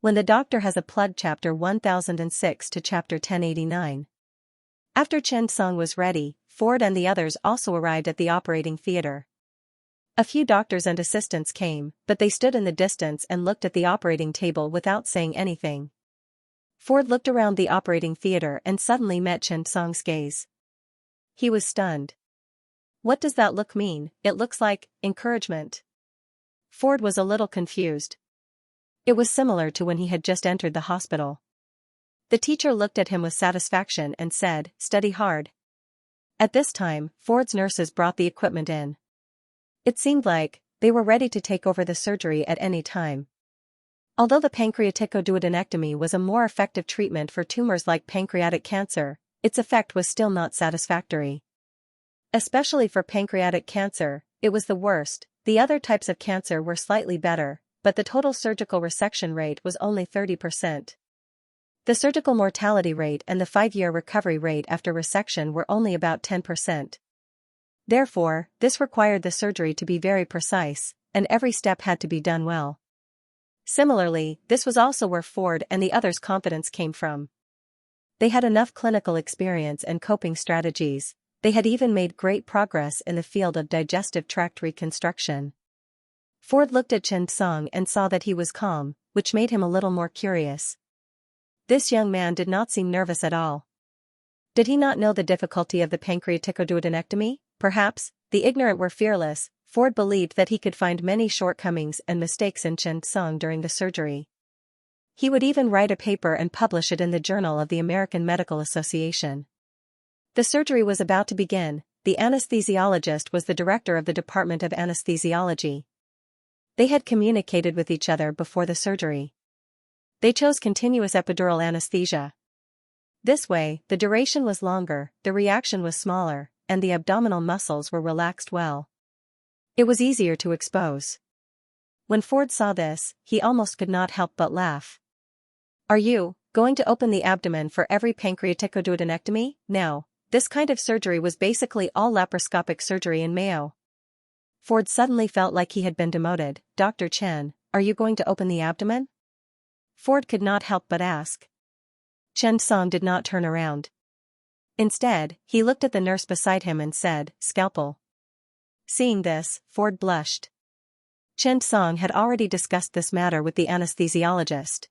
When the doctor has a plug chapter 1006 to chapter 1089. After Xianxia was ready, Ford and the others also arrived at the operating theater. A few doctors and assistants came, but they stood in the distance and looked at the operating table without saying anything. Ford looked around the operating theater and suddenly met Xianxia's gaze. He was stunned. What does that look mean? It looks like encouragement. Ford was a little confused. It was similar to when he had just entered the hospital. The teacher looked at him with satisfaction and said, "Study hard." At this time, Ford's nurses brought the equipment in. It seemed like they were ready to take over the surgery at any time. Although the pancreaticoduodenectomy was a more effective treatment for tumors like pancreatic cancer, its effect was still not satisfactory. Especially for pancreatic cancer, it was the worst. The other types of cancer were slightly better, but the total surgical resection rate was only 30%. The surgical mortality rate and the 5-year recovery rate after resection were only about 10%. Therefore, this required the surgery to be very precise, and every step had to be done well. Similarly, this was also where Ford and the others' confidence came from. They had enough clinical experience and coping strategies. They had even made great progress in the field of digestive tract reconstruction. Ford looked at Xianxia and saw that he was calm, which made him a little more curious. This young man did not seem nervous at all. Did he not know the difficulty of the pancreaticoduodenectomy? Perhaps, the ignorant were fearless. Ford believed that he could find many shortcomings and mistakes in Xianxia during the surgery. He would even write a paper and publish it in the Journal of the American Medical Association. The surgery was about to begin. The anesthesiologist was the director of the Department of Anesthesiology. They had communicated with each other before the surgery. They chose continuous epidural anesthesia. This way, the duration was longer, the reaction was smaller, and the abdominal muscles were relaxed well. It was easier to expose. When Ford saw this, he almost could not help but laugh. "Are you going to open the abdomen for every pancreaticoduodenectomy?" No. This kind of surgery was basically all laparoscopic surgery in Mayo. Ford suddenly felt like he had been demoted. "Dr. Chen, are you going to open the abdomen?" Ford could not help but ask. Xianxia did not turn around. Instead, he looked at the nurse beside him and said, "Scalpel." Seeing this, Ford blushed. Xianxia had already discussed this matter with the anesthesiologist.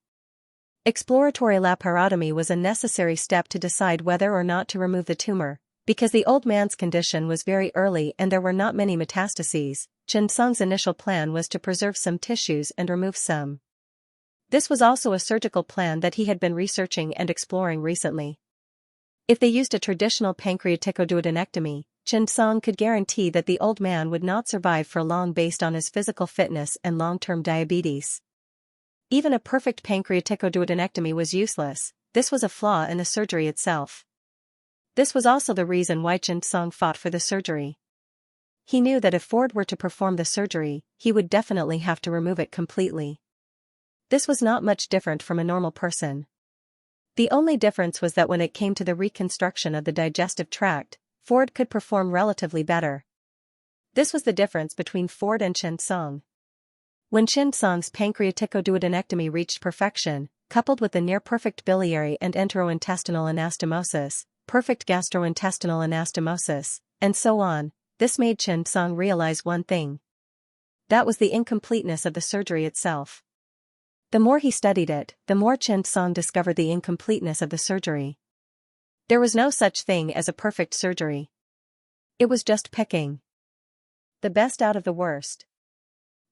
Exploratory laparotomy was a necessary step to decide whether or not to remove the tumor, because the old man's condition was very early and there were not many metastases. Xianxia's initial plan was to preserve some tissues and remove some. This was also a surgical plan that he had been researching and exploring recently. If they used a traditional pancreaticoduodenectomy, Xianxia could guarantee that the old man would not survive for long based on his physical fitness and long-term diabetes. Even a perfect pancreaticoduodenectomy was useless. This was a flaw in the surgery itself. This was also the reason why Xianxia fought for the surgery. He knew that if Ford were to perform the surgery, he would definitely have to remove it completely. This was not much different from a normal person. The only difference was that when it came to the reconstruction of the digestive tract, Ford could perform relatively better. This was the difference between Ford and Xianxia. When Xianxia's pancreaticoduodenectomy reached perfection, coupled with the near-perfect biliary and enterointestinal anastomosis, perfect gastrointestinal anastomosis, and so on, this made Xianxia realize one thing. That was the incompleteness of the surgery itself. The more he studied it, the more Xianxia discovered the incompleteness of the surgery. There was no such thing as a perfect surgery. It was just picking the best out of the worst.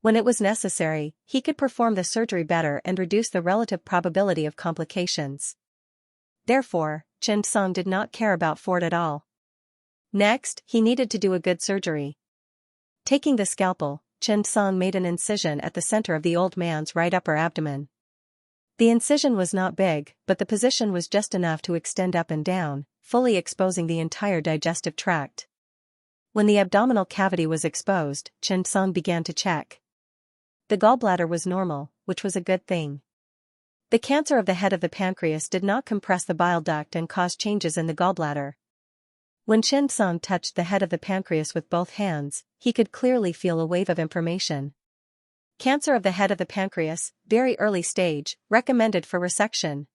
When it was necessary, he could perform the surgery better and reduce the relative probability of complications. Therefore, Xianxia did not care about Ford at all. Next, he needed to do a good surgery. Taking the scalpel, Xianxia made an incision at the center of the old man's right upper abdomen. The incision was not big, but the position was just enough to extend up and down, fully exposing the entire digestive tract. When the abdominal cavity was exposed, Xianxia began to check. The gallbladder was normal, which was a good thing. The cancer of the head of the pancreas did not compress the bile duct and cause changes in the gallbladder. When Xianxia touched the head of the pancreas with both hands, he could clearly feel a wave of information. Cancer of the head of the pancreas, very early stage, recommended for resection.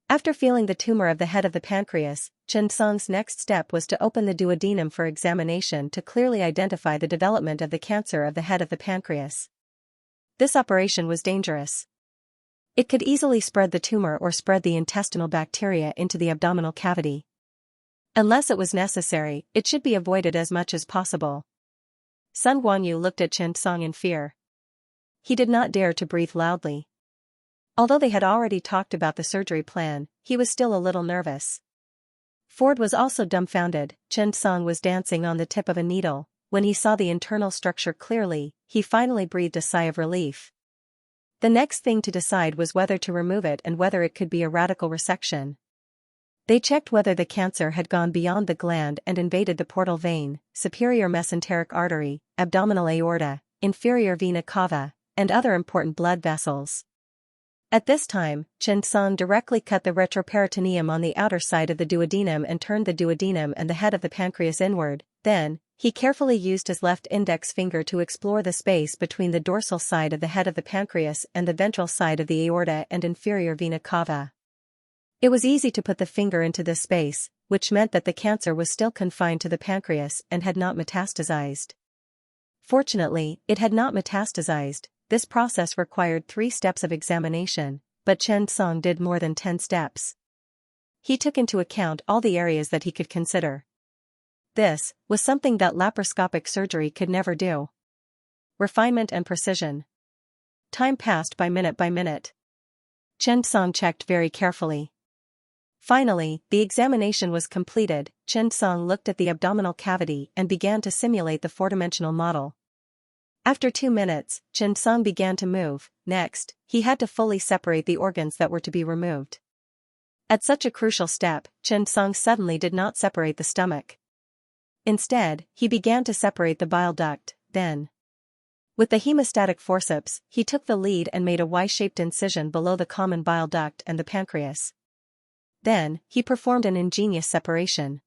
After feeling the tumor of the head of the pancreas, Xianxia's next step was to open the duodenum for examination to clearly identify the development of the cancer of the head of the pancreas. This operation was dangerous. It could easily spread the tumor or spread the intestinal bacteria into the abdominal cavity. Unless it was necessary, it should be avoided as much as possible. Sun Guanyu looked at Xianxia in fear. He did not dare to breathe loudly. Although they had already talked about the surgery plan, he was still a little nervous. Ford was also dumbfounded. Xianxia was dancing on the tip of a needle. When he saw the internal structure clearly, he finally breathed a sigh of relief. The next thing to decide was whether to remove it and whether it could be a radical resection. They checked whether the cancer had gone beyond the gland and invaded the portal vein, superior mesenteric artery, abdominal aorta, inferior vena cava, and other important blood vessels. At this time, Xianxia directly cut the retroperitoneum on the outer side of the duodenum and turned the duodenum and the head of the pancreas inward. Then, he carefully used his left index finger to explore the space between the dorsal side of the head of the pancreas and the ventral side of the aorta and inferior vena cava. It was easy to put the finger into this space, which meant that the cancer was still confined to the pancreas and had not metastasized. Fortunately, it had not metastasized. This process required 3 steps of examination, but Xianxia did more than 10 steps. He took into account all the areas that he could consider. This was something that laparoscopic surgery could never do. Refinement and precision. Time passed by minute by minute. Xianxia checked very carefully. Finally, the examination was completed. Xianxia looked at the abdominal cavity and began to simulate the 4-dimensional model. After 2 minutes, Xianxia began to move. Next, he had to fully separate the organs that were to be removed. At such a crucial step, Xianxia suddenly did not separate the stomach. Instead, he began to separate the bile duct. Then, with the hemostatic forceps, he took the lead and made a Y-shaped incision below the common bile duct and the pancreas. Then, he performed an ingenious separation.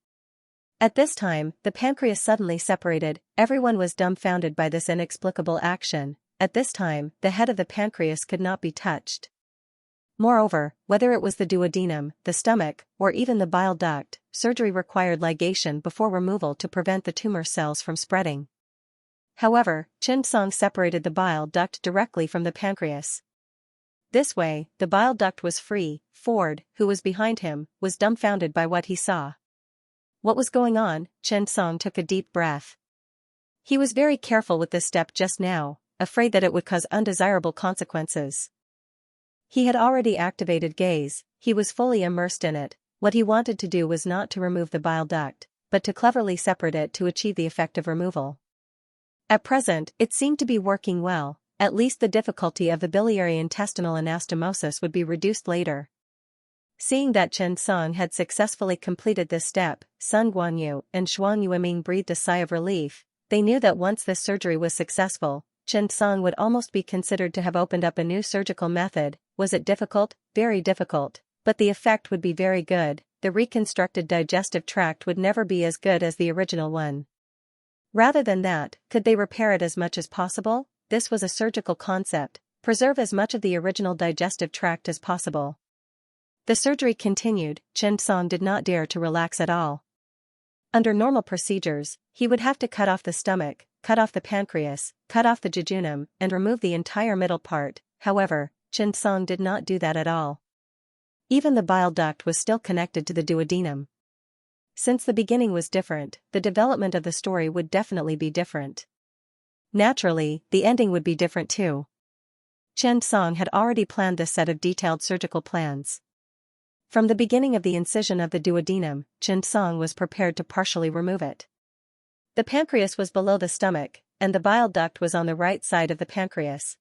At this time, the pancreas suddenly separated. Everyone was dumbfounded by this inexplicable action. At this time, the head of the pancreas could not be touched. Moreover, whether it was the duodenum, the stomach, or even the bile duct, surgery required ligation before removal to prevent the tumor cells from spreading. However, Xianxia separated the bile duct directly from the pancreas. This way, the bile duct was free. Ford, who was behind him, was dumbfounded by what he saw. What was going on? Xianxia took a deep breath. He was very careful with this step just now, afraid that it would cause undesirable consequences. He had already activated gaze, he was fully immersed in it. What he wanted to do was not to remove the bile duct, but to cleverly separate it to achieve the effective removal. At present, it seemed to be working well. At least the difficulty of the biliary intestinal anastomosis would be reduced later. Seeing that Xianxia had successfully completed this step, Sun Guanyu and Zhuang Yueming breathed a sigh of relief. They knew that once this surgery was successful, Xianxia would almost be considered to have opened up a new surgical method. Was it difficult? Very difficult. But the effect would be very good. The reconstructed digestive tract would never be as good as the original one. Rather than that, could they repair it as much as possible? This was a surgical concept. Preserve as much of the original digestive tract as possible. The surgery continued. Xianxia did not dare to relax at all. Under normal procedures, he would have to cut off the stomach, cut off the pancreas, cut off the jejunum, and remove the entire middle part. However, Xianxia did not do that at all. Even the bile duct was still connected to the duodenum. Since the beginning was different, the development of the story would definitely be different. Naturally, the ending would be different too. Xianxia had already planned this set of detailed surgical plans. From the beginning of the incision of the duodenum, Xianxia was prepared to partially remove it. The pancreas was below the stomach, and the bile duct was on the right side of the pancreas.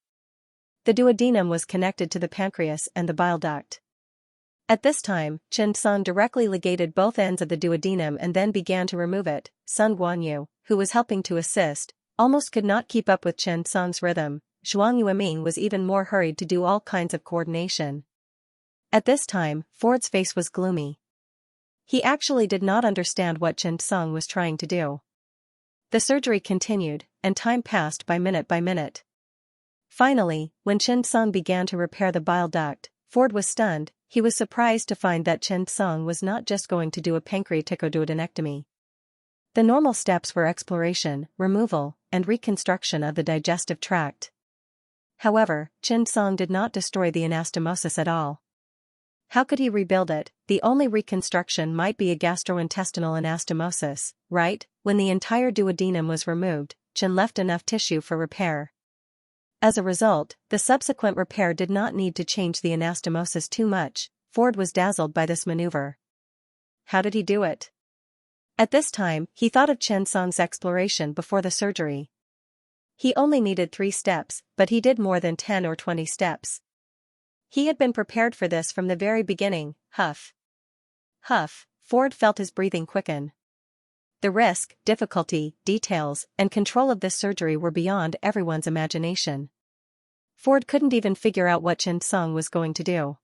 The duodenum was connected to the pancreas and the bile duct. At this time, Xianxia directly ligated both ends of the duodenum and then began to remove it. Sun Guanyu, who was helping to assist, almost could not keep up with Xianxia's rhythm. Zhuang Yueming was even more hurried to do all kinds of coordination. At this time, Ford's face was gloomy. He actually did not understand what Xianxia was trying to do. The surgery continued, and time passed by minute by minute. Finally, when Chen Song began to repair the bile duct, Ford was stunned. He was surprised to find that Chen Song was not just going to do a pancreaticoduodenectomy. The normal steps were exploration, removal, and reconstruction of the digestive tract. However, Chen Song did not destroy the anastomosis at all. How could he rebuild it? The only reconstruction might be a gastrointestinal anastomosis, right? When the entire duodenum was removed, Chen left enough tissue for repair. As a result, the subsequent repair did not need to change the anastomosis too much. Ford was dazzled by this maneuver. How did he do it? At this time, he thought of Chen Song's exploration before the surgery. He only needed 3 steps, but he did more than 10 or 20 steps. He had been prepared for this from the very beginning. Huff. Huff. Ford felt his breathing quicken. The risk, difficulty, details, and control of this surgery were beyond everyone's imagination. Ford couldn't even figure out what Chen Song was going to do.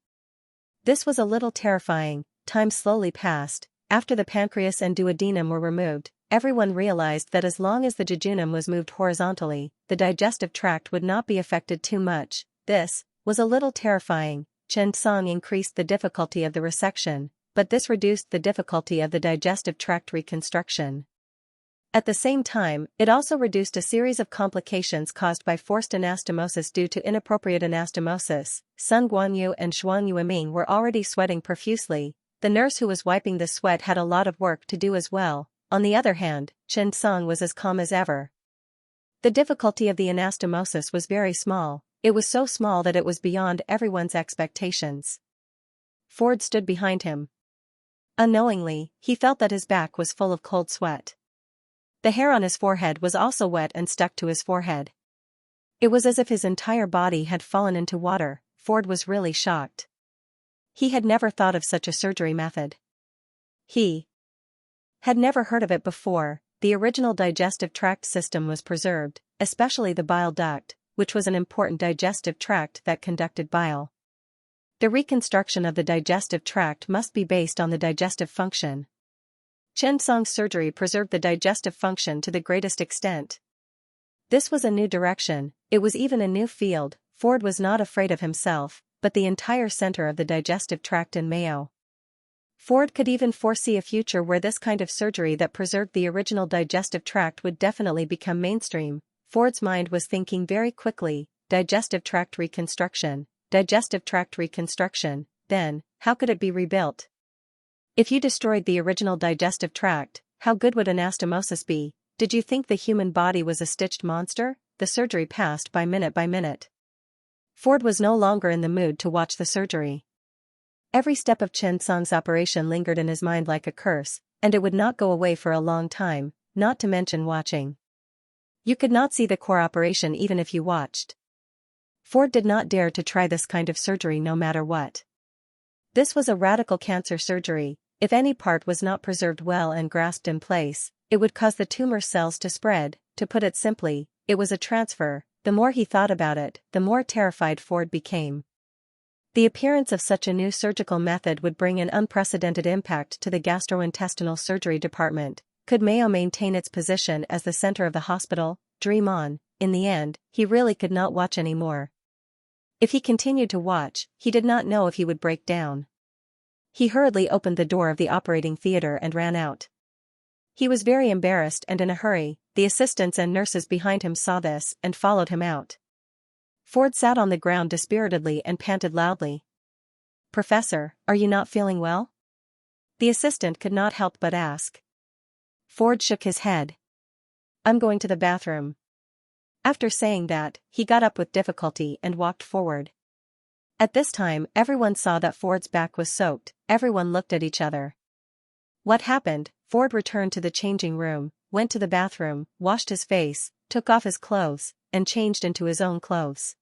This was a little terrifying. Time slowly passed. After the pancreas and duodenum were removed, everyone realized that as long as the jejunum was moved horizontally, the digestive tract would not be affected too much. This was a little terrifying. Chen Song increased the difficulty of the resection, but this reduced the difficulty of the digestive tract reconstruction. At the same time, it also reduced a series of complications caused by forced anastomosis due to inappropriate anastomosis. Sun Guanyu and Zhuang Yueming were already sweating profusely. The nurse who was wiping the sweat had a lot of work to do as well. On the other hand, Chen Song was as calm as ever. The difficulty of the anastomosis was very small. It was so small that it was beyond everyone's expectations. Ford stood behind him. Unknowingly, he felt that his back was full of cold sweat. The hair on his forehead was also wet and stuck to his forehead. It was as if his entire body had fallen into water. Ford was really shocked. He had never thought of such a surgery method. He had never heard of it before. The original digestive tract system was preserved, especially the bile duct, which was an important digestive tract that conducted bile. The reconstruction of the digestive tract must be based on the digestive function. Chen Song's surgery preserved the digestive function to the greatest extent. This was a new direction. It was even a new field. Ford was not afraid of himself, but the entire center of the digestive tract in Mayo. Ford could even foresee a future where this kind of surgery that preserved the original digestive tract would definitely become mainstream. Ford's mind was thinking very quickly. Digestive tract reconstruction. Digestive tract reconstruction. Then, how could it be rebuilt? If you destroyed the original digestive tract, how good would anastomosis be? Did you think the human body was a stitched monster? The surgery passed by minute by minute. Ford was no longer in the mood to watch the surgery. Every step of Chen Song's operation lingered in his mind like a curse, and it would not go away for a long time, not to mention watching. You could not see the core operation even if you watched. Ford did not dare to try this kind of surgery no matter what. This was a radical cancer surgery. If any part was not preserved well and grasped in place, it would cause the tumor cells to spread. To put it simply, it was a transfer. The more he thought about it, the more terrified Ford became. The appearance of such a new surgical method would bring an unprecedented impact to the gastrointestinal surgery department. Could Mayo maintain its position as the center of the hospital? Dream on. In the end, he really could not watch anymore. If he continued to watch, he did not know if he would break down. He hurriedly opened the door of the operating theater and ran out. He was very embarrassed and in a hurry. The assistants and nurses behind him saw this and followed him out. Ford sat on the ground dispiritedly and panted loudly. "Professor, are you not feeling well?" The assistant could not help but ask. Ford shook his head. "I'm going to the bathroom." After saying that, he got up with difficulty and walked forward. At this time, everyone saw that Ford's back was soaked. Everyone looked at each other. What happened? Ford returned to the changing room, went to the bathroom, washed his face, took off his clothes, and changed into his own clothes.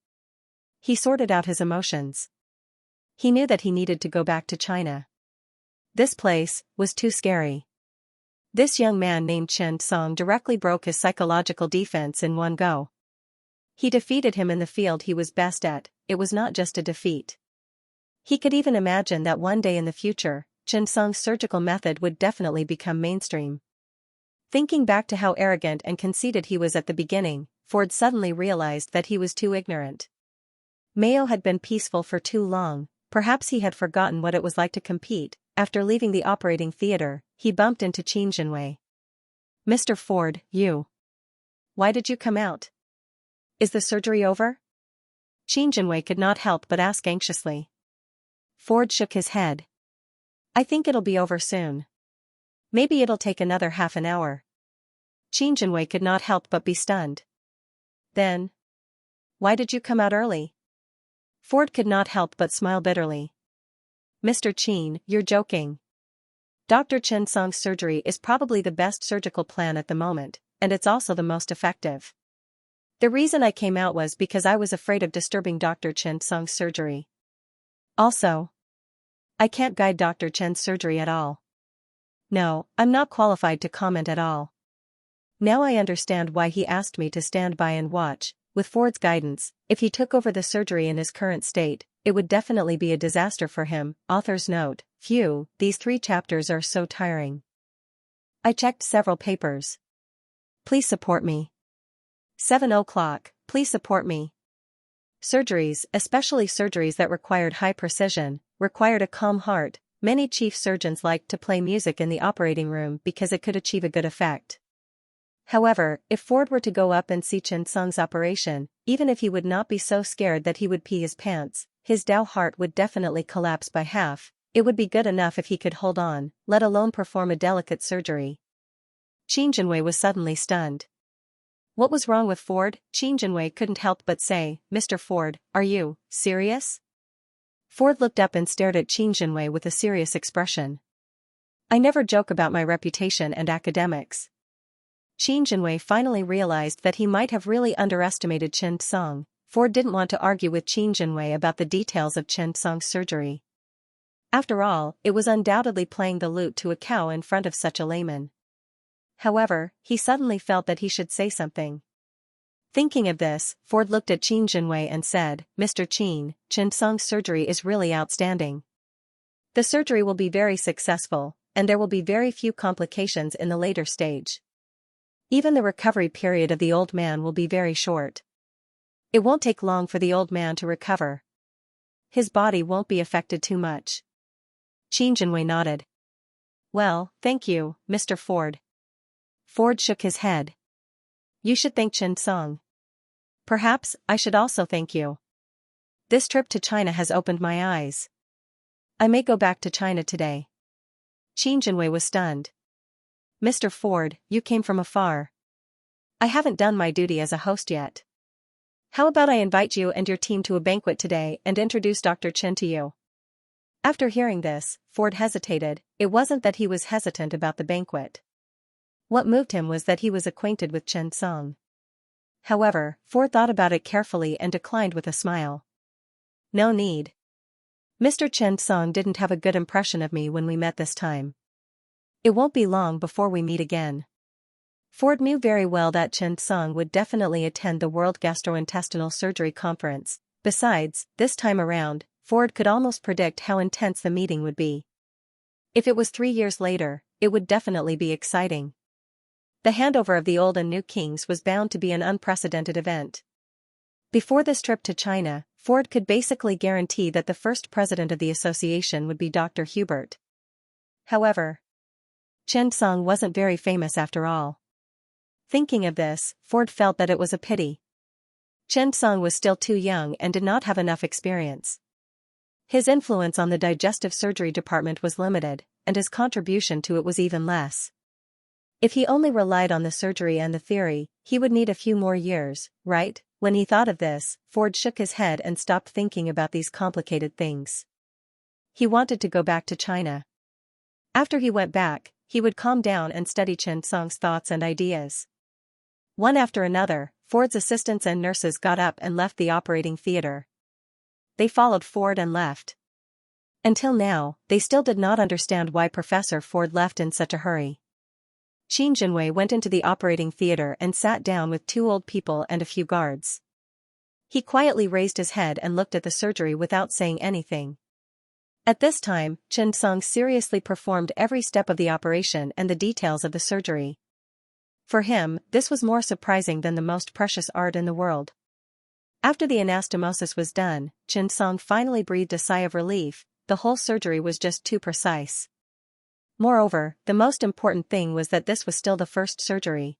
He sorted out his emotions. He knew that he needed to go back to China. This place was too scary. This young man named Chen Song directly broke his psychological defense in one go. He defeated him in the field he was best at. It was not just a defeat. He could even imagine that one day in the future, Chen Song's surgical method would definitely become mainstream. Thinking back to how arrogant and conceited he was at the beginning, Ford suddenly realized that he was too ignorant. Mayo had been peaceful for too long, perhaps he had forgotten what it was like to compete. After leaving the operating theater, he bumped into Xianxia. "Mr. Ford, you. Why did you come out? Is the surgery over?" Xianxia could not help but ask anxiously. Ford shook his head. "I think it'll be over soon. Maybe it'll take another half an hour." Xianxia could not help but be stunned. "Then, why did you come out early?" Ford could not help but smile bitterly. "Mr. Chen, you're joking. Dr. Xianxia's surgery is probably the best surgical plan at the moment, and it's also the most effective. The reason I came out was because I was afraid of disturbing Dr. Xianxia's surgery. Also, I can't guide Dr. Chen's surgery at all. No, I'm not qualified to comment at all." Now I understand why he asked me to stand by and watch. With Ford's guidance, if he took over the surgery in his current state, it would definitely be a disaster for him. Author's note: Phew, these 3 chapters are so tiring. I checked several papers. Please support me. 7 o'clock, please support me. Surgeries, especially surgeries that required high precision, required a calm heart. Many chief surgeons liked to play music in the operating room because it could achieve a good effect. However, if Ford were to go up and see Xianxia's operation, even if he would not be so scared that he would pee his pants, his Tao heart would definitely collapse by half. It would be good enough if he could hold on, let alone perform a delicate surgery. Xianxia was suddenly stunned. What was wrong with Ford? Xianxia couldn't help but say, "Mr. Ford, are you serious?" Ford looked up and stared at Xianxia with a serious expression. "I never joke about my reputation and academics." Xianxia finally realized that he might have really underestimated Xianxia. Ford didn't want to argue with Xianxia about the details of Xianxia's surgery. After all, it was undoubtedly playing the lute to a cow in front of such a layman. However, he suddenly felt that he should say something. Thinking of this, Ford looked at Xianxia and said, "Mr. Chen, Xianxia's surgery is really outstanding. The surgery will be very successful, and there will be very few complications in the later stage. Even the recovery period of the old man will be very short. It won't take long for the old man to recover. His body won't be affected too much." Xianxia nodded. "Well, thank you, Mr. Ford." Ford shook his head. "You should thank Xianxia. Perhaps I should also thank you. This trip to China has opened my eyes. I may go back to China today." Xianxia was stunned. "Mr. Ford, you came from afar. I haven't done my duty as a host yet. How about I invite you and your team to a banquet today and introduce Dr. Chen to you?" After hearing this, Ford hesitated. It wasn't that he was hesitant about the banquet. What moved him was that he was acquainted with Xianxia. However, Ford thought about it carefully and declined with a smile. "No need. Mr. Xianxia didn't have a good impression of me when we met this time. It won't be long before we meet again." Ford knew very well that Xianxia would definitely attend the World Gastrointestinal Surgery Conference. Besides, this time around, Ford could almost predict how intense the meeting would be. If it was 3 years later, it would definitely be exciting. The handover of the old and new kings was bound to be an unprecedented event. Before this trip to China, Ford could basically guarantee that the first president of the association would be Dr. Hubert. However, Xianxia wasn't very famous after all. Thinking of this, Ford felt that it was a pity. Xianxia was still too young and did not have enough experience. His influence on the digestive surgery department was limited, and his contribution to it was even less. If he only relied on the surgery and the theory, he would need a few more years, right? When he thought of this, Ford shook his head and stopped thinking about these complicated things. He wanted to go back to China. After he went back, he would calm down and study Xianxia's thoughts and ideas. One after another, Ford's assistants and nurses got up and left the operating theater. They followed Ford and left. Until now, they still did not understand why Professor Ford left in such a hurry. Xianxia went into the operating theater and sat down with 2 old people and a few guards. He quietly raised his head and looked at the surgery without saying anything. At this time, Xianxia seriously performed every step of the operation and the details of the surgery. For him, this was more surprising than the most precious art in the world. After the anastomosis was done, Xianxia finally breathed a sigh of relief. The whole surgery was just too precise. Moreover, the most important thing was that this was still the first surgery.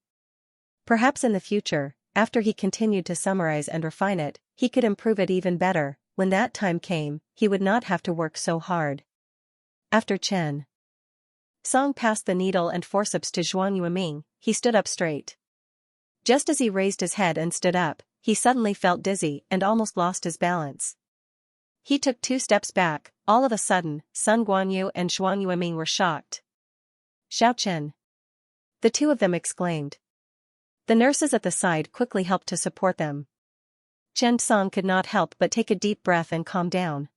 Perhaps in the future, after he continued to summarize and refine it, he could improve it even better. When that time came, he would not have to work so hard. After Chen Song passed the needle and forceps to Zhuang Yueming, he stood up straight. Just as he raised his head and stood up, he suddenly felt dizzy and almost lost his balance. He took 2 steps back. All of a sudden, Sun Guanyu and Zhuang Yueming were shocked. "Xiao Chen!" the two of them exclaimed. The nurses at the side quickly helped to support them. Chen Song could not help but take a deep breath and calm down.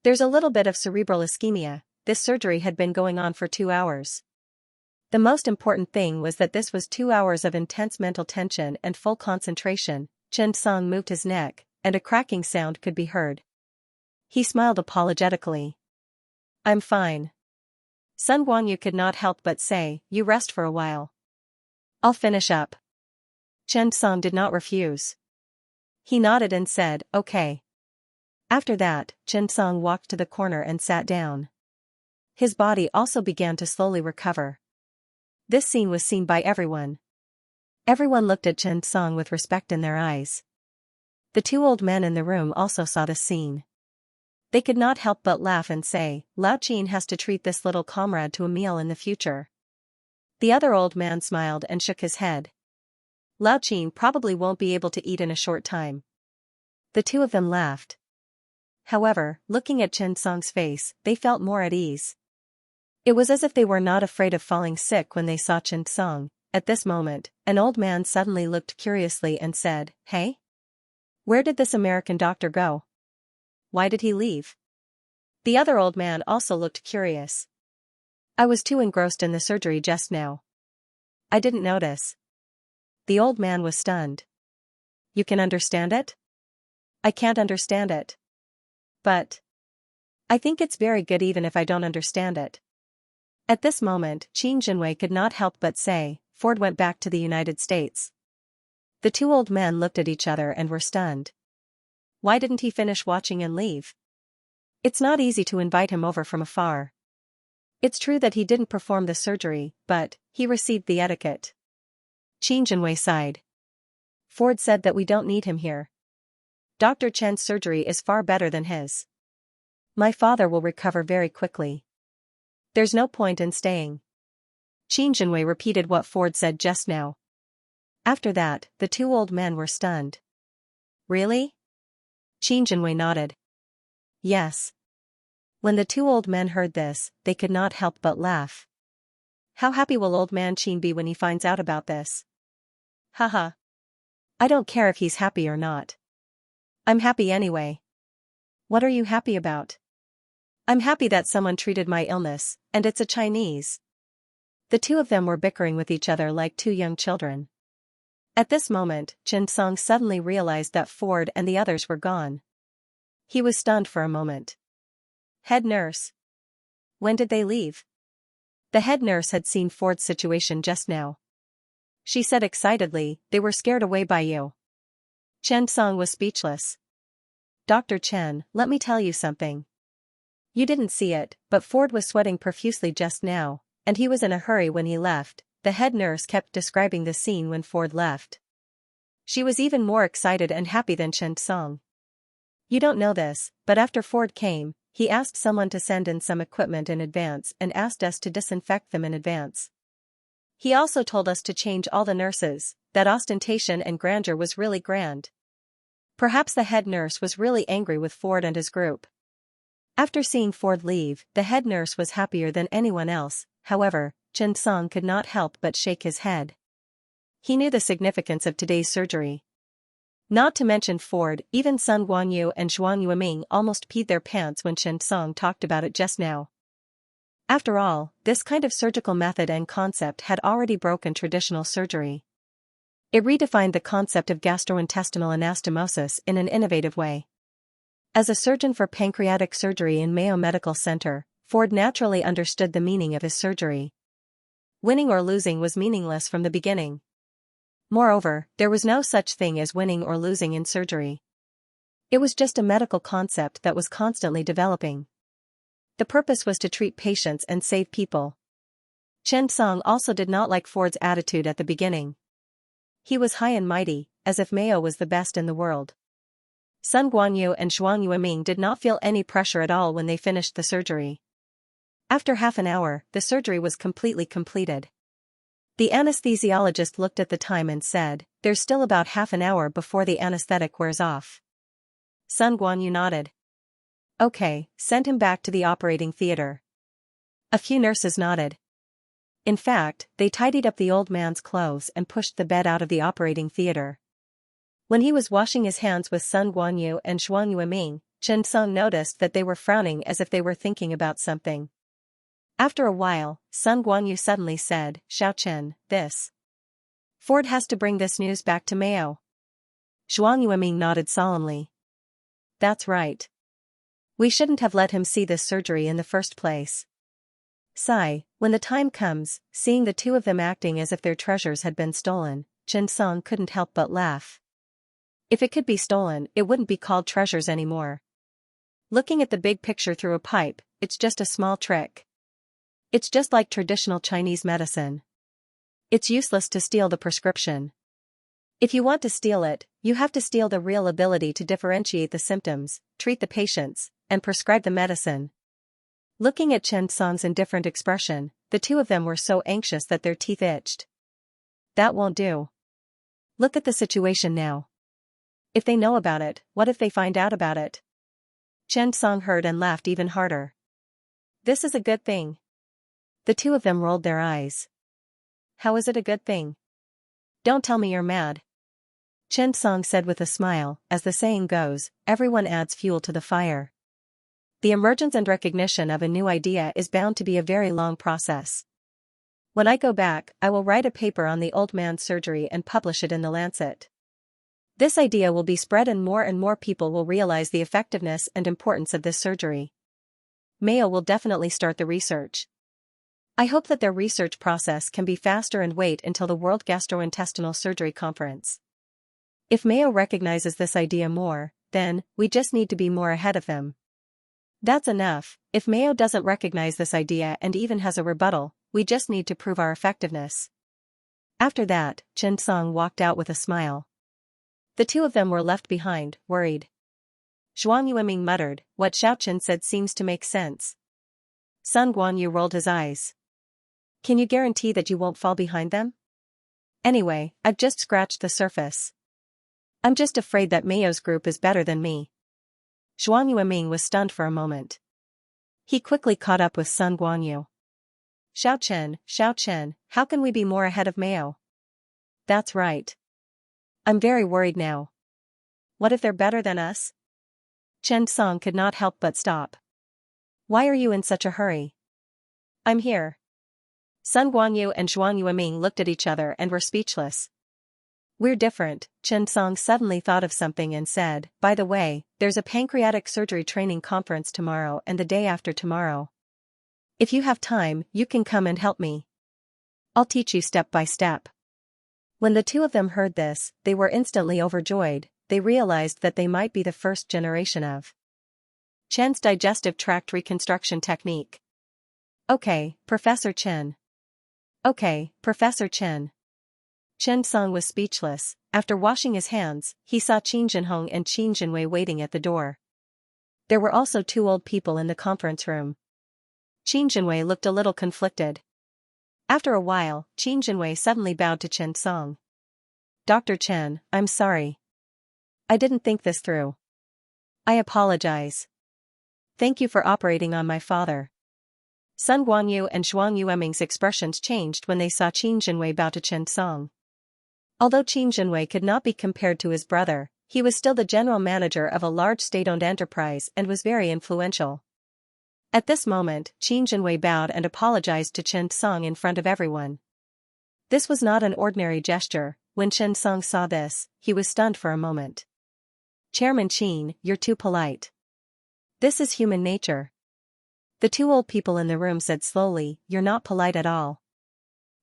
There's a little bit of cerebral ischemia. This surgery had been going on for 2 hours. The most important thing was that this was 2 hours of intense mental tension and full concentration. Chen Song moved his neck, and a cracking sound could be heard. He smiled apologetically. "I'm fine." Sun Guanyu could not help but say, "You rest for a while. I'll finish up." Chen Song did not refuse. He nodded and said, "Okay." After that, Chen Song walked to the corner and sat down. His body also began to slowly recover. This scene was seen by everyone. Everyone looked at Chen Song with respect in their eyes. The 2 old men in the room also saw the scene. They could not help but laugh and say, "Lao Qin has to treat this little comrade to a meal in the future." The other old man smiled and shook his head. "Lao Qin probably won't be able to eat in a short time." The 2 of them laughed. However, looking at Chen Song's face, they felt more at ease. It was as if they were not afraid of falling sick when they saw Chen Song. At this moment, an old man suddenly looked curiously and said, "Hey? Where did this American doctor go? Why did he leave?" The other old man also looked curious. "I was too engrossed in the surgery just now. I didn't notice." The old man was stunned. "You can understand it?" "I can't understand it. But I think it's very good even if I don't understand it." At this moment, Qin Jinwei could not help but say, "Ford went back to the United States." The 2 old men looked at each other and were stunned. Why didn't he finish watching and leave? It's not easy to invite him over from afar. It's true that he didn't perform the surgery, but he received the etiquette. Qin Jinwei sighed. "Ford said that we don't need him here. Dr. Chen's surgery is far better than his. My father will recover very quickly. There's no point in staying." Qin Jinwei repeated what Ford said just now. After that, the 2 old men were stunned. "Really?" Qin Jinwei nodded. "Yes." When the 2 old men heard this, they could not help but laugh. How happy will old man Qin be when he finds out about this? Haha. I don't care if he's happy or not. I'm happy anyway. What are you happy about? I'm happy that someone treated my illness, and it's a Chinese. The 2 of them were bickering with each other like 2 young children. At this moment, Chen Song suddenly realized that Ford and the others were gone. He was stunned for a moment. "Head nurse. When did they leave?" The head nurse had seen Ford's situation just now. She said excitedly, "They were scared away by you." Chen Song was speechless. "Dr. Chen, let me tell you something. You didn't see it, but Ford was sweating profusely just now, and he was in a hurry when he left." The head nurse kept describing the scene when Ford left. She was even more excited and happy than Chen Song. "You don't know this, but after Ford came, he asked someone to send in some equipment in advance and asked us to disinfect them in advance. He also told us to change all the nurses. That ostentation and grandeur was really grand." Perhaps the head nurse was really angry with Ford and his group. After seeing Ford leave, the head nurse was happier than anyone else. However, Chen Song could not help but shake his head. He knew the significance of today's surgery. Not to mention Ford, even Sun Guanyu and Zhuang Yueming almost peed their pants when Chen Song talked about it just now. After all, this kind of surgical method and concept had already broken traditional surgery. It redefined the concept of gastrointestinal anastomosis in an innovative way. As a surgeon for pancreatic surgery in Mayo Medical Center, Ford naturally understood the meaning of his surgery. Winning or losing was meaningless from the beginning. Moreover, there was no such thing as winning or losing in surgery. It was just a medical concept that was constantly developing. The purpose was to treat patients and save people. Chen Song also did not like Ford's attitude at the beginning. He was high and mighty, as if Mayo was the best in the world. Sun Guanyu and Zhuang Yueming did not feel any pressure at all when they finished the surgery. After half an hour, the surgery was completely completed. The anesthesiologist looked at the time and said, "There's still about half an hour before the anesthetic wears off." Sun Guanyu nodded. "Okay, send him back to the operating theater." A few nurses nodded. In fact, they tidied up the old man's clothes and pushed the bed out of the operating theater. When he was washing his hands with Sun Guanyu and Zhuang Yueming, Chen Song noticed that they were frowning as if they were thinking about something. After a while, Sun Guanyu suddenly said, "Xiao Chen, this. Ford has to bring this news back to Mayo." Zhuang Yueming nodded solemnly. "That's right. We shouldn't have let him see this surgery in the first place." Sigh, when the time comes, seeing the two of them acting as if their treasures had been stolen, Chen Song couldn't help but laugh. If it could be stolen, it wouldn't be called treasures anymore. Looking at the big picture through a pipe, it's just a small trick. It's just like traditional Chinese medicine. It's useless to steal the prescription. If you want to steal it, you have to steal the real ability to differentiate the symptoms, treat the patients, and prescribe the medicine. Looking at Chen Song's indifferent expression, the two of them were so anxious that their teeth itched. That won't do. Look at the situation now. If they know about it, what if they find out about it? Chen Song heard and laughed even harder. This is a good thing. The two of them rolled their eyes. How is it a good thing? Don't tell me you're mad. Chen Song said with a smile, as the saying goes, everyone adds fuel to the fire. The emergence and recognition of a new idea is bound to be a very long process. When I go back, I will write a paper on the old man's surgery and publish it in the Lancet. This idea will be spread and more people will realize the effectiveness and importance of this surgery. Mayo will definitely start the research. I hope that their research process can be faster and wait until the World Gastrointestinal Surgery Conference. If Mayo recognizes this idea more, then, we just need to be more ahead of them. That's enough. If Mayo doesn't recognize this idea and even has a rebuttal, we just need to prove our effectiveness. After that, Chen Song walked out with a smile. The two of them were left behind, worried. Zhuang Yueming muttered, "What Xiao Chen said seems to make sense." Sun Guanyu rolled his eyes. "Can you guarantee that you won't fall behind them?" "Anyway, I've just scratched the surface. I'm just afraid that Mayo's group is better than me." Zhuang Yueming was stunned for a moment. He quickly caught up with Sun Guanyu. Xiao Chen, how can we be more ahead of Mayo?" "That's right. I'm very worried now. What if they're better than us?" Chen Song could not help but stop. "Why are you in such a hurry?" "I'm here." Sun Guanyu and Zhuang Yueming looked at each other and were speechless. "We're different." Chen Song suddenly thought of something and said, "By the way, there's a pancreatic surgery training conference tomorrow and the day after tomorrow. If you have time, you can come and help me. I'll teach you step by step." When the two of them heard this, they were instantly overjoyed. They realized that they might be the first generation of Chen's digestive tract reconstruction technique. "Okay, Professor Chen." "Okay, Professor Chen." Chen Song was speechless. After washing his hands, he saw Qin Jinhong and Qin Jinwei waiting at the door. There were also two old people in the conference room. Qin Jinwei looked a little conflicted. After a while, Qin Jinwei suddenly bowed to Chen Song. "Dr. Chen, I'm sorry. I didn't think this through. I apologize. Thank you for operating on my father." Sun Guanyu and Zhuang Yueming's expressions changed when they saw Qin Jinwei bow to Chen Song. Although Qin Jinwei could not be compared to his brother, he was still the general manager of a large state-owned enterprise and was very influential. At this moment, Qin Jinwei bowed and apologized to Chen Song in front of everyone. This was not an ordinary gesture. When Chen Song saw this, he was stunned for a moment. "Chairman Qin, you're too polite. This is human nature." The two old people in the room said slowly, "You're not polite at all."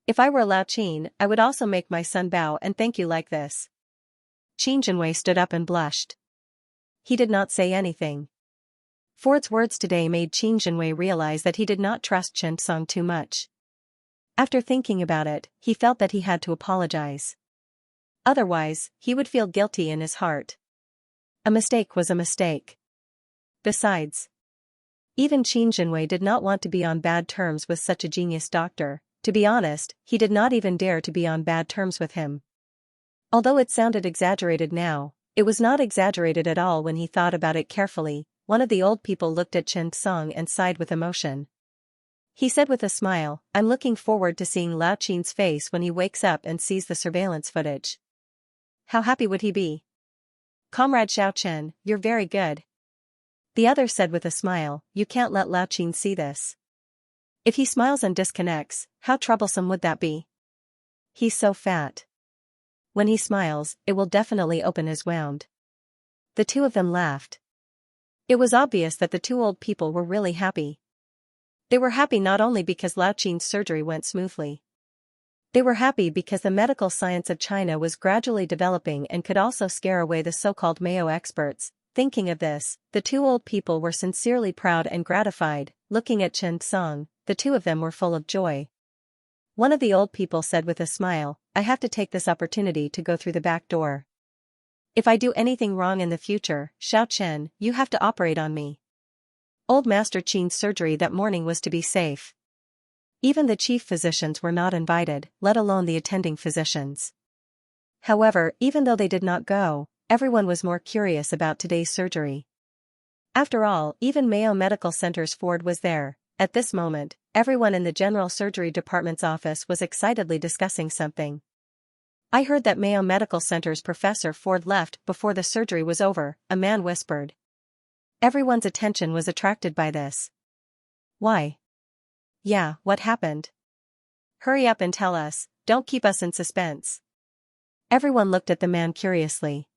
If I were Lao Qin, I would also make my son bow and thank you like this. Qin Jinwei stood up and blushed. He did not say anything. Ford's words today made Qin Jinwei realize that he did not trust Chen Song too much. After thinking about it, he felt that he had to apologize. Otherwise, he would feel guilty in his heart. A mistake was a mistake. Besides, even Qin Jinwei did not want to be on bad terms with such a genius doctor. To be honest, he did not even dare to be on bad terms with him. Although it sounded exaggerated now, it was not exaggerated at all when he thought about it carefully. One of the old people looked at Chen Song and sighed with emotion. He said with a smile, "I'm looking forward to seeing Lao Qin's face when he wakes up and sees the surveillance footage. How happy would he be?" "Comrade Xiao Chen, you're very good." The other said with a smile, "You can't let Lao Qin see this. If he smiles and disconnects, how troublesome would that be? He's so fat. When he smiles, it will definitely open his wound." The two of them laughed. It was obvious that the two old people were really happy. They were happy not only because Lao Qin's surgery went smoothly. They were happy because the medical science of China was gradually developing and could also scare away the so-called Mayo experts. Thinking of this, the two old people were sincerely proud and gratified. Looking at Chen Song, the two of them were full of joy. One of the old people said with a smile, "I have to take this opportunity to go through the back door. If I do anything wrong in the future, Xiao Chen, you have to operate on me." Old Master Qin's surgery that morning was to be safe. Even the chief physicians were not invited, let alone the attending physicians. However, even though they did not go, everyone was more curious about today's surgery. After all, even Mayo Medical Center's Ford was there. At this moment, everyone in the General Surgery Department's office was excitedly discussing something. "I heard that Mayo Medical Center's Professor Ford left before the surgery was over," a man whispered. Everyone's attention was attracted by this. "Why?" "Yeah, what happened? Hurry up and tell us, don't keep us in suspense." Everyone looked at the man curiously.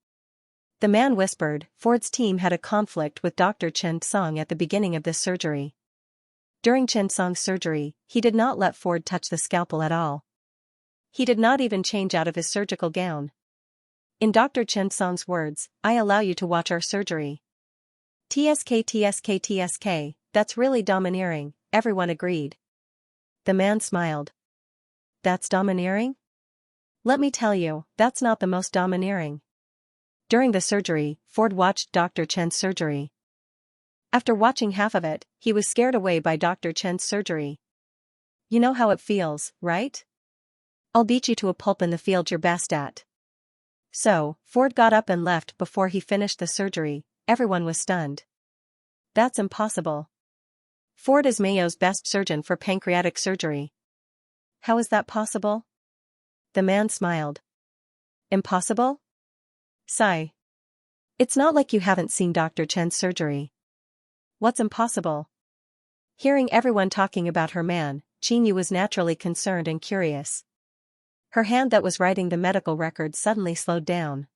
The man whispered, "Ford's team had a conflict with Dr. Chen Song at the beginning of this surgery. During Chen Song's surgery, he did not let Ford touch the scalpel at all. He did not even change out of his surgical gown. In Dr. Chen Song's words, 'I allow you to watch our surgery.'" TSK, that's really domineering, everyone agreed. The man smiled. "That's domineering? Let me tell you, that's not the most domineering." During the surgery, Ford watched Dr. Chen's surgery. After watching half of it, he was scared away by Dr. Chen's surgery. "You know how it feels, right? I'll beat you to a pulp in the field you're best at." So, Ford got up and left before he finished the surgery. Everyone was stunned. "That's impossible. Ford is Mayo's best surgeon for pancreatic surgery. How is that possible?" The man smiled. "Impossible? Sigh. It's not like you haven't seen Dr. Chen's surgery. What's impossible?" Hearing everyone talking about her man, Qin Yu was naturally concerned and curious. Her hand that was writing the medical records suddenly slowed down.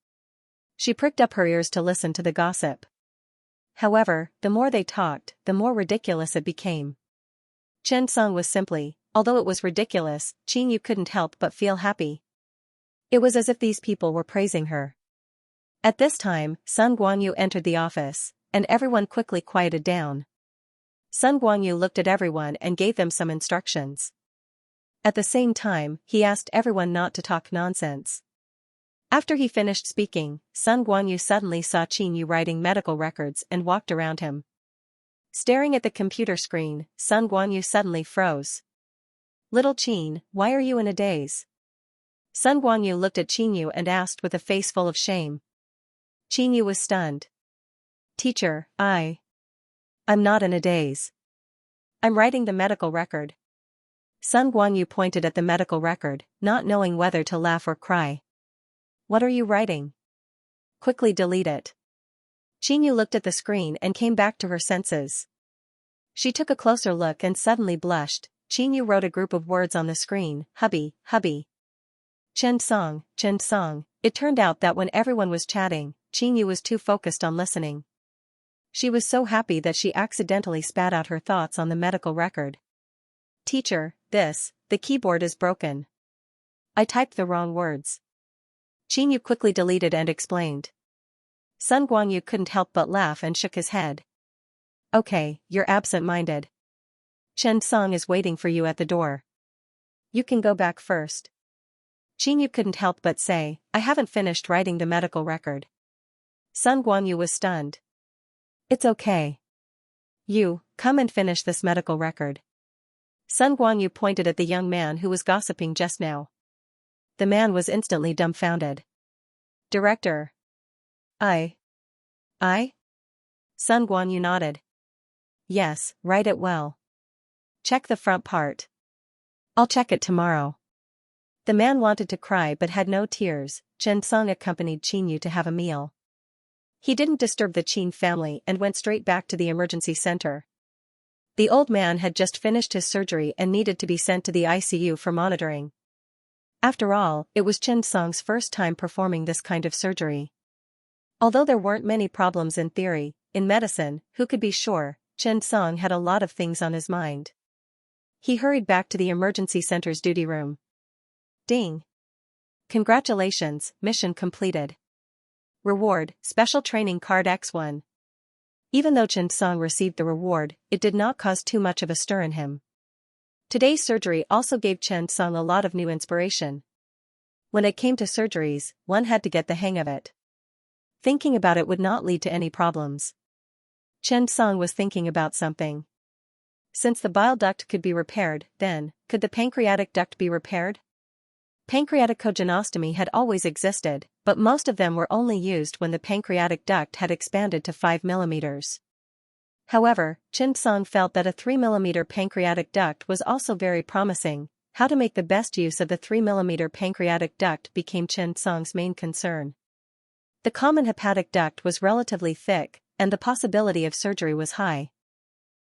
She pricked up her ears to listen to the gossip. However, the more they talked, the more ridiculous it became. Chen Song was simply, although it was ridiculous, Qin Yu couldn't help but feel happy. It was as if these people were praising her. At this time, Sun Guangyu entered the office, and everyone quickly quieted down. Sun Guangyu looked at everyone and gave them some instructions. At the same time, he asked everyone not to talk nonsense. After he finished speaking, Sun Guangyu suddenly saw Qin Yu writing medical records and walked around him. Staring at the computer screen, Sun Guangyu suddenly froze. "Little Qin, why are you in a daze?" Sun Guangyu looked at Qin Yu and asked with a face full of shame. Qin Yu was stunned. "Teacher, I'm not in a daze. I'm writing the medical record." Sun Guangyu pointed at the medical record, not knowing whether to laugh or cry. "What are you writing? Quickly delete it." Qin Yu looked at the screen and came back to her senses. She took a closer look and suddenly blushed. Qin Yu wrote a group of words on the screen, "Hubby, hubby. Chen Song, Chen Song." It turned out that when everyone was chatting, Qin Yu was too focused on listening. She was so happy that she accidentally spat out her thoughts on the medical record. "Teacher, this the keyboard is broken. I typed the wrong words. Chen Yu quickly deleted and explained. Sun Guangyu couldn't help but laugh and shook his head. Okay, you're absent-minded. Chen Song is waiting for you at the door. You can go back first. Chen Yu couldn't help but say, I haven't finished writing the medical record. Sun Guangyu was stunned. It's okay. You, come and finish this medical record. Sun Guangyu pointed at the young man who was gossiping just now. The man was instantly dumbfounded. Director. I? Sun Guangyu nodded. Yes, write it well. Check the front part. I'll check it tomorrow. The man wanted to cry but had no tears. Chen Song accompanied Chen Yu to have a meal. He didn't disturb the Chen family and went straight back to the emergency center. The old man had just finished his surgery and needed to be sent to the ICU for monitoring. After all, it was Chen Song's first time performing this kind of surgery. Although there weren't many problems in theory, in medicine, who could be sure, Chen Song had a lot of things on his mind. He hurried back to the emergency center's duty room. Ding! Congratulations, mission completed. Reward, Special Training Card X1. Even though Chen Song received the reward, it did not cause too much of a stir in him. Today's surgery also gave Chen Song a lot of new inspiration. When it came to surgeries, one had to get the hang of it. Thinking about it would not lead to any problems. Chen Song was thinking about something. Since the bile duct could be repaired, then, could the pancreatic duct be repaired? Pancreaticogynostomy had always existed, but most of them were only used when the pancreatic duct had expanded to 5 mm. However, Chen Song felt that a 3 mm pancreatic duct was also very promising. How to make the best use of the 3 mm pancreatic duct became Chen Song's main concern. The common hepatic duct was relatively thick, and the possibility of surgery was high.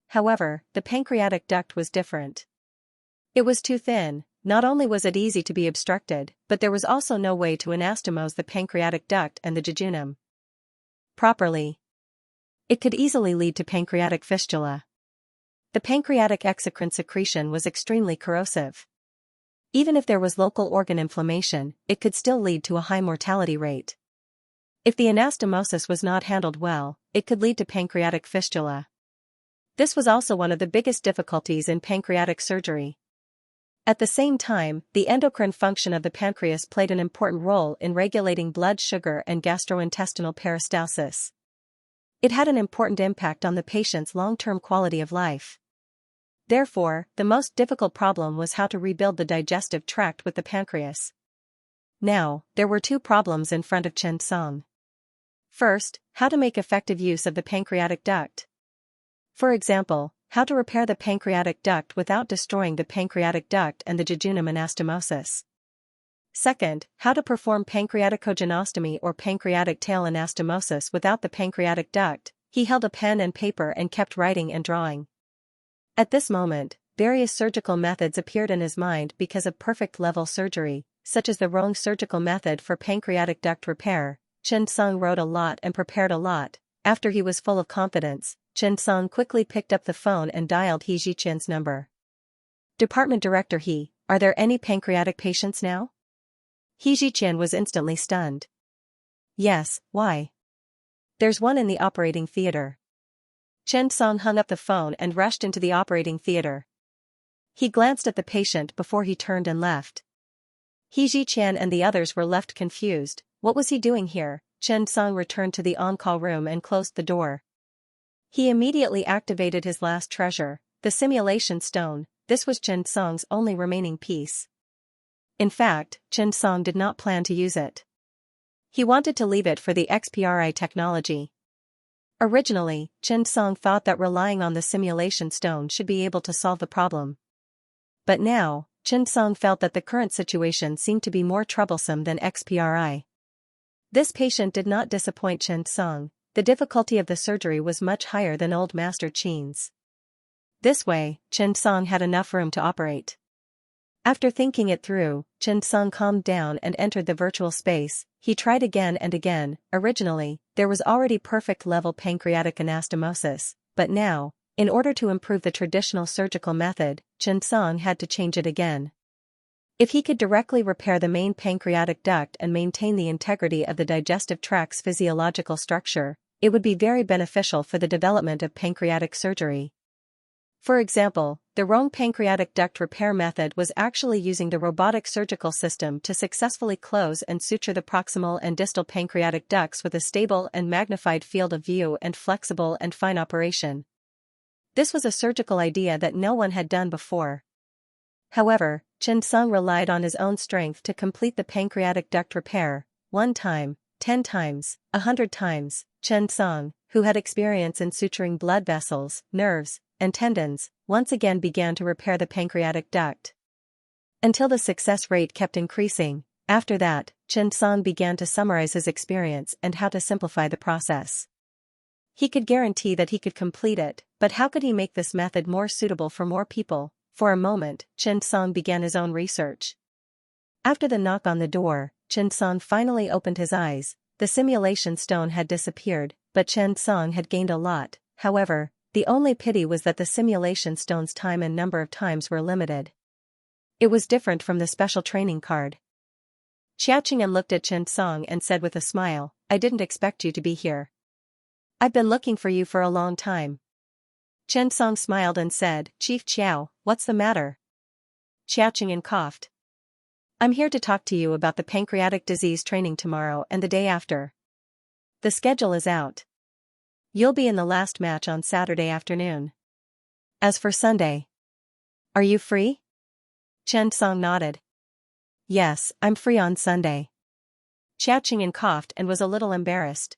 However, the pancreatic duct was different. It was too thin. Not only was it easy to be obstructed, but there was also no way to anastomose the pancreatic duct and the jejunum properly. It could easily lead to pancreatic fistula. The pancreatic exocrine secretion was extremely corrosive. Even if there was local organ inflammation, it could still lead to a high mortality rate. If the anastomosis was not handled well, it could lead to pancreatic fistula. This was also one of the biggest difficulties in pancreatic surgery. At the same time, the endocrine function of the pancreas played an important role in regulating blood sugar and gastrointestinal peristalsis. It had an important impact on the patient's long-term quality of life. Therefore, the most difficult problem was how to rebuild the digestive tract with the pancreas. Now, there were two problems in front of Chen Song. First, how to make effective use of the pancreatic duct. For example, how to repair the pancreatic duct without destroying the pancreatic duct and the jejunum anastomosis. Second, how to perform pancreaticogynostomy or pancreatic tail anastomosis without the pancreatic duct. He held a pen and paper and kept writing and drawing. At this moment, various surgical methods appeared in his mind because of perfect level surgery, such as the wrong surgical method for pancreatic duct repair. Chen Song wrote a lot and prepared a lot. After he was full of confidence, Chen Song quickly picked up the phone and dialed He Zhichen's number. Department Director He, are there any pancreatic patients now? He Zhichen was instantly stunned. Yes, why? There's one in the operating theater. Chen Song hung up the phone and rushed into the operating theater. He glanced at the patient before he turned and left. He Zhichen and the others were left confused. What was he doing here? Chen Song returned to the on-call room and closed the door. He immediately activated his last treasure, the simulation stone. This was Chen Song's only remaining piece. In fact, Chen Song did not plan to use it. He wanted to leave it for the XPRI technology. Originally, Chen Song thought that relying on the simulation stone should be able to solve the problem. But now, Chen Song felt that the current situation seemed to be more troublesome than XPRI. This patient did not disappoint Chen Song. The difficulty of the surgery was much higher than old Master Chen's. This way, Chen Song had enough room to operate. After thinking it through, Chen Song calmed down and entered the virtual space. He tried again and again. Originally, there was already perfect level pancreatic anastomosis, but now, In order to improve the traditional surgical method, Chen Song had to change it again. If he could directly repair the main pancreatic duct and maintain the integrity of the digestive tract's physiological structure, it would be very beneficial for the development of pancreatic surgery. For example, the wrong pancreatic duct repair method was actually using the robotic surgical system to successfully close and suture the proximal and distal pancreatic ducts with a stable and magnified field of view and flexible and fine operation. This was a surgical idea that no one had done before. However, Chen Song relied on his own strength to complete the pancreatic duct repair. 1 time, 10 times, 100 times. Chen Song, who had experience in suturing blood vessels, nerves, and tendons, once again began to repair the pancreatic duct. Until the success rate kept increasing. After that, Chen Song began to summarize his experience and how to simplify the process. He could guarantee that he could complete it, but how could he make this method more suitable for more people? For a moment, Chen Song began his own research. After the knock on the door, Chen Song finally opened his eyes. The simulation stone had disappeared, but Chen Song had gained a lot. However, the only pity was that the simulation stone's time and number of times were limited. It was different from the special training card. Xiaoqing looked at Chen Song and said with a smile, "I didn't expect you to be here. I've been looking for you for a long time." Chen Song smiled and said, "Chief Chiao, what's the matter?" Xiaoqing coughed. "I'm here to talk to you about the pancreatic disease training tomorrow and the day after. The schedule is out. You'll be in the last match on Saturday afternoon. As for Sunday, are you free?" Chen Song nodded. "Yes, I'm free on Sunday." Xiaoqing coughed and was a little embarrassed.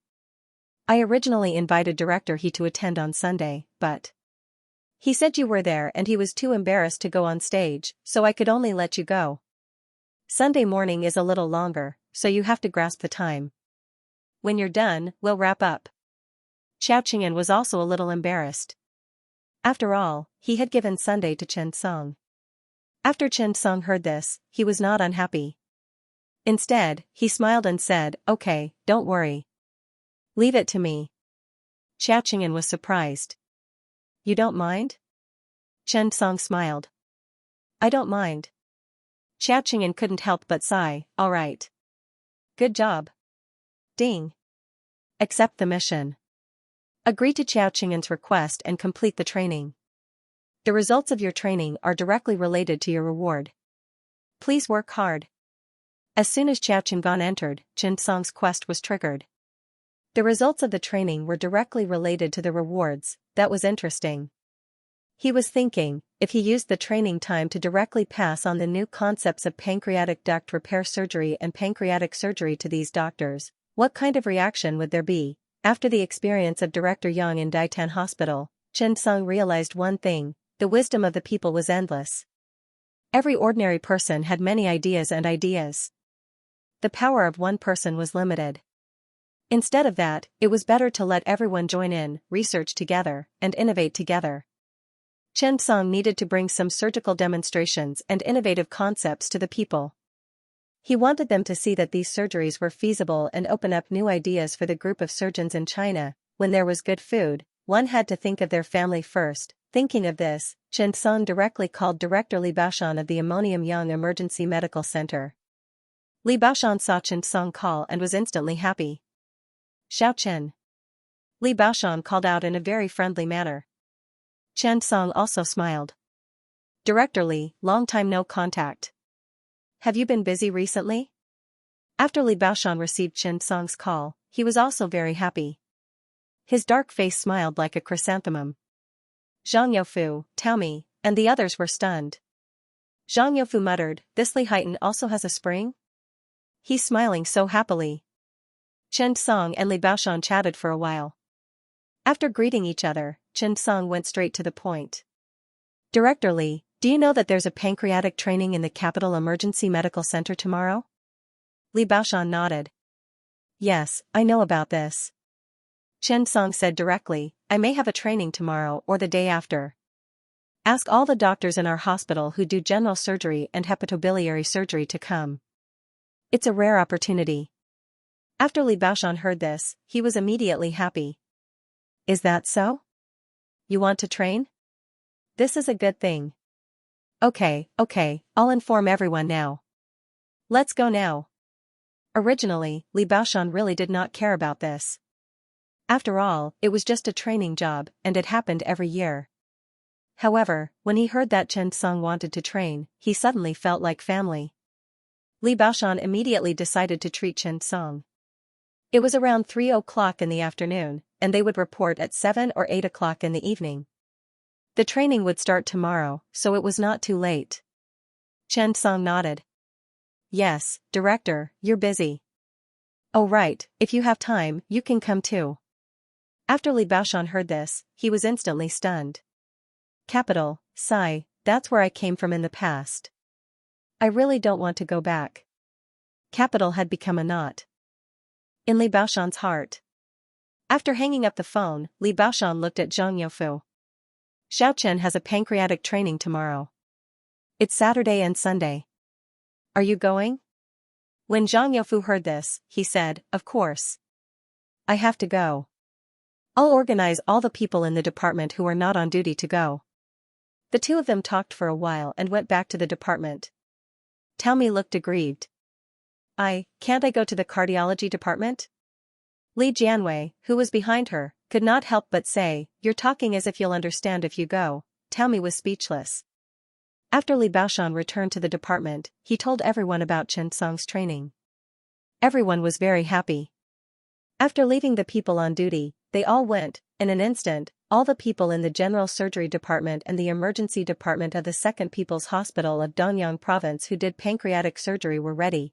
"I originally invited Director He to attend on Sunday, but he said you were there and he was too embarrassed to go on stage, so I could only let you go. Sunday morning is a little longer, so you have to grasp the time. When you're done, we'll wrap up." Xiaoqing was also a little embarrassed. After all, he had given Sunday to Chen Song. After Chen Song heard this, he was not unhappy. Instead, he smiled and said, "Okay, don't worry. Leave it to me." Xiaoqing was surprised. "You don't mind?" Chen Song smiled. "I don't mind." Xiaoqing couldn't help but sigh, "All right. Good job. Ding. Accept the mission. Agree to Xiaoqing's request and complete the training. The results of your training are directly related to your reward. Please work hard." As soon as Xiaoqing entered, Chen Song's quest was triggered. The results of the training were directly related to the rewards. That was interesting. He was thinking, if he used the training time to directly pass on the new concepts of pancreatic duct repair surgery and pancreatic surgery to these doctors, what kind of reaction would there be? After the experience of Director Yang in Daitan Hospital, Chen Song realized one thing: the wisdom of the people was endless. Every ordinary person had many ideas and ideas. The power of one person was limited. Instead of that, it was better to let everyone join in, research together, and innovate together. Chen Song needed to bring some surgical demonstrations and innovative concepts to the people. He wanted them to see that these surgeries were feasible and open up new ideas for the group of surgeons in China. When there was good food, one had to think of their family first. Thinking of this, Chen Song directly called Director Li Baoshan of the Ammonium Young Emergency Medical Center. Li Baoshan saw Chen Song call and was instantly happy. "Xiao Chen." Li Baoshan called out in a very friendly manner. Chen Song also smiled. "Director Li, long time no contact. Have you been busy recently?" After Li Baoshan received Chen Song's call, he was also very happy. His dark face smiled like a chrysanthemum. Zhang Youfu, Tao Mi, and the others were stunned. Zhang Youfu muttered, "This Li Haitan also has a spring? He's smiling so happily." Chen Song and Li Baoshan chatted for a while. After greeting each other, Chen Song went straight to the point. "Director Li, do you know that there's a pancreatic training in the Capital Emergency Medical Center tomorrow?" Li Baoshan nodded. "Yes, I know about this." Chen Song said directly, "I may have a training tomorrow or the day after. Ask all the doctors in our hospital who do general surgery and hepatobiliary surgery to come. It's a rare opportunity." After Li Baoshan heard this, he was immediately happy. "Is that so?" you want to train? This is a good thing. Okay, I'll inform everyone now. Let's go now. Originally, Li Baoshan really did not care about this. After all, it was just a training job, and it happened every year. However, when he heard that Chen Song wanted to train, he suddenly felt like family. Li Baoshan immediately decided to treat Chen Song. It was around 3 o'clock in the afternoon, and they would report at 7 or 8 o'clock in the evening. The training would start tomorrow, so it was not too late. Chen Song nodded. Yes, director, you're busy. Oh right, if you have time, you can come too. After Li Baoshan heard this, he was instantly stunned. Capital, sigh, that's where I came from in the past. I really don't want to go back. Capital had become a knot in Li Baoshan's heart. After hanging up the phone, Li Baoshan looked at Zhang Youfu. Xiaochen has a pancreatic training tomorrow. It's Saturday and Sunday. Are you going? When Zhang Youfu heard this, he said, of course. I have to go. I'll organize all the people in the department who are not on duty to go. The two of them talked for a while and went back to the department. Taomi looked aggrieved. Can't I go to the cardiology department? Li Jianwei, who was behind her, could not help but say, you're talking as if you'll understand if you go. Taomi was speechless. After Li Baoshan returned to the department, he told everyone about Chen Song's training. Everyone was very happy. After leaving the people on duty, they all went. In an instant, all the people in the general surgery department and the emergency department of the Second People's Hospital of Danyang Province who did pancreatic surgery were ready.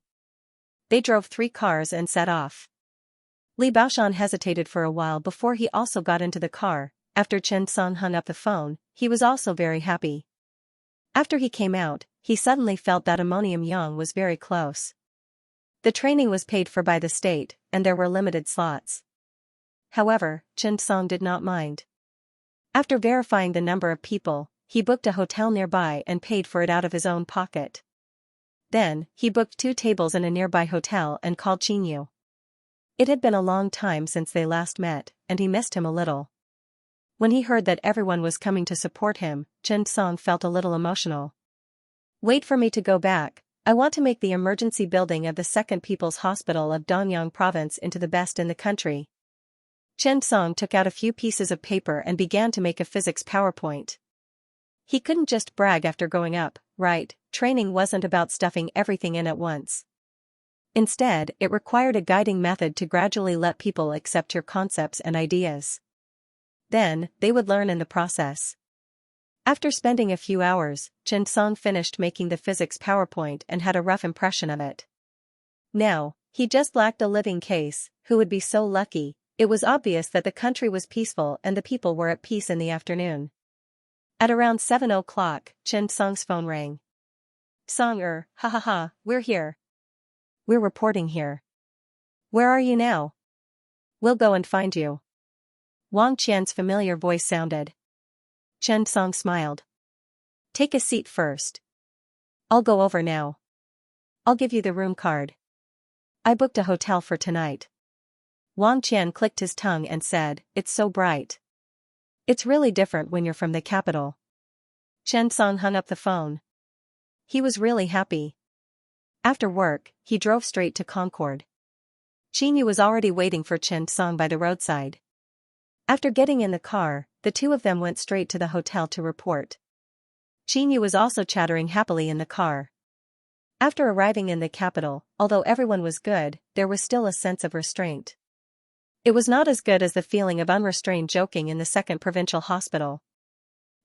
They drove 3 cars and set off. Li Baoshan hesitated for a while before he also got into the car. After Chen Song hung up the phone, he was also very happy. After he came out, he suddenly felt that Ammonium Yang was very close. The training was paid for by the state, and there were limited slots. However, Chen Song did not mind. After verifying the number of people, he booked a hotel nearby and paid for it out of his own pocket. Then, he booked 2 tables in a nearby hotel and called Qinyu. It had been a long time since they last met, and he missed him a little. When he heard that everyone was coming to support him, Chen Song felt a little emotional. Wait for me to go back. I want to make the emergency building of the Second People's Hospital of Danyang Province into the best in the country. Chen Song took out a few pieces of paper and began to make a physics PowerPoint. He couldn't just brag after going up, right? Training wasn't about stuffing everything in at once. Instead, it required a guiding method to gradually let people accept your concepts and ideas. Then, they would learn in the process. After spending a few hours, Chen Song finished making the physics PowerPoint and had a rough impression of it. Now, he just lacked a living case, who would be so lucky. It was obvious that the country was peaceful and the people were at peace in the afternoon. At around 7 o'clock, Chen Song's phone rang. Song, we're here. We're reporting here. Where are you now? We'll go and find you. Wang Qian's familiar voice sounded. Chen Song smiled. Take a seat first. I'll go over now. I'll give you the room card. I booked a hotel for tonight. Wang Qian clicked his tongue and said, it's so bright. It's really different when you're from the capital. Chen Song hung up the phone. He was really happy. After work, he drove straight to Concord. Qinyu was already waiting for Chen Song by the roadside. After getting in the car, the two of them went straight to the hotel to report. Qinyu was also chattering happily in the car. After arriving in the capital, although everyone was good, there was still a sense of restraint. It was not as good as the feeling of unrestrained joking in the second provincial hospital.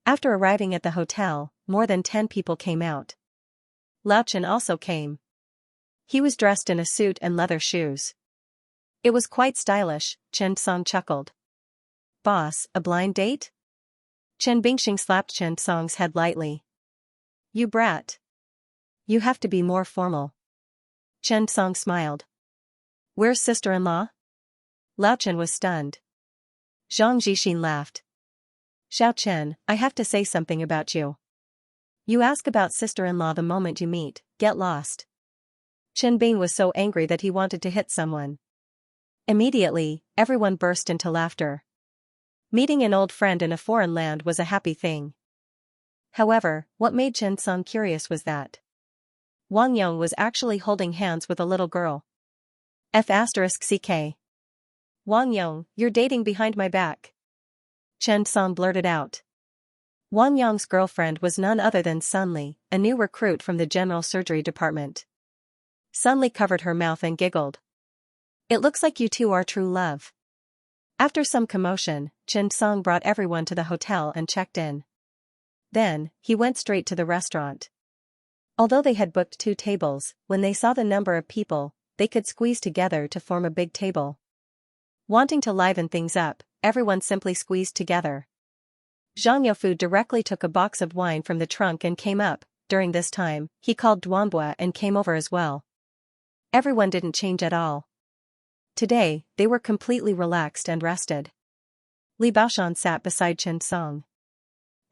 After arriving at the hotel, more than 10 people came out. Lao Chen also came. He was dressed in a suit and leather shoes. It was quite stylish, Chen Song chuckled. Boss, a blind date? Chen Bingxing slapped Chen Song's head lightly. You brat. You have to be more formal. Chen Song smiled. Where's sister-in-law? Lao Chen was stunned. Zhang Jixin laughed. Xiao Chen, I have to say something about you. You ask about sister-in-law the moment you meet, get lost. Chen Bing was so angry that he wanted to hit someone. Immediately, everyone burst into laughter. Meeting an old friend in a foreign land was a happy thing. However, what made Chen Song curious was that Wang Yong was actually holding hands with a little girl. F***ck. Wang Yong, you're dating behind my back. Chen Song blurted out. Wang Yong's girlfriend was none other than Sun Li, a new recruit from the general surgery department. Sun Li covered her mouth and giggled. It looks like you two are true love. After some commotion, Chen Song brought everyone to the hotel and checked in. Then, he went straight to the restaurant. Although they had booked 2 tables, when they saw the number of people, they could squeeze together to form a big table. Wanting to liven things up, everyone simply squeezed together. Xianxia directly took a box of wine from the trunk and came up. During this time, he called Duanbua and came over as well. Everyone didn't change at all. Today, they were completely relaxed and rested. Li Baoshan sat beside Chen Song.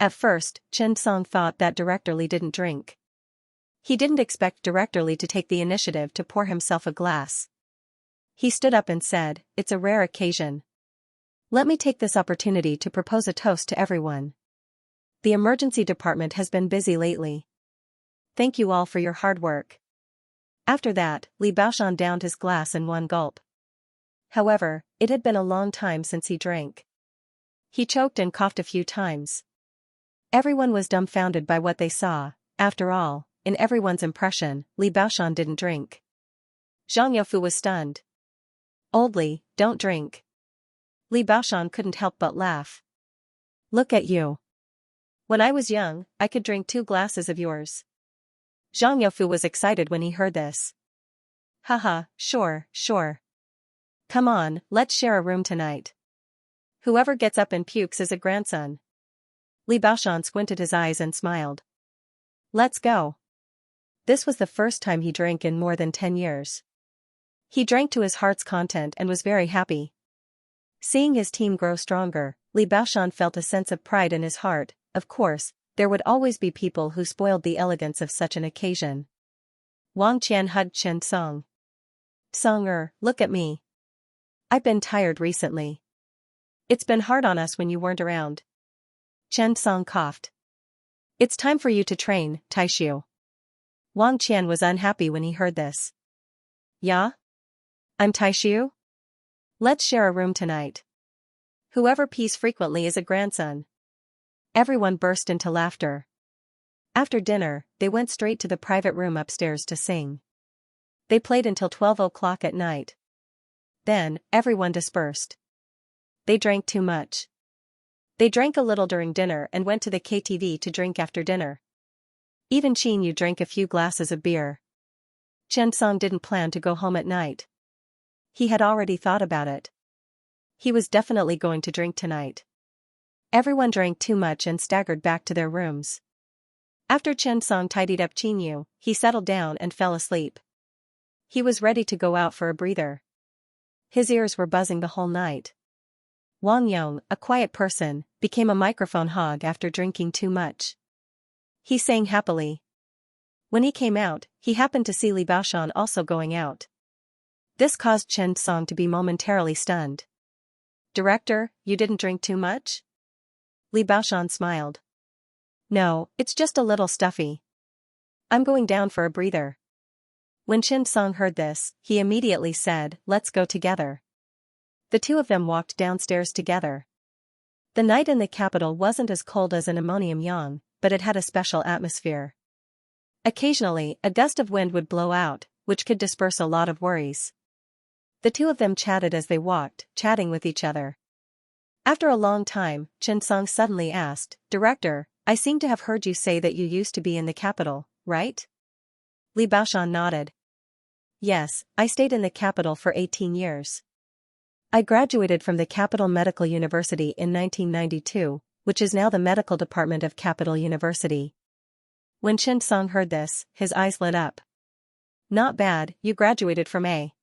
At first, Chen Song thought that Director Li didn't drink. He didn't expect Director Li to take the initiative to pour himself a glass. He stood up and said, "It's a rare occasion. Let me take this opportunity to propose a toast to everyone. The emergency department has been busy lately. Thank you all for your hard work." After that, Li Baoshan downed his glass in one gulp. However, it had been a long time since he drank. He choked and coughed a few times. Everyone was dumbfounded by what they saw. After all, in everyone's impression, Li Baoshan didn't drink. Zhang Youfu was stunned. "Old Li, don't drink." Li Baoshan couldn't help but laugh. "Look at you. When I was young, I could drink 2 glasses of yours." Zhang Youfu was excited when he heard this. "Haha, sure. Come on, let's share a room tonight. Whoever gets up and pukes is a grandson." Li Baoshan squinted his eyes and smiled. "Let's go." This was the first time he drank in more than 10 years. He drank to his heart's content and was very happy. Seeing his team grow stronger, Li Baoshan felt a sense of pride in his heart. Of course, there would always be people who spoiled the elegance of such an occasion. Wang Qian hugged Chen Song. "Song, look at me. I've been tired recently. It's been hard on us when you weren't around." Chen Song coughed. "It's time for you to train, Taishu." Wang Qian was unhappy when he heard this. "Yeah? I'm Taishu? Let's share a room tonight. Whoever pees frequently is a grandson." Everyone burst into laughter. After dinner, they went straight to the private room upstairs to sing. They played until 12 o'clock at night. Then, everyone dispersed. They drank too much. They drank a little during dinner and went to the KTV to drink after dinner. Even Qin Yu drank a few glasses of beer. Chen Song didn't plan to go home at night. He had already thought about it. He was definitely going to drink tonight. Everyone drank too much and staggered back to their rooms. After Chen Song tidied up Qin Yu, he settled down and fell asleep. He was ready to go out for a breather. His ears were buzzing the whole night. Wang Yong, a quiet person, became a microphone hog after drinking too much. He sang happily. When he came out, he happened to see Li Baoshan also going out. This caused Chen Song to be momentarily stunned. "Director, you didn't drink too much?" Li Baoshan smiled. "No, it's just a little stuffy. I'm going down for a breather." When Chen Song heard this, he immediately said, "Let's go together." The two of them walked downstairs together. The night in the capital wasn't as cold as in Ammonium, but it had a special atmosphere. Occasionally, a gust of wind would blow out, which could disperse a lot of worries. The two of them chatted as they walked, chatting with each other. After a long time, Chen Song suddenly asked, "Director, I seem to have heard you say that you used to be in the capital, right?" Li Baoshan nodded. "Yes, I stayed in the capital for 18 years. I graduated from the Capital Medical University in 1992, which is now the medical department of Capital University." When Chen Song heard this, his eyes lit up. "Not bad, you graduated from a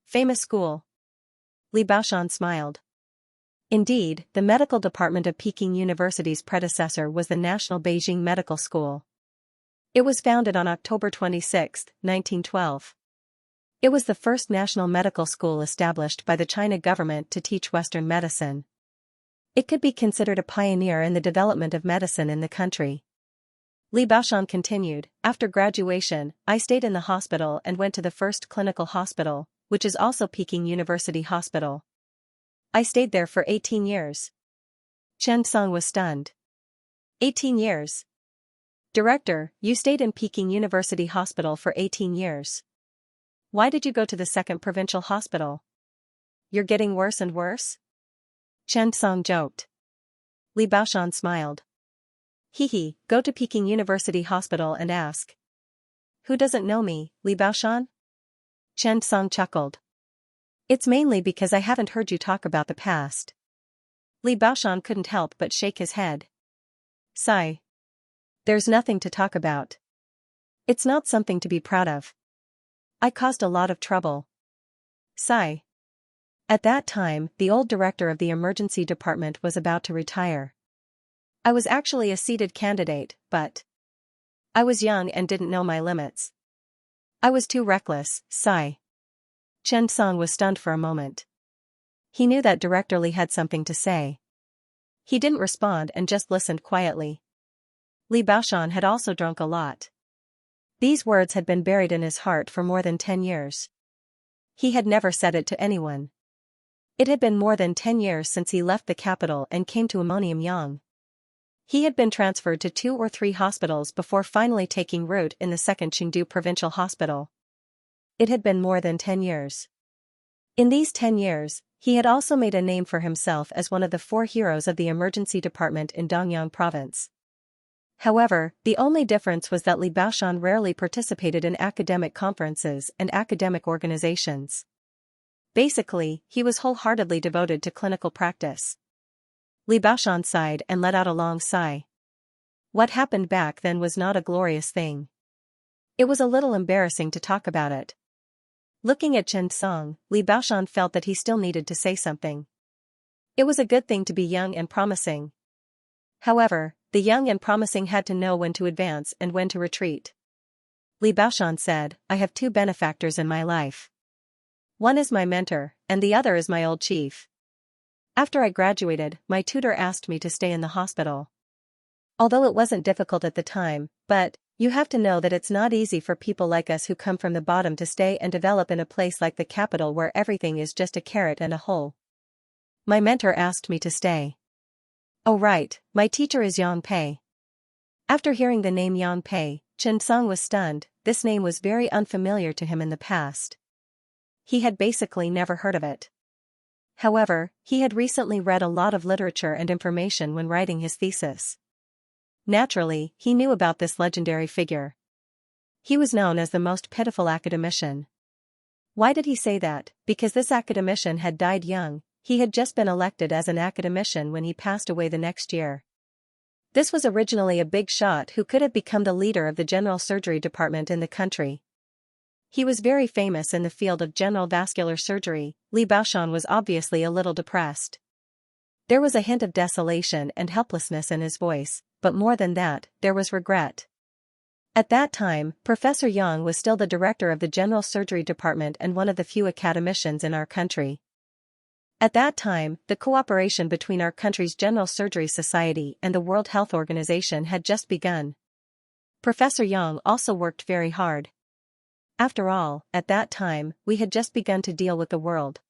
famous school." Li Baoshan smiled. Indeed, the medical department of Peking University's predecessor was the National Beijing Medical School. It was founded on October 26, 1912. It was the first national medical school established by the China government to teach Western medicine. It could be considered a pioneer in the development of medicine in the country. Li Baoshan continued, after graduation, I stayed in the hospital and went to the first clinical hospital, which is also Peking University Hospital. I stayed there for 18 years. Chen Song was stunned. 18 years. Director, you stayed in Peking University Hospital for 18 years. Why did you go to the second provincial hospital? You're getting worse and worse? Chen Song joked. Li Baoshan smiled. Hee, go to Peking University Hospital and ask. Who doesn't know me, Li Baoshan? Chen Song chuckled. It's mainly because I haven't heard you talk about the past. Li Baoshan couldn't help but shake his head. Sigh. There's nothing to talk about. It's not something to be proud of. I caused a lot of trouble. Sigh. At that time, the old director of the emergency department was about to retire. I was actually a seated candidate, but I was young and didn't know my limits. I was too reckless, sigh. Chen Song was stunned for a moment. He knew that Director Li had something to say. He didn't respond and just listened quietly. Li Baoshan had also drunk a lot. These words had been buried in his heart for more than 10 years. He had never said it to anyone. It had been more than 10 years since he left the capital and came to Ammonium. He had been transferred to 2 or 3 hospitals before finally taking root in the second Chengdu Provincial Hospital. It had been more than 10 years. In these 10 years, he had also made a name for himself as one of the 4 heroes of the emergency department in Dongyang province. However, the only difference was that Li Baoshan rarely participated in academic conferences and academic organizations. Basically, he was wholeheartedly devoted to clinical practice. Li Baoshan sighed and let out a long sigh. What happened back then was not a glorious thing. It was a little embarrassing to talk about it. Looking at Chen Song, Li Baoshan felt that he still needed to say something. It was a good thing to be young and promising. However, the young and promising had to know when to advance and when to retreat. Li Baoshan said, I have 2 benefactors in my life. One is my mentor, and the other is my old chief. After I graduated, my tutor asked me to stay in the hospital. Although it wasn't difficult at the time, but you have to know that it's not easy for people like us who come from the bottom to stay and develop in a place like the capital where everything is just a carrot and a hole. My mentor asked me to stay. Oh right, my teacher is Yang Pei. After hearing the name Yang Pei, Chen Song was stunned. This name was very unfamiliar to him in the past. He had basically never heard of it. However, he had recently read a lot of literature and information when writing his thesis. Naturally, he knew about this legendary figure. He was known as the most pitiful academician. Why did he say that? Because this academician had died young. He had just been elected as an academician when he passed away the next year. This was originally a big shot who could have become the leader of the general surgery department in the country. He was very famous in the field of general vascular surgery. Li Baoshan was obviously a little depressed. There was a hint of desolation and helplessness in his voice, but more than that, there was regret. At that time, Professor Yang was still the director of the general surgery department and one of the few academicians in our country. At that time, the cooperation between our country's General Surgery Society and the World Health Organization had just begun. Professor Yang also worked very hard. After all, at that time, we had just begun to deal with the world.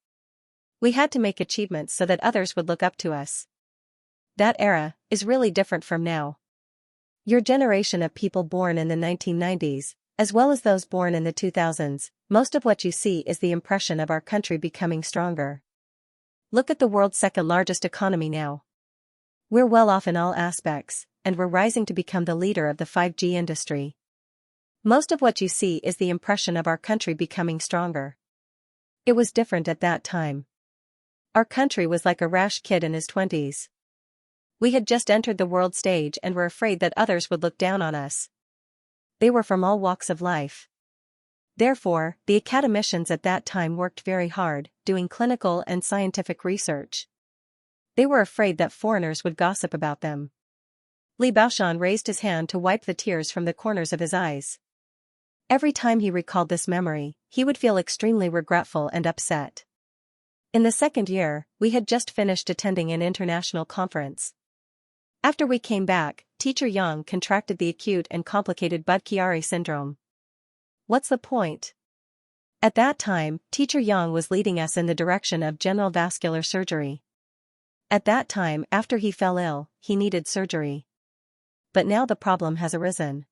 We had to make achievements so that others would look up to us. That era is really different from now. Your generation of people born in the 1990s, as well as those born in the 2000s, most of what you see is the impression of our country becoming stronger. Look at the world's second largest economy now. We're well off in all aspects, and we're rising to become the leader of the 5G industry. Most of what you see is the impression of our country becoming stronger. It was different at that time. Our country was like a rash kid in his 20s. We had just entered the world stage and were afraid that others would look down on us. They were from all walks of life. Therefore, the academicians at that time worked very hard, doing clinical and scientific research. They were afraid that foreigners would gossip about them. Li Baoshan raised his hand to wipe the tears from the corners of his eyes. Every time he recalled this memory, he would feel extremely regretful and upset. In the second year, we had just finished attending an international conference. After we came back, Teacher Yang contracted the acute and complicated Budd-Chiari syndrome. What's the point? At that time, Teacher Yang was leading us in the direction of general vascular surgery. At that time, after he fell ill, he needed surgery. But now the problem has arisen.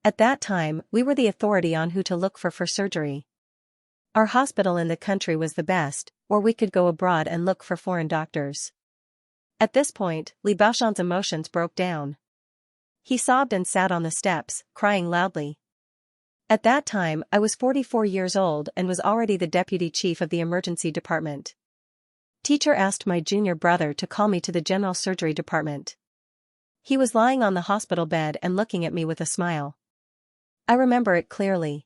At that time, we were the authority on who to look for surgery. Our hospital in the country was the best, or we could go abroad and look for foreign doctors. At this point, Li Baoshan's emotions broke down. He sobbed and sat on the steps, crying loudly. At that time, I was 44 years old and was already the deputy chief of the emergency department. Teacher asked my junior brother to call me to the general surgery department. He was lying on the hospital bed and looking at me with a smile. I remember it clearly.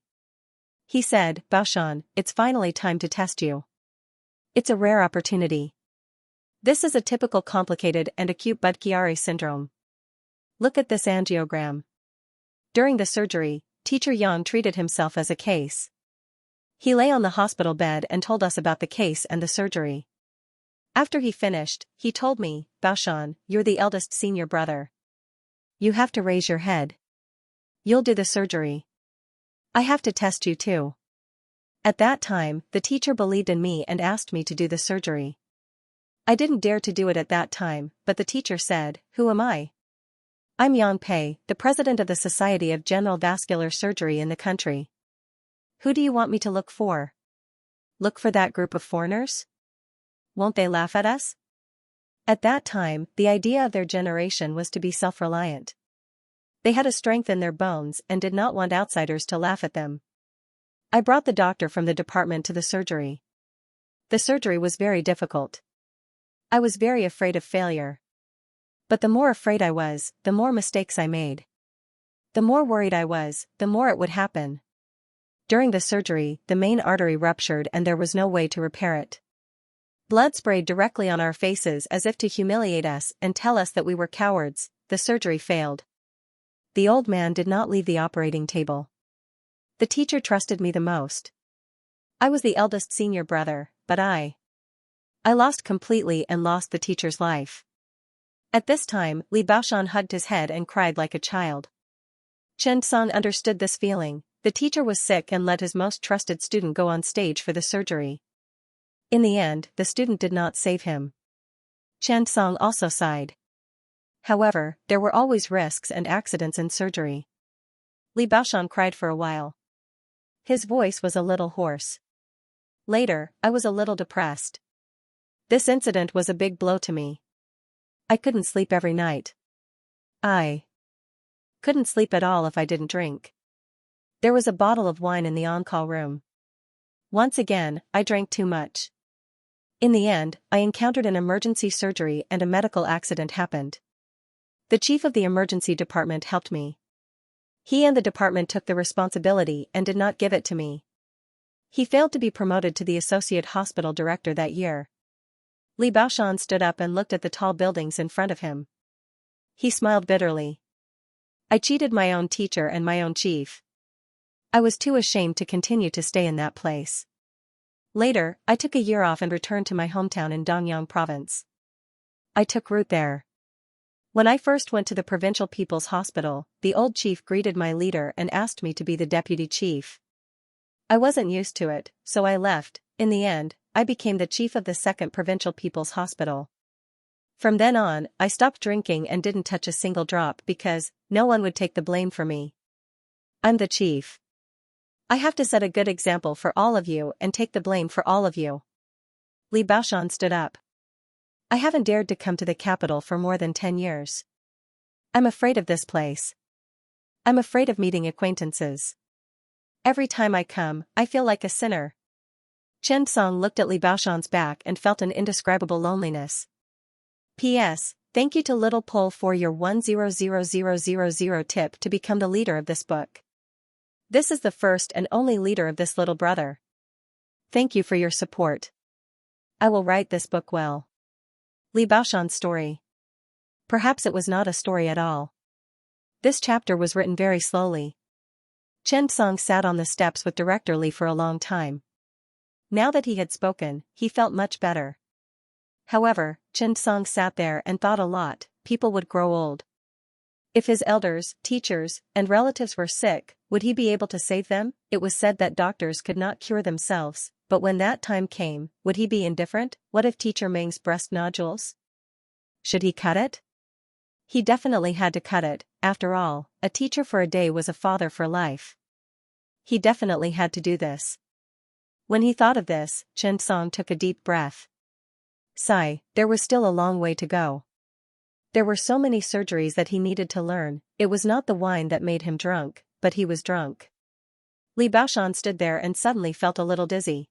He said, "Baoshan, it's finally time to test you. It's a rare opportunity. This is a typical complicated and acute Budd-Chiari syndrome. Look at this angiogram." During the surgery, Teacher Yang treated himself as a case. He lay on the hospital bed and told us about the case and the surgery. After he finished, he told me, "Baoshan, you're the eldest senior brother. You have to raise your head. You'll do the surgery. I have to test you too." At that time, the teacher believed in me and asked me to do the surgery. I didn't dare to do it at that time, but the teacher said, "Who am I?" "I'm Yang Pei, the president of the Society of General Vascular Surgery in the country. Who do you want me to look for? Look for that group of foreigners? Won't they laugh at us?" At that time, the idea of their generation was to be self-reliant. They had a strength in their bones and did not want outsiders to laugh at them. I brought the doctor from the department to the surgery. The surgery was very difficult. I was very afraid of failure. But the more afraid I was, the more mistakes I made. The more worried I was, the more it would happen. During the surgery, the main artery ruptured and there was no way to repair it. Blood sprayed directly on our faces as if to humiliate us and tell us that we were cowards. The surgery failed. The old man did not leave the operating table. The teacher trusted me the most. I was the eldest senior brother, but I lost completely and lost the teacher's life. At this time, Li Baoshan hugged his head and cried like a child. Chen Song understood this feeling. The teacher was sick and let his most trusted student go on stage for the surgery. In the end, the student did not save him. Chen Song also sighed. However, there were always risks and accidents in surgery. Li Baoshan cried for a while. His voice was a little hoarse. Later, I was a little depressed. This incident was a big blow to me. I couldn't sleep every night. I couldn't sleep at all if I didn't drink. There was a bottle of wine in the on-call room. Once again, I drank too much. In the end, I encountered an emergency surgery and a medical accident happened. The chief of the emergency department helped me. He and the department took the responsibility and did not give it to me. He failed to be promoted to the associate hospital director that year. Li Baoshan stood up and looked at the tall buildings in front of him. He smiled bitterly. I cheated my own teacher and my own chief. I was too ashamed to continue to stay in that place. Later, I took a year off and returned to my hometown in Dongyang province. I took root there. When I first went to the provincial people's hospital, the old chief greeted my leader and asked me to be the deputy chief. I wasn't used to it, so I left. In the end, I became the chief of the second provincial people's hospital. From then on, I stopped drinking and didn't touch a single drop because no one would take the blame for me. I'm the chief. I have to set a good example for all of you and take the blame for all of you. Li Baoshan stood up. I haven't dared to come to the capital for more than 10 years. I'm afraid of this place. I'm afraid of meeting acquaintances. Every time I come, I feel like a sinner. Chen Song looked at Li Baoshan's back and felt an indescribable loneliness. P.S. Thank you to Little Pole for your 100000 tip to become the leader of this book. This is the first and only leader of this little brother. Thank you for your support. I will write this book well. Li Baoshan's story. Perhaps it was not a story at all. This chapter was written very slowly. Chen Song sat on the steps with Director Li for a long time. Now that he had spoken, he felt much better. However, Chen Song sat there and thought a lot. People would grow old. If his elders, teachers, and relatives were sick, would he be able to save them? It was said that doctors could not cure themselves, but when that time came, would he be indifferent? What if teacher Ming's breast nodules? Should he cut it? He definitely had to cut it. After all, a teacher for a day was a father for life. He definitely had to do this. When he thought of this, Chen Song took a deep breath. Sigh, there was still a long way to go. There were so many surgeries that he needed to learn. It was not the wine that made him drunk, but he was drunk. Li Baoshan stood there and suddenly felt a little dizzy.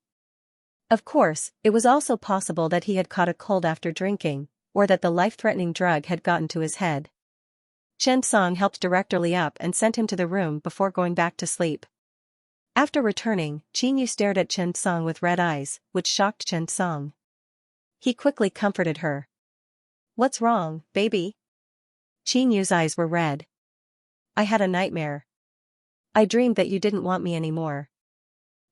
Of course, it was also possible that he had caught a cold after drinking, or that the life-threatening drug had gotten to his head. Chen Song helped Director Li up and sent him to the room before going back to sleep. After returning, Xianxia stared at Chen Song with red eyes, which shocked Chen Song. He quickly comforted her. What's wrong, baby? Xianxia's eyes were red. I had a nightmare. I dreamed that you didn't want me anymore.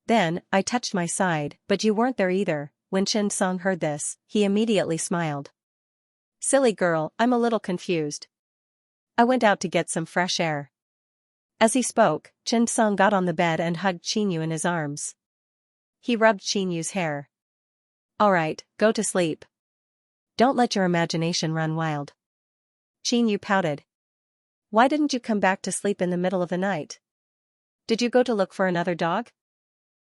Then, I touched my side, but you weren't there either. When Chen Song heard this, he immediately smiled. Silly girl, I'm a little confused. I went out to get some fresh air. As he spoke, Chen Song got on the bed and hugged Xianxia in his arms. He rubbed Xianxia's hair. All right, go to sleep. Don't let your imagination run wild. Xianxia pouted. Why didn't you come back to sleep in the middle of the night? Did you go to look for another dog?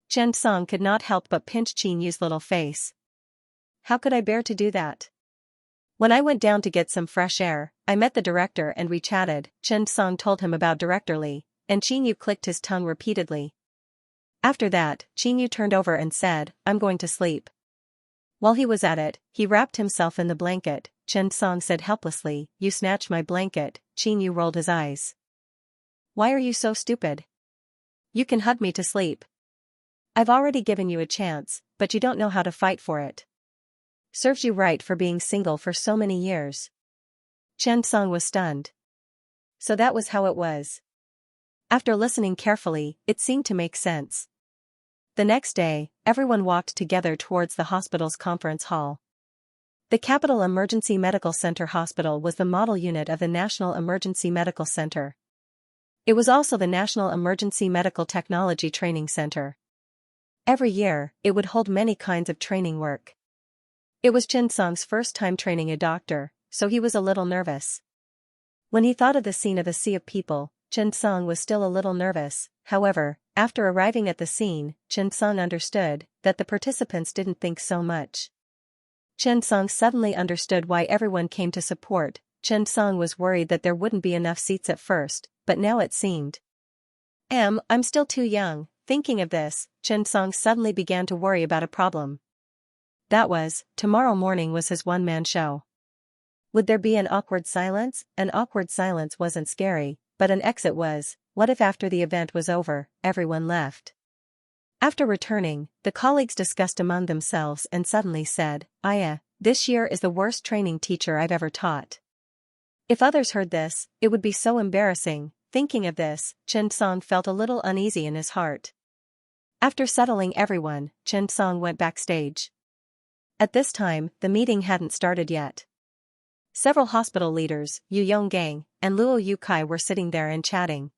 Chen Song could not help but pinch Xianxia's little face. How could I bear to do that? When I went down to get some fresh air, I met the director and we chatted. Chen Song told him about Director Li, and Xianxia clicked his tongue repeatedly. After that, Xianxia turned over and said, I'm going to sleep. While he was at it, he wrapped himself in the blanket. Chen Song said helplessly, You snatched my blanket. Xianxia rolled his eyes. Why are you so stupid? You can hug me to sleep. I've already given you a chance, but you don't know how to fight for it. Serves you right for being single for so many years. Chen Song was stunned. So that was how it was. After listening carefully, it seemed to make sense. The next day, everyone walked together towards the hospital's conference hall. The Capital Emergency Medical Center Hospital was the model unit of the National Emergency Medical Center. It was also the National Emergency Medical Technology Training Center. Every year, it would hold many kinds of training work. It was Chen Song's first time training a doctor, so he was a little nervous. When he thought of the scene of a sea of people, Chen Song was still a little nervous. However, after arriving at the scene, Chen Song understood that the participants didn't think so much. Chen Song suddenly understood why everyone came to support. Chen Song was worried that there wouldn't be enough seats at first, but now it seemed. I'm still too young. Thinking of this, Chen Song suddenly began to worry about a problem. That was, tomorrow morning was his one-man show. Would there be an awkward silence? An awkward silence wasn't scary, but an exit was. What if after the event was over, everyone left? After returning, the colleagues discussed among themselves and suddenly said, this year is the worst training teacher I've ever taught. If others heard this, it would be so embarrassing. Thinking of this, Chen Song felt a little uneasy in his heart. After settling everyone, Chen Song went backstage. At this time, the meeting hadn't started yet. Several hospital leaders, Yu Yonggang and Luo Yukai were sitting there and chatting.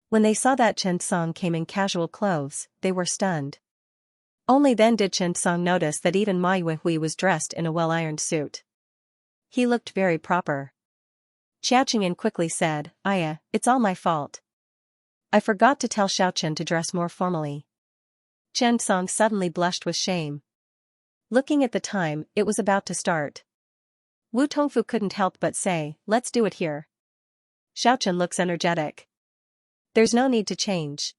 When they saw that Chen Song came in casual clothes, they were stunned. Only then did Chen Song notice that even Ma Yuhui was dressed in a well-ironed suit. He looked very proper. Xiao Qingyan quickly said, it's all my fault. I forgot to tell Xiao Chen to dress more formally. Chen Song suddenly blushed with shame. Looking at the time, it was about to start. Wu Tongfu couldn't help but say, let's do it here. Xiao Chen looks energetic. There's no need to change.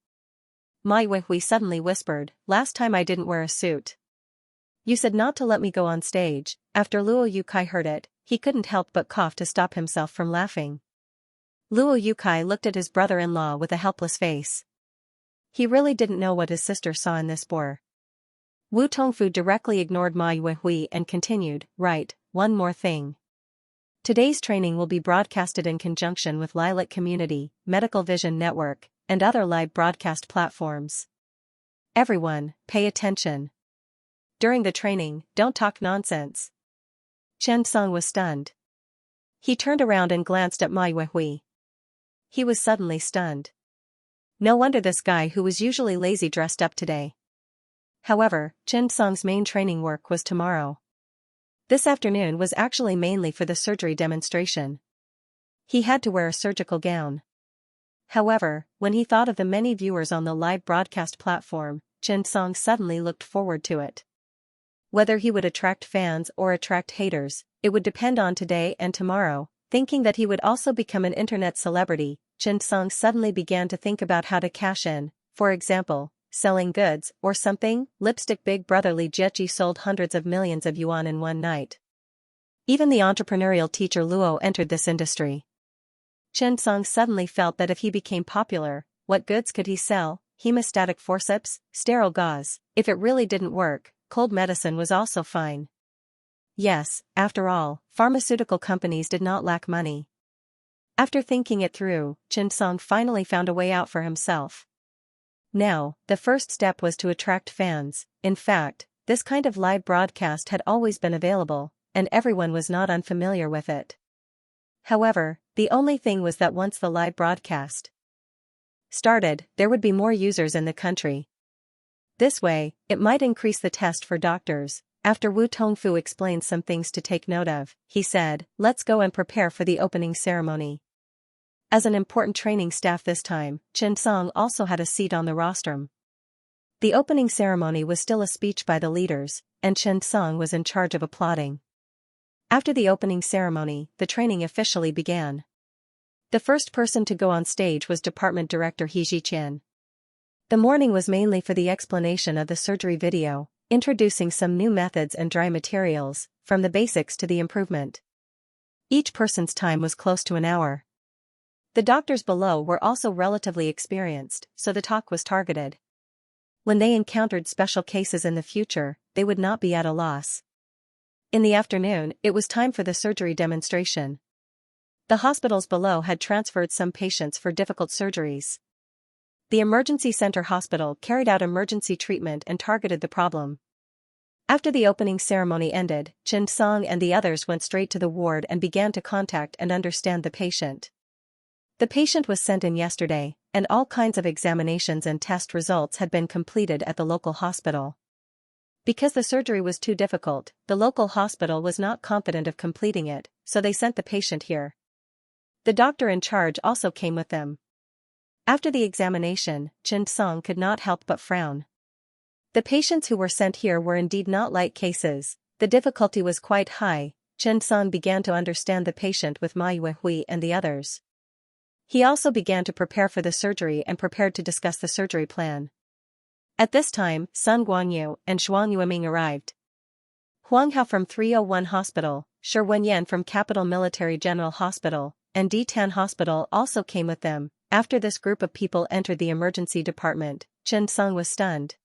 Ma Yuhui suddenly whispered, last time I didn't wear a suit. You said not to let me go on stage. After Luo Yukai heard it, he couldn't help but cough to stop himself from laughing. Luo Yukai looked at his brother-in-law with a helpless face. He really didn't know what his sister saw in this boor. Wu Tongfu directly ignored Ma Yuhui and continued, right, one more thing. Today's training will be broadcasted in conjunction with Lilac Community, Medical Vision Network, and other live broadcast platforms. Everyone, pay attention. during the training, don't talk nonsense. Chen Song was stunned. He turned around and glanced at Ma Yuehui. He was suddenly stunned. No wonder this guy who was usually lazy dressed up today. However, Chen Song's main training work was tomorrow. This afternoon was actually mainly for the surgery demonstration. He had to wear a surgical gown. However, when he thought of the many viewers on the live broadcast platform, Chen Song suddenly looked forward to it. Whether he would attract fans or attract haters, it would depend on today and tomorrow. Thinking that he would also become an internet celebrity, Chen Song suddenly began to think about how to cash in, for example, selling goods or something. Lipstick Big Brother Li Jiechi sold hundreds of millions of yuan in one night. Even the entrepreneurial teacher Luo entered this industry. Chen Song suddenly felt that if he became popular, what goods could he sell? Hemostatic forceps, sterile gauze. If it really didn't work, cold medicine was also fine. Yes, after all, pharmaceutical companies did not lack money. After thinking it through, Chen Song finally found a way out for himself. Now, the first step was to attract fans. In fact, this kind of live broadcast had always been available, and everyone was not unfamiliar with it. However, the only thing was that once the live broadcast started, there would be more users in the country. This way, it might increase the test for doctors. After Wu Tongfu explained some things to take note of, he said, "Let's go and prepare for the opening ceremony." As an important training staff this time, Chen Song also had a seat on the rostrum. The opening ceremony was still a speech by the leaders, and Chen Song was in charge of applauding. After the opening ceremony, the training officially began. The first person to go on stage was Department Director He Ziqian. The morning was mainly for the explanation of the surgery video, introducing some new methods and dry materials, from the basics to the improvement. Each person's time was close to an hour. The doctors below were also relatively experienced, so the talk was targeted. When they encountered special cases in the future, they would not be at a loss. In the afternoon, it was time for the surgery demonstration. The hospitals below had transferred some patients for difficult surgeries. The emergency center hospital carried out emergency treatment and targeted the problem. After the opening ceremony ended, Chen Song and the others went straight to the ward and began to contact and understand the patient. The patient was sent in yesterday, and all kinds of examinations and test results had been completed at the local hospital. Because the surgery was too difficult, the local hospital was not confident of completing it, so they sent the patient here. The doctor in charge also came with them. After the examination, Chen Song could not help but frown. The patients who were sent here were indeed not light cases. The difficulty was quite high. Chen Song began to understand the patient with Ma Yuehui and the others. He also began to prepare for the surgery and prepared to discuss the surgery plan. At this time, Sun Guanyu and Zhuang Yueming arrived. Huang Hao from 301 Hospital, Shi Wenyan from Capital Military General Hospital, and Ditan Hospital also came with them. After this group of people entered the emergency department, Chen Song was stunned.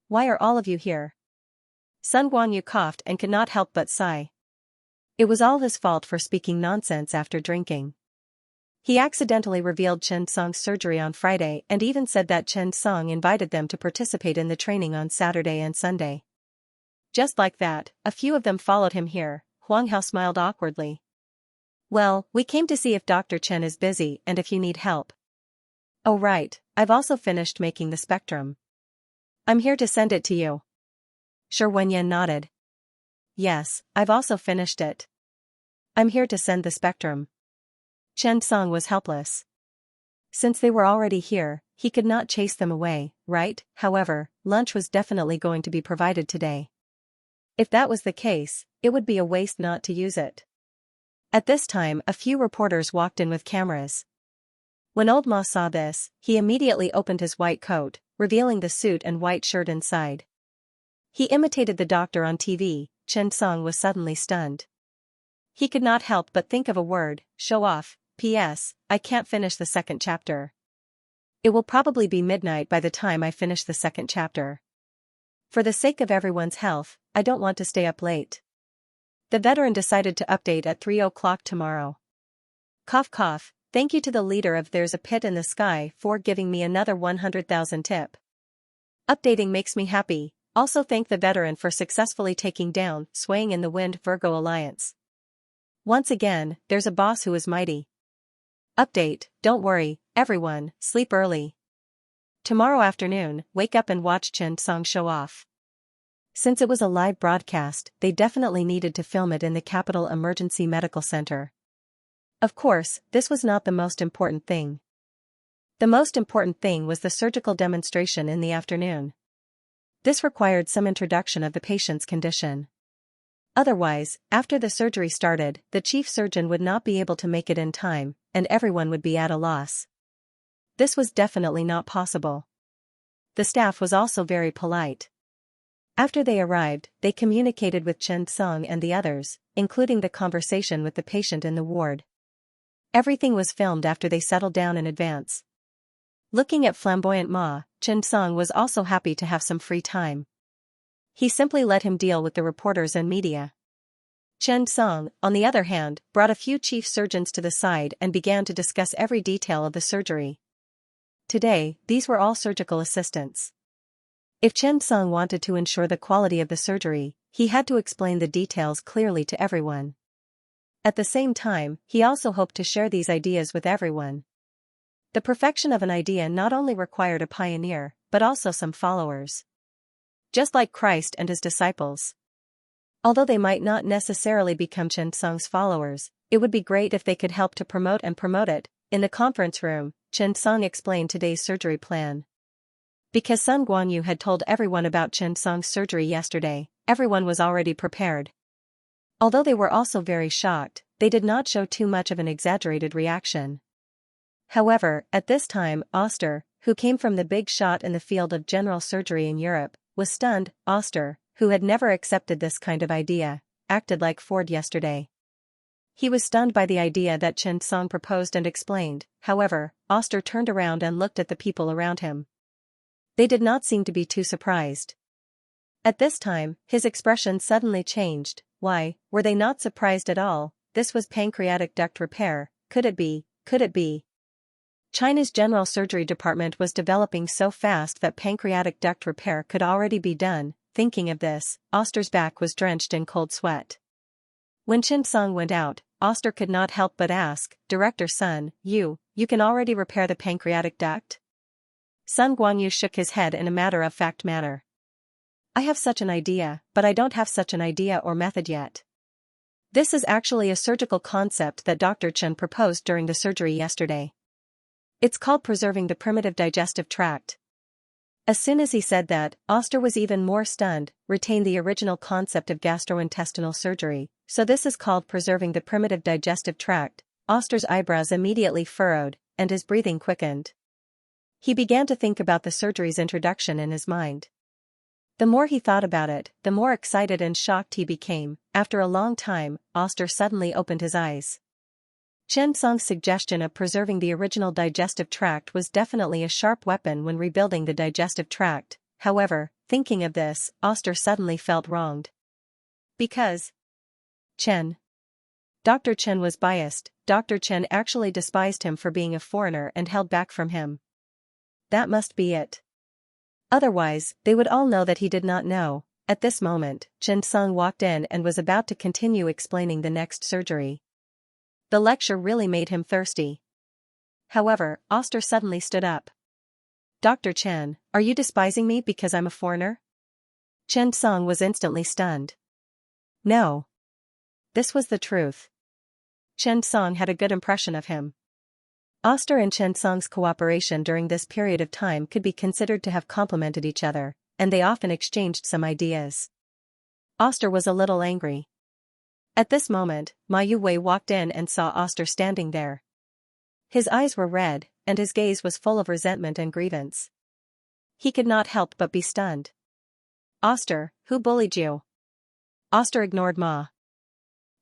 "Why are all of you here?" Sun Guanyu coughed and could not help but sigh. It was all his fault for speaking nonsense after drinking. He accidentally revealed Chen Song's surgery on Friday and even said that Chen Song invited them to participate in the training on Saturday and Sunday. Just like that, a few of them followed him here. Huang Hao smiled awkwardly. "Well, we came to see if Dr. Chen is busy and if you need help." "Oh right, I've also finished making the spectrum. I'm here to send it to you." Shi Wenyan nodded. "Yes, I've also finished it. I'm here to send the spectrum." Chen Song was helpless. Since they were already here, he could not chase them away, right? However, lunch was definitely going to be provided today. If that was the case, it would be a waste not to use it. At this time, a few reporters walked in with cameras. When Old Ma saw this, he immediately opened his white coat, revealing the suit and white shirt inside. He imitated the doctor on TV. Chen Song was suddenly stunned. He could not help but think of a word: show off. P.S. I can't finish the second chapter. It will probably be midnight by the time I finish the second chapter. For the sake of everyone's health, I don't want to stay up late. The veteran decided to update at 3 o'clock tomorrow. Cough cough, thank you to the leader of There's a Pit in the Sky for giving me another 100,000 tip. Updating makes me happy. Also thank the veteran for successfully taking down Swaying in the Wind Virgo Alliance. Once again, there's a boss who is mighty. Update, don't worry, everyone, sleep early. Tomorrow afternoon, wake up and watch Chen Song show off. Since it was a live broadcast, they definitely needed to film it in the Capital Emergency Medical Center. Of course, this was not the most important thing. The most important thing was the surgical demonstration in the afternoon. This required some introduction of the patient's condition. Otherwise, after the surgery started, the chief surgeon would not be able to make it in time, and everyone would be at a loss. This was definitely not possible. The staff was also very polite. After they arrived, they communicated with Chen Song and the others, including the conversation with the patient in the ward. Everything was filmed after they settled down in advance. Looking at flamboyant Ma, Chen Song was also happy to have some free time. He simply let him deal with the reporters and media. Chen Song, on the other hand, brought a few chief surgeons to the side and began to discuss every detail of the surgery. Today, these were all surgical assistants. If Chen Song wanted to ensure the quality of the surgery, he had to explain the details clearly to everyone. At the same time, he also hoped to share these ideas with everyone. The perfection of an idea not only required a pioneer, but also some followers. Just like Christ and his disciples. Although they might not necessarily become Chen Song's followers, it would be great if they could help to promote it. In the conference room, Chen Song explained today's surgery plan. Because Sun Guanyu had told everyone about Chen Song's surgery yesterday, everyone was already prepared. Although they were also very shocked, they did not show too much of an exaggerated reaction. However, at this time, Oster, who came from the big shot in the field of general surgery in Europe, was stunned. Oster, who had never accepted this kind of idea, acted like Ford yesterday. He was stunned by the idea that Chen Song proposed and explained. However, Oster turned around and looked at the people around him. They did not seem to be too surprised. At this time, his expression suddenly changed. Why, were they not surprised at all? This was pancreatic duct repair. Could it be? Could it be? China's general surgery department was developing so fast that pancreatic duct repair could already be done. Thinking of this, Oster's back was drenched in cold sweat. When Chen Song went out, Oster could not help but ask, Director Sun, you can already repair the pancreatic duct? Sun Guanyu shook his head in a matter-of-fact manner. I have such an idea, but I don't have such an idea or method yet. This is actually a surgical concept that Dr. Chen proposed during the surgery yesterday. It's called preserving the primitive digestive tract. As soon as he said that, Oster was even more stunned. Retain the original concept of gastrointestinal surgery, so this is called preserving the primitive digestive tract. Oster's eyebrows immediately furrowed, and his breathing quickened. He began to think about the surgery's introduction in his mind. The more he thought about it, the more excited and shocked he became. After a long time, Oster suddenly opened his eyes. Chen Song's suggestion of preserving the original digestive tract was definitely a sharp weapon when rebuilding the digestive tract. However, thinking of this, Oster suddenly felt wronged. Because Dr. Chen was biased. Dr. Chen actually despised him for being a foreigner and held back from him. That must be it. Otherwise, they would all know that he did not know. At this moment, Chen Song walked in and was about to continue explaining the next surgery. The lecture really made him thirsty. However, Oster suddenly stood up. Dr. Chen, are you despising me because I'm a foreigner? Chen Song was instantly stunned. No. This was the truth. Chen Song had a good impression of him. Oster and Chen Song's cooperation during this period of time could be considered to have complemented each other, and they often exchanged some ideas. Oster was a little angry. At this moment, Ma Yuwei walked in and saw Oster standing there. His eyes were red, and his gaze was full of resentment and grievance. He could not help but be stunned. Oster, who bullied you? Oster ignored Ma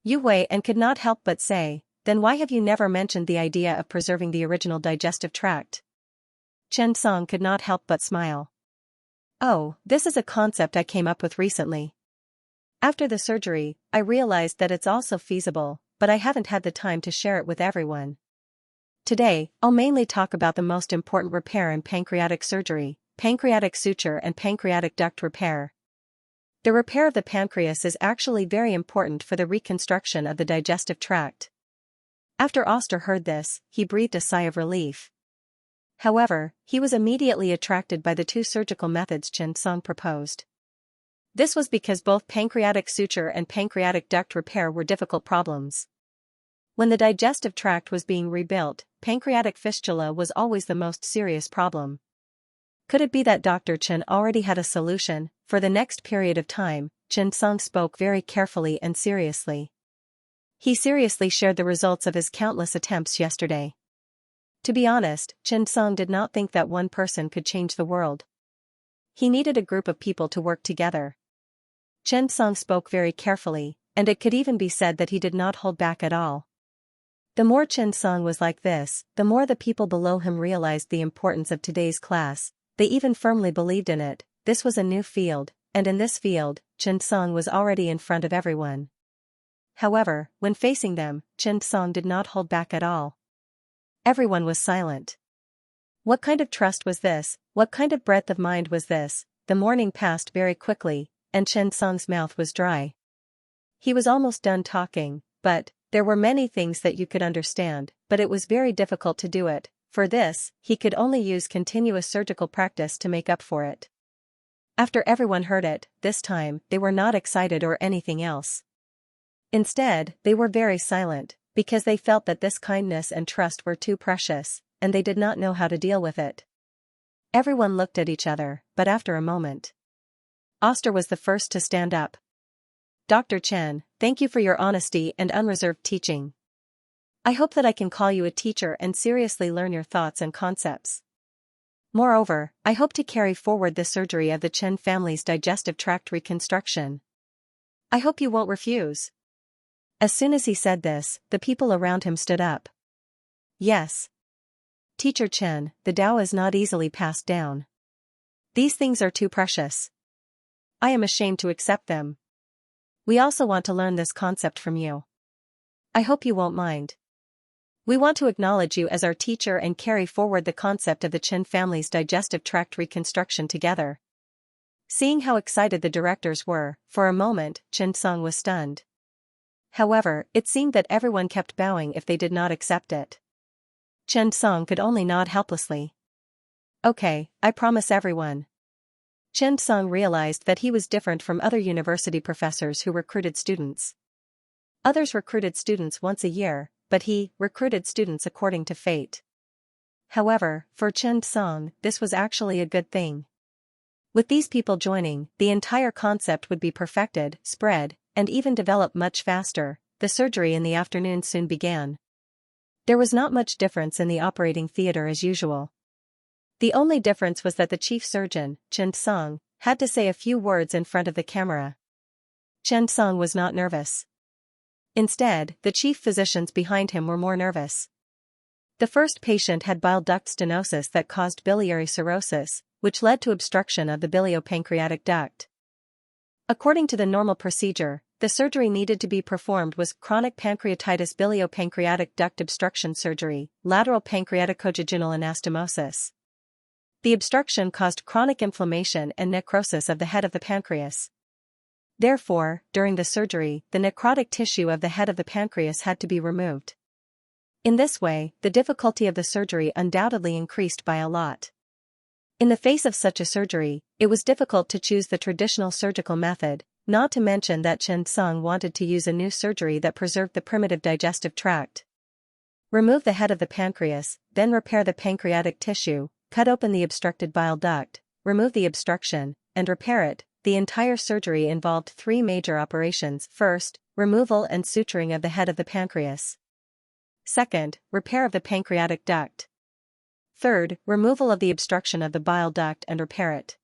Yuwei and could not help but say, then why have you never mentioned the idea of preserving the original digestive tract? Chen Song could not help but smile. Oh, this is a concept I came up with recently. After the surgery, I realized that it's also feasible, but I haven't had the time to share it with everyone. Today, I'll mainly talk about the most important repair in pancreatic surgery, pancreatic suture and pancreatic duct repair. The repair of the pancreas is actually very important for the reconstruction of the digestive tract. After Oster heard this, he breathed a sigh of relief. However, he was immediately attracted by the two surgical methods Xianxia proposed. This was because both pancreatic suture and pancreatic duct repair were difficult problems. When the digestive tract was being rebuilt, pancreatic fistula was always the most serious problem. Could it be that Dr. Chen already had a solution? For the next period of time, Xianxia spoke very carefully and seriously. He seriously shared the results of his countless attempts yesterday. To be honest, Xianxia did not think that one person could change the world. He needed a group of people to work together. Xianxia spoke very carefully, and it could even be said that he did not hold back at all. The more Xianxia was like this, the more the people below him realized the importance of today's class. They even firmly believed in it. This was a new field, and in this field, Xianxia was already in front of everyone. However, when facing them, Xianxia did not hold back at all. Everyone was silent. What kind of trust was this? What kind of breadth of mind was this? The morning passed very quickly, and Xianxia's mouth was dry. He was almost done talking, but there were many things that you could understand, but it was very difficult to do it. For this, he could only use continuous surgical practice to make up for it. After everyone heard it, this time, they were not excited or anything else. Instead, they were very silent, because they felt that this kindness and trust were too precious, and they did not know how to deal with it. Everyone looked at each other, but after a moment, Oster was the first to stand up. Dr. Chen, thank you for your honesty and unreserved teaching. I hope that I can call you a teacher and seriously learn your thoughts and concepts. Moreover, I hope to carry forward the surgery of the Chen family's digestive tract reconstruction. I hope you won't refuse. As soon as he said this, the people around him stood up. Yes. Teacher Chen, the Tao is not easily passed down. These things are too precious. I am ashamed to accept them. We also want to learn this concept from you. I hope you won't mind. We want to acknowledge you as our teacher and carry forward the concept of the Chen family's digestive tract reconstruction together. Seeing how excited the directors were, for a moment, Xianxia was stunned. However, it seemed that everyone kept bowing if they did not accept it. Xianxia could only nod helplessly. Okay, I promise everyone. Xianxia realized that he was different from other university professors who recruited students. Others recruited students once a year, but he recruited students according to fate. However, for Xianxia, this was actually a good thing. With these people joining, the entire concept would be perfected, spread, and even develop much faster. The surgery in the afternoon soon began. There was not much difference in the operating theater as usual. The only difference was that the chief surgeon, Xianxia, had to say a few words in front of the camera. Xianxia was not nervous. Instead, the chief physicians behind him were more nervous. The first patient had bile duct stenosis that caused biliary cirrhosis, which led to obstruction of the biliopancreatic duct. According to the normal procedure, the surgery needed to be performed was chronic pancreatitis biliopancreatic duct obstruction surgery, lateral pancreaticojejunal anastomosis. The obstruction caused chronic inflammation and necrosis of the head of the pancreas. Therefore, during the surgery, the necrotic tissue of the head of the pancreas had to be removed. In this way, the difficulty of the surgery undoubtedly increased by a lot. In the face of such a surgery, it was difficult to choose the traditional surgical method, not to mention that Xianxia wanted to use a new surgery that preserved the primitive digestive tract. Remove the head of the pancreas, then repair the pancreatic tissue, cut open the obstructed bile duct, remove the obstruction, and repair it. The entire surgery involved three major operations. First, removal and suturing of the head of the pancreas. Second, repair of the pancreatic duct. Third, removal of the obstruction of the bile duct and repair it.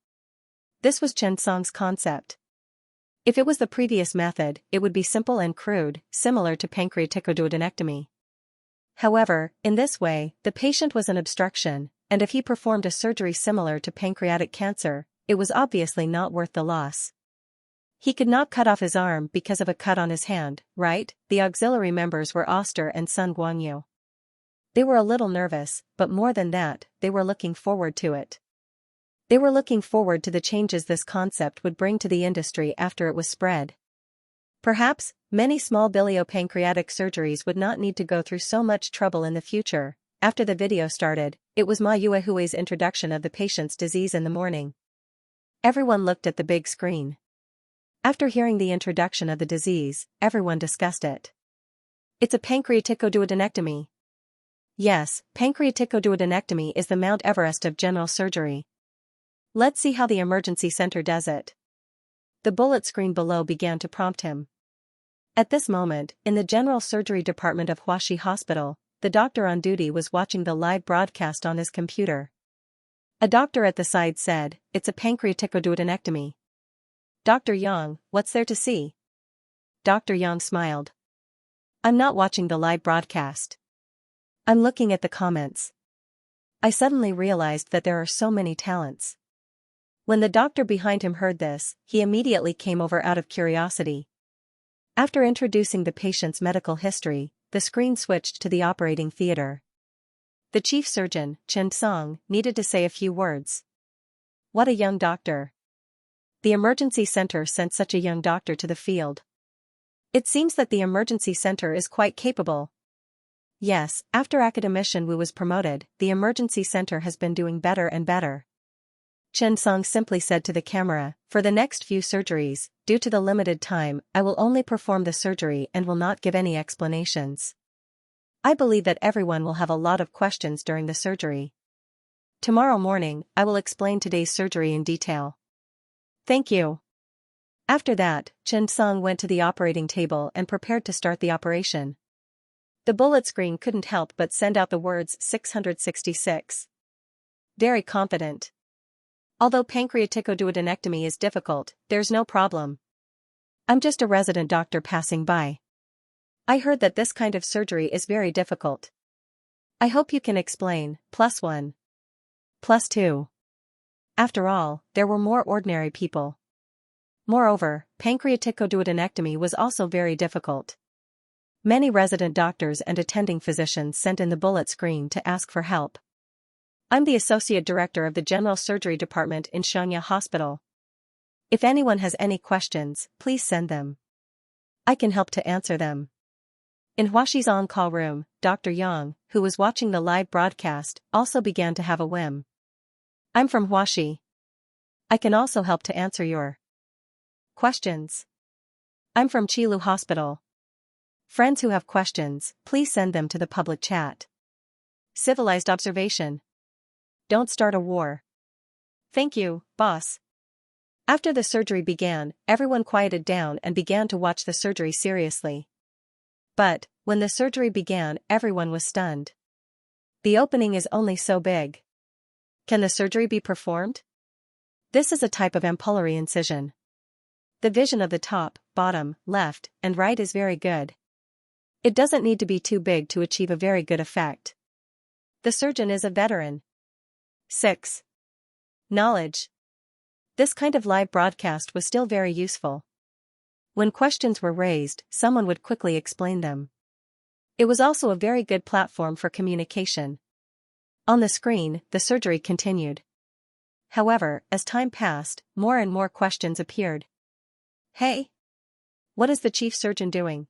This was Xianxia's concept. If it was the previous method, it would be simple and crude, similar to pancreaticoduodenectomy. However, in this way, the patient was an obstruction, and if he performed a surgery similar to pancreatic cancer, it was obviously not worth the loss. He could not cut off his arm because of a cut on his hand, right? The auxiliary members were Oster and Sun Guangyu. They were a little nervous, but more than that, they were looking forward to it. They were looking forward to the changes this concept would bring to the industry after it was spread. Perhaps, many small biliopancreatic surgeries would not need to go through so much trouble in the future. After the video started, it was Ma Yuehui's introduction of the patient's disease in the morning. Everyone looked at the big screen. After hearing the introduction of the disease, everyone discussed it. It's a pancreaticoduodenectomy. Yes, pancreaticoduodenectomy is the Mount Everest of general surgery. Let's see how the emergency center does it. The bullet screen below began to prompt him. At this moment, in the general surgery department of Huaxi Hospital, the doctor on duty was watching the live broadcast on his computer. A doctor at the side said, "It's a pancreaticoduodenectomy." "Dr. Yang, what's there to see?" Dr. Yang smiled. "I'm not watching the live broadcast. I'm looking at the comments." I suddenly realized that there are so many talents. When the doctor behind him heard this, he immediately came over out of curiosity. After introducing the patient's medical history, the screen switched to the operating theater. The chief surgeon, Chen Song, needed to say a few words. What a young doctor. The emergency center sent such a young doctor to the field. It seems that the emergency center is quite capable. Yes, after academician Wu was promoted, the emergency center has been doing better and better. Chen Song simply said to the camera, "For the next few surgeries, due to the limited time, I will only perform the surgery and will not give any explanations. I believe that everyone will have a lot of questions during the surgery. Tomorrow morning, I will explain today's surgery in detail." "Thank you." After that, Chen Song went to the operating table and prepared to start the operation. The bullet screen couldn't help but send out the words 666. Very confident. Although pancreaticoduodenectomy is difficult, there's no problem. I'm just a resident doctor passing by. I heard that this kind of surgery is very difficult. I hope you can explain, +1. +2. After all, there were more ordinary people. Moreover, pancreaticoduodenectomy was also very difficult. Many resident doctors and attending physicians sent in the bullet screen to ask for help. I'm the associate director of the general surgery department in Xianxia Hospital. If anyone has any questions, please send them. I can help to answer them. In Huaxi's on-call room, Dr. Yang, who was watching the live broadcast, also began to have a whim. I'm from Huaxi. I can also help to answer your questions. I'm from Qilu Hospital. Friends who have questions, please send them to the public chat. Civilized observation. Don't start a war. Thank you, boss. After the surgery began, everyone quieted down and began to watch the surgery seriously. But, when the surgery began, everyone was stunned. The opening is only so big. Can the surgery be performed? This is a type of ampullary incision. The vision of the top, bottom, left, and right is very good. It doesn't need to be too big to achieve a very good effect. The surgeon is a veteran. 6. Knowledge. This kind of live broadcast was still very useful. When questions were raised, someone would quickly explain them. It was also a very good platform for communication. On the screen, the surgery continued. However, as time passed, more and more questions appeared. Hey! What is the chief surgeon doing?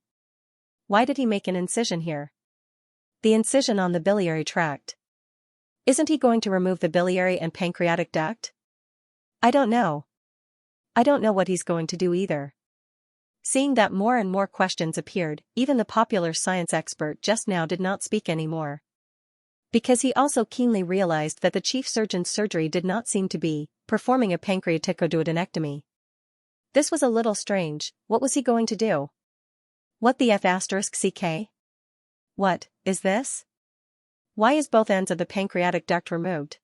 Why did he make an incision here? The incision on the biliary tract. Isn't he going to remove the biliary and pancreatic duct? I don't know. I don't know what he's going to do either. Seeing that more and more questions appeared, even the popular science expert just now did not speak anymore. Because he also keenly realized that the chief surgeon's surgery did not seem to be performing a pancreaticoduodenectomy. This was a little strange. What was he going to do? What the F***ck? What is this? Why is both ends of the pancreatic duct removed?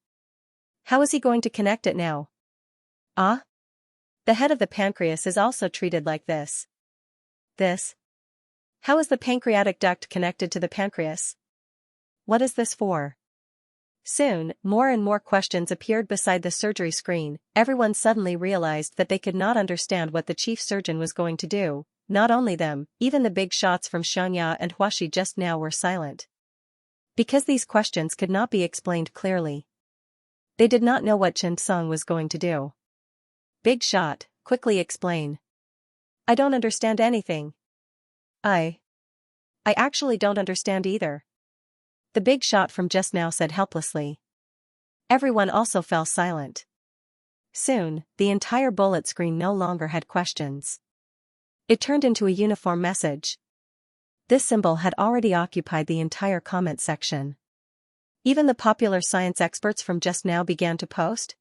How is he going to connect it now? Ah? The head of the pancreas is also treated like this. This? How is the pancreatic duct connected to the pancreas? What is this for? Soon, more and more questions appeared beside the surgery screen. Everyone suddenly realized that they could not understand what the chief surgeon was going to do. Not only them, even the big shots from Xianxia and Huaxi just now were silent. Because these questions could not be explained clearly. They did not know what Chen Song was going to do. Big shot, quickly explain. I don't understand anything. I actually don't understand either. The big shot from just now said helplessly. Everyone also fell silent. Soon, the entire bullet screen no longer had questions. It turned into a uniform message. This symbol had already occupied the entire comment section. Even the popular science experts from just now began to post.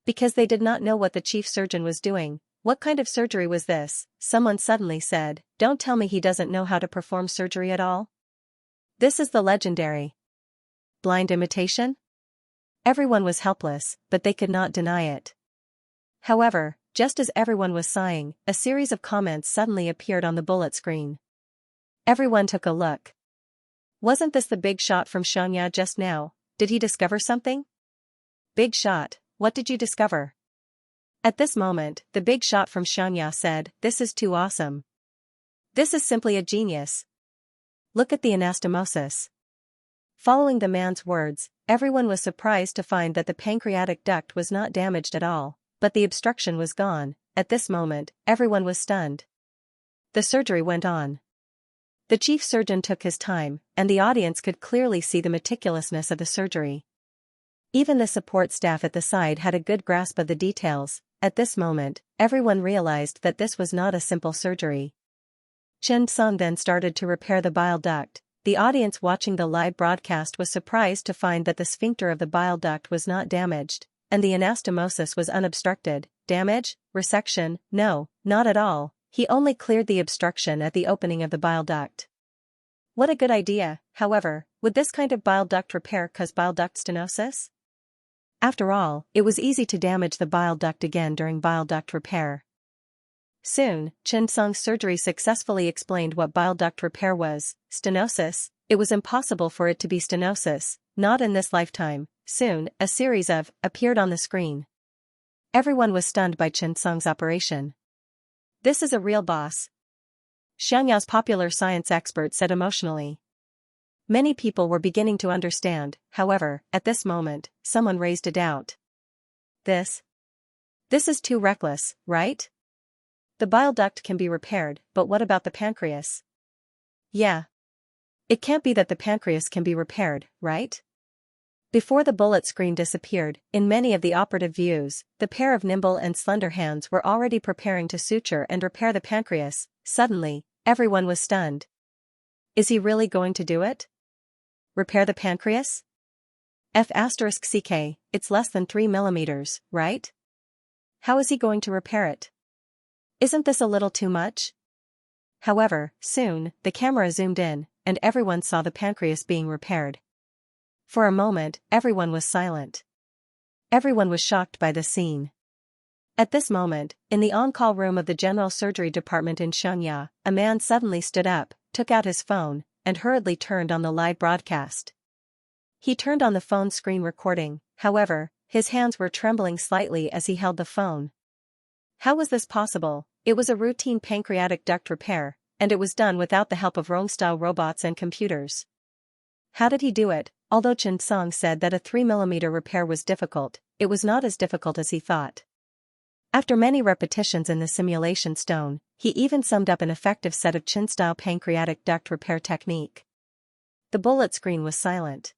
Because they did not know what the chief surgeon was doing. What kind of surgery was this? Someone suddenly said, don't tell me he doesn't know how to perform surgery at all. This is the legendary blind imitation? Everyone was helpless, but they could not deny it. However, just as everyone was sighing, a series of comments suddenly appeared on the bullet screen. Everyone took a look. Wasn't this the big shot from Xianxia just now? Did he discover something? Big shot, what did you discover? At this moment, the big shot from Xianxia said, this is too awesome. This is simply a genius. Look at the anastomosis. Following the man's words, everyone was surprised to find that the pancreatic duct was not damaged at all, but the obstruction was gone. At this moment, everyone was stunned. The surgery went on. The chief surgeon took his time, and the audience could clearly see the meticulousness of the surgery. Even the support staff at the side had a good grasp of the details. At this moment, everyone realized that this was not a simple surgery. Chen Song then started to repair the bile duct. The audience watching the live broadcast was surprised to find that the sphincter of the bile duct was not damaged, and the anastomosis was unobstructed. Damage? Resection? No, not at all. He only cleared the obstruction at the opening of the bile duct. What a good idea. However, would this kind of bile duct repair cause bile duct stenosis? After all, it was easy to damage the bile duct again during bile duct repair. Soon, Chen Song's surgery successfully explained what bile duct repair was. Stenosis? It was impossible for it to be stenosis, not in this lifetime. Soon, a series of appeared on the screen. Everyone was stunned by Chen Song's operation. This is a real boss. Xianxia's popular science expert said emotionally. Many people were beginning to understand, however, at this moment, someone raised a doubt. This is too reckless, right? The bile duct can be repaired, but what about the pancreas? Yeah. It can't be that the pancreas can be repaired, right? Before the bullet screen disappeared, in many of the operative views, the pair of nimble and slender hands were already preparing to suture and repair the pancreas. Suddenly, everyone was stunned. Is he really going to do it? Repair the pancreas? F*CK, it's less than 3 millimeters, right? How is he going to repair it? Isn't this a little too much? However, soon, the camera zoomed in, and everyone saw the pancreas being repaired. For a moment, everyone was silent. Everyone was shocked by the scene. At this moment, in the on-call room of the general surgery department in Xianxia, a man suddenly stood up, took out his phone, and hurriedly turned on the live broadcast. He turned on the phone screen recording, however, his hands were trembling slightly as he held the phone. How was this possible? It was a routine pancreatic duct repair, and it was done without the help of Rong-style robots and computers. How did he do it? Although Chen Song said that a 3mm repair was difficult, it was not as difficult as he thought. After many repetitions in the simulation stone, he even summed up an effective set of Chen-style pancreatic duct repair technique. The bullet screen was silent.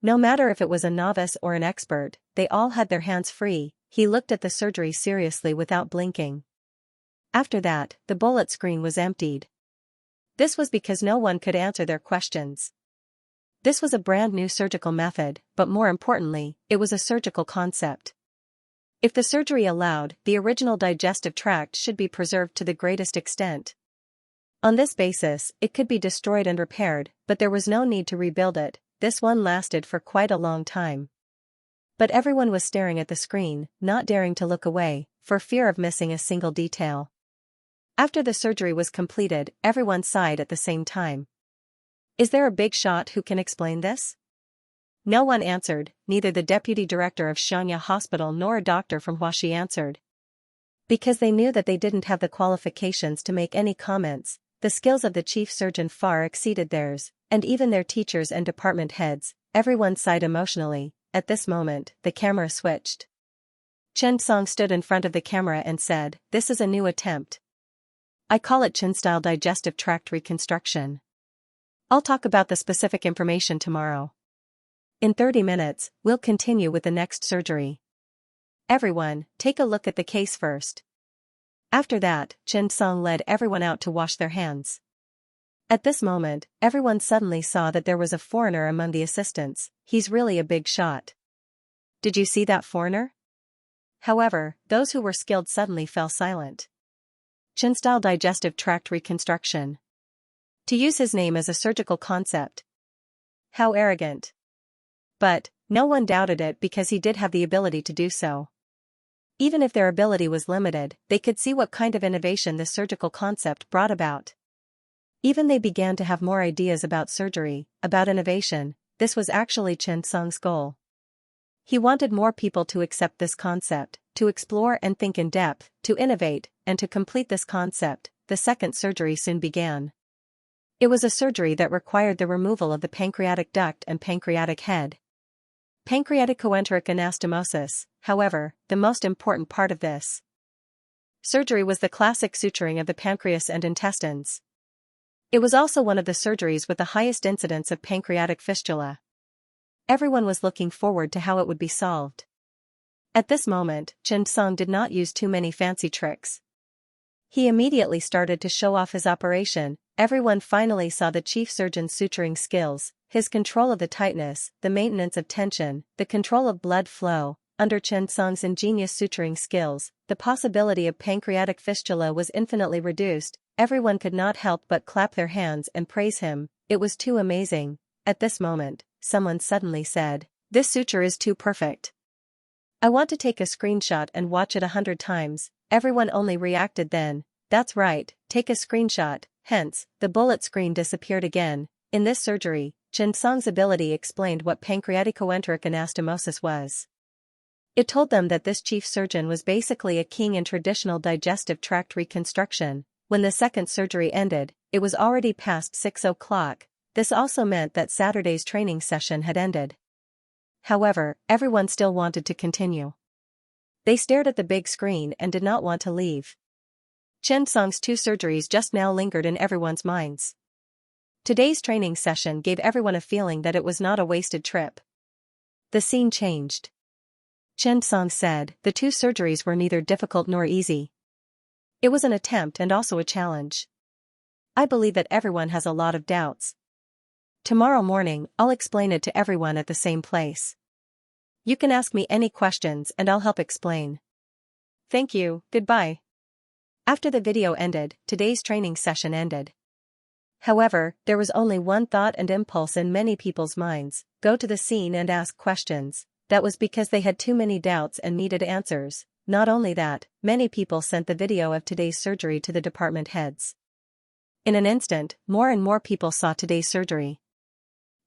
No matter if it was a novice or an expert, they all had their hands free. He looked at the surgery seriously without blinking. After that, the bullet screen was emptied. This was because no one could answer their questions. This was a brand new surgical method, but more importantly, it was a surgical concept. If the surgery allowed, the original digestive tract should be preserved to the greatest extent. On this basis, it could be destroyed and repaired, but there was no need to rebuild it. This one lasted for quite a long time. But everyone was staring at the screen, not daring to look away, for fear of missing a single detail. After the surgery was completed, everyone sighed at the same time. Is there a big shot who can explain this? No one answered, neither the deputy director of Xianxia Hospital nor a doctor from Huaxi answered. Because they knew that they didn't have the qualifications to make any comments, the skills of the chief surgeon far exceeded theirs, and even their teachers and department heads. Everyone sighed emotionally. At this moment, the camera switched. Chen Song stood in front of the camera and said, "This is a new attempt. I call it Chen-style digestive tract reconstruction. I'll talk about the specific information tomorrow. In 30 minutes, we'll continue with the next surgery. Everyone, take a look at the case first." After that, Chen Song led everyone out to wash their hands. At this moment, everyone suddenly saw that there was a foreigner among the assistants. He's really a big shot. Did you see that foreigner? However, those who were skilled suddenly fell silent. Chen-style digestive tract reconstruction. To use his name as a surgical concept. How arrogant. But, no one doubted it because he did have the ability to do so. Even if their ability was limited, they could see what kind of innovation this surgical concept brought about. Even they began to have more ideas about surgery, about innovation. This was actually Chen Song's goal. He wanted more people to accept this concept, to explore and think in depth, to innovate, and to complete this concept. The second surgery soon began. It was a surgery that required the removal of the pancreatic duct and pancreatic head. Pancreaticoenteric anastomosis, however, the most important part of this surgery was the classic suturing of the pancreas and intestines. It was also one of the surgeries with the highest incidence of pancreatic fistula. Everyone was looking forward to how it would be solved. At this moment, Chen Song did not use too many fancy tricks. He immediately started to show off his operation. Everyone finally saw the chief surgeon's suturing skills, his control of the tightness, the maintenance of tension, the control of blood flow. Under Chen Song's ingenious suturing skills, the possibility of pancreatic fistula was infinitely reduced. Everyone could not help but clap their hands and praise him. It was too amazing. At this moment, someone suddenly said, "This suture is too perfect. I want to take a screenshot and watch it 100 times. Everyone only reacted then, "That's right, take a screenshot." Hence, the bullet screen disappeared again. In this surgery, Chen Song's ability explained what pancreaticoenteric anastomosis was. It told them that this chief surgeon was basically a king in traditional digestive tract reconstruction. When the second surgery ended, it was already past 6 o'clock. This also meant that Saturday's training session had ended. However, everyone still wanted to continue. They stared at the big screen and did not want to leave. Chen Song's 2 surgeries just now lingered in everyone's minds. Today's training session gave everyone a feeling that it was not a wasted trip. The scene changed. Chen Song said, "The 2 surgeries were neither difficult nor easy. It was an attempt and also a challenge. I believe that everyone has a lot of doubts. Tomorrow morning, I'll explain it to everyone at the same place. You can ask me any questions and I'll help explain. Thank you, goodbye." After the video ended, today's training session ended. However, there was only one thought and impulse in many people's minds: go to the scene and ask questions. That was because they had too many doubts and needed answers. Not only that, many people sent the video of today's surgery to the department heads. In an instant, more and more people saw today's surgery.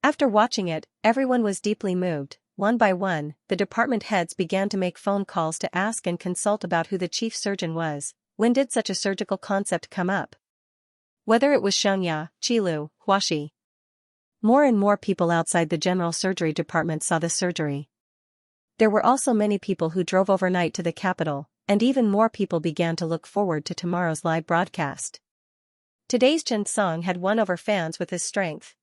After watching it, everyone was deeply moved. One by one, the department heads began to make phone calls to ask and consult about who the chief surgeon was. When did such a surgical concept come up? Whether it was Xianxia, Qilu, Huaxi. More and more people outside the general surgery department saw the surgery. There were also many people who drove overnight to the capital, and even more people began to look forward to tomorrow's live broadcast. Today's Chen Song had won over fans with his strength.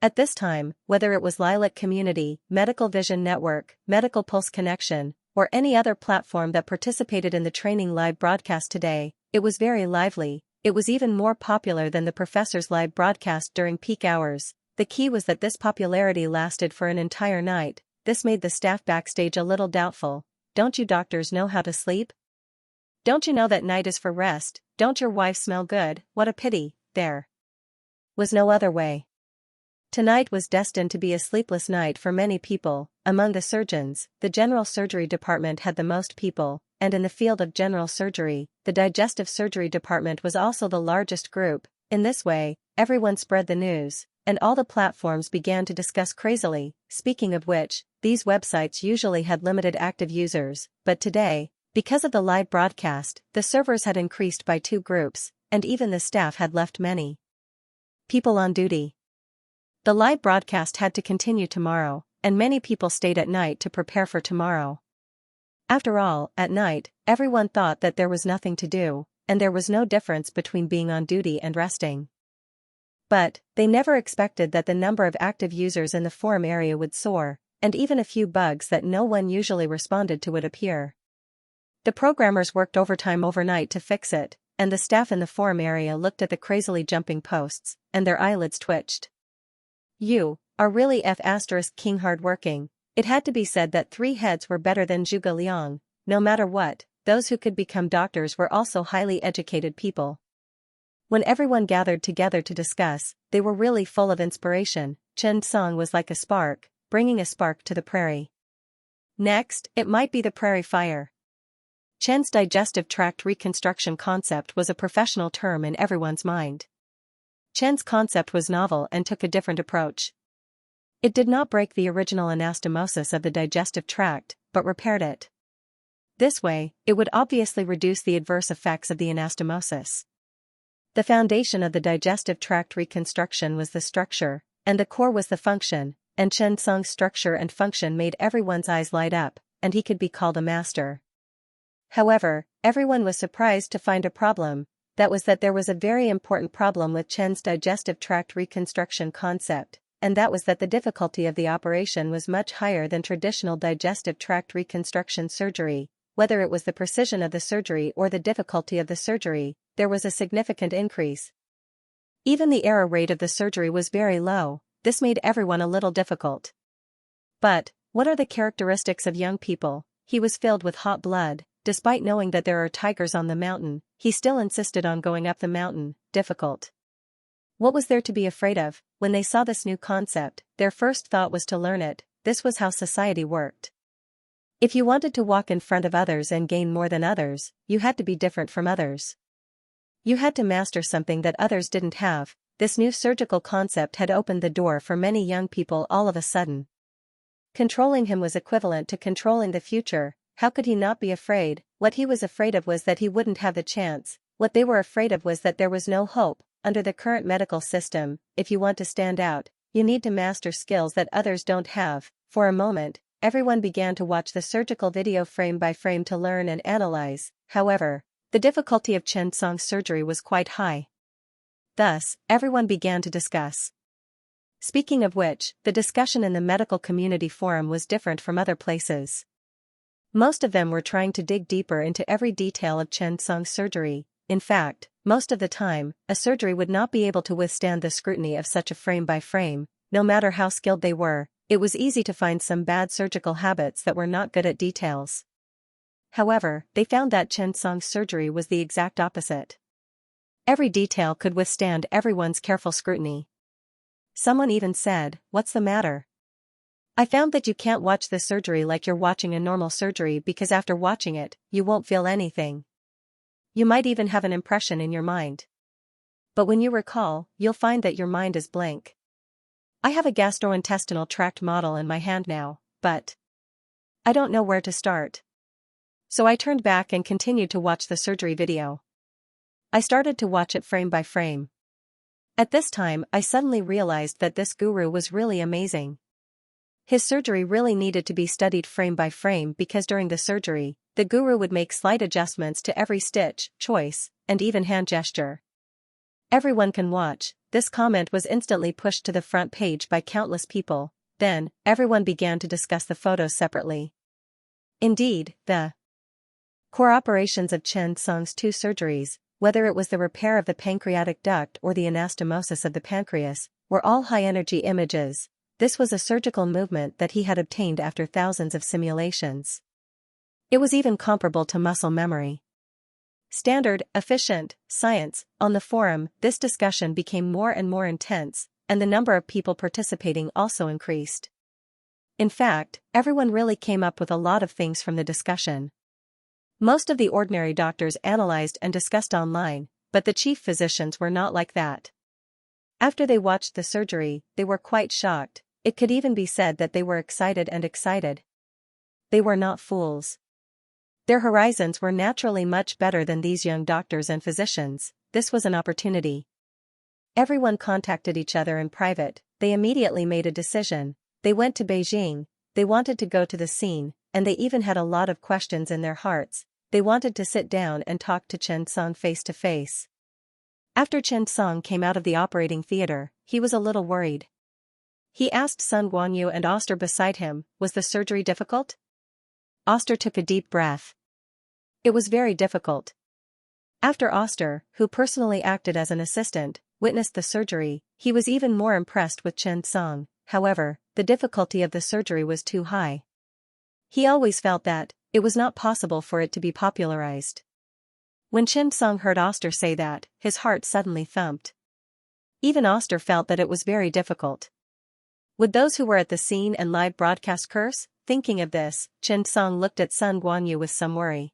At this time, whether it was Lilac Community, Medical Vision Network, Medical Pulse Connection, or any other platform that participated in the training live broadcast today, it was very lively. It was even more popular than the professor's live broadcast during peak hours. The key was that this popularity lasted for an entire night. This made the staff backstage a little doubtful. Don't you doctors know how to sleep? Don't you know that night is for rest? Don't your wife smell good? What a pity. There was no other way. Tonight was destined to be a sleepless night for many people. Among the surgeons, the general surgery department had the most people, and in the field of general surgery, the digestive surgery department was also the largest group. In this way, everyone spread the news, and all the platforms began to discuss crazily. Speaking of which, these websites usually had limited active users, but today, because of the live broadcast, the servers had increased by 2 groups, and even the staff had left many people on duty. The live broadcast had to continue tomorrow. and many people stayed at night to prepare for tomorrow. After all, at night, everyone thought that there was nothing to do, and there was no difference between being on duty and resting. But, they never expected that the number of active users in the forum area would soar, and even a few bugs that no one usually responded to would appear. The programmers worked overtime overnight to fix it, and the staff in the forum area looked at the crazily jumping posts, and their eyelids twitched. You are really King hardworking. It had to be said that 3 heads were better than Zhuge Liang. No matter what, those who could become doctors were also highly educated people. When everyone gathered together to discuss, they were really full of inspiration. Chen Song was like a spark, bringing a spark to the prairie. Next, it might be the prairie fire. Chen's digestive tract reconstruction concept was a professional term in everyone's mind. Chen's concept was novel and took a different approach. It did not break the original anastomosis of the digestive tract, but repaired it. This way, it would obviously reduce the adverse effects of the anastomosis. The foundation of the digestive tract reconstruction was the structure, and the core was the function, and Chen Song's structure and function made everyone's eyes light up, and he could be called a master. However, everyone was surprised to find a problem. That was that there was a very important problem with Chen's digestive tract reconstruction concept, and that was that the difficulty of the operation was much higher than traditional digestive tract reconstruction surgery. Whether it was the precision of the surgery or the difficulty of the surgery, there was a significant increase. Even the error rate of the surgery was very low. This made everyone a little difficult. But, what are the characteristics of young people? He was filled with hot blood. Despite knowing that there are tigers on the mountain, he still insisted on going up the mountain. Difficult. What was there to be afraid of? When they saw this new concept, their first thought was to learn it. This was how society worked. If you wanted to walk in front of others and gain more than others, you had to be different from others. You had to master something that others didn't have. This new surgical concept had opened the door for many young people all of a sudden. Controlling him was equivalent to controlling the future. How could he not be afraid? What he was afraid of was that he wouldn't have the chance. What they were afraid of was that there was no hope. Under the current medical system, if you want to stand out, you need to master skills that others don't have. For a moment, everyone began to watch the surgical video frame by frame to learn and analyze. However, the difficulty of Chen Song's surgery was quite high. Thus, everyone began to discuss. Speaking of which, the discussion in the medical community forum was different from other places. Most of them were trying to dig deeper into every detail of Chen Song's surgery. In fact, most of the time, a surgery would not be able to withstand the scrutiny of such a frame by frame. No matter how skilled they were, it was easy to find some bad surgical habits that were not good at details. However, they found that Chen Song's surgery was the exact opposite. Every detail could withstand everyone's careful scrutiny. Someone even said, "What's the matter? I found that you can't watch the surgery like you're watching a normal surgery because after watching it, you won't feel anything. You might even have an impression in your mind. But when you recall, you'll find that your mind is blank. I have a gastrointestinal tract model in my hand now, but I don't know where to start." So I turned back and continued to watch the surgery video. I started to watch it frame by frame. At this time, I suddenly realized that this guru was really amazing. His surgery really needed to be studied frame by frame because during the surgery, the guru would make slight adjustments to every stitch, choice, and even hand gesture. Everyone can watch. This comment was instantly pushed to the front page by countless people. Then, everyone began to discuss the photos separately. Indeed, the core operations of Chen Song's 2 surgeries, whether it was the repair of the pancreatic duct or the anastomosis of the pancreas, were all high-energy images. This was a surgical movement that he had obtained after thousands of simulations. It was even comparable to muscle memory. Standard, efficient, science. On the forum, this discussion became more and more intense, and the number of people participating also increased. In fact, everyone really came up with a lot of things from the discussion. Most of the ordinary doctors analyzed and discussed online, but the chief physicians were not like that. After they watched the surgery, they were quite shocked. It could even be said that they were excited. They were not fools. Their horizons were naturally much better than these young doctors and physicians. This was an opportunity. Everyone contacted each other in private. They immediately made a decision. they went to Beijing, they wanted to go to the scene, and they even had a lot of questions in their hearts. They wanted to sit down and talk to Chen Song face to face. After Chen Song came out of the operating theater, he was a little worried. He asked Sun Guanyu and Oster beside him, was the surgery difficult? Oster took a deep breath. It was very difficult. After Oster, who personally acted as an assistant, witnessed the surgery, he was even more impressed with Chen Song. However, the difficulty of the surgery was too high. He always felt that it was not possible for it to be popularized. When Chen Song heard Oster say that, his heart suddenly thumped. Even Oster felt that it was very difficult. Would those who were at the scene and live broadcast curse? Thinking of this, Chen Song looked at Sun Guanyu with some worry.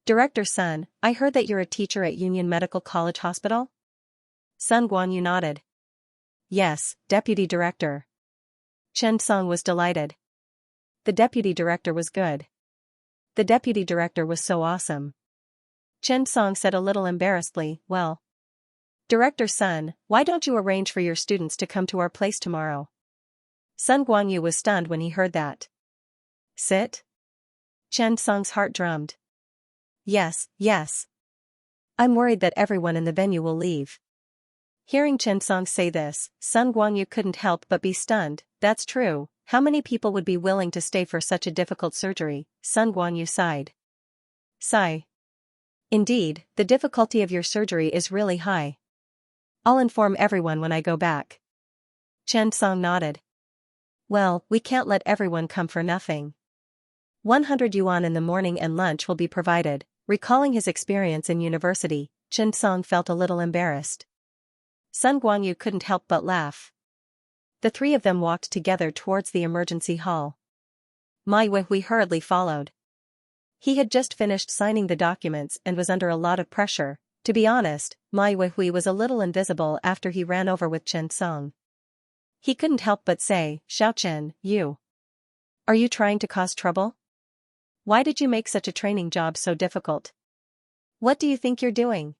Director Sun, I heard that you're a teacher at Union Medical College Hospital? Sun Guanyu nodded. Yes, Deputy Director. Chen Song was delighted. The Deputy Director was good. The Deputy Director was so awesome. Chen Song said a little embarrassedly, well. Director Sun, why don't you arrange for your students to come to our place tomorrow? Sun Guanyu was stunned when he heard that. Sit? Chen Song's heart drummed. Yes, yes. I'm worried that everyone in the venue will leave. Hearing Chen Song say this, Sun Guanyu couldn't help but be stunned. That's true. How many people would be willing to stay for such a difficult surgery? Sun Guanyu sighed. Sigh. Indeed, the difficulty of your surgery is really high. I'll inform everyone when I go back. Chen Song nodded. Well, we can't let everyone come for nothing. 100 yuan in the morning and lunch will be provided. Recalling his experience in university, Chen Song felt a little embarrassed. Sun Guanyu couldn't help but laugh. The three of them walked together towards the emergency hall. Ma Yuehui hurriedly followed. He had just finished signing the documents and was under a lot of pressure. To be honest, Ma Yuehui was a little invisible after he ran over with Chen Song. He couldn't help but say, Xiao Chen, you. Are you trying to cause trouble? Why did you make such a training job so difficult? What do you think you're doing?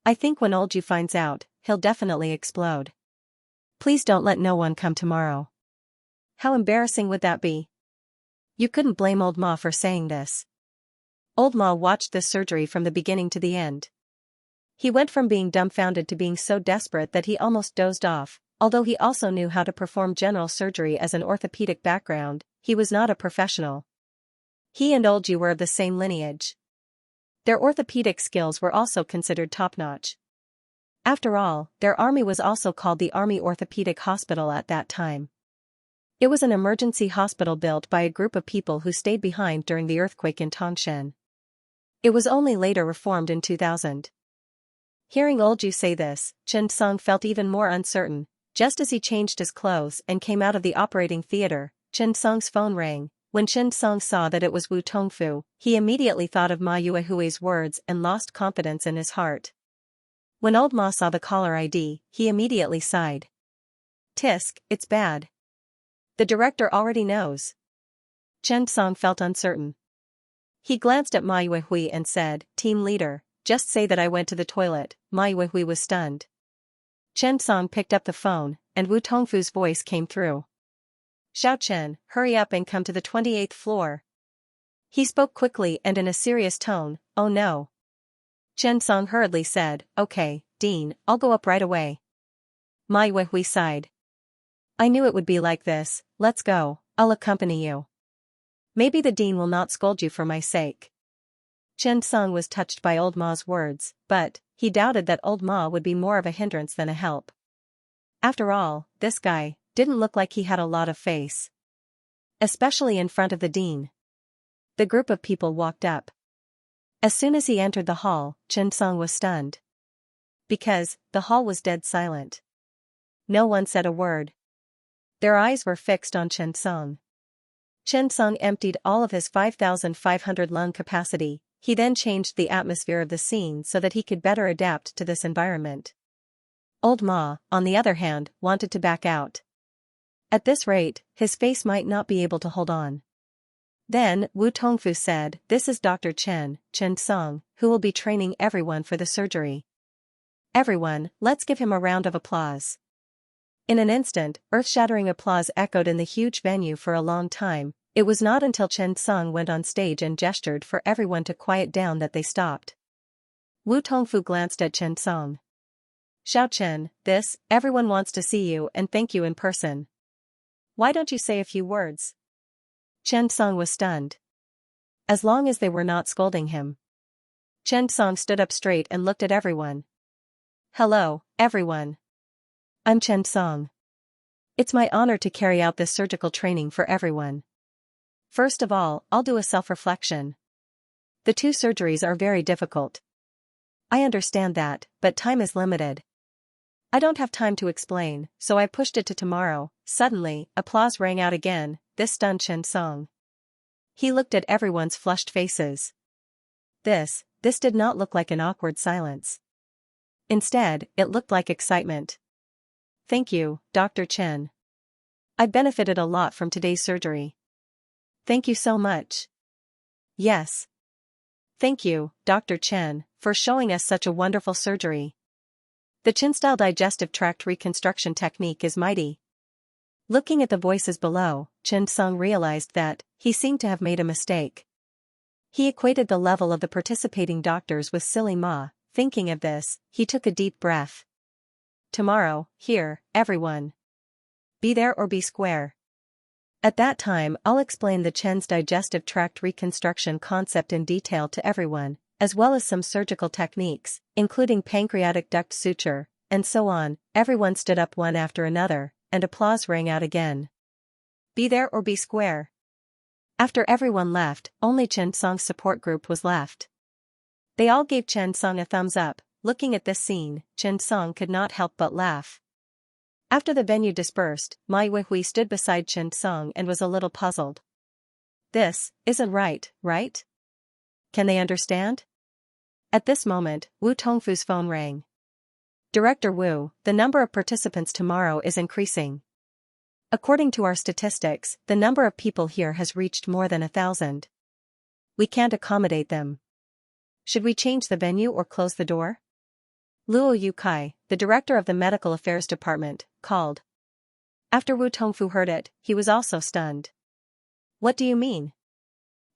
I think when old Ju finds out, he'll definitely explode. Please don't let no one come tomorrow. How embarrassing would that be? You couldn't blame old Ma for saying this. Old Ma watched this surgery from the beginning to the end. He went from being dumbfounded to being so desperate that he almost dozed off. Although he also knew how to perform general surgery as an orthopedic background, he was not a professional. He and Old Ju were of the same lineage. Their orthopedic skills were also considered top-notch. After all, their army was also called the Army Orthopedic Hospital at that time. It was an emergency hospital built by a group of people who stayed behind during the earthquake in Tangshan. It was only later reformed in 2000. Hearing Old Ju say this, Chen Song felt even more uncertain. Just as he changed his clothes and came out of the operating theater, Chen Song's phone rang. When Chen Song saw that it was Wu Tongfu, he immediately thought of Ma Yuehui's words and lost confidence in his heart. When old Ma saw the caller ID, he immediately sighed. Tisk, it's bad. The director already knows. Chen Song felt uncertain. He glanced at Ma Yuehui and said, Team leader, just say that I went to the toilet. Ma Yuehui was stunned. Chen Song picked up the phone, and Wu Tongfu's voice came through. Xiao Chen, hurry up and come to the 28th floor. He spoke quickly and in a serious tone, oh no. Chen Song hurriedly said, okay, Dean, I'll go up right away. Ma Yuehui sighed. I knew it would be like this, let's go, I'll accompany you. Maybe the Dean will not scold you for my sake. Chen Song was touched by old Ma's words, but he doubted that old Ma would be more of a hindrance than a help. After all, this guy didn't look like he had a lot of face. Especially in front of the Dean. The group of people walked up. As soon as he entered the hall, Chen Song was stunned. Because the hall was dead silent. No one said a word. Their eyes were fixed on Chen Song. Chen Song emptied all of his 5,500 lung capacity. He then changed the atmosphere of the scene so that he could better adapt to this environment. Old Ma, on the other hand, wanted to back out. At this rate, his face might not be able to hold on. Then, Wu Tongfu said, this is Dr. Chen Song, who will be training everyone for the surgery. Everyone, let's give him a round of applause. In an instant, earth-shattering applause echoed in the huge venue for a long time. It was not until Chen Song went on stage and gestured for everyone to quiet down that they stopped. Wu Tongfu glanced at Chen Song. Xiao Chen, everyone wants to see you and thank you in person. Why don't you say a few words? Chen Song was stunned. As long as they were not scolding him. Chen Song stood up straight and looked at everyone. Hello, everyone. I'm Chen Song. It's my honor to carry out this surgical training for everyone. First of all, I'll do a self-reflection. The 2 surgeries are very difficult. I understand that, but time is limited. I don't have time to explain, so I pushed it to tomorrow. Suddenly, applause rang out again. This stunned Chen Song. He looked at everyone's flushed faces. This did not look like an awkward silence. Instead, it looked like excitement. Thank you, Dr. Chen. I benefited a lot from today's surgery. Thank you so much. Yes. Thank you, Dr. Chen, for showing us such a wonderful surgery. The Chen-style digestive tract reconstruction technique is mighty. Looking at the voices below, Chen Song realized that he seemed to have made a mistake. He equated the level of the participating doctors with silly ma. Thinking of this, he took a deep breath. Tomorrow, here, everyone. Be there or be square. At that time, I'll explain the Chen's digestive tract reconstruction concept in detail to everyone, as well as some surgical techniques, including pancreatic duct suture, and so on. Everyone stood up one after another, and applause rang out again. Be there or be square. After everyone left, only Chen Song's support group was left. They all gave Chen Song a thumbs up. Looking at this scene, Chen Song could not help but laugh. After the venue dispersed, Mai Weihui stood beside Chen Song and was a little puzzled. This isn't right? Can they understand? At this moment, Wu Tongfu's phone rang. Director Wu, the number of participants tomorrow is increasing. According to our statistics, the number of people here has reached more than 1,000. We can't accommodate them. Should we change the venue or close the door? Luo Yukai, the director of the Medical Affairs Department, called. After Wu Tongfu heard it, he was also stunned. What do you mean?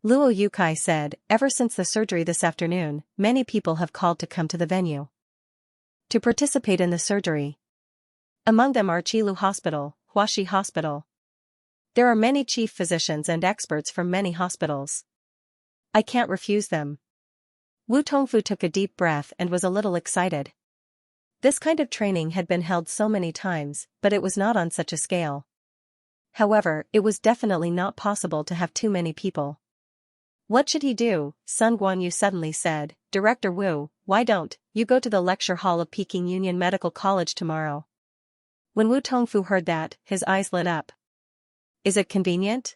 Luo Yukai said, ever since the surgery this afternoon, many people have called to come to the venue to participate in the surgery. Among them are Qilu Hospital, Huaxi Hospital. There are many chief physicians and experts from many hospitals. I can't refuse them. Wu Tongfu took a deep breath and was a little excited. This kind of training had been held so many times, but it was not on such a scale. However, it was definitely not possible to have too many people. What should he do? Sun Guanyu suddenly said, Director Wu, why don't you go to the lecture hall of Peking Union Medical College tomorrow? When Wu Tongfu heard that, his eyes lit up. Is it convenient?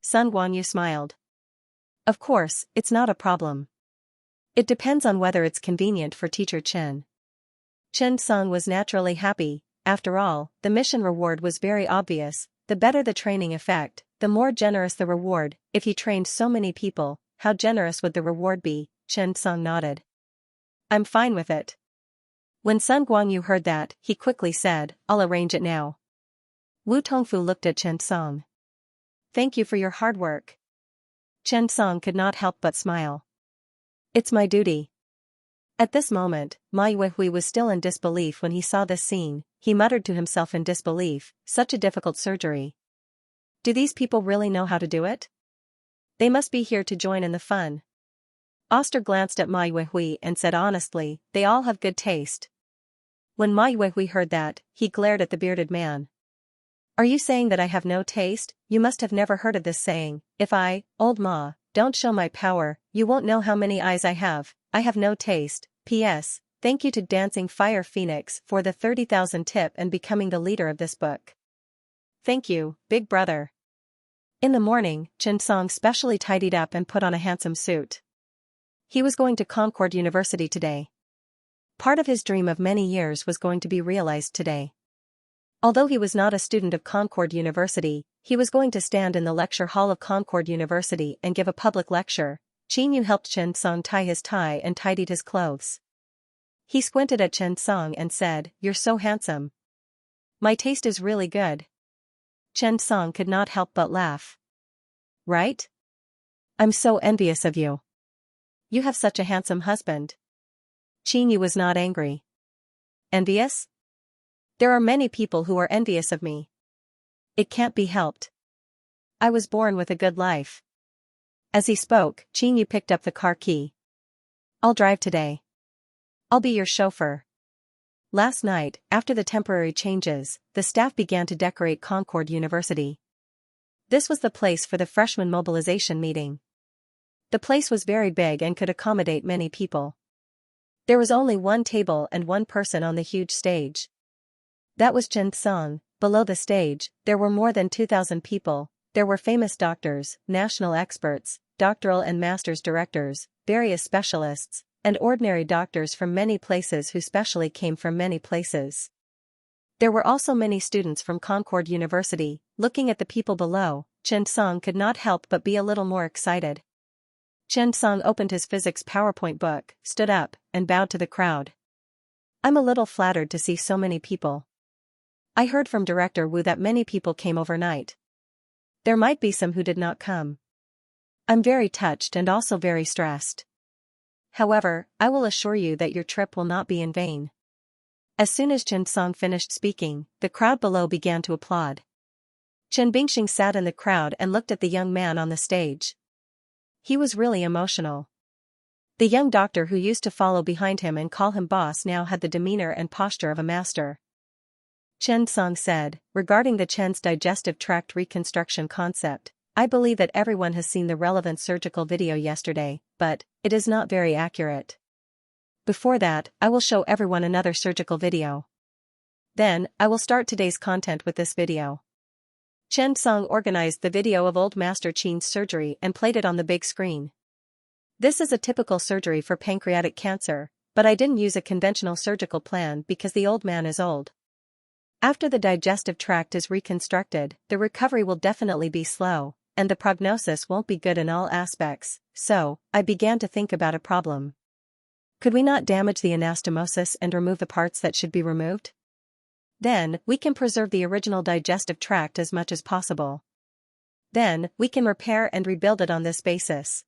Sun Guanyu smiled. Of course, it's not a problem. It depends on whether it's convenient for Teacher Chen. Chen Song was naturally happy. After all, the mission reward was very obvious. The better the training effect, the more generous the reward. If he trained so many people, how generous would the reward be? Chen Song nodded. I'm fine with it. When Sun Guangyu heard that, he quickly said, I'll arrange it now. Wu Tongfu looked at Chen Song. Thank you for your hard work. Chen Song could not help but smile. It's my duty. At this moment, Ma Yuehui was still in disbelief when he saw this scene. He muttered to himself in disbelief, such a difficult surgery. Do these people really know how to do it? They must be here to join in the fun. Oster glanced at Ma Yuehui and said honestly, they all have good taste. When Ma Yuehui heard that, he glared at the bearded man. Are you saying that I have no taste? You must have never heard of this saying. If I, old Ma, don't show my power, you won't know how many eyes I have. I have no taste. P.S. Thank you to Dancing Fire Phoenix for the 30,000 tip and becoming the leader of this book. Thank you, big brother. In the morning, Chen Song specially tidied up and put on a handsome suit. He was going to Concord University today. Part of his dream of many years was going to be realized today. Although he was not a student of Concord University, he was going to stand in the lecture hall of Concord University and give a public lecture. Qin Yu helped Chen Song tie his tie and tidied his clothes. He squinted at Chen Song and said, You're so handsome. My taste is really good. Chen Song could not help but laugh. Right? I'm so envious of you. You have such a handsome husband. Xianxia was not angry. Envious? There are many people who are envious of me. It can't be helped. I was born with a good life. As he spoke, Xianxia picked up the car key. I'll drive today. I'll be your chauffeur. Last night, after the temporary changes, the staff began to decorate Concord University. This was the place for the freshman mobilization meeting. The place was very big and could accommodate many people. There was only one table and one person on the huge stage. That was Chen Song. Below the stage, there were more than 2,000 people. There were famous doctors, national experts, doctoral and master's directors, various specialists, and ordinary doctors from many places who specially came from many places. There were also many students from Concord University. Looking at the people below, Chen Song could not help but be a little more excited. Chen Song opened his physics PowerPoint book, stood up, and bowed to the crowd. I'm a little flattered to see so many people. I heard from Director Wu that many people came overnight. There might be some who did not come. I'm very touched and also very stressed. However, I will assure you that your trip will not be in vain. As soon as Chen Song finished speaking, the crowd below began to applaud. Chen Bingxing sat in the crowd and looked at the young man on the stage. He was really emotional. The young doctor who used to follow behind him and call him boss now had the demeanor and posture of a master. Chen Song said, regarding the Chen's digestive tract reconstruction concept, I believe that everyone has seen the relevant surgical video yesterday, but it is not very accurate. Before that, I will show everyone another surgical video. Then, I will start today's content with this video. Chen Song organized the video of old Master Qin's surgery and played it on the big screen. This is a typical surgery for pancreatic cancer, but I didn't use a conventional surgical plan because the old man is old. After the digestive tract is reconstructed, the recovery will definitely be slow, and the prognosis won't be good in all aspects, so I began to think about a problem. Could we not damage the anastomosis and remove the parts that should be removed? Then, we can preserve the original digestive tract as much as possible. Then, we can repair and rebuild it on this basis.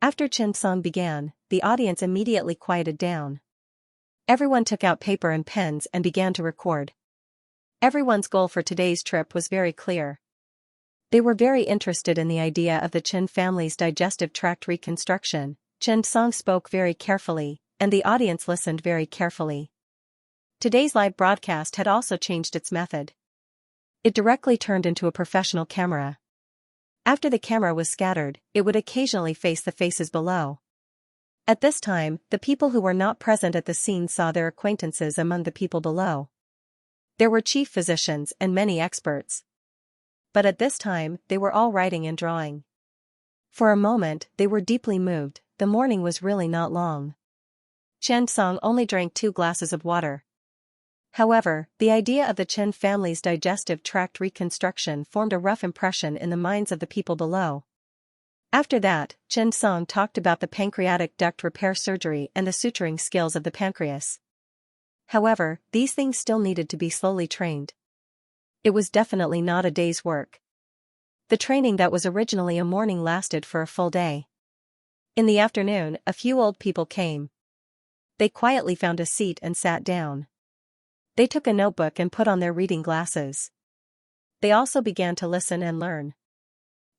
After Chen Song began, the audience immediately quieted down. Everyone took out paper and pens and began to record. Everyone's goal for today's trip was very clear. They were very interested in the idea of the Chen family's digestive tract reconstruction. Chen Song spoke very carefully, and the audience listened very carefully. Today's live broadcast had also changed its method. It directly turned into a professional camera. After the camera was scattered, it would occasionally face the faces below. At this time, the people who were not present at the scene saw their acquaintances among the people below. There were chief physicians and many experts. But at this time, they were all writing and drawing. For a moment, they were deeply moved. The morning was really not long. Chen Song only drank 2 glasses of water. However, the idea of the Chen family's digestive tract reconstruction formed a rough impression in the minds of the people below. After that, Chen Song talked about the pancreatic duct repair surgery and the suturing skills of the pancreas. However, these things still needed to be slowly trained. It was definitely not a day's work. The training that was originally a morning lasted for a full day. In the afternoon, a few old people came. They quietly found a seat and sat down. They took a notebook and put on their reading glasses. They also began to listen and learn.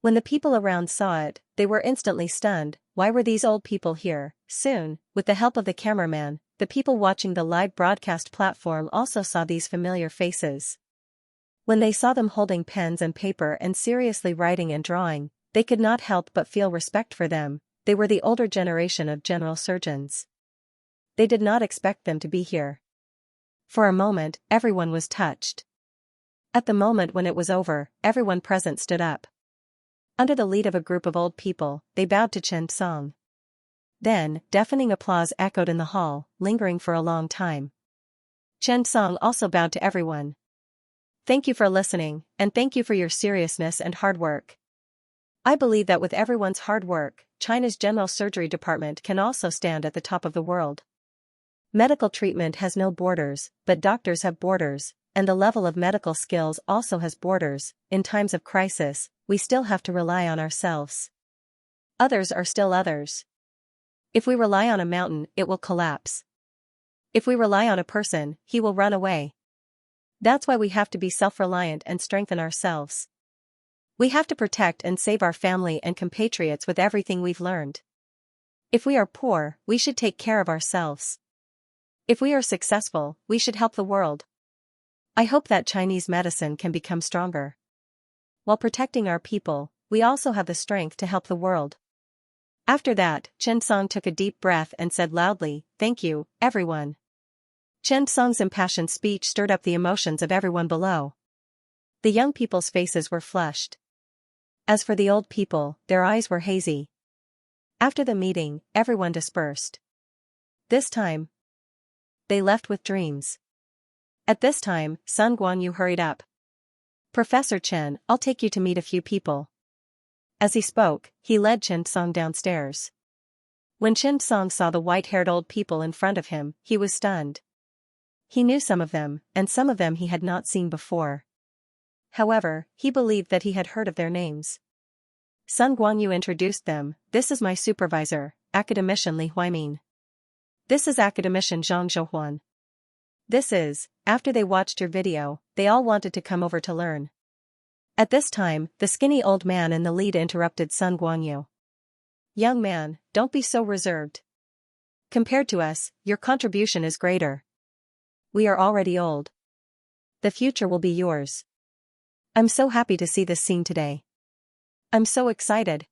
When the people around saw it, they were instantly stunned. Why were these old people here? Soon, with the help of the cameraman, the people watching the live broadcast platform also saw these familiar faces. When they saw them holding pens and paper and seriously writing and drawing, they could not help but feel respect for them. They were the older generation of general surgeons. They did not expect them to be here. For a moment, everyone was touched. At the moment when it was over, everyone present stood up. Under the lead of a group of old people, they bowed to Chen Song. Then, deafening applause echoed in the hall, lingering for a long time. Chen Song also bowed to everyone. Thank you for listening, and thank you for your seriousness and hard work. I believe that with everyone's hard work, China's general surgery department can also stand at the top of the world. Medical treatment has no borders, but doctors have borders. and the level of medical skills also has borders. In times of crisis, we still have to rely on ourselves. Others are still others. If we rely on a mountain, it will collapse. If we rely on a person, he will run away. That's why we have to be self-reliant and strengthen ourselves. We have to protect and save our family and compatriots with everything we've learned. If we are poor, we should take care of ourselves. If we are successful, we should help the world. I hope that Chinese medicine can become stronger. While protecting our people, we also have the strength to help the world. After that, Chen Song took a deep breath and said loudly, "Thank you, everyone." Chen Song's impassioned speech stirred up the emotions of everyone below. The young people's faces were flushed. As for the old people, their eyes were hazy. After the meeting, everyone dispersed. This time, they left with dreams. At this time, Sun Guanyu hurried up. "Professor Chen, I'll take you to meet a few people." As he spoke, he led Chen Song downstairs. When Chen Song saw the white-haired old people in front of him, he was stunned. He knew some of them, and some of them he had not seen before. However, he believed that he had heard of their names. Sun Guanyu introduced them. "This is my supervisor, academician Li Huimin. This is academician Zhang Zhouhuan. This is." After they watched your video, they all wanted to come over to learn. At this time, the skinny old man in the lead interrupted Sun Guanyu. "Young man, don't be so reserved. Compared to us, your contribution is greater. We are already old. The future will be yours. I'm so happy to see this scene today. I'm so excited.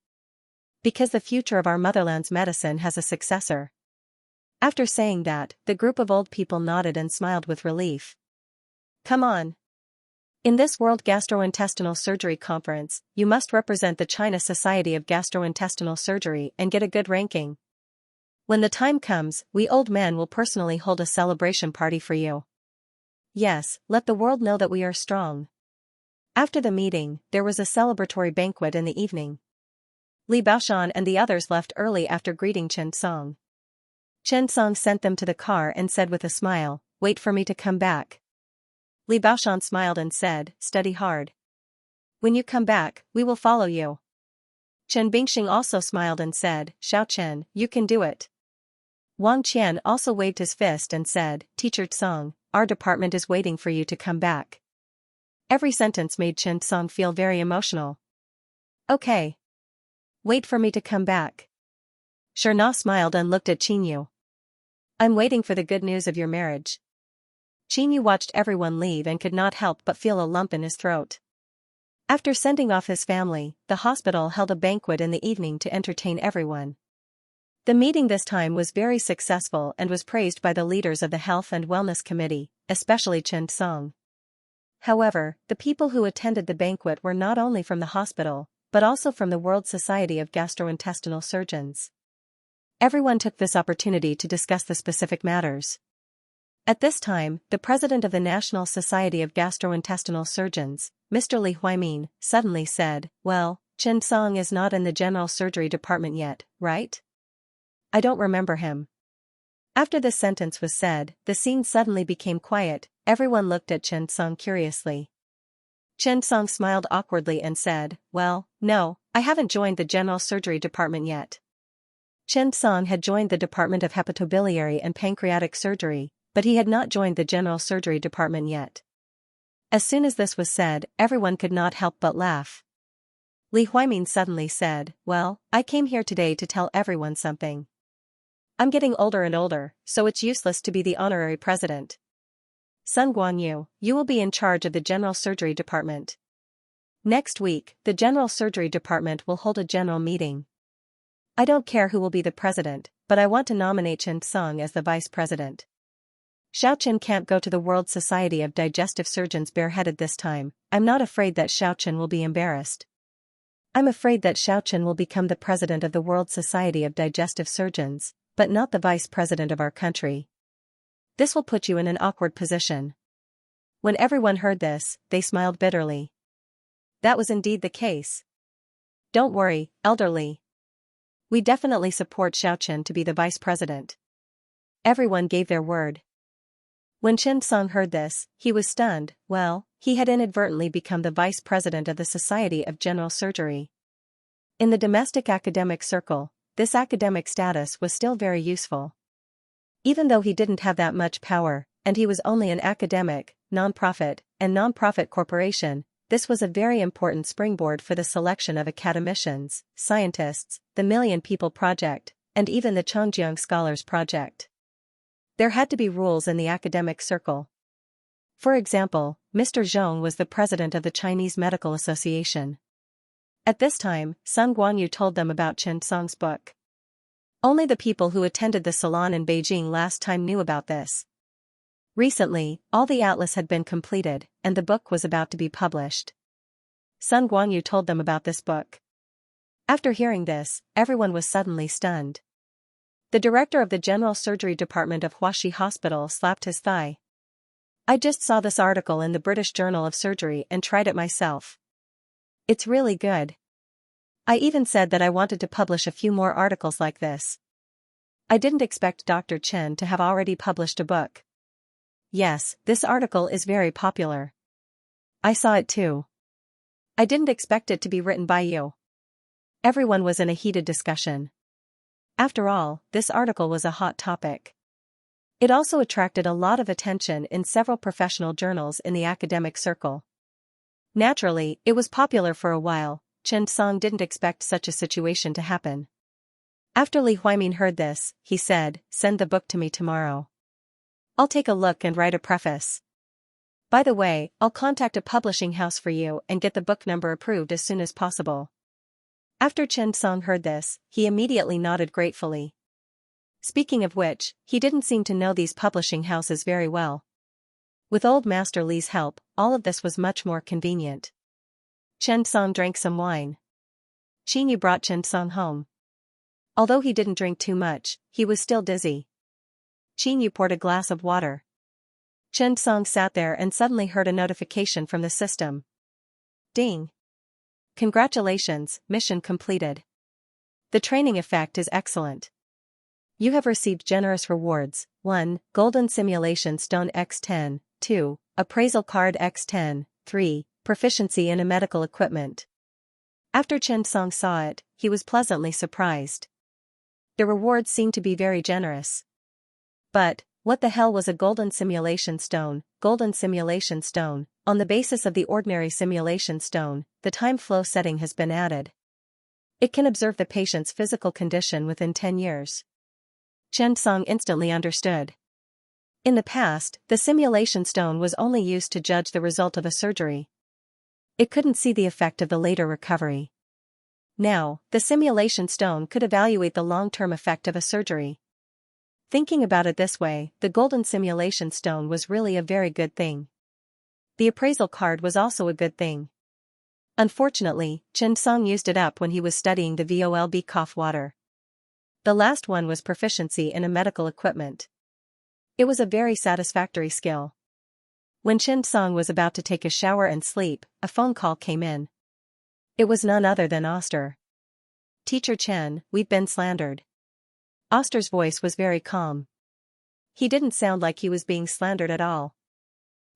Because the future of our motherland's medicine has a successor." After saying that, the group of old people nodded and smiled with relief. "Come on. In this World Gastrointestinal Surgery Conference, you must represent the China Society of Gastrointestinal Surgery and get a good ranking. When the time comes, we old men will personally hold a celebration party for you. Yes, let the world know that we are strong." After the meeting, there was a celebratory banquet in the evening. Li Baoshan and the others left early after greeting Chen Song. Chen Song sent them to the car and said with a smile, "Wait for me to come back." Li Baoshan smiled and said, "Study hard. When you come back, we will follow you." Chen Bingxing also smiled and said, "Xiao Chen, you can do it." Wang Qian also waved his fist and said, "Teacher Song, our department is waiting for you to come back." Every sentence made Chen Song feel very emotional. "Okay. Wait for me to come back." Sherna smiled and looked at Qinyu. "I'm waiting for the good news of your marriage." Qinyu watched everyone leave and could not help but feel a lump in his throat. After sending off his family, the hospital held a banquet in the evening to entertain everyone. The meeting this time was very successful and was praised by the leaders of the Health and Wellness Committee, especially Chen Song. However, the people who attended the banquet were not only from the hospital, but also from the World Society of Gastrointestinal Surgeons. Everyone took this opportunity to discuss the specific matters. At this time, the president of the National Society of Gastrointestinal Surgeons, Mr. Li Huimin, suddenly said, "Well, Chen Song is not in the general surgery department yet, right? I don't remember him." After this sentence was said, the scene suddenly became quiet. Everyone looked at Chen Song curiously. Chen Song smiled awkwardly and said, "Well, no, I haven't joined the general surgery department yet." Chen Song had joined the Department of Hepatobiliary and Pancreatic Surgery, but he had not joined the general surgery department yet. As soon as this was said, everyone could not help but laugh. Li Huimin suddenly said, "Well, I came here today to tell everyone something. I'm getting older and older, so it's useless to be the honorary president. Sun Guanyu, you will be in charge of the general surgery department. Next week, the general surgery department will hold a general meeting. I don't care who will be the president, but I want to nominate Chen Song as the vice president. Xiao Chen can't go to the World Society of Digestive Surgeons bareheaded this time. I'm not afraid that Xiao Chen will be embarrassed. I'm afraid that Xiao Chen will become the president of the World Society of Digestive Surgeons, but not the vice president of our country. This will put you in an awkward position." When everyone heard this, they smiled bitterly. That was indeed the case. "Don't worry, elderly. We definitely support Xiao Chen to be the vice president." Everyone gave their word. When Chen Song heard this, he was stunned. Well, he had inadvertently become the vice president of the Society of General Surgery. In the domestic academic circle, this academic status was still very useful. Even though he didn't have that much power, and he was only an academic, non-profit corporation, this was a very important springboard for the selection of academicians, scientists, the Million People Project, and even the Chongjiang Scholars Project. There had to be rules in the academic circle. For example, Mr. Zhong was the president of the Chinese Medical Association. At this time, Sun Guangyu told them about Chen Song's book. Only the people who attended the salon in Beijing last time knew about this. Recently, all the atlas had been completed, and the book was about to be published. Sun Guangyu told them about this book. After hearing this, everyone was suddenly stunned. The director of the General Surgery Department of Huaxi Hospital slapped his thigh. I just saw this article in the British Journal of Surgery and tried it myself. It's really good. I even said that I wanted to publish a few more articles like this. I didn't expect Dr. Chen to have already published a book. Yes, this article is very popular. I saw it too. I didn't expect it to be written by you. Everyone was in a heated discussion. After all, this article was a hot topic. It also attracted a lot of attention in several professional journals in the academic circle. Naturally, it was popular for a while. Chen Song didn't expect such a situation to happen. After Li Huimin heard this, he said, "Send the book to me tomorrow. I'll take a look and write a preface. By the way, I'll contact a publishing house for you and get the book number approved as soon as possible." After Chen Song heard this, he immediately nodded gratefully. Speaking of which, he didn't seem to know these publishing houses very well. With old Master Li's help, all of this was much more convenient. Chen Song drank some wine. Xinyu brought Chen Song home. Although he didn't drink too much, he was still dizzy. Xinyu poured a glass of water. Chen Song sat there and suddenly heard a notification from the system. Ding! Congratulations, mission completed. The training effect is excellent. You have received generous rewards: 1. Golden Simulation Stone x10, 2. Appraisal Card x10, 3. Proficiency in a medical equipment. After Chen Song saw it, he was pleasantly surprised. The rewards seemed to be very generous. But, what the hell was a golden simulation stone? Golden simulation stone. On the basis of the ordinary simulation stone, the time flow setting has been added. It can observe the patient's physical condition within 10 years. Chen Song instantly understood. In the past, the simulation stone was only used to judge the result of a surgery. It couldn't see the effect of the later recovery. Now, the simulation stone could evaluate the long-term effect of a surgery. Thinking about it this way, the golden simulation stone was really a very good thing. The appraisal card was also a good thing. Unfortunately, Chen Song used it up when he was studying the VOLB cough water. The last one was proficiency in a medical equipment. It was a very satisfactory skill. When Chen Song was about to take a shower and sleep, a phone call came in. It was none other than Oster. "Teacher Chen, we've been slandered." Oster's voice was very calm. He didn't sound like he was being slandered at all.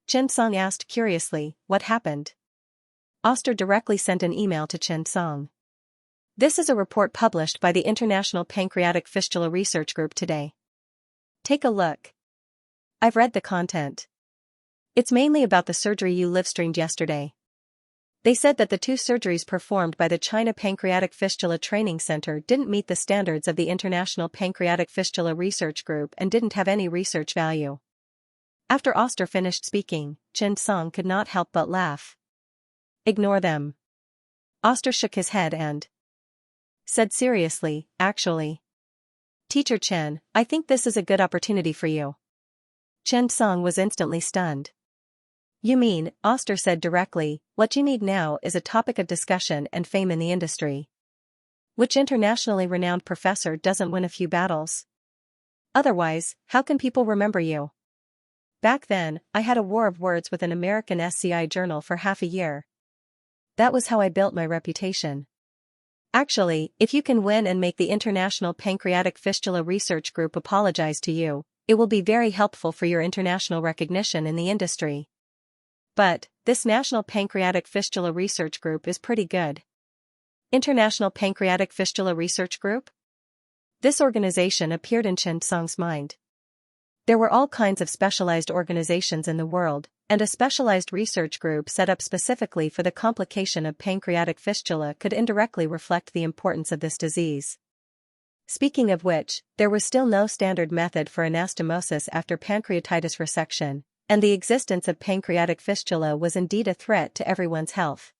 Chen Song asked curiously, "What happened?" Oster directly sent an email to Chen Song. "This is a report published by the International Pancreatic Fistula Research Group today. Take a look. I've read the content. It's mainly about the surgery you live-streamed yesterday. They said that the 2 surgeries performed by the China Pancreatic Fistula Training Center didn't meet the standards of the International Pancreatic Fistula Research Group and didn't have any research value." After Oster finished speaking, Chen Song could not help but laugh. "Ignore them." Oster shook his head and said seriously, "Actually, Teacher Chen, I think this is a good opportunity for you." Chen Song was instantly stunned. "You mean," Oster said directly, "what you need now is a topic of discussion and fame in the industry. Which internationally renowned professor doesn't win a few battles? Otherwise, how can people remember you? Back then, I had a war of words with an American SCI journal for half a year. That was how I built my reputation. Actually, if you can win and make the International Pancreatic Fistula Research Group apologize to you, it will be very helpful for your international recognition in the industry. But, this National Pancreatic Fistula Research Group is pretty good. International Pancreatic Fistula Research Group? This organization appeared in Chen Song's mind. There were all kinds of specialized organizations in the world, and a specialized research group set up specifically for the complication of pancreatic fistula could indirectly reflect the importance of this disease. Speaking of which, there was still no standard method for anastomosis after pancreatitis resection, and the existence of pancreatic fistula was indeed a threat to everyone's health.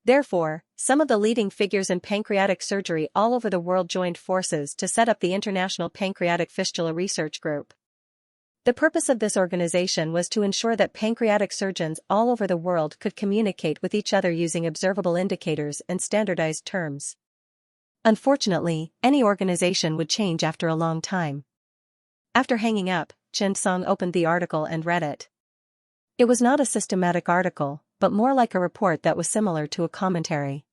Therefore, some of the leading figures in pancreatic surgery all over the world joined forces to set up the International Pancreatic Fistula Research Group. The purpose of this organization was to ensure that pancreatic surgeons all over the world could communicate with each other using observable indicators and standardized terms. Unfortunately, any organization would change after a long time. After hanging up, Chen Song opened the article and read it. It was not a systematic article, but more like a report that was similar to a commentary.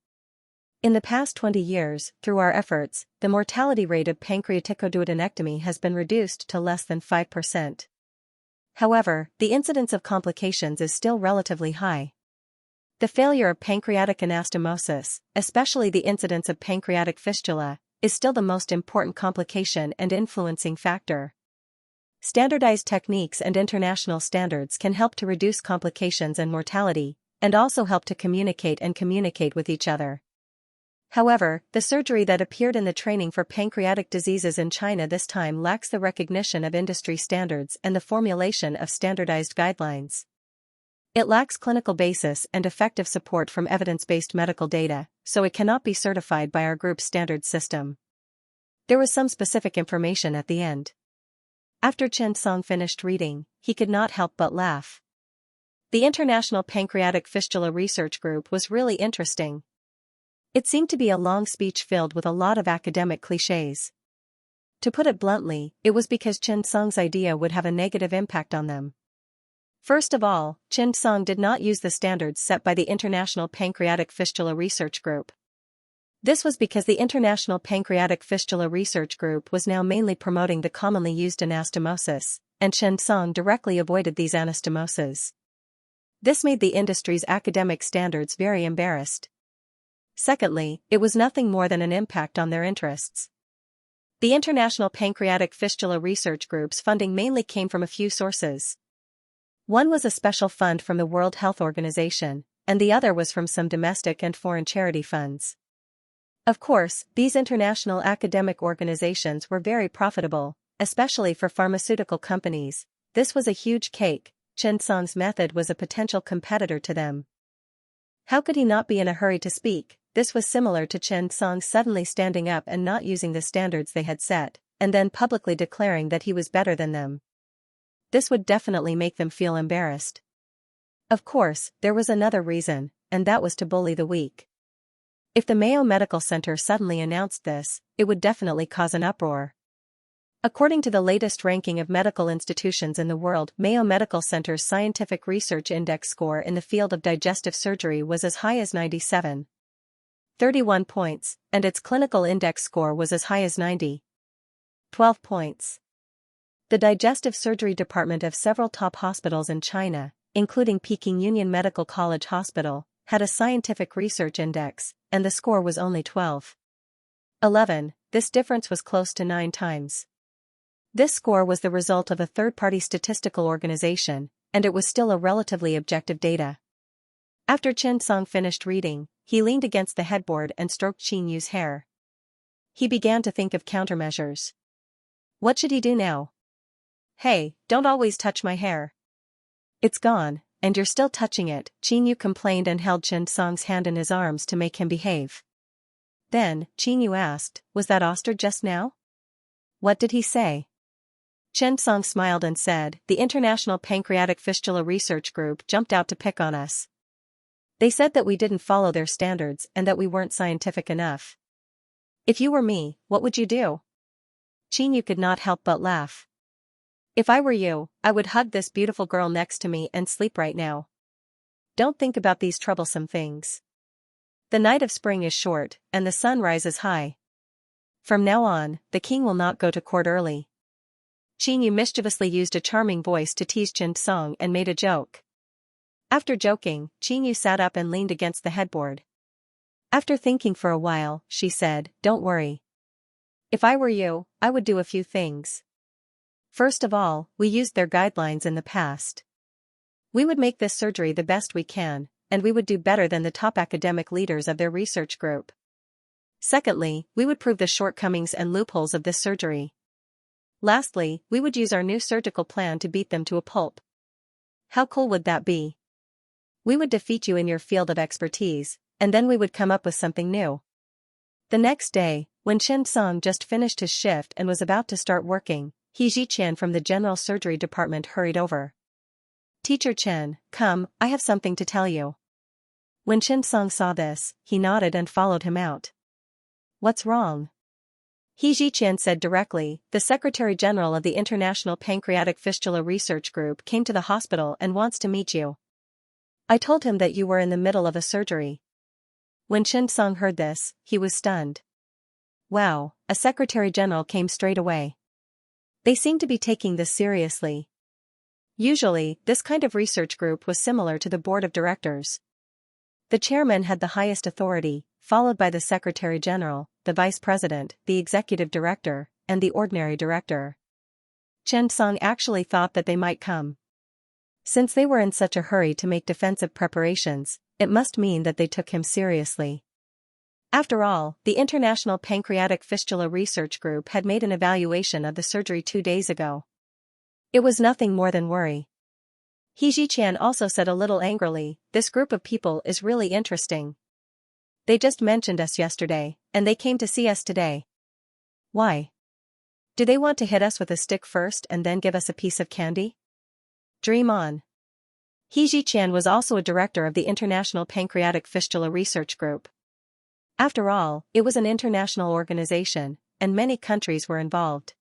In the past 20 years, through our efforts, the mortality rate of pancreaticoduodenectomy has been reduced to less than 5%. However, the incidence of complications is still relatively high. The failure of pancreatic anastomosis, especially the incidence of pancreatic fistula, is still the most important complication and influencing factor. Standardized techniques and international standards can help to reduce complications and mortality, and also help to communicate with each other. However, the surgery that appeared in the training for pancreatic diseases in China this time lacks the recognition of industry standards and the formulation of standardized guidelines. It lacks clinical basis and effective support from evidence-based medical data, so it cannot be certified by our group's standards system. There was some specific information at the end. After Chen Song finished reading, he could not help but laugh. The International Pancreatic Fistula Research Group was really interesting. It seemed to be a long speech filled with a lot of academic clichés. To put it bluntly, it was because Chen Song's idea would have a negative impact on them. First of all, Chen Song did not use the standards set by the International Pancreatic Fistula Research Group. This was because the International Pancreatic Fistula Research Group was now mainly promoting the commonly used anastomosis, and Chen Song directly avoided these anastomoses. This made the industry's academic standards very embarrassed. Secondly, it was nothing more than an impact on their interests. The International Pancreatic Fistula Research Group's funding mainly came from a few sources. One was a special fund from the World Health Organization, and the other was from some domestic and foreign charity funds. Of course, these international academic organizations were very profitable, especially for pharmaceutical companies. This was a huge cake. Chen Song's method was a potential competitor to them. How could he not be in a hurry to speak? This was similar to Chen Song suddenly standing up and not using the standards they had set, and then publicly declaring that he was better than them. This would definitely make them feel embarrassed. Of course, there was another reason, and that was to bully the weak. If the Mayo Medical Center suddenly announced this, it would definitely cause an uproar. According to the latest ranking of medical institutions in the world, Mayo Medical Center's Scientific Research Index score in the field of digestive surgery was as high as 97.31 points, and its clinical index score was as high as 90.12 points. The digestive surgery department of several top hospitals in China, including Peking Union Medical College Hospital, had a scientific research index, and the score was only 12.11. This difference was close to 9 times. This score was the result of a third-party statistical organization, and it was still a relatively objective data. After Chen Song finished reading, he leaned against the headboard and stroked Qin Yu's hair. He began to think of countermeasures. What should he do now? Hey, don't always touch my hair. It's gone, and you're still touching it, Qin Yu complained and held Chen Song's hand in his arms to make him behave. Then, Qin Yu asked, was that Oster just now? What did he say? Chen Song smiled and said, the International Pancreatic Fistula Research Group jumped out to pick on us. They said that we didn't follow their standards and that we weren't scientific enough. If you were me, what would you do? Qin Yu could not help but laugh. If I were you, I would hug this beautiful girl next to me and sleep right now. Don't think about these troublesome things. The night of spring is short, and the sun rises high. From now on, the king will not go to court early. Xianxia mischievously used a charming voice to tease Chen Song and made a joke. After joking, Xianxia sat up and leaned against the headboard. After thinking for a while, she said, "Don't worry. If I were you, I would do a few things. First of all, we used their guidelines in the past. We would make this surgery the best we can, and we would do better than the top academic leaders of their research group. Secondly, we would prove the shortcomings and loopholes of this surgery. Lastly, we would use our new surgical plan to beat them to a pulp. How cool would that be? We would defeat you in your field of expertise, and then we would come up with something new." The next day, when Chen Song just finished his shift and was about to start working, He Ziqian from the general surgery department hurried over. "Teacher Chen, come, I have something to tell you." When Chen Song saw this, he nodded and followed him out. "What's wrong?" He Ziqian said directly. "The Secretary General of the International Pancreatic Fistula Research Group came to the hospital and wants to meet you. I told him that you were in the middle of a surgery." When Chen Song heard this, he was stunned. Wow, a Secretary General came straight away. They seem to be taking this seriously. Usually, this kind of research group was similar to the board of directors. The chairman had the highest authority, followed by the Secretary General, the Vice President, the Executive Director, and the Ordinary Director. Chen Song actually thought that they might come. Since they were in such a hurry to make defensive preparations, it must mean that they took him seriously. After all, the International Pancreatic Fistula Research Group had made an evaluation of the surgery 2 days ago. It was nothing more than worry. He Ziqian also said a little angrily, "This group of people is really interesting. They just mentioned us yesterday, and they came to see us today. Why? Do they want to hit us with a stick first and then give us a piece of candy? Dream on." He Ziqian was also a director of the International Pancreatic Fistula Research Group. After all, it was an international organization, and many countries were involved.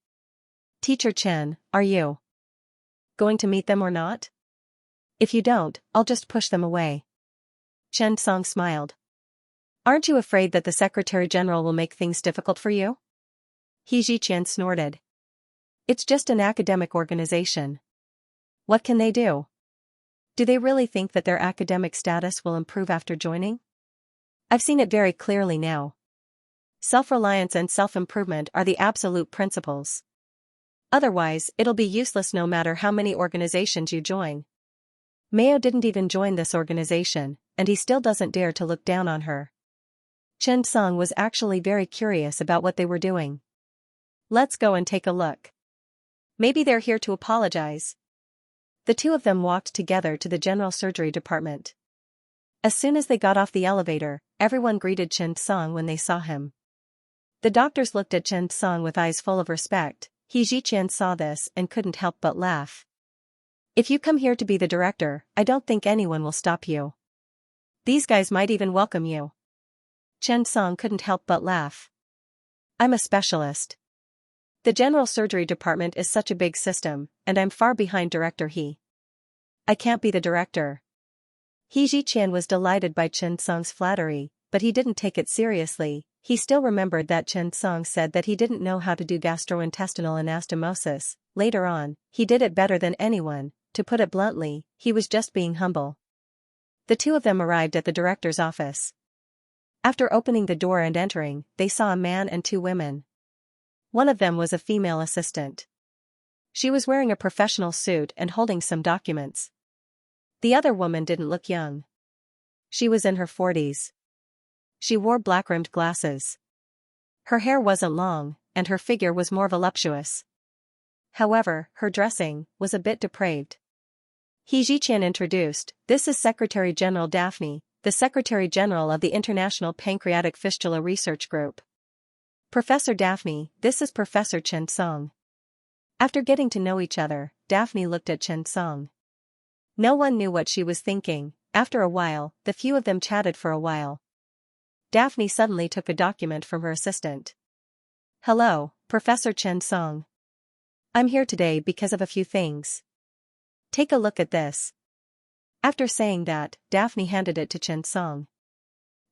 "Teacher Chen, are you going to meet them or not? If you don't, I'll just push them away." Chen Song smiled. "Aren't you afraid that the Secretary General will make things difficult for you?" He Ziqian snorted. "It's just an academic organization. What can they do? Do they really think that their academic status will improve after joining? I've seen it very clearly now. Self-reliance and self-improvement are the absolute principles. Otherwise, it'll be useless no matter how many organizations you join. Mayo didn't even join this organization, and he still doesn't dare to look down on her." Chen Song was actually very curious about what they were doing. "Let's go and take a look. Maybe they're here to apologize." The two of them walked together to the general surgery department. As soon as they got off the elevator, everyone greeted Chen Song when they saw him. The doctors looked at Chen Song with eyes full of respect. He Ziqian saw this and couldn't help but laugh. "If you come here to be the director, I don't think anyone will stop you. These guys might even welcome you." Chen Song couldn't help but laugh. "I'm a specialist. The general surgery department is such a big system, and I'm far behind Director He. I can't be the director." He Ziqian was delighted by Chen Song's flattery, but he didn't take it seriously. He still remembered that Chen Song said that he didn't know how to do gastrointestinal anastomosis. Later on, he did it better than anyone. To put it bluntly, he was just being humble. The two of them arrived at the director's office. After opening the door and entering, they saw a man and 2 women. One of them was a female assistant. She was wearing a professional suit and holding some documents. The other woman didn't look young. She was in her 40s. She wore black-rimmed glasses. Her hair wasn't long, and her figure was more voluptuous. However, her dressing was a bit depraved. He Ziqian introduced, "This is Secretary General Daphne, the Secretary General of the International Pancreatic Fistula Research Group. Professor Daphne, this is Professor Chen Song." After getting to know each other, Daphne looked at Chen Song. No one knew what she was thinking. After a while, the few of them chatted for a while. Daphne suddenly took a document from her assistant. "Hello, Professor Chen Song. I'm here today because of a few things. Take a look at this." After saying that, Daphne handed it to Chen Song.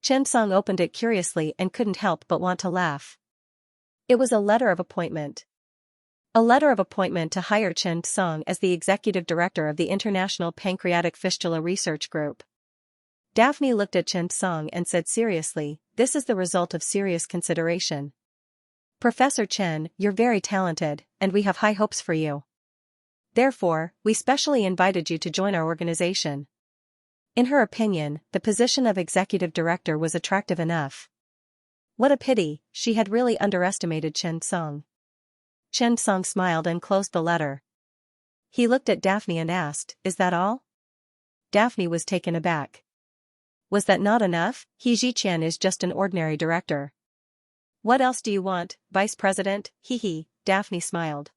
Chen Song opened it curiously and couldn't help but want to laugh. It was a letter of appointment. A letter of appointment to hire Chen Song as the executive director of the International Pancreatic Fistula Research Group. Daphne looked at Chen Song and said seriously, "This is the result of serious consideration. Professor Chen, you're very talented, and we have high hopes for you. Therefore, we specially invited you to join our organization." In her opinion, the position of executive director was attractive enough. What a pity, she had really underestimated Chen Song. Chen Song smiled and closed the letter. He looked at Daphne and asked, "Is that all?" Daphne was taken aback. Was that not enough? Xianxia is just an ordinary director. What else do you want, Vice President? Hee, Daphne smiled.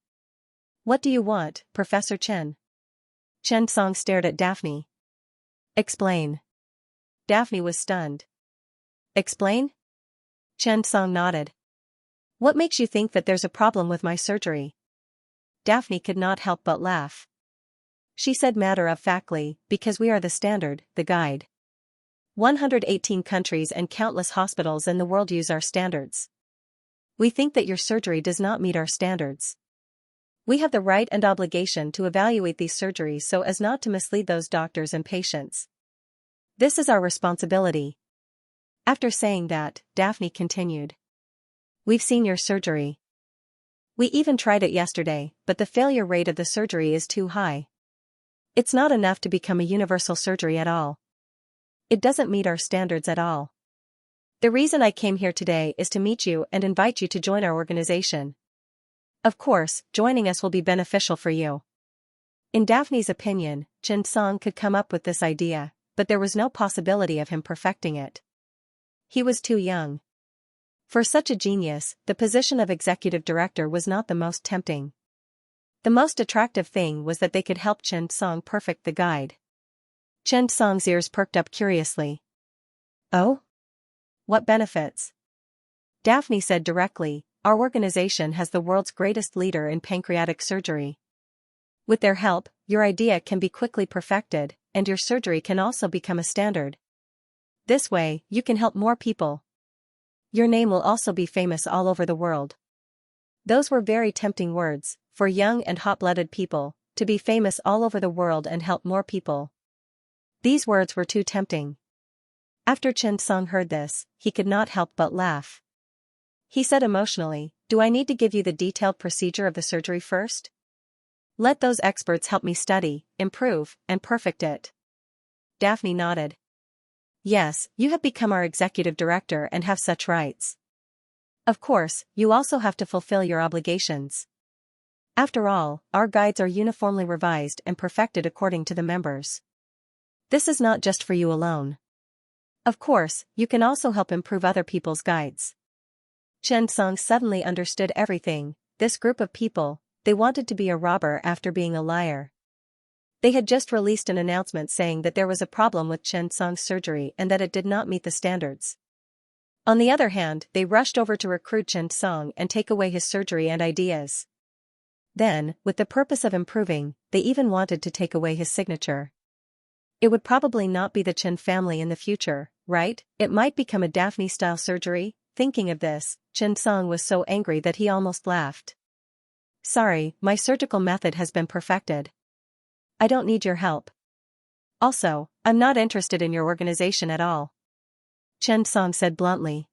What do you want, Professor Chen? Chen Song stared at Daphne. Explain. Daphne was stunned. Explain? Chen Song nodded. What makes you think that there's a problem with my surgery? Daphne could not help but laugh. She said matter-of-factly, because we are the standard, the guide. 118 countries and countless hospitals in the world use our standards. We think that your surgery does not meet our standards. We have the right and obligation to evaluate these surgeries so as not to mislead those doctors and patients. This is our responsibility. After saying that, Daphne continued. We've seen your surgery. We even tried it yesterday, but the failure rate of the surgery is too high. It's not enough to become a universal surgery at all. It doesn't meet our standards at all. The reason I came here today is to meet you and invite you to join our organization. Of course, joining us will be beneficial for you. In Daphne's opinion, Chen Song could come up with this idea, but there was no possibility of him perfecting it. He was too young. For such a genius, the position of executive director was not the most tempting. The most attractive thing was that they could help Chen Song perfect the guide. Chen Song's ears perked up curiously. Oh? What benefits? Daphne said directly, our organization has the world's greatest leader in pancreatic surgery. With their help, your idea can be quickly perfected, and your surgery can also become a standard. This way, you can help more people. Your name will also be famous all over the world. Those were very tempting words, for young and hot-blooded people, to be famous all over the world and help more people. These words were too tempting. After Chen Song heard this, he could not help but laugh. He said emotionally, "Do I need to give you the detailed procedure of the surgery first? Let those experts help me study, improve, and perfect it." Daphne nodded. Yes, you have become our executive director and have such rights. Of course, you also have to fulfill your obligations. After all, our guides are uniformly revised and perfected according to the members. This is not just for you alone. Of course, you can also help improve other people's guides. Chen Song suddenly understood everything. This group of people, they wanted to be a robber after being a liar. They had just released an announcement saying that there was a problem with Chen Song's surgery and that it did not meet the standards. On the other hand, they rushed over to recruit Chen Song and take away his surgery and ideas. Then, with the purpose of improving, they even wanted to take away his signature. It would probably not be the Chen family in the future, right? It might become a Daphne-style surgery. Thinking of this, Chen Song was so angry that he almost laughed. Sorry, my surgical method has been perfected. I don't need your help. Also, I'm not interested in your organization at all. Chen Song said bluntly.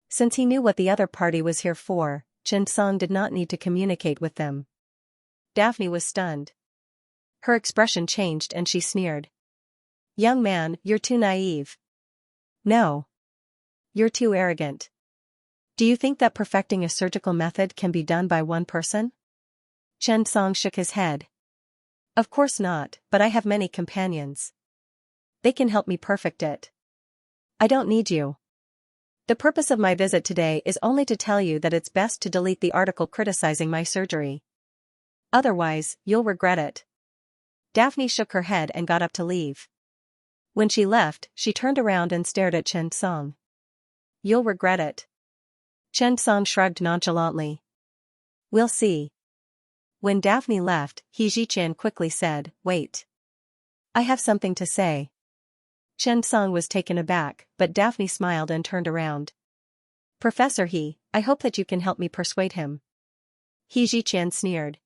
Since he knew what the other party was here for, Chen Song did not need to communicate with them. Daphne was stunned. Her expression changed and she sneered. Young man, you're too naive. No. You're too arrogant. Do you think that perfecting a surgical method can be done by one person? Chen Song shook his head. Of course not, but I have many companions. They can help me perfect it. I don't need you. The purpose of my visit today is only to tell you that it's best to delete the article criticizing my surgery. Otherwise, you'll regret it. Daphne shook her head and got up to leave. When she left, she turned around and stared at Chen Song. You'll regret it. Chen Song shrugged nonchalantly. We'll see. When Daphne left, Xianxia quickly said, Wait. I have something to say. Chen Song was taken aback, but Daphne smiled and turned around. Professor He, I hope that you can help me persuade him. He Ziqian sneered.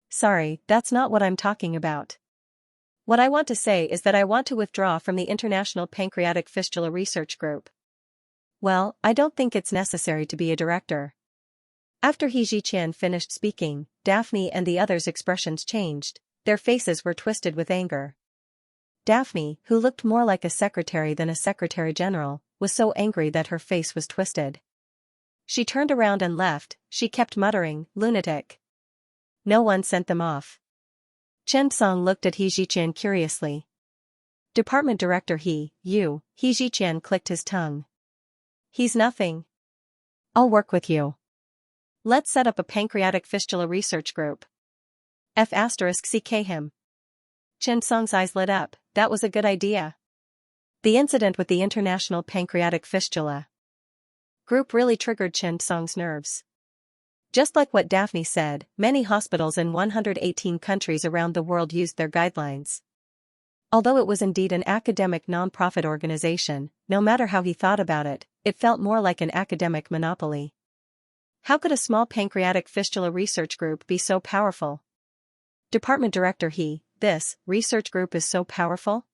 Sorry, that's not what I'm talking about. What I want to say is that I want to withdraw from the International Pancreatic Fistula Research Group. Well, I don't think it's necessary to be a director. After He Ziqian finished speaking, Daphne and the others' expressions changed. Their faces were twisted with anger. Daphne, who looked more like a secretary than a secretary general, was so angry that her face was twisted. She turned around and left. She kept muttering, "Lunatic." No one sent them off. Chen Song looked at He Ziqian curiously. Department Director He Ziqian clicked his tongue. He's nothing. I'll work with you. Let's set up a pancreatic fistula research group. CK him. Chen Song's eyes lit up. That was a good idea. The incident with the International Pancreatic Fistula Group really triggered Chen Song's nerves. Just like what Daphne said, many hospitals in 118 countries around the world used their guidelines. Although it was indeed an academic non-profit organization, no matter how he thought about it, it felt more like an academic monopoly. How could a small pancreatic fistula research group be so powerful? Department Director this research group is so powerful?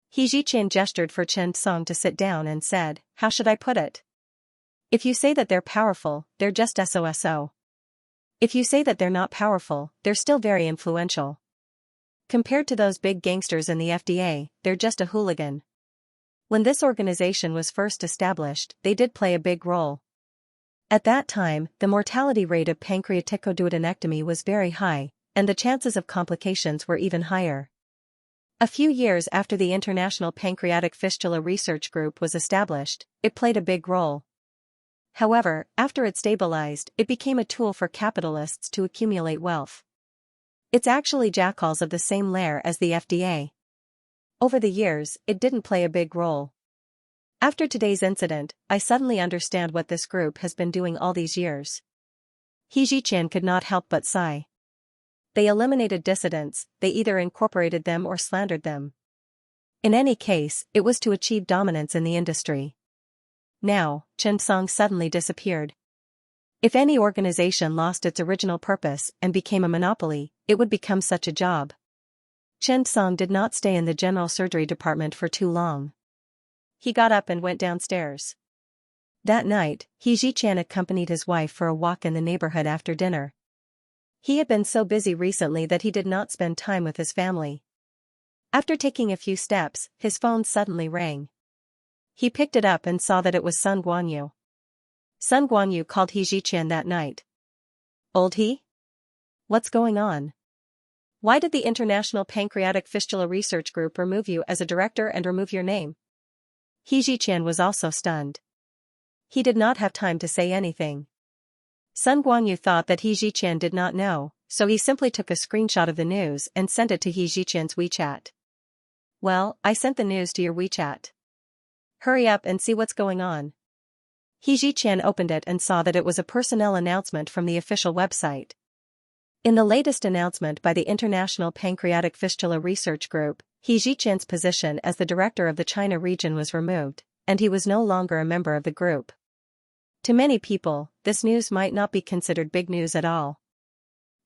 He Ziqian gestured for Chen Song to sit down and said, how should I put it? If you say that they're powerful, they're just SOSO. If you say that they're not powerful, they're still very influential. Compared to those big gangsters in the FDA, they're just a hooligan. When this organization was first established, they did play a big role. At that time, the mortality rate of pancreaticoduodenectomy was very high, and the chances of complications were even higher. A few years after the International Pancreatic Fistula Research Group was established, it played a big role. However, after it stabilized, it became a tool for capitalists to accumulate wealth. It's actually jackals of the same layer as the FDA. Over the years, it didn't play a big role. After today's incident, I suddenly understand what this group has been doing all these years. He Ziqian could not help but sigh. They eliminated dissidents, they either incorporated them or slandered them. In any case, it was to achieve dominance in the industry. Now, Chen Song suddenly disappeared. If any organization lost its original purpose and became a monopoly, it would become such a job. Chen Song did not stay in the general surgery department for too long. He got up and went downstairs. That night, He Ziqian accompanied his wife for a walk in the neighborhood after dinner. He had been so busy recently that he did not spend time with his family. After taking a few steps, his phone suddenly rang. He picked it up and saw that it was Sun Guanyu. Sun Guanyu called He Ziqian that night. Old He? What's going on? Why did the International Pancreatic Fistula Research Group remove you as a director and remove your name? He Ziqian was also stunned. He did not have time to say anything. Sun Guanyu thought that He Ziqian did not know, so he simply took a screenshot of the news and sent it to He Ziqian's WeChat. Well, I sent the news to your WeChat. Hurry up and see what's going on. He Ziqian opened it and saw that it was a personnel announcement from the official website. In the latest announcement by the International Pancreatic Fistula Research Group, He Ziqian's position as the director of the China region was removed, and he was no longer a member of the group. To many people, this news might not be considered big news at all.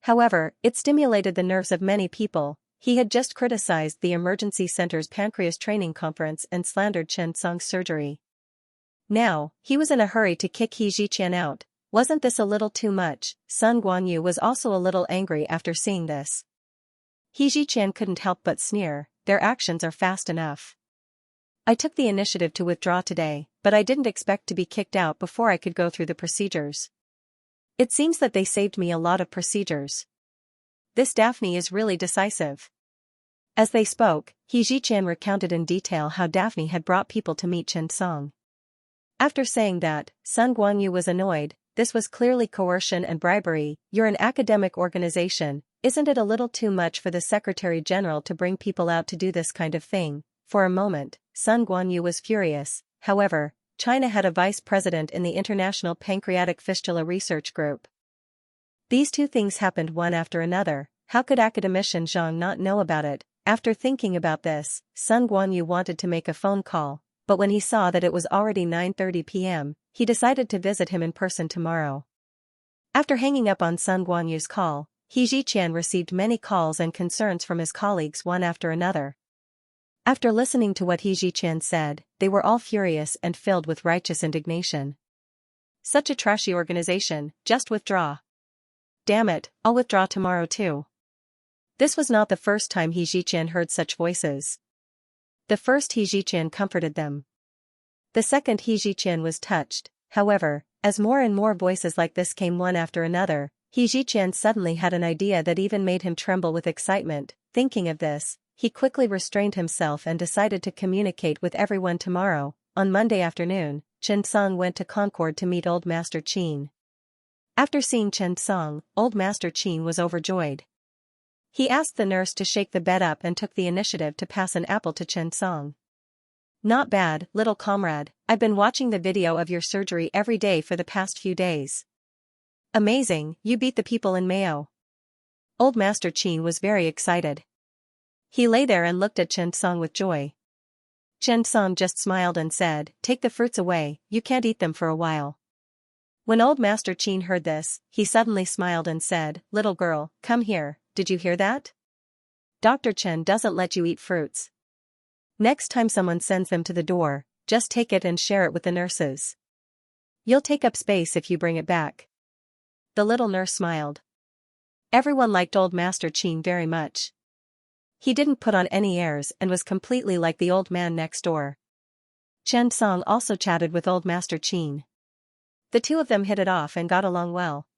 However, it stimulated the nerves of many people. He had just criticized the emergency center's pancreas training conference and slandered Chen Song's surgery. Now, he was in a hurry to kick He Ziqian out. Wasn't this a little too much? Sun Guanyu was also a little angry after seeing this. He Ziqian couldn't help but sneer, their actions are fast enough. I took the initiative to withdraw today, but I didn't expect to be kicked out before I could go through the procedures. It seems that they saved me a lot of procedures. This Daphne is really decisive. As they spoke, He Ziqian recounted in detail how Daphne had brought people to meet Chen Song. After saying that, Sun Guanyu was annoyed. This was clearly coercion and bribery. You're an academic organization, isn't it a little too much for the Secretary General to bring people out to do this kind of thing? For a moment, Sun Guanyu was furious. However, China had a vice president in the International Pancreatic Fistula Research Group. These two things happened one after another. How could academician Zhang not know about it? After thinking about this, Sun Guanyu wanted to make a phone call, but when he saw that it was already 9:30 p.m., he decided to visit him in person tomorrow. After hanging up on Sun Guanyu's call, He Ziqian received many calls and concerns from his colleagues one after another. After listening to what He Ziqian said, they were all furious and filled with righteous indignation. Such a trashy organization, just withdraw. Damn it, I'll withdraw tomorrow too. This was not the first time He Ziqian heard such voices. The first He Ziqian comforted them. The second He Ziqian was touched, however, as more and more voices like this came one after another, He Ziqian suddenly had an idea that even made him tremble with excitement. Thinking of this, he quickly restrained himself and decided to communicate with everyone tomorrow. On Monday afternoon, Chen Song went to Concord to meet Old Master Qin. After seeing Chen Song, Old Master Qin was overjoyed. He asked the nurse to shake the bed up and took the initiative to pass an apple to Chen Song. Not bad, little comrade, I've been watching the video of your surgery every day for the past few days. Amazing, you beat the people in Mayo. Old Master Qin was very excited. He lay there and looked at Chen Song with joy. Chen Song just smiled and said, "Take the fruits away, you can't eat them for a while." When Old Master Qin heard this, he suddenly smiled and said, "Little girl, come here, did you hear that? Dr. Chen doesn't let you eat fruits. Next time someone sends them to the door, just take it and share it with the nurses. You'll take up space if you bring it back." The little nurse smiled. Everyone liked Old Master Qin very much. He didn't put on any airs and was completely like the old man next door. Chen Song also chatted with Old Master Qin. The two of them hit it off and got along well.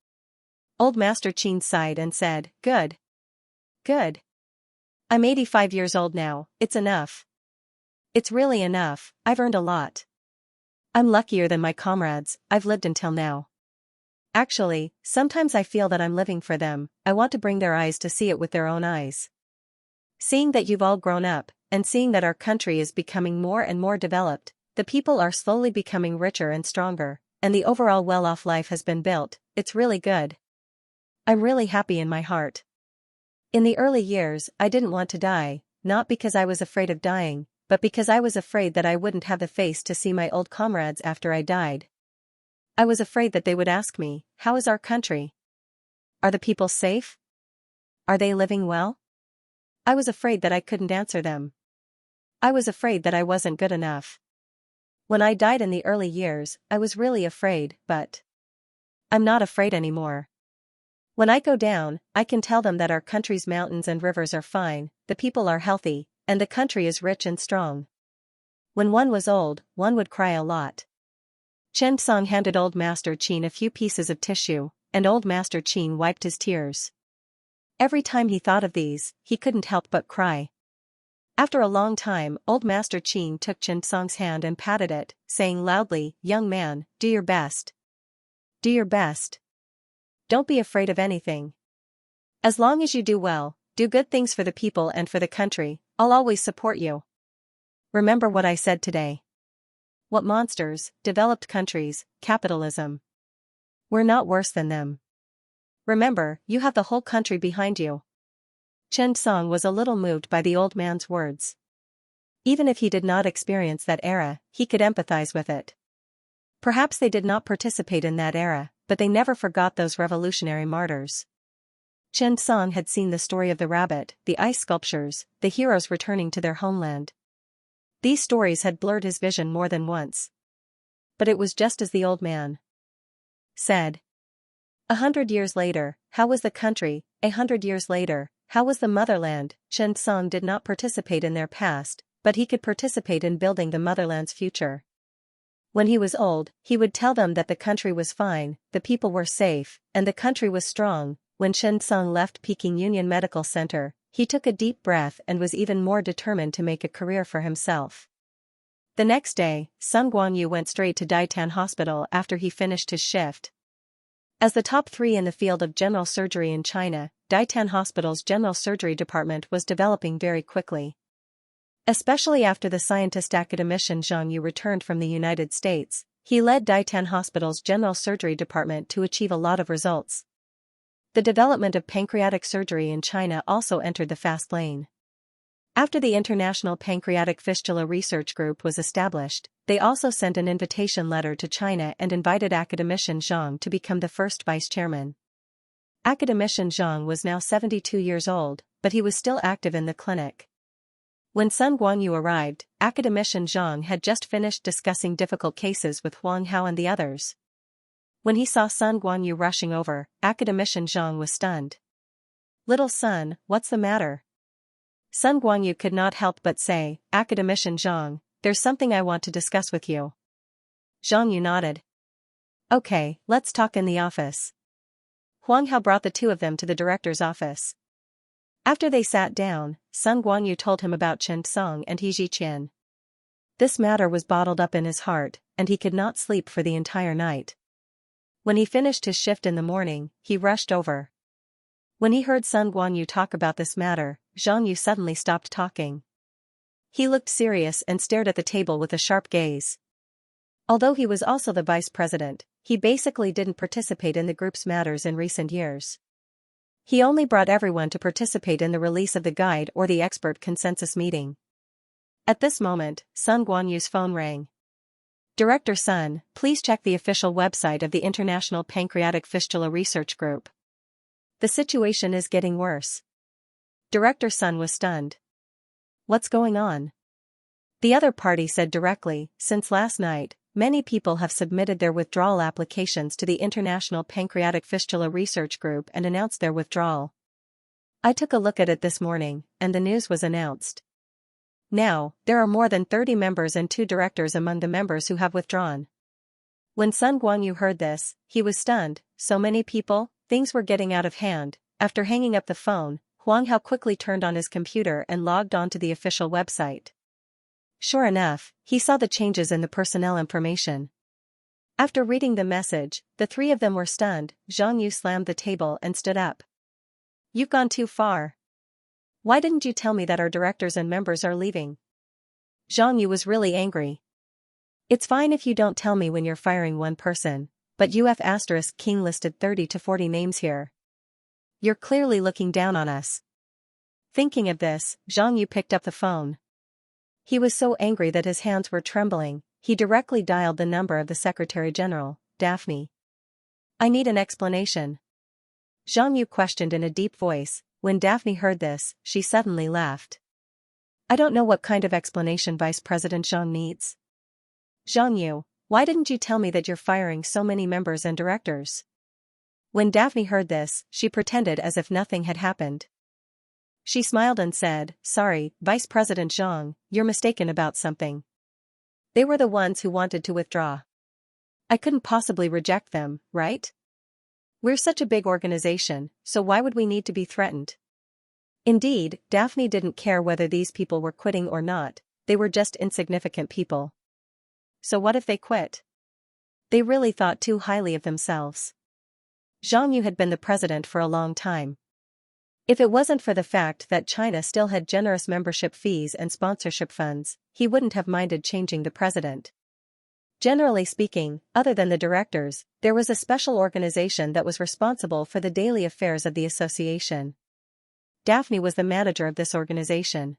Old Master Qin sighed and said, "Good. Good. I'm 85 years old now, it's enough. It's really enough, I've earned a lot. I'm luckier than my comrades, I've lived until now. Actually, sometimes I feel that I'm living for them, I want to bring their eyes to see it with their own eyes. Seeing that you've all grown up, and seeing that our country is becoming more and more developed, the people are slowly becoming richer and stronger, and the overall well-off life has been built, it's really good. I'm really happy in my heart. In the early years, I didn't want to die, not because I was afraid of dying, but because I was afraid that I wouldn't have the face to see my old comrades after I died. I was afraid that they would ask me, how is our country? Are the people safe? Are they living well? I was afraid that I couldn't answer them. I was afraid that I wasn't good enough. When I died in the early years, I was really afraid, but I'm not afraid anymore. When I go down, I can tell them that our country's mountains and rivers are fine, the people are healthy, and the country is rich and strong. When one was old, one would cry a lot. Chen Song handed Old Master Qin a few pieces of tissue, and Old Master Qin wiped his tears. Every time he thought of these, he couldn't help but cry. After a long time, Old Master Qin took Chen Song's hand and patted it, saying loudly, "Young man, do your best. Do your best. Don't be afraid of anything. As long as you do well, do good things for the people and for the country, I'll always support you. Remember what I said today. What monsters, developed countries, capitalism. We're not worse than them. Remember, you have the whole country behind you." Chen Song was a little moved by the old man's words. Even if he did not experience that era, he could empathize with it. Perhaps they did not participate in that era, but they never forgot those revolutionary martyrs. Chen Song had seen the story of the rabbit, the ice sculptures, the heroes returning to their homeland. These stories had blurred his vision more than once. But it was just as the old man said. 100 years later, how was the country? 100 years later, how was the motherland? Chen Song did not participate in their past, but he could participate in building the motherland's future. When he was old, he would tell them that the country was fine, the people were safe, and the country was strong. When Chen Song left Peking Union Medical Center, he took a deep breath and was even more determined to make a career for himself. The next day, Sun Guanyu went straight to Daitan Hospital after he finished his shift. As the top 3 in the field of general surgery in China, Daitan Hospital's general surgery department was developing very quickly. Especially after the scientist academician Zhang Yu returned from the United States, he led Daitan Hospital's general surgery department to achieve a lot of results. The development of pancreatic surgery in China also entered the fast lane. After the International Pancreatic Fistula Research Group was established, they also sent an invitation letter to China and invited Academician Zhang to become the first vice-chairman. Academician Zhang was now 72 years old, but he was still active in the clinic. When Sun Guanyu arrived, Academician Zhang had just finished discussing difficult cases with Huang Hao and the others. When he saw Sun Guanyu rushing over, Academician Zhang was stunned. "Little son, what's the matter?" Sun Guanyu could not help but say, "Academician Zhang, there's something I want to discuss with you." Zhang Yu nodded. "Okay, let's talk in the office." Huang Hao brought the two of them to the director's office. After they sat down, Sun Guanyu told him about Chen Song and He Ziqian. This matter was bottled up in his heart, and he could not sleep for the entire night. When he finished his shift in the morning, he rushed over. When he heard Sun Guanyu talk about this matter, Zhang Yu suddenly stopped talking. He looked serious and stared at the table with a sharp gaze. Although he was also the vice president, he basically didn't participate in the group's matters in recent years. He only brought everyone to participate in the release of the guide or the expert consensus meeting. At this moment, Sun Guanyu's phone rang. "Director Sun, please check the official website of the International Pancreatic Fistula Research Group. The situation is getting worse." Director Sun was stunned. "What's going on?" The other party said directly, "Since last night, many people have submitted their withdrawal applications to the International Pancreatic Fistula Research Group and announced their withdrawal. I took a look at it this morning, and the news was announced. Now, there are more than 30 members and 2 directors among the members who have withdrawn." When Sun Guanyu heard this, he was stunned. So many people? Things were getting out of hand. After hanging up the phone, Huang Hao quickly turned on his computer and logged on to the official website. Sure enough, he saw the changes in the personnel information. After reading the message, the 3 of them were stunned. Zhang Yu slammed the table and stood up. "You've gone too far. Why didn't you tell me that our directors and members are leaving?" Zhang Yu was really angry. "It's fine if you don't tell me when you're firing one person, but UF** King listed 30 to 40 names here. You're clearly looking down on us." Thinking of this, Zhang Yu picked up the phone. He was so angry that his hands were trembling. He directly dialed the number of the Secretary General, Daphne. "I need an explanation." Zhang Yu questioned in a deep voice. When Daphne heard this, she suddenly laughed. "I don't know what kind of explanation Vice President Zhang needs." "Zhang Yu, why didn't you tell me that you're firing so many members and directors?" When Daphne heard this, she pretended as if nothing had happened. She smiled and said, "Sorry, Vice President Zhang, you're mistaken about something. They were the ones who wanted to withdraw. I couldn't possibly reject them, right? We're such a big organization, so why would we need to be threatened?" Indeed, Daphne didn't care whether these people were quitting or not, they were just insignificant people. So what if they quit? They really thought too highly of themselves. Zhang Yu had been the president for a long time. If it wasn't for the fact that China still had generous membership fees and sponsorship funds, he wouldn't have minded changing the president. Generally speaking, other than the directors, there was a special organization that was responsible for the daily affairs of the association. Daphne was the manager of this organization.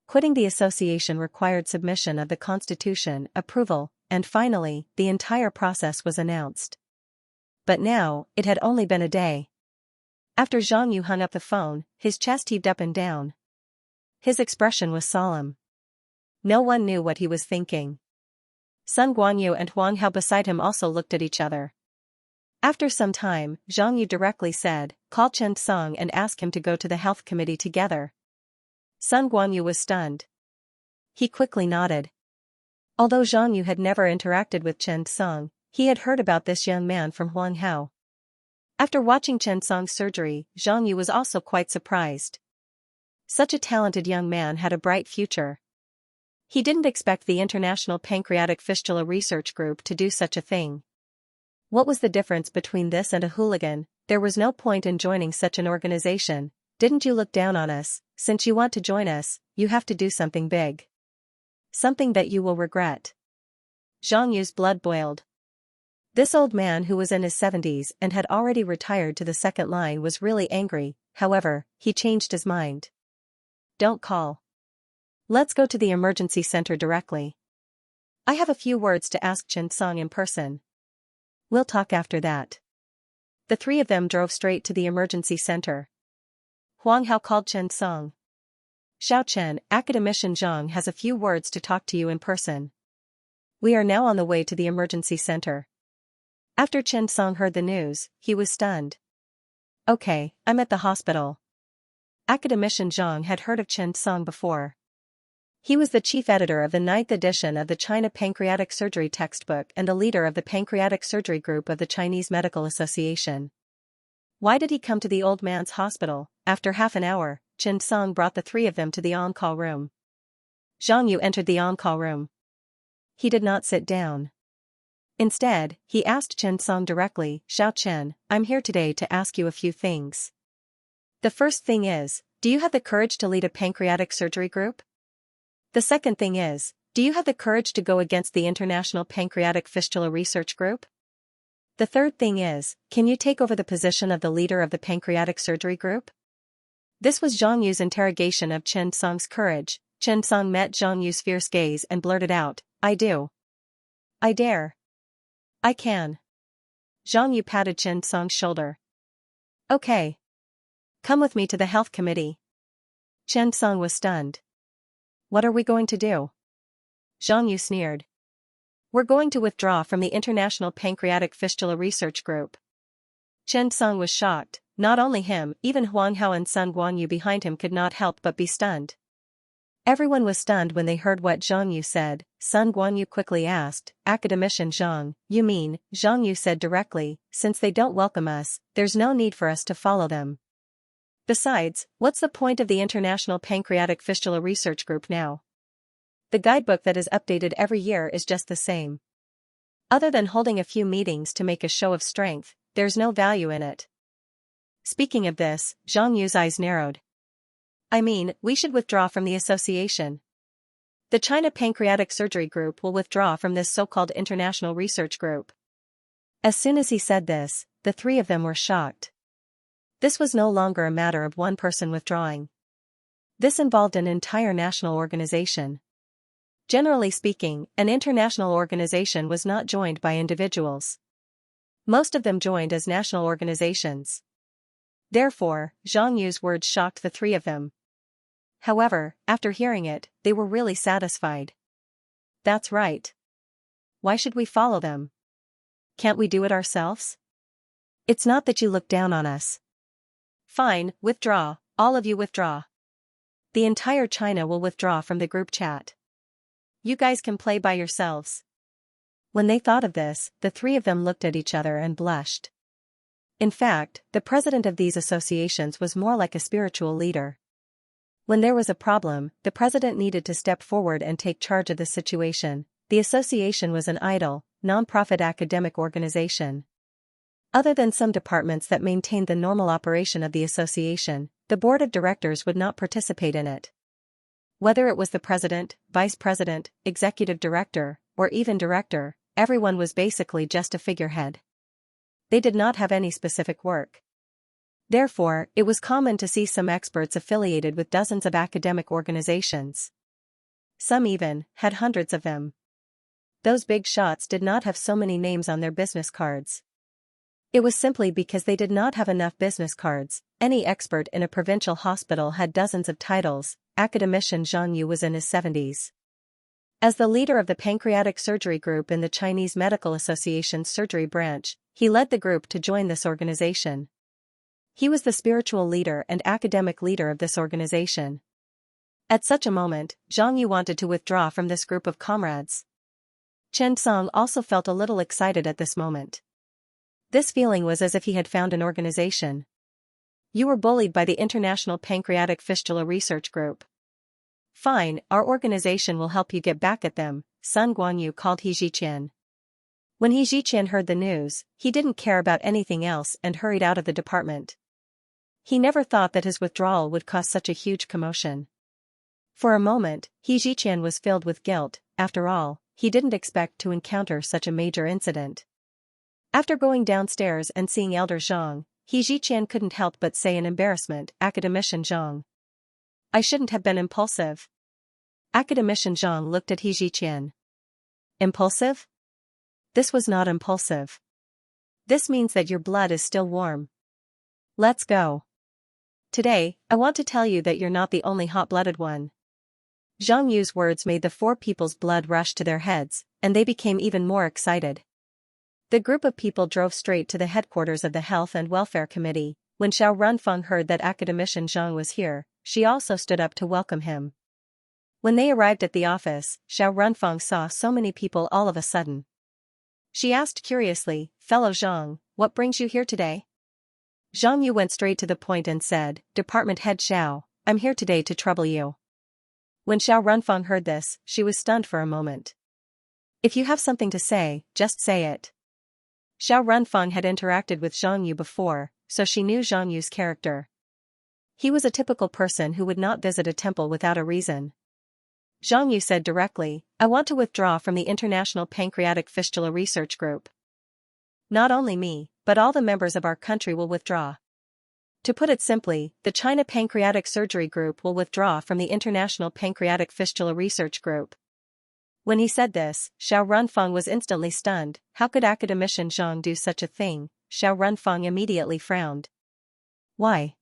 Quitting the association required submission of the constitution, approval, and finally, the entire process was announced. But now, it had only been a day. After Zhang Yu hung up the phone, his chest heaved up and down. His expression was solemn. No one knew what he was thinking. Sun Guanyu and Huang Hao beside him also looked at each other. After some time, Zhang Yu directly said, "Call Chen Song and ask him to go to the health committee together." Sun Guanyu was stunned. He quickly nodded. Although Zhang Yu had never interacted with Chen Song, he had heard about this young man from Huang Hao. After watching Chen Song's surgery, Zhang Yu was also quite surprised. Such a talented young man had a bright future. He didn't expect the International Pancreatic Fistula Research Group to do such a thing. What was the difference between this and a hooligan? There was no point in joining such an organization. Didn't you look down on us? Since you want to join us, you have to do something big. Something that you will regret. Zhang Yu's blood boiled. This old man who was in his 70s and had already retired to the second line was really angry. However, he changed his mind. "Don't call. Let's go to the emergency center directly. I have a few words to ask Xianxia in person. We'll talk after that. The three of them drove straight to the emergency center. Huang Hao called Xianxia. Xiao Chen, Academician Zhang has a few words to talk to you in person. We are now on the way to the emergency center. After Xianxia heard the news, he was stunned. Okay, I'm at the hospital. Academician Zhang had heard of Xianxia before. He was the chief editor of the 9th edition of the China Pancreatic Surgery textbook and the leader of the Pancreatic Surgery Group of the Chinese Medical Association. Why did he come to the old man's hospital? After half an hour, Xianxia brought the three of them to the on-call room. Zhang Yu entered the on-call room. He did not sit down. Instead, he asked Xianxia directly, Xiao Chen, I'm here today to ask you a few things. The first thing is, do you have the courage to lead a pancreatic surgery group? The second thing is, do you have the courage to go against the International Pancreatic Fistula Research Group? The third thing is, can you take over the position of the leader of the pancreatic surgery group? This was Zhang Yu's interrogation of Xianxia's courage. Xianxia met Zhang Yu's fierce gaze and blurted out, I do. I dare. I can. Zhang Yu patted Xianxia's shoulder. Okay. Come with me to the health committee. Xianxia was stunned. What are we going to do? Zhang Yu sneered. We're going to withdraw from the International Pancreatic Fistula Research Group. Xianxia was shocked. Not only him, even Huang Hao and Sun Guanyu behind him could not help but be stunned. Everyone was stunned when they heard what Zhang Yu said. Sun Guanyu quickly asked, Academician Zhang, you mean? Zhang Yu said directly, since they don't welcome us, there's no need for us to follow them. Besides, what's the point of the International Pancreatic Fistula Research Group now? The guidebook that is updated every year is just the same. Other than holding a few meetings to make a show of strength, there's no value in it. Speaking of this, Zhang Yu's eyes narrowed. I mean, we should withdraw from the association. The China Pancreatic Surgery Group will withdraw from this so-called international research group. As soon as he said this, the three of them were shocked. This was no longer a matter of one person withdrawing. This involved an entire national organization. Generally speaking, an international organization was not joined by individuals. Most of them joined as national organizations. Therefore, Zhang Yu's words shocked the three of them. However, after hearing it, they were really satisfied. That's right. Why should we follow them? Can't we do it ourselves? It's not that you look down on us. Fine, withdraw, all of you withdraw. The entire China will withdraw from the group chat. You guys can play by yourselves. When they thought of this, the three of them looked at each other and blushed. In fact, the president of these associations was more like a spiritual leader. When there was a problem, the president needed to step forward and take charge of the situation. The association was an idle, non-profit academic organization. Other than some departments that maintained the normal operation of the association, the board of directors would not participate in it. Whether it was the president, vice president, executive director, or even director, everyone was basically just a figurehead. They did not have any specific work. Therefore, it was common to see some experts affiliated with dozens of academic organizations. Some even had hundreds of them. Those big shots did not have so many names on their business cards. It was simply because they did not have enough business cards. Any expert in a provincial hospital had dozens of titles. Academician Zhang Yu was in his 70s. As the leader of the pancreatic surgery group in the Chinese Medical Association's surgery branch, he led the group to join this organization. He was the spiritual leader and academic leader of this organization. At such a moment, Zhang Yu wanted to withdraw from this group of comrades. Xianxia also felt a little excited at this moment. This feeling was as if he had found an organization. You were bullied by the International Pancreatic Fistula Research Group. Fine, our organization will help you get back at them, Sun Guanyu called He Ziqian. When He Ziqian heard the news, he didn't care about anything else and hurried out of the department. He never thought that his withdrawal would cause such a huge commotion. For a moment, He Ziqian was filled with guilt. After all, he didn't expect to encounter such a major incident. After going downstairs and seeing Elder Zhang, He Ziqian couldn't help but say in embarrassment, Academician Zhang. I shouldn't have been impulsive. Academician Zhang looked at He Ziqian. Impulsive? This was not impulsive. This means that your blood is still warm. Let's go. Today, I want to tell you that you're not the only hot-blooded one. Zhang Yu's words made the four people's blood rush to their heads, and they became even more excited. The group of people drove straight to the headquarters of the Health and Welfare Committee. When Xiao Runfeng heard that Academician Zhang was here, she also stood up to welcome him. When they arrived at the office, Xiao Runfeng saw so many people all of a sudden. She asked curiously, "Fellow Zhang, what brings you here today?" Zhang Yu went straight to the point and said, "Department Head Xiao, I'm here today to trouble you." When Xiao Runfeng heard this, she was stunned for a moment. "If you have something to say, just say it." Xiao Runfeng had interacted with Zhang Yu before, so she knew Zhang Yu's character. He was a typical person who would not visit a temple without a reason. Zhang Yu said directly, "I want to withdraw from the International Pancreatic Fistula Research Group. Not only me, but all the members of our country will withdraw. To put it simply, the China Pancreatic Surgery Group will withdraw from the International Pancreatic Fistula Research Group." When he said this, Xiao Runfeng was instantly stunned. How could Academician Zhang do such a thing? Xiao Runfeng immediately frowned. Why?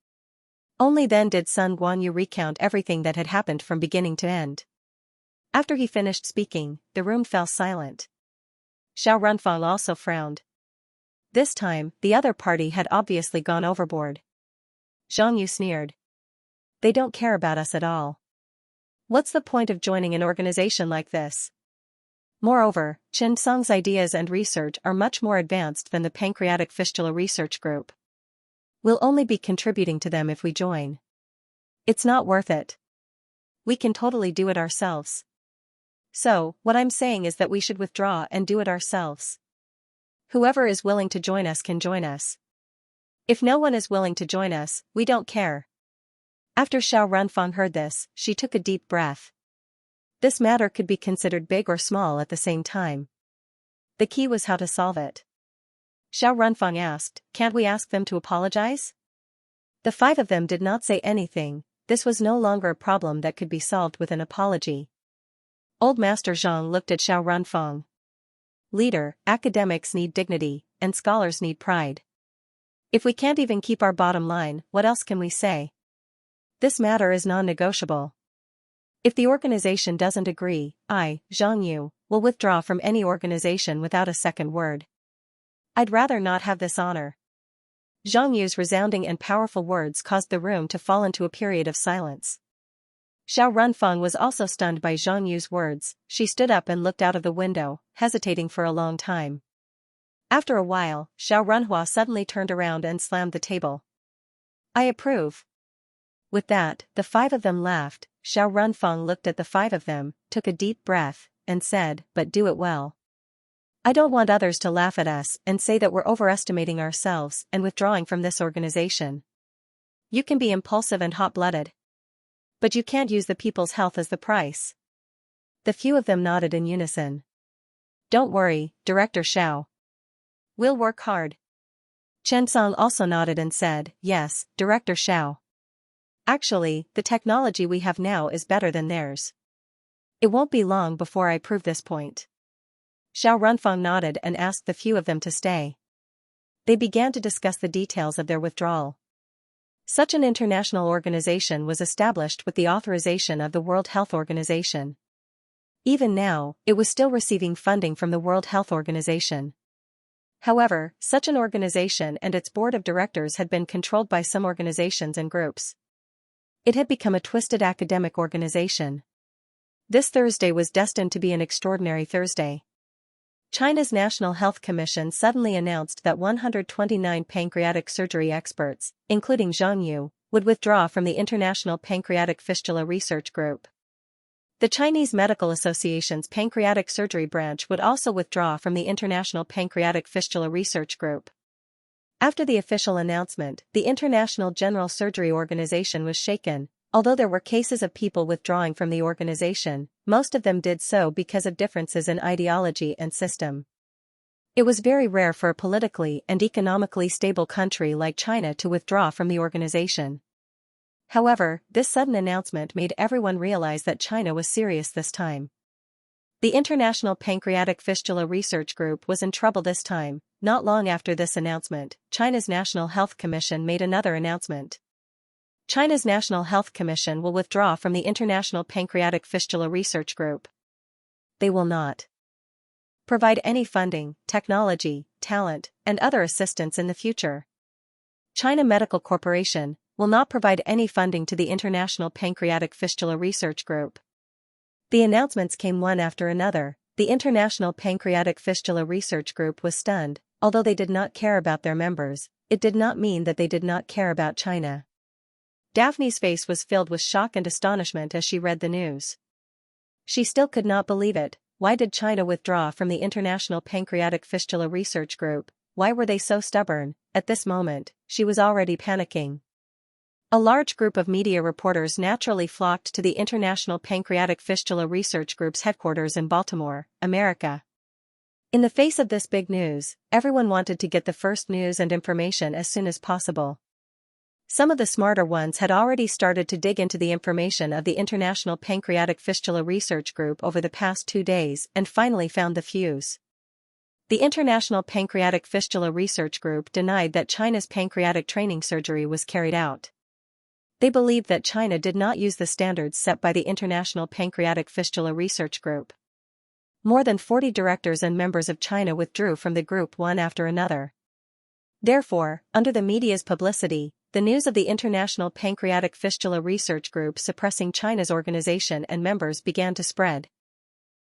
Only then did Sun Guanyu recount everything that had happened from beginning to end. After he finished speaking, the room fell silent. Xiao Runfeng also frowned. This time, the other party had obviously gone overboard. Zhang Yu sneered. "They don't care about us at all. What's the point of joining an organization like this? Moreover, Chen Song's ideas and research are much more advanced than the Pancreatic Fistula Research Group. We'll only be contributing to them if we join. It's not worth it. We can totally do it ourselves. So, what I'm saying is that we should withdraw and do it ourselves. Whoever is willing to join us can join us. If no one is willing to join us, we don't care." After Xiao Runfeng heard this, she took a deep breath. This matter could be considered big or small at the same time. The key was how to solve it. Xiao Runfeng asked, "Can't we ask them to apologize?" The five of them did not say anything. This was no longer a problem that could be solved with an apology. Old Master Zhang looked at Xiao Runfeng. "Leader, academics need dignity, and scholars need pride. If we can't even keep our bottom line, what else can we say? This matter is non-negotiable. If the organization doesn't agree, I, Zhang Yu, will withdraw from any organization without a second word. I'd rather not have this honor." Zhang Yu's resounding and powerful words caused the room to fall into a period of silence. Xiao Runfeng was also stunned by Zhang Yu's words. She stood up and looked out of the window, hesitating for a long time. After a while, Xiao Runhua suddenly turned around and slammed the table. "I approve." With that, the five of them laughed. Xiao Runfeng looked at the five of them, took a deep breath, and said, "But do it well. I don't want others to laugh at us and say that we're overestimating ourselves and withdrawing from this organization. You can be impulsive and hot-blooded, but you can't use the people's health as the price." The few of them nodded in unison. "Don't worry, Director Xiao. We'll work hard." Chen Song also nodded and said, "Yes, Director Xiao. Actually, the technology we have now is better than theirs. It won't be long before I prove this point." Xiao Runfeng nodded and asked the few of them to stay. They began to discuss the details of their withdrawal. Such an international organization was established with the authorization of the World Health Organization. Even now, it was still receiving funding from the World Health Organization. However, such an organization and its board of directors had been controlled by some organizations and groups. It had become a twisted academic organization. This Thursday was destined to be an extraordinary Thursday. China's National Health Commission suddenly announced that 129 pancreatic surgery experts, including Zhang Yu, would withdraw from the International Pancreatic Fistula Research Group. The Chinese Medical Association's pancreatic surgery branch would also withdraw from the International Pancreatic Fistula Research Group. After the official announcement, the International General Surgery Organization was shaken. Although there were cases of people withdrawing from the organization, most of them did so because of differences in ideology and system. It was very rare for a politically and economically stable country like China to withdraw from the organization. However, this sudden announcement made everyone realize that China was serious this time. The International Pancreatic Fistula Research Group was in trouble this time. Not long after this announcement, China's National Health Commission made another announcement. China's National Health Commission will withdraw from the International Pancreatic Fistula Research Group. They will not provide any funding, technology, talent, and other assistance in the future. China Medical Corporation will not provide any funding to the International Pancreatic Fistula Research Group. The announcements came one after another. The International Pancreatic Fistula Research Group was stunned. Although they did not care about their members, it did not mean that they did not care about China. Daphne's face was filled with shock and astonishment as she read the news. She still could not believe it. Why did China withdraw from the International Pancreatic Fistula Research Group? Why were they so stubborn? At this moment, she was already panicking. A large group of media reporters naturally flocked to the International Pancreatic Fistula Research Group's headquarters in Baltimore, America. In the face of this big news, everyone wanted to get the first news and information as soon as possible. Some of the smarter ones had already started to dig into the information of the International Pancreatic Fistula Research Group over the past 2 days and finally found the fuse. The International Pancreatic Fistula Research Group denied that China's pancreatic training surgery was carried out. They believed that China did not use the standards set by the International Pancreatic Fistula Research Group. More than 40 directors and members of China withdrew from the group one after another. Therefore, under the media's publicity, the news of the International Pancreatic Fistula Research Group suppressing China's organization and members began to spread.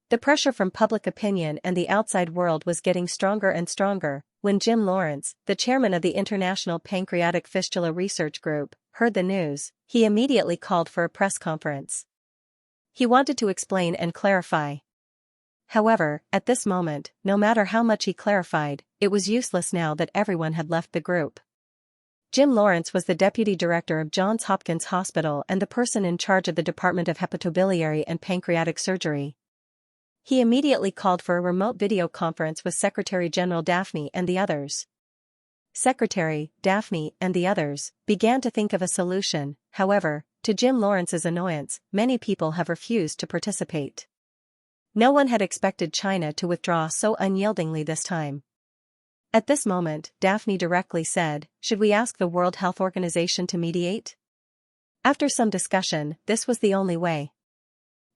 The pressure from public opinion and the outside world was getting stronger and stronger. When Jim Lawrence, the chairman of the International Pancreatic Fistula Research Group, heard the news, he immediately called for a press conference. He wanted to explain and clarify. However, at this moment, no matter how much he clarified, it was useless now that everyone had left the group. Jim Lawrence was the deputy director of Johns Hopkins Hospital and the person in charge of the Department of Hepatobiliary and Pancreatic Surgery. He immediately called for a remote video conference with Secretary General Daphne and the others. Secretary Daphne and the others began to think of a solution. However, to Jim Lawrence's annoyance, many people have refused to participate. No one had expected China to withdraw so unyieldingly this time. At this moment, Daphne directly said, "Should we ask the World Health Organization to mediate?" After some discussion, this was the only way.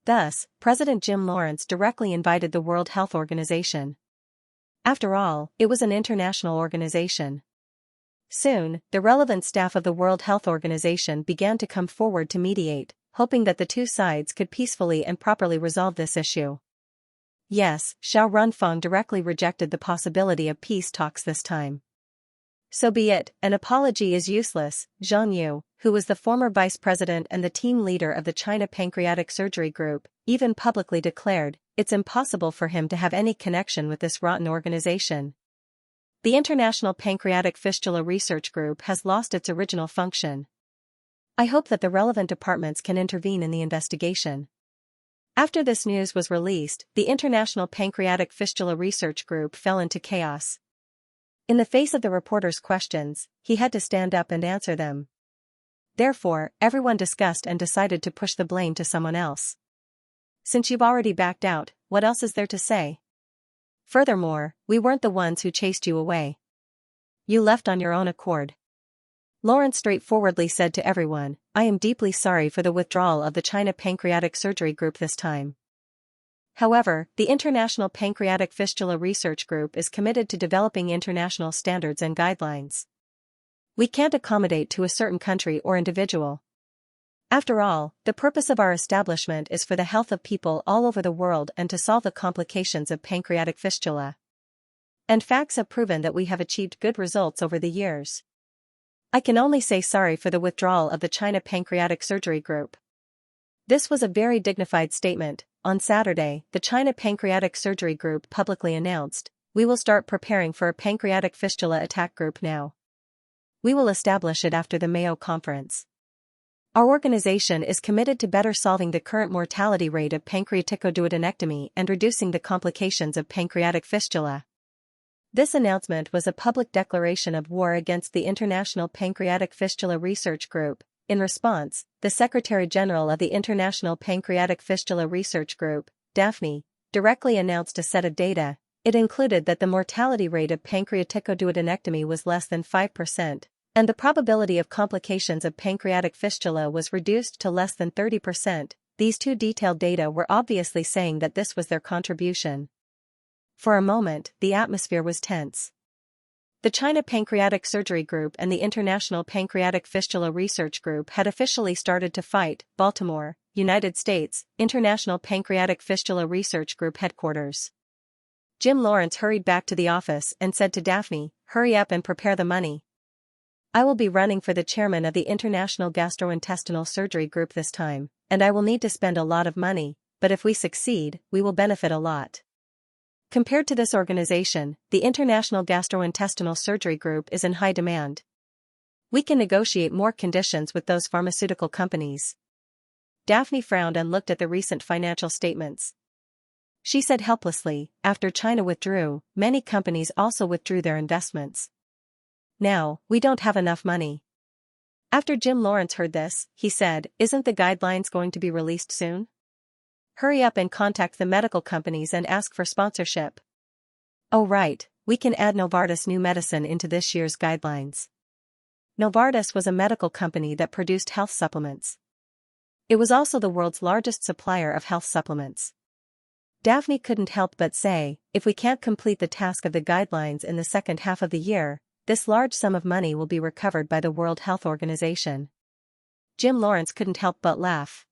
Thus, President Jim Lawrence directly invited the World Health Organization. After all, it was an international organization. Soon, the relevant staff of the World Health Organization began to come forward to mediate, hoping that the two sides could peacefully and properly resolve this issue. Yes, Xiao Runfeng directly rejected the possibility of peace talks this time. So be it, an apology is useless. Zhang Yu, who was the former vice president and the team leader of the China Pancreatic Surgery Group, even publicly declared, it's impossible for him to have any connection with this rotten organization. The International Pancreatic Fistula Research Group has lost its original function. I hope that the relevant departments can intervene in the investigation. After this news was released, the International Pancreatic Fistula Research Group fell into chaos. In the face of the reporters' questions, he had to stand up and answer them. Therefore, everyone discussed and decided to push the blame to someone else. Since you've already backed out, what else is there to say? Furthermore, we weren't the ones who chased you away. You left on your own accord. Lawrence straightforwardly said to everyone, "I am deeply sorry for the withdrawal of the China Pancreatic Surgery Group this time." However, the International Pancreatic Fistula Research Group is committed to developing international standards and guidelines. We can't accommodate to a certain country or individual. After all, the purpose of our establishment is for the health of people all over the world and to solve the complications of pancreatic fistula. And facts have proven that we have achieved good results over the years. I can only say sorry for the withdrawal of the China Pancreatic Surgery Group. This was a very dignified statement. On Saturday, the China Pancreatic Surgery Group publicly announced, "We will start preparing for a pancreatic fistula attack group now. We will establish it after the Mayo Conference. Our organization is committed to better solving the current mortality rate of pancreaticoduodenectomy and reducing the complications of pancreatic fistula." This announcement was a public declaration of war against the International Pancreatic Fistula Research Group. In response, the Secretary General of the International Pancreatic Fistula Research Group, Daphne, directly announced a set of data. It included that the mortality rate of pancreaticoduodenectomy was less than 5%, and the probability of complications of pancreatic fistula was reduced to less than 30%. These two detailed data were obviously saying that this was their contribution. For a moment, the atmosphere was tense. The China Pancreatic Surgery Group and the International Pancreatic Fistula Research Group had officially started to fight. Baltimore, United States, International Pancreatic Fistula Research Group headquarters. Jim Lawrence hurried back to the office and said to Daphne, "Hurry up and prepare the money. I will be running for the chairman of the International Gastrointestinal Surgery Group this time, and I will need to spend a lot of money, but if we succeed, we will benefit a lot." Compared to this organization, the International Gastrointestinal Surgery Group is in high demand. We can negotiate more conditions with those pharmaceutical companies. Daphne frowned and looked at the recent financial statements. She said helplessly, after China withdrew, many companies also withdrew their investments. Now, we don't have enough money. After Jim Lawrence heard this, he said, "Isn't the guidelines going to be released soon? Hurry up and contact the medical companies and ask for sponsorship." "Oh right, we can add Novartis New Medicine into this year's guidelines." Novartis was a medical company that produced health supplements. It was also the world's largest supplier of health supplements. Daphne couldn't help but say, if we can't complete the task of the guidelines in the second half of the year, this large sum of money will be recovered by the World Health Organization. Jim Lawrence couldn't help but laugh.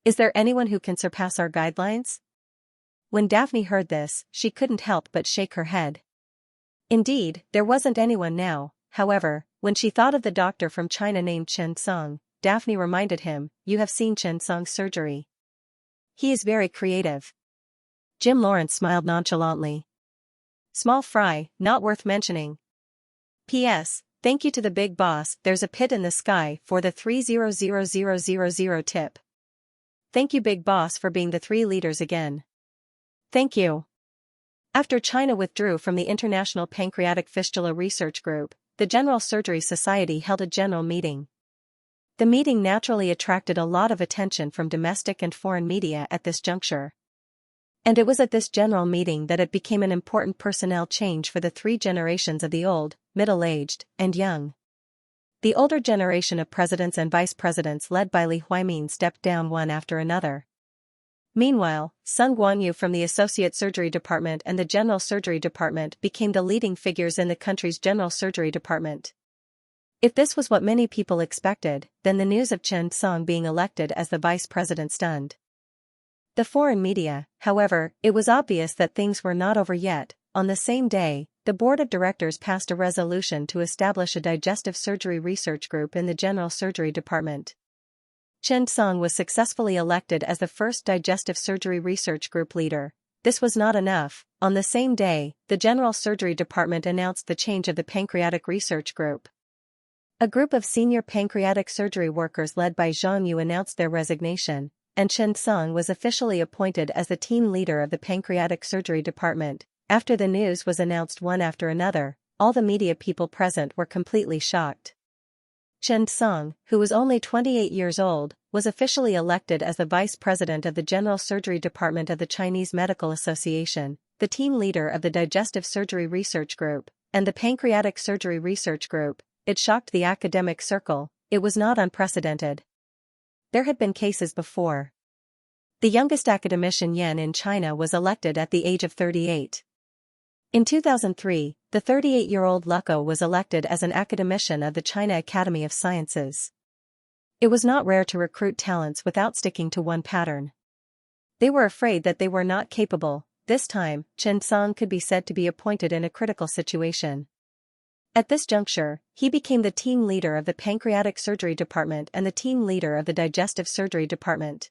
"Is there anyone who can surpass our guidelines?" When Daphne heard this, she couldn't help but shake her head. Indeed, there wasn't anyone now. However, when she thought of the doctor from China named Chen Song, Daphne reminded him, "You have seen Chen Song's surgery. He is very creative." Jim Lawrence smiled nonchalantly. "Small fry, not worth mentioning. P.S. Thank you to the big boss. There's a pit in the sky for the 300000 tip. Thank you big boss for being the 3 leaders again." "Thank you." After China withdrew from the International Pancreatic Fistula Research Group, the General Surgery Society held a general meeting. The meeting naturally attracted a lot of attention from domestic and foreign media at this juncture. And it was at this general meeting that it became an important personnel change for the 3 generations of the old, middle-aged, and young. The older generation of presidents and vice presidents led by Li Huimin stepped down one after another. Meanwhile, Sun Guanyu from the Associate Surgery Department and the General Surgery Department became the leading figures in the country's General Surgery Department. If this was what many people expected, then the news of Chen Song being elected as the vice president stunned the foreign media. However, it was obvious that things were not over yet. On the same day, the board of directors passed a resolution to establish a digestive surgery research group in the General Surgery Department. Chen Song was successfully elected as the first digestive surgery research group leader. This was not enough. On the same day, the General Surgery Department announced the change of the pancreatic research group. A group of senior pancreatic surgery workers led by Zhang Yu announced their resignation, and Chen Song was officially appointed as the team leader of the pancreatic surgery department. After the news was announced one after another, all the media people present were completely shocked. Chen Song, who was only 28 years old, was officially elected as the vice president of the General Surgery Department of the Chinese Medical Association, the team leader of the Digestive Surgery Research Group, and the Pancreatic Surgery Research Group. It shocked the academic circle. It was not unprecedented. There had been cases before. The youngest academician Yan in China was elected at the age of 38. In 2003, the 38-year-old Lucco was elected as an academician of the China Academy of Sciences. It was not rare to recruit talents without sticking to one pattern. They were afraid that they were not capable. This time, Chen Song could be said to be appointed in a critical situation. At this juncture, he became the team leader of the Pancreatic Surgery Department and the team leader of the Digestive Surgery Department.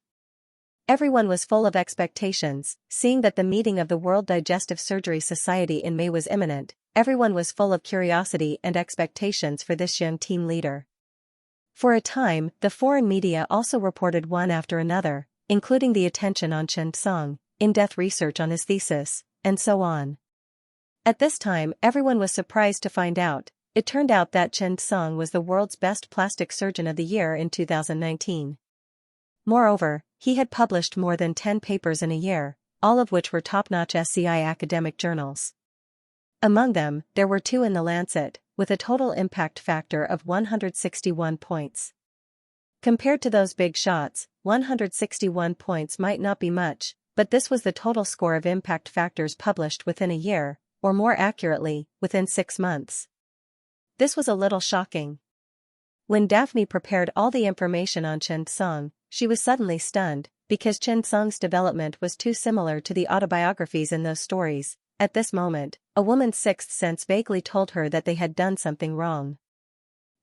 Everyone was full of expectations, seeing that the meeting of the World Digestive Surgery Society in May was imminent. Everyone was full of curiosity and expectations for this young team leader. For a time, the foreign media also reported one after another, including the attention on Chen Song, in-depth research on his thesis, and so on. At this time, everyone was surprised to find out It turned out that Chen Song was the world's best plastic surgeon of the year in 2019. Moreover, he had published more than 10 papers in a year, all of which were top-notch SCI academic journals. Among them, there were 2 in The Lancet, with a total impact factor of 161 points. Compared to those big shots, 161 points might not be much, but this was the total score of impact factors published within a year, or more accurately, within 6 months. This was a little shocking. When Daphne prepared all the information on Chen Song, she was suddenly stunned, because Chen Song's development was too similar to the autobiographies in those stories. At this moment, a woman's sixth sense vaguely told her that they had done something wrong.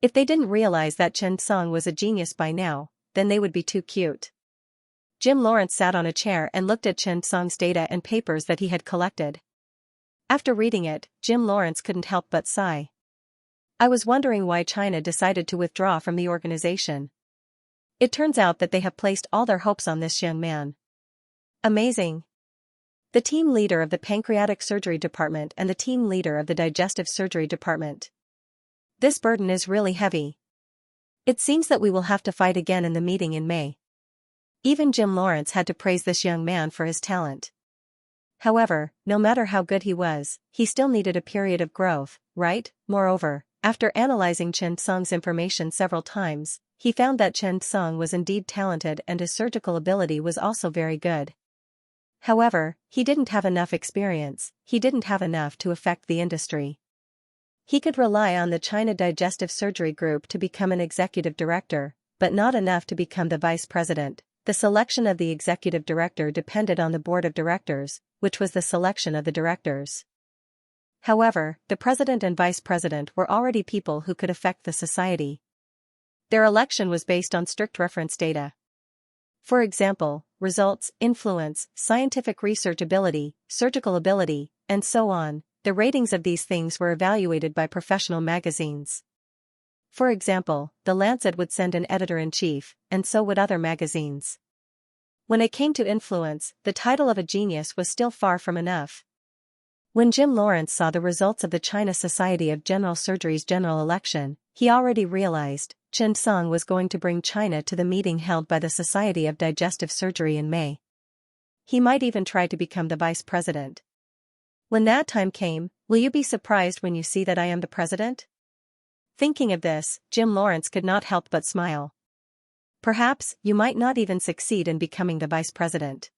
If they didn't realize that Chen Song was a genius by now, then they would be too cute. Jim Lawrence sat on a chair and looked at Chen Song's data and papers that he had collected. After reading it, Jim Lawrence couldn't help but sigh. I was wondering why China decided to withdraw from the organization. It turns out that they have placed all their hopes on this young man. Amazing. The team leader of the pancreatic surgery department and the team leader of the digestive surgery department. This burden is really heavy. It seems that we will have to fight again in the meeting in May. Even Jim Lawrence had to praise this young man for his talent. However, no matter how good he was, he still needed a period of growth, right? Moreover, after analyzing Chen Song's information several times, he found that Chen Song was indeed talented and his surgical ability was also very good. However, he didn't have enough experience, he didn't have enough to affect the industry. He could rely on the China Digestive Surgery Group to become an executive director, but not enough to become the vice president. The selection of the executive director depended on the board of directors, which was the selection of the directors. However, the president and vice president were already people who could affect the society. Their election was based on strict reference data. For example, results, influence, scientific research ability, surgical ability, and so on. The ratings of these things were evaluated by professional magazines. For example, The Lancet would send an editor-in-chief, and so would other magazines. When it came to influence, the title of a genius was still far from enough. When Jim Lawrence saw the results of the China Society of General Surgery's general election, he already realized Chen Song was going to bring China to the meeting held by the Society of Digestive Surgery in May. He might even try to become the vice president. When that time came, will you be surprised when you see that I am the president? Thinking of this, Jim Lawrence could not help but smile. Perhaps you might not even succeed in becoming the vice president.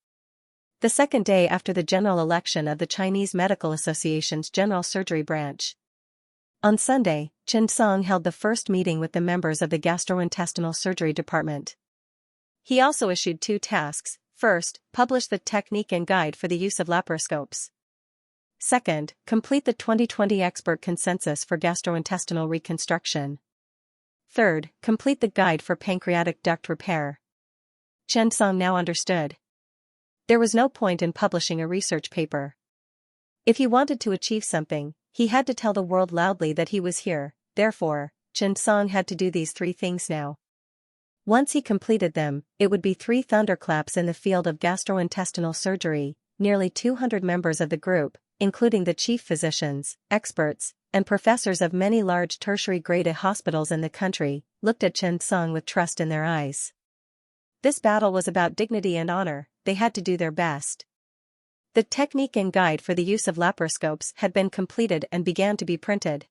The second day after the general election of the Chinese Medical Association's General Surgery Branch. On Sunday, Chen Song held the first meeting with the members of the Gastrointestinal Surgery Department. He also issued 2 tasks. First, publish the technique and guide for the use of laparoscopes. Second, complete the 2020 expert consensus for gastrointestinal reconstruction. Third, complete the guide for pancreatic duct repair. Chen Song now understood. There was no point in publishing a research paper. If he wanted to achieve something, he had to tell the world loudly that he was here. Therefore, Chen Song had to do these 3 things now. Once he completed them, it would be 3 thunderclaps in the field of gastrointestinal surgery. Nearly 200 members of the group, including the chief physicians, experts, and professors of many large tertiary-grade hospitals in the country, looked at Chen Song with trust in their eyes. This battle was about dignity and honor. They had to do their best. The technique and guide for the use of laparoscopes had been completed and began to be printed.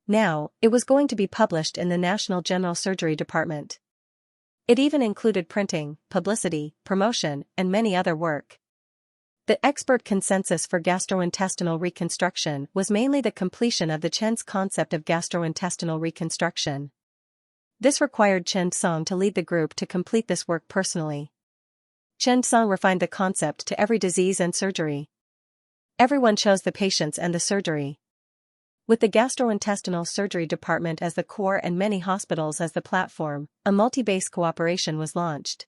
Now, it was going to be published in the National General Surgery Department. It even included printing, publicity, promotion, and many other work. The expert consensus for gastrointestinal reconstruction was mainly the completion of the Chen's concept of gastrointestinal reconstruction. This required Chen Song to lead the group to complete this work personally. Chen Song refined the concept to every disease and surgery. Everyone chose the patients and the surgery. With the gastrointestinal surgery department as the core and many hospitals as the platform, a multi-base cooperation was launched.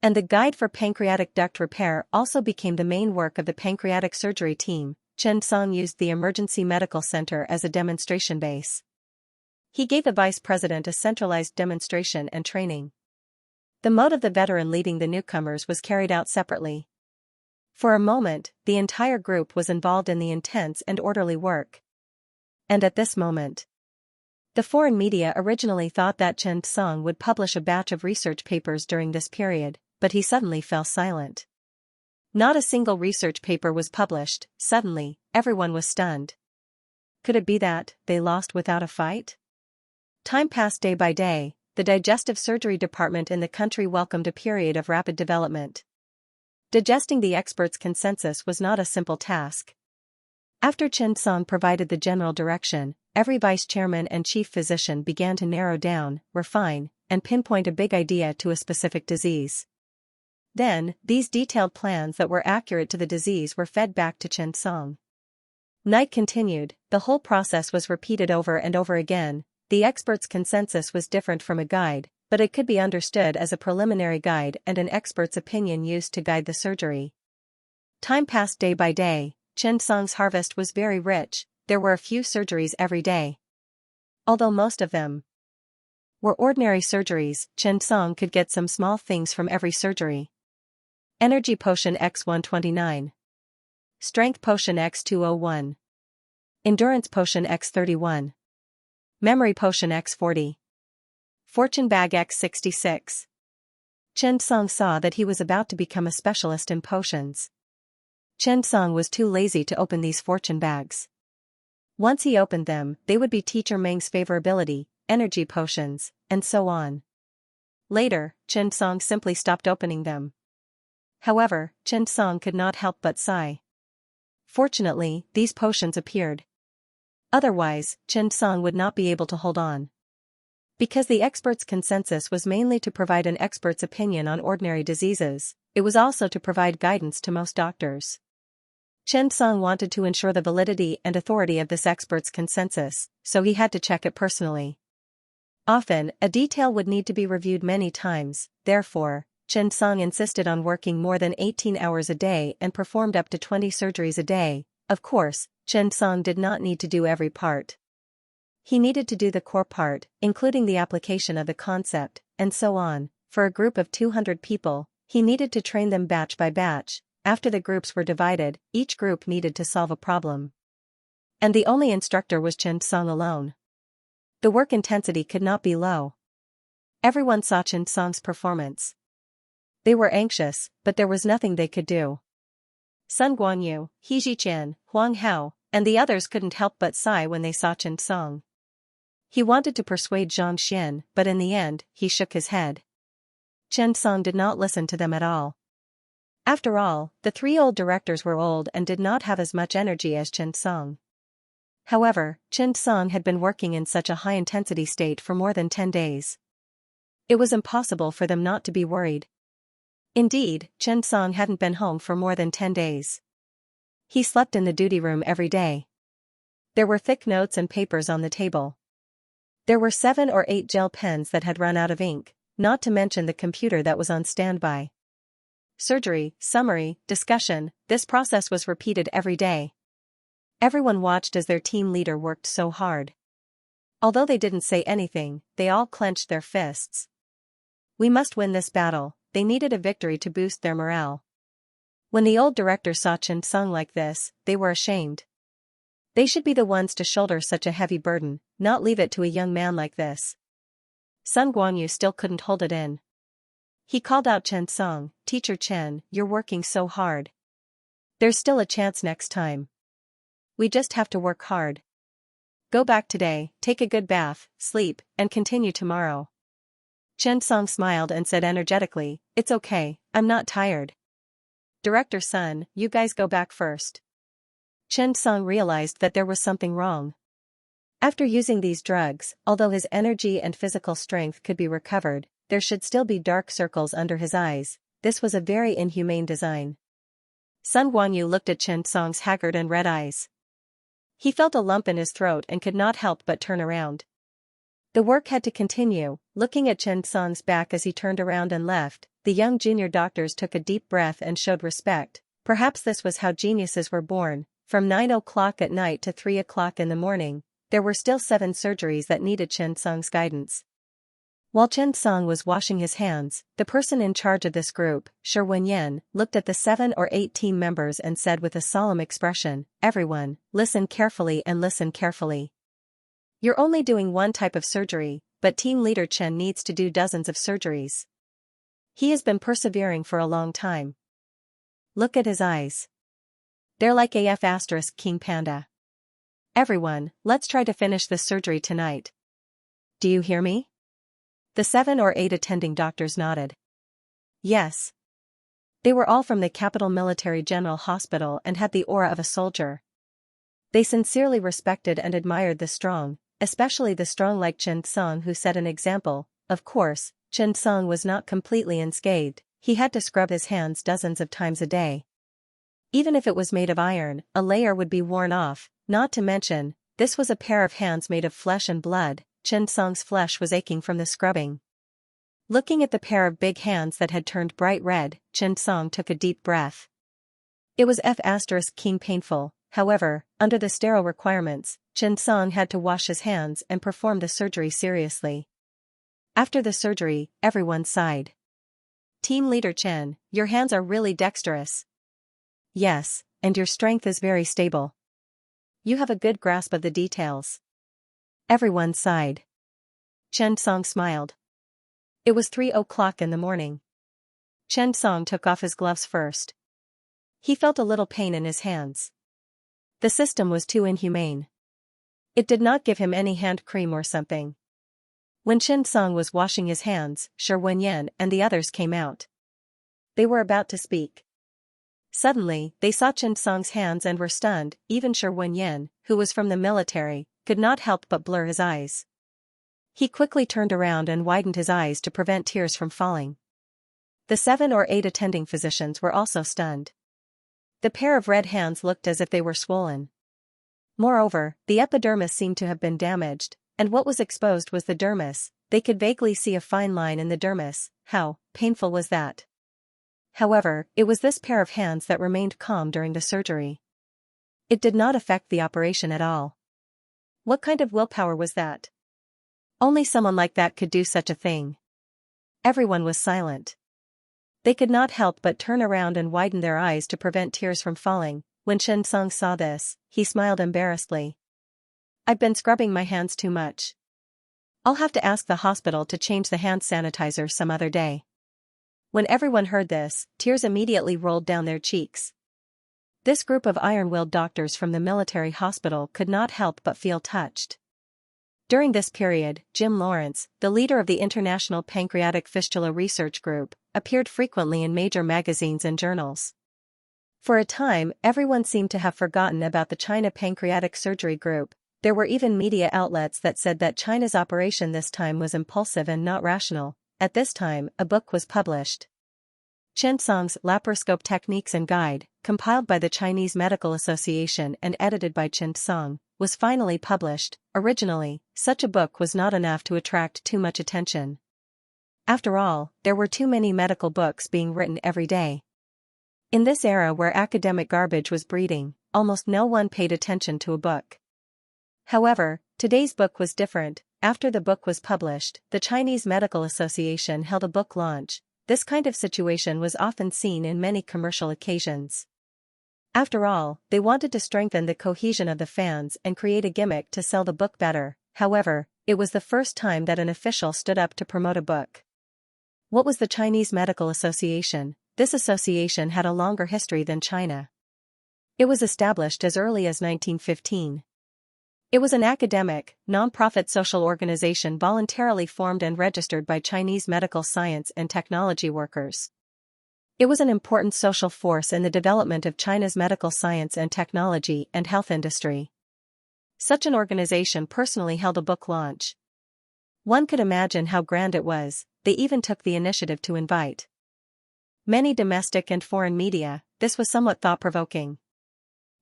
And the guide for pancreatic duct repair also became the main work of the pancreatic surgery team. Chen Song used the emergency medical center as a demonstration base. He gave the vice president a centralized demonstration and training. The mode of the veteran leading the newcomers was carried out separately. For a moment, the entire group was involved in the intense and orderly work. and at this moment. The foreign media originally thought that Chen Song would publish a batch of research papers during this period, but he suddenly fell silent. Not a single research paper was published. Suddenly, everyone was stunned. Could it be that they lost without a fight? Time passed day by day. The digestive surgery department in the country welcomed a period of rapid development. Digesting the experts' consensus was not a simple task. After Chen Song provided the general direction, every vice chairman and chief physician began to narrow down, refine, and pinpoint a big idea to a specific disease. Then, these detailed plans that were accurate to the disease were fed back to Chen Song. Night continued. The whole process was repeated over and over again. The expert's consensus was different from a guide, but it could be understood as a preliminary guide and an expert's opinion used to guide the surgery. Time passed day by day. Chen Song's harvest was very rich. There were a few surgeries every day. Although most of them were ordinary surgeries, Chen Song could get some small things from every surgery. Energy Potion X129. Strength Potion X201. Endurance Potion X31. Memory Potion X40. Fortune Bag X66. Chen Song saw that he was about to become a specialist in potions. Chen Song was too lazy to open these fortune bags. Once he opened them, they would be Teacher Meng's favorability, energy potions, and so on. Later, Chen Song simply stopped opening them. However, Chen Song could not help but sigh. Fortunately, these potions appeared. Otherwise, Chen Song would not be able to hold on. Because the expert's consensus was mainly to provide an expert's opinion on ordinary diseases, it was also to provide guidance to most doctors. Chen Song wanted to ensure the validity and authority of this expert's consensus, so he had to check it personally. Often, a detail would need to be reviewed many times. Therefore, Chen Song insisted on working more than 18 hours a day and performed up to 20 surgeries a day. Of course, Chen Song did not need to do every part. He needed to do the core part, including the application of the concept, and so on. For a group of 200 people, he needed to train them batch by batch. After the groups were divided, each group needed to solve a problem. And the only instructor was Chen Song alone. The work intensity could not be low. Everyone saw Chen Song's performance. They were anxious, but there was nothing they could do. Sun Guanyu, He Ziqian, Huang Hao, and the others couldn't help but sigh when they saw Chen Song. He wanted to persuade Zhang Xin, but in the end, he shook his head. Chen Song did not listen to them at all. After all, the three old directors were old and did not have as much energy as Chen Song. However, Chen Song had been working in such a high-intensity state for more than 10 days. It was impossible for them not to be worried. Indeed, Chen Song hadn't been home for more than 10 days. He slept in the duty room every day. There were thick notes and papers on the table. There were 7 or 8 gel pens that had run out of ink, not to mention the computer that was on standby. Surgery, summary, discussion, this process was repeated every day. Everyone watched as their team leader worked so hard. Although they didn't say anything, they all clenched their fists. We must win this battle. They needed a victory to boost their morale. When the old director saw Chen Song like this, they were ashamed. They should be the ones to shoulder such a heavy burden, not leave it to a young man like this. Sun Guanyu still couldn't hold it in. He called out Chen Song, "Teacher Chen, you're working so hard. There's still a chance next time. We just have to work hard. Go back today, take a good bath, sleep, and continue tomorrow." Chen Song smiled and said energetically, "It's okay, I'm not tired. Director Sun, you guys go back first." Chen Song realized that there was something wrong. After using these drugs, although his energy and physical strength could be recovered, there should still be dark circles under his eyes. This was a very inhumane design. Sun Guanyu looked at Chen Song's haggard and red eyes. He felt a lump in his throat and could not help but turn around. The work had to continue. Looking at Chen Song's back as he turned around and left, the young junior doctors took a deep breath and showed respect. Perhaps this was how geniuses were born. From 9 o'clock at night to 3 o'clock in the morning, there were still 7 surgeries that needed Chen Song's guidance. While Chen Song was washing his hands, the person in charge of this group, Shi Wenyan, looked at the 7 or 8 team members and said with a solemn expression, "Everyone, listen carefully and listen carefully. You're only doing one type of surgery, but team leader Chen needs to do dozens of surgeries. He has been persevering for a long time. Look at his eyes. They're like AF * King Panda. Everyone, let's try to finish this surgery tonight. Do you hear me? The 7 or 8 attending doctors nodded. Yes. They were all from the Capital Military General Hospital and had the aura of a soldier. They sincerely respected and admired the strong, especially the strong like Chen Song, who set an example. Of course, Chen Song was not completely unscathed. He had to scrub his hands dozens of times a day. Even if it was made of iron, a layer would be worn off, not to mention, this was a pair of hands made of flesh and blood. Chen Song's flesh was aching from the scrubbing. Looking at the pair of big hands that had turned bright red, Chen Song took a deep breath. It was F * King painful. However, under the sterile requirements, Chen Song had to wash his hands and perform the surgery seriously. After the surgery, everyone sighed. Team leader Chen, your hands are really dexterous. Yes, and your strength is very stable. You have a good grasp of the details. Everyone sighed. Chen Song smiled. It was 3 o'clock in the morning. Chen Song took off his gloves first. He felt a little pain in his hands. The system was too inhumane. It did not give him any hand cream or something. When Chen Song was washing his hands, Shi Wenyan and the others came out. They were about to speak. Suddenly, they saw Chen Song's hands and were stunned. Even Shi Wenyan, who was from the military, could not help but blur his eyes. He quickly turned around and widened his eyes to prevent tears from falling. The 7 or 8 attending physicians were also stunned. The pair of red hands looked as if they were swollen. Moreover, the epidermis seemed to have been damaged, and what was exposed was the dermis. They could vaguely see a fine line in the dermis. How painful was that? However, it was this pair of hands that remained calm during the surgery. It did not affect the operation at all. What kind of willpower was that? Only someone like that could do such a thing. Everyone was silent. They could not help but turn around and widen their eyes to prevent tears from falling. When Chen Song saw this, he smiled embarrassedly. I've been scrubbing my hands too much. I'll have to ask the hospital to change the hand sanitizer some other day. When everyone heard this, tears immediately rolled down their cheeks. This group of iron-willed doctors from the military hospital could not help but feel touched. During this period, Jim Lawrence, the leader of the International Pancreatic Fistula Research Group, appeared frequently in major magazines and journals. For a time, everyone seemed to have forgotten about the China Pancreatic Surgery Group. There were even media outlets that said that China's operation this time was impulsive and not rational. At this time, a book was published. Chen Song's Laparoscope Techniques and Guide, compiled by the Chinese Medical Association and edited by Chen Song, was finally published. Originally, such a book was not enough to attract too much attention. After all, there were too many medical books being written every day. In this era where academic garbage was breeding, almost no one paid attention to a book. However, today's book was different. After the book was published, the Chinese Medical Association held a book launch. This kind of situation was often seen in many commercial occasions. After all, they wanted to strengthen the cohesion of the fans and create a gimmick to sell the book better. However, it was the first time that an official stood up to promote a book. What was the Chinese Medical Association? This association had a longer history than China. It was established as early as 1915. It was an academic, non-profit social organization voluntarily formed and registered by Chinese medical science and technology workers. It was an important social force in the development of China's medical science and technology and health industry. Such an organization personally held a book launch. One could imagine how grand it was. They even took the initiative to invite many domestic and foreign media. This was somewhat thought-provoking.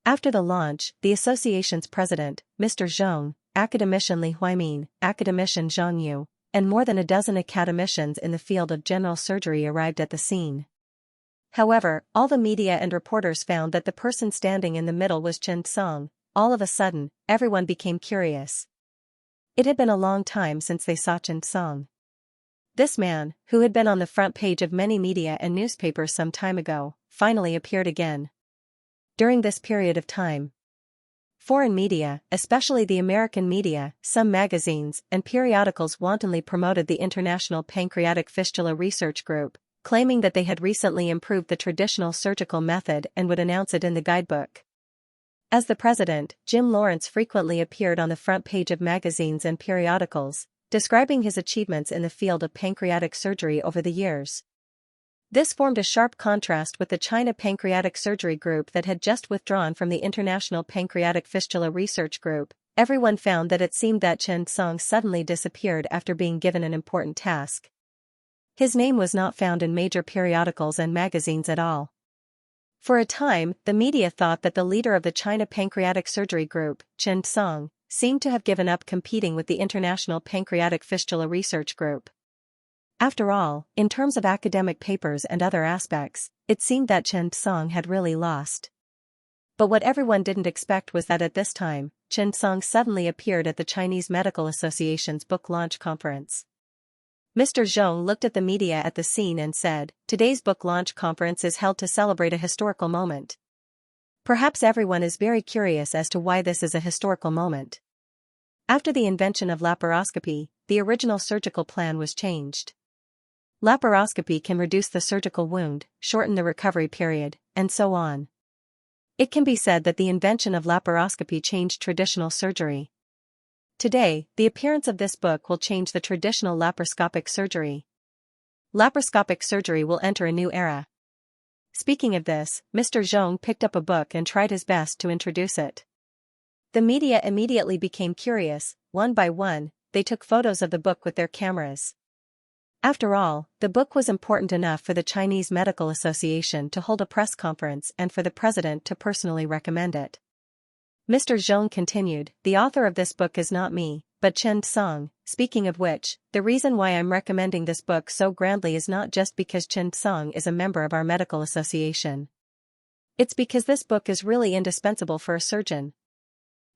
After the launch, the association's president, Mr. Zhong, academician Li Huimin, academician Zhang Yu, and more than a dozen academicians in the field of general surgery arrived at the scene. However, all the media and reporters found that the person standing in the middle was Chen Song. All of a sudden, everyone became curious. It had been a long time since they saw Chen Song. This man, who had been on the front page of many media and newspapers some time ago, finally appeared again. During this period of time, Foreign media, especially the American media, some magazines and periodicals wantonly promoted the International Pancreatic Fistula Research Group, claiming that they had recently improved the traditional surgical method and would announce it in the guidebook. As the president, Jim Lawrence frequently appeared on the front page of magazines and periodicals, describing his achievements in the field of pancreatic surgery over the years. This formed a sharp contrast with the China Pancreatic Surgery Group that had just withdrawn from the International Pancreatic Fistula Research Group. Everyone found that it seemed that Chen Song suddenly disappeared after being given an important task. His name was not found in major periodicals and magazines at all. For a time, the media thought that the leader of the China Pancreatic Surgery Group, Chen Song, seemed to have given up competing with the International Pancreatic Fistula Research Group. After all, in terms of academic papers and other aspects, it seemed that Chen Song had really lost. But what everyone didn't expect was that at this time, Chen Song suddenly appeared at the Chinese Medical Association's book launch conference. Mr. Zhong looked at the media at the scene and said, "Today's book launch conference is held to celebrate a historical moment. Perhaps everyone is very curious as to why this is a historical moment. After the invention of laparoscopy, the original surgical plan was changed. Laparoscopy can reduce the surgical wound, shorten the recovery period, and so on. It can be said that the invention of laparoscopy changed traditional surgery. Today, the appearance of this book will change the traditional laparoscopic surgery. Laparoscopic surgery will enter a new era." Speaking of this, Mr. Zhong picked up a book and tried his best to introduce it. The media immediately became curious. One by one, they took photos of the book with their cameras. After all, the book was important enough for the Chinese Medical Association to hold a press conference and for the president to personally recommend it. Mr. Zhong continued, "The author of this book is not me, but Chen Song, speaking of which, the reason why I'm recommending this book so grandly is not just because Chen Song is a member of our medical association. It's because this book is really indispensable for a surgeon.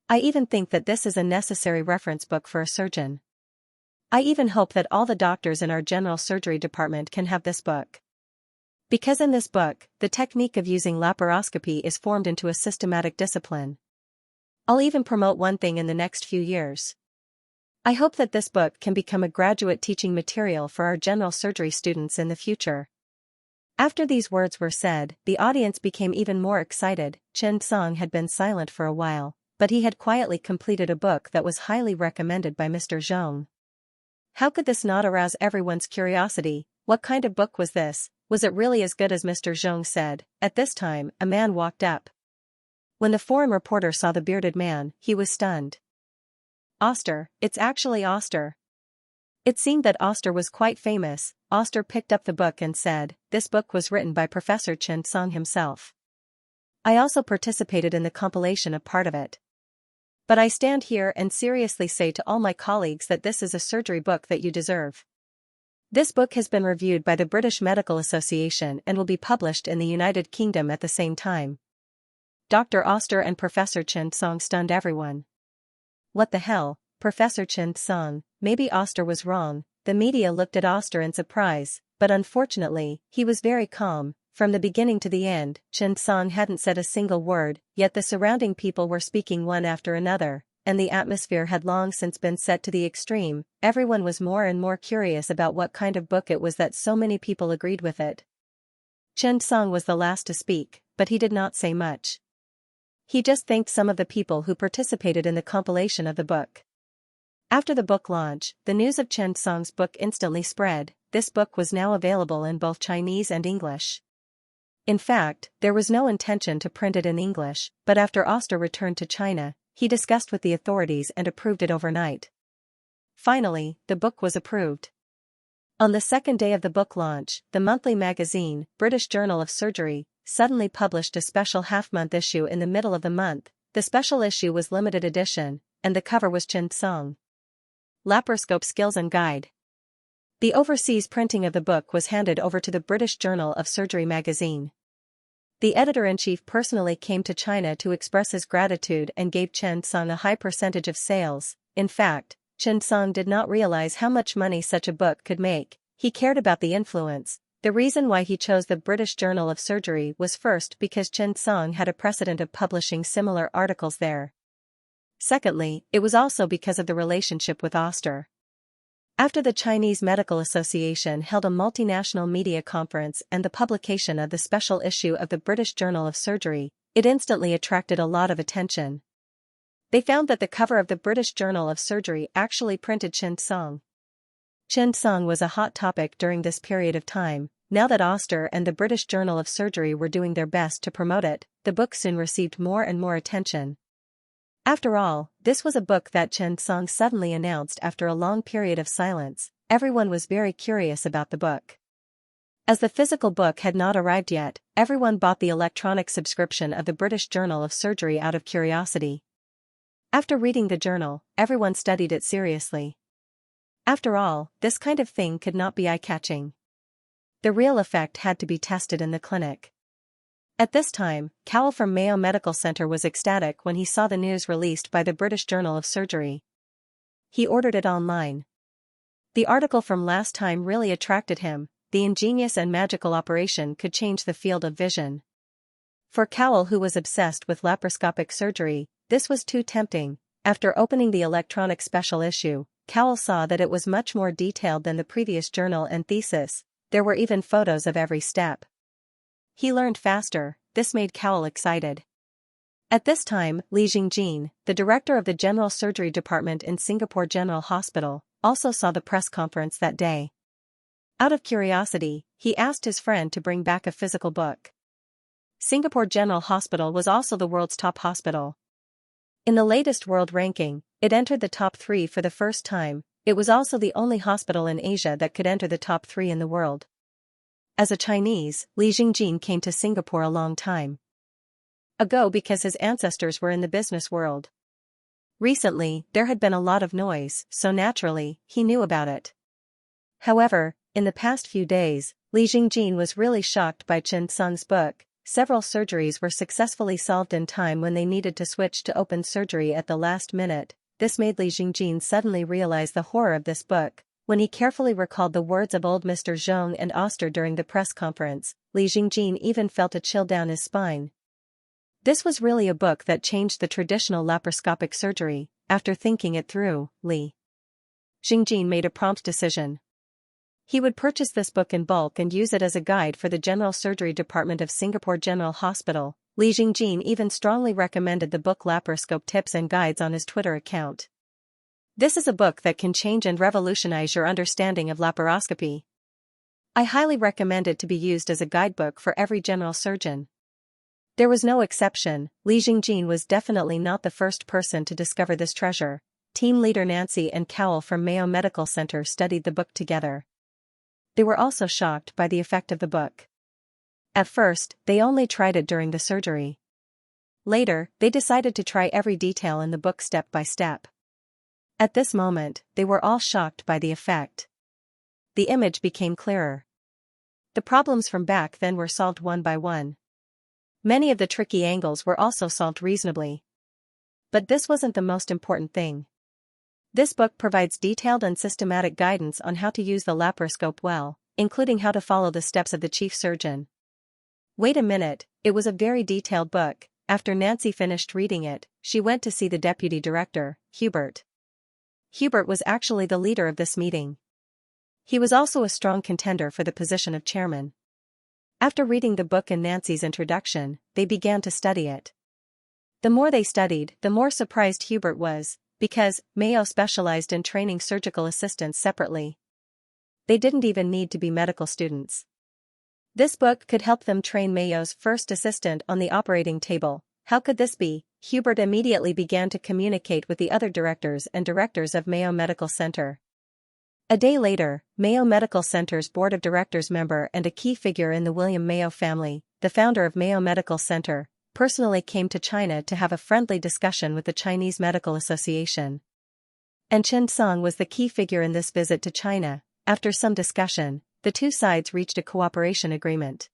I even think that this is a necessary reference book for a surgeon. I even hope that all the doctors in our general surgery department can have this book. Because in this book, the technique of using laparoscopy is formed into a systematic discipline. I'll even promote one thing in the next few years. I hope that this book can become a graduate teaching material for our general surgery students in the future." After these words were said, the audience became even more excited. Chen Song had been silent for a while, but he had quietly completed a book that was highly recommended by Mr. Zhong. How could this not arouse everyone's curiosity? What kind of book was this? Was it really as good as Mr. Zhong said? At this time, a man walked up. When the foreign reporter saw the bearded man, he was stunned. "Oster, it's actually Oster." It seemed that Oster was quite famous. Oster picked up the book and said, "This book was written by Professor Chen Song himself. I also participated in the compilation of part of it. But I stand here and seriously say to all my colleagues that this is a surgery book that you deserve. This book has been reviewed by the British Medical Association and will be published in the United Kingdom at the same time." Dr. Oster and Professor Chen Song stunned everyone. What the hell, Professor Chen Song? Maybe Oster was wrong. The media looked at Oster in surprise, but unfortunately, he was very calm. From the beginning to the end, Chen Song hadn't said a single word, yet the surrounding people were speaking one after another, and the atmosphere had long since been set to the extreme. Everyone was more and more curious about what kind of book it was that so many people agreed with it. Chen Song was the last to speak, but he did not say much. He just thanked some of the people who participated in the compilation of the book. After the book launch, the news of Chen Song's book instantly spread. This book was now available in both Chinese and English. In fact, there was no intention to print it in English, but after Oster returned to China, he discussed with the authorities and approved it overnight. Finally, the book was approved. On the second day of the book launch, the monthly magazine, British Journal of Surgery, suddenly published a special half-month issue in the middle of the month. The special issue was limited edition, and the cover was Chen Song. Laparoscope Skills and Guide. The overseas printing of the book was handed over to the British Journal of Surgery magazine. The editor-in-chief personally came to China to express his gratitude and gave Chen Song a high percentage of sales. In fact, Chen Song did not realize how much money such a book could make. He cared about the influence. The reason why he chose the British Journal of Surgery was first because Chen Song had a precedent of publishing similar articles there. Secondly, it was also because of the relationship with Oster. After the Chinese Medical Association held a multinational media conference and the publication of the special issue of the British Journal of Surgery, it instantly attracted a lot of attention. They found that the cover of the British Journal of Surgery actually printed Xianxia. Xianxia was a hot topic during this period of time. Now that Oster and the British Journal of Surgery were doing their best to promote it, the book soon received more and more attention. After all, this was a book that Xianxia suddenly announced after a long period of silence. Everyone was very curious about the book. As the physical book had not arrived yet, everyone bought the electronic subscription of the British Journal of Surgery out of curiosity. After reading the journal, everyone studied it seriously. After all, this kind of thing could not be eye-catching. The real effect had to be tested in the clinic. At this time, Cowell from Mayo Medical Center was ecstatic when he saw the news released by the British Journal of Surgery. He ordered it online. The article from last time really attracted him. The ingenious and magical operation could change the field of vision. For Cowell, who was obsessed with laparoscopic surgery, this was too tempting. After opening the electronic special issue, Cowell saw that it was much more detailed than the previous journal and thesis. There were even photos of every step. He learned faster. This made Cowell excited. At this time, Li Jingjin, the director of the General Surgery Department in Singapore General Hospital, also saw the press conference that day. Out of curiosity, he asked his friend to bring back a physical book. Singapore General Hospital was also the world's top hospital. In the latest world ranking, it entered the top 3 for the first time. It was also the only hospital in Asia that could enter the top 3 in the world. As a Chinese, Li Jingjin came to Singapore a long time ago because his ancestors were in the business world. Recently, there had been a lot of noise, so naturally, he knew about it. However, in the past few days, Li Jingjin was really shocked by Xianxia's book. Several surgeries were successfully solved in time when they needed to switch to open surgery at the last minute. This made Li Jingjin suddenly realize the horror of this book. When he carefully recalled the words of old Mr. Zhong and Oster during the press conference, Li Jingjin even felt a chill down his spine. This was really a book that changed the traditional laparoscopic surgery. After thinking it through, Li Jingjin made a prompt decision. He would purchase this book in bulk and use it as a guide for the General Surgery Department of Singapore General Hospital. Li Jingjin even strongly recommended the book Laparoscope Tips and Guides on his Twitter account. This is a book that can change and revolutionize your understanding of laparoscopy. I highly recommend it to be used as a guidebook for every general surgeon. There was no exception. Li Jingjin was definitely not the first person to discover this treasure. Team leader Nancy and Cowell from Mayo Medical Center studied the book together. They were also shocked by the effect of the book. At first, they only tried it during the surgery. Later, they decided to try every detail in the book step by step. At this moment, they were all shocked by the effect. The image became clearer. The problems from back then were solved one by one. Many of the tricky angles were also solved reasonably. But this wasn't the most important thing. This book provides detailed and systematic guidance on how to use the laparoscope well, including how to follow the steps of the chief surgeon. Wait a minute, it was a very detailed book. After Nancy finished reading it, she went to see the deputy director, Hubert. Hubert was actually the leader of this meeting. He was also a strong contender for the position of chairman. After reading the book and Nancy's introduction, they began to study it. The more they studied, the more surprised Hubert was, because Mayo specialized in training surgical assistants separately. They didn't even need to be medical students. This book could help them train Mayo's first assistant on the operating table. How could this be? Hubert immediately began to communicate with the other directors and directors of Mayo Medical Center. A day later, Mayo Medical Center's board of directors member and a key figure in the William Mayo family, the founder of Mayo Medical Center, personally came to China to have a friendly discussion with the Chinese Medical Association. And Xianxia was the key figure in this visit to China. After some discussion, the two sides reached a cooperation agreement.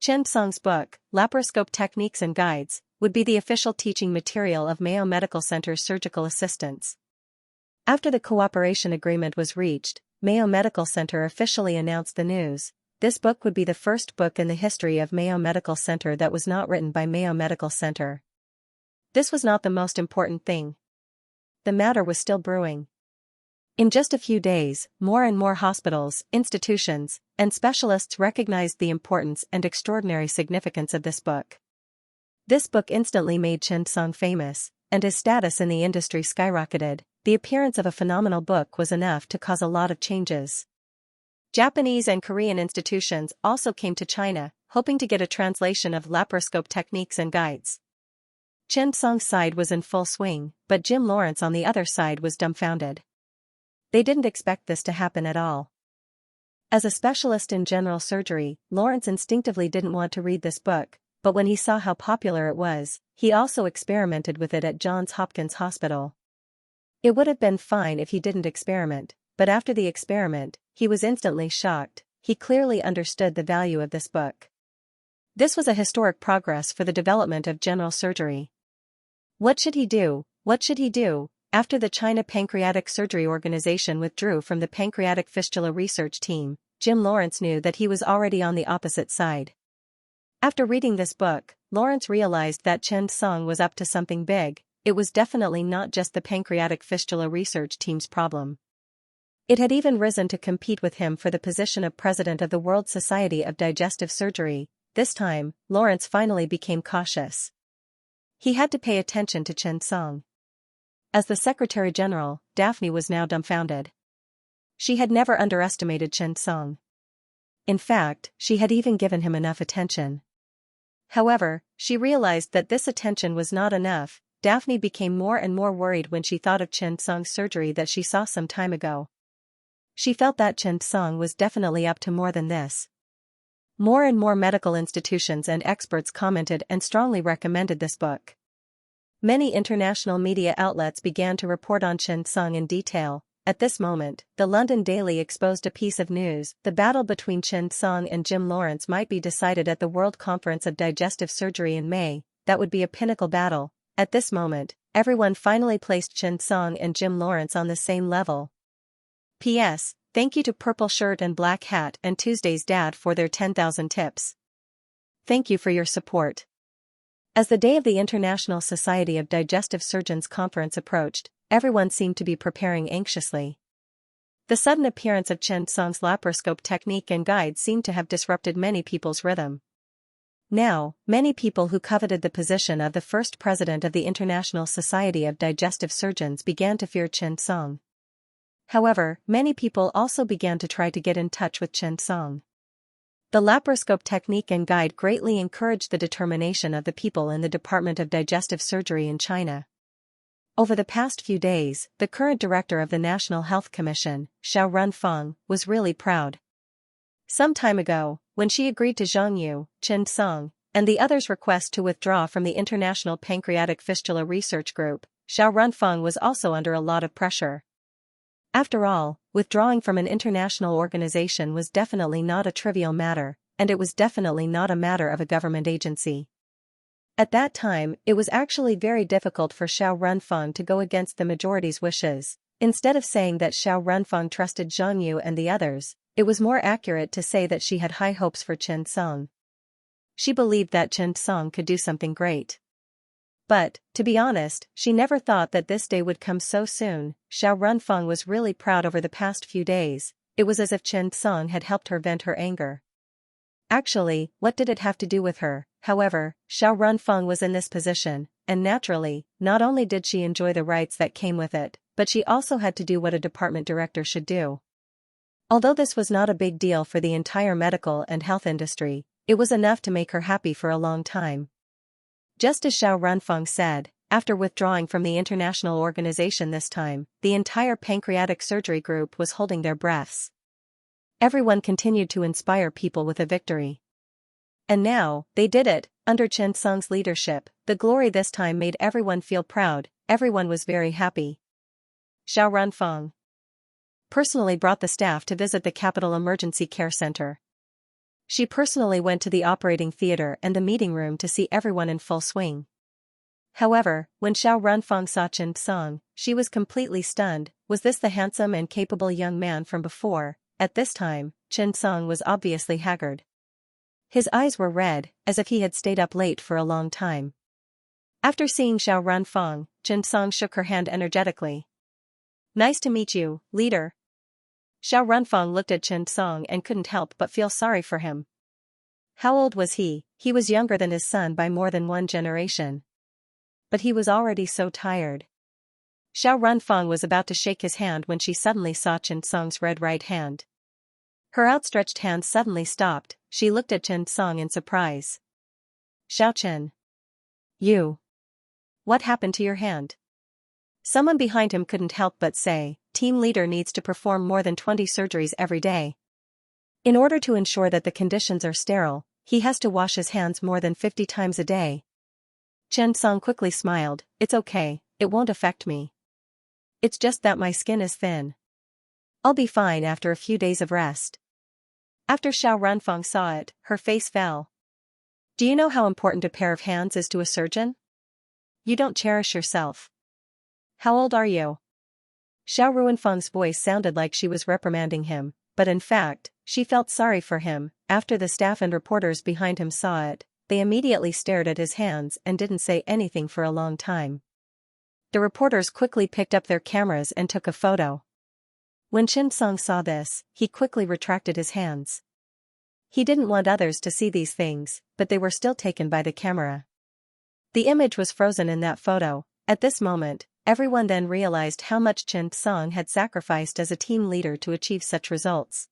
Xianxia's book, Laparoscope Techniques and Guides, would be the official teaching material of Mayo Medical Center's surgical assistants. After the cooperation agreement was reached, Mayo Medical Center officially announced the news. This book would be the first book in the history of Mayo Medical Center that was not written by Mayo Medical Center. this was not the most important thing. The matter was still brewing. In just a few days, more and more hospitals, institutions, and specialists recognized the importance and extraordinary significance of this book. This book instantly made Chen Song famous, and his status in the industry skyrocketed. The appearance of a phenomenal book was enough to cause a lot of changes. Japanese and Korean institutions also came to China, hoping to get a translation of laparoscope techniques and guides. Chen Song's side was in full swing, but Jim Lawrence on the other side was dumbfounded. They didn't expect this to happen at all. As a specialist in general surgery, Lawrence instinctively didn't want to read this book, but when he saw how popular it was, he also experimented with it at Johns Hopkins Hospital. It would have been fine if he didn't experiment, but after the experiment, he was instantly shocked. He clearly understood the value of this book. This was a historic progress for the development of general surgery. What should he do? What should he do? After the China Pancreatic Surgery Organization withdrew from the pancreatic fistula research team, Jim Lawrence knew that he was already on the opposite side. After reading this book, Lawrence realized that Chen Song was up to something big. It was definitely not just the pancreatic fistula research team's problem. It had even risen to compete with him for the position of president of the World Society of Digestive Surgery. This time, Lawrence finally became cautious. He had to pay attention to Chen Song. As the Secretary General, Daphne was now dumbfounded. She had never underestimated Chen Song. In fact, she had even given him enough attention. However, she realized that this attention was not enough. Daphne became more and more worried when she thought of Chen Song's surgery that she saw some time ago. She felt that Chen Song was definitely up to more than this. More and more medical institutions and experts commented and strongly recommended this book. Many international media outlets began to report on Chen Song in detail. At this moment, the London Daily exposed a piece of news: the battle between Chen Song and Jim Lawrence might be decided at the World Conference of Digestive Surgery in May. That would be a pinnacle battle. At this moment, everyone finally placed Chen Song and Jim Lawrence on the same level. P.S. Thank you to Purple Shirt and Black Hat and Tuesday's Dad for their 10,000 tips. Thank you for your support. As the day of the International Society of Digestive Surgeons conference approached, everyone seemed to be preparing anxiously. The sudden appearance of Chen Song's laparoscope technique and guide seemed to have disrupted many people's rhythm. Now, many people who coveted the position of the first president of the International Society of Digestive Surgeons began to fear Chen Song. However, many people also began to try to get in touch with Chen Song. The laparoscope technique and guide greatly encouraged the determination of the people in the Department of Digestive Surgery in China. Over the past few days, the current director of the National Health Commission, Xiao Runfeng, was really proud. Some time ago, when she agreed to Zhang Yu, Chen Song, and the others' request to withdraw from the International Pancreatic Fistula Research Group, Xiao Runfeng was also under a lot of pressure. After all, withdrawing from an international organization was definitely not a trivial matter, and it was definitely not a matter of a government agency. At that time, it was actually very difficult for Xiao Runfeng to go against the majority's wishes. Instead of saying that Xiao Runfeng trusted Zhang Yu and the others, it was more accurate to say that she had high hopes for Chen Song. She believed that Chen Song could do something great. But, to be honest, she never thought that this day would come so soon. Xiao Runfeng was really proud over the past few days. It was as if Chen Song had helped her vent her anger. Actually, what did it have to do with her? However, Xiao Runfeng was in this position, and naturally, not only did she enjoy the rights that came with it, but she also had to do what a department director should do. Although this was not a big deal for the entire medical and health industry, it was enough to make her happy for a long time. Just as Xiao Runfeng said, after withdrawing from the international organization this time, the entire pancreatic surgery group was holding their breaths. Everyone continued to inspire people with a victory. And now, they did it, under Chen Song's leadership. The glory this time made everyone feel proud. Everyone was very happy. Xiao Runfeng personally brought the staff to visit the Capital Emergency Care Center. She personally went to the operating theater and the meeting room to see everyone in full swing. However, when Xiao Runfeng saw Chen Song, she was completely stunned. Was this the handsome and capable young man from before? At this time, Chen Song was obviously haggard. His eyes were red, as if he had stayed up late for a long time. After seeing Xiao Runfang, Xianxia shook her hand energetically. Nice to meet you, leader. Xiao Runfang looked at Xianxia and couldn't help but feel sorry for him. How old was he? He was younger than his son by more than one generation. But he was already so tired. Xiao Runfang was about to shake his hand when she suddenly saw Xianxia's red right hand. Her outstretched hand suddenly stopped. She looked at Xianxia in surprise. Xiao Chen. You. What happened to your hand? Someone behind him couldn't help but say, team leader needs to perform more than 20 surgeries every day. In order to ensure that the conditions are sterile, he has to wash his hands more than 50 times a day. Xianxia quickly smiled. It's okay, it won't affect me. It's just that my skin is thin. I'll be fine after a few days of rest. After Xiao Runfang saw it, her face fell. Do you know how important a pair of hands is to a surgeon? You don't cherish yourself. How old are you? Xiao Runfang's voice sounded like she was reprimanding him, but in fact, she felt sorry for him. After the staff and reporters behind him saw it, they immediately stared at his hands and didn't say anything for a long time. The reporters quickly picked up their cameras and took a photo. When Xianxia saw this, he quickly retracted his hands. He didn't want others to see these things, but they were still taken by the camera. The image was frozen in that photo. At this moment, everyone then realized how much Xianxia had sacrificed as a team leader to achieve such results.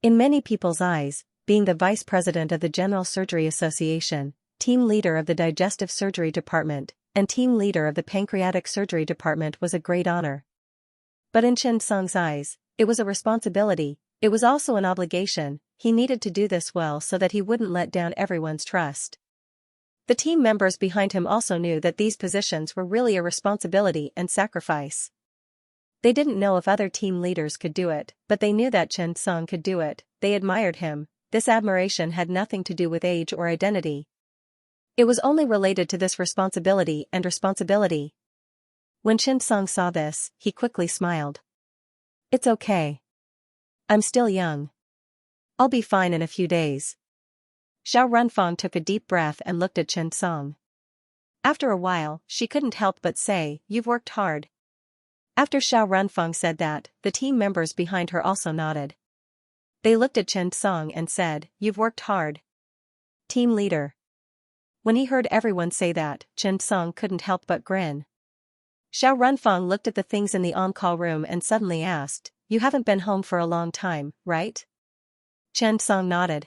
In many people's eyes, being the vice president of the General Surgery Association, team leader of the Digestive Surgery Department, and team leader of the Pancreatic Surgery Department was a great honor. But in Xianxia's eyes, it was a responsibility. It was also an obligation. He needed to do this well so that he wouldn't let down everyone's trust. The team members behind him also knew that these positions were really a responsibility and sacrifice. They didn't know if other team leaders could do it, but they knew that Xianxia could do it. They admired him. This admiration had nothing to do with age or identity. It was only related to this responsibility and responsibility. When Xianxia saw this, he quickly smiled. It's okay. I'm still young. I'll be fine in a few days. Xiao Runfang took a deep breath and looked at Xianxia. After a while, she couldn't help but say, "You've worked hard." After Xiao Runfang said that, the team members behind her also nodded. They looked at Xianxia and said, "You've worked hard." Team leader. When he heard everyone say that, Xianxia couldn't help but grin. Xiao Runfang looked at the things in the on-call room and suddenly asked, "You haven't been home for a long time, right?" Xianxia nodded.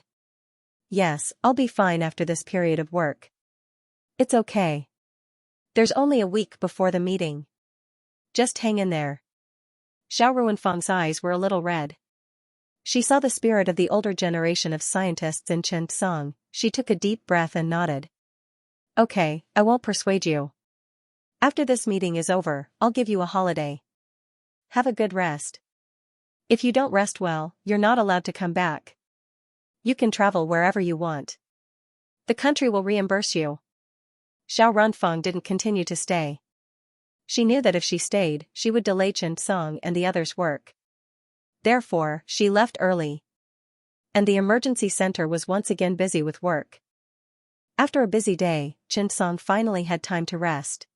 "Yes, I'll be fine after this period of work." "It's okay. There's only a week before the meeting. Just hang in there." Xiao Runfang's eyes were a little red. She saw the spirit of the older generation of scientists in Xianxia. She took a deep breath and nodded. "Okay, I won't persuade you. After this meeting is over, I'll give you a holiday. Have a good rest. If you don't rest well, you're not allowed to come back. You can travel wherever you want. The country will reimburse you." Xiao Runfang didn't continue to stay. She knew that if she stayed, she would delay Xianxia and the others' work. Therefore, she left early. And the emergency center was once again busy with work. After a busy day, Xianxia finally had time to rest.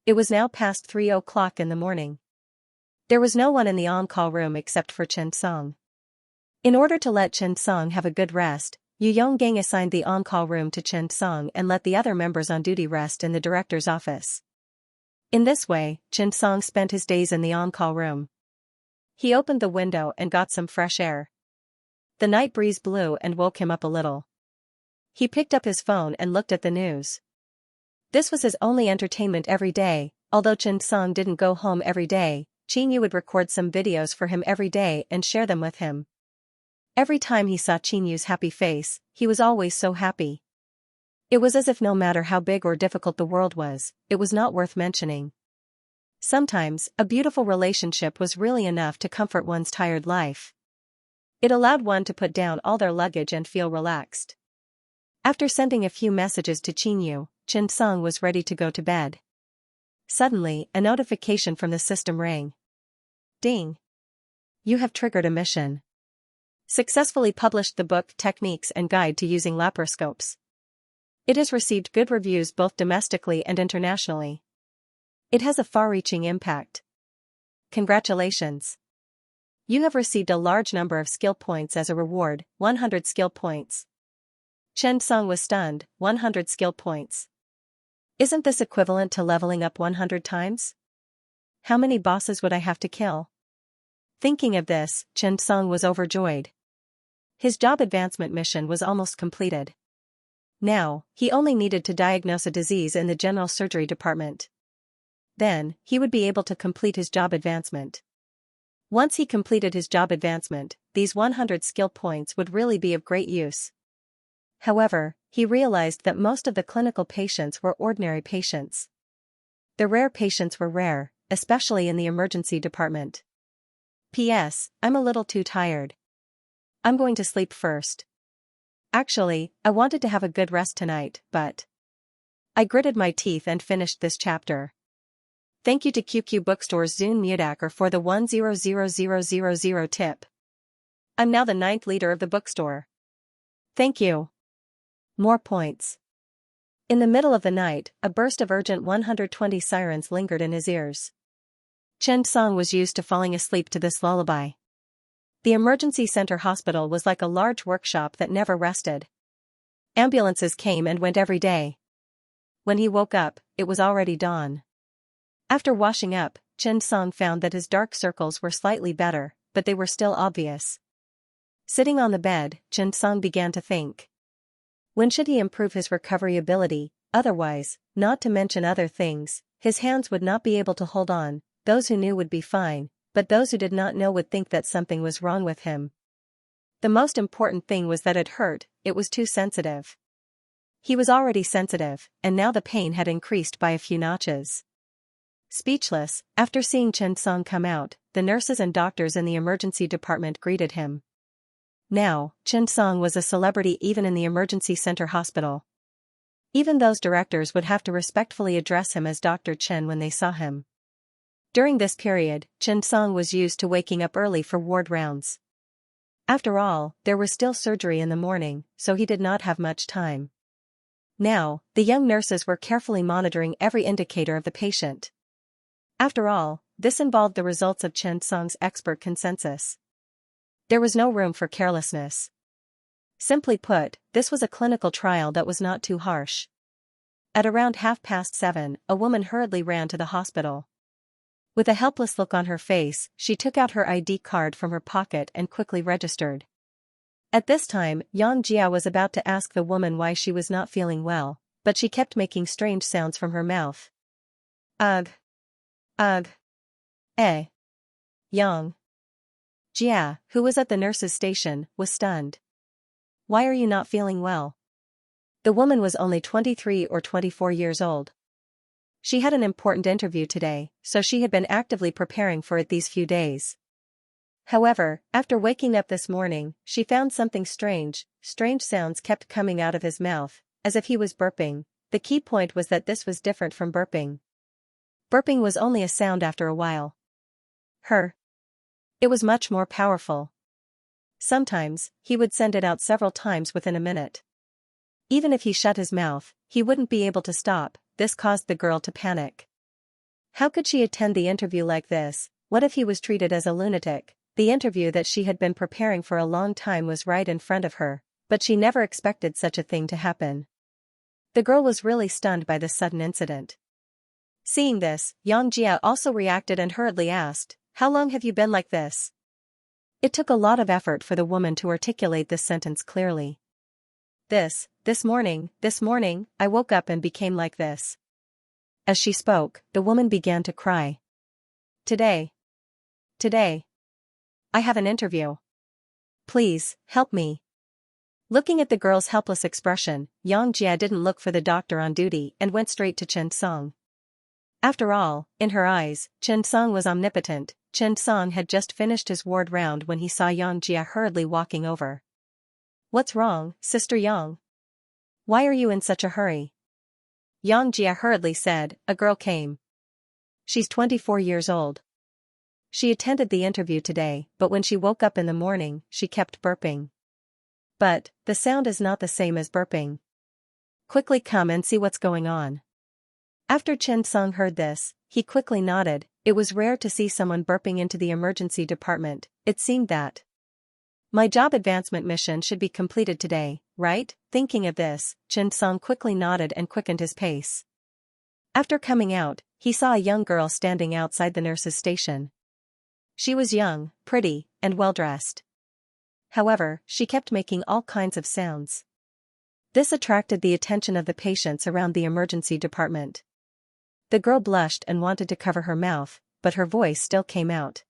It was now past 3 o'clock in the morning. There was no one in the on-call room except for Xianxia. In order to let Xianxia have a good rest, Yu Yonggang assigned the on-call room to Xianxia and let the other members on duty rest in the director's office. In this way, Xianxia spent his days in the on-call room. He opened the window and got some fresh air. The night breeze blew and woke him up a little. He picked up his phone and looked at the news. This was his only entertainment every day. Although Xianxia didn't go home every day, Qinyu would record some videos for him every day and share them with him. Every time he saw Qinyu's happy face, he was always so happy. It was as if no matter how big or difficult the world was, it was not worth mentioning. Sometimes, a beautiful relationship was really enough to comfort one's tired life. It allowed one to put down all their luggage and feel relaxed. After sending a few messages to Qinyu, Xianxia was ready to go to bed. Suddenly, a notification from the system rang. Ding! You have triggered a mission. Successfully published the book Techniques and Guide to Using Laparoscopes. It has received good reviews both domestically and internationally. It has a far-reaching impact. Congratulations! You have received a large number of skill points as a reward, 100 skill points. Chen Song was stunned, 100 skill points. Isn't this equivalent to leveling up 100 times? How many bosses would I have to kill? Thinking of this, Chen Song was overjoyed. His job advancement mission was almost completed. Now, he only needed to diagnose a disease in the general surgery department. Then, he would be able to complete his job advancement. Once he completed his job advancement, these 100 skill points would really be of great use. However, he realized that most of the clinical patients were ordinary patients. The rare patients were rare, especially in the emergency department. P.S. I'm a little too tired. I'm going to sleep first. Actually, I wanted to have a good rest tonight, but I gritted my teeth and finished this chapter. Thank you to QQ Bookstore's Zune Mudaker for the 100000 tip. I'm now the 9th leader of the bookstore. Thank you. More points. In the middle of the night, a burst of urgent 120 sirens lingered in his ears. Chen Song was used to falling asleep to this lullaby. The emergency center hospital was like a large workshop that never rested. Ambulances came and went every day. When he woke up, it was already dawn. After washing up, Chen Song found that his dark circles were slightly better, but they were still obvious. Sitting on the bed, Chen Song began to think. When should he improve his recovery ability? Otherwise, not to mention other things, his hands would not be able to hold on. Those who knew would be fine, but those who did not know would think that something was wrong with him. The most important thing was that it hurt, it was too sensitive. He was already sensitive, and now the pain had increased by a few notches. Speechless, after seeing Chen Song come out, the nurses and doctors in the emergency department greeted him. Now, Chen Song was a celebrity even in the emergency center hospital. Even those directors would have to respectfully address him as Dr. Chen when they saw him. During this period, Chen Song was used to waking up early for ward rounds. After all, there was still surgery in the morning, so he did not have much time. Now, the young nurses were carefully monitoring every indicator of the patient. After all, this involved the results of Chen Song's expert consensus. There was no room for carelessness. Simply put, this was a clinical trial that was not too harsh. At around 7:30, a woman hurriedly ran to the hospital. With a helpless look on her face, she took out her ID card from her pocket and quickly registered. At this time, Xianxia was about to ask the woman why she was not feeling well, but she kept making strange sounds from her mouth. Ugh. Ugh. Yang. Jia, who was at the nurse's station, was stunned. Why are you not feeling well? The woman was only 23 or 24 years old. She had an important interview today, so she had been actively preparing for it these few days. However, after waking up this morning, she found something strange. Strange sounds kept coming out of his mouth, as if he was burping. The key point was that this was different from burping. Burping was only a sound after a while. It was much more powerful. Sometimes, he would send it out several times within a minute. Even if he shut his mouth, he wouldn't be able to stop. This caused the girl to panic. How could she attend the interview like this? What if he was treated as a lunatic? The interview that she had been preparing for a long time was right in front of her, but she never expected such a thing to happen. The girl was really stunned by this sudden incident. Seeing this, Xianxia also reacted and hurriedly asked, "How long have you been like this?" It took a lot of effort for the woman to articulate this sentence clearly. This morning, I woke up and became like this." As she spoke, the woman began to cry. Today, I have an interview. Please, help me." Looking at the girl's helpless expression, Yang Jia didn't look for the doctor on duty and went straight to Chen Song. After all, in her eyes, Chen Song was omnipotent. Chen Song had just finished his ward round when he saw Yang Jia hurriedly walking over. "What's wrong, Sister Yang? Why are you in such a hurry?" Yang Jia hurriedly said, "A girl came. She's 24 years old. She attended the interview today, but when she woke up in the morning, she kept burping. But, the sound is not the same as burping. Quickly come and see what's going on. After Chen Song heard this, he quickly nodded. It was rare to see someone burping into the emergency department. It seemed that my job advancement mission should be completed today, right? Thinking of this, Chen Song quickly nodded and quickened his pace. After coming out, he saw a young girl standing outside the nurse's station. She was young, pretty, and well-dressed. However, she kept making all kinds of sounds. This attracted the attention of the patients around the emergency department. The girl blushed and wanted to cover her mouth, but her voice still came out.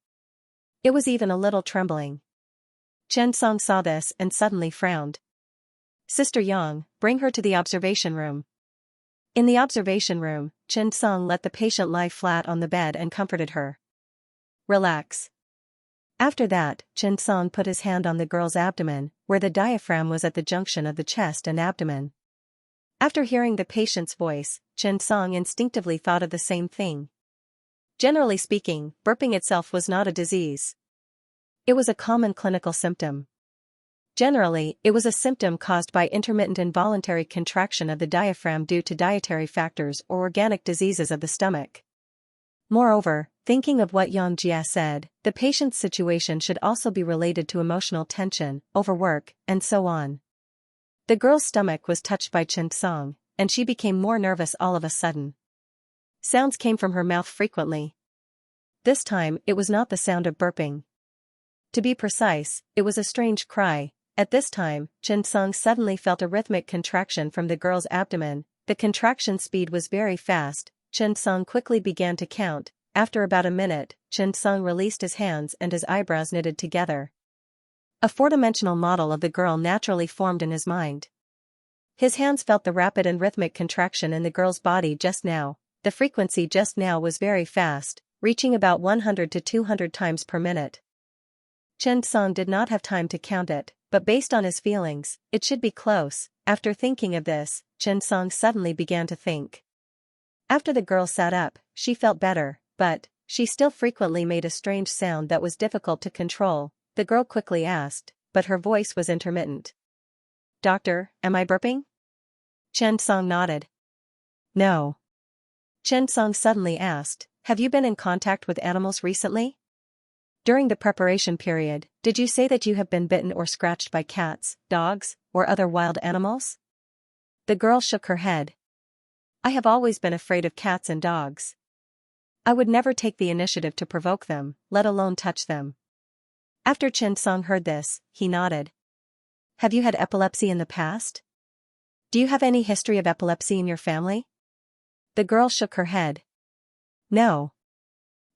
It was even a little trembling. Chen Song saw this and suddenly frowned. Sister Yang, bring her to the observation room. In the observation room, Chen Song let the patient lie flat on the bed and comforted her. Relax. After that, Chen Song put his hand on the girl's abdomen, where the diaphragm was at the junction of the chest and abdomen. After hearing the patient's voice, Chen Song instinctively thought of the same thing. Generally speaking, burping itself was not a disease. It was a common clinical symptom. Generally, it was a symptom caused by intermittent involuntary contraction of the diaphragm due to dietary factors or organic diseases of the stomach. Moreover, thinking of what Xianxia said, the patient's situation should also be related to emotional tension, overwork, and so on. The girl's stomach was touched by Chen Song, and she became more nervous all of a sudden. Sounds came from her mouth frequently. This time, it was not the sound of burping. To be precise, it was a strange cry. At this time, Chen Song suddenly felt a rhythmic contraction from the girl's abdomen. The contraction speed was very fast. Chen Song quickly began to count. After about a minute, Chen Song released his hands and his eyebrows knitted together. A four-dimensional model of the girl naturally formed in his mind. His hands felt the rapid and rhythmic contraction in the girl's body just now. The frequency just now was very fast, reaching about 100 to 200 times per minute. Chen Song did not have time to count it, but based on his feelings, it should be close. After thinking of this, Chen Song suddenly began to think. After the girl sat up, she felt better, but she still frequently made a strange sound that was difficult to control. The girl quickly asked, but her voice was intermittent. Doctor, am I burping? Chen Song nodded. No. Chen Song suddenly asked, have you been in contact with animals recently? During the preparation period, did you say that you have been bitten or scratched by cats, dogs, or other wild animals? The girl shook her head. I have always been afraid of cats and dogs. I would never take the initiative to provoke them, let alone touch them. After Chen Song heard this, he nodded. Have you had epilepsy in the past? Do you have any history of epilepsy in your family? The girl shook her head. No.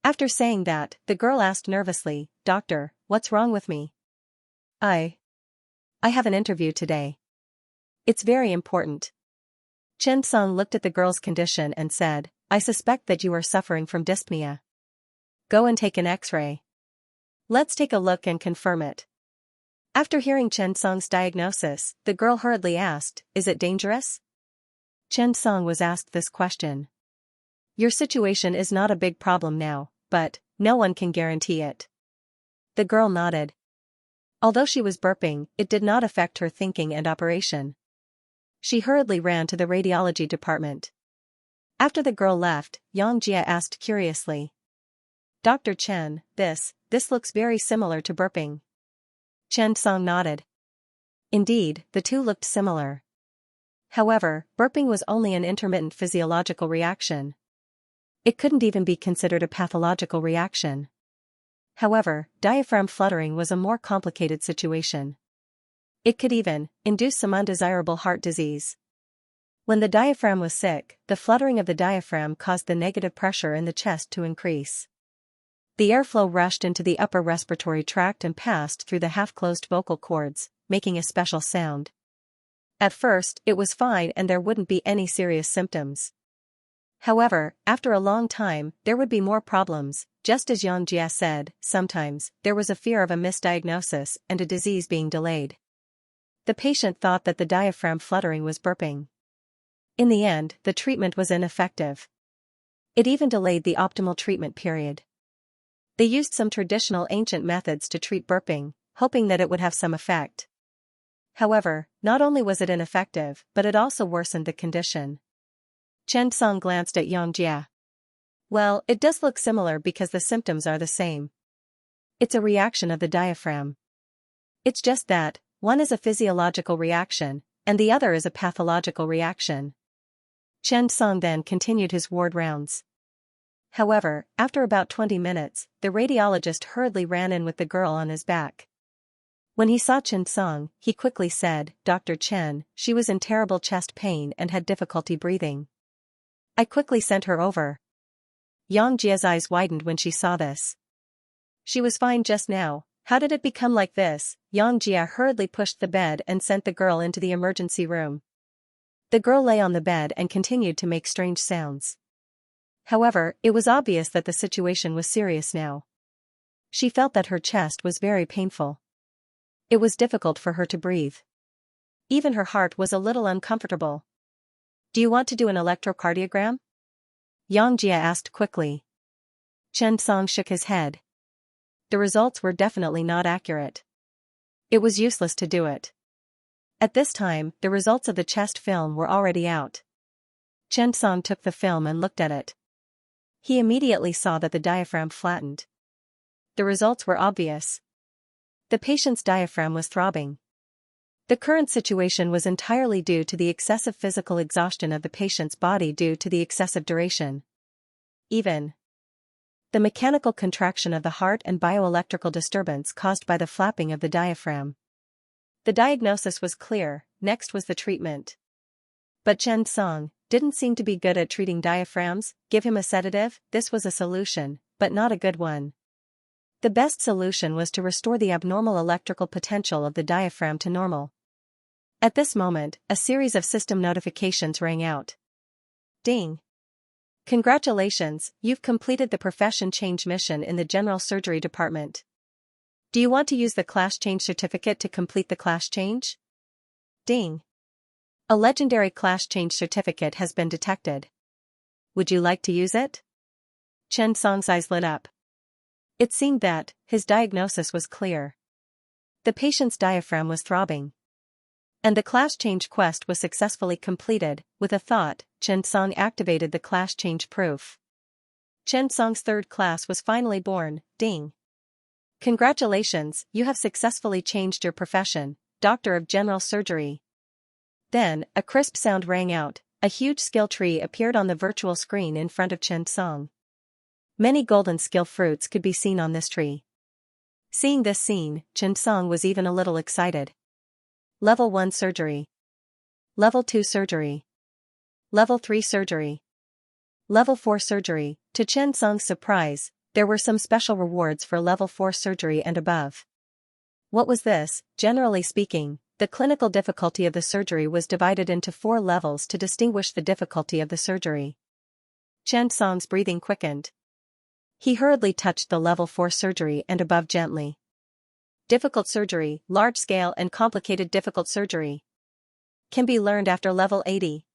After saying that, the girl asked nervously, Doctor, what's wrong with me? I have an interview today. It's very important. Chen Song looked at the girl's condition and said, I suspect that you are suffering from dyspnea. Go and take an X-ray. Let's take a look and confirm it. After hearing Chen Song's diagnosis, the girl hurriedly asked, is it dangerous? Chen Song was asked this question. Your situation is not a big problem now, but no one can guarantee it. The girl nodded. Although she was burping, it did not affect her thinking and operation. She hurriedly ran to the radiology department. After the girl left, Xianxia asked curiously. Dr. Chen, this looks very similar to burping. Chen Song nodded. Indeed, the two looked similar. However, burping was only an intermittent physiological reaction. It couldn't even be considered a pathological reaction. However, diaphragm fluttering was a more complicated situation. It could even induce some undesirable heart disease. When the diaphragm was sick, the fluttering of the diaphragm caused the negative pressure in the chest to increase. The airflow rushed into the upper respiratory tract and passed through the half-closed vocal cords, making a special sound. At first, it was fine and there wouldn't be any serious symptoms. However, after a long time, there would be more problems. Just as Xianxia said, sometimes, there was a fear of a misdiagnosis and a disease being delayed. The patient thought that the diaphragm fluttering was burping. In the end, the treatment was ineffective. It even delayed the optimal treatment period. They used some traditional ancient methods to treat burping, hoping that it would have some effect. However, not only was it ineffective, but it also worsened the condition. Chen Song glanced at Xianxia. Well, it does look similar because the symptoms are the same. It's a reaction of the diaphragm. It's just that, one is a physiological reaction, and the other is a pathological reaction. Chen Song then continued his ward rounds. However, after about 20 minutes, the radiologist hurriedly ran in with the girl on his back. When he saw Chen Song, he quickly said, "Dr. Chen, she was in terrible chest pain and had difficulty breathing. I quickly sent her over." Yang Jia's eyes widened when she saw this. "She was fine just now, how did it become like this?" Yang Jia hurriedly pushed the bed and sent the girl into the emergency room. The girl lay on the bed and continued to make strange sounds. However, it was obvious that the situation was serious now. She felt that her chest was very painful. It was difficult for her to breathe. Even her heart was a little uncomfortable. "Do you want to do an electrocardiogram?" Yang Jia asked quickly. Chen Song shook his head. The results were definitely not accurate. It was useless to do it. At this time, the results of the chest film were already out. Chen Song took the film and looked at it. He immediately saw that the diaphragm flattened. The results were obvious. The patient's diaphragm was throbbing. The current situation was entirely due to the excessive physical exhaustion of the patient's body due to the excessive duration. Even the mechanical contraction of the heart and bioelectrical disturbance caused by the flapping of the diaphragm. The diagnosis was clear, next was the treatment. But Chen Song didn't seem to be good at treating diaphragms. Give him a sedative, this was a solution, but not a good one. The best solution was to restore the abnormal electrical potential of the diaphragm to normal. At this moment, a series of system notifications rang out. Ding! Congratulations, you've completed the profession change mission in the general surgery department. Do you want to use the class change certificate to complete the class change? Ding! A legendary class change certificate has been detected. Would you like to use it? Chen Song's eyes lit up. It seemed that his diagnosis was clear. The patient's diaphragm was throbbing. And the class change quest was successfully completed. With a thought, Chen Song activated the class change proof. Chen Song's third class was finally born. Ding! Congratulations, you have successfully changed your profession, Doctor of General Surgery. Then, a crisp sound rang out. A huge skill tree appeared on the virtual screen in front of Chen Song. Many golden skill fruits could be seen on this tree. Seeing this scene, Chen Song was even a little excited. Level 1 Surgery. Level 2 Surgery. Level 3 Surgery. Level 4 Surgery. To Chen Song's surprise, there were some special rewards for Level 4 Surgery and above. What was this? Generally speaking, the clinical difficulty of the surgery was divided into 4 levels to distinguish the difficulty of the surgery. Chen Song's breathing quickened. He hurriedly touched the Level 4 Surgery and above gently. Difficult surgery, large-scale and complicated difficult surgery. Can be learned after level 80.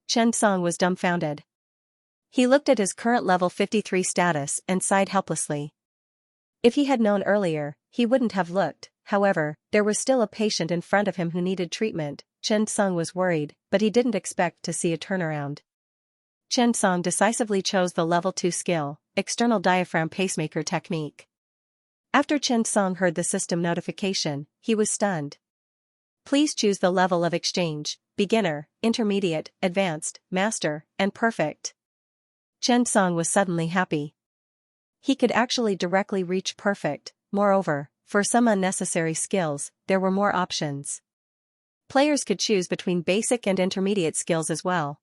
Chen Song was dumbfounded. He looked at his current level 53 status and sighed helplessly. If he had known earlier, he wouldn't have looked. However, there was still a patient in front of him who needed treatment. Chen Song was worried, but he didn't expect to see a turnaround. Chen Song decisively chose the level 2 skill, external diaphragm pacemaker technique. After Chen Song heard the system notification, he was stunned. Please choose the level of exchange: beginner, intermediate, advanced, master, and perfect. Chen Song was suddenly happy. He could actually directly reach perfect. Moreover, for some unnecessary skills, there were more options. Players could choose between basic and intermediate skills as well.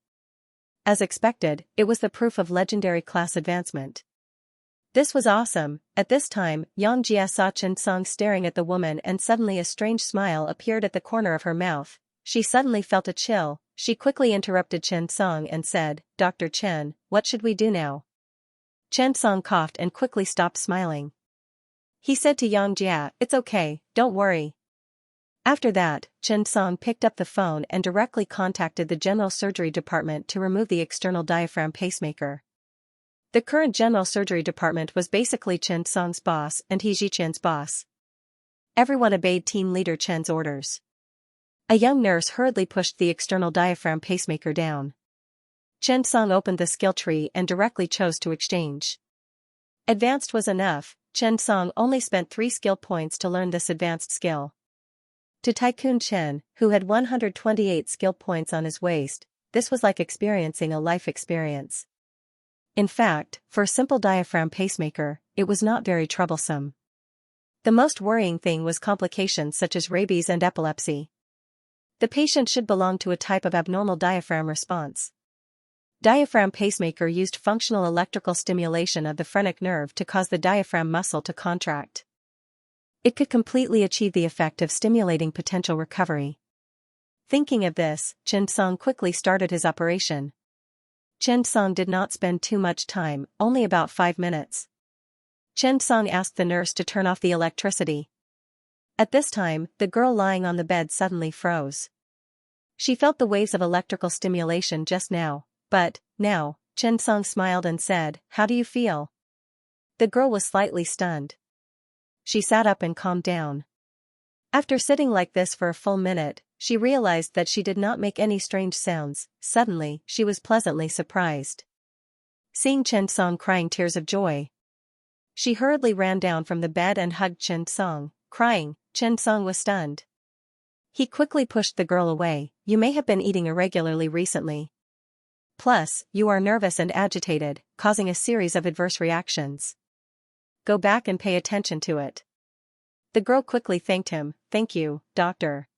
As expected, it was the proof of legendary class advancement. This was awesome. At this time, Yang Jia saw Chen Song staring at the woman and suddenly a strange smile appeared at the corner of her mouth. She suddenly felt a chill. She quickly interrupted Chen Song and said, "Dr. Chen, what should we do now?" Chen Song coughed and quickly stopped smiling. He said to Yang Jia, "It's okay, don't worry." After that, Chen Song picked up the phone and directly contacted the general surgery department to remove the external diaphragm pacemaker. The current general surgery department was basically Chen Song's boss and He Zhichen's boss. Everyone obeyed team leader Chen's orders. A young nurse hurriedly pushed the external diaphragm pacemaker down. Chen Song opened the skill tree and directly chose to exchange. Advanced was enough. Chen Song only spent 3 skill points to learn this advanced skill. To Tycoon Chen, who had 128 skill points on his waist, this was like experiencing a life experience. In fact, for a simple diaphragm pacemaker, it was not very troublesome. The most worrying thing was complications such as rabies and epilepsy. The patient should belong to a type of abnormal diaphragm response. Diaphragm pacemaker used functional electrical stimulation of the phrenic nerve to cause the diaphragm muscle to contract. It could completely achieve the effect of stimulating potential recovery. Thinking of this, Chen Song quickly started his operation. Chen Song did not spend too much time, only about 5 minutes. Chen Song asked the nurse to turn off the electricity. At this time, the girl lying on the bed suddenly froze. She felt the waves of electrical stimulation just now, but, now, Chen Song smiled and said, "How do you feel?" The girl was slightly stunned. She sat up and calmed down. After sitting like this for a full minute, she realized that she did not make any strange sounds. Suddenly, she was pleasantly surprised. Seeing Chen Song crying tears of joy, she hurriedly ran down from the bed and hugged Chen Song, crying. Chen Song was stunned. He quickly pushed the girl away. "You may have been eating irregularly recently. Plus, you are nervous and agitated, causing a series of adverse reactions. Go back and pay attention to it." The girl quickly thanked him. "Thank you, doctor.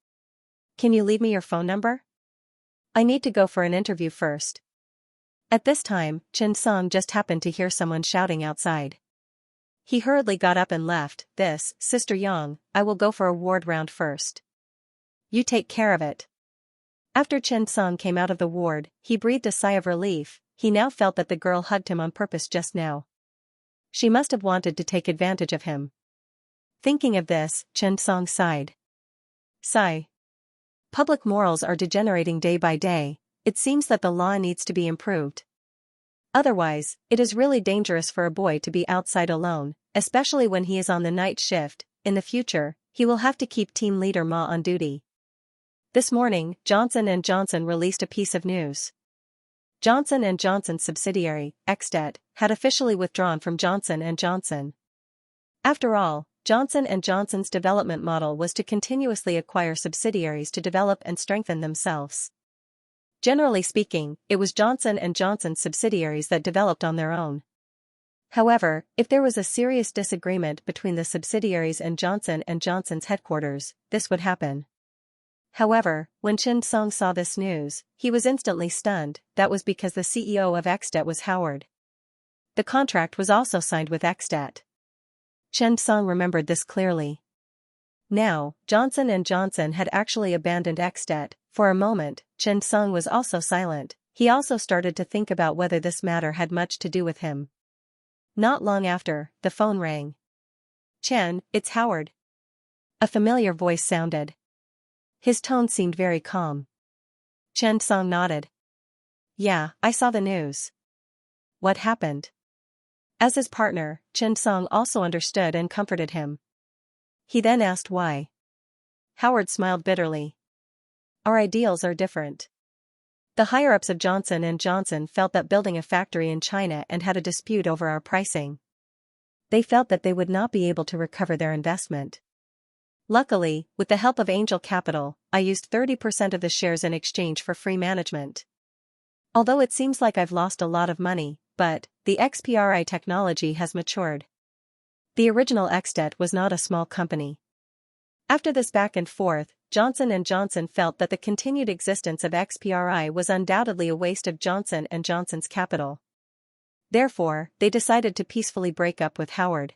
Can you leave me your phone number? I need to go for an interview first." At this time, Chen Song just happened to hear someone shouting outside. He hurriedly got up and left. "This, Sister Yang, I will go for a ward round first. You take care of it." After Chen Song came out of the ward, he breathed a sigh of relief. He now felt that the girl hugged him on purpose just now. She must have wanted to take advantage of him. Thinking of this, Chen Song sighed. Sigh. Public morals are degenerating day by day. It seems that the law needs to be improved. Otherwise, it is really dangerous for a boy to be outside alone, especially when he is on the night shift. In the future, he will have to keep team leader Ma on duty. This morning, Johnson & Johnson released a piece of news. Johnson & Johnson's subsidiary, Xdet, had officially withdrawn from Johnson & Johnson. After all, Johnson & Johnson's development model was to continuously acquire subsidiaries to develop and strengthen themselves. Generally speaking, it was Johnson & Johnson's subsidiaries that developed on their own. However, if there was a serious disagreement between the subsidiaries and Johnson & Johnson's headquarters, this would happen. However, when Chen Song saw this news, he was instantly stunned. That was because the CEO of Xdet was Howard. The contract was also signed with Xdet. Chen Song remembered this clearly. Now, Johnson & Johnson had actually abandoned Xdet. For a moment, Chen Song was also silent. He also started to think about whether this matter had much to do with him. Not long after, the phone rang. "Chen, it's Howard." A familiar voice sounded. His tone seemed very calm. Chen Song nodded. "Yeah, I saw the news." "What happened?" As his partner, Chen Song also understood and comforted him. He then asked why. Howard smiled bitterly. "Our ideals are different. The higher-ups of Johnson & Johnson felt that building a factory in China and had a dispute over our pricing. They felt that they would not be able to recover their investment. Luckily, with the help of Angel Capital, I used 30% of the shares in exchange for free management. Although it seems like I've lost a lot of money, but the XPRI technology has matured. The original Xdet was not a small company." After this back and forth, Johnson & Johnson felt that the continued existence of XPRI was undoubtedly a waste of Johnson & Johnson's capital. Therefore, they decided to peacefully break up with Howard.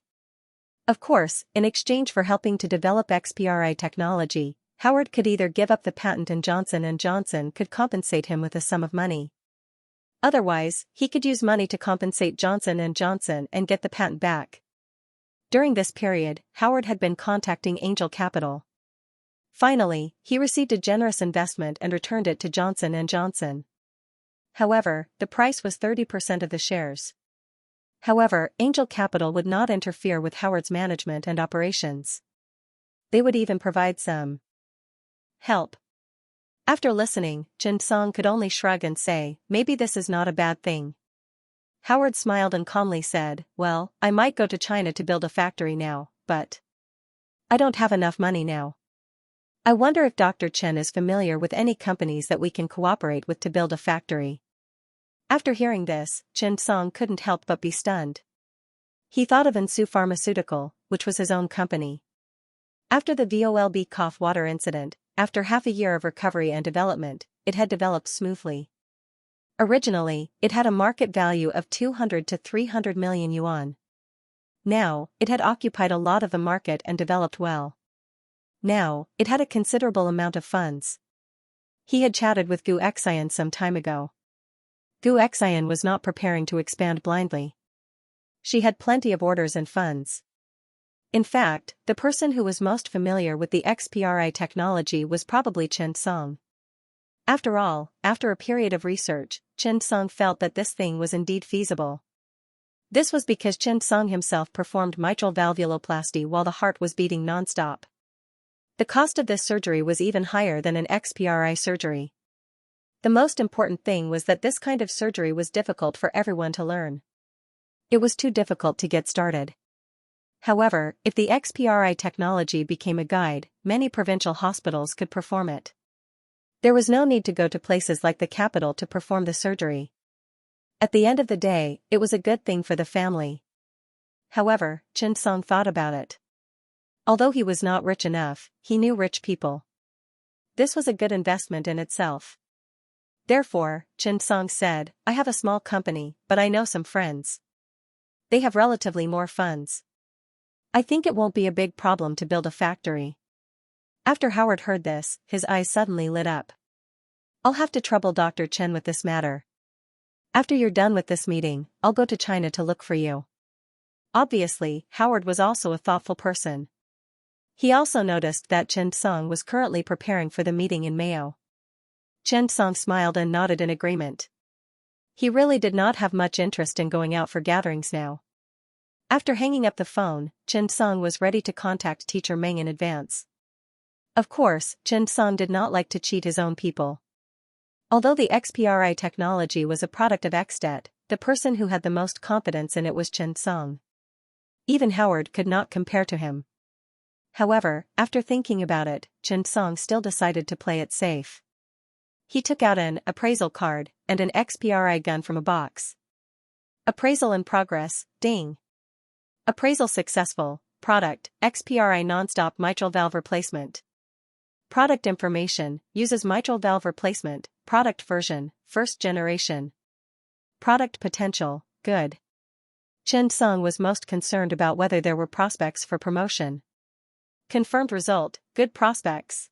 Of course, in exchange for helping to develop XPRI technology, Howard could either give up the patent and Johnson & Johnson could compensate him with a sum of money. Otherwise, he could use money to compensate Johnson & Johnson and get the patent back. During this period, Howard had been contacting Angel Capital. Finally, he received a generous investment and returned it to Johnson & Johnson. However, the price was 30% of the shares. However, Angel Capital would not interfere with Howard's management and operations. They would even provide some help. After listening, Chen Song could only shrug and say, maybe this is not a bad thing. Howard smiled and calmly said, well, I might go to China to build a factory now, but I don't have enough money now. I wonder if Dr. Chen is familiar with any companies that we can cooperate with to build a factory. After hearing this, Chen Song couldn't help but be stunned. He thought of Ansu Pharmaceutical, which was his own company. After the VOLB cough water incident, after half a year of recovery and development, it had developed smoothly. Originally, it had a market value of 200 to 300 million yuan. Now, it had occupied a lot of the market and developed well. Now, it had a considerable amount of funds. He had chatted with Gu Xian some time ago. Gu Xian was not preparing to expand blindly. She had plenty of orders and funds. In fact, the person who was most familiar with the XPRI technology was probably Chen Song. After all, after a period of research, Chen Song felt that this thing was indeed feasible. This was because Chen Song himself performed mitral valvuloplasty while the heart was beating non-stop. The cost of this surgery was even higher than an XPRI surgery. The most important thing was that this kind of surgery was difficult for everyone to learn. It was too difficult to get started. However, if the XPRI technology became a guide, many provincial hospitals could perform it. There was no need to go to places like the capital to perform the surgery. At the end of the day, it was a good thing for the family. However, Chen Song thought about it. Although he was not rich enough, he knew rich people. This was a good investment in itself. Therefore, Chen Song said, I have a small company, but I know some friends. They have relatively more funds. I think it won't be a big problem to build a factory. After Howard heard this, his eyes suddenly lit up. I'll have to trouble Dr. Chen with this matter. After you're done with this meeting, I'll go to China to look for you. Obviously, Howard was also a thoughtful person. He also noticed that Chen Song was currently preparing for the meeting in Mayo. Chen Song smiled and nodded in agreement. He really did not have much interest in going out for gatherings now. After hanging up the phone, Chen Song was ready to contact Teacher Meng in advance. Of course, Chen Song did not like to cheat his own people. Although the XPRI technology was a product of XDET, the person who had the most confidence in it was Chen Song. Even Howard could not compare to him. However, after thinking about it, Chen Song still decided to play it safe. He took out an appraisal card and an XPRI gun from a box. Appraisal in progress, ding. Appraisal successful, product, XPRI non-stop mitral valve replacement. Product information, uses mitral valve replacement, product version, first generation. Product potential, good. Chen Song was most concerned about whether there were prospects for promotion. Confirmed result, good prospects.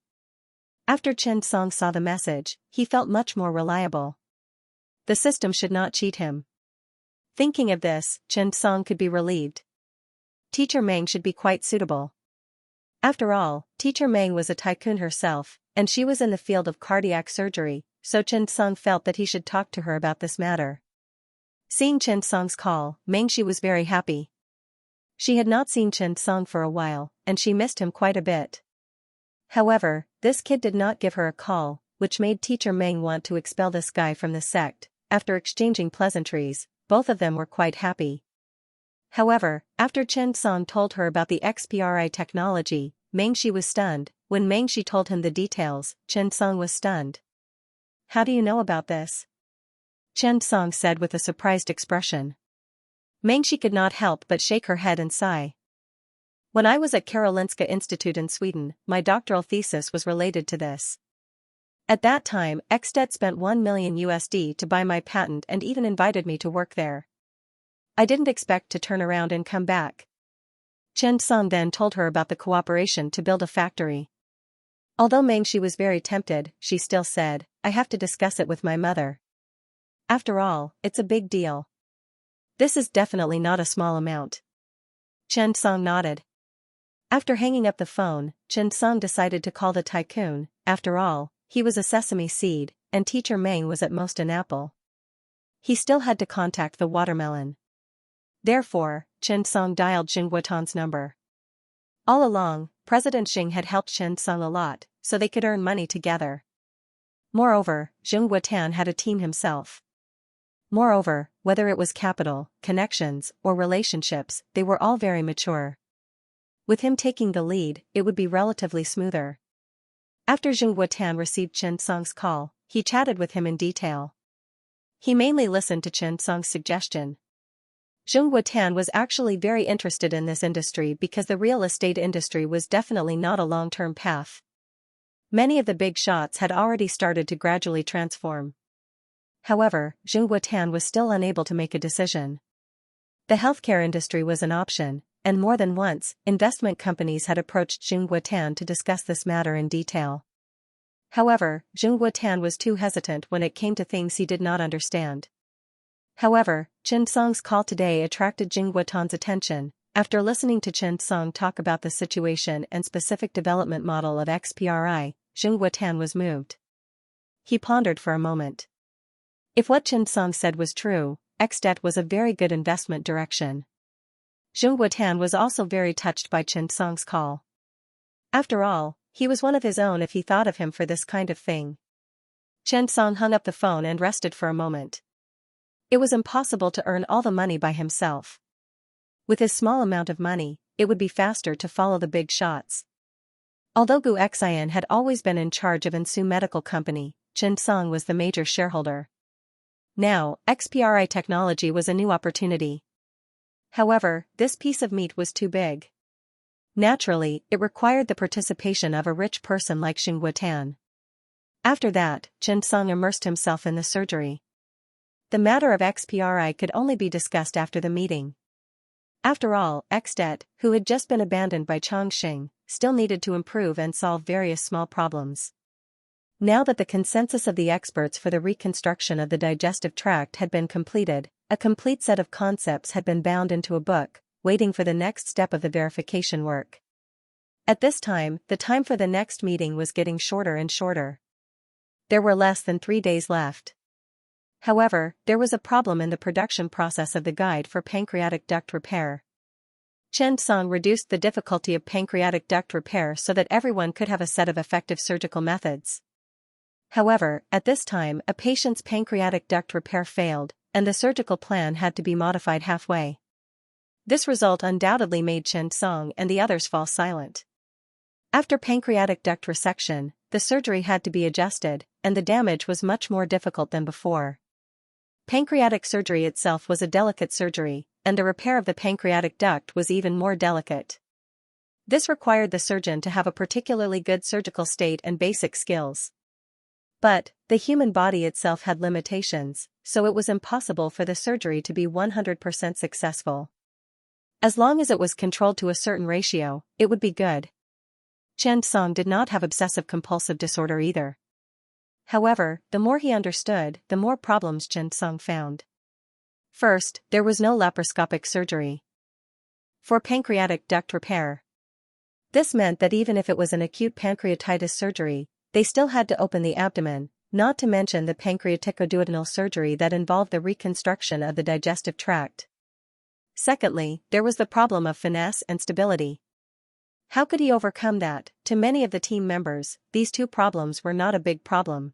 After Chen Song saw the message, he felt much more reliable. The system should not cheat him. Thinking of this, Chen Song could be relieved. Teacher Meng should be quite suitable. After all, Teacher Meng was a tycoon herself, and she was in the field of cardiac surgery, so Chen Song felt that he should talk to her about this matter. Seeing Chen Song's call, Mengshi was very happy. She had not seen Chen Song for a while, and she missed him quite a bit. However, this kid did not give her a call, which made Teacher Meng want to expel this guy from the sect. After exchanging pleasantries, both of them were quite happy. However, after Chen Song told her about the XPRI technology, Mengshi was stunned. When Mengshi told him the details, Chen Song was stunned. How do you know about this? Chen Song said with a surprised expression. Mengshi could not help but shake her head and sigh. When I was at Karolinska Institute in Sweden, my doctoral thesis was related to this. At that time, XDET spent $1 million to buy my patent and even invited me to work there. I didn't expect to turn around and come back. Chen Song then told her about the cooperation to build a factory. Although Mengshi was very tempted, she still said, I have to discuss it with my mother. After all, it's a big deal. This is definitely not a small amount. Chen Song nodded. After hanging up the phone, Chen Song decided to call the tycoon. After all, he was a sesame seed, and Teacher Meng was at most an apple. He still had to contact the watermelon. Therefore, Chen Song dialed Xing Guotan's number. All along, President Xing had helped Chen Song a lot, so they could earn money together. Moreover, Zheng Guotan had a team himself. Moreover, whether it was capital, connections, or relationships, they were all very mature. With him taking the lead, it would be relatively smoother. After Zheng Guotan received Chen Song's call, he chatted with him in detail. He mainly listened to Chen Song's suggestion. Zheng Guotan was actually very interested in this industry because the real estate industry was definitely not a long-term path. Many of the big shots had already started to gradually transform. However, Zheng Guotan was still unable to make a decision. The healthcare industry was an option, and more than once, investment companies had approached Zheng Guotan to discuss this matter in detail. However, Zheng Guotan was too hesitant when it came to things he did not understand. However, Chen Song's call today attracted Zheng Guotan's attention. After listening to Chen Song talk about the situation and specific development model of XPRI, Zheng Guotan was moved. He pondered for a moment. If what Chen Song said was true, XDebt was a very good investment direction. Zheng Guotan was also very touched by Chen Song's call. After all, he was one of his own if he thought of him for this kind of thing. Chen Song hung up the phone and rested for a moment. It was impossible to earn all the money by himself. With his small amount of money, it would be faster to follow the big shots. Although Gu Xian had always been in charge of Ensu Medical Company, Chen Song was the major shareholder. Now, XPRI technology was a new opportunity. However, this piece of meat was too big. Naturally, it required the participation of a rich person like Zheng Guotan. After that, Chen Song immersed himself in the surgery. The matter of XPRI could only be discussed after the meeting. After all, XDebt, who had just been abandoned by Chongqing, still needed to improve and solve various small problems. Now that the consensus of the experts for the reconstruction of the digestive tract had been completed, a complete set of concepts had been bound into a book, waiting for the next step of the verification work. At this time, the time for the next meeting was getting shorter and shorter. There were less than 3 days left. However, there was a problem in the production process of the guide for pancreatic duct repair. Chen Song reduced the difficulty of pancreatic duct repair so that everyone could have a set of effective surgical methods. However, at this time a patient's pancreatic duct repair failed, and the surgical plan had to be modified halfway. This result undoubtedly made Chen Song and the others fall silent. After pancreatic duct resection, the surgery had to be adjusted, and the damage was much more difficult than before. Pancreatic surgery itself was a delicate surgery, and the repair of the pancreatic duct was even more delicate. This required the surgeon to have a particularly good surgical state and basic skills. But, the human body itself had limitations, so it was impossible for the surgery to be 100% successful. As long as it was controlled to a certain ratio, it would be good. Chen Song did not have obsessive-compulsive disorder either. However, the more he understood, the more problems Chen Song found. First, there was no laparoscopic surgery for pancreatic duct repair. This meant that even if it was an acute pancreatitis surgery, they still had to open the abdomen, not to mention the pancreaticoduodenal surgery that involved the reconstruction of the digestive tract. Secondly, there was the problem of finesse and stability. How could he overcome that? To many of the team members, these two problems were not a big problem.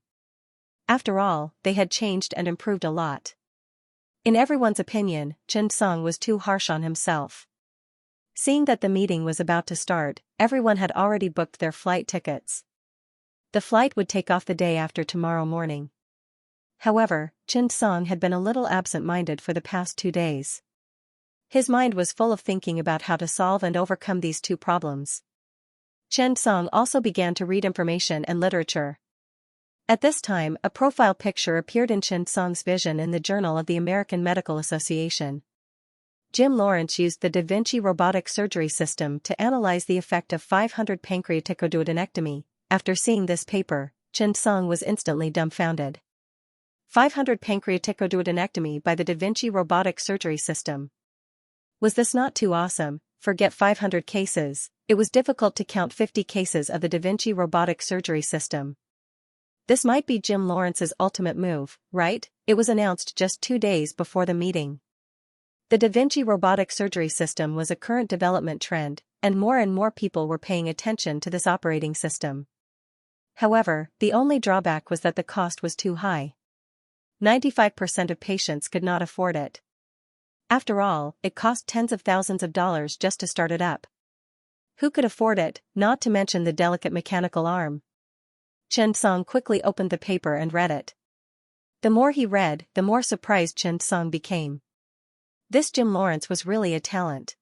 After all, they had changed and improved a lot. In everyone's opinion, Chen Song was too harsh on himself. Seeing that the meeting was about to start, everyone had already booked their flight tickets. The flight would take off the day after tomorrow morning. However, Chen Song had been a little absent-minded for the past 2 days. His mind was full of thinking about how to solve and overcome these two problems. Chen Song also began to read information and literature. At this time, a profile picture appeared in Chen Song's vision in the Journal of the American Medical Association. Jim Lawrence used the Da Vinci robotic surgery system to analyze the effect of 500 pancreaticoduodenectomy. After seeing this paper, Chen Song was instantly dumbfounded. 500 pancreaticoduodenectomy by the Da Vinci robotic surgery system. Was this not too awesome? Forget 500 cases, it was difficult to count 50 cases of the Da Vinci robotic surgery system. This might be Jim Lawrence's ultimate move, right? It was announced just 2 days before the meeting. The Da Vinci robotic surgery system was a current development trend, and more people were paying attention to this operating system. However, the only drawback was that the cost was too high. 95% of patients could not afford it. After all, it cost tens of thousands of dollars just to start it up. Who could afford it, not to mention the delicate mechanical arm? Chen Song quickly opened the paper and read it. The more he read, the more surprised Chen Song became. This Jim Lawrence was really a talent.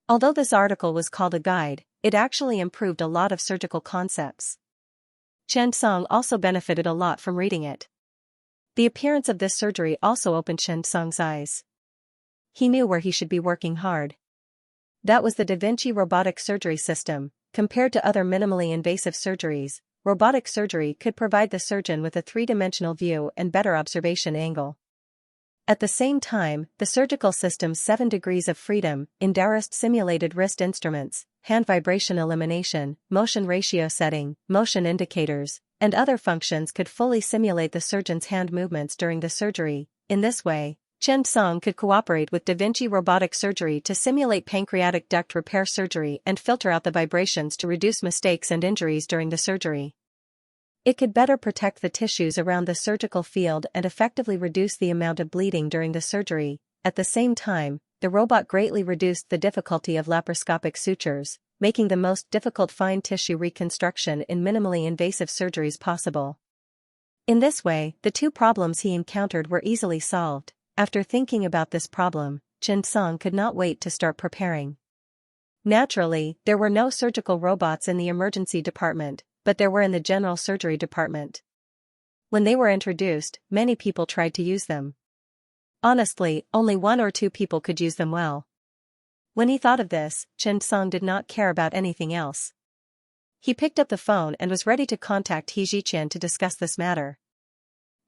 Although this article was called a guide, it actually improved a lot of surgical concepts. Chen Song also benefited a lot from reading it. The appearance of this surgery also opened Chen Song's eyes. He knew where he should be working hard. That was the Da Vinci robotic surgery system. Compared to other minimally invasive surgeries, robotic surgery could provide the surgeon with a three-dimensional view and better observation angle. At the same time, the surgical system's 7 degrees of freedom, Indarist simulated wrist instruments, hand vibration elimination, motion ratio setting, motion indicators, and other functions could fully simulate the surgeon's hand movements during the surgery. In this way, Chen Song could cooperate with Da Vinci robotic surgery to simulate pancreatic duct repair surgery and filter out the vibrations to reduce mistakes and injuries during the surgery. It could better protect the tissues around the surgical field and effectively reduce the amount of bleeding during the surgery. At the same time, the robot greatly reduced the difficulty of laparoscopic sutures, making the most difficult fine tissue reconstruction in minimally invasive surgeries possible. In this way, the two problems he encountered were easily solved. After thinking about this problem, Chen Song could not wait to start preparing. Naturally, there were no surgical robots in the emergency department, but there were in the general surgery department. When they were introduced, many people tried to use them. Honestly, only 1 or 2 people could use them well. When he thought of this, Chen Song did not care about anything else. He picked up the phone and was ready to contact He Ziqian to discuss this matter.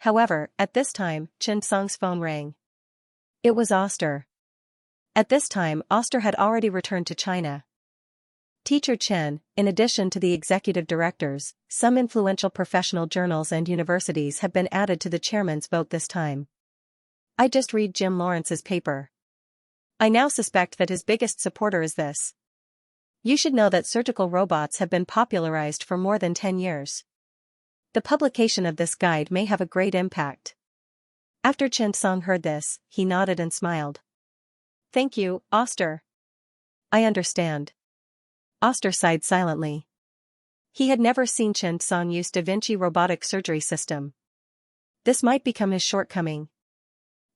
However, at this time, Chen Song's phone rang. It was Oster. At this time, Oster had already returned to China. Teacher Chen, in addition to the executive directors, some influential professional journals and universities have been added to the chairman's vote this time. I just read Jim Lawrence's paper. I now suspect that his biggest supporter is this. You should know that surgical robots have been popularized for more than 10 years. The publication of this guide may have a great impact. After Chen Song heard this, he nodded and smiled. Thank you, Oster. I understand. Oster sighed silently. He had never seen Chen Song use Da Vinci robotic surgery system. This might become his shortcoming.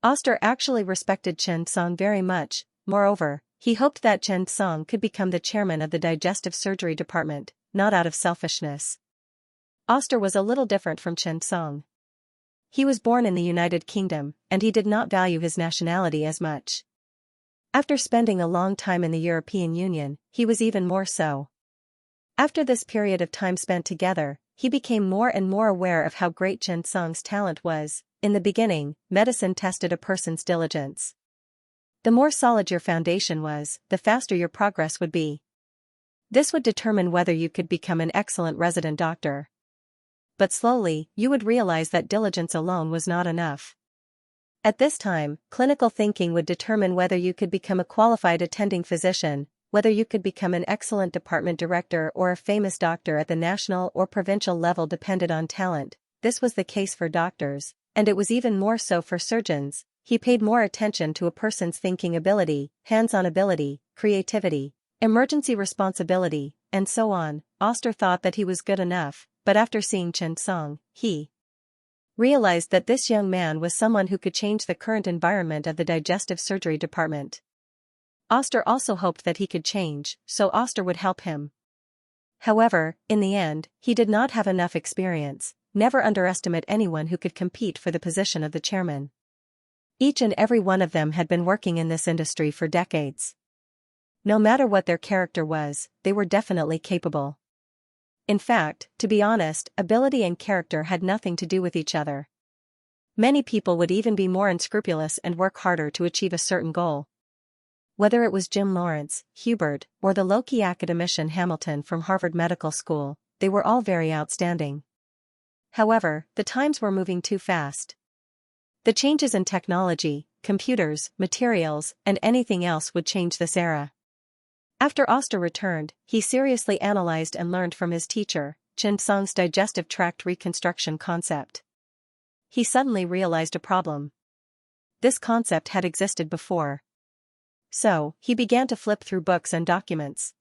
Oster actually respected Chen Song very much. Moreover, he hoped that Chen Song could become the chairman of the digestive surgery department, not out of selfishness. Oster was a little different from Chen Song. He was born in the United Kingdom, and he did not value his nationality as much. After spending a long time in the European Union, he was even more so. After this period of time spent together, he became more and more aware of how great Chen Song's talent was. In the beginning, medicine tested a person's diligence. The more solid your foundation was, the faster your progress would be. This would determine whether you could become an excellent resident doctor. But slowly, you would realize that diligence alone was not enough. At this time, clinical thinking would determine whether you could become a qualified attending physician, whether you could become an excellent department director or a famous doctor at the national or provincial level depended on talent. This was the case for doctors, and it was even more so for surgeons. He paid more attention to a person's thinking ability, hands-on ability, creativity, emergency responsibility, and so on. Oster thought that he was good enough, but after seeing Chen Song, he realized that this young man was someone who could change the current environment of the digestive surgery department. Oster also hoped that he could change, so Oster would help him. However, in the end, he did not have enough experience. Never underestimate anyone who could compete for the position of the chairman. Each and every one of them had been working in this industry for decades. No matter what their character was, they were definitely capable. In fact, to be honest, ability and character had nothing to do with each other. Many people would even be more unscrupulous and work harder to achieve a certain goal. Whether it was Jim Lawrence, Hubert, or the low-key academician Hamilton from Harvard Medical School, they were all very outstanding. However, the times were moving too fast. The changes in technology, computers, materials, and anything else would change this era. After Oster returned, he seriously analyzed and learned from his teacher. Chen Song's digestive tract reconstruction concept. He suddenly realized a problem. This concept had existed before. So, he began to flip through books and documents.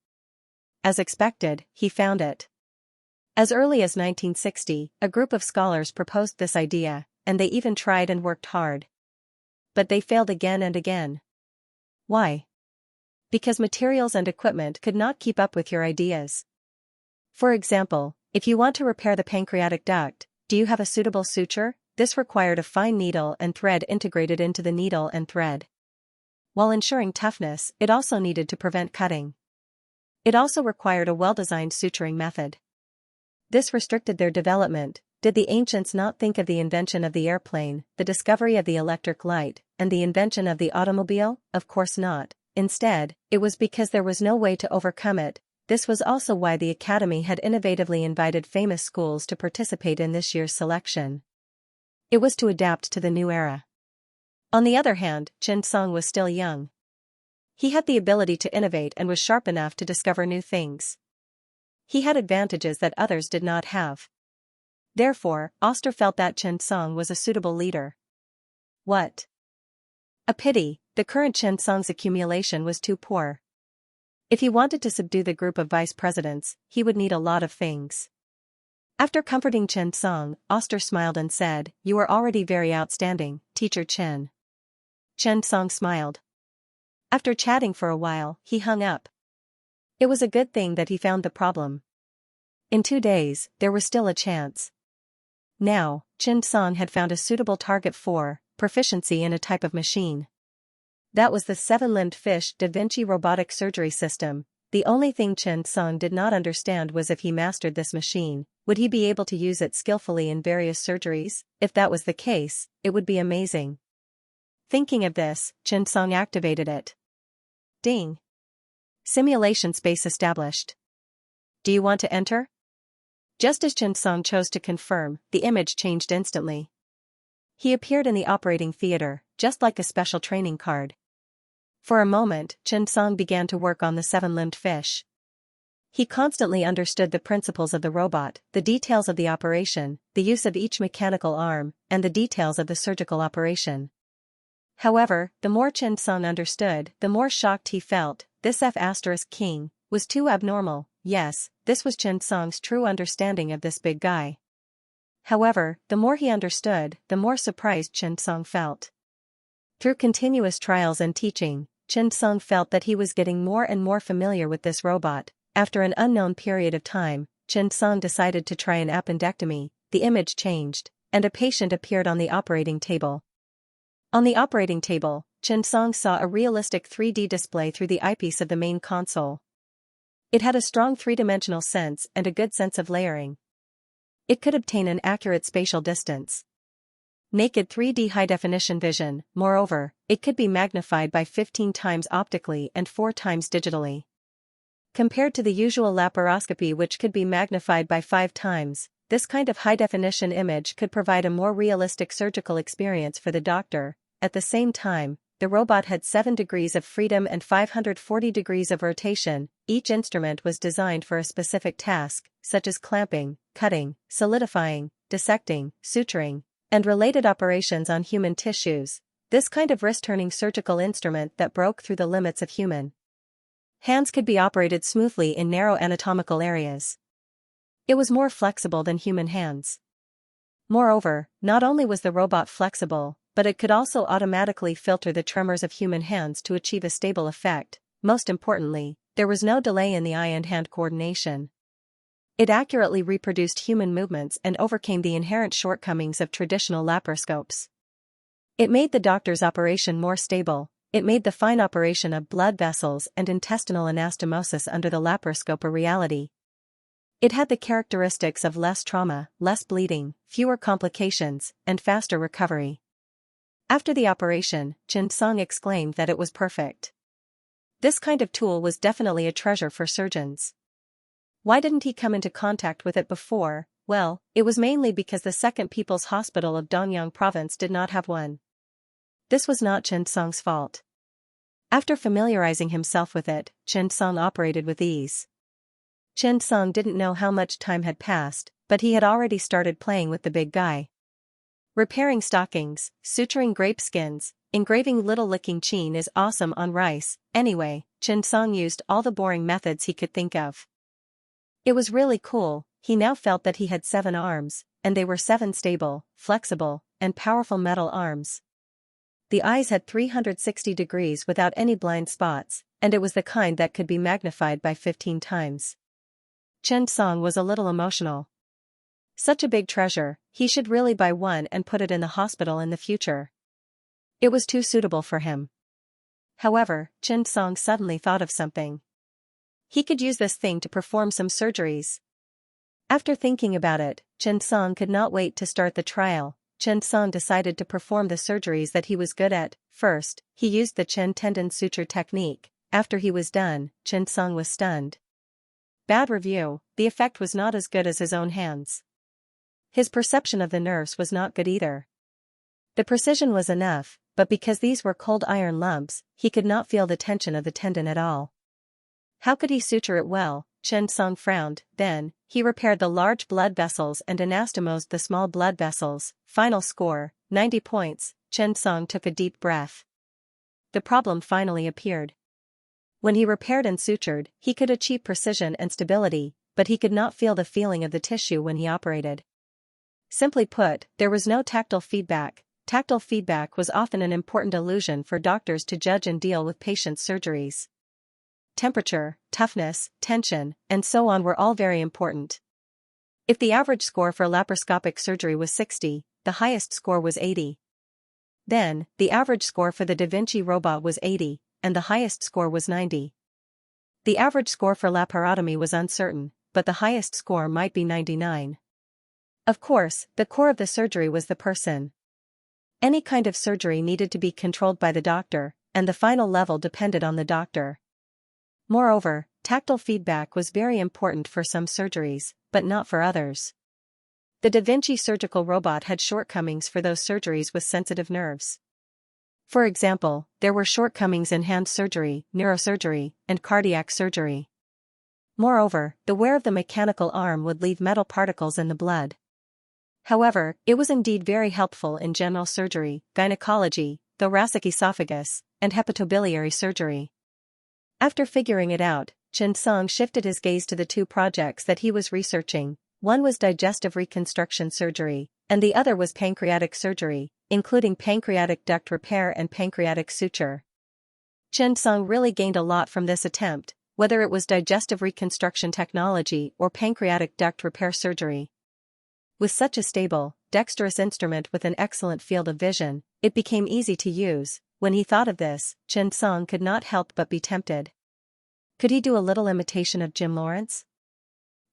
As expected, he found it. As early as 1960, a group of scholars proposed this idea, and they even tried and worked hard. But they failed again and again. Why? Because materials and equipment could not keep up with your ideas. For example, if you want to repair the pancreatic duct, do you have a suitable suture? This required a fine needle and thread integrated into the needle and thread. While ensuring toughness, it also needed to prevent cutting. It also required a well-designed suturing method. This restricted their development. Did the ancients not think of the invention of the airplane, the discovery of the electric light, and the invention of the automobile? Of course not. Instead, it was because there was no way to overcome it. This was also why the Academy had innovatively invited famous schools to participate in this year's selection. It was to adapt to the new era. On the other hand, Chen Song was still young. He had the ability to innovate and was sharp enough to discover new things. He had advantages that others did not have. Therefore, Oster felt that Chen Song was a suitable leader. What? A pity, the current Chen Song's accumulation was too poor. If he wanted to subdue the group of vice presidents, he would need a lot of things. After comforting Chen Song, Oster smiled and said, "You are already very outstanding, Teacher Chen." Chen Song smiled. After chatting for a while, he hung up. It was a good thing that he found the problem. In 2 days, there was still a chance. Now, Chen Song had found a suitable target for proficiency in a type of machine. That was the 7-limbed fish Da Vinci robotic surgery system. The only thing Chen Song did not understand was if he mastered this machine, would he be able to use it skillfully in various surgeries? If that was the case, it would be amazing. Thinking of this, Chen Song activated it. Ding. Simulation space established. Do you want to enter? Just as Chen Song chose to confirm, the image changed instantly. He appeared in the operating theater, just like a special training card. For a moment, Chen Song began to work on the 7-limbed fish. He constantly understood the principles of the robot, the details of the operation, the use of each mechanical arm, and the details of the surgical operation. However, the more Chen Song understood, the more shocked he felt. This F***king was too abnormal. Yes, this was Chen Song's true understanding of this big guy. However, the more he understood, the more surprised Chen Song felt. Through continuous trials and teaching, Chen Song felt that he was getting more and more familiar with this robot. After an unknown period of time, Chen Song decided to try an appendectomy. The image changed, and a patient appeared on the operating table. On the operating table, Chen Song saw a realistic 3D display through the eyepiece of the main console. It had a strong three-dimensional sense and a good sense of layering. It could obtain an accurate spatial distance. Naked 3D high-definition vision. Moreover, it could be magnified by 15 times optically and 4 times digitally. Compared to the usual laparoscopy, which could be magnified by 5 times, this kind of high-definition image could provide a more realistic surgical experience for the doctor. At the same time, the robot had 7 degrees of freedom and 540 degrees of rotation. Each instrument was designed for a specific task, such as clamping, cutting, solidifying, dissecting, suturing, and related operations on human tissues. This kind of wrist-turning surgical instrument that broke through the limits of human hands could be operated smoothly in narrow anatomical areas. It was more flexible than human hands. Moreover, not only was the robot flexible, but it could also automatically filter the tremors of human hands to achieve a stable effect. Most importantly, there was no delay in the eye and hand coordination. It accurately reproduced human movements and overcame the inherent shortcomings of traditional laparoscopes. It made the doctor's operation more stable. It made the fine operation of blood vessels and intestinal anastomosis under the laparoscope a reality. It had the characteristics of less trauma, less bleeding, fewer complications, and faster recovery. After the operation, Chen Song exclaimed that it was perfect. This kind of tool was definitely a treasure for surgeons. Why didn't he come into contact with it before? Well, it was mainly because the Second People's Hospital of Dongyang Province did not have one. This was not Chen Song's fault. After familiarizing himself with it, Chen Song operated with ease. Chen Song didn't know how much time had passed, but he had already started playing with the big guy. Repairing stockings, suturing grape skins, engraving little licking chin is awesome on rice. Anyway, Chen Song used all the boring methods he could think of. It was really cool. He now felt that he had 7 arms, and they were 7 stable, flexible, and powerful metal arms. The eyes had 360 degrees without any blind spots, and it was the kind that could be magnified by 15 times. Chen Song was a little emotional. Such a big treasure, he should really buy one and put it in the hospital in the future. It was too suitable for him. However, Chen Song suddenly thought of something. He could use this thing to perform some surgeries. After thinking about it, Chen Song could not wait to start the trial. Chen Song decided to perform the surgeries that he was good at. First, he used the Chen tendon suture technique. After he was done, Chen Song was stunned. Bad review, the effect was not as good as his own hands. His perception of the nerves was not good either. The precision was enough, but because these were cold iron lumps, he could not feel the tension of the tendon at all. How could he suture it well? Chen Song frowned. Then, he repaired the large blood vessels and anastomosed the small blood vessels. Final score, 90 points. Chen Song took a deep breath. The problem finally appeared. When he repaired and sutured, he could achieve precision and stability, but he could not feel the feeling of the tissue when he operated. Simply put, there was no tactile feedback. Tactile feedback was often an important illusion for doctors to judge and deal with patients' surgeries. Temperature, toughness, tension, and so on were all very important. If the average score for laparoscopic surgery was 60, the highest score was 80. Then, the average score for the Da Vinci robot was 80, and the highest score was 90. The average score for laparotomy was uncertain, but the highest score might be 99. Of course, the core of the surgery was the person. Any kind of surgery needed to be controlled by the doctor, and the final level depended on the doctor. Moreover, tactile feedback was very important for some surgeries, but not for others. The Da Vinci surgical robot had shortcomings for those surgeries with sensitive nerves. For example, there were shortcomings in hand surgery, neurosurgery, and cardiac surgery. Moreover, the wear of the mechanical arm would leave metal particles in the blood. However, it was indeed very helpful in general surgery, gynecology, thoracic esophagus, and hepatobiliary surgery. After figuring it out, Chen Song shifted his gaze to the 2 projects that he was researching. One was digestive reconstruction surgery, and the other was pancreatic surgery, including pancreatic duct repair and pancreatic suture. Chen Song really gained a lot from this attempt, whether it was digestive reconstruction technology or pancreatic duct repair surgery. With such a stable, dexterous instrument with an excellent field of vision, it became easy to use. When he thought of this, Chen Song could not help but be tempted. Could he do a little imitation of Jim Lawrence?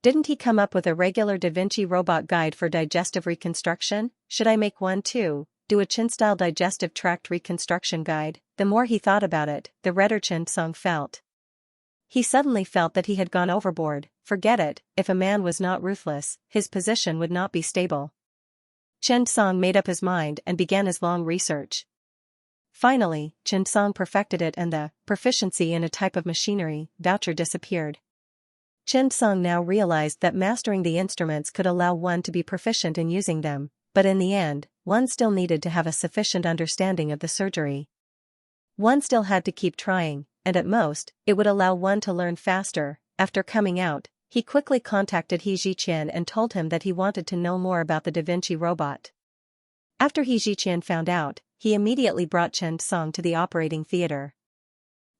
Didn't he come up with a regular Da Vinci robot guide for digestive reconstruction? Should I make one too? Do a Chen-style digestive tract reconstruction guide? The more he thought about it, the redder Chen Song felt. He suddenly felt that he had gone overboard. Forget it, if a man was not ruthless, his position would not be stable. Chen Song made up his mind and began his long research. Finally, Chen Song perfected it and the proficiency in a type of machinery voucher disappeared. Chen Song now realized that mastering the instruments could allow one to be proficient in using them, but in the end, one still needed to have a sufficient understanding of the surgery. One still had to keep trying, and at most, it would allow one to learn faster. After coming out, he quickly contacted He Ziqian and told him that he wanted to know more about the Da Vinci robot. After He Ziqian found out, he immediately brought Chen Song to the operating theater.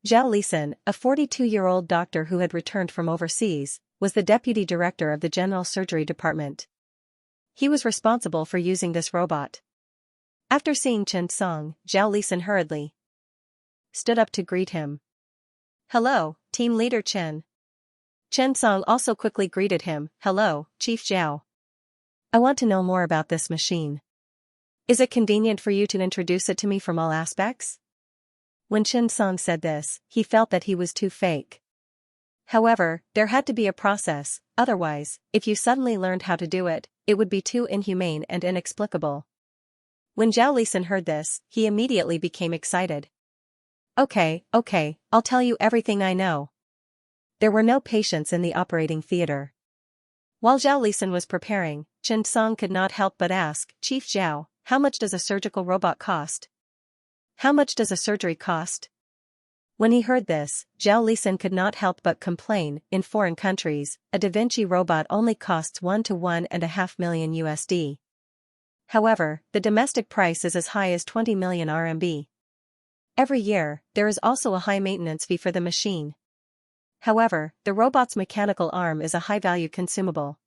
Zhao Lisan, a 42-year-old doctor who had returned from overseas, was the deputy director of the general surgery department. He was responsible for using this robot. After seeing Chen Song, Zhao Lisan hurriedly stood up to greet him. "Hello, team leader Chen." Chen Song also quickly greeted him. "Hello, Chief Zhao. I want to know more about this machine. Is it convenient for you to introduce it to me from all aspects?" When Chen Song said this, he felt that he was too fake. However, there had to be a process, otherwise, if you suddenly learned how to do it, it would be too inhumane and inexplicable. When Zhao Lisan heard this, he immediately became excited. Okay, I'll tell you everything I know. There were no patients in the operating theater. While Zhao Lisan was preparing, Chen Song could not help but ask, "Chief Zhao, how much does a surgical robot cost? How much does a surgery cost?" When he heard this, Zhao Lisan could not help but complain. In foreign countries, a Da Vinci robot only costs 1 to 1.5 million USD. However, the domestic price is as high as 20 million RMB. Every year, there is also a high maintenance fee for the machine. However, the robot's mechanical arm is a high-value consumable.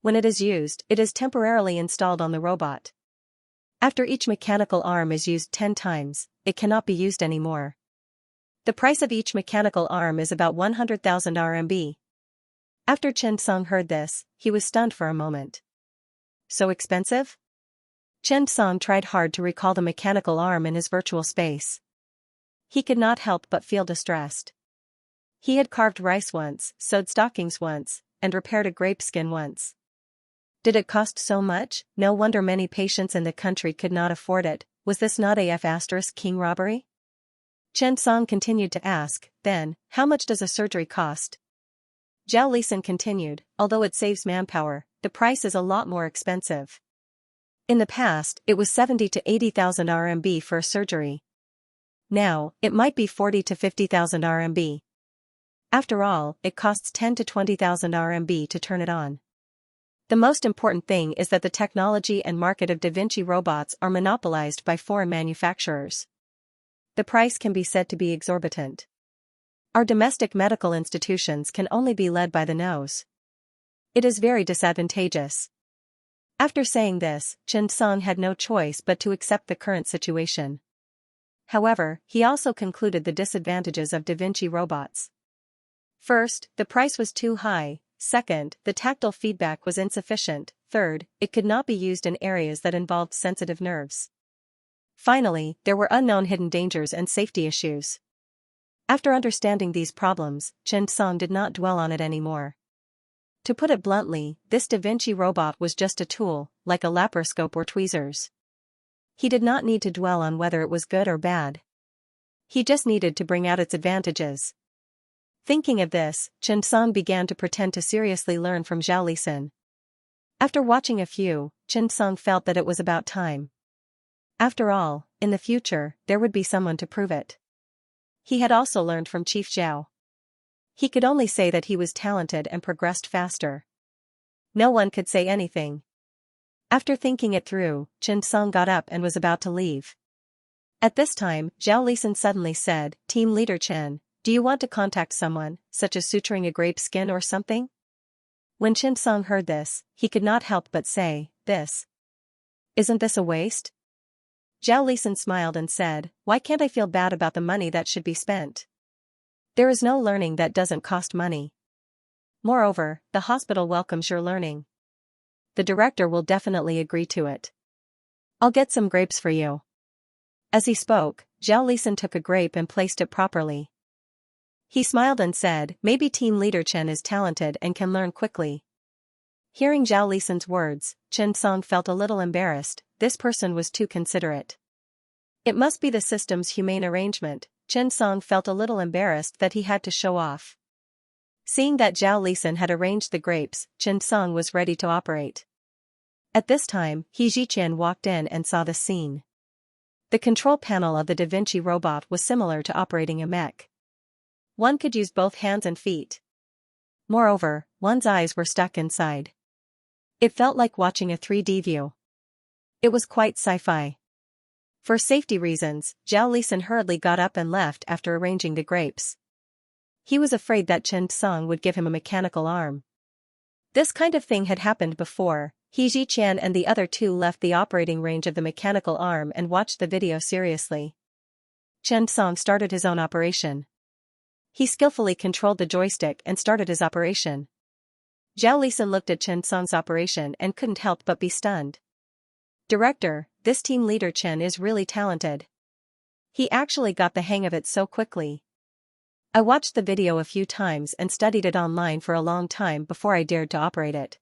When it is used, it is temporarily installed on the robot. After each mechanical arm is used 10 times, it cannot be used anymore. The price of each mechanical arm is about 100,000 RMB. After Chen Song heard this, he was stunned for a moment. So expensive? Chen Song tried hard to recall the mechanical arm in his virtual space. He could not help but feel distressed. He had carved rice once, sewed stockings once, and repaired a grape skin once. Did it cost so much? No wonder many patients in the country could not afford it. Was this not a king robbery? Chen Song continued to ask, "Then, how much does a surgery cost?" Zhao Lisan continued, "Although it saves manpower, the price is a lot more expensive. In the past, it was 70 to 80,000 RMB for a surgery. Now, it might be 40 to 50,000 RMB. After all, it costs 10 to 20,000 RMB to turn it on. The most important thing is that the technology and market of Da Vinci robots are monopolized by foreign manufacturers. The price can be said to be exorbitant. Our domestic medical institutions can only be led by the nose. It is very disadvantageous." After saying this, Chen Song had no choice but to accept the current situation. However, he also concluded the disadvantages of Da Vinci robots. First, the price was too high. Second, the tactile feedback was insufficient. Third, it could not be used in areas that involved sensitive nerves. Finally, there were unknown hidden dangers and safety issues. After understanding these problems, Chen Song did not dwell on it anymore. To put it bluntly, this Da Vinci robot was just a tool, like a laparoscope or tweezers. He did not need to dwell on whether it was good or bad. He just needed to bring out its advantages. Thinking of this, Chen Song began to pretend to seriously learn from Zhao Lisan. After watching a few, Chen Song felt that it was about time. After all, in the future, there would be someone to prove it. He had also learned from Chief Zhao. He could only say that he was talented and progressed faster. No one could say anything. After thinking it through, Chen Song got up and was about to leave. At this time, Zhao Lisan suddenly said, "Team Leader Chen, do you want to contact someone, such as suturing a grape skin or something?" When Chen Song heard this, he could not help but say, Isn't this a waste?" Zhao Lisan smiled and said, "Why can't I feel bad about the money that should be spent? There is no learning that doesn't cost money. Moreover, the hospital welcomes your learning. The director will definitely agree to it. I'll get some grapes for you." As he spoke, Zhao Lisan took a grape and placed it properly. He smiled and said, "Maybe Team Leader Chen is talented and can learn quickly." Hearing Zhao Lisan's words, Chen Song felt a little embarrassed. This person was too considerate. It must be the system's humane arrangement. Chen Song felt a little embarrassed that he had to show off. Seeing that Zhao Lisan had arranged the grapes, Chen Song was ready to operate. At this time, He Ziqian walked in and saw the scene. The control panel of the Da Vinci robot was similar to operating a mech. One could use both hands and feet. Moreover, one's eyes were stuck inside. It felt like watching a 3D view. It was quite sci-fi. For safety reasons, Zhao Lisan hurriedly got up and left after arranging the grapes. He was afraid that Chen Song would give him a mechanical arm. This kind of thing had happened before. He Ziqian and the other two left the operating range of the mechanical arm and watched the video seriously. Chen Song started his own operation. He skillfully controlled the joystick and started his operation. Zhao Lisan looked at Chen Song's operation and couldn't help but be stunned. "Director, this team leader Chen is really talented. He actually got the hang of it so quickly. I watched the video a few times and studied it online for a long time before I dared to operate it.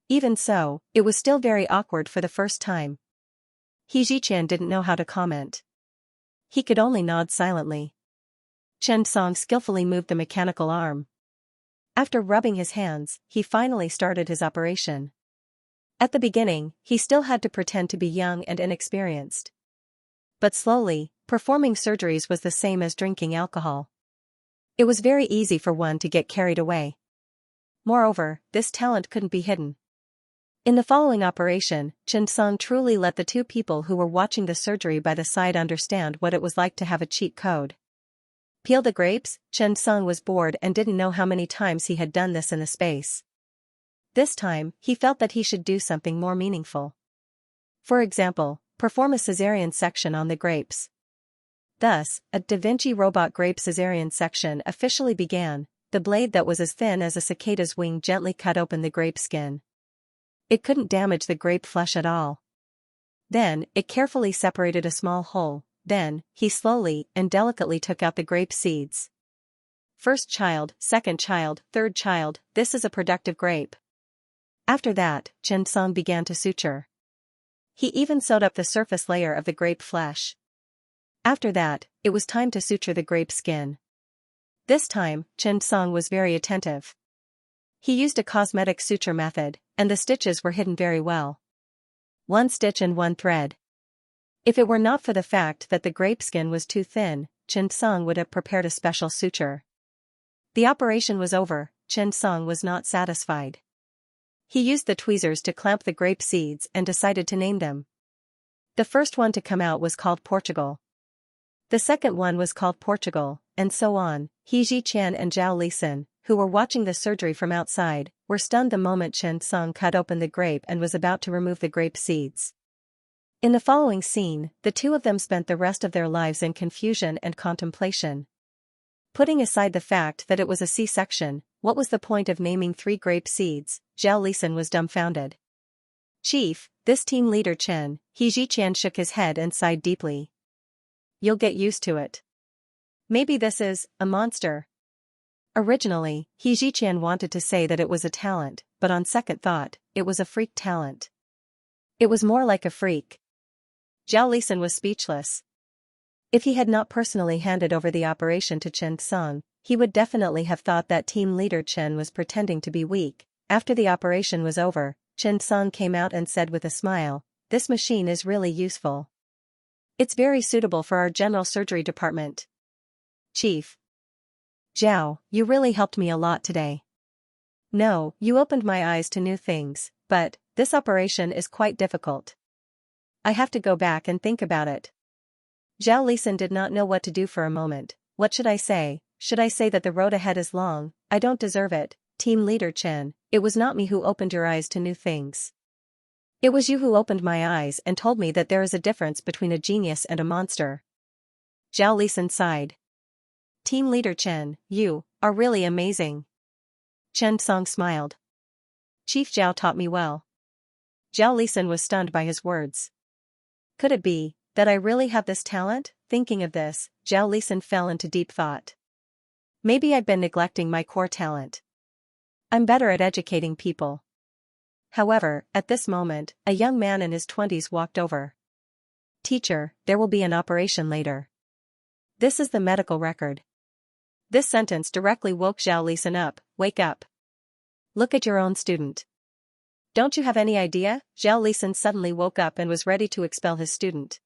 Even so, it was still very awkward for the first time." He Ziqian didn't know how to comment. He could only nod silently. Chen Song skillfully moved the mechanical arm. After rubbing his hands, he finally started his operation. At the beginning, he still had to pretend to be young and inexperienced. But slowly, performing surgeries was the same as drinking alcohol. It was very easy for one to get carried away. Moreover, this talent couldn't be hidden. In the following operation, Chen Song truly let the two people who were watching the surgery by the side understand what it was like to have a cheat code. Peel the grapes. Chen Song was bored and didn't know how many times he had done this in the space. This time, he felt that he should do something more meaningful. For example, perform a cesarean section on the grapes. Thus, a Da Vinci robot grape cesarean section officially began. The blade that was as thin as a cicada's wing gently cut open the grape skin. It couldn't damage the grape flesh at all. Then, it carefully separated a small hole. Then, he slowly and delicately took out the grape seeds. First child, second child, third child, this is a productive grape. After that, Chen Song began to suture. He even sewed up the surface layer of the grape flesh. After that, it was time to suture the grape skin. This time, Chen Song was very attentive. He used a cosmetic suture method, and the stitches were hidden very well. One stitch and one thread. If it were not for the fact that the grape skin was too thin, Chen Song would have prepared a special suture. The operation was over. Chen Song was not satisfied. He used the tweezers to clamp the grape seeds and decided to name them. The first one to come out was called Portugal. The second one was called Portugal, and so on. Xianxia and Zhao Lisan, who were watching the surgery from outside, were stunned the moment Chen Song cut open the grape and was about to remove the grape seeds. In the following scene, the two of them spent the rest of their lives in confusion and contemplation. Putting aside the fact that it was a C-section, what was the point of naming 3 grape seeds? Zhao Lisan was dumbfounded. Chief, this team leader Chen, Xianxia shook his head and sighed deeply. You'll get used to it. Maybe this is a monster. Originally, Xianxia wanted to say that it was a talent, but on second thought, it was a freak talent. It was more like a freak. Zhao Lisan was speechless. If he had not personally handed over the operation to Chen Song, he would definitely have thought that team leader Chen was pretending to be weak. After the operation was over, Chen Song came out and said with a smile, "This machine is really useful. It's very suitable for our general surgery department. Chief Zhao, you really helped me a lot today. No, you opened my eyes to new things, but this operation is quite difficult. I have to go back and think about it." Zhao Lisan did not know what to do for a moment. What should I say? Should I say that the road ahead is long? I don't deserve it. Team leader Chen, it was not me who opened your eyes to new things. It was you who opened my eyes and told me that there is a difference between a genius and a monster. Zhao Lisan sighed. Team leader Chen, you are really amazing. Chen Song smiled. Chief Zhao taught me well. Zhao Lisan was stunned by his words. Could it be that I really have this talent? Thinking of this, Zhao Lisan fell into deep thought. Maybe I've been neglecting my core talent. I'm better at educating people. However, at this moment, a young man in his 20s walked over. Teacher, there will be an operation later. This is the medical record. This sentence directly woke Zhao Lisan up. Wake up. Look at your own student. Don't you have any idea? Zhao Lisan suddenly woke up and was ready to expel his student.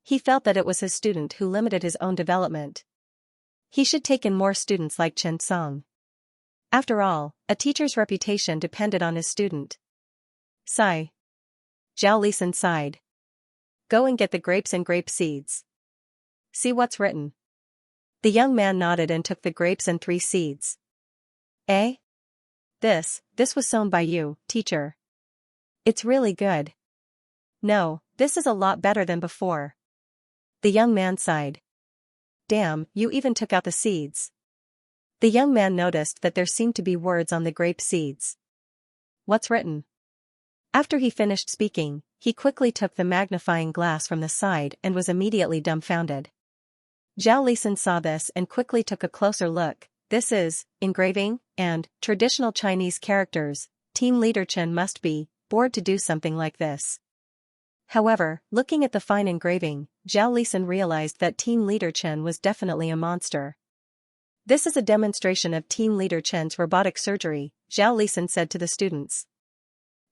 He felt that it was his student who limited his own development. He should take in more students like Chen Song. After all, a teacher's reputation depended on his student. Sigh. Zhao Lisan sighed. Go and get the grapes and grape seeds. See what's written. The young man nodded and took the grapes and 3 seeds. Eh? This was sewn by you, teacher. It's really good. No, this is a lot better than before. The young man sighed. Damn, you even took out the seeds. The young man noticed that there seemed to be words on the grape seeds. What's written? After he finished speaking, he quickly took the magnifying glass from the side and was immediately dumbfounded. Zhao Lisan saw this and quickly took a closer look. This is engraving and traditional Chinese characters. Team leader Chen must be bored to do something like this. However, looking at the fine engraving, Zhao Lisan realized that team leader Chen was definitely a monster. This is a demonstration of Team Leader Chen's robotic surgery, Zhao Lisan said to the students.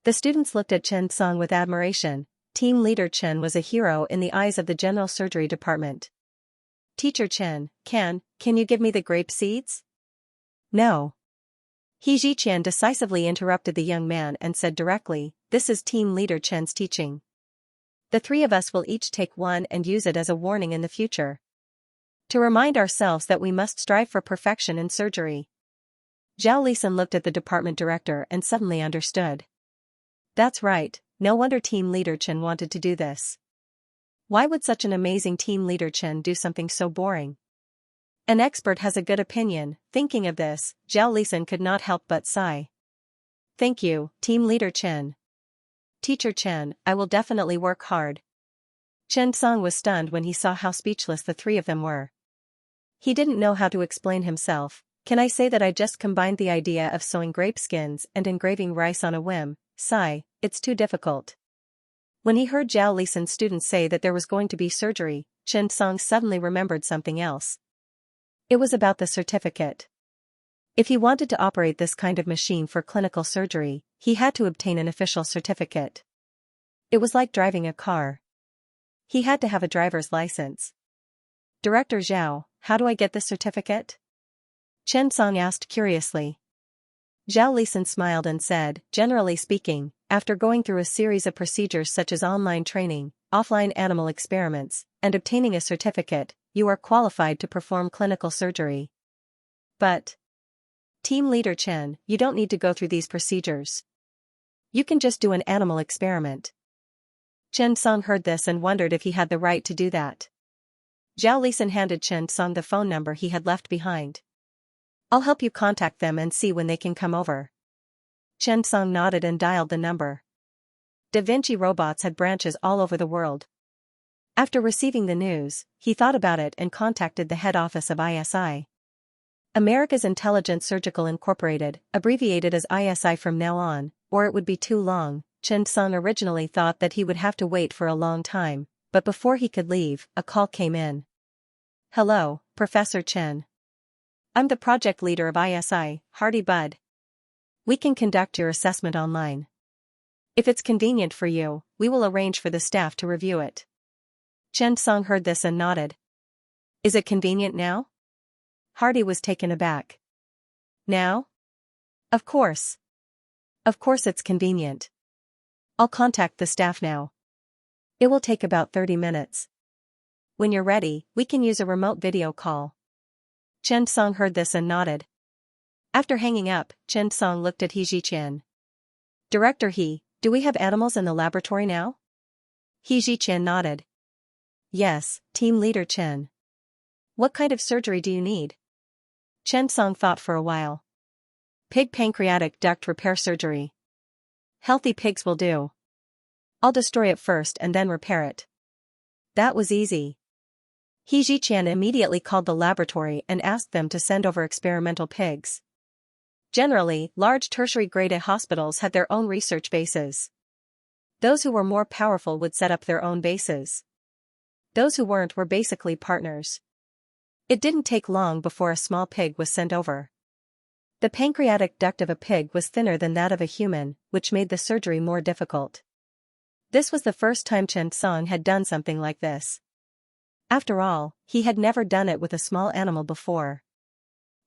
The students looked at Chen Song with admiration. Team Leader Chen was a hero in the eyes of the general surgery department. Teacher Chen, can you give me the grape seeds? No. He Xianxia decisively interrupted the young man and said directly, this is Team Leader Chen's teaching. The three of us will each take one and use it as a warning in the future. To remind ourselves that we must strive for perfection in surgery. Zhao Lisan looked at the department director and suddenly understood. That's right, no wonder Team Leader Chen wanted to do this. Why would such an amazing Team Leader Chen do something so boring? An expert has a good opinion. Thinking of this, Zhao Lisan could not help but sigh. Thank you, Team Leader Chen. Teacher Chen, I will definitely work hard. Chen Song was stunned when he saw how speechless the three of them were. He didn't know how to explain himself. Can I say that I just combined the idea of sewing grape skins and engraving rice on a whim? Sigh, it's too difficult. When he heard Zhao Lisan's students say that there was going to be surgery, Chen Song suddenly remembered something else. It was about the certificate. If he wanted to operate this kind of machine for clinical surgery, he had to obtain an official certificate. It was like driving a car. He had to have a driver's license. Director Zhao, how do I get this certificate? Chen Song asked curiously. Zhao Lisan smiled and said, generally speaking, after going through a series of procedures such as online training, offline animal experiments, and obtaining a certificate, you are qualified to perform clinical surgery. But, Team Leader Chen, you don't need to go through these procedures. You can just do an animal experiment. Chen Song heard this and wondered if he had the right to do that. Zhao Lisan handed Chen Song the phone number he had left behind. I'll help you contact them and see when they can come over. Chen Song nodded and dialed the number. Da Vinci robots had branches all over the world. After receiving the news, he thought about it and contacted the head office of ISI. America's Intelligent Surgical Incorporated, abbreviated as ISI from now on, or it would be too long. Chen Song originally thought that he would have to wait for a long time, but before he could leave, a call came in. Hello, Professor Chen. I'm the project leader of ISI, Hardy Bud. We can conduct your assessment online. If it's convenient for you, we will arrange for the staff to review it. Chen Song heard this and nodded. Is it convenient now? Hardy was taken aback. Now? Of course. Of course it's convenient. I'll contact the staff now. It will take about 30 minutes. When you're ready, we can use a remote video call. Chen Song heard this and nodded. After hanging up, Chen Song looked at He Xianxia. Director He, do we have animals in the laboratory now? He Xianxia nodded. Yes, Team Leader Chen. What kind of surgery do you need? Chen Song thought for a while. Pig pancreatic duct repair surgery. Healthy pigs will do. I'll destroy it first and then repair it. That was easy. He Xianxia immediately called the laboratory and asked them to send over experimental pigs. Generally, large tertiary-grade A hospitals had their own research bases. Those who were more powerful would set up their own bases. Those who weren't were basically partners. It didn't take long before a small pig was sent over. The pancreatic duct of a pig was thinner than that of a human, which made the surgery more difficult. This was the first time Chen Song had done something like this. After all, he had never done it with a small animal before.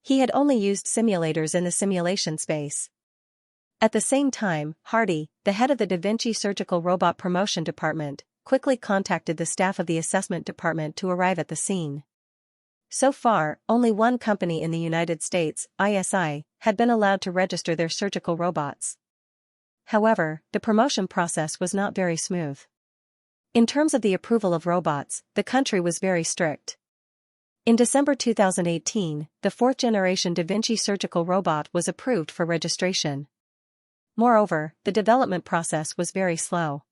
He had only used simulators in the simulation space. At the same time, Hardy, the head of the Da Vinci Surgical Robot Promotion Department, quickly contacted the staff of the assessment department to arrive at the scene. So far, only one company in the United States, ISI, had been allowed to register their surgical robots. However, the promotion process was not very smooth. In terms of the approval of robots, the country was very strict. In December 2018, the fourth-generation Da Vinci surgical robot was approved for registration. Moreover, the development process was very slow.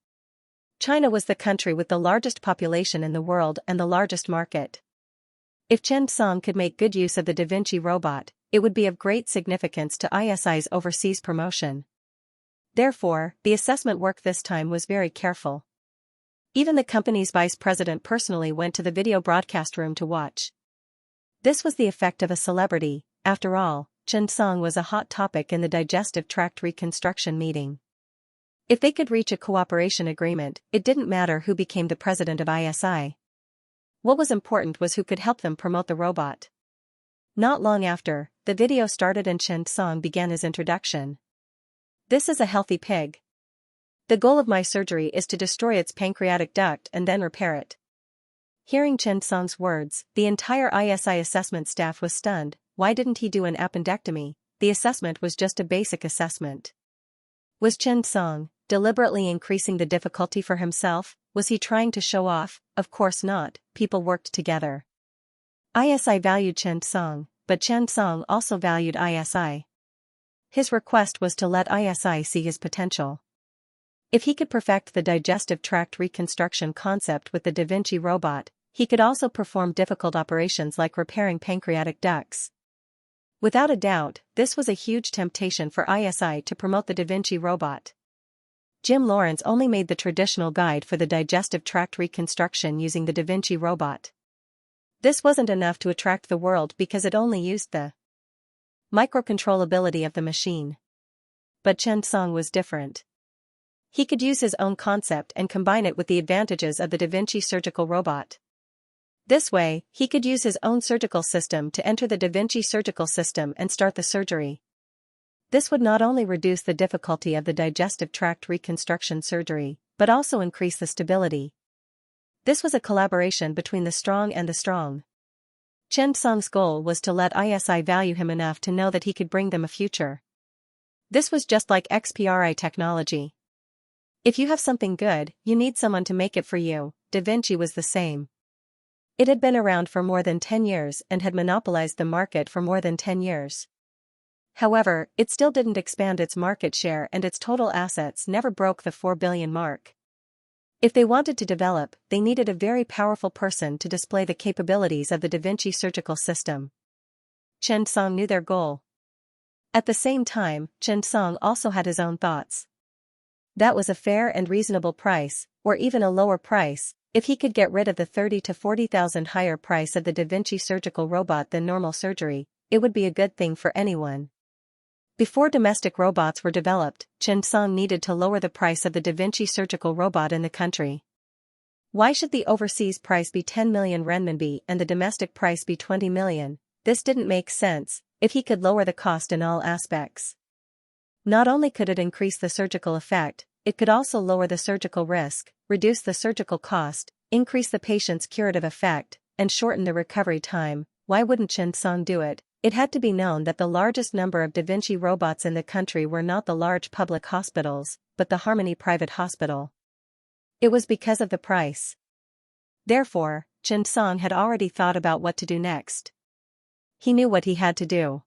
China was the country with the largest population in the world and the largest market. If Chen Song could make good use of the Da Vinci robot, it would be of great significance to ISI's overseas promotion. Therefore, the assessment work this time was very careful. Even the company's vice president personally went to the video broadcast room to watch. This was the effect of a celebrity. After all, Xianxia was a hot topic in the digestive tract reconstruction meeting. If they could reach a cooperation agreement, it didn't matter who became the president of ISI. What was important was who could help them promote the robot. Not long after, the video started and Xianxia began his introduction. This is a healthy pig. The goal of my surgery is to destroy its pancreatic duct and then repair it. Hearing Xianxia's words, the entire ISI assessment staff was stunned. Why didn't he do an appendectomy? The assessment was just a basic assessment. Was Xianxia deliberately increasing the difficulty for himself? Was he trying to show off? Of course not. People worked together. ISI valued Xianxia, but Xianxia also valued ISI. His request was to let ISI see his potential. If he could perfect the digestive tract reconstruction concept with the Da Vinci robot, he could also perform difficult operations like repairing pancreatic ducts. Without a doubt, this was a huge temptation for ISI to promote the Da Vinci robot. Jim Lawrence only made the traditional guide for the digestive tract reconstruction using the Da Vinci robot. This wasn't enough to attract the world because it only used the microcontrollability of the machine. But Xianxia was different. He could use his own concept and combine it with the advantages of the Da Vinci surgical robot. This way, he could use his own surgical system to enter the Da Vinci surgical system and start the surgery. This would not only reduce the difficulty of the digestive tract reconstruction surgery, but also increase the stability. This was a collaboration between the strong and the strong. Xianxia's goal was to let ISI value him enough to know that he could bring them a future. This was just like XPRI technology. If you have something good, you need someone to make it for you. Da Vinci was the same. It had been around for more than 10 years and had monopolized the market for more than 10 years. However, it still didn't expand its market share and its total assets never broke the 4 billion mark. If they wanted to develop, they needed a very powerful person to display the capabilities of the Da Vinci surgical system. Xianxia knew their goal. At the same time, Xianxia also had his own thoughts. That was a fair and reasonable price, or even a lower price, if he could get rid of the 30,000 to 40,000 higher price of the Da Vinci surgical robot than normal surgery, it would be a good thing for anyone. Before domestic robots were developed, Xianxia needed to lower the price of the Da Vinci surgical robot in the country. Why should the overseas price be 10 million renminbi and the domestic price be 20 million? This didn't make sense. If he could lower the cost in all aspects. Not only could it increase the surgical effect, it could also lower the surgical risk, reduce the surgical cost, increase the patient's curative effect, and shorten the recovery time. Why wouldn't Xianxia do it? It had to be known that the largest number of Da Vinci robots in the country were not the large public hospitals, but the Harmony Private Hospital. It was because of the price. Therefore, Xianxia had already thought about what to do next. He knew what he had to do.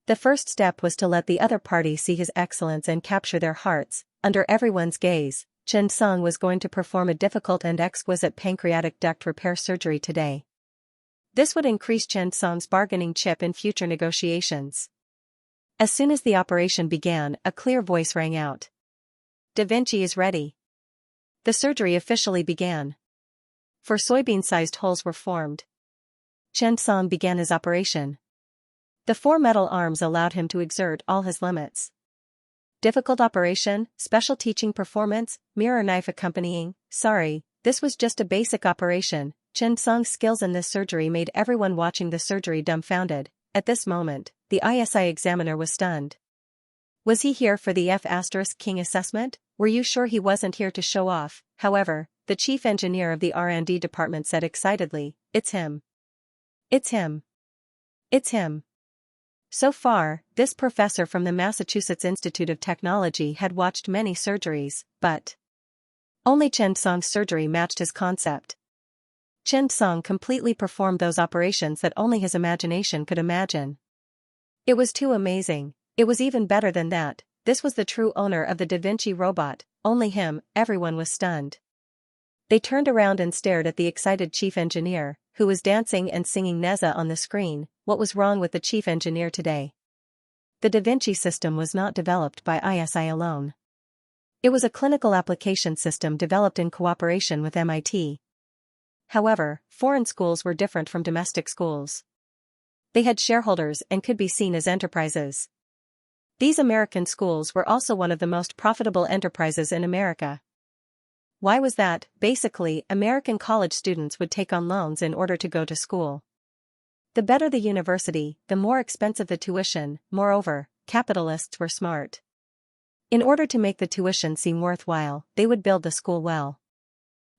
The first step was to let the other party see his excellence and capture their hearts. Under everyone's gaze, Xianxia was going to perform a difficult and exquisite pancreatic duct repair surgery today. This would increase Xianxia's bargaining chip in future negotiations. As soon as the operation began, a clear voice rang out. Da Vinci is ready. The surgery officially began. 4 soybean-sized holes were formed. Xianxia began his operation. The 4 metal arms allowed him to exert all his limits. Difficult operation, special teaching performance, mirror knife accompanying. Sorry, this was just a basic operation. Xianxia's skills in this surgery made everyone watching the surgery dumbfounded. At this moment, the ISI examiner was stunned. Was he here for the F*King assessment? Were you sure he wasn't here to show off? However, the chief engineer of the R&D department said excitedly, "It's him. It's him. It's him." So far, this professor from the Massachusetts Institute of Technology had watched many surgeries, but only Xianxia's surgery matched his concept. Xianxia completely performed those operations that only his imagination could imagine. It was too amazing. It was even better than that. This was the true owner of the Da Vinci robot, only him. Everyone was stunned. They turned around and stared at the excited chief engineer, who was dancing and singing Neza on the screen. What was wrong with the chief engineer today? The Da Vinci system was not developed by ISI alone. It was a clinical application system developed in cooperation with MIT. However, foreign schools were different from domestic schools. They had shareholders and could be seen as enterprises. These American schools were also one of the most profitable enterprises in America. Why was that? Basically, American college students would take on loans in order to go to school. The better the university, the more expensive the tuition. Moreover, capitalists were smart. In order to make the tuition seem worthwhile, they would build the school well.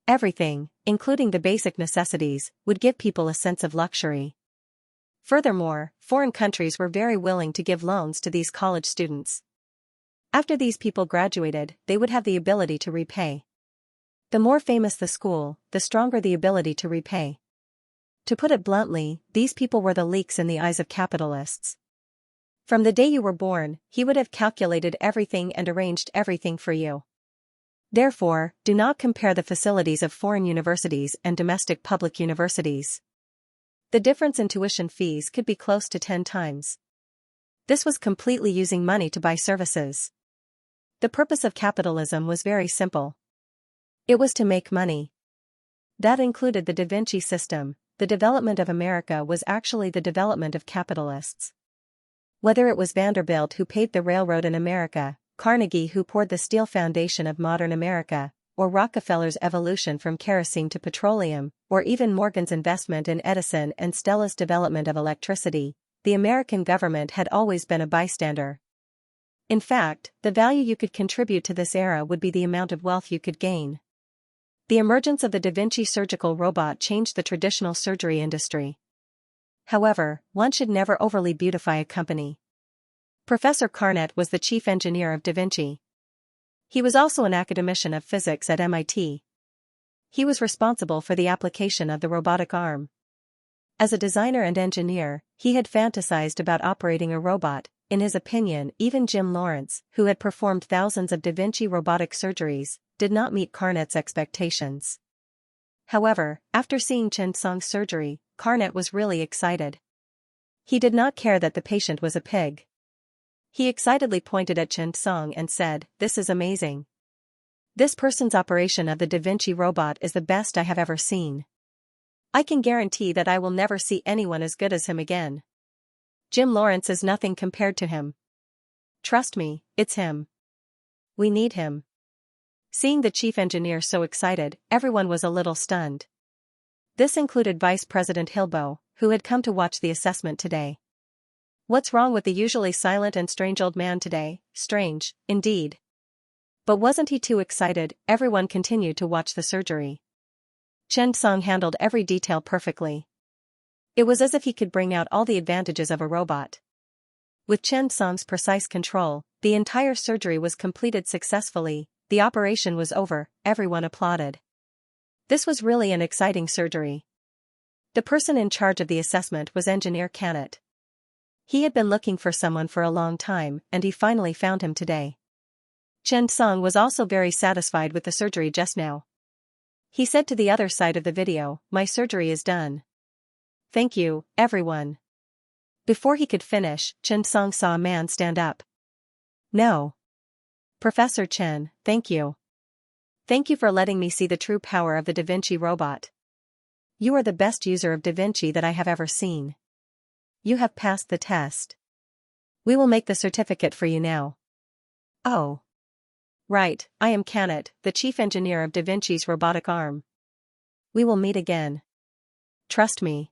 Everything, including the basic necessities, would give people a sense of luxury. Furthermore, foreign countries were very willing to give loans to these college students. After these people graduated, they would have the ability to repay. The more famous the school, the stronger the ability to repay. To put it bluntly, these people were the leaks in the eyes of capitalists. From the day you were born, he would have calculated everything and arranged everything for you. Therefore, do not compare the facilities of foreign universities and domestic public universities. The difference in tuition fees could be close to 10 times. This was completely using money to buy services. The purpose of capitalism was very simple. It was to make money. That included the Da Vinci system. The development of America was actually the development of capitalists. Whether it was Vanderbilt who paved the railroad in America, Carnegie who poured the steel foundation of modern America, or Rockefeller's evolution from kerosene to petroleum, or even Morgan's investment in Edison and Stella's development of electricity, the American government had always been a bystander. In fact, the value you could contribute to this era would be the amount of wealth you could gain. The emergence of the Da Vinci surgical robot changed the traditional surgery industry. However, one should never overly beautify a company. Professor Carnot was the chief engineer of Da Vinci. He was also an academician of physics at MIT. He was responsible for the application of the robotic arm. As a designer and engineer, he had fantasized about operating a robot. In his opinion, even Jim Lawrence, who had performed thousands of Da Vinci robotic surgeries, did not meet Carnot's expectations. However, after seeing Xianxia's surgery, Carnot was really excited. He did not care that the patient was a pig. He excitedly pointed at Xianxia and said, "This is amazing. This person's operation of the Da Vinci robot is the best I have ever seen. I can guarantee that I will never see anyone as good as him again. Jim Lawrence is nothing compared to him. Trust me, it's him. We need him." Seeing the chief engineer so excited, everyone was a little stunned. This included Vice President Hilbo, who had come to watch the assessment today. What's wrong with the usually silent and strange old man today? Strange, indeed. But wasn't he too excited? Everyone continued to watch the surgery. Xianxia handled every detail perfectly. It was as if he could bring out all the advantages of a robot. With Xianxia's precise control, the entire surgery was completed successfully. The operation was over, everyone applauded. This was really an exciting surgery. The person in charge of the assessment was Engineer Carnot. He had been looking for someone for a long time, and he finally found him today. Xianxia was also very satisfied with the surgery just now. He said to the other side of the video, "My surgery is done. Thank you, everyone." Before he could finish, Xianxia saw a man stand up. "No. Professor Chen, thank you. Thank you for letting me see the true power of the Da Vinci robot. You are the best user of Da Vinci that I have ever seen. You have passed the test. We will make the certificate for you now." "Oh. Right, I am Carnot, the chief engineer of Da Vinci's robotic arm. We will meet again. Trust me."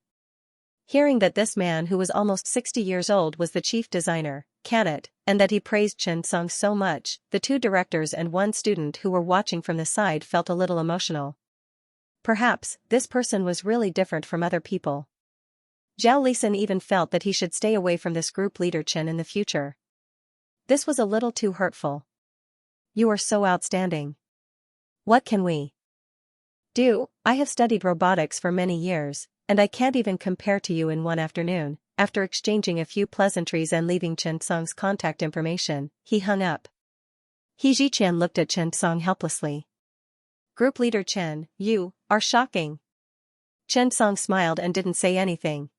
Hearing that this man who was almost 60 years old was the chief designer, Carnot, and that he praised Xianxia so much, the two directors and one student who were watching from the side felt a little emotional. Perhaps, this person was really different from other people. Zhao Lisan even felt that he should stay away from this group leader Chen in the future. This was a little too hurtful. You are so outstanding. What can we do? I have studied robotics for many years, and I can't even compare to you in one afternoon. After exchanging a few pleasantries and leaving Xianxia's contact information, he hung up. He Zhiqian looked at Xianxia helplessly. Group leader Chen, you are shocking. Xianxia smiled and didn't say anything.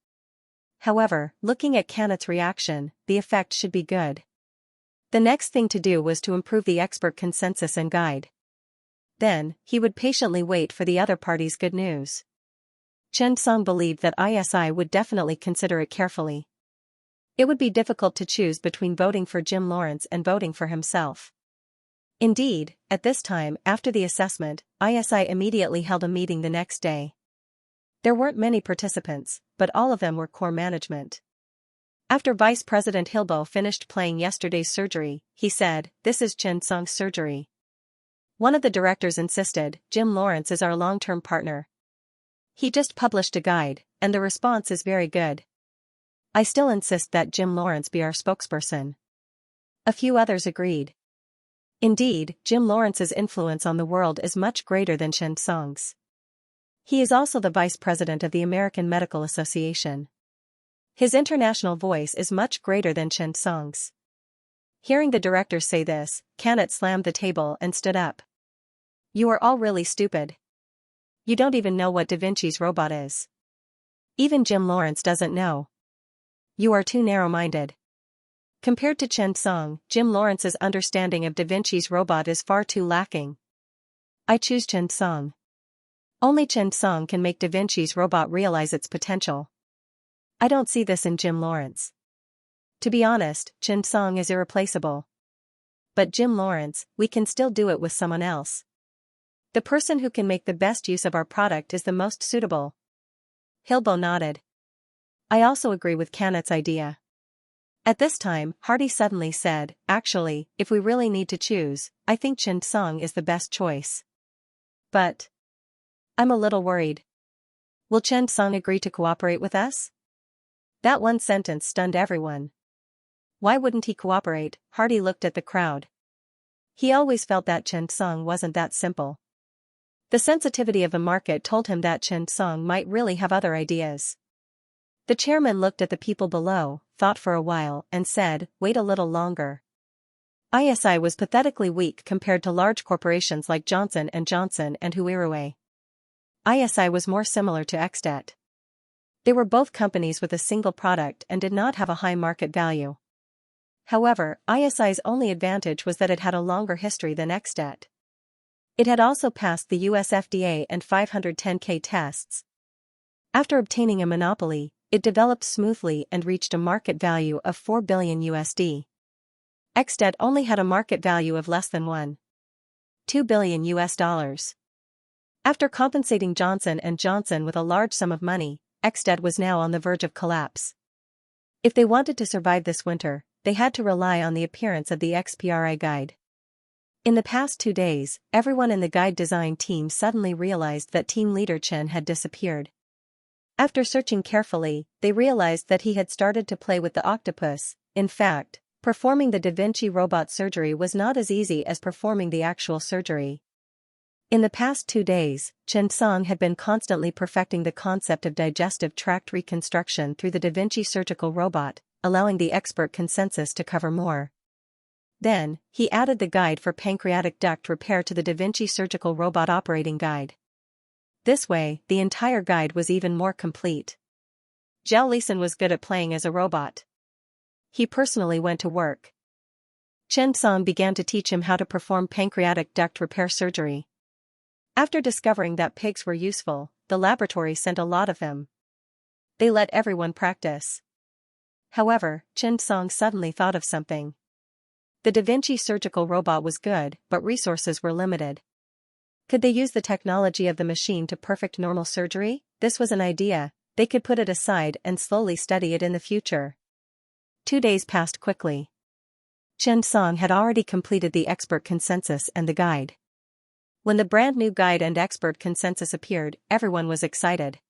However, looking at Carnot's reaction, the effect should be good. The next thing to do was to improve the expert consensus and guide. Then, he would patiently wait for the other party's good news. Chen Song believed that ISI would definitely consider it carefully. It would be difficult to choose between voting for Jim Lawrence and voting for himself. Indeed, at this time after the assessment, ISI immediately held a meeting the next day. There weren't many participants, but all of them were core management. After Vice President Hilbo finished playing yesterday's surgery, he said, "This is Chen Song's surgery." One of the directors insisted, "Jim Lawrence is our long-term partner. He just published a guide, and the response is very good. I still insist that Jim Lawrence be our spokesperson." A few others agreed. Indeed, Jim Lawrence's influence on the world is much greater than Chen Song's. He is also the vice president of the American Medical Association. His international voice is much greater than Chen Song's. Hearing the director say this, Canet slammed the table and stood up. "You are all really stupid. You don't even know what Da Vinci's robot is. Even Jim Lawrence doesn't know. You are too narrow-minded." Compared to Chen Song, Jim Lawrence's understanding of Da Vinci's robot is far too lacking. I choose Chen Song. Only Chen Song can make Da Vinci's robot realize its potential. I don't see this in Jim Lawrence. To be honest, Chen Song is irreplaceable. But Jim Lawrence, we can still do it with someone else. The person who can make the best use of our product is the most suitable. Hilbo nodded. I also agree with Canet's idea. At this time, Hardy suddenly said, "Actually, if we really need to choose, I think Chen Song is the best choice. But I'm a little worried. Will Chen Song agree to cooperate with us?" That one sentence stunned everyone. Why wouldn't he cooperate? Hardy looked at the crowd. He always felt that Chen Song wasn't that simple. The sensitivity of the market told him that Chen Song might really have other ideas. The chairman looked at the people below, thought for a while, and said, "Wait a little longer." ISI was pathetically weak compared to large corporations like Johnson & Johnson and Huawei. ISI was more similar to Xdet. They were both companies with a single product and did not have a high market value. However, ISI's only advantage was that it had a longer history than Xdet. It had also passed the US FDA and 510K tests. After obtaining a monopoly, it developed smoothly and reached a market value of $4 billion USD. Xdet only had a market value of less than $1.2 billion US. After compensating Johnson & Johnson with a large sum of money, Xdet was now on the verge of collapse. If they wanted to survive this winter, they had to rely on the appearance of the XPRI guide. In the past 2 days, everyone in the guide design team suddenly realized that team leader Chen had disappeared. After searching carefully, they realized that he had started to play with the octopus. In fact, performing the Da Vinci robot surgery was not as easy as performing the actual surgery. In the past 2 days, Chen Song had been constantly perfecting the concept of digestive tract reconstruction through the Da Vinci surgical robot, allowing the expert consensus to cover more. Then, he added the guide for pancreatic duct repair to the Da Vinci surgical robot operating guide. This way, the entire guide was even more complete. Zhao Lisan was good at playing as a robot. He personally went to work. Chen Song began to teach him how to perform pancreatic duct repair surgery. After discovering that pigs were useful, the laboratory sent a lot of them. They let everyone practice. However, Chen Song suddenly thought of something. The Da Vinci surgical robot was good, but resources were limited. Could they use the technology of the machine to perfect normal surgery? This was an idea. They could put it aside and slowly study it in the future. 2 days passed quickly. Chen Song had already completed the expert consensus and the guide. When the brand new guide and expert consensus appeared, everyone was excited.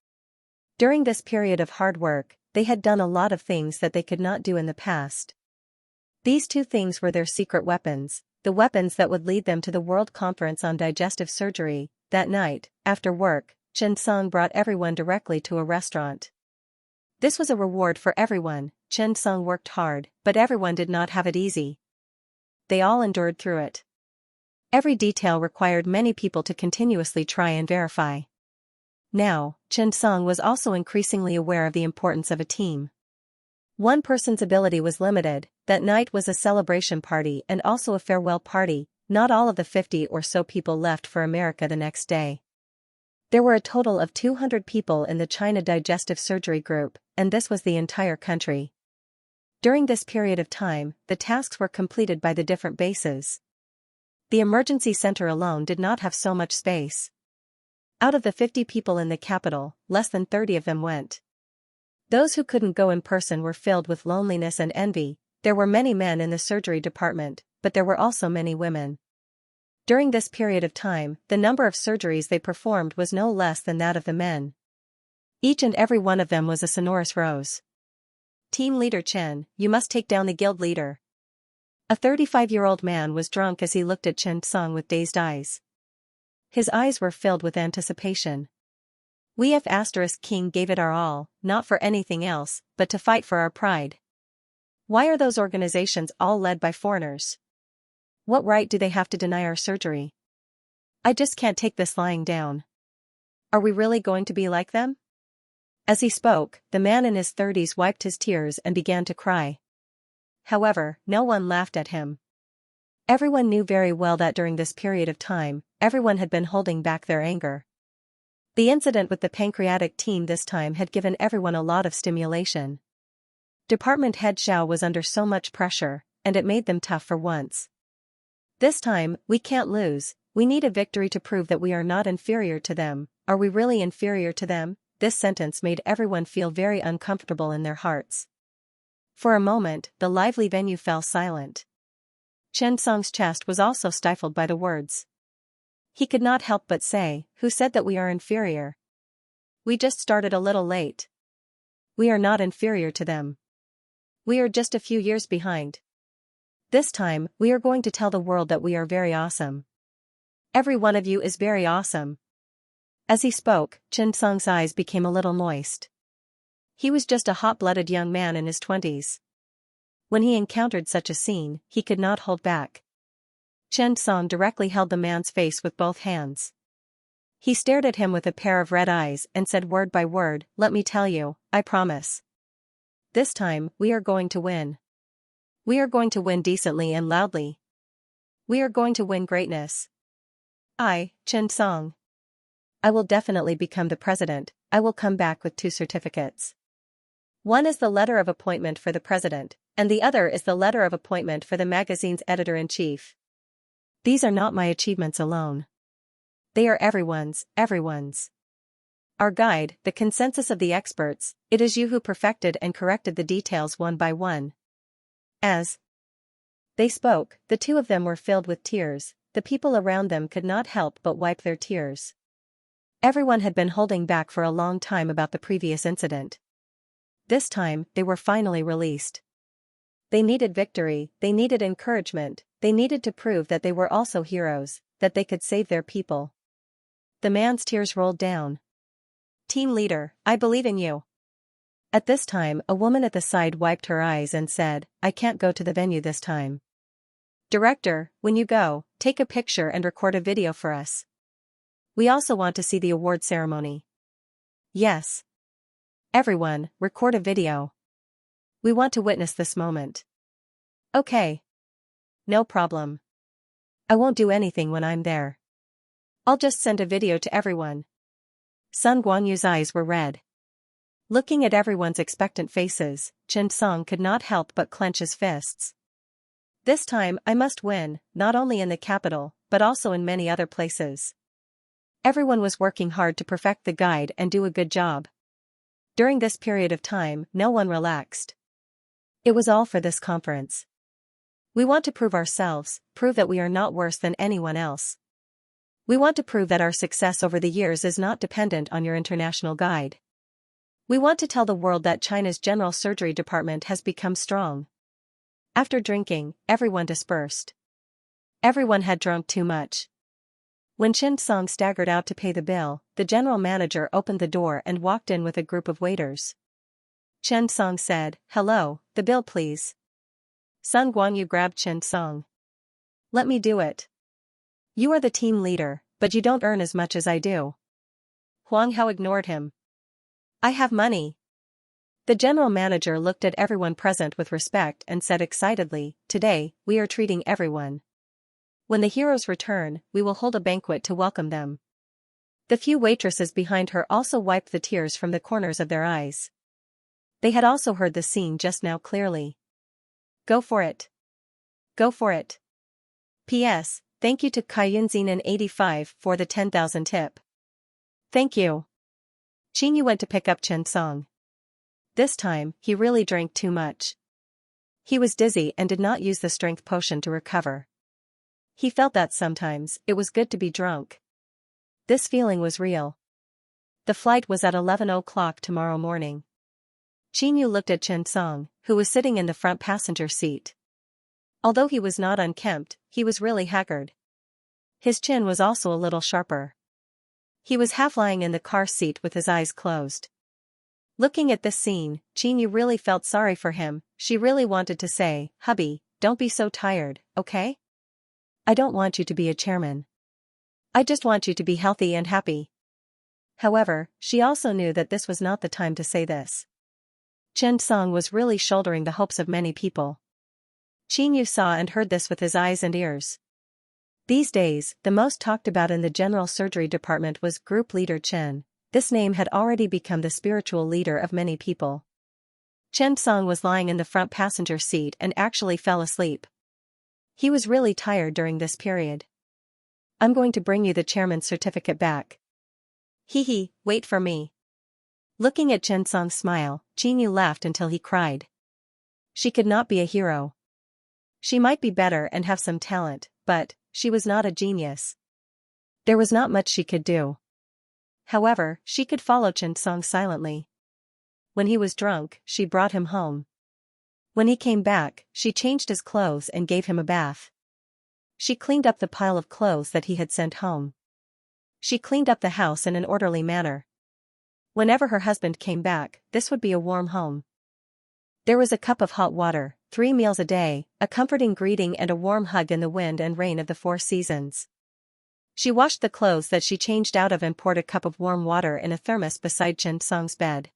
During this period of hard work, they had done a lot of things that they could not do in the past. These 2 things were their secret weapons, the weapons that would lead them to the World Conference on Digestive Surgery. That night, after work, Chen Song brought everyone directly to a restaurant. This was a reward for everyone. Chen Song worked hard, but everyone did not have it easy. They all endured through it. Every detail required many people to continuously try and verify. Now, Chen Song was also increasingly aware of the importance of a team. One person's ability was limited. That night was a celebration party and also a farewell party. Not all of the 50 or so people left for America the next day. There were a total of 200 people in the China Digestive Surgery Group, and this was the entire country. During this period of time, the tasks were completed by the different bases. The emergency center alone did not have so much space. Out of the 50 people in the capital, less than 30 of them went. Those who couldn't go in person were filled with loneliness and envy. There were many men in the surgery department, but there were also many women. During this period of time, the number of surgeries they performed was no less than that of the men. Each and every one of them was a sonorous rose. Team leader Chen, you must take down the guild leader. A 35-year-old man was drunk as he looked at Chen Song with dazed eyes. His eyes were filled with anticipation. We of * King gave it our all, not for anything else, but to fight for our pride. Why are those organizations all led by foreigners? What right do they have to deny our surgery? I just can't take this lying down. Are we really going to be like them? As he spoke, the man in his 30s wiped his tears and began to cry. However, no one laughed at him. Everyone knew very well that during this period of time, everyone had been holding back their anger. The incident with the pancreatic team this time had given everyone a lot of stimulation. Department head Xiao was under so much pressure, and it made them tough for once. This time, we can't lose, we need a victory to prove that we are not inferior to them. Are we really inferior to them? This sentence made everyone feel very uncomfortable in their hearts. For a moment, the lively venue fell silent. Chen Song's chest was also stifled by the words. He could not help but say, who said that we are inferior? We just started a little late. We are not inferior to them. We are just a few years behind. This time, we are going to tell the world that we are very awesome. Every one of you is very awesome. As he spoke, Chen Song's eyes became a little moist. He was just a hot-blooded young man in his 20s. When he encountered such a scene, he could not hold back. Chen Song directly held the man's face with both hands. He stared at him with a pair of red eyes and said word by word, let me tell you, I promise. This time, we are going to win. We are going to win decently and loudly. We are going to win greatness. I, Chen Song. I will definitely become the president. I will come back with 2 certificates. One is the letter of appointment for the president, and the other is the letter of appointment for the magazine's editor-in-chief. These are not my achievements alone. They are everyone's. Our guide, the consensus of the experts, it is you who perfected and corrected the details one by one. As they spoke, the two of them were filled with tears. The people around them could not help but wipe their tears. Everyone had been holding back for a long time about the previous incident. This time, they were finally released. They needed victory, they needed encouragement, they needed to prove that they were also heroes, that they could save their people. The man's tears rolled down. Team leader, I believe in you. At this time, a woman at the side wiped her eyes and said, I can't go to the venue this time. Director, when you go, take a picture and record a video for us. We also want to see the award ceremony. Yes. Everyone, record a video. We want to witness this moment. Okay. No problem. I won't do anything when I'm there. I'll just send a video to everyone. Sun Guanyu's eyes were red. Looking at everyone's expectant faces, Chen Song could not help but clench his fists. This time I must win, not only in the capital, but also in many other places. Everyone was working hard to perfect the guide and do a good job. During this period of time, no one relaxed. It was all for this conference. We want to prove ourselves, prove that we are not worse than anyone else. We want to prove that our success over the years is not dependent on your international guide. We want to tell the world that China's general surgery department has become strong. After drinking, everyone dispersed. Everyone had drunk too much. When Chen Song staggered out to pay the bill, the general manager opened the door and walked in with a group of waiters. Chen Song said, hello, the bill please. Sun Guanyu grabbed Chen Song. Let me do it. You are the team leader, but you don't earn as much as I do. Huang Hao ignored him. I have money. The general manager looked at everyone present with respect and said excitedly, today, we are treating everyone. When the heroes return, we will hold a banquet to welcome them. The few waitresses behind her also wiped the tears from the corners of their eyes. They had also heard the scene just now clearly. Go for it. Go for it. P.S. Thank you to Kayunzinen85 for the 10,000 tip. Thank you. Qingyu went to pick up Chen Song. This time, he really drank too much. He was dizzy and did not use the strength potion to recover. He felt that sometimes, it was good to be drunk. This feeling was real. The flight was at 11 o'clock tomorrow morning. Qingyu looked at Chen Song, who was sitting in the front passenger seat. Although he was not unkempt, he was really haggard. His chin was also a little sharper. He was half lying in the car seat with his eyes closed. Looking at this scene, Qingyu really felt sorry for him. She really wanted to say, "Hubby, don't be so tired, okay? I don't want you to be a chairman. I just want you to be healthy and happy." However, she also knew that this was not the time to say this. Chen Song was really shouldering the hopes of many people. Qingyu saw and heard this with his eyes and ears. These days, the most talked about in the general surgery department was group leader Chen. This name had already become the spiritual leader of many people. Chen Song was lying in the front passenger seat and actually fell asleep. He was really tired during this period. "I'm going to bring you the chairman's certificate back." "Hee, wait for me." Looking at Chen Song's smile, Qingyu laughed until he cried. She could not be a hero. She might be better and have some talent, but she was not a genius. There was not much she could do. However, she could follow Chen Song silently. When he was drunk, she brought him home. When he came back, she changed his clothes and gave him a bath. She cleaned up the pile of clothes that he had sent home. She cleaned up the house in an orderly manner. Whenever her husband came back, this would be a warm home. There was a cup of hot water, 3 meals a day, a comforting greeting and a warm hug in the wind and rain of the 4 seasons. She washed the clothes that she changed out of and poured a cup of warm water in a thermos beside Chen Song's bed.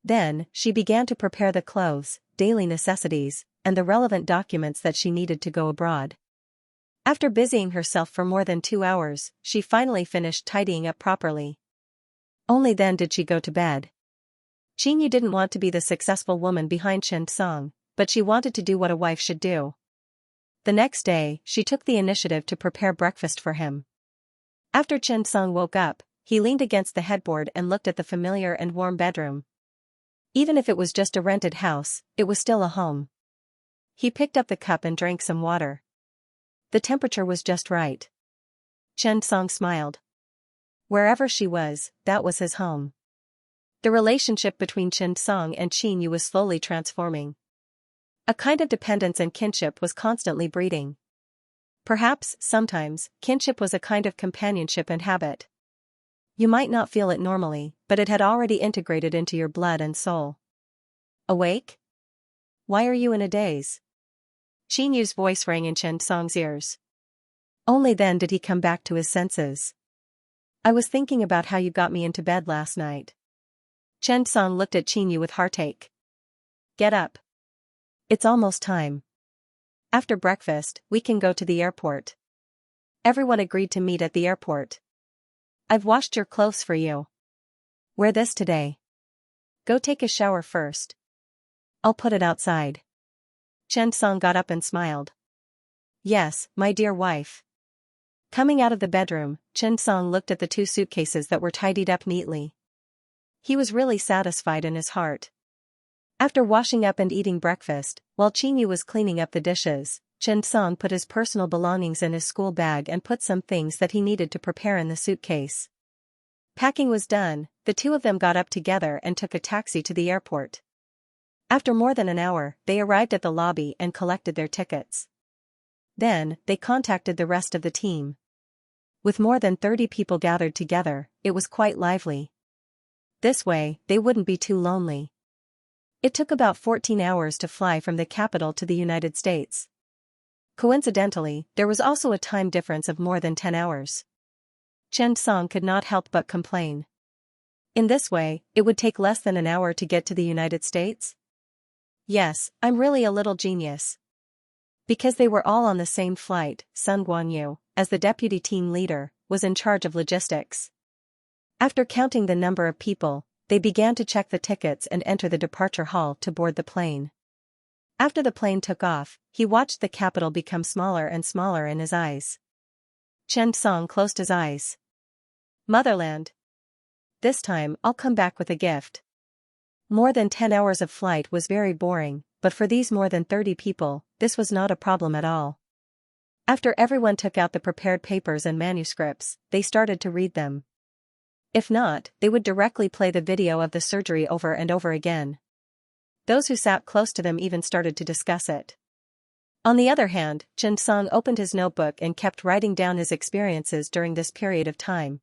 Then, she began to prepare the clothes, daily necessities, and the relevant documents that she needed to go abroad. After busying herself for more than 2 hours, she finally finished tidying up properly. Only then did she go to bed. Qingyu didn't want to be the successful woman behind Chen Song, but she wanted to do what a wife should do. The next day, she took the initiative to prepare breakfast for him. After Chen Song woke up, he leaned against the headboard and looked at the familiar and warm bedroom. Even if it was just a rented house, it was still a home. He picked up the cup and drank some water. The temperature was just right. Chen Song smiled. Wherever she was, that was his home. The relationship between Chen Song and Qingyu was slowly transforming. A kind of dependence and kinship was constantly breeding. Perhaps, sometimes, kinship was a kind of companionship and habit. You might not feel it normally, but it had already integrated into your blood and soul. "Awake? Why are you in a daze?" Qingyu's voice rang in Chen Song's ears. Only then did he come back to his senses. "I was thinking about how you got me into bed last night." Chen Song looked at Qingyu with heartache. "Get up. It's almost time. After breakfast, we can go to the airport." Everyone agreed to meet at the airport. "I've washed your clothes for you. Wear this today. Go take a shower first. I'll put it outside." Chen Song got up and smiled. "Yes, my dear wife." Coming out of the bedroom, Chen Song looked at the 2 suitcases that were tidied up neatly. He was really satisfied in his heart. After washing up and eating breakfast, while Qingyu was cleaning up the dishes, Chen Song put his personal belongings in his school bag and put some things that he needed to prepare in the suitcase. Packing was done, the 2 of them got up together and took a taxi to the airport. After more than an hour, they arrived at the lobby and collected their tickets. Then, they contacted the rest of the team. With more than 30 people gathered together, it was quite lively. This way, they wouldn't be too lonely. It took about 14 hours to fly from the capital to the United States. Coincidentally, there was also a time difference of more than 10 hours. Chen Song could not help but complain. In this way, it would take less than an hour to get to the United States? Yes, I'm really a little genius. Because they were all on the same flight, Sun Guanyu, as the deputy team leader, was in charge of logistics. After counting the number of people, they began to check the tickets and enter the departure hall to board the plane. After the plane took off, he watched the capital become smaller and smaller in his eyes. Chen Song closed his eyes. Motherland. This time I'll come back with a gift. More than 10 hours of flight was very boring, but for these more than 30 people, this was not a problem at all. After everyone took out the prepared papers and manuscripts, they started to read them. If not, they would directly play the video of the surgery over and over again. Those who sat close to them even started to discuss it. On the other hand, Chen Song opened his notebook and kept writing down his experiences during this period of time.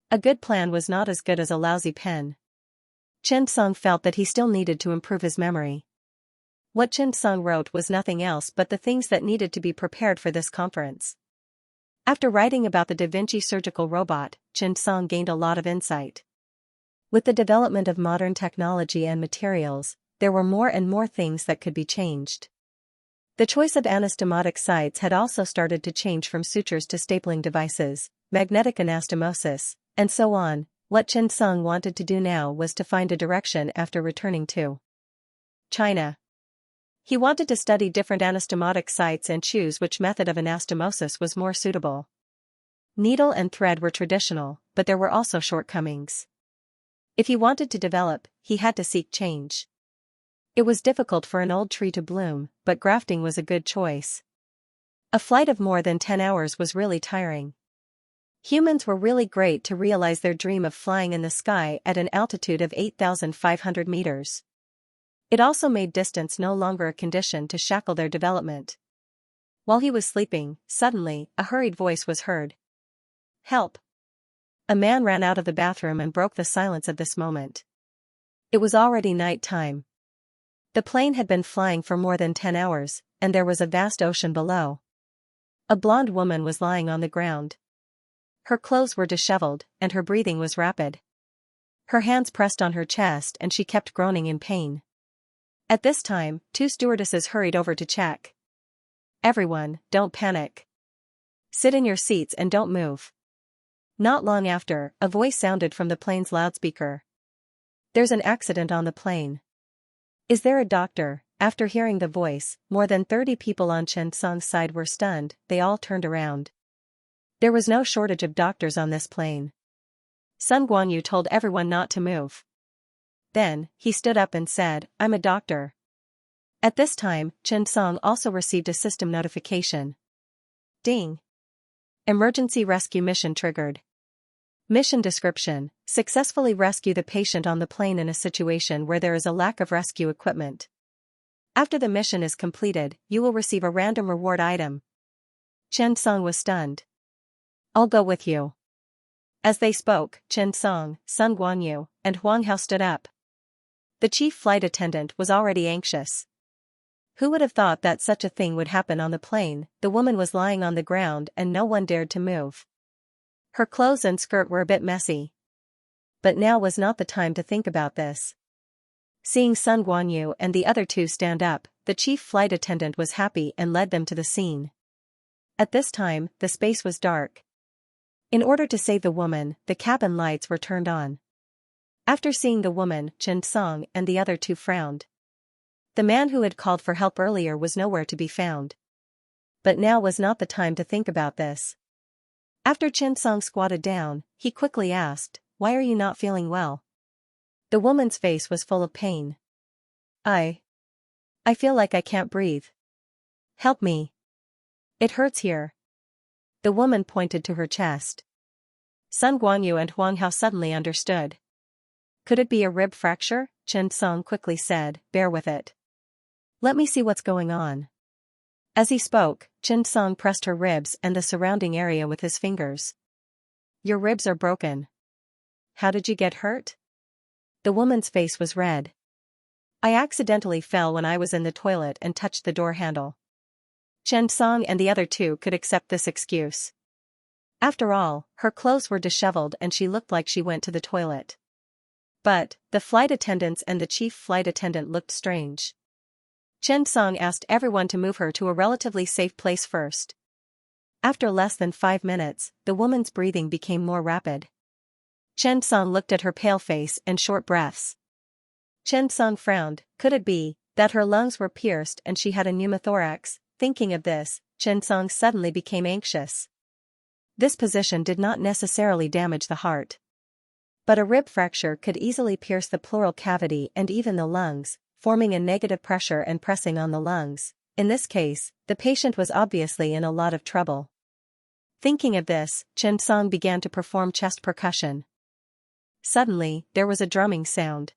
A good plan was not as good as a lousy pen. Chen Song felt that he still needed to improve his memory. What Chen Song wrote was nothing else but the things that needed to be prepared for this conference. After writing about the Da Vinci surgical robot, Chen Song gained a lot of insight. With the development of modern technology and materials, there were more and more things that could be changed. The choice of anastomotic sites had also started to change from sutures to stapling devices, magnetic anastomosis, and so on. What Chen Song wanted to do now was to find a direction after returning to China. He wanted to study different anastomotic sites and choose which method of anastomosis was more suitable. Needle and thread were traditional, but there were also shortcomings. If he wanted to develop, he had to seek change. It was difficult for an old tree to bloom, but grafting was a good choice. A flight of more than 10 hours was really tiring. Humans were really great to realize their dream of flying in the sky at an altitude of 8,500 meters. It also made distance no longer a condition to shackle their development. While he was sleeping, suddenly, a hurried voice was heard. Help! A man ran out of the bathroom and broke the silence of this moment. It was already night time. The plane had been flying for more than 10 hours, and there was a vast ocean below. A blonde woman was lying on the ground. Her clothes were disheveled, and her breathing was rapid. Her hands pressed on her chest and she kept groaning in pain. At this time, 2 stewardesses hurried over to check. Everyone, don't panic. Sit in your seats and don't move. Not long after, a voice sounded from the plane's loudspeaker. There's an accident on the plane. Is there a doctor? After hearing the voice, more than 30 people on Chen Song's side were stunned. They all turned around. There was no shortage of doctors on this plane. Sun Guanyu told everyone not to move. Then, he stood up and said, I'm a doctor. At this time, Chen Song also received a system notification. Ding! Emergency rescue mission triggered. Mission description: successfully rescue the patient on the plane in a situation where there is a lack of rescue equipment. After the mission is completed, you will receive a random reward item. Chen Song was stunned. I'll go with you. As they spoke, Chen Song, Sun Guanyu, and Huang Hao stood up. The chief flight attendant was already anxious. Who would have thought that such a thing would happen on the plane? The woman was lying on the ground and no one dared to move. Her clothes and skirt were a bit messy. But now was not the time to think about this. Seeing Sun Guanyu and the other 2 stand up, the chief flight attendant was happy and led them to the scene. At this time, the space was dark. In order to save the woman, the cabin lights were turned on. After seeing the woman, Chen Song and the other 2 frowned. The man who had called for help earlier was nowhere to be found. But now was not the time to think about this. After Chen Song squatted down, he quickly asked, Why are you not feeling well? The woman's face was full of pain. I feel like I can't breathe. Help me. It hurts here. The woman pointed to her chest. Sun Guanyu and Huang Hao suddenly understood. Could it be a rib fracture? Chen Song quickly said, Bear with it. Let me see what's going on. As he spoke, Chen Song pressed her ribs and the surrounding area with his fingers. Your ribs are broken. How did you get hurt? The woman's face was red. I accidentally fell when I was in the toilet and touched the door handle. Chen Song and the other 2 could accept this excuse. After all, her clothes were disheveled and she looked like she went to the toilet. But, the flight attendants and the chief flight attendant looked strange. Chen Song asked everyone to move her to a relatively safe place first. After less than 5 minutes, the woman's breathing became more rapid. Chen Song looked at her pale face and short breaths. Chen Song frowned. Could it be that her lungs were pierced and she had a pneumothorax? Thinking of this, Chen Song suddenly became anxious. This position did not necessarily damage the heart. But a rib fracture could easily pierce the pleural cavity and even the lungs, forming a negative pressure and pressing on the lungs. In this case, the patient was obviously in a lot of trouble. Thinking of this, Chen Song began to perform chest percussion. Suddenly, there was a drumming sound.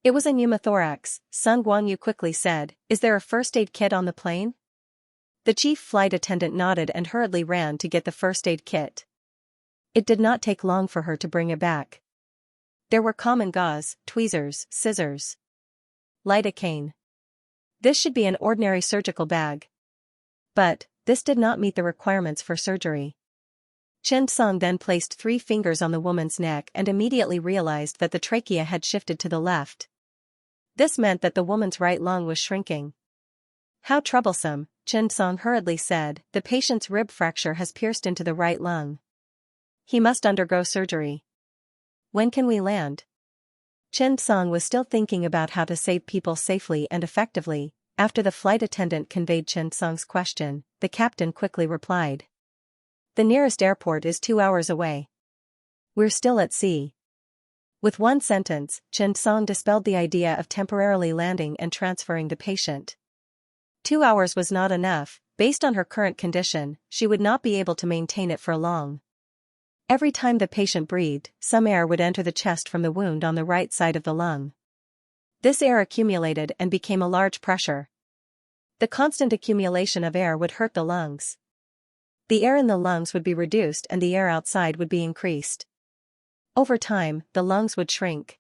It was a pneumothorax. Sun Guanyu quickly said, "Is there a first aid kit on the plane?" The chief flight attendant nodded and hurriedly ran to get the first aid kit. It did not take long for her to bring it back. There were common gauze, tweezers, scissors, lidocaine. This should be an ordinary surgical bag. But this did not meet the requirements for surgery. Chen Song then placed 3 fingers on the woman's neck and immediately realized that the trachea had shifted to the left. This meant that the woman's right lung was shrinking. "How troublesome," Chen Song hurriedly said. "The patient's rib fracture has pierced into the right lung. He must undergo surgery. When can we land?" Chen Song was still thinking about how to save people safely and effectively. After the flight attendant conveyed Chen Song's question, the captain quickly replied. "The nearest airport is 2 hours away. We're still at sea." With one sentence, Chen Song dispelled the idea of temporarily landing and transferring the patient. 2 hours was not enough. Based on her current condition, she would not be able to maintain it for long. Every time the patient breathed, some air would enter the chest from the wound on the right side of the lung. This air accumulated and became a large pressure. The constant accumulation of air would hurt the lungs. The air in the lungs would be reduced and the air outside would be increased. Over time, the lungs would shrink.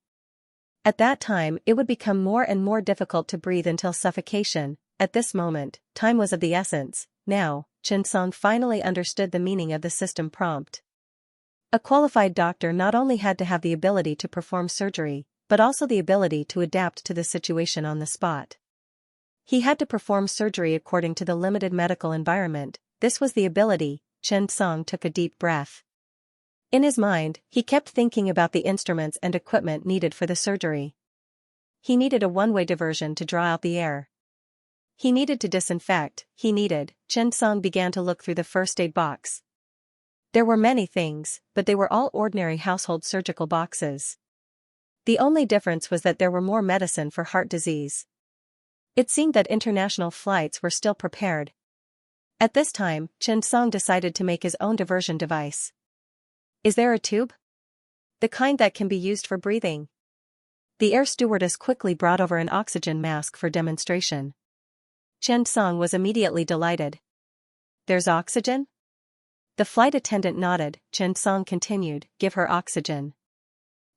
At that time, it would become more and more difficult to breathe until suffocation. At this moment, time was of the essence. Now, Chen Song finally understood the meaning of the system prompt. A qualified doctor not only had to have the ability to perform surgery, but also the ability to adapt to the situation on the spot. He had to perform surgery according to the limited medical environment. This was the ability. Chen Song took a deep breath. In his mind, he kept thinking about the instruments and equipment needed for the surgery. He needed a one-way diversion to draw out the air. He needed to disinfect. Chen Song began to look through the first aid box. There were many things, but they were all ordinary household surgical boxes. The only difference was that there were more medicine for heart disease. It seemed that international flights were still prepared. At this time, Chen Song decided to make his own diversion device. "Is there a tube? The kind that can be used for breathing?" The air stewardess quickly brought over an oxygen mask for demonstration. Chen Song was immediately delighted. "There's oxygen?" The flight attendant nodded. Chen Song continued, "Give her oxygen."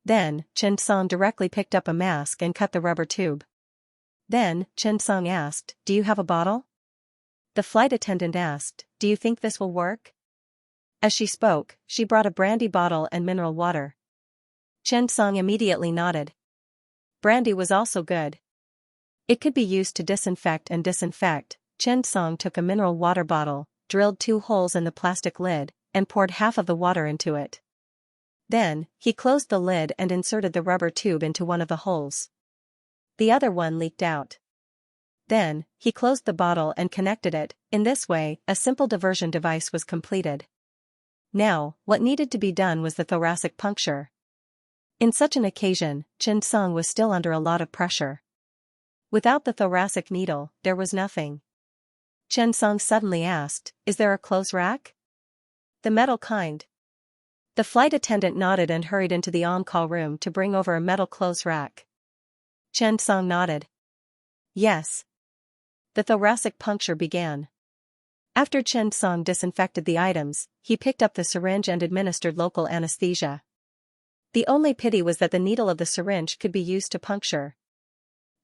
Then, Chen Song directly picked up a mask and cut the rubber tube. Then, Chen Song asked, "Do you have a bottle?" The flight attendant asked, "Do you think this will work?" As she spoke, she brought a brandy bottle and mineral water. Chen Song immediately nodded. Brandy was also good. It could be used to disinfect and disinfect. Chen Song took a mineral water bottle, drilled 2 holes in the plastic lid, and poured half of the water into it. Then, he closed the lid and inserted the rubber tube into one of the holes. The other one leaked out. Then, he closed the bottle and connected it. In this way, a simple diversion device was completed. Now, what needed to be done was the thoracic puncture. In such an occasion, Chen Song was still under a lot of pressure. Without the thoracic needle, there was nothing. Chen Song suddenly asked, "Is there a clothes rack?" "The metal kind." The flight attendant nodded and hurried into the on-call room to bring over a metal clothes rack. Chen Song nodded. "Yes." The thoracic puncture began. After Chen Song disinfected the items, he picked up the syringe and administered local anesthesia. The only pity was that the needle of the syringe could be used to puncture.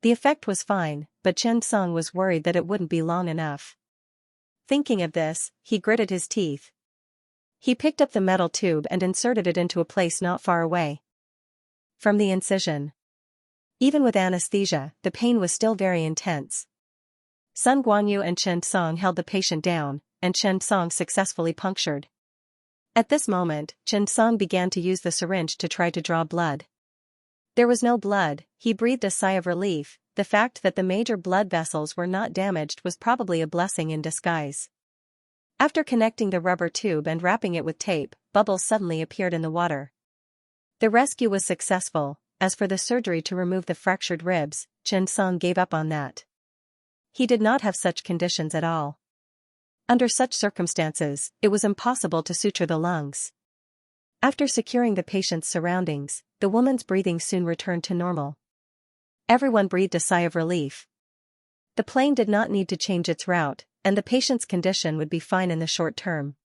The effect was fine, but Chen Song was worried that it wouldn't be long enough. Thinking of this, he gritted his teeth. He picked up the metal tube and inserted it into a place not far away from the incision. Even with anesthesia, the pain was still very intense. Sun Guanyu and Chen Song held the patient down, and Chen Song successfully punctured. At this moment, Chen Song began to use the syringe to try to draw blood. There was no blood. He breathed a sigh of relief. The fact that the major blood vessels were not damaged was probably a blessing in disguise. After connecting the rubber tube and wrapping it with tape, bubbles suddenly appeared in the water. The rescue was successful. As for the surgery to remove the fractured ribs, Chen Song gave up on that. He did not have such conditions at all. Under such circumstances, it was impossible to suture the lungs. After securing the patient's surroundings, the woman's breathing soon returned to normal. Everyone breathed a sigh of relief. The plane did not need to change its route, and the patient's condition would be fine in the short term.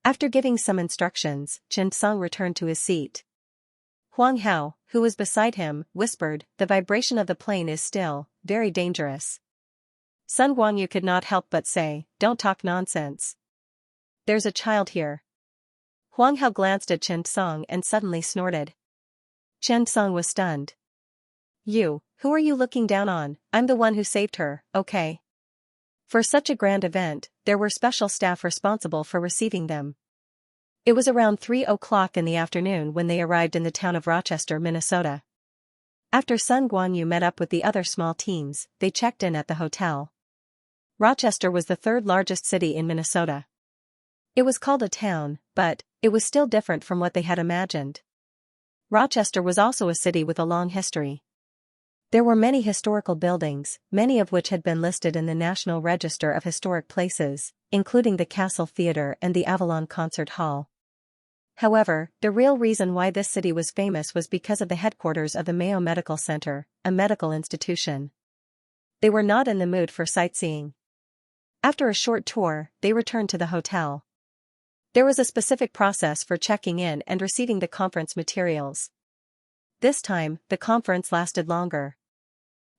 After giving some instructions, Chen Song returned to his seat. Huang Hao, who was beside him, whispered, "The vibration of the plane is still very dangerous." Sun Guangyu could not help but say, "Don't talk nonsense. There's a child here." Huang Hao glanced at Chen Song and suddenly snorted. Chen Song was stunned. "You, who are you looking down on? I'm the one who saved her, okay?" For such a grand event, there were special staff responsible for receiving them. It was around 3 o'clock in the afternoon when they arrived in the town of Rochester, Minnesota. After Sun Guangyu met up with the other small teams, they checked in at the hotel. Rochester was the third largest city in Minnesota. It was called a town, but it was still different from what they had imagined. Rochester was also a city with a long history. There were many historical buildings, many of which had been listed in the National Register of Historic Places, including the Castle Theatre and the Avalon Concert Hall. However, the real reason why this city was famous was because of the headquarters of the Mayo Medical Center, a medical institution. They were not in the mood for sightseeing. After a short tour, they returned to the hotel. There was a specific process for checking in and receiving the conference materials. This time, the conference lasted longer.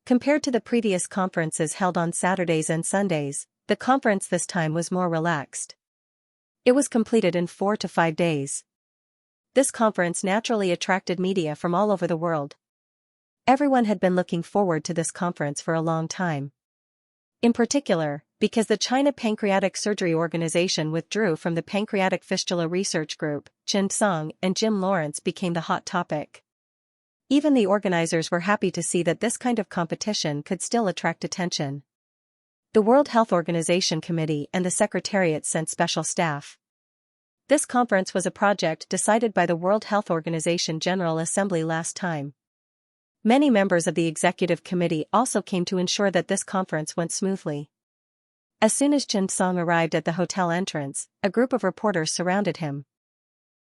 Compared to the previous conferences held on Saturdays and Sundays, the conference this time was more relaxed. It was completed in 4 to 5 days. This conference naturally attracted media from all over the world. Everyone had been looking forward to this conference for a long time. In particular, because the China Pancreatic Surgery Organization withdrew from the Pancreatic Fistula Research Group, Chen Song and Jim Lawrence became the hot topic. Even the organizers were happy to see that this kind of competition could still attract attention. The World Health Organization Committee and the Secretariat sent special staff. This conference was a project decided by the World Health Organization General Assembly last time. Many members of the Executive Committee also came to ensure that this conference went smoothly. As soon as Chen Song arrived at the hotel entrance, a group of reporters surrounded him.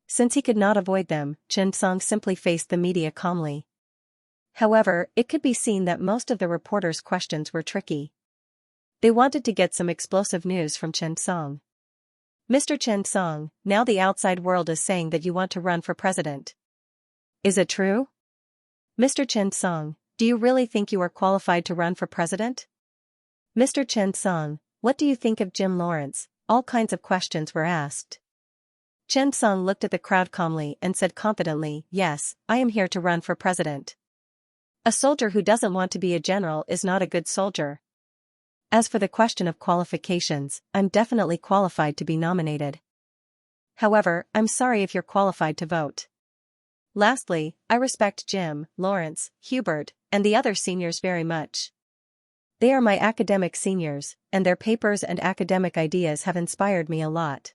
Since he could not avoid them, Chen Song simply faced the media calmly. However, it could be seen that most of the reporters' questions were tricky. They wanted to get some explosive news from Chen Song. "Mr. Chen Song, now the outside world is saying that you want to run for president. Is it true? Mr. Chen Song, do you really think you are qualified to run for president? Mr. Chen Song, what do you think of Jim Lawrence?" All kinds of questions were asked. Chen Song looked at the crowd calmly and said confidently, "Yes, I am here to run for president. A soldier who doesn't want to be a general is not a good soldier. As for the question of qualifications, I'm definitely qualified to be nominated. However, I'm sorry if you're qualified to vote. Lastly, I respect Jim, Lawrence, Hubert, and the other seniors very much. They are my academic seniors, and their papers and academic ideas have inspired me a lot.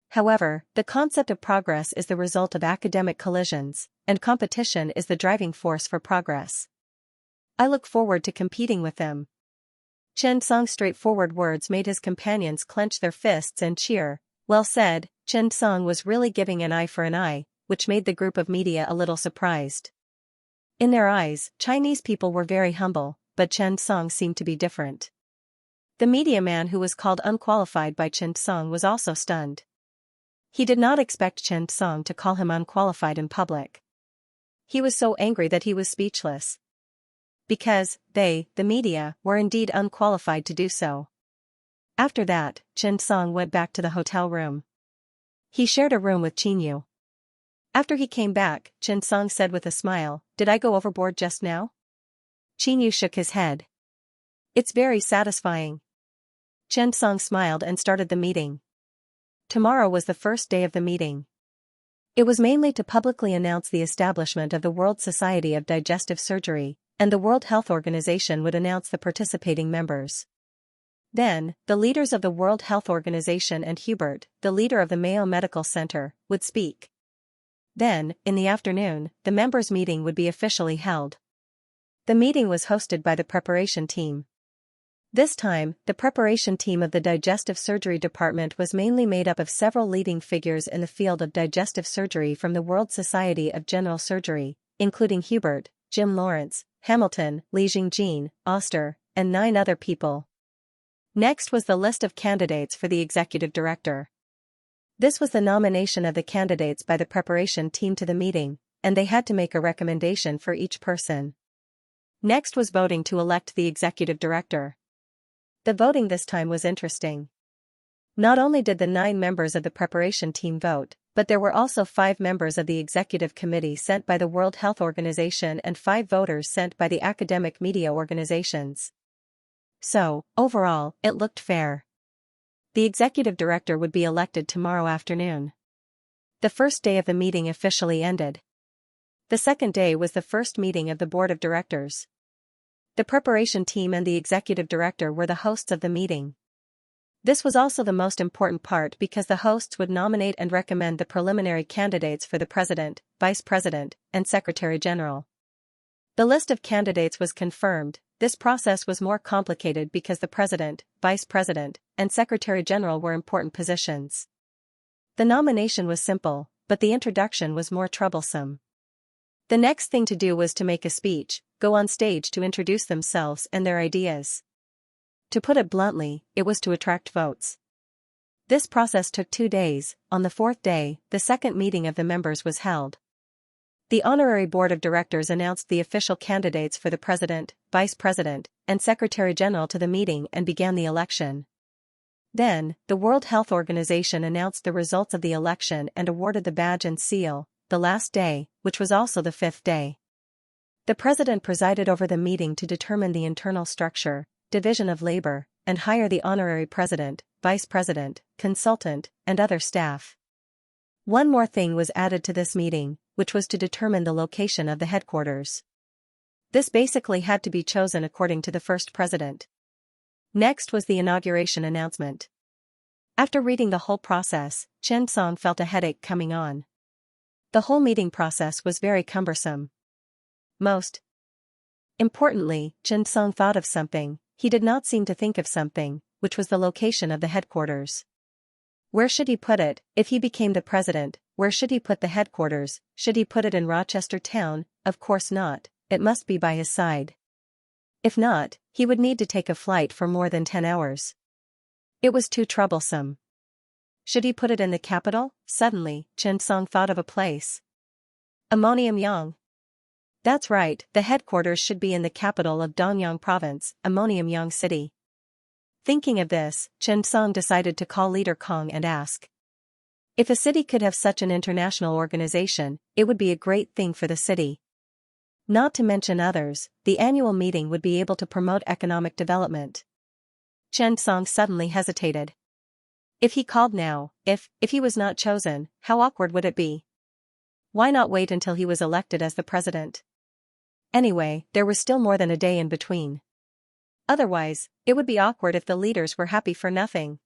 However, the concept of progress is the result of academic collisions, and competition is the driving force for progress. I look forward to competing with them." Chen Song's straightforward words made his companions clench their fists and cheer. Well said. Chen Song was really giving an eye for an eye, which made the group of media a little surprised. In their eyes, Chinese people were very humble, but Chen Song seemed to be different. The media man who was called unqualified by Chen Song was also stunned. He did not expect Chen Song to call him unqualified in public. He was so angry that he was speechless. Because, the media, were indeed unqualified to do so. After that, Chen Song went back to the hotel room. He shared a room with Qinyu. After he came back, Chen Song said with a smile, "Did I go overboard just now?" Qinyu shook his head. "It's very satisfying." Chen Song smiled and started the meeting. Tomorrow was the first day of the meeting. It was mainly to publicly announce the establishment of the World Society of Digestive Surgery, and the World Health Organization would announce the participating members. Then, the leaders of the World Health Organization and Hubert, the leader of the Mayo Medical Center, would speak. Then, in the afternoon, the members' meeting would be officially held. The meeting was hosted by the preparation team. This time, the preparation team of the Digestive Surgery Department was mainly made up of several leading figures in the field of digestive surgery from the World Society of General Surgery, including Hubert, Jim Lawrence, Hamilton, Li Jingjin, Oster, and 9 other people. Next was the list of candidates for the executive director. This was the nomination of the candidates by the preparation team to the meeting, and they had to make a recommendation for each person. Next was voting to elect the executive director. The voting this time was interesting. Not only did the 9 members of the preparation team vote, but there were also 5 members of the executive committee sent by the World Health Organization and 5 voters sent by the academic media organizations. So, overall, it looked fair. The executive director would be elected tomorrow afternoon. The first day of the meeting officially ended. The second day was the first meeting of the board of directors. The preparation team and the executive director were the hosts of the meeting. This was also the most important part because the hosts would nominate and recommend the preliminary candidates for the president, vice president, and secretary general. The list of candidates was confirmed. This process was more complicated because the president, vice president, and secretary general were important positions. The nomination was simple, but the introduction was more troublesome. The next thing to do was to make a speech, go on stage to introduce themselves and their ideas. To put it bluntly, it was to attract votes. This process took 2 days. On the 4th day, the second meeting of the members was held. The honorary board of directors announced the official candidates for the president, vice president, and secretary general to the meeting and began the election. Then, the World Health Organization announced the results of the election and awarded the badge and seal, the last day, which was also the 5th day. The president presided over the meeting to determine the internal structure, division of labor, and hire the honorary president, vice president, consultant, and other staff. One more thing was added to this meeting, which was to determine the location of the headquarters. This basically had to be chosen according to the first president. Next was the inauguration announcement. After reading the whole process, Chen Song felt a headache coming on. The whole meeting process was very cumbersome. Most importantly, Chen Song thought of something. He did not seem to think of something, which was the location of the headquarters. Where should he put it? If he became the president, where should he put the headquarters? Should he put it in Rochester town? Of course not, it must be by his side. If not, he would need to take a flight for more than 10 hours. It was too troublesome. Should he put it in the capital? Suddenly, Chen Song thought of a place. Ammonium-yang. That's right, the headquarters should be in the capital of Dongyang Province, Ammonium-yang City. Thinking of this, Chen Song decided to call Leader Kong and ask. If a city could have such an international organization, it would be a great thing for the city. Not to mention others, the annual meeting would be able to promote economic development. Chen Song suddenly hesitated. If he called now, if he was not chosen, how awkward would it be? Why not wait until he was elected as the president? Anyway, there was still more than a day in between. Otherwise, it would be awkward if the leaders were happy for nothing.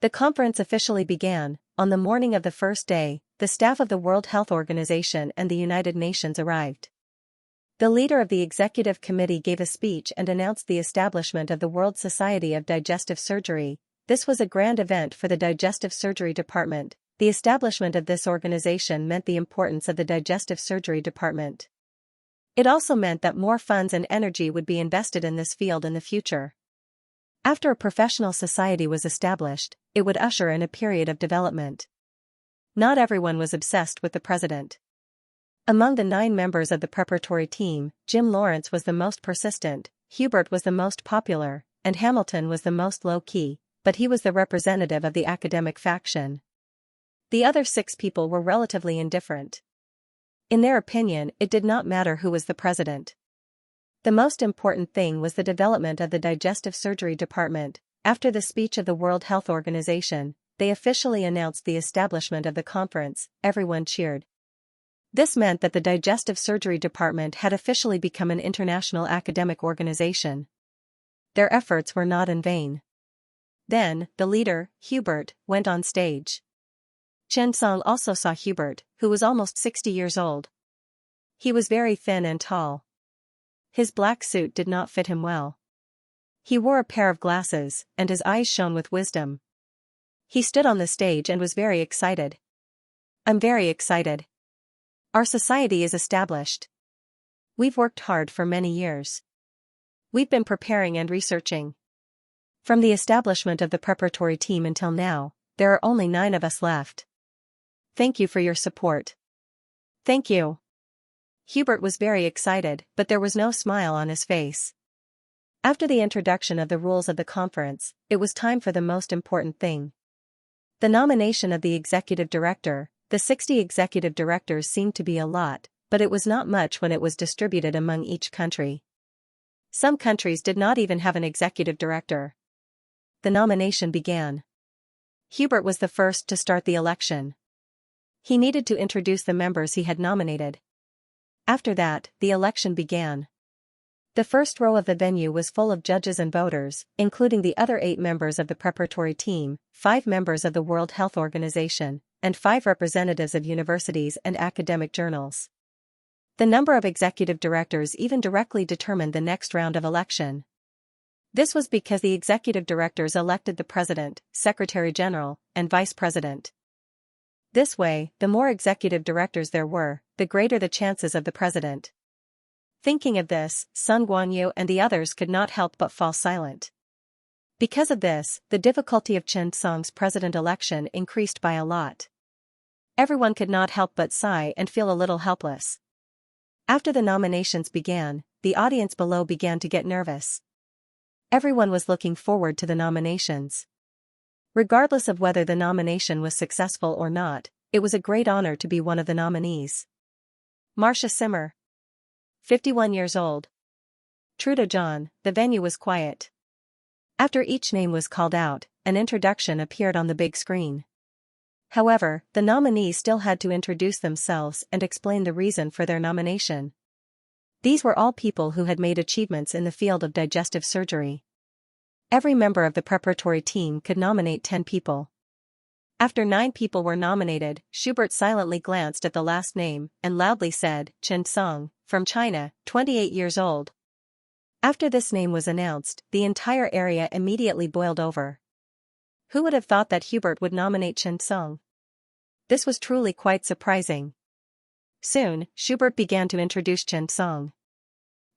The conference officially began. On the morning of the first day, the staff of the World Health Organization and the United Nations arrived. The leader of the executive committee gave a speech and announced the establishment of the World Society of Digestive Surgery. This was a grand event for the Digestive Surgery Department. The establishment of this organization meant the importance of the Digestive Surgery Department. It also meant that more funds and energy would be invested in this field in the future. After a professional society was established, it would usher in a period of development. Not everyone was obsessed with the president. Among the 9 members of the preparatory team, Jim Lawrence was the most persistent, Hubert was the most popular, and Hamilton was the most low-key, but he was the representative of the academic faction. The other 6 people were relatively indifferent. In their opinion, it did not matter who was the president. The most important thing was the development of the Digestive Surgery Department. After the speech of the World Health Organization, they officially announced the establishment of the conference. Everyone cheered. This meant that the digestive surgery department had officially become an international academic organization. Their efforts were not in vain. Then, the leader, Hubert, went on stage. Chen Song also saw Hubert, who was almost 60 years old. He was very thin and tall. His black suit did not fit him well. He wore a pair of glasses, and his eyes shone with wisdom. He stood on the stage and was very excited. I'm very excited. Our society is established. We've worked hard for many years. We've been preparing and researching. From the establishment of the preparatory team until now, there are only 9 of us left. Thank you for your support. Thank you. Hubert was very excited, but there was no smile on his face. After the introduction of the rules of the conference, it was time for the most important thing. The nomination of the executive director. The 60 executive directors seemed to be a lot, but it was not much when it was distributed among each country. Some countries did not even have an executive director. The nomination began. Hubert was the first to start the election. He needed to introduce the members he had nominated. After that, the election began. The first row of the venue was full of judges and voters, including the other 8 members of the preparatory team, 5 members of the World Health Organization, and 5 representatives of universities and academic journals. The number of executive directors even directly determined the next round of election. This was because the executive directors elected the president, secretary general, and vice president. This way, the more executive directors there were, the greater the chances of the president. Thinking of this, Sun Guanyu and the others could not help but fall silent. Because of this, the difficulty of Chen Song's president election increased by a lot. Everyone could not help but sigh and feel a little helpless. After the nominations began, the audience below began to get nervous. Everyone was looking forward to the nominations. Regardless of whether the nomination was successful or not, it was a great honor to be one of the nominees. Marcia Simmer, 51 years old. Trudeau John. The venue was quiet. After each name was called out, an introduction appeared on the big screen. However, the nominees still had to introduce themselves and explain the reason for their nomination. These were all people who had made achievements in the field of digestive surgery. Every member of the preparatory team could nominate 10 people. After 9 people were nominated, Schubert silently glanced at the last name and loudly said, Chen Song, from China, 28 years old. After this name was announced, the entire area immediately boiled over. Who would have thought that Hubert would nominate Chen Song? This was truly quite surprising. Soon, Schubert began to introduce Chen Song.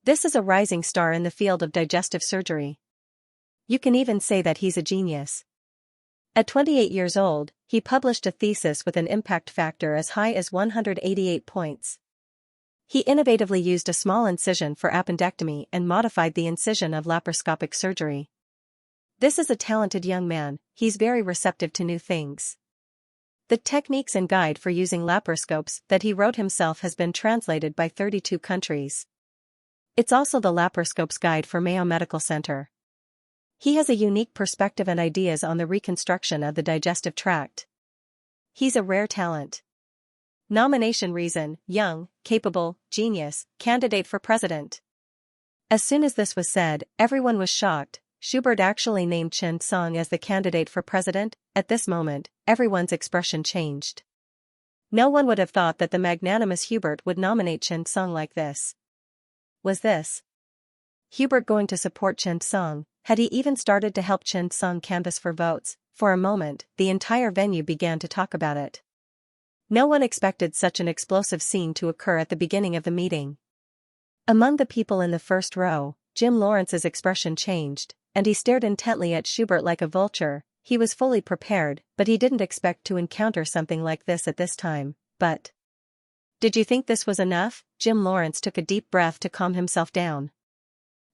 This is a rising star in the field of digestive surgery. You can even say that he's a genius. At 28 years old, he published a thesis with an impact factor as high as 188 points. He innovatively used a small incision for appendectomy and modified the incision of laparoscopic surgery. This is a talented young man, he's very receptive to new things. The techniques and guide for using laparoscopes that he wrote himself has been translated by 32 countries. It's also the laparoscopes guide for Mayo Medical Center. He has a unique perspective and ideas on the reconstruction of the digestive tract. He's a rare talent. Nomination reason: young, capable, genius, candidate for president. As soon as this was said, everyone was shocked. Schubert actually named Chen Song as the candidate for president. At this moment, everyone's expression changed. No one would have thought that the magnanimous Hubert would nominate Chen Song like this. Was this Hubert going to support Chen Song? Had he even started to help Chen Song canvass for votes? For a moment, the entire venue began to talk about it. No one expected such an explosive scene to occur at the beginning of the meeting. Among the people in the first row, Jim Lawrence's expression changed, and he stared intently at Schubert like a vulture. He was fully prepared, but he didn't expect to encounter something like this at this time. But did you think this was enough? Jim Lawrence took a deep breath to calm himself down.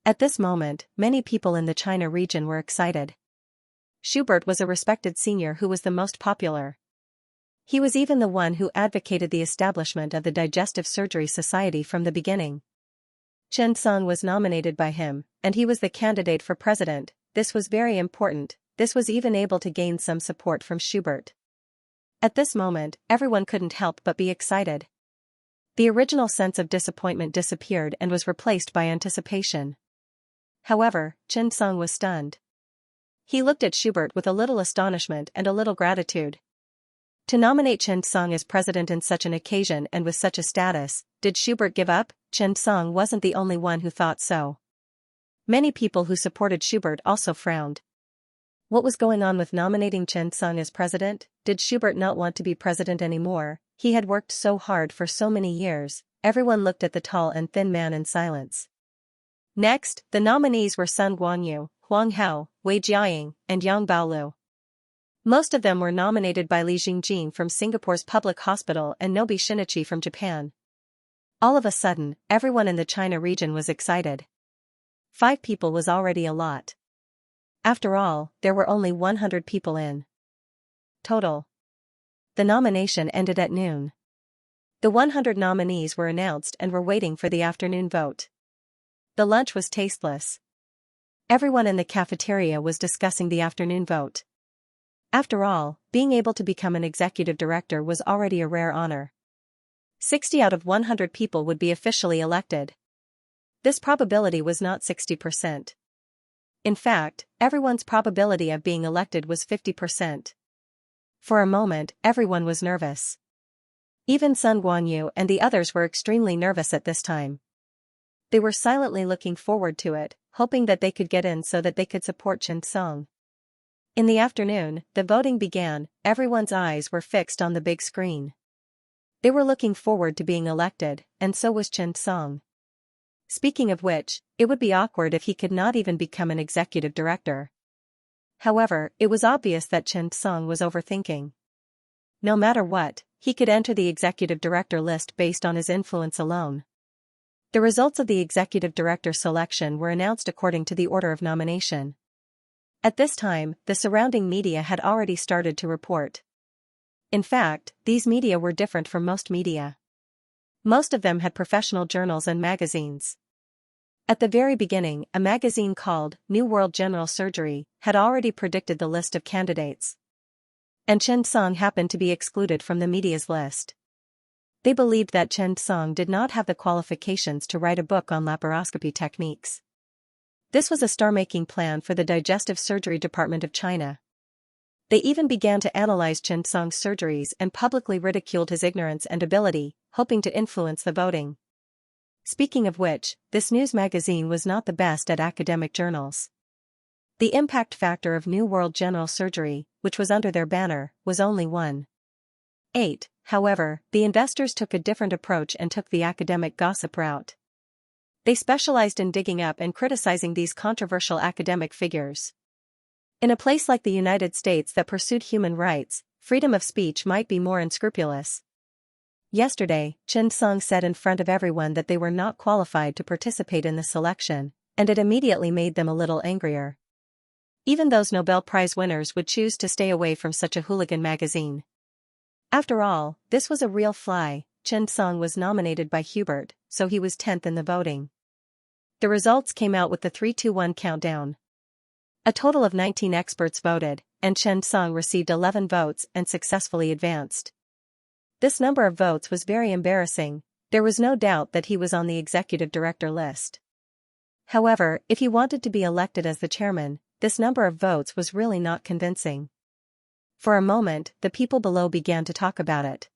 At this moment, many people in the China region were excited. Schubert was a respected senior who was the most popular. He was even the one who advocated the establishment of the Digestive Surgery Society from the beginning. Chen Song was nominated by him, and he was the candidate for president. This was very important. this was even able to gain some support from Schubert. At this moment, everyone couldn't help but be excited. The original sense of disappointment disappeared and was replaced by anticipation. However, Xianxia was stunned. He looked at Schubert with a little astonishment and a little gratitude. To nominate Xianxia as president in such an occasion and with such a status, did Schubert give up? Xianxia wasn't the only one who thought so. Many people who supported Schubert also frowned. What was going on with nominating Xianxia as president? Did Schubert not want to be president anymore? He had worked so hard for so many years. Everyone looked at the tall and thin man in silence. Next, the nominees were Sun Guanyu, Huang Hao, Wei Jiaying, and Yang Baolu. Most of them were nominated by Li Jingjing from Singapore's public hospital and Nobi Shinichi from Japan. All of a sudden, everyone in the China region was excited. 5 people was already a lot. After all, there were only 100 people in total. The nomination ended at noon. The 100 nominees were announced and were waiting for the afternoon vote. The lunch was tasteless. Everyone in the cafeteria was discussing the afternoon vote. After all, being able to become an executive director was already a rare honor. 60 out of 100 people would be officially elected. This probability was not 60%. In fact, everyone's probability of being elected was 50%. For a moment, everyone was nervous. Even Sun Guanyu and the others were extremely nervous at this time. They were silently looking forward to it, hoping that they could get in so that they could support Xianxia. In the afternoon, the voting began. Everyone's eyes were fixed on the big screen. They were looking forward to being elected, and so was Xianxia. Speaking of which, it would be awkward if he could not even become an executive director. However, it was obvious that Xianxia was overthinking. No matter what, he could enter the executive director list based on his influence alone. The results of the executive director selection were announced according to the order of nomination. At this time, the surrounding media had already started to report. In fact, these media were different from most media. Most of them had professional journals and magazines. At the very beginning, a magazine called New World General Surgery had already predicted the list of candidates. And Xianxia happened to be excluded from the media's list. They believed that Xianxia did not have the qualifications to write a book on laparoscopy techniques. This was a star-making plan for the digestive surgery department of China. They even began to analyze Xianxia's surgeries and publicly ridiculed his ignorance and ability, hoping to influence the voting. Speaking of which, this news magazine was not the best at academic journals. The impact factor of New World General Surgery, which was under their banner, was only 1.8. However, the investors took a different approach and took the academic gossip route. They specialized in digging up and criticizing these controversial academic figures. In a place like the United States that pursued human rights, freedom of speech might be more unscrupulous. Yesterday, Xianxia said in front of everyone that they were not qualified to participate in the selection, and it immediately made them a little angrier. Even those Nobel Prize winners would choose to stay away from such a hooligan magazine. After all, this was a real fly. Xianxia was nominated by Hubert, so he was 10th in the voting. The results came out with the 3-2-1 countdown. A total of 19 experts voted, and Xianxia received 11 votes and successfully advanced. This number of votes was very embarrassing. There was no doubt that he was on the executive director list. However, if he wanted to be elected as the chairman, this number of votes was really not convincing. For a moment, the people below began to talk about it.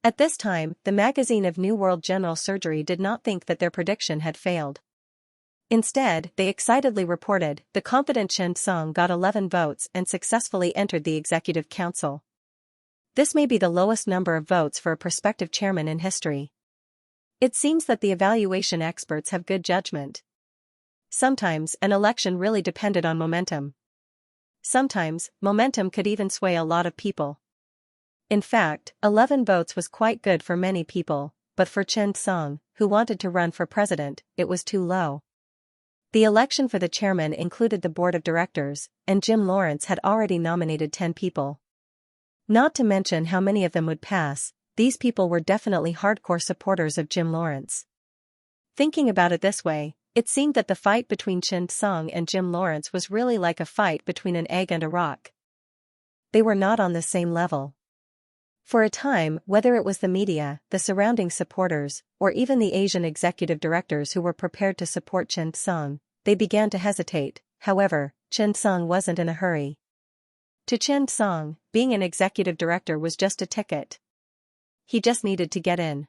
At this time, the magazine of New World General Surgery did not think that their prediction had failed. Instead, they excitedly reported, the confident Xianxia got 11 votes and successfully entered the executive council. This may be the lowest number of votes for a prospective chairman in history. It seems that the evaluation experts have good judgment. Sometimes, an election really depended on momentum. Sometimes, momentum could even sway a lot of people. In fact, 11 votes was quite good for many people, but for Xianxia, who wanted to run for president, it was too low. The election for the chairman included the board of directors, and Jim Lawrence had already nominated 10 people. Not to mention how many of them would pass, these people were definitely hardcore supporters of Jim Lawrence. Thinking about it this way, It seemed that the fight between Chen Song and Jim Lawrence was really like a fight between an egg and a rock. They were not on the same level. For a time, whether it was the media, the surrounding supporters, or even the Asian executive directors who were prepared to support Chen Song, they began to hesitate. However, Chen Song wasn't in a hurry. To Chen Song, being an executive director was just a ticket. He just needed to get in.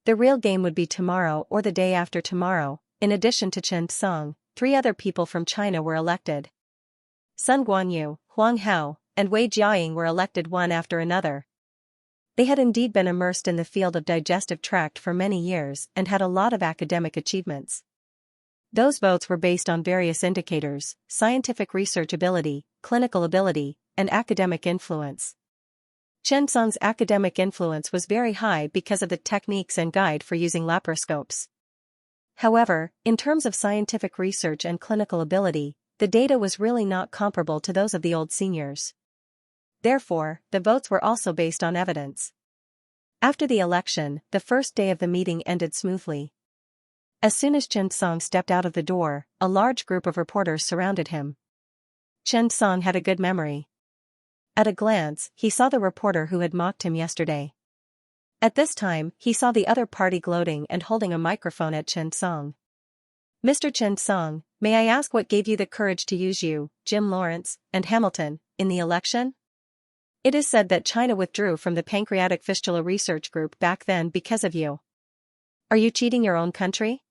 The real game would be tomorrow or the day after tomorrow. In addition to Chen Song, 3 other people from China were elected. Sun Guanyu, Huang Hao, and Wei Jiaying were elected one after another. They had indeed been immersed in the field of digestive tract for many years and had a lot of academic achievements. Those votes were based on various indicators: scientific research ability, clinical ability, and academic influence. Chen Song's academic influence was very high because of the techniques and guide for using laparoscopes. However, in terms of scientific research and clinical ability, the data was really not comparable to those of the old seniors. Therefore, the votes were also based on evidence. After the election, the first day of the meeting ended smoothly. As soon as Chen Song stepped out of the door, a large group of reporters surrounded him. Chen Song had a good memory. At a glance, he saw the reporter who had mocked him yesterday. At this time, he saw the other party gloating and holding a microphone at Chen Song. "Mr. Chen Song, may I ask what gave you the courage to use you, Jim Lawrence, and Hamilton, in the election? It is said that China withdrew from the pancreatic fistula research group back then because of you. Are you cheating your own country?"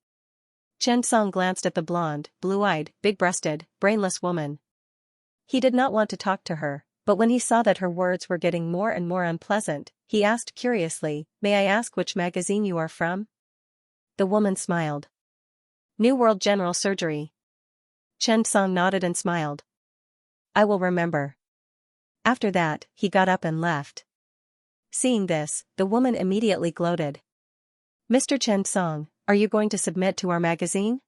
Chen Song glanced at the blonde, blue-eyed, big-breasted, brainless woman. He did not want to talk to her, but when he saw that her words were getting more and more unpleasant, he asked curiously, "May I ask which magazine you are from?" The woman smiled. "New World General Surgery." Chen Song nodded and smiled. "I will remember." After that, he got up and left. Seeing this, the woman immediately gloated. "Mr. Chen Song, are you going to submit to our magazine?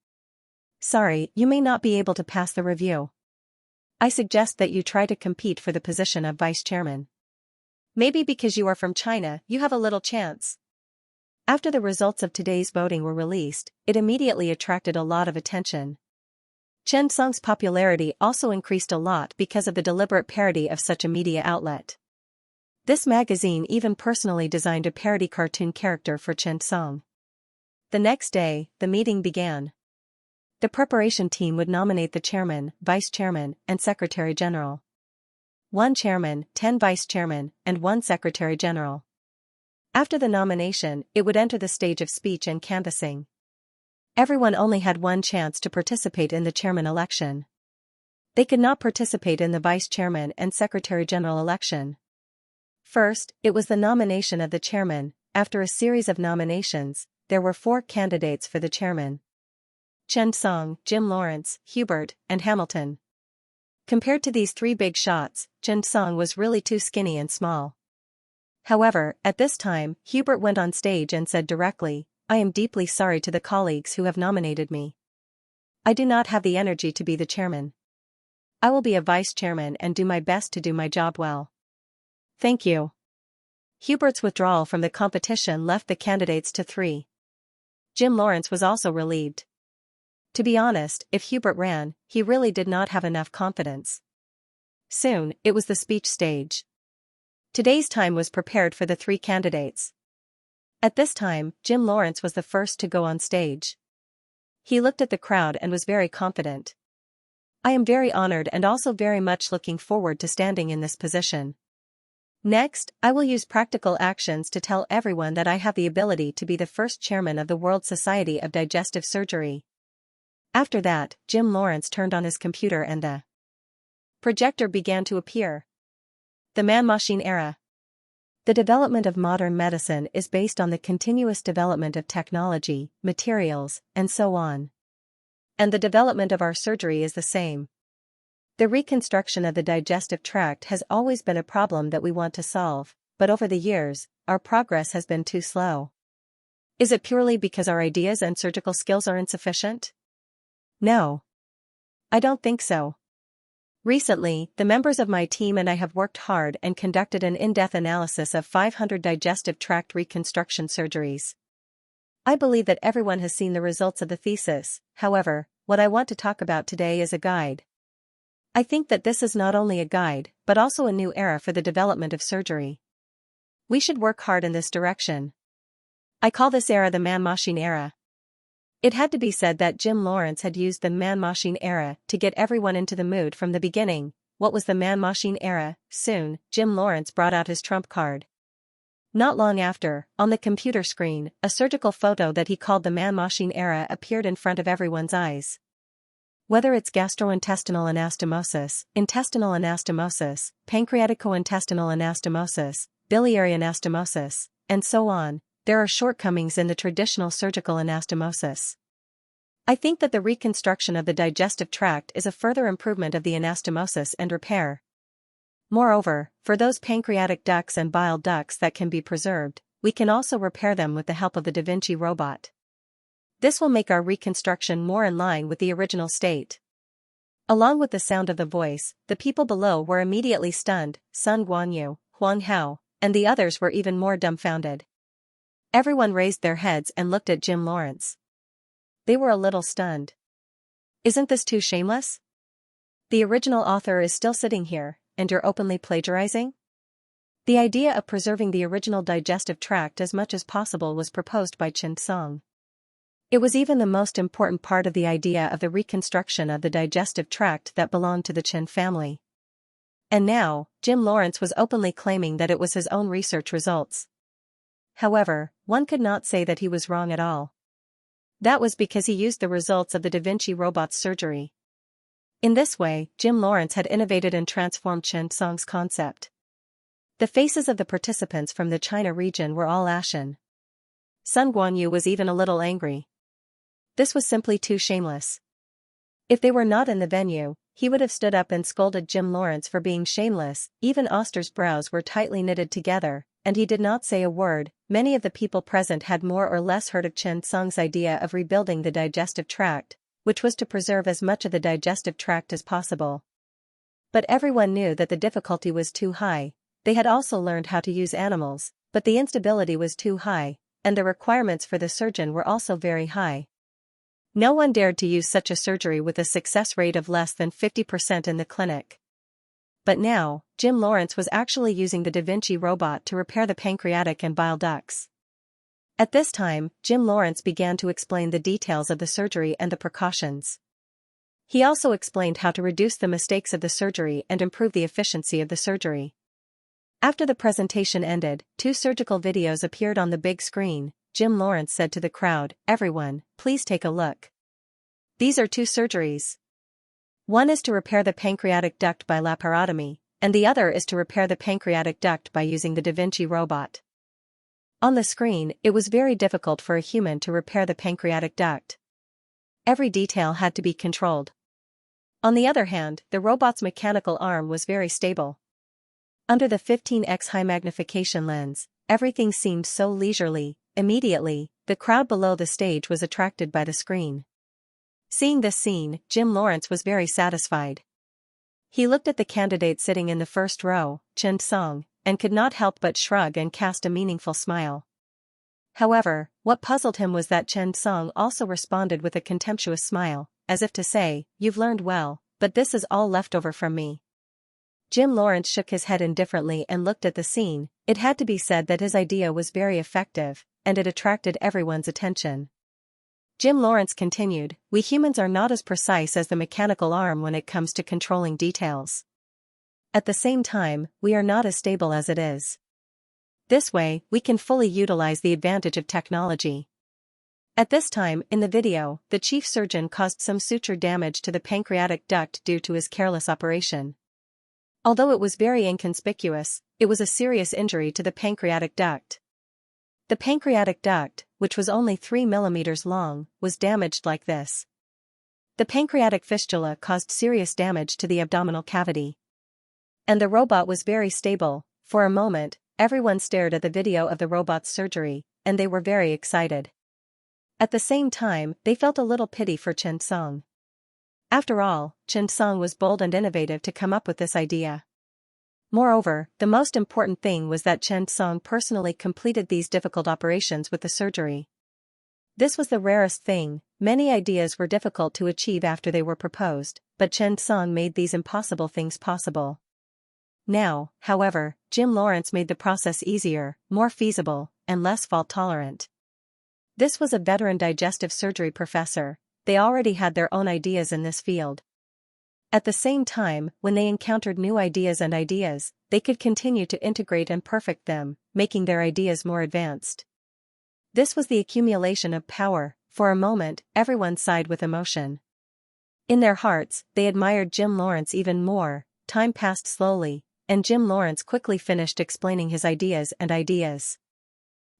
Sorry, you may not be able to pass the review. I suggest that you try to compete for the position of vice chairman. Maybe because you are from China, you have a little chance." After the results of today's voting were released, it immediately attracted a lot of attention. Chen Song's popularity also increased a lot because of the deliberate parody of such a media outlet. This magazine even personally designed a parody cartoon character for Chen Song. The next day, the meeting began. The preparation team would nominate the chairman, vice chairman, and secretary general. 1 chairman, 10 vice chairman, and 1 secretary general. After the nomination, it would enter the stage of speech and canvassing. Everyone only had 1 chance to participate in the chairman election. They could not participate in the vice chairman and secretary general election. First, it was the nomination of the chairman. After a series of nominations, there were 4 candidates for the chairman: Chen Song, Jim Lawrence, Hubert, and Hamilton. Compared to these 3 big shots, Chen Song was really too skinny and small. However, at this time, Hubert went on stage and said directly, "I am deeply sorry to the colleagues who have nominated me. I do not have the energy to be the chairman. I will be a vice chairman and do my best to do my job well. Thank you." Hubert's withdrawal from the competition left the candidates to 3. Jim Lawrence was also relieved. To be honest, if Hubert ran, he really did not have enough confidence. Soon, it was the speech stage. Today's time was prepared for the 3 candidates. At this time, Jim Lawrence was the first to go on stage. He looked at the crowd and was very confident. "I am very honored and also very much looking forward to standing in this position. Next, I will use practical actions to tell everyone that I have the ability to be the first chairman of the World Society of Digestive Surgery." After that, Jim Lawrence turned on his computer and the projector began to appear. The man-machine era. The development of modern medicine is based on the continuous development of technology, materials, and so on. And the development of our surgery is the same. The reconstruction of the digestive tract has always been a problem that we want to solve, but over the years, our progress has been too slow. Is it purely because our ideas and surgical skills are insufficient? No. I don't think so. Recently, the members of my team and I have worked hard and conducted an in-depth analysis of 500 digestive tract reconstruction surgeries. I believe that everyone has seen the results of the thesis. However, what I want to talk about today is a guide. I think that this is not only a guide, but also a new era for the development of surgery. We should work hard in this direction. I call this era the man-machine era. It had to be said that Jim Lawrence had used the man-machine era to get everyone into the mood from the beginning. What was the man-machine era? Soon, Jim Lawrence brought out his trump card. Not long after, on the computer screen, a surgical photo that he called the man-machine era appeared in front of everyone's eyes. Whether it's gastrointestinal anastomosis, intestinal anastomosis, pancreaticointestinal anastomosis, biliary anastomosis, and so on, there are shortcomings in the traditional surgical anastomosis. I think that the reconstruction of the digestive tract is a further improvement of the anastomosis and repair. Moreover, for those pancreatic ducts and bile ducts that can be preserved, we can also repair them with the help of the Da Vinci robot. This will make our reconstruction more in line with the original state. Along with the sound of the voice, the people below were immediately stunned. Sun Guanyu, Huang Hao, and the others were even more dumbfounded. Everyone raised their heads and looked at Jim Lawrence. They were a little stunned. Isn't this too shameless? The original author is still sitting here, and you're openly plagiarizing? The idea of preserving the original digestive tract as much as possible was proposed by Chen Song. It was even the most important part of the idea of the reconstruction of the digestive tract that belonged to the Chen family. And now, Jim Lawrence was openly claiming that it was his own research results. However, one could not say that he was wrong at all. That was because he used the results of the Da Vinci robot's surgery. In this way, Jim Lawrence had innovated and transformed Chen Song's concept. The faces of the participants from the China region were all ashen. Sun Guanyu was even a little angry. This was simply too shameless. If they were not in the venue, he would have stood up and scolded Jim Lawrence for being shameless. Even Oster's brows were tightly knitted together, and he did not say a word. Many of the people present had more or less heard of Chen Song's idea of rebuilding the digestive tract, which was to preserve as much of the digestive tract as possible. But everyone knew that the difficulty was too high. They had also learned how to use animals, but the instability was too high, and the requirements for the surgeon were also very high. No one dared to use such a surgery with a success rate of less than 50% in the clinic. But now, Jim Lawrence was actually using the Da Vinci robot to repair the pancreatic and bile ducts. At this time, Jim Lawrence began to explain the details of the surgery and the precautions. He also explained how to reduce the mistakes of the surgery and improve the efficiency of the surgery. After the presentation ended, 2 surgical videos appeared on the big screen. Jim Lawrence said to the crowd, "Everyone, please take a look. These are 2 surgeries. One is to repair the pancreatic duct by laparotomy, and the other is to repair the pancreatic duct by using the Da Vinci robot." On the screen, it was very difficult for a human to repair the pancreatic duct. Every detail had to be controlled. On the other hand, the robot's mechanical arm was very stable. Under the 15x high magnification lens, everything seemed so leisurely. Immediately, the crowd below the stage was attracted by the screen. Seeing this scene, Jim Lawrence was very satisfied. He looked at the candidate sitting in the first row, Chen Song, and could not help but shrug and cast a meaningful smile. However, what puzzled him was that Chen Song also responded with a contemptuous smile, as if to say, "You've learned well, but this is all leftover from me." Jim Lawrence shook his head indifferently and looked at the scene. It had to be said that his idea was very effective, and it attracted everyone's attention. Jim Lawrence continued, "We humans are not as precise as the mechanical arm when it comes to controlling details. At the same time, we are not as stable as it is. This way, we can fully utilize the advantage of technology." At this time, in the video, the chief surgeon caused some suture damage to the pancreatic duct due to his careless operation. Although it was very inconspicuous, it was a serious injury to the pancreatic duct. The pancreatic duct, which was only 3 mm long, was damaged like this. The pancreatic fistula caused serious damage to the abdominal cavity. And the robot was very stable. For a moment, everyone stared at the video of the robot's surgery, and they were very excited. At the same time, they felt a little pity for Chen Song. After all, Chen Song was bold and innovative to come up with this idea. Moreover, the most important thing was that Chen Song personally completed these difficult operations with the surgery. This was the rarest thing. Many ideas were difficult to achieve after they were proposed, but Chen Song made these impossible things possible. Now, however, Jim Lawrence made the process easier, more feasible, and less fault-tolerant. This was a veteran digestive surgery professor. They already had their own ideas in this field. At the same time, when they encountered new ideas, they could continue to integrate and perfect them, making their ideas more advanced. This was the accumulation of power. For a moment, everyone sighed with emotion. In their hearts, they admired Jim Lawrence even more. Time passed slowly, and Jim Lawrence quickly finished explaining his ideas.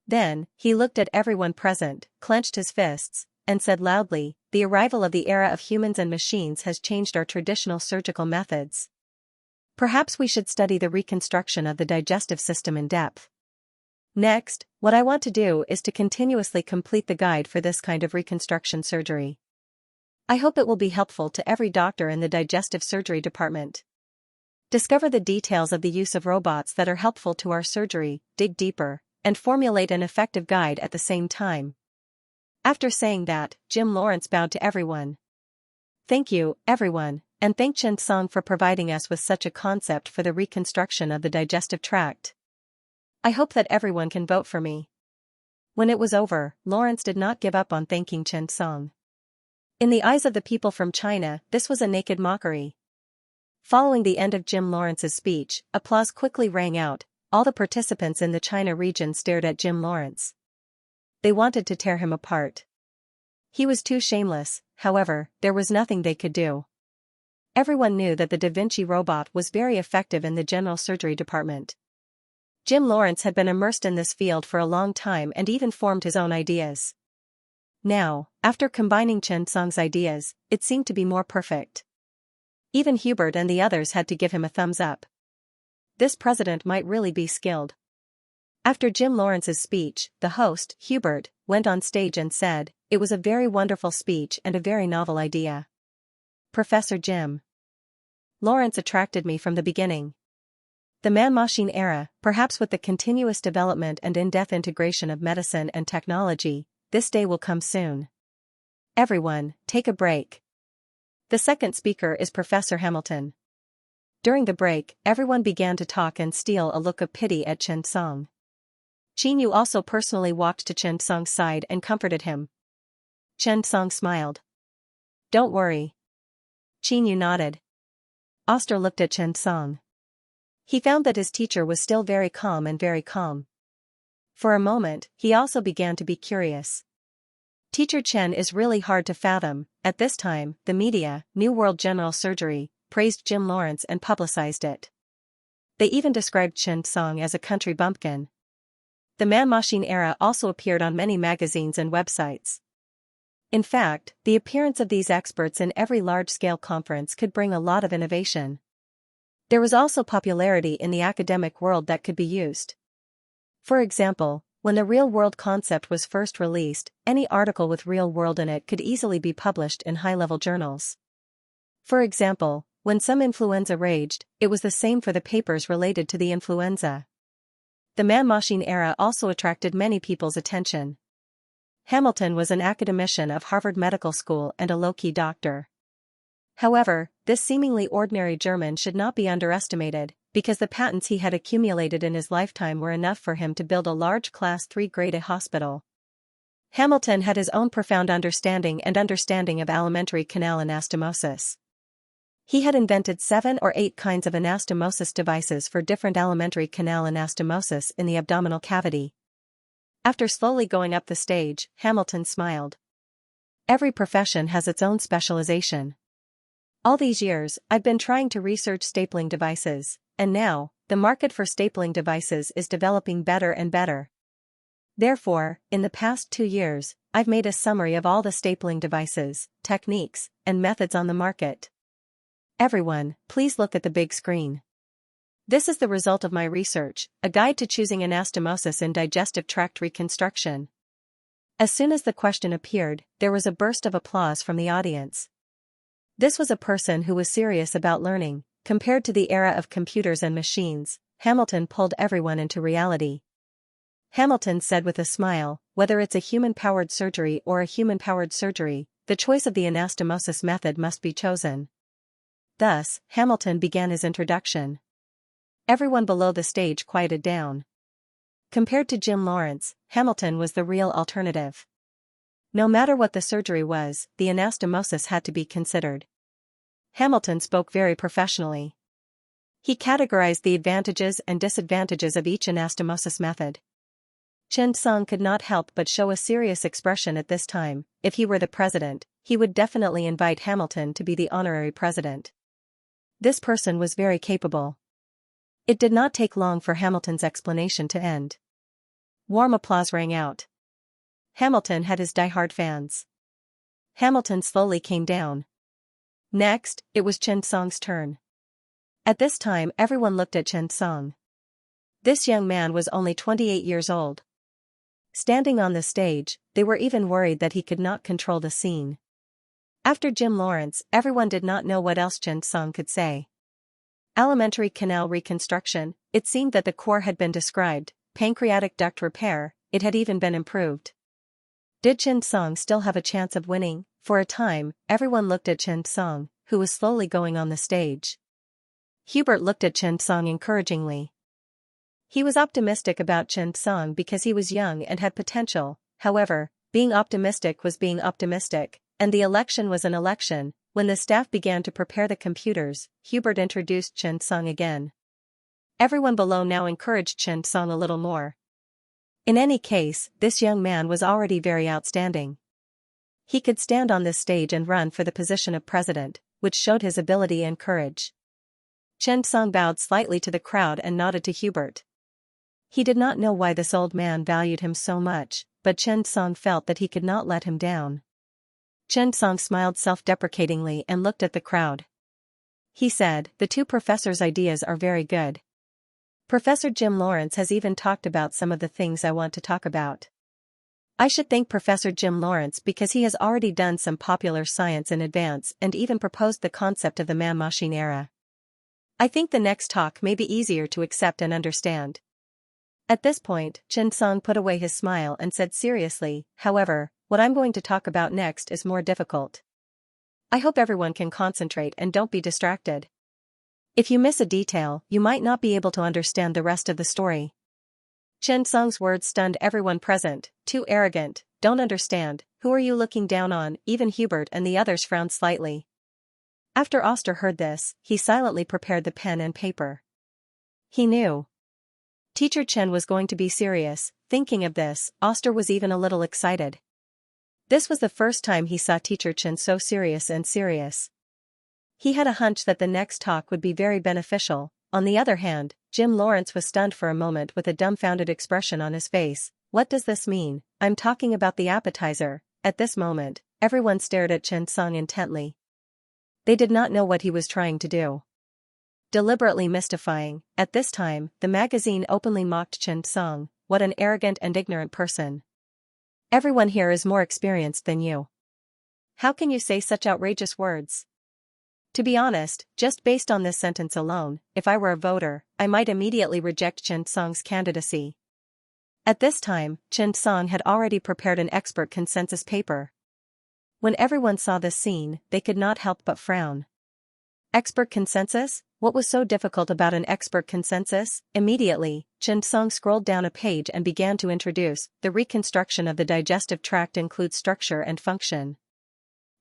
Then, he looked at everyone present, clenched his fists, and said loudly, "The arrival of the era of humans and machines has changed our traditional surgical methods. Perhaps we should study the reconstruction of the digestive system in depth. Next, what I want to do is to continuously complete the guide for this kind of reconstruction surgery. I hope it will be helpful to every doctor in the digestive surgery department. Discover the details of the use of robots that are helpful to our surgery, dig deeper, and formulate an effective guide at the same time." After saying that, Jim Lawrence bowed to everyone. "Thank you, everyone, and thank Chen Song for providing us with such a concept for the reconstruction of the digestive tract. I hope that everyone can vote for me." When it was over, Lawrence did not give up on thanking Chen Song. In the eyes of the people from China, this was a naked mockery. Following the end of Jim Lawrence's speech, applause quickly rang out. All the participants in the China region stared at Jim Lawrence. They wanted to tear him apart. He was too shameless. However, there was nothing they could do. Everyone knew that the Da Vinci robot was very effective in the general surgery department. Jim Lawrence had been immersed in this field for a long time and even formed his own ideas. Now, after combining Chen Song's ideas, it seemed to be more perfect. Even Hubert and the others had to give him a thumbs up. This president might really be skilled. After Jim Lawrence's speech, the host, Hubert, went on stage and said, "It was a very wonderful speech and a very novel idea. Professor Jim Lawrence attracted me from the beginning. The man-machine era, perhaps with the continuous development and in-depth integration of medicine and technology, this day will come soon. Everyone, take a break." The second speaker is Professor Hamilton. During the break, everyone began to talk and steal a look of pity at Chen Song. Qin Yu also personally walked to Chen Song's side and comforted him. Chen Song smiled. "Don't worry." Qin Yu nodded. Oster looked at Chen Song. He found that his teacher was still very calm. For a moment, he also began to be curious. Teacher Chen is really hard to fathom. At this time, the media, New World General Surgery, praised Jim Lawrence and publicized it. They even described Chen Song as a country bumpkin. The man-machine era also appeared on many magazines and websites. In fact, the appearance of these experts in every large-scale conference could bring a lot of innovation. There was also popularity in the academic world that could be used. For example, when the real-world concept was first released, any article with real world in it could easily be published in high-level journals. For example, when some influenza raged, it was the same for the papers related to the influenza. The man-machine era also attracted many people's attention. Hamilton was an academician of Harvard Medical School and a low-key doctor. However, this seemingly ordinary German should not be underestimated, because the patents he had accumulated in his lifetime were enough for him to build a large Class III grade A hospital. Hamilton had his own profound understanding of alimentary canal anastomosis. He had invented 7 or 8 kinds of anastomosis devices for different alimentary canal anastomosis in the abdominal cavity. After slowly going up the stage, Hamilton smiled. Every profession has its own specialization. All these years, I've been trying to research stapling devices, and now, the market for stapling devices is developing better and better. Therefore, in the past 2 years, I've made a summary of all the stapling devices, techniques, and methods on the market. Everyone, please look at the big screen. This is the result of my research, a guide to choosing anastomosis in digestive tract reconstruction. As soon as the question appeared, there was a burst of applause from the audience. This was a person who was serious about learning. Compared to the era of computers and machines, Hamilton pulled everyone into reality. Hamilton said with a smile, whether it's a human-powered surgery or a human-powered surgery, the choice of the anastomosis method must be chosen. Thus, Hamilton began his introduction. Everyone below the stage quieted down. Compared to Jim Lawrence, Hamilton was the real alternative. No matter what the surgery was, the anastomosis had to be considered. Hamilton spoke very professionally. He categorized the advantages and disadvantages of each anastomosis method. Xianxia could not help but show a serious expression at this time. If he were the president, he would definitely invite Hamilton to be the honorary president. This person was very capable. It did not take long for Hamilton's explanation to end. Warm applause rang out. Hamilton had his die-hard fans. Hamilton slowly came down. Next, it was Xianxia's turn. At this time everyone looked at Xianxia. This young man was only 28 years old. Standing on the stage, they were even worried that he could not control the scene. After Jim Lawrence, everyone did not know what else Xianxia could say. Alimentary canal reconstruction, it seemed that the core had been described, pancreatic duct repair, it had even been improved. Did Xianxia still have a chance of winning? For a time, everyone looked at Xianxia, who was slowly going on the stage. Hubert looked at Xianxia encouragingly. He was optimistic about Xianxia because he was young and had potential. However, being optimistic was being optimistic, and the election was an election. When the staff began to prepare the computers, Hubert introduced Xianxia again. Everyone below now encouraged Xianxia a little more. In any case, this young man was already very outstanding. He could stand on this stage and run for the position of president, which showed his ability and courage. Xianxia bowed slightly to the crowd and nodded to Hubert. He did not know why this old man valued him so much, but Xianxia felt that he could not let him down. Xianxia smiled self-deprecatingly and looked at the crowd. He said, "The two professors' ideas are very good. Professor Jim Lawrence has even talked about some of the things I want to talk about. I should thank Professor Jim Lawrence because he has already done some popular science in advance and even proposed the concept of the man-machine era. I think the next talk may be easier to accept and understand." At this point, Xianxia put away his smile and said seriously, "However, what I'm going to talk about next is more difficult. I hope everyone can concentrate and don't be distracted. If you miss a detail, you might not be able to understand the rest of the story." Xianxia's words stunned everyone present. "Too arrogant, don't understand, who are you looking down on?" Even Hubert and the others frowned slightly. After Oster heard this, he silently prepared the pen and paper. He knew Teacher Chen was going to be serious. Thinking of this, Oster was even a little excited. This was the first time he saw Teacher Chen so serious and serious. He had a hunch that the next talk would be very beneficial. On the other hand, Jim Lawrence was stunned for a moment with a dumbfounded expression on his face. "What does this mean?" "I'm talking about the appetizer." At this moment, everyone stared at Xianxia intently. They did not know what he was trying to do. Deliberately mystifying, at this time, the magazine openly mocked Xianxia. "What an arrogant and ignorant person. Everyone here is more experienced than you. How can you say such outrageous words?" To be honest, just based on this sentence alone, if I were a voter, I might immediately reject Xianxia's candidacy. At this time, Xianxia had already prepared an expert consensus paper. When everyone saw this scene, they could not help but frown. Expert consensus? What was so difficult about an expert consensus? Immediately, Xianxia scrolled down a page and began to introduce, the reconstruction of the digestive tract includes structure and function.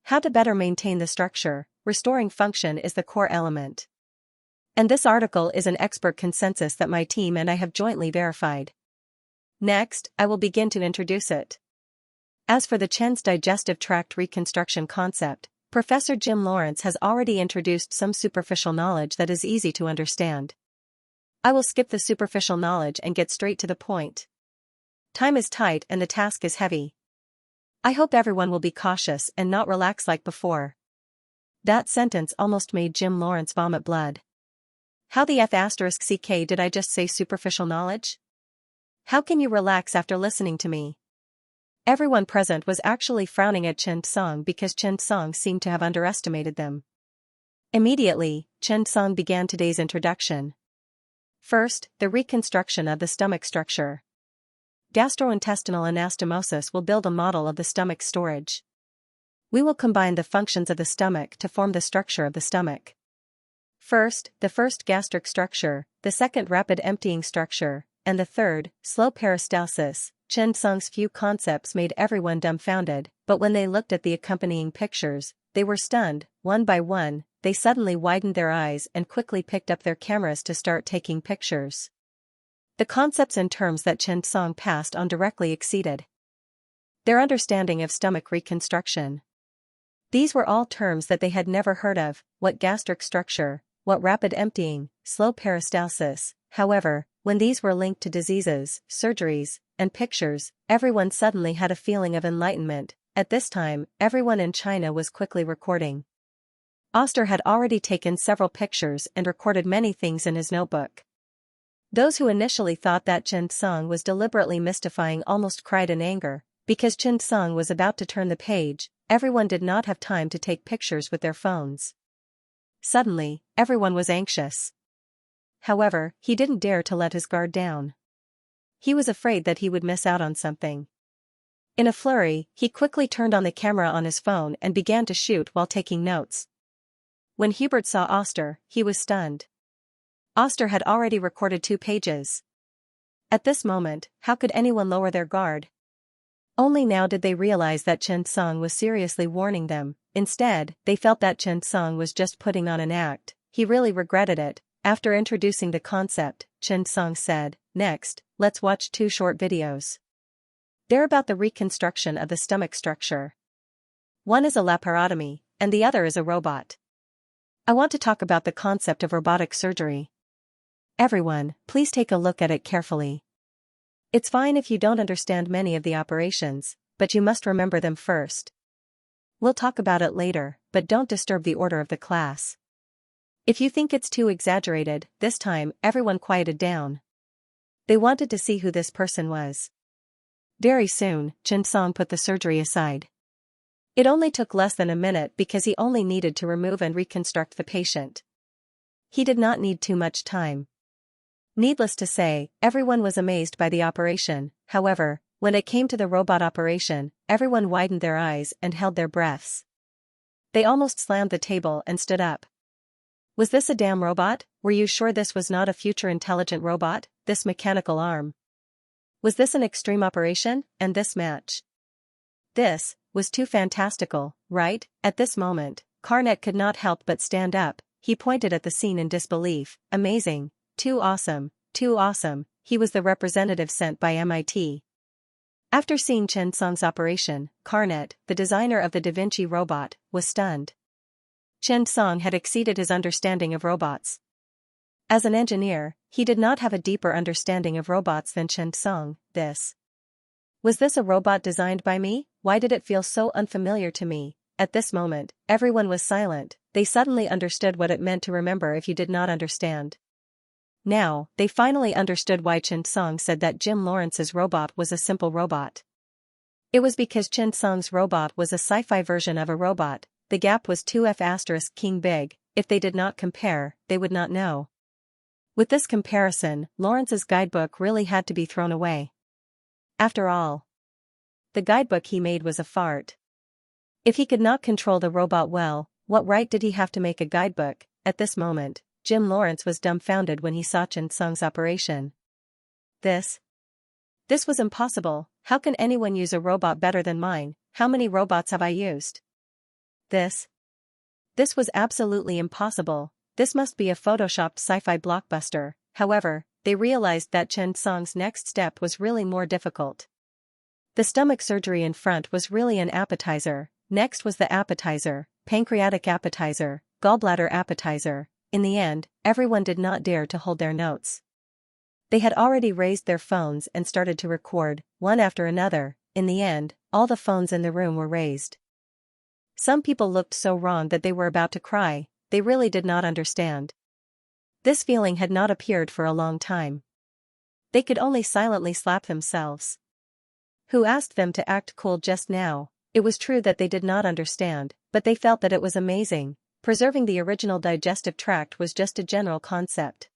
How to better maintain the structure, restoring function is the core element. And this article is an expert consensus that my team and I have jointly verified. Next, I will begin to introduce it. As for the Chen's digestive tract reconstruction concept, Professor Jim Lawrence has already introduced some superficial knowledge that is easy to understand. I will skip the superficial knowledge and get straight to the point. Time is tight and the task is heavy. I hope everyone will be cautious and not relax like before. That sentence almost made Jim Lawrence vomit blood. How the F***ck did I just say superficial knowledge? How can you relax after listening to me? Everyone present was actually frowning at Xianxia because Xianxia seemed to have underestimated them. Immediately, Xianxia began today's introduction. First, the reconstruction of the stomach structure. gastrointestinal anastomosis will build a model of the stomach's storage. We will combine the functions of the stomach to form the structure of the stomach. First, the first gastric structure, the second rapid emptying structure, and the third, slow peristalsis. Chen Song's few concepts made everyone dumbfounded, but when they looked at the accompanying pictures, they were stunned. One by one, they suddenly widened their eyes and quickly picked up their cameras to start taking pictures. The concepts and terms that Chen Song passed on directly exceeded their understanding of stomach reconstruction. These were all terms that they had never heard of: what gastric structure, what rapid emptying, slow peristalsis. However, when these were linked to diseases, surgeries, and pictures, everyone suddenly had a feeling of enlightenment. At this time, everyone in China was quickly recording. Oster had already taken several pictures and recorded many things in his notebook. Those who initially thought that Chen Song was deliberately mystifying almost cried in anger, because Chen Song was about to turn the page. Everyone did not have time to take pictures with their phones. Suddenly, everyone was anxious. However, he didn't dare to let his guard down. He was afraid that he would miss out on something. In a flurry, he quickly turned on the camera on his phone and began to shoot while taking notes. When Hubert saw Oster, he was stunned. Oster had already recorded 2 pages. At this moment, how could anyone lower their guard? Only now did they realize that Chen Song was seriously warning them. Instead, they felt that Chen Song was just putting on an act. He really regretted it. After introducing the concept, Chen Song said, "Next, let's watch 2 short videos. They're about the reconstruction of the stomach structure. One is a laparotomy, and the other is a robot. I want to talk about the concept of robotic surgery. Everyone, please take a look at it carefully. It's fine if you don't understand many of the operations, but you must remember them first. We'll talk about it later, but don't disturb the order of the class. If you think it's too exaggerated." This time, everyone quieted down. They wanted to see who this person was. Very soon, Chen Song put the surgery aside. It only took less than a minute because he only needed to remove and reconstruct the patient. He did not need too much time. Needless to say, everyone was amazed by the operation. However, when it came to the robot operation, everyone widened their eyes and held their breaths. They almost slammed the table and stood up. Was this a damn robot? Were you sure this was not a future intelligent robot? This mechanical arm. Was this an extreme operation? And this match? This was too fantastical, right? At this moment, Carnet could not help but stand up. He pointed at the scene in disbelief. Amazing. Too awesome. Too awesome. He was the representative sent by MIT. After seeing Chen Song's operation, Carnet, the designer of the Da Vinci robot, was stunned. Chen Song had exceeded his understanding of robots. As an engineer, he did not have a deeper understanding of robots than Chen Song. Was this a robot designed by me? Why did it feel so unfamiliar to me? At this moment, everyone was silent. They suddenly understood what it meant to remember if you did not understand. Now, they finally understood why Chen Song said that Jim Lawrence's robot was a simple robot. It was because Chen Song's robot was a sci-fi version of a robot. The gap was 2F** king big. If they did not compare, they would not know. With this comparison, Lawrence's guidebook really had to be thrown away. After all, the guidebook he made was a fart. If he could not control the robot well, what right did he have to make a guidebook? At this moment, Jim Lawrence was dumbfounded when he saw Chen Song's operation. This was impossible. How can anyone use a robot better than mine? How many robots have I used? This was absolutely impossible. This must be a photoshopped sci-fi blockbuster. However, they realized that Chen Song's next step was really more difficult. The stomach surgery in front was really an appetizer. Next was the appetizer, pancreatic appetizer, gallbladder appetizer. In the end, everyone did not dare to hold their notes. They had already raised their phones and started to record, one after another. In the end, all the phones in the room were raised. Some people looked so wrong that they were about to cry. They really did not understand. This feeling had not appeared for a long time. They could only silently slap themselves. Who asked them to act cool just now? It was true that they did not understand, but they felt that it was amazing. Preserving the original digestive tract was just a general concept.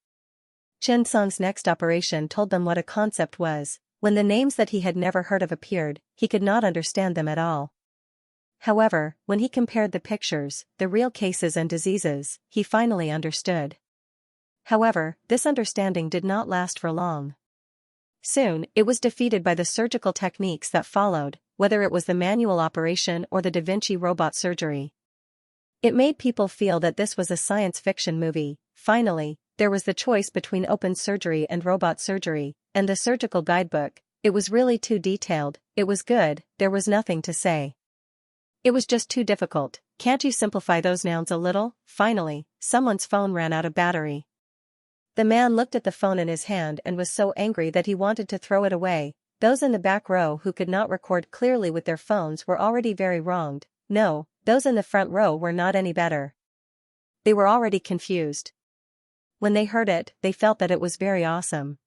Chen Song's next operation told them what a concept was. When the names that he had never heard of appeared, he could not understand them at all. However, when he compared the pictures, the real cases and diseases, he finally understood. However, this understanding did not last for long. Soon, it was defeated by the surgical techniques that followed, whether it was the manual operation or the Da Vinci robot surgery. It made people feel that this was a science fiction movie. Finally, there was the choice between open surgery and robot surgery, and the surgical guidebook. It was really too detailed. It was good, there was nothing to say. It was just too difficult. Can't you simplify those nouns a little? Finally, someone's phone ran out of battery. The man looked at the phone in his hand and was so angry that he wanted to throw it away. Those in the back row who could not record clearly with their phones were already very wronged. No, those in the front row were not any better. They were already confused. When they heard it, they felt that it was very awesome.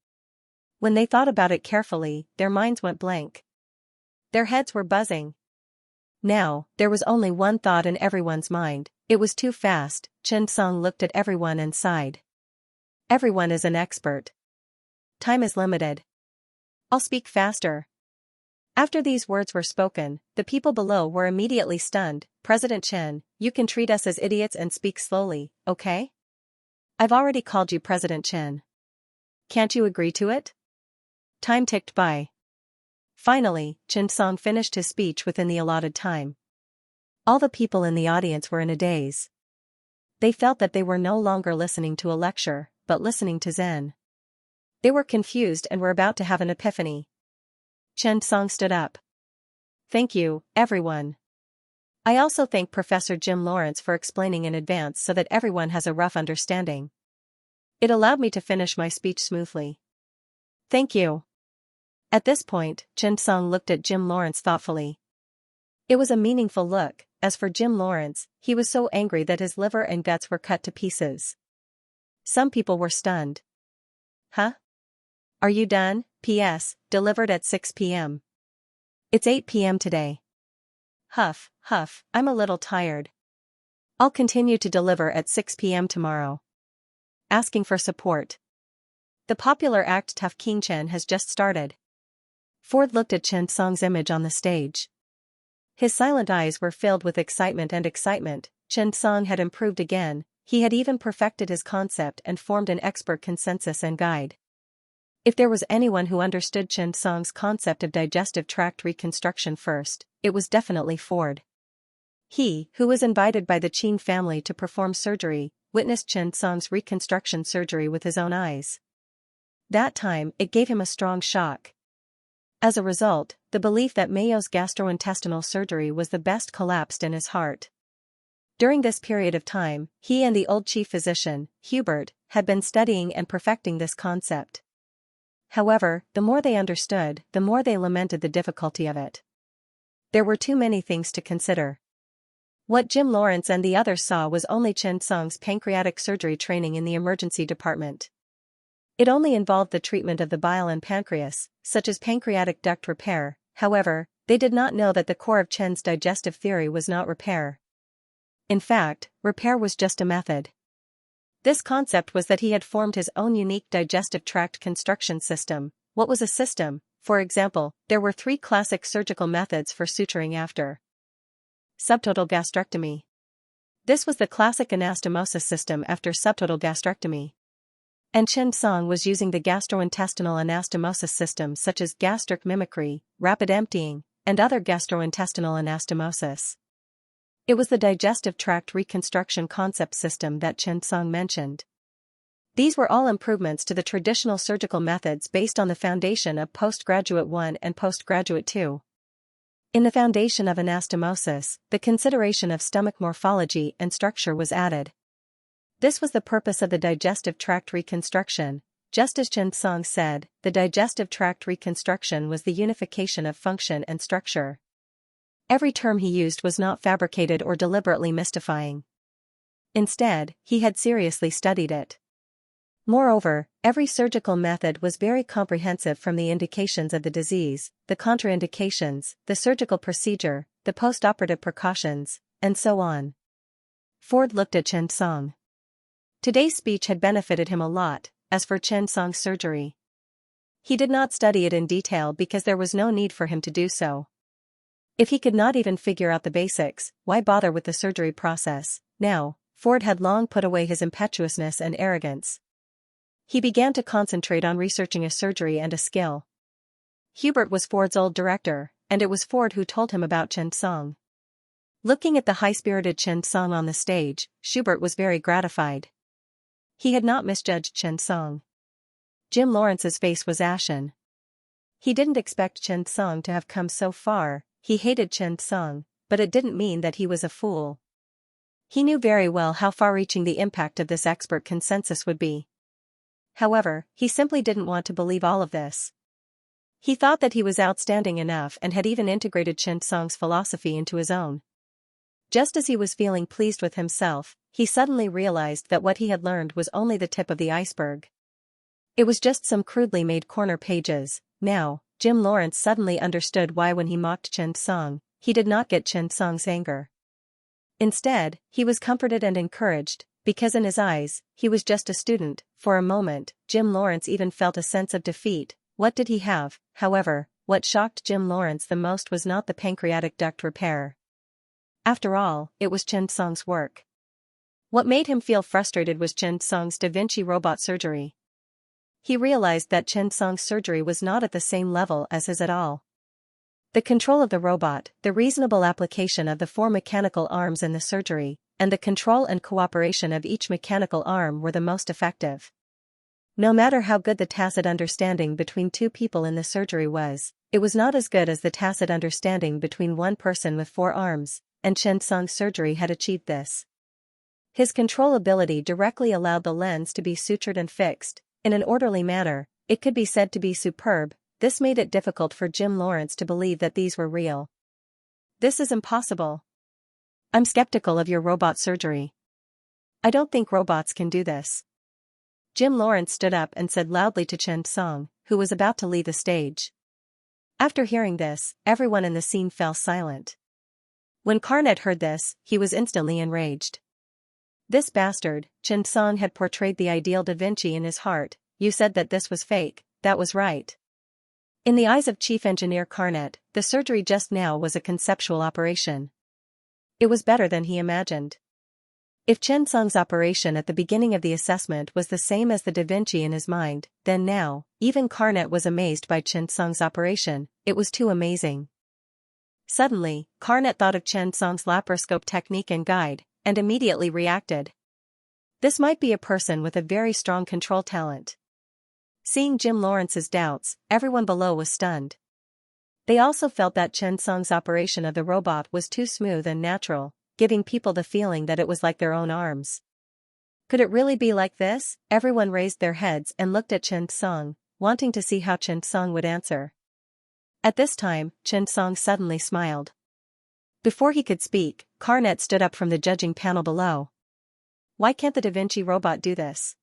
When they thought about it carefully, their minds went blank. Their heads were buzzing. Now, there was only one thought in everyone's mind. It was too fast. Xianxia looked at everyone and sighed. Everyone is an expert. Time is limited. I'll speak faster. After these words were spoken, the people below were immediately stunned. President Chen, you can treat us as idiots and speak slowly, okay? I've already called you President Chen. Can't you agree to it? Time ticked by. Finally, Xianxia finished his speech within the allotted time. All the people in the audience were in a daze. They felt that they were no longer listening to a lecture, but listening to Zen. They were confused and were about to have an epiphany. Xianxia stood up. Thank you, everyone. I also thank Professor Jim Lawrence for explaining in advance so that everyone has a rough understanding. It allowed me to finish my speech smoothly. Thank you. At this point, Xianxia looked at Jim Lawrence thoughtfully. It was a meaningful look. As for Jim Lawrence, he was so angry that his liver and guts were cut to pieces. Some people were stunned. Huh? Are you done? P.S. Delivered at 6 p.m. It's 8 p.m. today. Huff, huff, I'm a little tired. I'll continue to deliver at 6 p.m. tomorrow. Asking for support. The popular act Tough King Chen has just started. Ford looked at Xianxia's image on the stage. His silent eyes were filled with excitement and excitement. Xianxia had improved again. He had even perfected his concept and formed an expert consensus and guide. If there was anyone who understood Xianxia's concept of digestive tract reconstruction first, it was definitely Ford. He, who was invited by the Qin family to perform surgery, witnessed Xianxia's reconstruction surgery with his own eyes. That time, it gave him a strong shock. As a result, the belief that Mayo's gastrointestinal surgery was the best collapsed in his heart. During this period of time, he and the old chief physician, Hubert, had been studying and perfecting this concept. However, the more they understood, the more they lamented the difficulty of it. There were too many things to consider. What Jim Lawrence and the others saw was only Xianxia's pancreatic surgery training in the emergency department. It only involved the treatment of the bile and pancreas, such as pancreatic duct repair. However, they did not know that the core of Chen's digestive theory was not repair. In fact, repair was just a method. This concept was that he had formed his own unique digestive tract construction system. What was a system? For example, there were 3 classic surgical methods for suturing after subtotal gastrectomy. This was the classic anastomosis system after subtotal gastrectomy. And Xianxia was using the gastrointestinal anastomosis system such as gastric mimicry, rapid emptying, and other gastrointestinal anastomosis. It was the digestive tract reconstruction concept system that Xianxia mentioned. These were all improvements to the traditional surgical methods based on the foundation of postgraduate 1 and postgraduate 2. In the foundation of anastomosis, the consideration of stomach morphology and structure was added. This was the purpose of the digestive tract reconstruction. Just as Xianxia said, the digestive tract reconstruction was the unification of function and structure. Every term he used was not fabricated or deliberately mystifying. Instead, he had seriously studied it. Moreover, every surgical method was very comprehensive, from the indications of the disease, the contraindications, the surgical procedure, the postoperative precautions, and so on. Ford looked at Xianxia. Today's speech had benefited him a lot. As for Xianxia's surgery, He did not study it in detail because there was no need for him to do so. If he could not even figure out the basics, why bother with the surgery process? Now, Ford had long put away his impetuousness and arrogance. He began to concentrate on researching a surgery and a skill. Hubert was Ford's old director, and it was Ford who told him about Chen Song. Looking at the high-spirited Chen Song on the stage, Schubert was very gratified. He had not misjudged Chen Song. Jim Lawrence's face was ashen. He didn't expect Chen Song to have come so far. He hated Chen Song, but it didn't mean that he was a fool. He knew very well how far-reaching the impact of this expert consensus would be. However, he simply didn't want to believe all of this. He thought that he was outstanding enough and had even integrated Chen Song's philosophy into his own. Just as he was feeling pleased with himself, he suddenly realized that what he had learned was only the tip of the iceberg. It was just some crudely made corner pages. Now, Jim Lawrence suddenly understood why when he mocked Chen Song, he did not get Chen Song's anger. Instead, he was comforted and encouraged, because in his eyes, he was just a student. For a moment, Jim Lawrence even felt a sense of defeat. What did he have? However, what shocked Jim Lawrence the most was not the pancreatic duct repair. After all, it was Chen Song's work. What made him feel frustrated was Chen Song's Da Vinci robot surgery. He realized that Chen Song's surgery was not at the same level as his at all. The control of the robot, the reasonable application of the 4 mechanical arms in the surgery, and the control and cooperation of each mechanical arm were the most effective. No matter how good the tacit understanding between 2 people in the surgery was, it was not as good as the tacit understanding between one person with 4 arms, and Chen Song's surgery had achieved this. His control ability directly allowed the lens to be sutured and fixed. In an orderly manner, it could be said to be superb. This made it difficult for Jim Lawrence to believe that these were real. This is impossible. I'm skeptical of your robot surgery. I don't think robots can do this. Jim Lawrence stood up and said loudly to Chen Song, who was about to leave the stage. After hearing this, everyone in the scene fell silent. When Carnett heard this, he was instantly enraged. This bastard, Chen Song had portrayed the ideal Da Vinci in his heart. You said that this was fake, that was right. In the eyes of Chief Engineer Carnett, the surgery just now was a conceptual operation. It was better than he imagined. If Chen Song's operation at the beginning of the assessment was the same as the Da Vinci in his mind, then now, even Carnett was amazed by Chen Song's operation. It was too amazing. Suddenly, Carnett thought of Chen Song's laparoscope technique and guide, and immediately reacted. This might be a person with a very strong control talent. Seeing Jim Lawrence's doubts, everyone below was stunned. They also felt that Chen Song's operation of the robot was too smooth and natural, giving people the feeling that it was like their own arms. Could it really be like this? Everyone raised their heads and looked at Chen Song, wanting to see how Chen Song would answer. At this time, Chen Song suddenly smiled. Before he could speak, Carnett stood up from the judging panel below. Why can't the Da Vinci robot do this?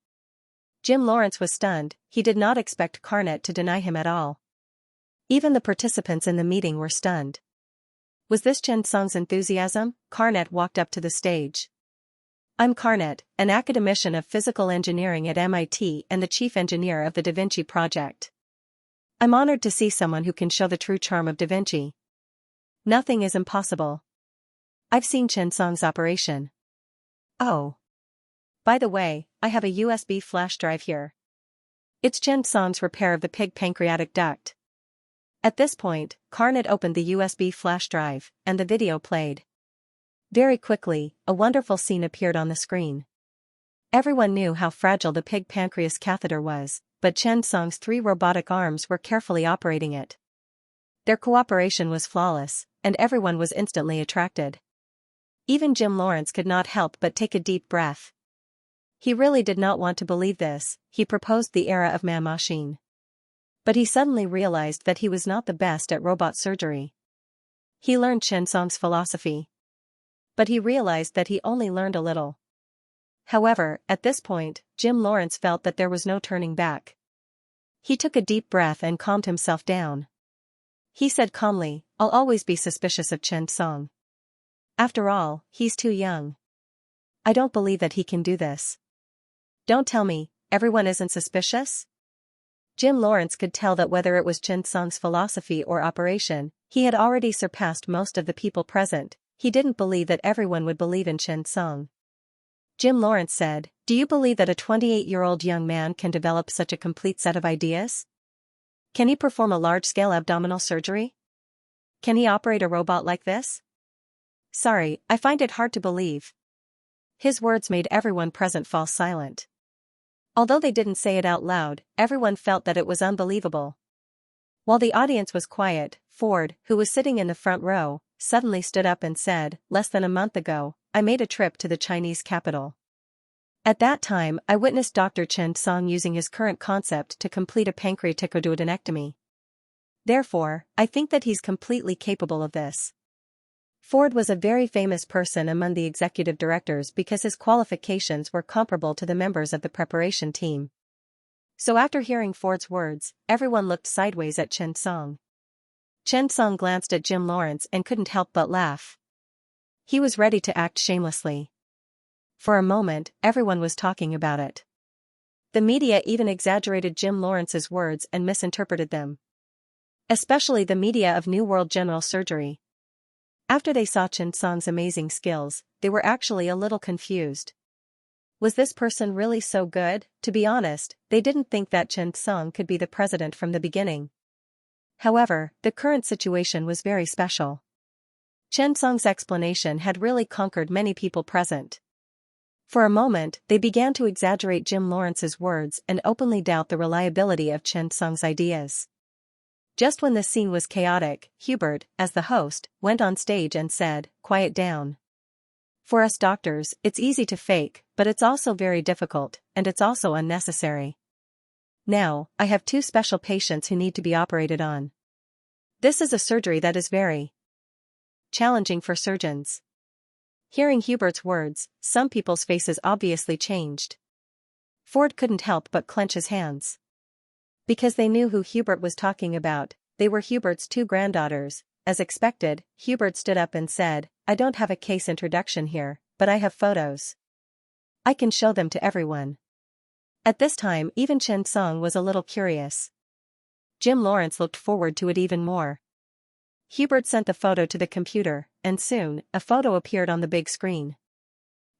Jim Lawrence was stunned. He did not expect Carnett to deny him at all. Even the participants in the meeting were stunned. Was this Chen Song's enthusiasm? Carnett walked up to the stage. I'm Carnett, an academician of physical engineering at MIT and the chief engineer of the Da Vinci project. I'm honored to see someone who can show the true charm of Da Vinci. Nothing is impossible. I've seen Chen Song's operation. Oh. By the way, I have a USB flash drive here. It's Chen Song's repair of the pig pancreatic duct. At this point, Carnett opened the USB flash drive, and the video played. Very quickly, a wonderful scene appeared on the screen. Everyone knew how fragile the pig pancreas catheter was, but Chen Song's 3 robotic arms were carefully operating it. Their cooperation was flawless, and everyone was instantly attracted. Even Jim Lawrence could not help but take a deep breath. He really did not want to believe this. He proposed the era of man-machine. But he suddenly realized that he was not the best at robot surgery. He learned Chen Song's philosophy. But he realized that he only learned a little. However, at this point, Jim Lawrence felt that there was no turning back. He took a deep breath and calmed himself down. He said calmly, I'll always be suspicious of Chen Song. After all, he's too young. I don't believe that he can do this. Don't tell me, everyone isn't suspicious? Jim Lawrence could tell that whether it was Chen Song's philosophy or operation, he had already surpassed most of the people present. He didn't believe that everyone would believe in Chen Song. Jim Lawrence said, "Do you believe that a 28-year-old young man can develop such a complete set of ideas? Can he perform a large-scale abdominal surgery? Can he operate a robot like this? Sorry, I find it hard to believe." His words made everyone present fall silent. Although they didn't say it out loud, everyone felt that it was unbelievable. While the audience was quiet, Ford, who was sitting in the front row, suddenly stood up and said, "Less than a month ago, I made a trip to the Chinese capital. At that time, I witnessed Dr. Chen Song using his current concept to complete a pancreaticoduodenectomy. Therefore, I think that he's completely capable of this." Ford was a very famous person among the executive directors because his qualifications were comparable to the members of the preparation team. So after hearing Ford's words, everyone looked sideways at Chen Song. Chen Song glanced at Jim Lawrence and couldn't help but laugh. He was ready to act shamelessly. For a moment, everyone was talking about it. The media even exaggerated Jim Lawrence's words and misinterpreted them. Especially the media of New World General Surgery. After they saw Chen Song's amazing skills, they were actually a little confused. Was this person really so good? To be honest, they didn't think that Chen Song could be the president from the beginning. However, the current situation was very special. Chen Song's explanation had really conquered many people present. For a moment, they began to exaggerate Jim Lawrence's words and openly doubt the reliability of Chen Song's ideas. Just when the scene was chaotic, Hubert, as the host, went on stage and said, "Quiet down. For us doctors, it's easy to fake, but it's also very difficult, and it's also unnecessary. Now, I have 2 special patients who need to be operated on. This is a surgery that is very challenging for surgeons." Hearing Hubert's words, some people's faces obviously changed. Ford couldn't help but clench his hands. Because they knew who Hubert was talking about, they were Hubert's 2 granddaughters. As expected, Hubert stood up and said, "I don't have a case introduction here, but I have photos. I can show them to everyone." At this time even Chen Song was a little curious. Jim Lawrence looked forward to it even more. Hubert sent the photo to the computer, and soon, a photo appeared on the big screen.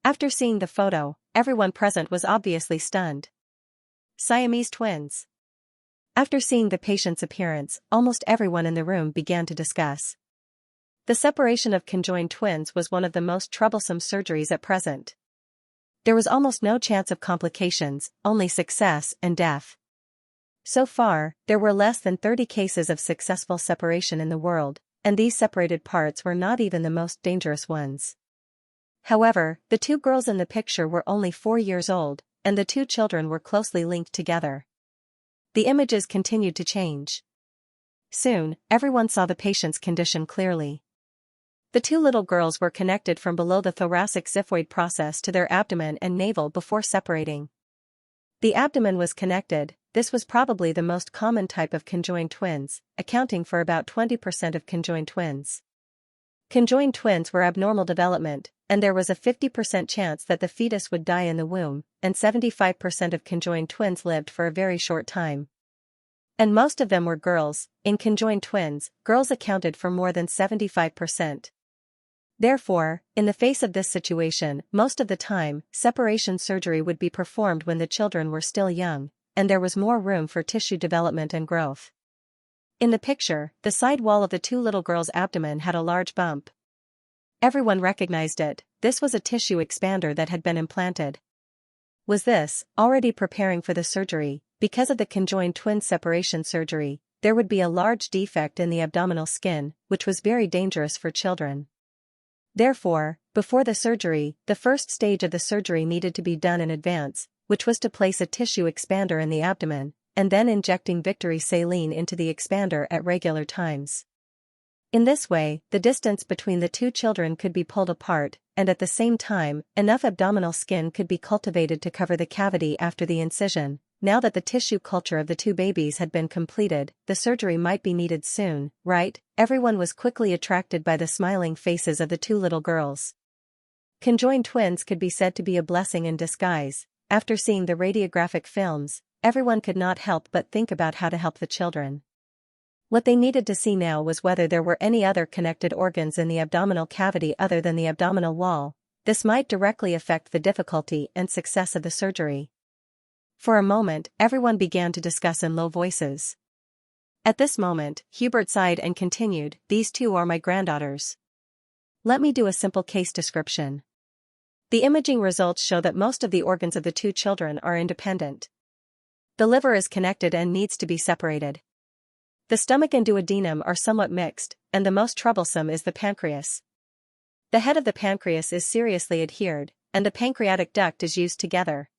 After seeing the photo, everyone present was obviously stunned. Siamese twins. After seeing the patient's appearance, almost everyone in the room began to discuss. The separation of conjoined twins was one of the most troublesome surgeries at present. There was almost no chance of complications, only success and death. So far, there were less than 30 cases of successful separation in the world, and these separated parts were not even the most dangerous ones. However, the 2 girls in the picture were only 4 years old, and the 2 children were closely linked together. The images continued to change. Soon, everyone saw the patient's condition clearly. The 2 little girls were connected from below the thoracic xiphoid process to their abdomen and navel before separating. The abdomen was connected. This was probably the most common type of conjoined twins, accounting for about 20% of conjoined twins. Conjoined twins were abnormal development, and there was a 50% chance that the fetus would die in the womb, and 75% of conjoined twins lived for a very short time. And most of them were girls. In conjoined twins, girls accounted for more than 75%. Therefore, in the face of this situation, most of the time, separation surgery would be performed when the children were still young, and there was more room for tissue development and growth. In the picture, the side wall of the 2 little girls' abdomen had a large bump. Everyone recognized it. This was a tissue expander that had been implanted. Was this already preparing for the surgery? Because of the conjoined twin separation surgery, there would be a large defect in the abdominal skin, which was very dangerous for children. Therefore, before the surgery, the first stage of the surgery needed to be done in advance, which was to place a tissue expander in the abdomen, and then injecting Victory saline into the expander at regular times. In this way, the distance between the 2 children could be pulled apart, and at the same time, enough abdominal skin could be cultivated to cover the cavity after the incision. Now that the tissue culture of the 2 babies had been completed, the surgery might be needed soon, right? Everyone was quickly attracted by the smiling faces of the 2 little girls. Conjoined twins could be said to be a blessing in disguise. After seeing the radiographic films, everyone could not help but think about how to help the children. What they needed to see now was whether there were any other connected organs in the abdominal cavity other than the abdominal wall. This might directly affect the difficulty and success of the surgery. For a moment, everyone began to discuss in low voices. At this moment, Hubert sighed and continued, "These two are my granddaughters. Let me do a simple case description. The imaging results show that most of the organs of the two children are independent. The liver is connected and needs to be separated. The stomach and duodenum are somewhat mixed, and the most troublesome is the pancreas. The head of the pancreas is seriously adhered, and the pancreatic duct is used together.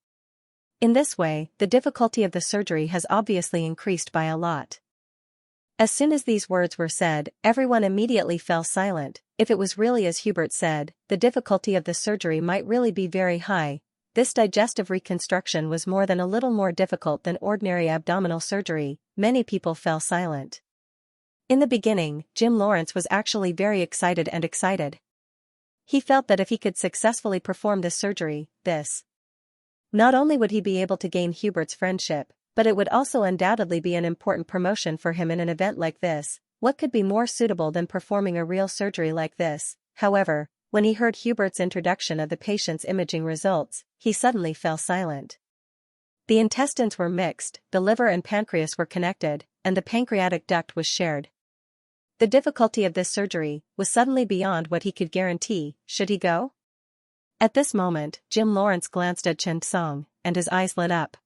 In this way, the difficulty of the surgery has obviously increased by a lot." As soon as these words were said, everyone immediately fell silent. If it was really as Hubert said, the difficulty of the surgery might really be very high. This digestive reconstruction was more than a little more difficult than ordinary abdominal surgery. Many people fell silent. In the beginning, Jim Lawrence was actually very excited. He felt that if he could successfully perform this surgery, not only would he be able to gain Hubert's friendship, but it would also undoubtedly be an important promotion for him in an event like this. What could be more suitable than performing a real surgery like this? However, when he heard Hubert's introduction of the patient's imaging results, he suddenly fell silent. The intestines were mixed, the liver and pancreas were connected, and the pancreatic duct was shared. The difficulty of this surgery was suddenly beyond what he could guarantee. Should he go? At this moment, Jim Lawrence glanced at Chen Song, and his eyes lit up.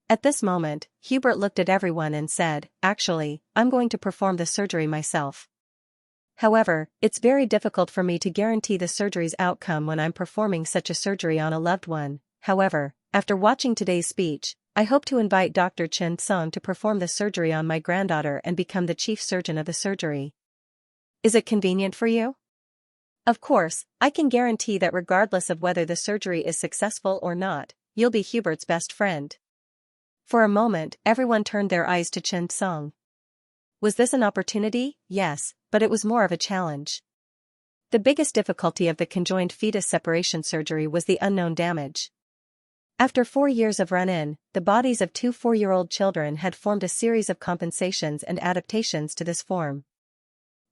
At this moment, Hubert looked at everyone and said, "Actually, I'm going to perform the surgery myself. However, it's very difficult for me to guarantee the surgery's outcome when I'm performing such a surgery on a loved one. However, after watching today's speech, I hope to invite Dr. Chen Song to perform the surgery on my granddaughter and become the chief surgeon of the surgery. Is it convenient for you? Of course, I can guarantee that regardless of whether the surgery is successful or not, you'll be Hubert's best friend." For a moment, everyone turned their eyes to Chen Song. Was this an opportunity? Yes, but it was more of a challenge. The biggest difficulty of the conjoined fetus separation surgery was the unknown damage. After 4 years of run-in, the bodies of 2 4-year-old children had formed a series of compensations and adaptations to this form.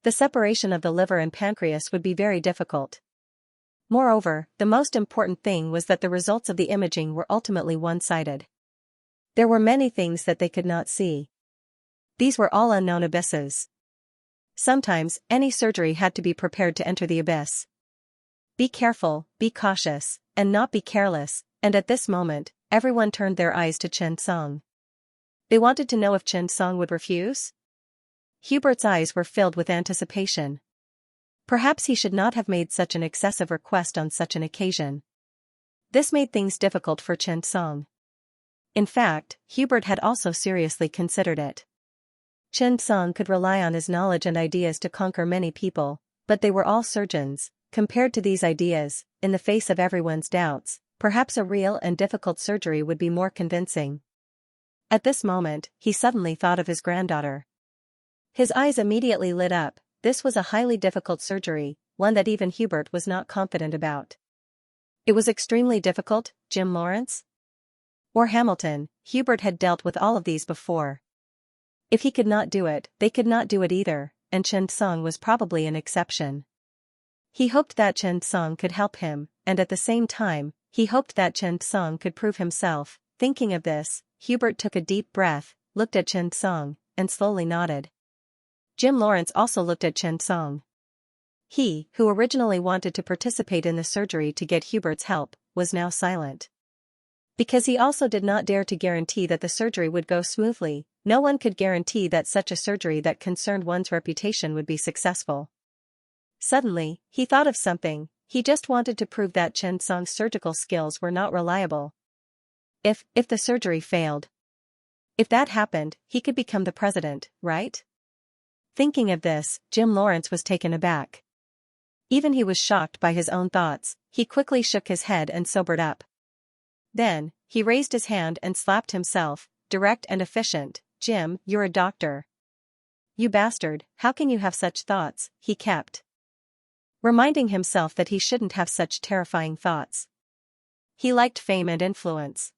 The separation of the liver and pancreas would be very difficult. Moreover, the most important thing was that the results of the imaging were ultimately one-sided. There were many things that they could not see. These were all unknown abysses. Sometimes, any surgery had to be prepared to enter the abyss. Be careful, be cautious, and not be careless, and at this moment, everyone turned their eyes to Chen Song. They wanted to know if Chen Song would refuse? Hubert's eyes were filled with anticipation. Perhaps he should not have made such an excessive request on such an occasion. This made things difficult for Chen Song. In fact, Hubert had also seriously considered it. Chen Song could rely on his knowledge and ideas to conquer many people, but they were all surgeons. Compared to these ideas, in the face of everyone's doubts, perhaps a real and difficult surgery would be more convincing. At this moment, he suddenly thought of his granddaughter. His eyes immediately lit up. This was a highly difficult surgery, one that even Hubert was not confident about. It was extremely difficult, Jim Lawrence? Or Hamilton. Hubert had dealt with all of these before. If he could not do it, they could not do it either, and Chen Song was probably an exception. He hoped that Chen Song could help him, and at the same time, he hoped that Chen Song could prove himself. Thinking of this, Hubert took a deep breath, looked at Chen Song, and slowly nodded. Jim Lawrence also looked at Chen Song. He, who originally wanted to participate in the surgery to get Hubert's help, was now silent. Because he also did not dare to guarantee that the surgery would go smoothly. No one could guarantee that such a surgery that concerned one's reputation would be successful. Suddenly, he thought of something. He just wanted to prove that Chen Song's surgical skills were not reliable. If the surgery failed. If that happened, he could become the president, right? Thinking of this, Jim Lawrence was taken aback. Even he was shocked by his own thoughts. He quickly shook his head and sobered up. Then, he raised his hand and slapped himself, direct and efficient. Jim, you're a doctor. You bastard, how can you have such thoughts? He kept reminding himself that he shouldn't have such terrifying thoughts. He liked fame and influence.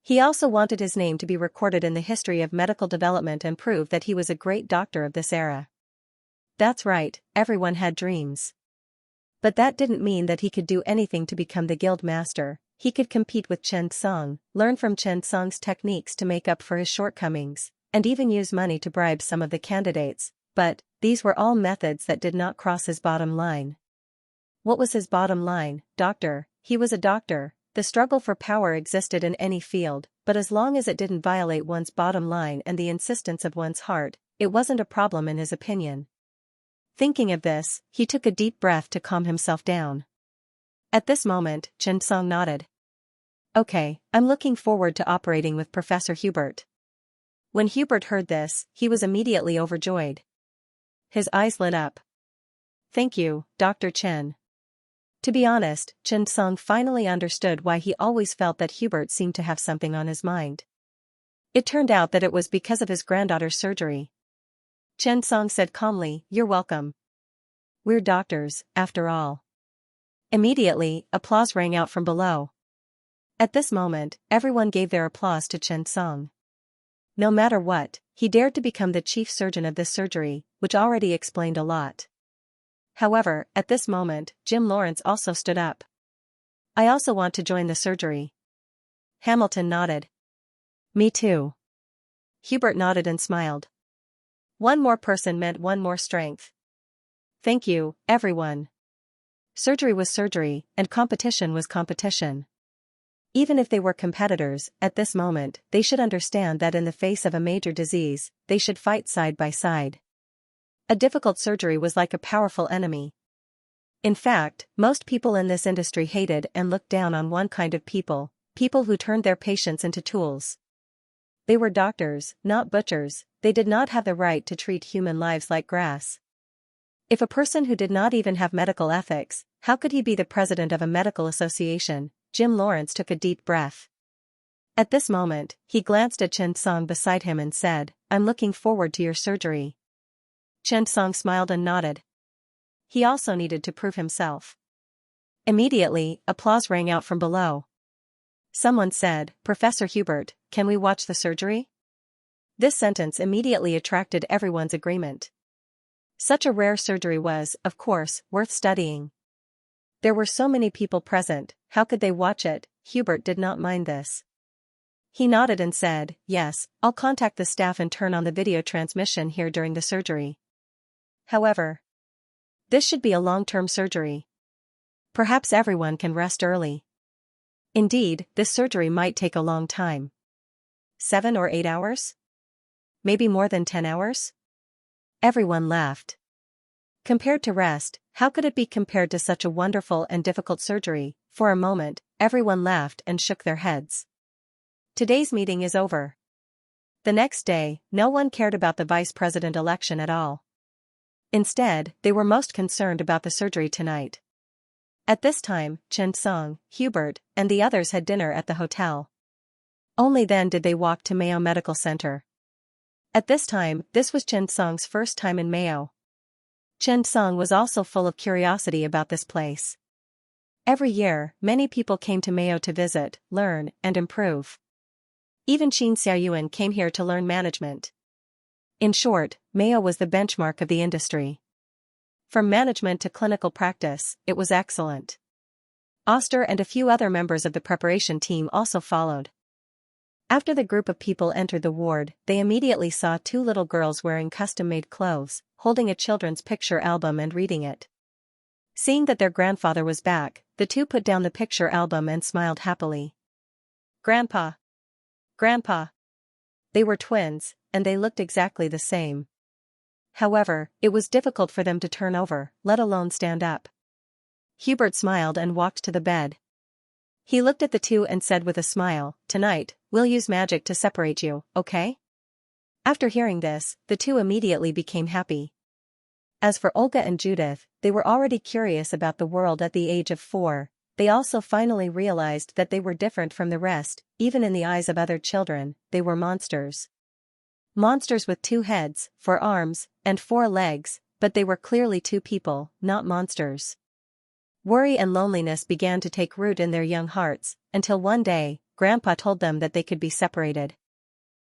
He also wanted his name to be recorded in the history of medical development and prove that he was a great doctor of this era. That's right, everyone had dreams. But that didn't mean that he could do anything to become the guild master. He could compete with Chen Song, learn from Chen Song's techniques to make up for his shortcomings, and even use money to bribe some of the candidates, but these were all methods that did not cross his bottom line. What was his bottom line? Doctor. He was a doctor. The struggle for power existed in any field, but as long as it didn't violate one's bottom line and the insistence of one's heart, it wasn't a problem in his opinion. Thinking of this, he took a deep breath to calm himself down. At this moment, Chen Song nodded. Okay, I'm looking forward to operating with Professor Hubert. When Hubert heard this, he was immediately overjoyed. His eyes lit up. Thank you, Dr. Chen. To be honest, Chen Song finally understood why he always felt that Hubert seemed to have something on his mind. It turned out that it was because of his granddaughter's surgery. Chen Song said calmly, "You're welcome. We're doctors, after all." Immediately, applause rang out from below. At this moment, everyone gave their applause to Chen Song. No matter what, he dared to become the chief surgeon of this surgery, which already explained a lot. However, at this moment, Jim Lawrence also stood up. I also want to join the surgery. Hamilton nodded. Me too. Hubert nodded and smiled. One more person meant one more strength. Thank you, everyone. Surgery was surgery, and competition was competition. Even if they were competitors, at this moment, they should understand that in the face of a major disease, they should fight side by side. A difficult surgery was like a powerful enemy. In fact, most people in this industry hated and looked down on one kind of people who turned their patients into tools. They were doctors, not butchers. They did not have the right to treat human lives like grass. If a person who did not even have medical ethics, how could he be the president of a medical association? Jim Lawrence took a deep breath. At this moment, he glanced at Chen Song beside him and said, I'm looking forward to your surgery. Chen Song smiled and nodded. He also needed to prove himself. Immediately, applause rang out from below. Someone said, Professor Hubert, can we watch the surgery? This sentence immediately attracted everyone's agreement. Such a rare surgery was, of course, worth studying. There were so many people present, how could they watch it? Hubert did not mind this. He nodded and said, yes, I'll contact the staff and turn on the video transmission here during the surgery. However, this should be a long-term surgery. Perhaps everyone can rest early. Indeed, this surgery might take a long time. 7 or 8 hours? Maybe more than 10 hours? Everyone laughed. Compared to rest, how could it be compared to such a wonderful and difficult surgery? For a moment, everyone laughed and shook their heads. Today's meeting is over. The next day, no one cared about the vice president election at all. Instead, they were most concerned about the surgery tonight. At this time, Chen Song, Hubert, and the others had dinner at the hotel. Only then did they walk to Mayo Medical Center. At this time, this was Chen Song's first time in Mayo. Chen Song was also full of curiosity about this place. Every year, many people came to Mayo to visit, learn, and improve. Even Xianxia came here to learn management. In short, Mayo was the benchmark of the industry. From management to clinical practice, it was excellent. Oster and a few other members of the preparation team also followed. After the group of people entered the ward, they immediately saw 2 little girls wearing custom-made clothes, holding a children's picture album and reading it. Seeing that their grandfather was back, the 2 put down the picture album and smiled happily. Grandpa! Grandpa! They were twins, and they looked exactly the same. However, it was difficult for them to turn over, let alone stand up. Hubert smiled and walked to the bed. He looked at the 2 and said with a smile, tonight, we'll use magic to separate you, okay? After hearing this, the 2 immediately became happy. As for Olga and Judith, they were already curious about the world at the age of 4. They also finally realized that they were different from the rest, even in the eyes of other children, they were monsters. Monsters with 2 heads, 4 arms, and 4 legs, but they were clearly 2 people, not monsters. Worry and loneliness began to take root in their young hearts, until one day, Grandpa told them that they could be separated.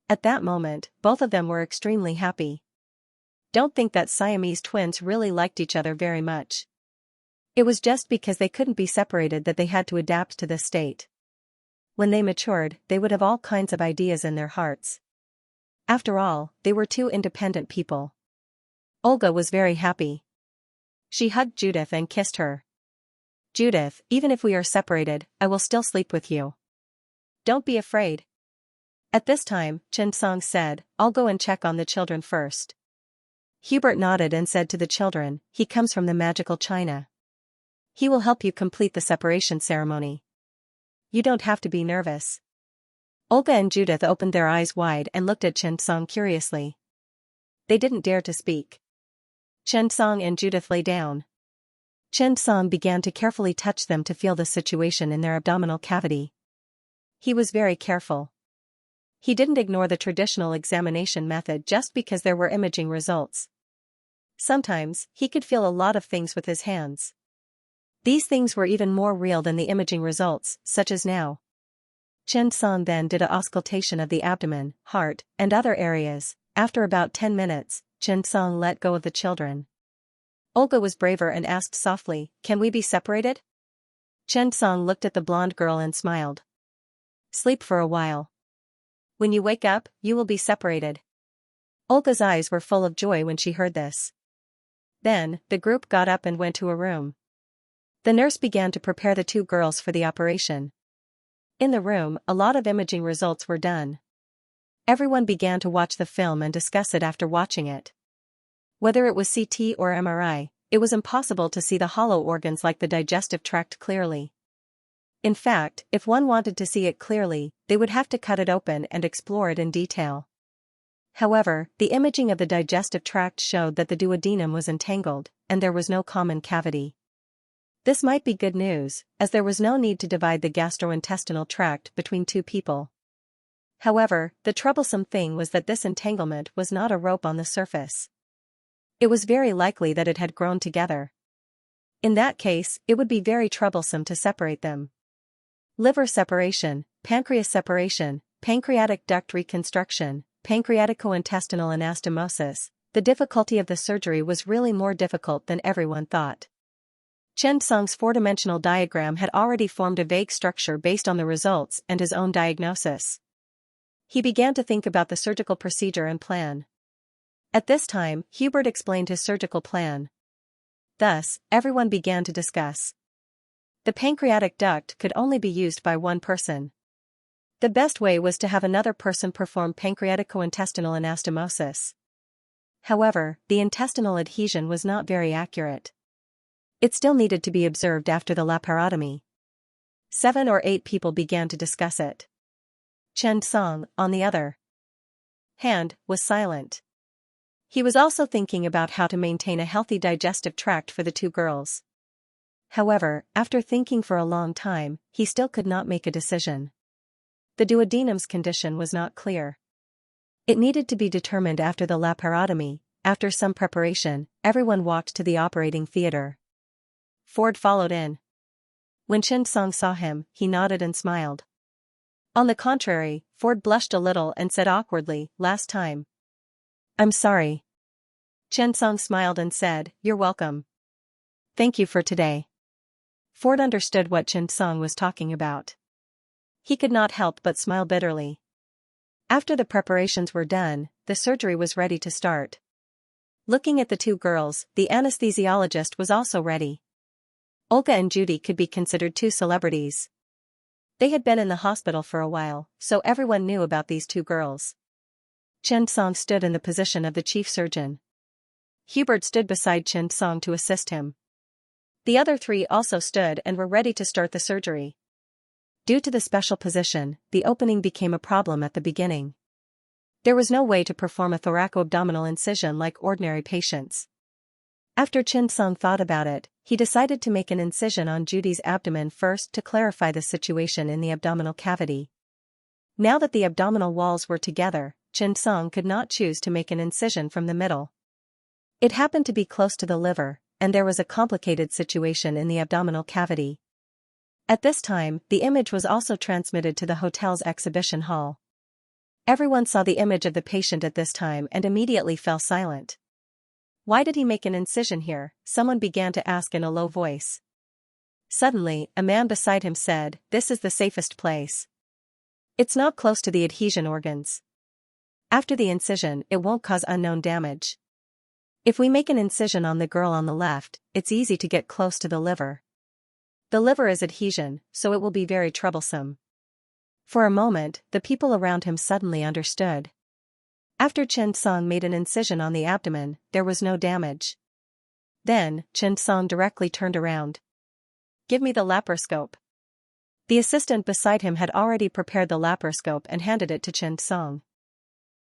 At that moment, both of them were extremely happy. Don't think that Siamese twins really liked each other very much. It was just because they couldn't be separated that they had to adapt to this state. When they matured, they would have all kinds of ideas in their hearts. After all, they were two independent people. Olga was very happy. She hugged Judith and kissed her. "Judith, even if we are separated, I will still sleep with you. Don't be afraid." At this time, Xianxia said, "I'll go and check on the children first." Hubert nodded and said to the children, "He comes from the magical China. He will help you complete the separation ceremony. You don't have to be nervous." Olga and Judith opened their eyes wide and looked at Xianxia curiously. They didn't dare to speak. Xianxia and Judith lay down. Xianxia began to carefully touch them to feel the situation in their abdominal cavity. He was very careful. He didn't ignore the traditional examination method just because there were imaging results. Sometimes, he could feel a lot of things with his hands. These things were even more real than the imaging results, such as now. Xianxia then did an auscultation of the abdomen, heart, and other areas. After about 10 minutes, Xianxia let go of the children. Olga was braver and asked softly, "Can we be separated?" Xianxia looked at the blonde girl and smiled. "Sleep for a while. When you wake up, you will be separated." Olga's eyes were full of joy when she heard this. Then, the group got up and went to a room. The nurse began to prepare the two girls for the operation. In the room, a lot of imaging results were done. Everyone began to watch the film and discuss it after watching it. Whether it was CT or MRI, it was impossible to see the hollow organs like the digestive tract clearly. In fact, if one wanted to see it clearly, they would have to cut it open and explore it in detail. However, the imaging of the digestive tract showed that the duodenum was entangled, and there was no common cavity. This might be good news, as there was no need to divide the gastrointestinal tract between two people. However, the troublesome thing was that this entanglement was not a rope on the surface. It was very likely that it had grown together. In that case, it would be very troublesome to separate them. Liver separation, pancreas separation, pancreatic duct reconstruction, pancreaticointestinal anastomosis. The difficulty of the surgery was really more difficult than everyone thought. Xianxia's four-dimensional diagram had already formed a vague structure based on the results and his own diagnosis. He began to think about the surgical procedure and plan. At this time, Hubert explained his surgical plan. Thus, everyone began to discuss. The pancreatic duct could only be used by one person. The best way was to have another person perform pancreaticointestinal anastomosis. However, the intestinal adhesion was not very accurate. It still needed to be observed after the laparotomy. 7 or 8 people began to discuss it. Xianxia, on the other hand, was silent. He was also thinking about how to maintain a healthy digestive tract for the two girls. However, after thinking for a long time, he still could not make a decision. The duodenum's condition was not clear. It needed to be determined after the laparotomy. After some preparation, everyone walked to the operating theater. Ford followed in. When Xianxia saw him, he nodded and smiled. On the contrary, Ford blushed a little and said awkwardly, "Last time." "I'm sorry." Xianxia smiled and said, "You're welcome. Thank you for today." Ford understood what Xianxia was talking about. He could not help but smile bitterly. After the preparations were done, the surgery was ready to start. Looking at the two girls, the anesthesiologist was also ready. Olga and Judy could be considered two celebrities. They had been in the hospital for a while, so everyone knew about these two girls. Xianxia stood in the position of the chief surgeon. Hubert stood beside Xianxia to assist him. The other 3 also stood and were ready to start the surgery. Due to the special position, the opening became a problem at the beginning. There was no way to perform a thoracoabdominal incision like ordinary patients. After Xianxia thought about it, he decided to make an incision on Judy's abdomen first to clarify the situation in the abdominal cavity. Now that the abdominal walls were together, Xianxia could not choose to make an incision from the middle. It happened to be close to the liver, and there was a complicated situation in the abdominal cavity. At this time, the image was also transmitted to the hotel's exhibition hall. Everyone saw the image of the patient at this time and immediately fell silent. "Why did he make an incision here?" someone began to ask in a low voice. Suddenly, a man beside him said, "This is the safest place. It's not close to the adhesion organs. After the incision, it won't cause unknown damage. If we make an incision on the girl on the left, it's easy to get close to the liver. The liver is adhesion, so it will be very troublesome." For a moment, the people around him suddenly understood. After Chen Song made an incision on the abdomen, there was no damage. Then, Chen Song directly turned around. "Give me the laparoscope." The assistant beside him had already prepared the laparoscope and handed it to Chen Song.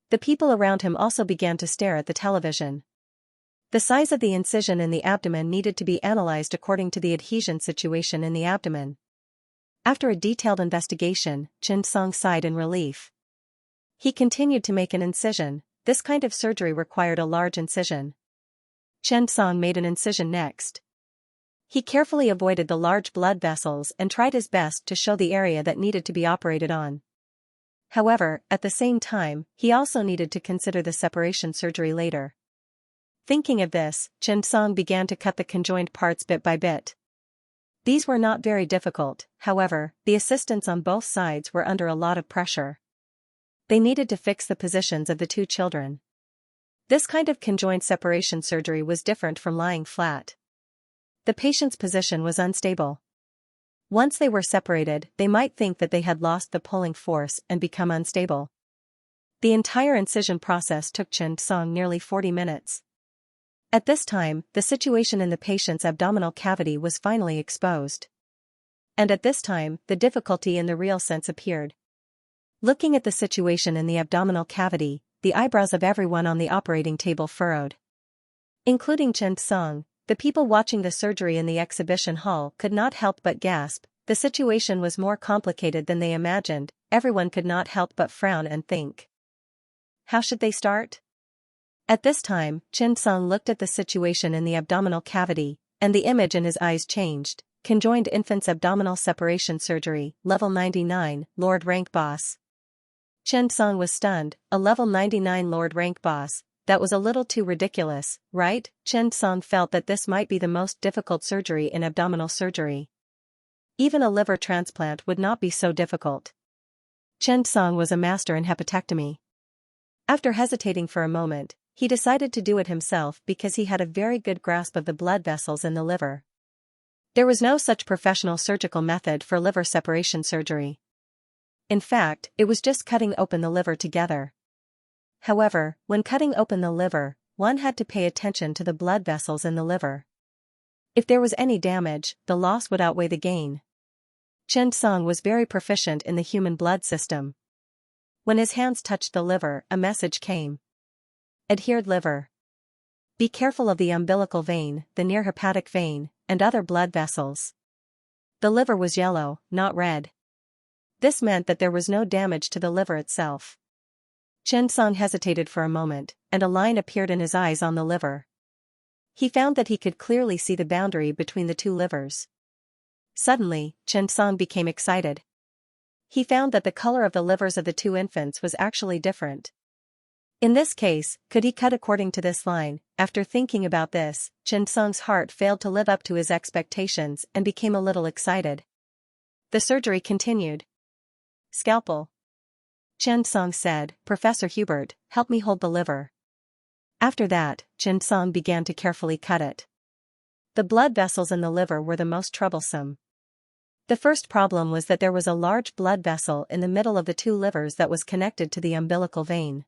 The people around him also began to stare at the television. The size of the incision in the abdomen needed to be analyzed according to the adhesion situation in the abdomen. After a detailed investigation, Chen Song sighed in relief. He continued to make an incision. This kind of surgery required a large incision. Chen Song made an incision next. He carefully avoided the large blood vessels and tried his best to show the area that needed to be operated on. However, at the same time, he also needed to consider the separation surgery later. Thinking of this, Chen Song began to cut the conjoined parts bit by bit. These were not very difficult, however, the assistants on both sides were under a lot of pressure. They needed to fix the positions of the two children. This kind of conjoint separation surgery was different from lying flat. The patient's position was unstable. Once they were separated, they might think that they had lost the pulling force and become unstable. The entire incision process took Chen Song nearly 40 minutes. At this time, the situation in the patient's abdominal cavity was finally exposed. And at this time, the difficulty in the real sense appeared. Looking at the situation in the abdominal cavity, the eyebrows of everyone on the operating table furrowed. Including Chen Song, the people watching the surgery in the exhibition hall could not help but gasp. The situation was more complicated than they imagined. Everyone could not help but frown and think. How should they start? At this time, Chen Song looked at the situation in the abdominal cavity, and the image in his eyes changed. Conjoined infants abdominal separation surgery, level 99, Lord Rank Boss. Chen Song was stunned. A level 99 Lord Rank Boss. That was a little too ridiculous, right? Chen Song felt that this might be the most difficult surgery in abdominal surgery. Even a liver transplant would not be so difficult. Chen Song was a master in hepatectomy. After hesitating for a moment, he decided to do it himself because he had a very good grasp of the blood vessels in the liver. There was no such professional surgical method for liver separation surgery. In fact, it was just cutting open the liver together. However, when cutting open the liver, one had to pay attention to the blood vessels in the liver. If there was any damage, the loss would outweigh the gain. Chen Song was very proficient in the human blood system. When his hands touched the liver, a message came. Adhered liver. Be careful of the umbilical vein, the near hepatic vein, and other blood vessels. The liver was yellow, not red. This meant that there was no damage to the liver itself. Chen Song hesitated for a moment, and a line appeared in his eyes on the liver. He found that he could clearly see the boundary between the two livers. Suddenly, Chen Song became excited. He found that the color of the livers of the two infants was actually different. In this case, could he cut according to this line? After thinking about this, Chen Song's heart failed to live up to his expectations and became a little excited. The surgery continued. Scalpel. Chen Song said, "Professor Hubert, help me hold the liver." After that, Chen Song began to carefully cut it. The blood vessels in the liver were the most troublesome. The first problem was that there was a large blood vessel in the middle of the two livers that was connected to the umbilical vein.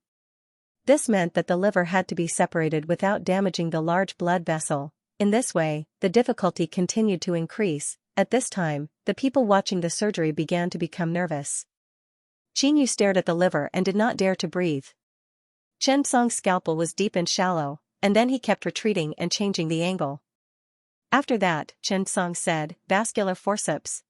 This meant that the liver had to be separated without damaging the large blood vessel. In this way, the difficulty continued to increase. At this time, the people watching the surgery began to become nervous. Xinyu stared at the liver and did not dare to breathe. Chen Song's scalpel was deep and shallow, and then he kept retreating and changing the angle. After that, Chen Song said, "Vascular forceps."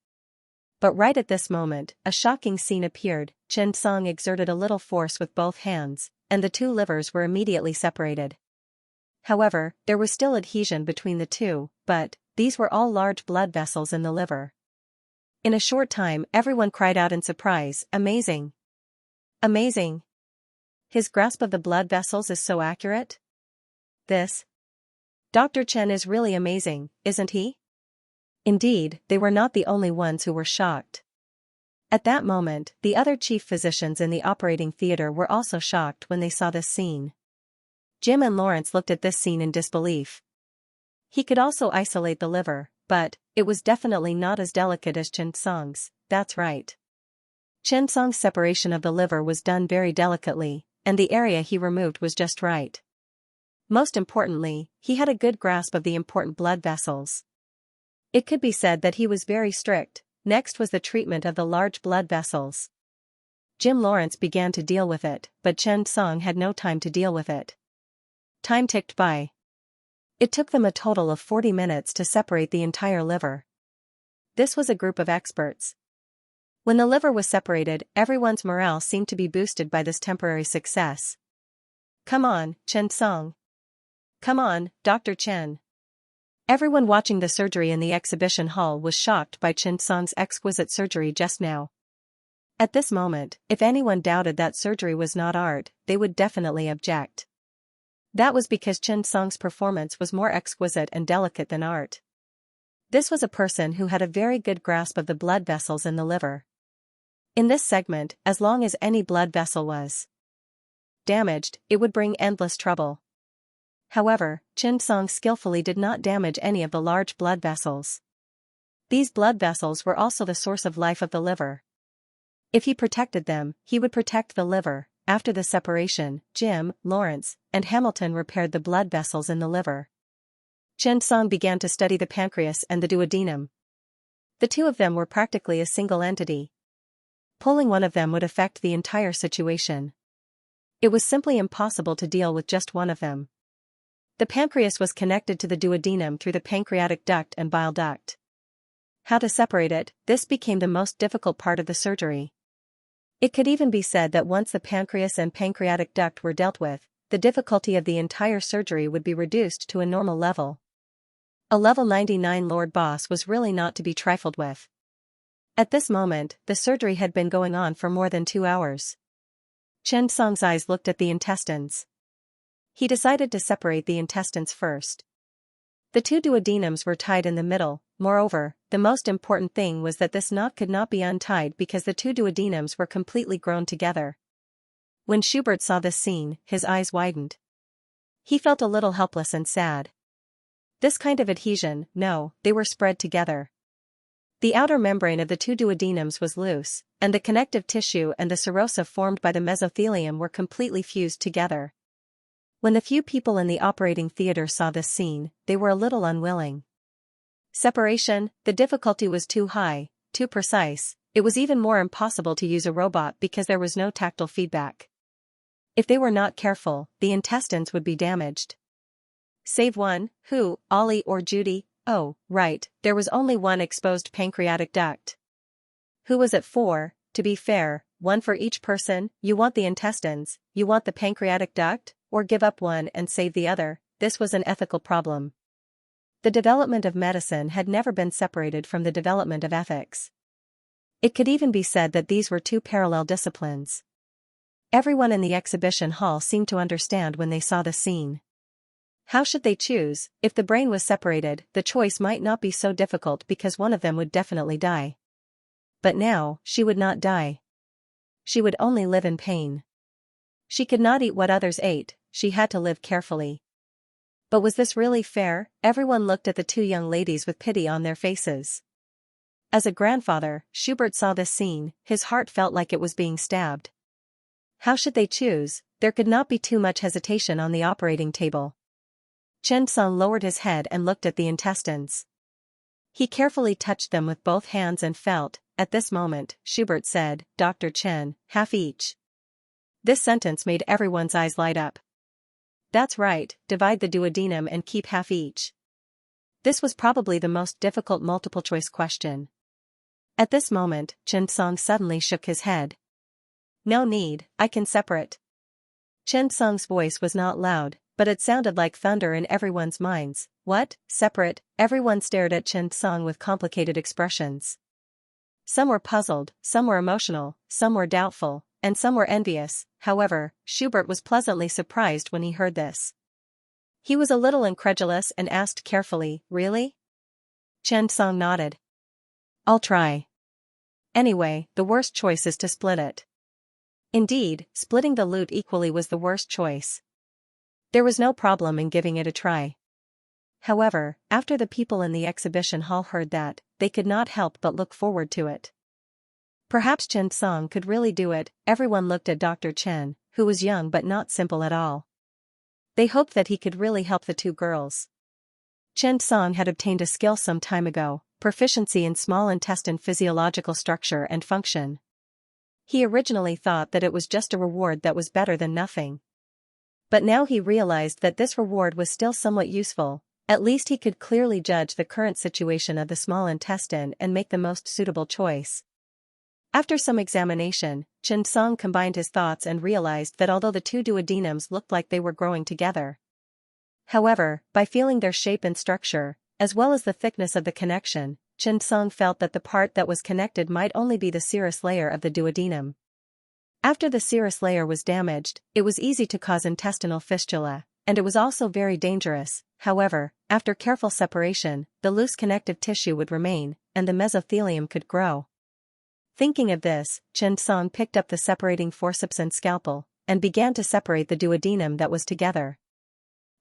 But right at this moment, a shocking scene appeared. Chen Song exerted a little force with both hands, and the two livers were immediately separated. However, there was still adhesion between the two, but these were all large blood vessels in the liver. In a short time, everyone cried out in surprise, "Amazing! Amazing! His grasp of the blood vessels is so accurate. This Dr. Chen is really amazing, isn't he?" Indeed, they were not the only ones who were shocked. At that moment, the other chief physicians in the operating theater were also shocked when they saw this scene. Jim and Lawrence looked at this scene in disbelief. He could also isolate the liver, but it was definitely not as delicate as Chen Song's, that's right. Chen Song's separation of the liver was done very delicately, and the area he removed was just right. Most importantly, he had a good grasp of the important blood vessels. It could be said that he was very strict. Next was the treatment of the large blood vessels. Jim Lawrence began to deal with it, but Chen Song had no time to deal with it. Time ticked by. It took them a total of 40 minutes to separate the entire liver. This was a group of experts. When the liver was separated, everyone's morale seemed to be boosted by this temporary success. "Come on, Chen Song. Come on, Dr. Chen." Everyone watching the surgery in the exhibition hall was shocked by Chen Song's exquisite surgery just now. At this moment, if anyone doubted that surgery was not art, they would definitely object. That was because Chen Song's performance was more exquisite and delicate than art. This was a person who had a very good grasp of the blood vessels in the liver. In this segment, as long as any blood vessel was damaged, it would bring endless trouble. However, Chen Song skillfully did not damage any of the large blood vessels. These blood vessels were also the source of life of the liver. If he protected them, he would protect the liver. After the separation, Jim, Lawrence, and Hamilton repaired the blood vessels in the liver. Chen Song began to study the pancreas and the duodenum. The two of them were practically a single entity. Pulling one of them would affect the entire situation. It was simply impossible to deal with just one of them. The pancreas was connected to the duodenum through the pancreatic duct and bile duct. How to separate it, this became the most difficult part of the surgery. It could even be said that once the pancreas and pancreatic duct were dealt with, the difficulty of the entire surgery would be reduced to a normal level. A level 99 Lord Boss was really not to be trifled with. At this moment, the surgery had been going on for more than 2 hours. Chen Song's eyes looked at the intestines. He decided to separate the intestines first. The two duodenums were tied in the middle. Moreover, the most important thing was that this knot could not be untied because the two duodenums were completely grown together. When Schubert saw this scene, his eyes widened. He felt a little helpless and sad. This kind of adhesion, no, they were spread together. The outer membrane of the two duodenums was loose, and the connective tissue and the serosa formed by the mesothelium were completely fused together. When the few people in the operating theater saw this scene, they were a little unwilling. Separation, the difficulty was too high, too precise. It was even more impossible to use a robot because there was no tactile feedback. If they were not careful, the intestines would be damaged. Save one, who, Ollie or Judy? Oh, right, there was only one exposed pancreatic duct. Who was it for? To be fair, one for each person. You want the intestines, you want the pancreatic duct, or give up one and save the other. This was an ethical problem. The development of medicine had never been separated from the development of ethics. It could even be said that these were two parallel disciplines. Everyone in the exhibition hall seemed to understand when they saw the scene. How should they choose? If the brain was separated, the choice might not be so difficult because one of them would definitely die. But now, she would not die. She would only live in pain. She could not eat what others ate, she had to live carefully. But was this really fair? Everyone looked at the two young ladies with pity on their faces. As a grandfather, Schubert saw this scene, his heart felt like it was being stabbed. How should they choose? There could not be too much hesitation on the operating table. Chen Song lowered his head and looked at the intestines. He carefully touched them with both hands and felt. At this moment, Schubert said, "Dr. Chen, half each." This sentence made everyone's eyes light up. That's right, divide the duodenum and keep half each. This was probably the most difficult multiple-choice question. At this moment, Chen Song suddenly shook his head. No need, I can separate. Chen Song's voice was not loud, but it sounded like thunder in everyone's minds. What? Separate? Everyone stared at Chen Song with complicated expressions. Some were puzzled, some were emotional, some were doubtful, and some were envious. However, Schubert was pleasantly surprised when he heard this. He was a little incredulous and asked carefully, "Really?" Chen Song nodded. "I'll try. Anyway, the worst choice is to split it." Indeed, splitting the lute equally was the worst choice. There was no problem in giving it a try. However, after the people in the exhibition hall heard that, they could not help but look forward to it. Perhaps Chen Song could really do it. Everyone looked at Dr. Chen, who was young but not simple at all. They hoped that he could really help the two girls. Chen Song had obtained a skill some time ago, proficiency in small intestine physiological structure and function. He originally thought that it was just a reward that was better than nothing. But now he realized that this reward was still somewhat useful. At least he could clearly judge the current situation of the small intestine and make the most suitable choice. After some examination, Chen Song combined his thoughts and realized that although the two duodenums looked like they were growing together. However, by feeling their shape and structure, as well as the thickness of the connection, Chen Song felt that the part that was connected might only be the serous layer of the duodenum. After the serous layer was damaged, it was easy to cause intestinal fistula, and it was also very dangerous. However, after careful separation, the loose connective tissue would remain, and the mesothelium could grow. Thinking of this, Chen Song picked up the separating forceps and scalpel, and began to separate the duodenum that was together.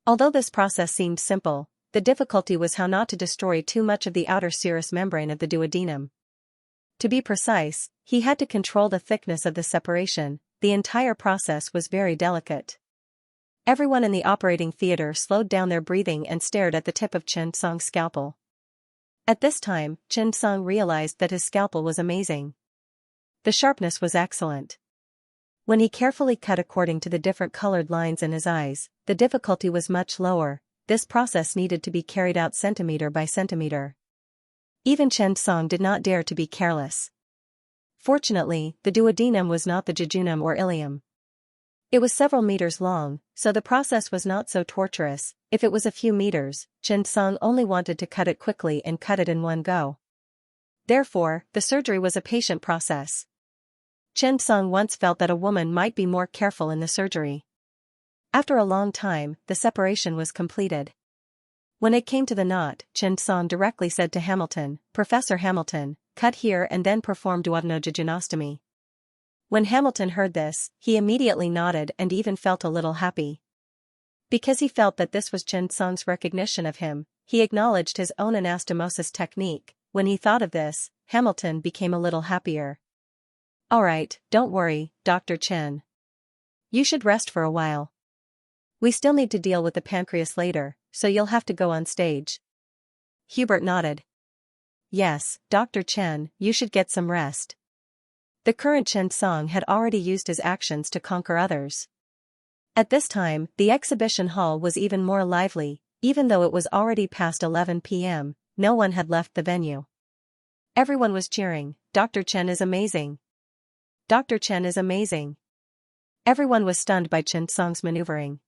Although this process seemed simple, the difficulty was how not to destroy too much of the outer serous membrane of the duodenum. To be precise, he had to control the thickness of the separation. The entire process was very delicate. Everyone in the operating theater slowed down their breathing and stared at the tip of Chen Song's scalpel. At this time, Chen Song realized that his scalpel was amazing. The sharpness was excellent. When he carefully cut according to the different colored lines in his eyes, the difficulty was much lower. This process needed to be carried out centimeter by centimeter. Even Chen Song did not dare to be careless. Fortunately, the duodenum was not the jejunum or ileum. It was several meters long, so the process was not so torturous. If it was a few meters, Chen Song only wanted to cut it quickly and cut it in one go. Therefore, the surgery was a patient process. Chen Song once felt that a woman might be more careful in the surgery. After a long time, the separation was completed. When it came to the knot, Chen Song directly said to Hamilton, "Professor Hamilton, cut here and then perform duodenojejunostomy." When Hamilton heard this, he immediately nodded and even felt a little happy. Because he felt that this was Chen Song's recognition of him, he acknowledged his own anastomosis technique. When he thought of this, Hamilton became a little happier. "Alright, don't worry, Dr. Chen. You should rest for a while. We still need to deal with the pancreas later, so you'll have to go on stage." Hubert nodded. "Yes, Dr. Chen, you should get some rest." The current Chen Song had already used his actions to conquer others. At this time, the exhibition hall was even more lively. Even though it was already past 11 p.m., no one had left the venue. Everyone was cheering, "Dr. Chen is amazing! Dr. Chen is amazing!" Everyone was stunned by Chen Song's maneuvering.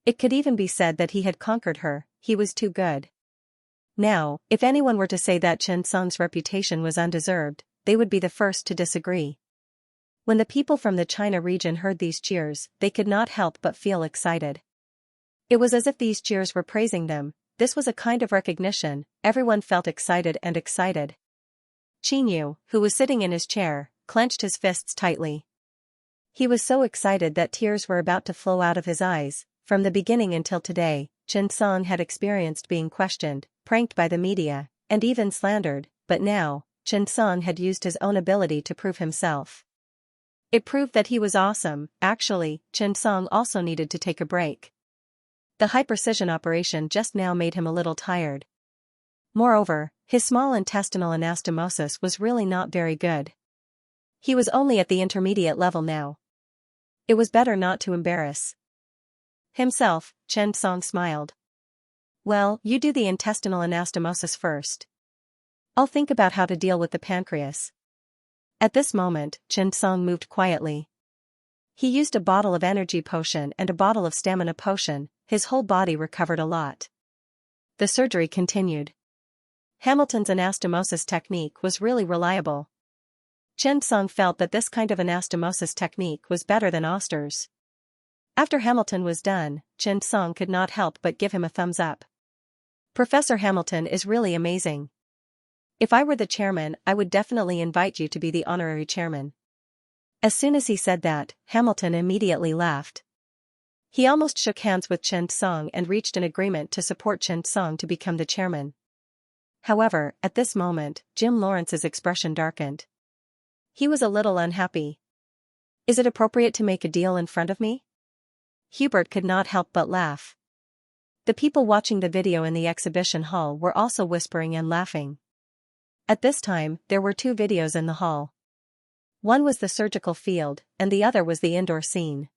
It could even be said that he had conquered her. He was too good. Now, if anyone were to say that Chen Song's reputation was undeserved, they would be the first to disagree. When the people from the China region heard these cheers, they could not help but feel excited. It was as if these cheers were praising them. This was a kind of recognition. Everyone felt excited and excited. Qin Yu, who was sitting in his chair, clenched his fists tightly. He was so excited that tears were about to flow out of his eyes. From the beginning until today, Chen Song had experienced being questioned, pranked by the media, and even slandered, but now, Chen Song had used his own ability to prove himself. It proved that he was awesome. Actually, Chen Song also needed to take a break. The high-precision operation just now made him a little tired. Moreover, his small intestinal anastomosis was really not very good. He was only at the intermediate level now. It was better not to embarrass himself. Chen Song smiled. "Well, you do the intestinal anastomosis first. I'll think about how to deal with the pancreas." At this moment, Chen Song moved quietly. He used a bottle of energy potion and a bottle of stamina potion. His whole body recovered a lot. The surgery continued. Hamilton's anastomosis technique was really reliable. Chen Song felt that this kind of anastomosis technique was better than Oster's. After Hamilton was done, Chen Song could not help but give him a thumbs up. Professor Hamilton is really amazing. If I were the chairman, I would definitely invite you to be the honorary chairman. As soon as he said that, Hamilton immediately laughed. He almost shook hands with Chen Song and reached an agreement to support Chen Song to become the chairman. However, at this moment, Jim Lawrence's expression darkened. He was a little unhappy. Is it appropriate to make a deal in front of me? Hubert could not help but laugh. The people watching the video in the exhibition hall were also whispering and laughing. At this time, there were two videos in the hall. One was the surgical field, and the other was the indoor scene.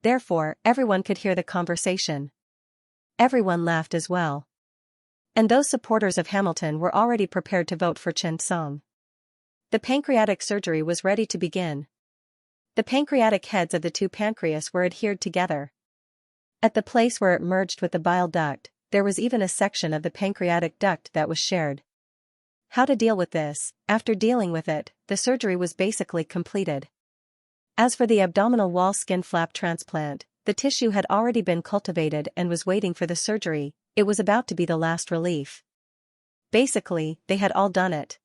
Therefore, everyone could hear the conversation. Everyone laughed as well. And those supporters of Hamilton were already prepared to vote for Chen Song. The pancreatic surgery was ready to begin. The pancreatic heads of the two pancreas were adhered together. At the place where it merged with the bile duct, there was even a section of the pancreatic duct that was shared. How to deal with this? After dealing with it, the surgery was basically completed. As for the abdominal wall skin flap transplant, the tissue had already been cultivated and was waiting for the surgery. It was about to be the last relief. Basically, they had all done it.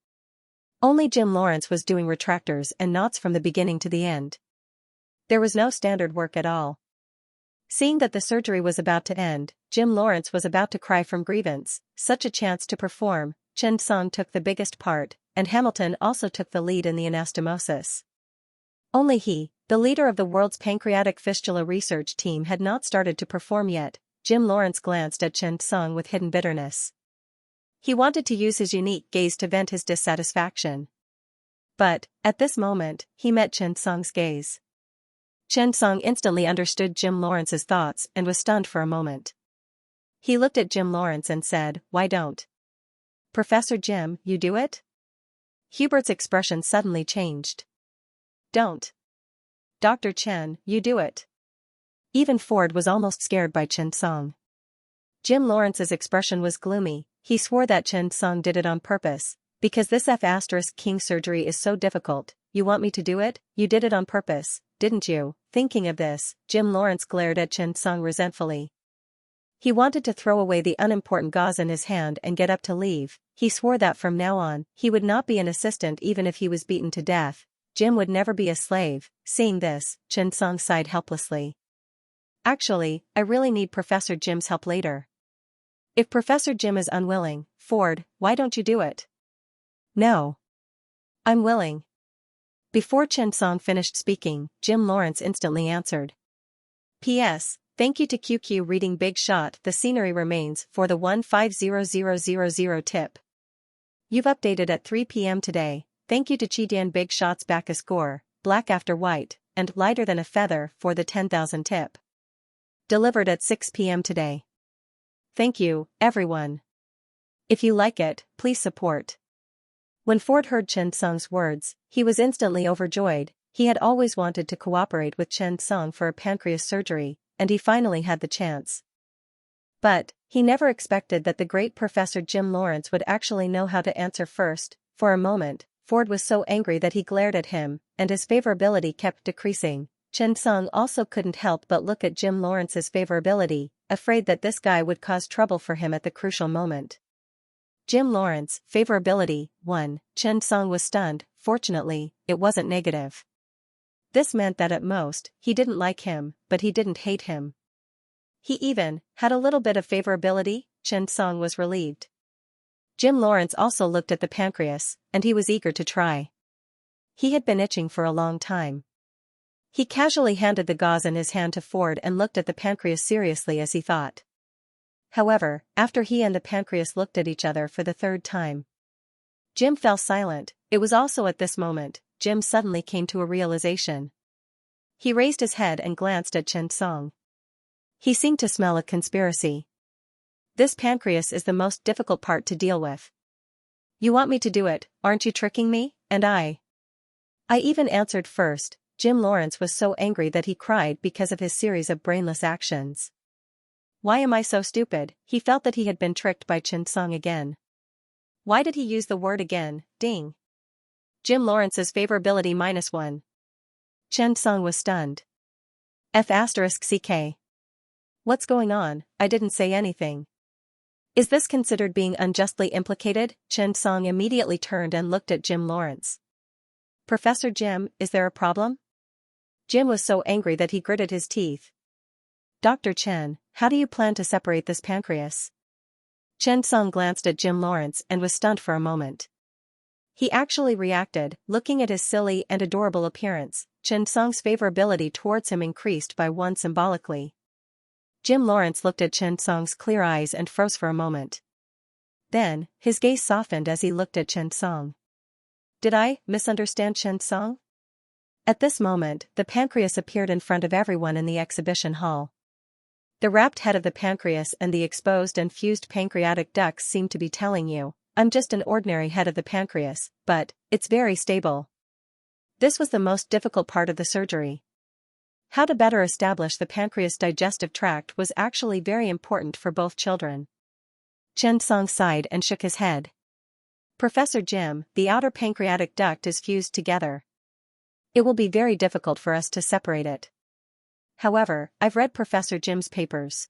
Only Jim Lawrence was doing retractors and knots from the beginning to the end. There was no standard work at all. Seeing that the surgery was about to end, Jim Lawrence was about to cry from grievance. Such a chance to perform. Chen Song took the biggest part, and Hamilton also took the lead in the anastomosis. Only he, the leader of the world's pancreatic fistula research team, had not started to perform yet. Jim Lawrence glanced at Chen Song with hidden bitterness. He wanted to use his unique gaze to vent his dissatisfaction. But, at this moment, he met Chen Song's gaze. Chen Song instantly understood Jim Lawrence's thoughts and was stunned for a moment. He looked at Jim Lawrence and said, "Why don't Professor Jim, you do it?" Hubert's expression suddenly changed. "Don't Dr. Chen, you do it." Even Ford was almost scared by Chen Song. Jim Lawrence's expression was gloomy. He swore that Chen Song did it on purpose. "Because this F***king surgery is so difficult, you want me to do it? You did it on purpose, didn't you?" Thinking of this, Jim Lawrence glared at Chen Song resentfully. He wanted to throw away the unimportant gauze in his hand and get up to leave. He swore that from now on, he would not be an assistant even if he was beaten to death. Jim would never be a slave. Seeing this, Chen Song sighed helplessly. "Actually, I really need Professor Jim's help later." "If Professor Jim is unwilling, Ford, why don't you do it?" "No. I'm willing." Before Chen Song finished speaking, Jim Lawrence instantly answered. "P.S. Thank you to QQ Reading Big Shot. The scenery remains for the 150000 tip. You've updated at 3 p.m. today. Thank you to Chidian Big Shot's back a score, black after white, and lighter than a feather for the 10,000 tip. Delivered at 6 p.m. today. Thank you, everyone. If you like it, please support." When Ford heard Chen Song's words, he was instantly overjoyed. He had always wanted to cooperate with Chen Song for a pancreas surgery, and he finally had the chance. But, he never expected that the great Professor Jim Lawrence would actually know how to answer first. For a moment, Ford was so angry that he glared at him, and his favorability kept decreasing. Chen Song also couldn't help but look at Jim Lawrence's favorability, afraid that this guy would cause trouble for him at the crucial moment. Jim Lawrence, favorability, 1. Chen Song was stunned. Fortunately, it wasn't negative. This meant that at most, he didn't like him, but he didn't hate him. He even had a little bit of favorability. Chen Song was relieved. Jim Lawrence also looked at the pancreas, and he was eager to try. He had been itching for a long time. He casually handed the gauze in his hand to Ford and looked at the pancreas seriously as he thought. However, after he and the pancreas looked at each other for the third time, Jim fell silent. It was also at this moment, Jim suddenly came to a realization. He raised his head and glanced at Chen Song. He seemed to smell a conspiracy. This pancreas is the most difficult part to deal with. "You want me to do it, aren't you tricking me?" "And I even answered first." Jim Lawrence was so angry that he cried because of his series of brainless actions. Why am I so stupid? He felt that he had been tricked by Chen Song again. Why did he use the word again? Ding. Jim Lawrence's favorability -1. Chen Song was stunned. F***ck. What's going on? I didn't say anything. Is this considered being unjustly implicated? Chen Song immediately turned and looked at Jim Lawrence. Professor Jim, is there a problem? Jim was so angry that he gritted his teeth. Dr. Chen, how do you plan to separate this pancreas? Chen Song glanced at Jim Lawrence and was stunned for a moment. He actually reacted, looking at his silly and adorable appearance. Chen Song's favorability towards him increased by 1 symbolically. Jim Lawrence looked at Chen Song's clear eyes and froze for a moment. Then, his gaze softened as he looked at Chen Song. Did I misunderstand Chen Song? At this moment, the pancreas appeared in front of everyone in the exhibition hall. The wrapped head of the pancreas and the exposed and fused pancreatic ducts seemed to be telling you, I'm just an ordinary head of the pancreas, but it's very stable. This was the most difficult part of the surgery. How to better establish the pancreas digestive tract was actually very important for both children. Chen Song sighed and shook his head. Professor Jim, the outer pancreatic duct is fused together. It will be very difficult for us to separate it. However, I've read Professor Jim's papers.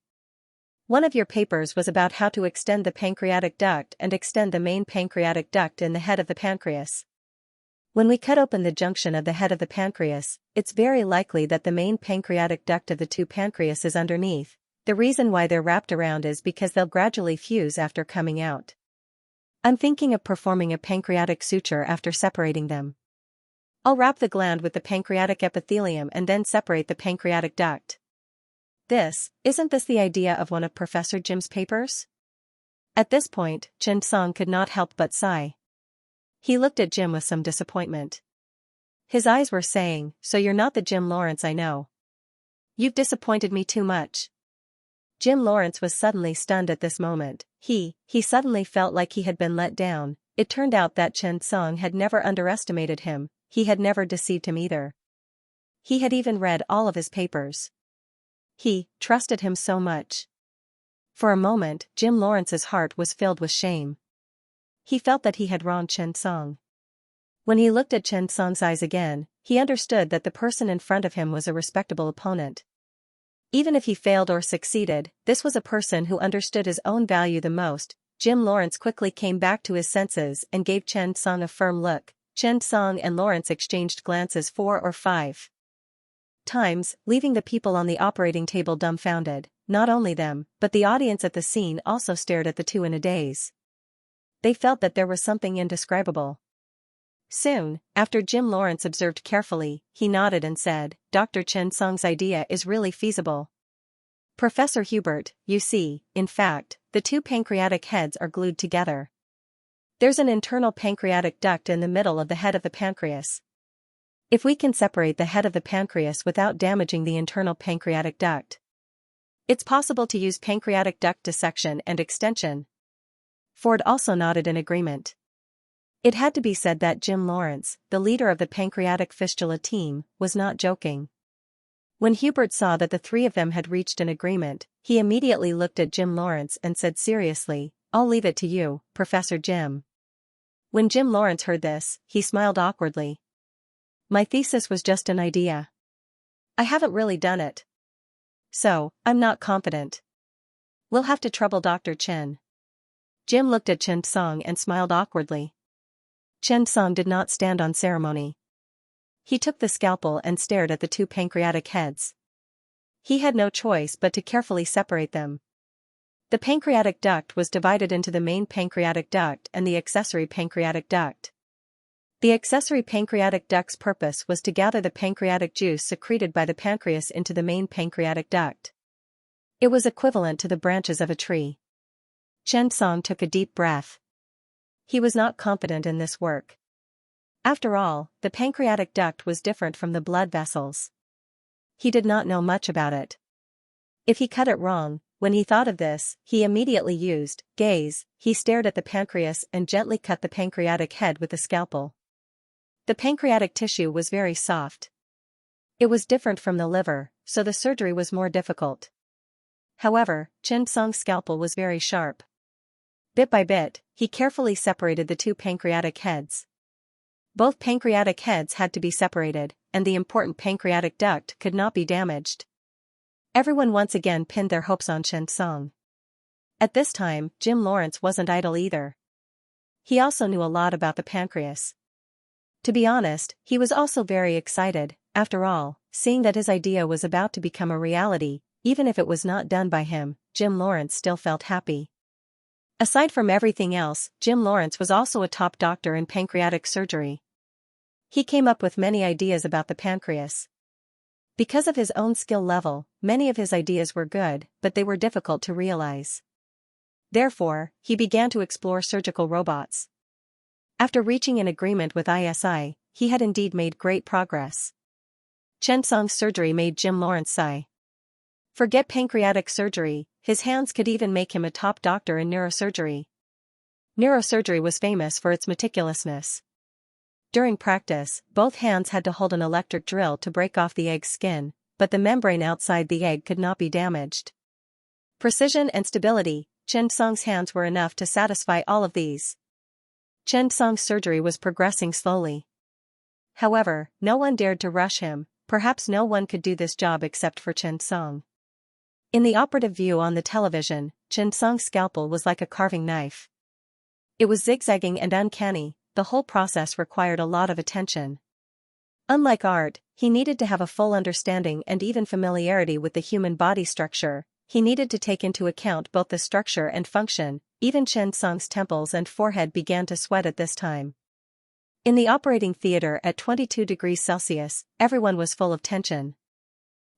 One of your papers was about how to extend the pancreatic duct and extend the main pancreatic duct in the head of the pancreas. When we cut open the junction of the head of the pancreas, it's very likely that the main pancreatic duct of the two pancreas is underneath. The reason why they're wrapped around is because they'll gradually fuse after coming out. I'm thinking of performing a pancreatic suture after separating them. I'll wrap the gland with the pancreatic epithelium and then separate the pancreatic duct. Isn't this the idea of one of Professor Jim's papers? At this point, Chen Song could not help but sigh. He looked at Jim with some disappointment. His eyes were saying, so you're not the Jim Lawrence I know. You've disappointed me too much. Jim Lawrence was suddenly stunned at this moment. He suddenly felt like he had been let down. It turned out that Chen Song had never underestimated him. He had never deceived him either. He had even read all of his papers. He trusted him so much. For a moment, Jim Lawrence's heart was filled with shame. He felt that he had wronged Chen Song. When he looked at Chen Song's eyes again, he understood that the person in front of him was a respectable opponent. Even if he failed or succeeded, this was a person who understood his own value the most. Jim Lawrence quickly came back to his senses and gave Chen Song a firm look. Chen Song and Lawrence exchanged glances 4 or 5 times, leaving the people on the operating table dumbfounded. Not only them, but the audience at the scene also stared at the two in a daze. They felt that there was something indescribable. Soon, after Jim Lawrence observed carefully, he nodded and said, Dr. Chen Song's idea is really feasible. Professor Hubert, you see, in fact, the two pancreatic heads are glued together. There's an internal pancreatic duct in the middle of the head of the pancreas. If we can separate the head of the pancreas without damaging the internal pancreatic duct, it's possible to use pancreatic duct dissection and extension. Ford also nodded in agreement. It had to be said that Jim Lawrence, the leader of the pancreatic fistula team, was not joking. When Hubert saw that the three of them had reached an agreement, he immediately looked at Jim Lawrence and said seriously, I'll leave it to you, Professor Jim. When Jim Lawrence heard this, he smiled awkwardly. My thesis was just an idea. I haven't really done it. So, I'm not confident. We'll have to trouble Dr. Chen. Jim looked at Chen Song and smiled awkwardly. Chen Song did not stand on ceremony. He took the scalpel and stared at the two pancreatic heads. He had no choice but to carefully separate them. The pancreatic duct was divided into the main pancreatic duct and the accessory pancreatic duct. The accessory pancreatic duct's purpose was to gather the pancreatic juice secreted by the pancreas into the main pancreatic duct. It was equivalent to the branches of a tree. Chen Song took a deep breath. He was not confident in this work. After all, the pancreatic duct was different from the blood vessels. He did not know much about it. If he cut it wrong, when he thought of this, he immediately used gaze. He stared at the pancreas and gently cut the pancreatic head with a scalpel. The pancreatic tissue was very soft. It was different from the liver, so the surgery was more difficult. However, Chen Song's scalpel was very sharp. Bit by bit, he carefully separated the two pancreatic heads. Both pancreatic heads had to be separated, and the important pancreatic duct could not be damaged. Everyone once again pinned their hopes on Chen Song. At this time, Jim Lawrence wasn't idle either. He also knew a lot about the pancreas. To be honest, he was also very excited. After all, seeing that his idea was about to become a reality, even if it was not done by him, Jim Lawrence still felt happy. Aside from everything else, Jim Lawrence was also a top doctor in pancreatic surgery. He came up with many ideas about the pancreas. Because of his own skill level, many of his ideas were good, but they were difficult to realize. Therefore, he began to explore surgical robots. After reaching an agreement with ISI, he had indeed made great progress. Chen Song's surgery made Jim Lawrence sigh. Forget pancreatic surgery, his hands could even make him a top doctor in neurosurgery. Neurosurgery was famous for its meticulousness. During practice, both hands had to hold an electric drill to break off the egg's skin, but the membrane outside the egg could not be damaged. Precision and stability, Chen Song's hands were enough to satisfy all of these. Chen Song's surgery was progressing slowly. However, no one dared to rush him. Perhaps no one could do this job except for Chen Song. In the operative view on the television, Chen Song's scalpel was like a carving knife. It was zigzagging and uncanny. The whole process required a lot of attention. Unlike art, he needed to have a full understanding and even familiarity with the human body structure. He needed to take into account both the structure and function. Even Chen Song's temples and forehead began to sweat at this time. In the operating theater at 22 degrees Celsius, everyone was full of tension.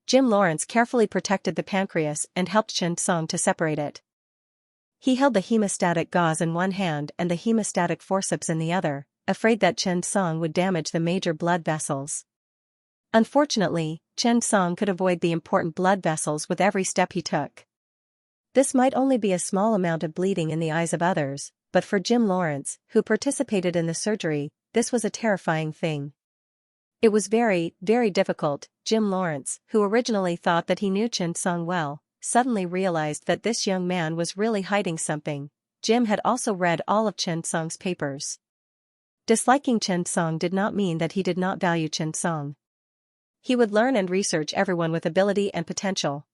Jim Lawrence carefully protected the pancreas and helped Chen Song to separate it. He held the hemostatic gauze in one hand and the hemostatic forceps in the other, afraid that Chen Song would damage the major blood vessels. Unfortunately, Chen Song could avoid the important blood vessels with every step he took. This might only be a small amount of bleeding in the eyes of others, but for Jim Lawrence, who participated in the surgery, this was a terrifying thing. It was very, very difficult. Jim Lawrence, who originally thought that he knew Chen Song well, suddenly realized that this young man was really hiding something. Jim had also read all of Chen Song's papers. Disliking Chen Song did not mean that he did not value Chen Song. He would learn and research everyone with ability and potential.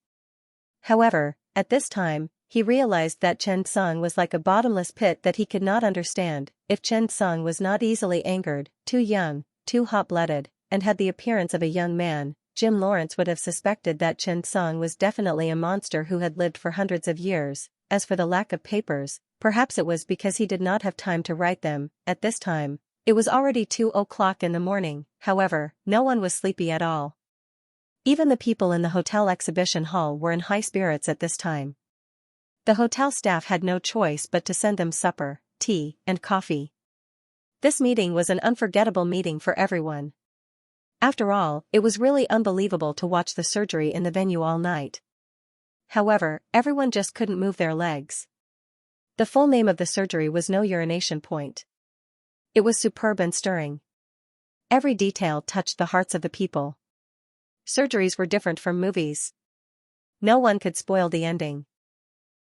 However, at this time, he realized that Chen Song was like a bottomless pit that he could not understand. If Chen Song was not easily angered, too young, too hot-blooded, and had the appearance of a young man, Jim Lawrence would have suspected that Chen Song was definitely a monster who had lived for hundreds of years. As for the lack of papers, perhaps it was because he did not have time to write them. At this time, it was already 2 o'clock in the morning. However, no one was sleepy at all. Even the people in the hotel exhibition hall were in high spirits at this time. The hotel staff had no choice but to send them supper, tea, and coffee. This meeting was an unforgettable meeting for everyone. After all, it was really unbelievable to watch the surgery in the venue all night. However, everyone just couldn't move their legs. The full name of the surgery was No Urination Point. It was superb and stirring. Every detail touched the hearts of the people. Surgeries were different from movies. No one could spoil the ending.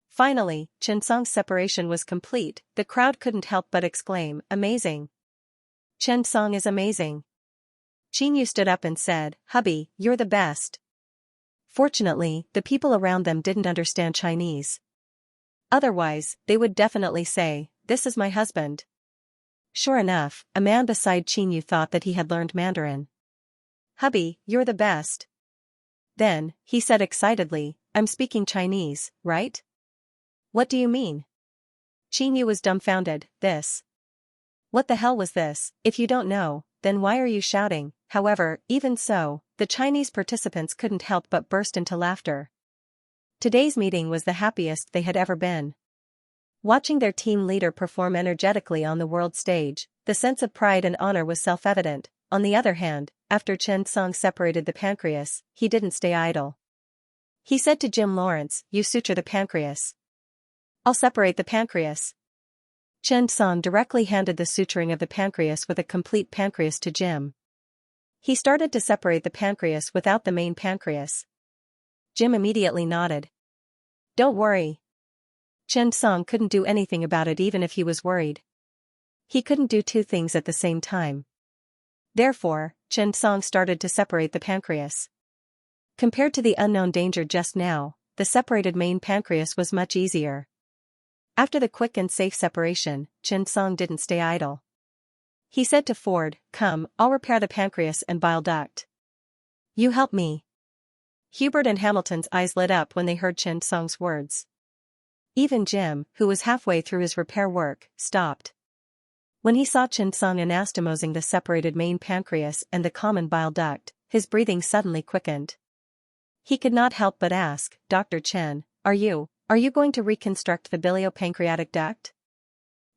Finally, Chen Song's separation was complete. The crowd couldn't help but exclaim, "Amazing! Chen Song is amazing!" Xianxia stood up and said, "Hubby, you're the best." Fortunately, the people around them didn't understand Chinese. Otherwise, they would definitely say, "This is my husband." Sure enough, a man beside Xianxia thought that he had learned Mandarin. "Hubby, you're the best." Then, he said excitedly, "I'm speaking Chinese, right?" "What do you mean?" Xianxia was dumbfounded. What the hell was this? If you don't know, then why are you shouting? However, even so, the Chinese participants couldn't help but burst into laughter. Today's meeting was the happiest they had ever been. Watching their team leader perform energetically on the world stage, the sense of pride and honor was self-evident. On the other hand, after Chen Song separated the pancreas, he didn't stay idle. He said to Jim Lawrence, "You suture the pancreas. I'll separate the pancreas." Chen Song directly handed the suturing of the pancreas with a complete pancreas to Jim. He started to separate the pancreas without the main pancreas. Jim immediately nodded. "Don't worry." Chen Song couldn't do anything about it even if he was worried. He couldn't do two things at the same time. Therefore, Chen Song started to separate the pancreas. Compared to the unknown danger just now, the separated main pancreas was much easier. After the quick and safe separation, Chen Song didn't stay idle. He said to Ford, "Come, I'll repair the pancreas and bile duct. You help me." Hubert and Hamilton's eyes lit up when they heard Chen Song's words. Even Jim, who was halfway through his repair work, stopped. When he saw Chen Song anastomosing the separated main pancreas and the common bile duct, his breathing suddenly quickened. He could not help but ask, "Dr. Chen, are you going to reconstruct the biliopancreatic duct?"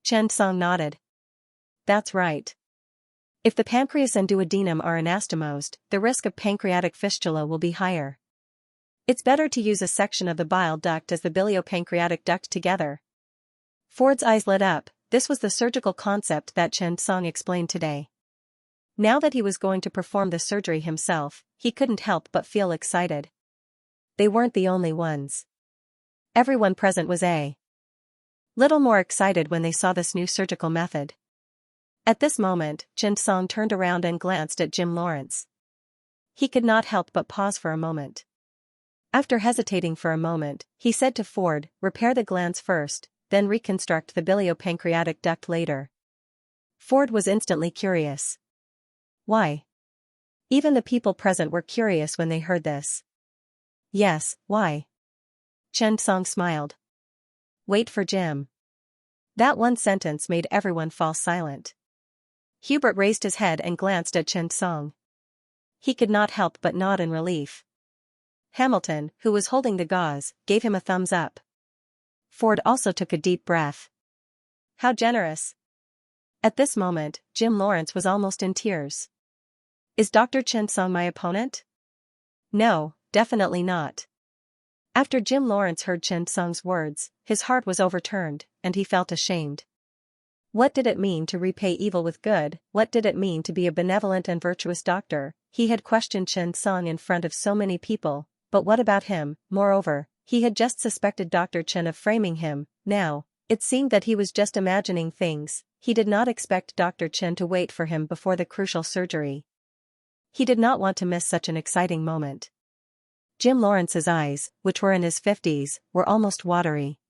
Chen Song nodded. "That's right. If the pancreas and duodenum are anastomosed, the risk of pancreatic fistula will be higher. It's better to use a section of the bile duct as the biliopancreatic duct together." Ford's eyes lit up. This was the surgical concept that Chen Song explained today. Now that he was going to perform the surgery himself, he couldn't help but feel excited. They weren't the only ones. Everyone present was a little more excited when they saw this new surgical method. At this moment, Chen Song turned around and glanced at Jim Lawrence. He could not help but pause for a moment. After hesitating for a moment, he said to Ford, "Repair the glands first, then reconstruct the biliopancreatic duct later." Ford was instantly curious. Why? Even the people present were curious when they heard this. Yes, why? Chen Song smiled. Wait for Jim. That one sentence made everyone fall silent. Hubert raised his head and glanced at Chen Song. He could not help but nod in relief. Hamilton, who was holding the gauze, gave him a thumbs up. Ford also took a deep breath. How generous. At this moment, Jim Lawrence was almost in tears. Is Dr. Chen Song my opponent? No, definitely not. After Jim Lawrence heard Chen Song's words, his heart was overturned, and he felt ashamed. What did it mean to repay evil with good? What did it mean to be a benevolent and virtuous doctor? He had questioned Chen Song in front of so many people, but what about him? Moreover, he had just suspected Dr. Chen of framing him. Now, it seemed that he was just imagining things. He did not expect Dr. Chen to wait for him before the crucial surgery. He did not want to miss such an exciting moment. Jim Lawrence's eyes, which were in his 50s, were almost watery.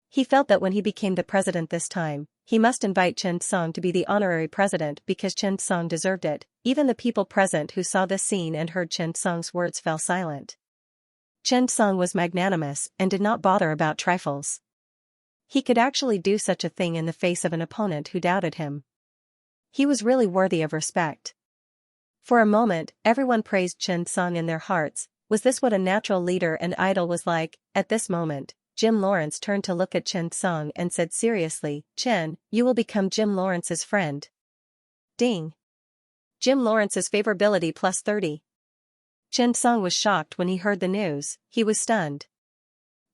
He felt that when he became the president this time, he must invite Chen Song to be the honorary president because Chen Song deserved it. Even the people present who saw this scene and heard Chen Song's words fell silent. Chen Song was magnanimous and did not bother about trifles. He could actually do such a thing in the face of an opponent who doubted him. He was really worthy of respect. For a moment, everyone praised Chen Song in their hearts. Was this what a natural leader and idol was like? At this moment, Jim Lawrence turned to look at Chen Song and said seriously, "Chen, you will become Jim Lawrence's friend." Ding! Jim Lawrence's favorability plus 30. Chen Song was shocked when he heard the news. He was stunned.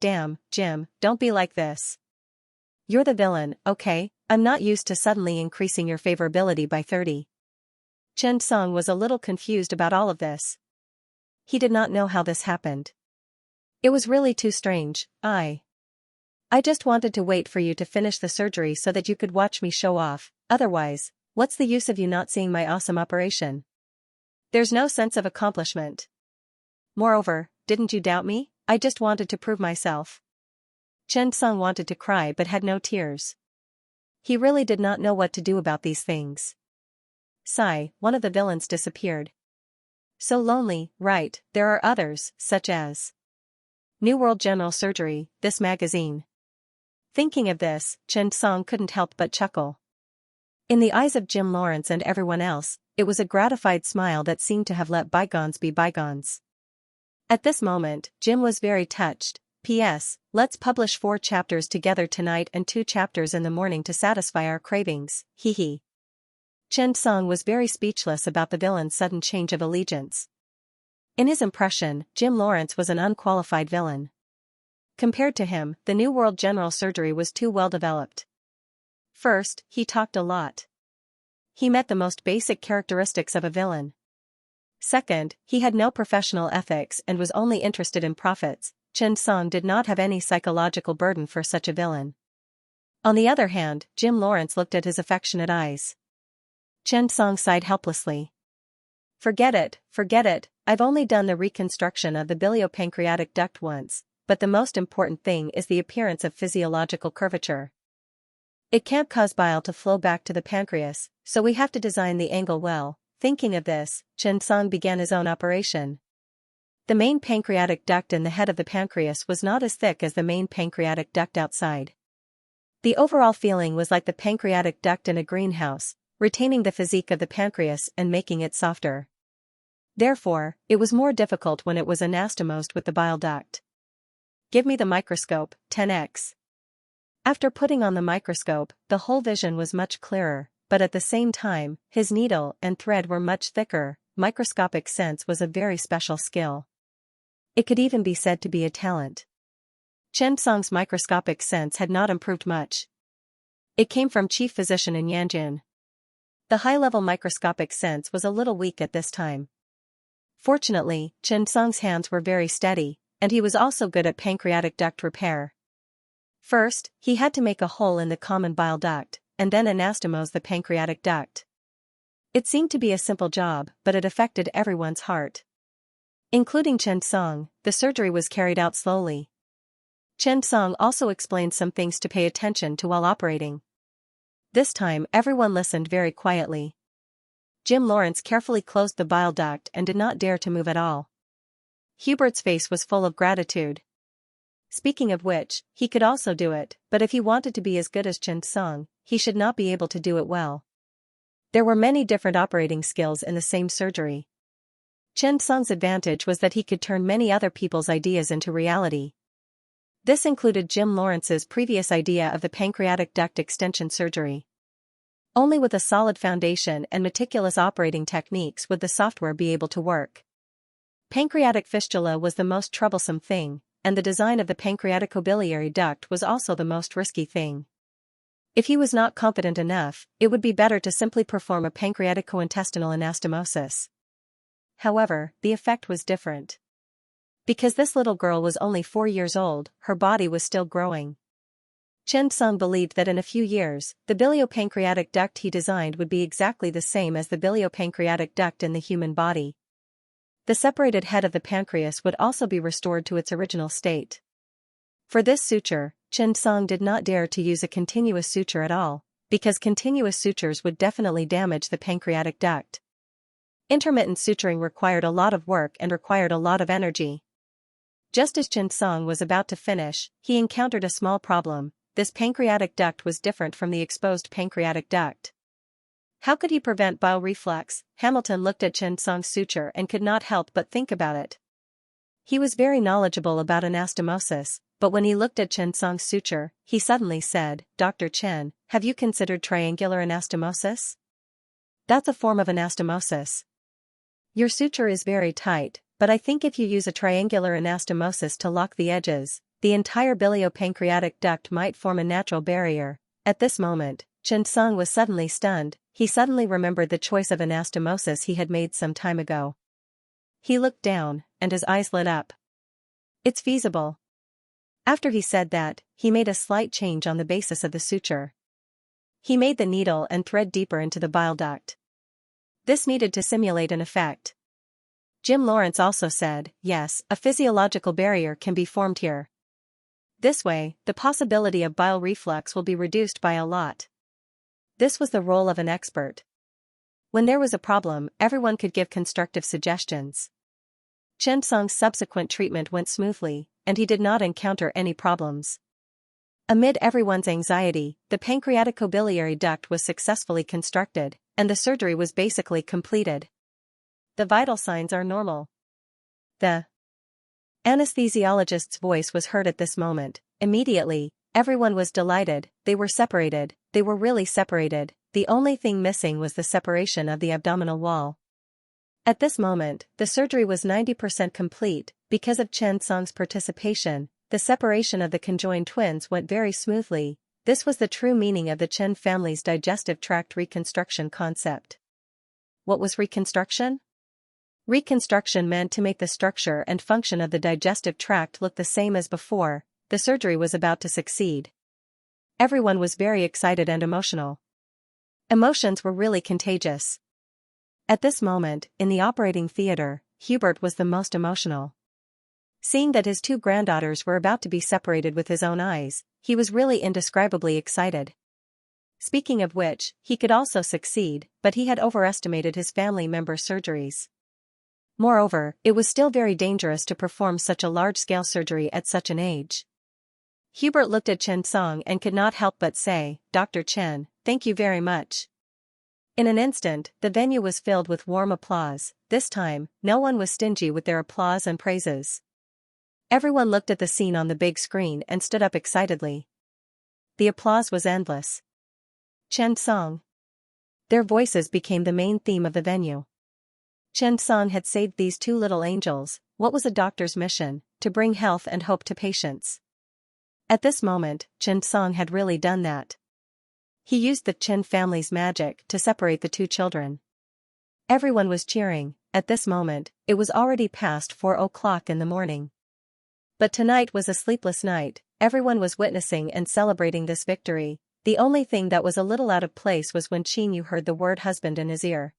Damn, Jim, don't be like this. You're the villain, okay? I'm not used to suddenly increasing your favorability by 30. Chen Song was a little confused about all of this. He did not know how this happened. It was really too strange. I just wanted to wait for you to finish the surgery so that you could watch me show off. Otherwise, what's the use of you not seeing my awesome operation? There's no sense of accomplishment. Moreover, didn't you doubt me? I just wanted to prove myself. Chen Song wanted to cry but had no tears. He really did not know what to do about these things. Sigh, one of the villains disappeared. So lonely, right? There are others, such as New World General Surgery, this magazine. Thinking of this, Chen Song couldn't help but chuckle. In the eyes of Jim Lawrence and everyone else, it was a gratified smile that seemed to have let bygones be bygones. At this moment, Jim was very touched. P.S. Let's publish 4 chapters together tonight and 2 chapters in the morning to satisfy our cravings, hee hee. Chen Song was very speechless about the villain's sudden change of allegiance. In his impression, Jim Lawrence was an unqualified villain. Compared to him, the New World General Surgery was too well developed. First, he talked a lot. He met the most basic characteristics of a villain. Second, he had no professional ethics and was only interested in profits. Chen Song did not have any psychological burden for such a villain. On the other hand, Jim Lawrence looked at his affectionate eyes. Chen Song sighed helplessly. Forget it, I've only done the reconstruction of the biliopancreatic duct once, but the most important thing is the appearance of physiological curvature. It can't cause bile to flow back to the pancreas, so we have to design the angle well. Thinking of this, Chen Song began his own operation. The main pancreatic duct in the head of the pancreas was not as thick as the main pancreatic duct outside. The overall feeling was like the pancreatic duct in a greenhouse, retaining the physique of the pancreas and making it softer. Therefore, it was more difficult when it was anastomosed with the bile duct. Give me the microscope, 10x. After putting on the microscope, the whole vision was much clearer, but at the same time, his needle and thread were much thicker. Microscopic sense was a very special skill. It could even be said to be a talent. Chen Song's microscopic sense had not improved much. It came from chief physician in Yanjun. The high-level microscopic sense was a little weak at this time. Fortunately, Chen Song's hands were very steady, and he was also good at pancreatic duct repair. First, he had to make a hole in the common bile duct, and then anastomose the pancreatic duct. It seemed to be a simple job, but it affected everyone's heart. Including Chen Song, the surgery was carried out slowly. Chen Song also explained some things to pay attention to while operating. This time everyone listened very quietly. Jim Lawrence carefully closed the bile duct and did not dare to move at all. Hubert's face was full of gratitude. Speaking of which, he could also do it, but if he wanted to be as good as Chen Song, he should not be able to do it well. There were many different operating skills in the same surgery. Chen Song's advantage was that he could turn many other people's ideas into reality. This included Jim Lawrence's previous idea of the pancreatic duct extension surgery. Only with a solid foundation and meticulous operating techniques would the software be able to work. Pancreatic fistula was the most troublesome thing, and the design of the pancreaticobiliary duct was also the most risky thing. If he was not confident enough, it would be better to simply perform a pancreaticointestinal anastomosis. However, the effect was different. Because this little girl was only 4 years old, her body was still growing. Chen Song believed that in a few years, the biliopancreatic duct he designed would be exactly the same as the biliopancreatic duct in the human body. The separated head of the pancreas would also be restored to its original state. For this suture, Chen Song did not dare to use a continuous suture at all, because continuous sutures would definitely damage the pancreatic duct. Intermittent suturing required a lot of work and required a lot of energy. Just as Chen Song was about to finish, he encountered a small problem. This pancreatic duct was different from the exposed pancreatic duct. How could he prevent bile reflux? Hamilton looked at Chen Song's suture and could not help but think about it. He was very knowledgeable about anastomosis, but when he looked at Chen Song's suture, he suddenly said, "Dr. Chen, have you considered triangular anastomosis? That's a form of anastomosis. Your suture is very tight, but I think if you use a triangular anastomosis to lock the edges, the entire biliopancreatic duct might form a natural barrier." At this moment, Chen Song was suddenly stunned. He suddenly remembered the choice of anastomosis he had made some time ago. He looked down, and his eyes lit up. It's feasible. After he said that, he made a slight change on the basis of the suture. He made the needle and thread deeper into the bile duct. This needed to simulate an effect. Jim Lawrence also said, "Yes, a physiological barrier can be formed here. This way, the possibility of bile reflux will be reduced by a lot." This was the role of an expert. When there was a problem, everyone could give constructive suggestions. Chen Song's subsequent treatment went smoothly, and he did not encounter any problems. Amid everyone's anxiety, the pancreaticobiliary duct was successfully constructed, and the surgery was basically completed. The vital signs are normal. The anesthesiologist's voice was heard at this moment. Immediately, everyone was delighted. They were separated. They were really separated. The only thing missing was the separation of the abdominal wall. At this moment, the surgery was 90% complete. Because of Chen Song's participation, the separation of the conjoined twins went very smoothly. This was the true meaning of the Chen family's digestive tract reconstruction concept. What was reconstruction? Reconstruction meant to make the structure and function of the digestive tract look the same as before. The surgery was about to succeed. Everyone was very excited and emotional. Emotions were really contagious. At this moment, in the operating theater, Hubert was the most emotional. Seeing that his two granddaughters were about to be separated with his own eyes, he was really indescribably excited. Speaking of which, he could also succeed, but he had overestimated his family members' surgeries. Moreover, it was still very dangerous to perform such a large-scale surgery at such an age. Hubert looked at Chen Song and could not help but say, "Dr. Chen, thank you very much." In an instant, the venue was filled with warm applause. This time, no one was stingy with their applause and praises. Everyone looked at the scene on the big screen and stood up excitedly. The applause was endless. Chen Song. Their voices became the main theme of the venue. Chen Song had saved these two little angels. What was a doctor's mission? To bring health and hope to patients. At this moment, Chen Song had really done that. He used the Chen family's magic to separate the two children. Everyone was cheering. At this moment, it was already past 4 o'clock in the morning. But tonight was a sleepless night. Everyone was witnessing and celebrating this victory. The only thing that was a little out of place was when Yu heard the word husband in his ear.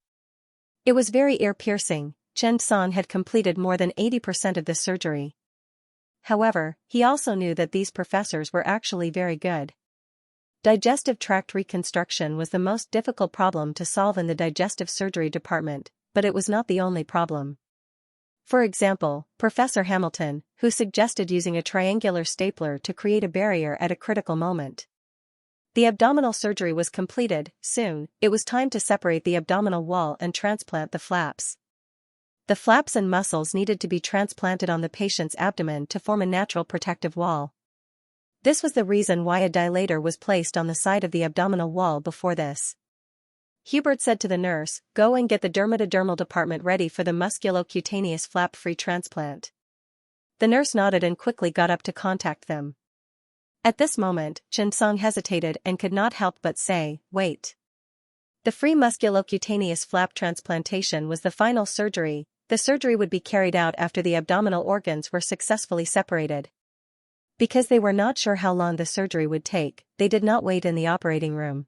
It was very ear-piercing. Chen Song had completed more than 80% of this surgery. However, he also knew that these professors were actually very good. Digestive tract reconstruction was the most difficult problem to solve in the digestive surgery department, but it was not the only problem. For example, Professor Hamilton, who suggested using a triangular stapler to create a barrier at a critical moment. The abdominal surgery was completed. Soon, it was time to separate the abdominal wall and transplant the flaps. The flaps and muscles needed to be transplanted on the patient's abdomen to form a natural protective wall. This was the reason why a dilator was placed on the side of the abdominal wall before this. Hubert said to the nurse, "Go and get the dermatodermal department ready for the musculocutaneous flap-free transplant." The nurse nodded and quickly got up to contact them. At this moment, Chen Song hesitated and could not help but say, "Wait." The free musculocutaneous flap transplantation was the final surgery. The surgery would be carried out after the abdominal organs were successfully separated. Because they were not sure how long the surgery would take, they did not wait in the operating room.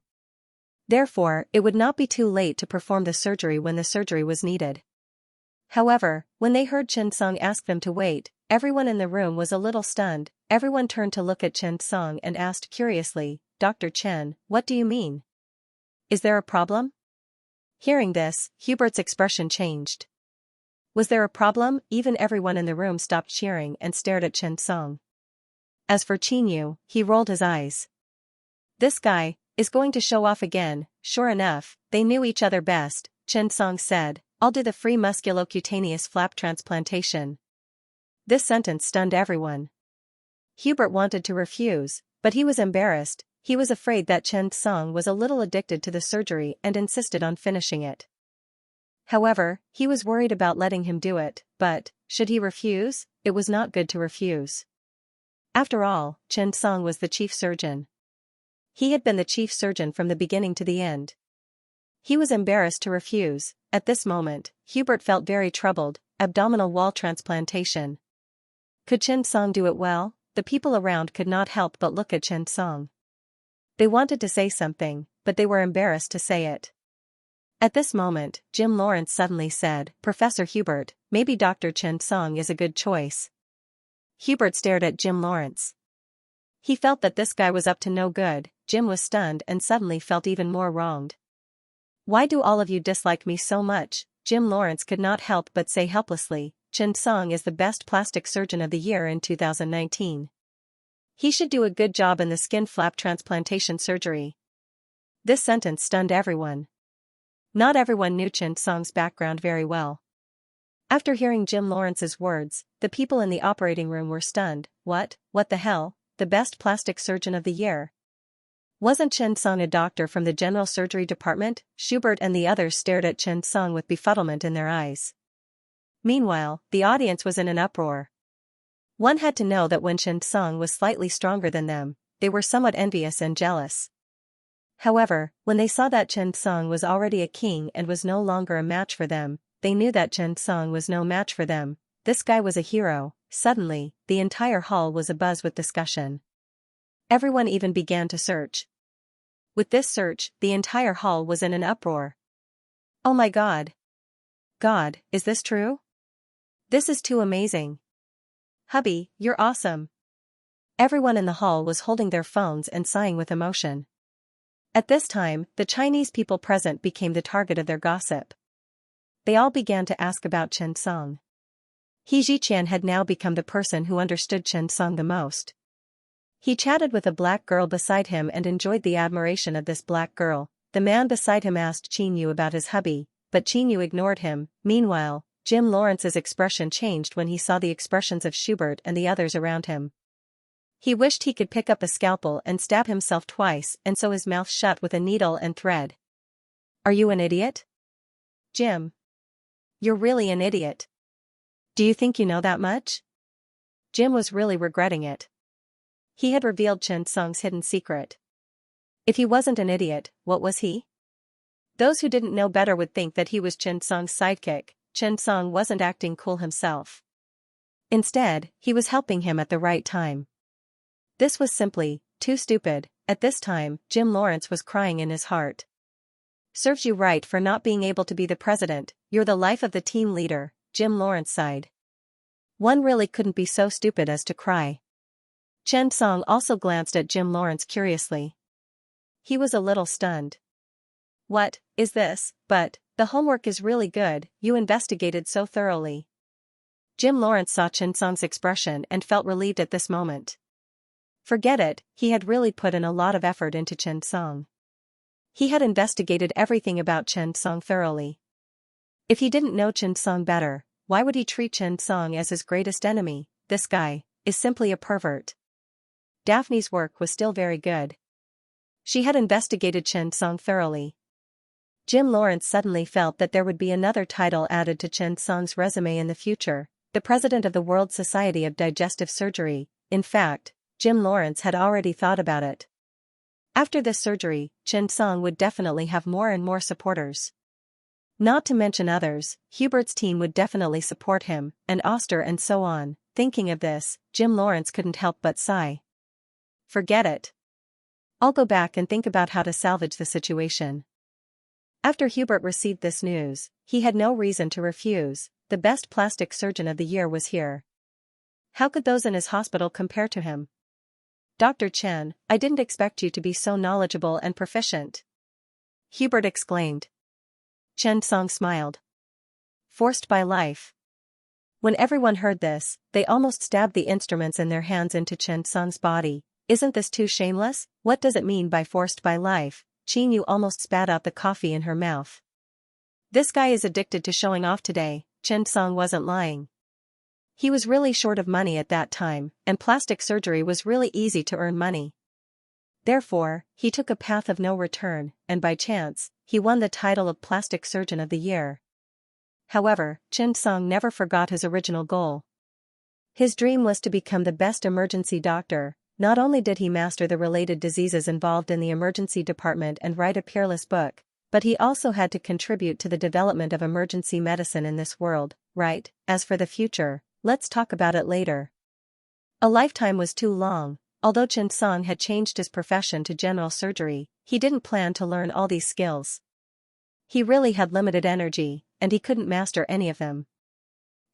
Therefore, it would not be too late to perform the surgery when the surgery was needed. However, when they heard Chen Song ask them to wait, everyone in the room was a little stunned. Everyone turned to look at Chen Song and asked curiously, "Dr. Chen, what do you mean? Is there a problem?" Hearing this, Hubert's expression changed. Was there a problem? Even everyone in the room stopped cheering and stared at Chen Song. As for Yu, he rolled his eyes. This guy is going to show off again. Sure enough, they knew each other best. Chen Song said, "I'll do the free musculocutaneous flap transplantation." This sentence stunned everyone. Hubert wanted to refuse, but he was embarrassed. He was afraid that Chen Song was a little addicted to the surgery and insisted on finishing it. However, he was worried about letting him do it, but, should he refuse? It was not good to refuse. After all, Chen Song was the chief surgeon. He had been the chief surgeon from the beginning to the end. He was embarrassed to refuse. At this moment, Hubert felt very troubled. Abdominal wall transplantation. Could Chen Song do it well? The people around could not help but look at Chen Song. They wanted to say something, but they were embarrassed to say it. At this moment, Jim Lawrence suddenly said, "Professor Hubert, maybe Dr. Chen Song is a good choice." Hubert stared at Jim Lawrence. He felt that this guy was up to no good. Jim was stunned and suddenly felt even more wronged. "Why do all of you dislike me so much?" Jim Lawrence could not help but say helplessly, "Chen Song is the best plastic surgeon of the year in 2019. He should do a good job in the skin flap transplantation surgery." This sentence stunned everyone. Not everyone knew Chen Song's background very well. After hearing Jim Lawrence's words, the people in the operating room were stunned. What the hell? The best plastic surgeon of the year? Wasn't Chen Song a doctor from the general surgery department? Schubert and the others stared at Chen Song with befuddlement in their eyes. Meanwhile, the audience was in an uproar. One had to know that when Chen Song was slightly stronger than them, they were somewhat envious and jealous. However, when they saw that Chen Song was already a king and was no longer a match for them, they knew that Chen Song was no match for them. This guy was a hero. Suddenly, the entire hall was abuzz with discussion. Everyone even began to search. With this search, the entire hall was in an uproar. Oh my God! God, is this true? This is too amazing. Hubby, you're awesome. Everyone in the hall was holding their phones and sighing with emotion. At this time, the Chinese people present became the target of their gossip. They all began to ask about Chen Song. He Ziqian had now become the person who understood Chen Song the most. He chatted with a black girl beside him and enjoyed the admiration of this black girl. The man beside him asked Qin Yu about his hubby, but Qin Yu ignored him. Meanwhile, Jim Lawrence's expression changed when he saw the expressions of Schubert and the others around him. He wished he could pick up a scalpel and stab himself twice and sew his mouth shut with a needle and thread. Are you an idiot? Jim. You're really an idiot. Do you think you know that much? Jim was really regretting it. He had revealed Chen Song's hidden secret. If he wasn't an idiot, what was he? Those who didn't know better would think that he was Chen Song's sidekick. Chen Song wasn't acting cool himself. Instead, he was helping him at the right time. This was simply too stupid. At this time, Jim Lawrence was crying in his heart. Serves you right for not being able to be the president. You're the life of the team leader, Jim Lawrence sighed. One really couldn't be so stupid as to cry. Chen Song also glanced at Jim Lawrence curiously. He was a little stunned. What is this? But the homework is really good. You investigated so thoroughly. Jim Lawrence saw Chen Song's expression and felt relieved at this moment. Forget it, he had really put in a lot of effort into Chen Song. He had investigated everything about Chen Song thoroughly. If he didn't know Chen Song better, why would he treat Chen Song as his greatest enemy? This guy is simply a pervert. Daphne's work was still very good. She had investigated Chen Song thoroughly. Jim Lawrence suddenly felt that there would be another title added to Chen Song's resume in the future, the president of the World Society of Digestive Surgery. In fact, Jim Lawrence had already thought about it. After this surgery, Chen Song would definitely have more and more supporters. Not to mention others, Hubert's team would definitely support him, and Oster and so on. Thinking of this, Jim Lawrence couldn't help but sigh. Forget it. I'll go back and think about how to salvage the situation. After Hubert received this news, he had no reason to refuse. The best plastic surgeon of the year was here. How could those in his hospital compare to him? Dr. Chen, I didn't expect you to be so knowledgeable and proficient. Hubert exclaimed. Chen Song smiled. Forced by life. When everyone heard this, they almost stabbed the instruments in their hands into Chen Song's body. Isn't this too shameless? What does it mean by forced by life? Qin Yu almost spat out the coffee in her mouth. This guy is addicted to showing off today. Chen Song wasn't lying. He was really short of money at that time, and plastic surgery was really easy to earn money. Therefore, he took a path of no return, and by chance, he won the title of Plastic Surgeon of the Year. However, Chen Song never forgot his original goal. His dream was to become the best emergency doctor. Not only did he master the related diseases involved in the emergency department and write a peerless book, but he also had to contribute to the development of emergency medicine in this world, right? As for the future, let's talk about it later. A lifetime was too long. Although Chen Song had changed his profession to general surgery, he didn't plan to learn all these skills. He really had limited energy, and he couldn't master any of them.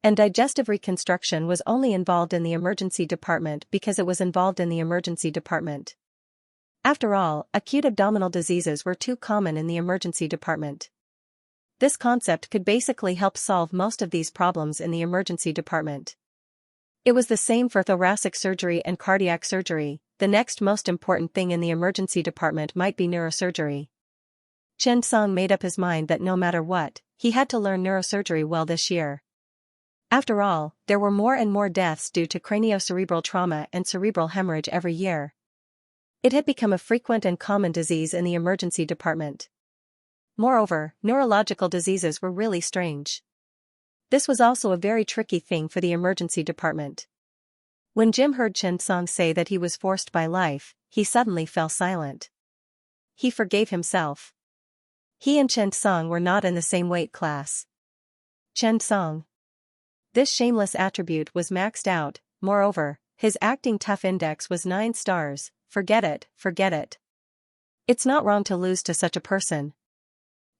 And digestive reconstruction was only involved in the emergency department because it was involved in the emergency department. After all, acute abdominal diseases were too common in the emergency department. This concept could basically help solve most of these problems in the emergency department. It was the same for thoracic surgery and cardiac surgery. The next most important thing in the emergency department might be neurosurgery. Chen Song made up his mind that no matter what, he had to learn neurosurgery well this year. After all, there were more and more deaths due to craniocerebral trauma and cerebral hemorrhage every year. It had become a frequent and common disease in the emergency department. Moreover, neurological diseases were really strange. This was also a very tricky thing for the emergency department. When Jim heard Chen Song say that he was forced by life, he suddenly fell silent. He forgave himself. He and Chen Song were not in the same weight class. Chen Song. This shameless attribute was maxed out. Moreover, his acting tough index was 9 stars. Forget it, forget it. It's not wrong to lose to such a person.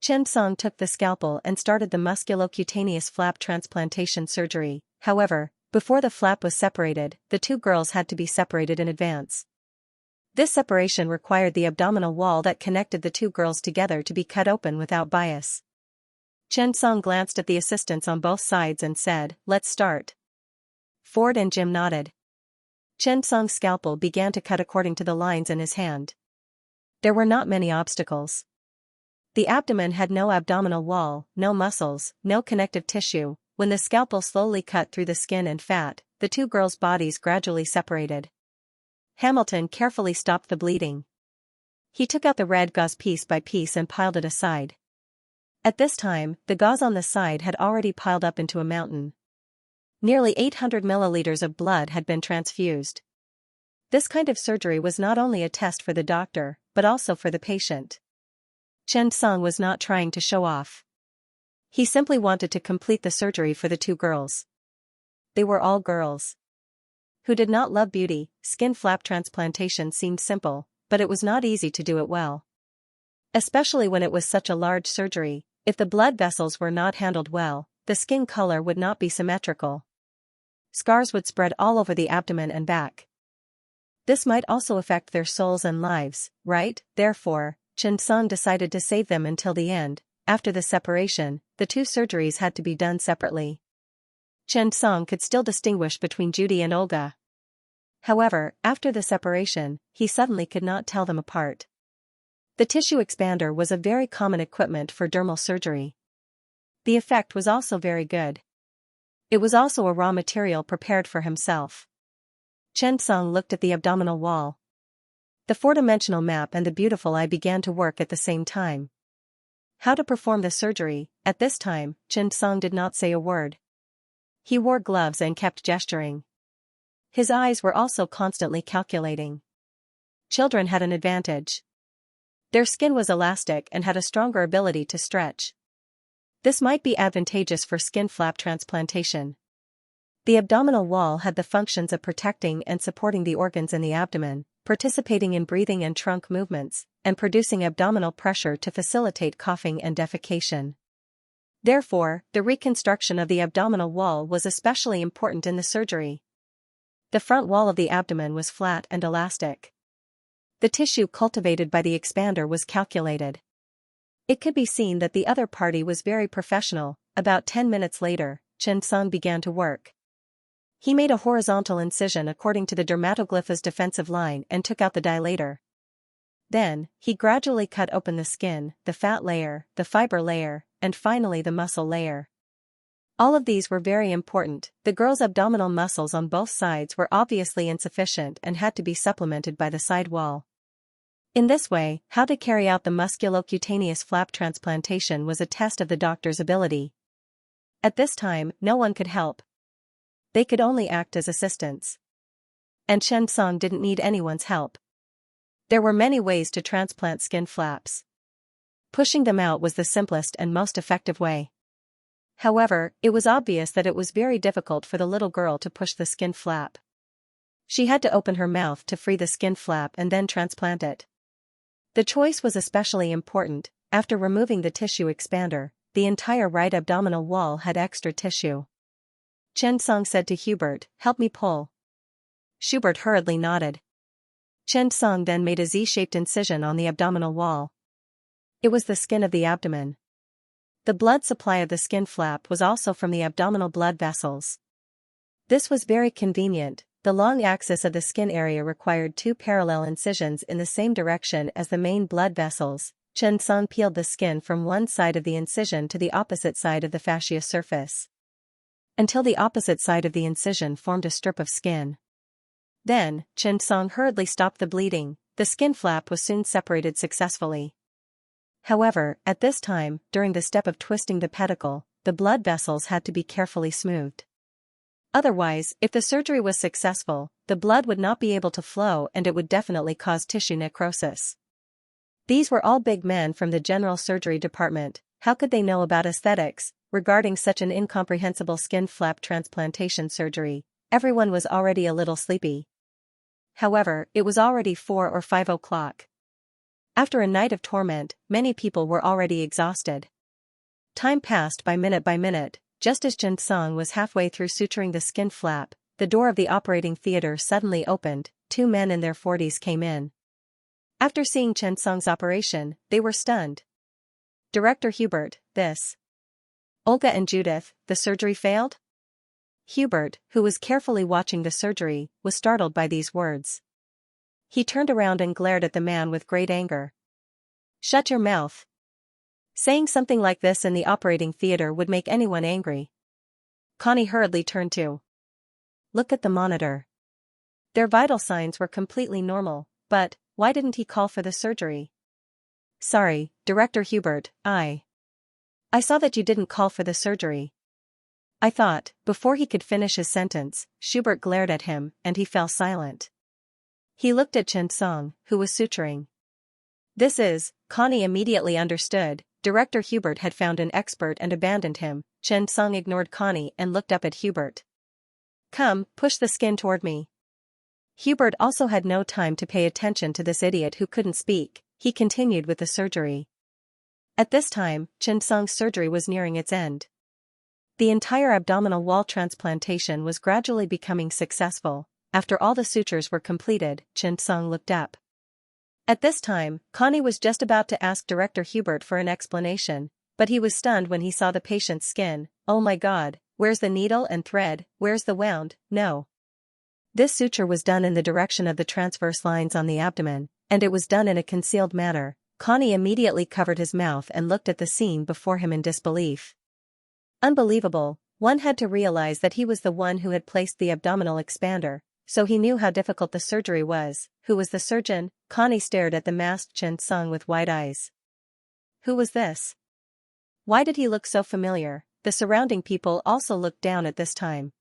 Chen Song took the scalpel and started the musculocutaneous flap transplantation surgery. However, before the flap was separated, the two girls had to be separated in advance. This separation required the abdominal wall that connected the two girls together to be cut open without bias. Chen Song glanced at the assistants on both sides and said, "Let's start." Ford and Jim nodded. Chen Song's scalpel began to cut according to the lines in his hand. There were not many obstacles. The abdomen had no abdominal wall, no muscles, no connective tissue. When the scalpel slowly cut through the skin and fat, the two girls' bodies gradually separated. Hamilton carefully stopped the bleeding. He took out the red gauze piece by piece and piled it aside. At this time, the gauze on the side had already piled up into a mountain. Nearly 800 milliliters of blood had been transfused. This kind of surgery was not only a test for the doctor, but also for the patient. Chen Song was not trying to show off. He simply wanted to complete the surgery for the two girls. They were all girls. Who did not love beauty? Skin flap transplantation seemed simple, but it was not easy to do it well. Especially when it was such a large surgery, if the blood vessels were not handled well, the skin color would not be symmetrical. Scars would spread all over the abdomen and back. This might also affect their souls and lives, right? Therefore, Chen Song decided to save them until the end. After the separation, the two surgeries had to be done separately. Chen Song could still distinguish between Judy and Olga. However, after the separation, he suddenly could not tell them apart. The tissue expander was a very common equipment for dermal surgery. The effect was also very good. It was also a raw material prepared for himself. Chen Song looked at the abdominal wall. The four-dimensional map and the beautiful eye began to work at the same time. How to perform the surgery? At this time, Chen Song did not say a word. He wore gloves and kept gesturing. His eyes were also constantly calculating. Children had an advantage. Their skin was elastic and had a stronger ability to stretch. This might be advantageous for skin flap transplantation. The abdominal wall had the functions of protecting and supporting the organs in the abdomen, participating in breathing and trunk movements, and producing abdominal pressure to facilitate coughing and defecation. Therefore, the reconstruction of the abdominal wall was especially important in the surgery. The front wall of the abdomen was flat and elastic. The tissue cultivated by the expander was calculated. It could be seen that the other party was very professional. About 10 minutes later, Chen Song began to work. He made a horizontal incision according to the dermatoglyph's defensive line and took out the dilator. Then, he gradually cut open the skin, the fat layer, the fiber layer, and finally the muscle layer. All of these were very important. The girl's abdominal muscles on both sides were obviously insufficient and had to be supplemented by the side wall. In this way, how to carry out the musculocutaneous flap transplantation was a test of the doctor's ability. At this time, no one could help. They could only act as assistants. And Chen Song didn't need anyone's help. There were many ways to transplant skin flaps. Pushing them out was the simplest and most effective way. However, it was obvious that it was very difficult for the little girl to push the skin flap. She had to open her mouth to free the skin flap and then transplant it. The choice was especially important. After removing the tissue expander, the entire right abdominal wall had extra tissue. Chen Song said to Hubert, "Help me pull." Schubert hurriedly nodded. Chen Song then made a Z-shaped incision on the abdominal wall. It was the skin of the abdomen. The blood supply of the skin flap was also from the abdominal blood vessels. This was very convenient. The long axis of the skin area required two parallel incisions in the same direction as the main blood vessels. Chen Song peeled the skin from one side of the incision to the opposite side of the fascia surface, until the opposite side of the incision formed a strip of skin. Then, Chen Song hurriedly stopped the bleeding. The skin flap was soon separated successfully. However, at this time, during the step of twisting the pedicle, the blood vessels had to be carefully smoothed. Otherwise, if the surgery was successful, the blood would not be able to flow and it would definitely cause tissue necrosis. These were all big men from the general surgery department. How could they know about aesthetics regarding such an incomprehensible skin flap transplantation surgery? Everyone was already a little sleepy. However, it was already 4 or 5 o'clock. After a night of torment, many people were already exhausted. Time passed by minute, just as Xianxia was halfway through suturing the skin flap, the door of the operating theater suddenly opened. 2 men in their 40s came in. After seeing Xianxia's operation, they were stunned. Director Hubert, this. Olga and Judith, the surgery failed? Hubert, who was carefully watching the surgery, was startled by these words. He turned around and glared at the man with great anger. Shut your mouth. Saying something like this in the operating theater would make anyone angry. Connie hurriedly turned to look at the monitor. Their vital signs were completely normal, but why didn't he call for the surgery? Sorry, Director Hubert, I saw that you didn't call for the surgery. I thought. Before he could finish his sentence, Schubert glared at him, and he fell silent. He looked at Xianxia, who was suturing. This is, Connie immediately understood, Director Hubert had found an expert and abandoned him. Xianxia ignored Connie and looked up at Hubert. Come, push the skin toward me. Hubert also had no time to pay attention to this idiot who couldn't speak. He continued with the surgery. At this time, Xianxia's surgery was nearing its end. The entire abdominal wall transplantation was gradually becoming successful. After all the sutures were completed, Xianxia looked up. At this time, Connie was just about to ask Director Hubert for an explanation, but he was stunned when he saw the patient's skin. Oh my God, where's the needle and thread, where's the wound? No. This suture was done in the direction of the transverse lines on the abdomen, and it was done in a concealed manner. Connie immediately covered his mouth and looked at the scene before him in disbelief. Unbelievable, one had to realize that he was the one who had placed the abdominal expander, so he knew how difficult the surgery was. Who was the surgeon? Connie stared at the masked Xianxia with wide eyes. Who was this? Why did he look so familiar? The surrounding people also looked down at this time.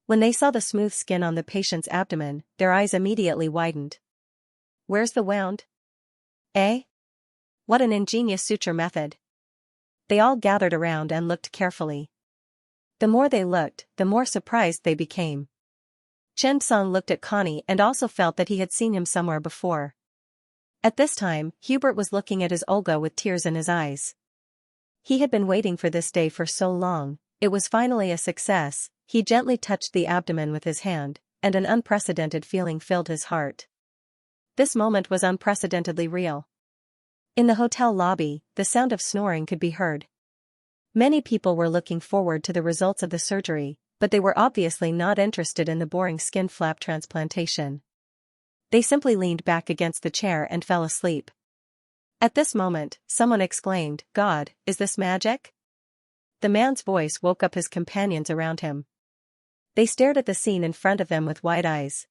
When they saw the smooth skin on the patient's abdomen, their eyes immediately widened. Where's the wound? Eh? What an ingenious suture method. They all gathered around and looked carefully. The more they looked, the more surprised they became. Xianxia looked at Connie and also felt that he had seen him somewhere before. At this time, Hubert was looking at his Olga with tears in his eyes. He had been waiting for this day for so long. It was finally a success. He gently touched the abdomen with his hand, and an unprecedented feeling filled his heart. This moment was unprecedentedly real. In the hotel lobby, the sound of snoring could be heard. Many people were looking forward to the results of the surgery, but they were obviously not interested in the boring skin flap transplantation. They simply leaned back against the chair and fell asleep. At this moment, someone exclaimed, God, is this magic? The man's voice woke up his companions around him. They stared at the scene in front of them with wide eyes.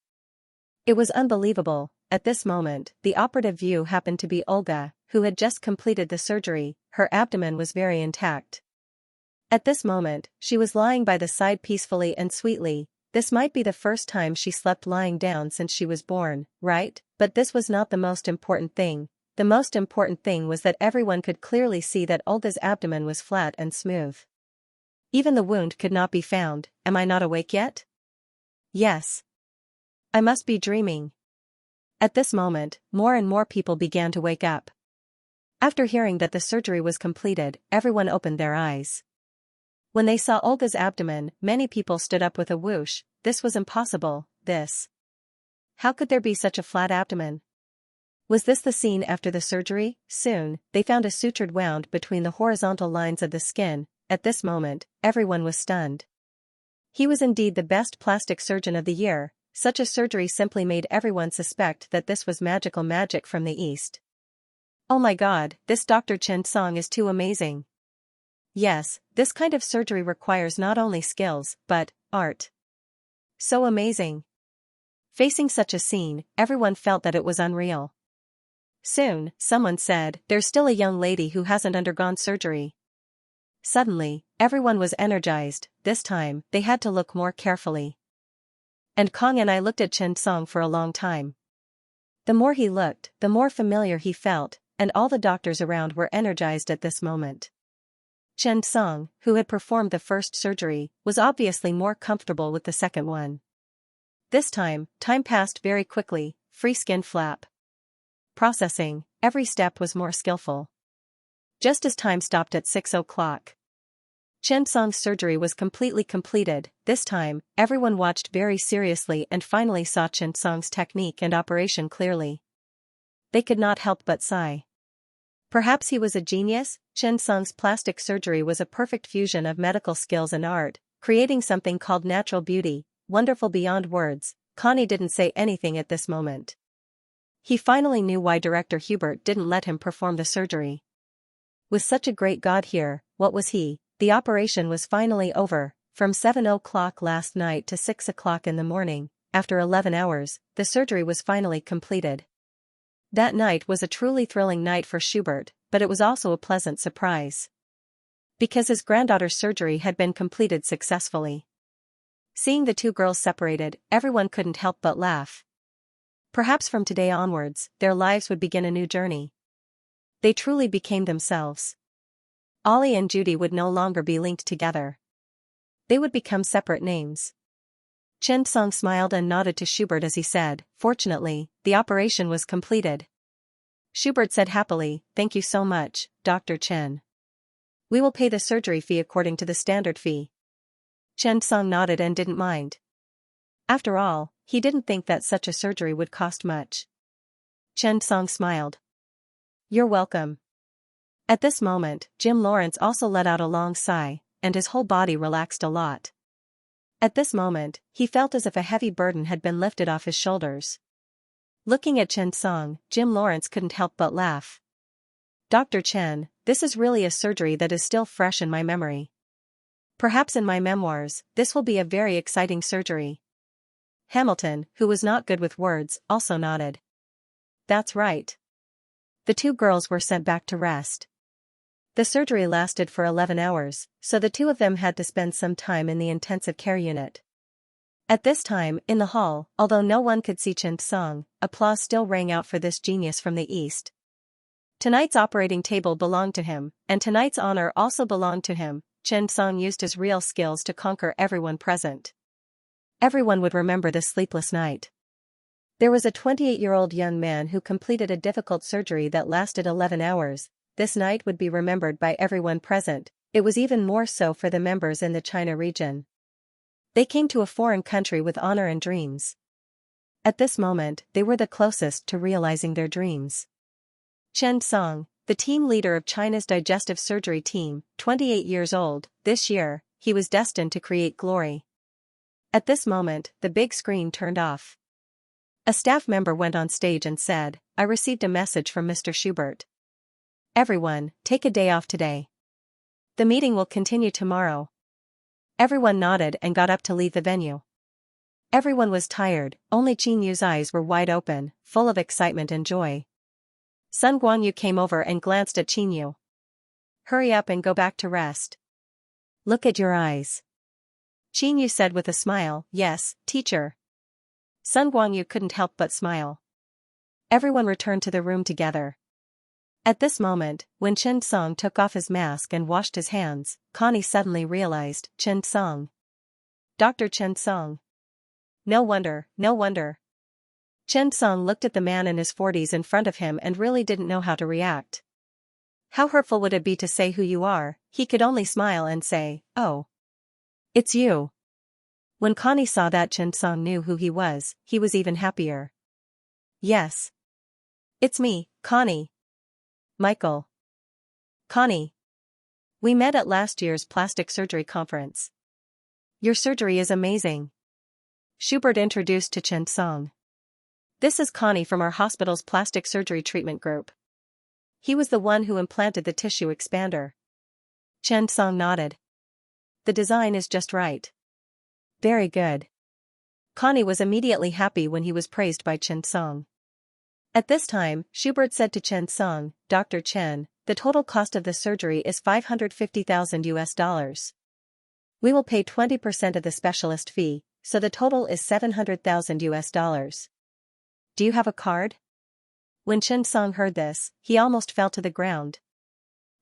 It was unbelievable. At this moment, the operative view happened to be Olga, who had just completed the surgery. Her abdomen was very intact. At this moment, she was lying by the side peacefully and sweetly. This might be the first time she slept lying down since she was born, right? But this was not the most important thing. The most important thing was that everyone could clearly see that Olga's abdomen was flat and smooth. Even the wound could not be found. Am I not awake yet? Yes. I must be dreaming. At this moment, more and more people began to wake up. After hearing that the surgery was completed, everyone opened their eyes. When they saw Olga's abdomen, many people stood up with a whoosh. This was impossible. How could there be such a flat abdomen? Was this the scene after the surgery? Soon, they found a sutured wound between the horizontal lines of the skin. At this moment, everyone was stunned. He was indeed the best plastic surgeon of the year. Such a surgery simply made everyone suspect that this was magical magic from the East. Oh my God, this Dr. Xianxia is too amazing. Yes, this kind of surgery requires not only skills, but art. So amazing. Facing such a scene, everyone felt that it was unreal. Soon, someone said, there's still a young lady who hasn't undergone surgery. Suddenly, everyone was energized. This time, they had to look more carefully. And Kong and I looked at Xianxia for a long time. The more he looked, the more familiar he felt, and all the doctors around were energized at this moment. Xianxia, who had performed the first surgery, was obviously more comfortable with the second one. This time passed very quickly. Free skin flap. Processing. every step was more skillful. Just as time stopped at 6 o'clock. Chen Song's surgery was completely completed. This time, everyone watched very seriously and finally saw Chen Song's technique and operation clearly. They could not help but sigh. Perhaps he was a genius. Chen Song's plastic surgery was a perfect fusion of medical skills and art, creating something called natural beauty, wonderful beyond words. Connie didn't say anything at this moment. He finally knew why Director Hubert didn't let him perform the surgery. With such a great God here, what was he? The operation was finally over. From 7 o'clock last night to 6 o'clock in the morning, after 11 hours, the surgery was finally completed. That night was a truly thrilling night for Schubert, but it was also a pleasant surprise. Because his granddaughter's surgery had been completed successfully. Seeing the two girls separated, everyone couldn't help but laugh. Perhaps from today onwards, their lives would begin a new journey. They truly became themselves. Ollie and Judy would no longer be linked together. They would become separate names. Chen Song smiled and nodded to Schubert as he said, "Fortunately, the operation was completed." Schubert said happily, "Thank you so much, Dr. Chen. We will pay the surgery fee according to the standard fee." Chen Song nodded and didn't mind. After all, he didn't think that such a surgery would cost much. Chen Song smiled. "You're welcome." At this moment, Jim Lawrence also let out a long sigh, and his whole body relaxed a lot. At this moment, he felt as if a heavy burden had been lifted off his shoulders. Looking at Chen Song, Jim Lawrence couldn't help but laugh. "Dr. Chen, this is really a surgery that is still fresh in my memory. Perhaps in my memoirs, this will be a very exciting surgery." Hamilton, who was not good with words, also nodded. "That's right." The two girls were sent back to rest. The surgery lasted for 11 hours, so the two of them had to spend some time in the intensive care unit. At this time, in the hall, although no one could see Chen Song, applause still rang out for this genius from the East. Tonight's operating table belonged to him, and tonight's honor also belonged to him. Chen Song used his real skills to conquer everyone present. Everyone would remember this sleepless night. There was a 28-year-old young man who completed a difficult surgery that lasted 11 hours. This night would be remembered by everyone present. It was even more so for the members in the China region. They came to a foreign country with honor and dreams. At this moment, they were the closest to realizing their dreams. Chen Song, the team leader of China's digestive surgery team, 28 years old, this year, he was destined to create glory. At this moment, the big screen turned off. A staff member went on stage and said, "I received a message from Mr. Schubert. Everyone, take a day off today. The meeting will continue tomorrow." Everyone nodded and got up to leave the venue. Everyone was tired, only Qin Yu's eyes were wide open, full of excitement and joy. Sun Guanyu came over and glanced at Qin Yu. "Hurry up and go back to rest. Look at your eyes." Qin Yu said with a smile, "Yes, teacher." Sun Guanyu couldn't help but smile. Everyone returned to the room together. At this moment, when Chen Song took off his mask and washed his hands, Connie suddenly realized, Chen Song. Dr. Chen Song. No wonder, no wonder. Chen Song looked at the man in his 40s in front of him and really didn't know how to react. How hurtful would it be to say who you are? He could only smile and say, "Oh. It's you." When Connie saw that Chen Song knew who he was even happier. "Yes. It's me, Connie. Michael. Connie. We met at last year's plastic surgery conference. Your surgery is amazing." Schubert introduced to Chen Song. "This is Connie from our hospital's plastic surgery treatment group." He was the one who implanted the tissue expander. Chen Song nodded. "The design is just right. Very good." Connie was immediately happy when he was praised by Chen Song. At this time, Schubert said to Chen Song, "Dr. Chen, the total cost of the surgery is $550,000. We will pay 20% of the specialist fee, so the total is $700,000. Do you have a card?" When Chen Song heard this, he almost fell to the ground.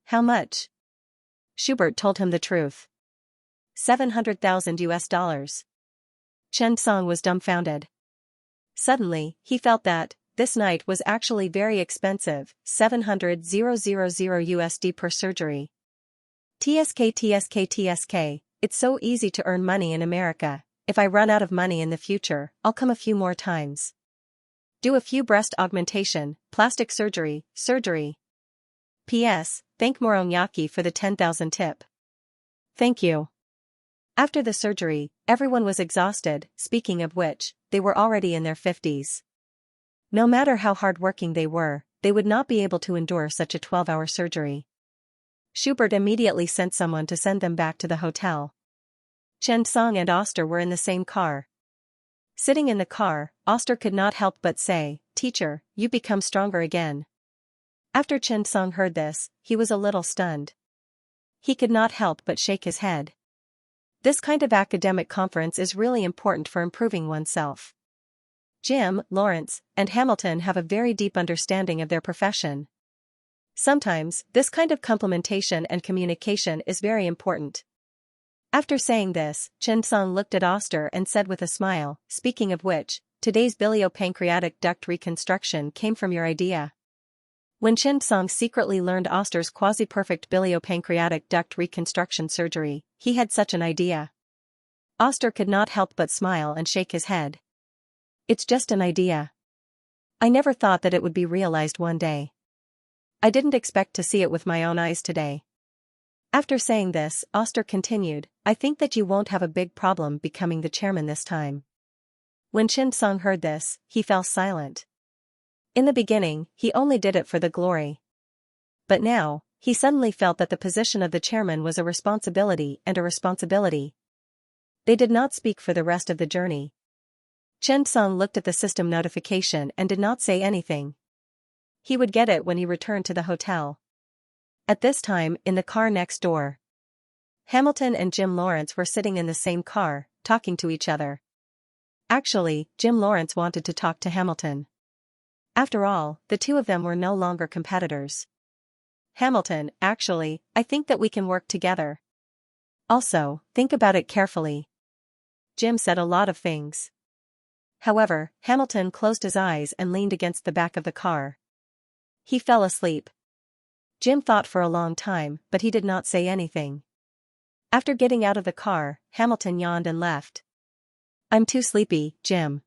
"How much?" Schubert told him the truth. $700,000. Chen Song was dumbfounded. Suddenly, he felt that, this night was actually very expensive, $700,000 USD per surgery. TSK, it's so easy to earn money in America. If I run out of money in the future, I'll come a few more times. Do a few breast augmentation, plastic surgery. P.S. Thank Moronyaki for the 10,000 tip. Thank you. After the surgery, everyone was exhausted, speaking of which, they were already in their 50s. No matter how hardworking they were, they would not be able to endure such a 12-hour surgery. Schubert immediately sent someone to send them back to the hotel. Xianxia and Oster were in the same car. Sitting in the car, Oster could not help but say, "Teacher, you become stronger again." After Xianxia heard this, he was a little stunned. He could not help but shake his head. This kind of academic conference is really important for improving oneself. Jim, Lawrence, and Hamilton have a very deep understanding of their profession. Sometimes, this kind of complementation and communication is very important. After saying this, Xianxia looked at Oster and said with a smile, "Speaking of which, today's biliopancreatic duct reconstruction came from your idea." When Xianxia secretly learned Oster's quasi-perfect biliopancreatic duct reconstruction surgery, he had such an idea. Oster could not help but smile and shake his head. It's just an idea. I never thought that it would be realized one day. I didn't expect to see it with my own eyes today. After saying this, Oster continued, "I think that you won't have a big problem becoming the chairman this time." When Xianxia heard this, he fell silent. In the beginning, he only did it for the glory. But now, he suddenly felt that the position of the chairman was a responsibility and a responsibility. They did not speak for the rest of the journey. Xianxia looked at the system notification and did not say anything. He would get it when he returned to the hotel. At this time, in the car next door, Hamilton and Jim Lawrence were sitting in the same car, talking to each other. Actually, Jim Lawrence wanted to talk to Hamilton. After all, the two of them were no longer competitors. "Hamilton, actually, I think that we can work together. Also, think about it carefully." Jim said a lot of things. However, Hamilton closed his eyes and leaned against the back of the car. He fell asleep. Jim thought for a long time, but he did not say anything. After getting out of the car, Hamilton yawned and left. "I'm too sleepy, Jim.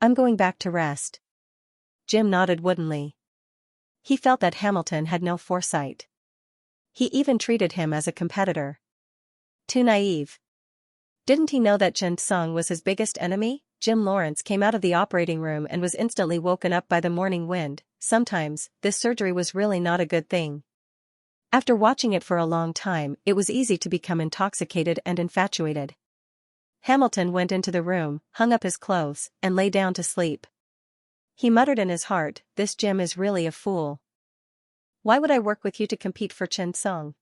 I'm going back to rest." Jim nodded woodenly. He felt that Hamilton had no foresight. He even treated him as a competitor. Too naive. Didn't he know that Xianxia was his biggest enemy? Jim Lawrence came out of the operating room and was instantly woken up by the morning wind. Sometimes, this surgery was really not a good thing. After watching it for a long time, it was easy to become intoxicated and infatuated. Hamilton went into the room, hung up his clothes, and lay down to sleep. He muttered in his heart, "This Jim is really a fool. Why would I work with you to compete for Xianxia?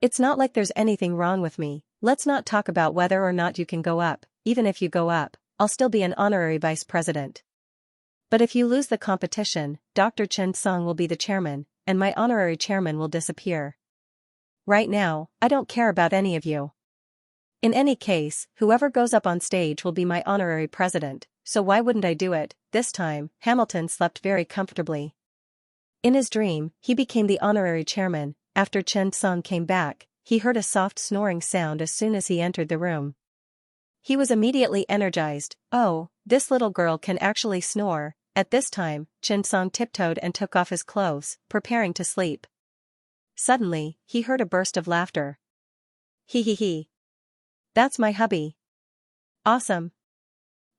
It's not like there's anything wrong with me. Let's not talk about whether or not you can go up. Even if you go up, I'll still be an honorary vice president. But if you lose the competition, Dr. Xianxia will be the chairman, and my honorary chairman will disappear. Right now, I don't care about any of you. In any case, whoever goes up on stage will be my honorary president, so why wouldn't I do it?" This time, Hamilton slept very comfortably. In his dream, he became the honorary chairman. After Xianxia came back, he heard a soft snoring sound as soon as he entered the room. He was immediately energized. "Oh, this little girl can actually snore." At this time, Xianxia tiptoed and took off his clothes, preparing to sleep. Suddenly, he heard a burst of laughter. "He. That's my hubby. Awesome.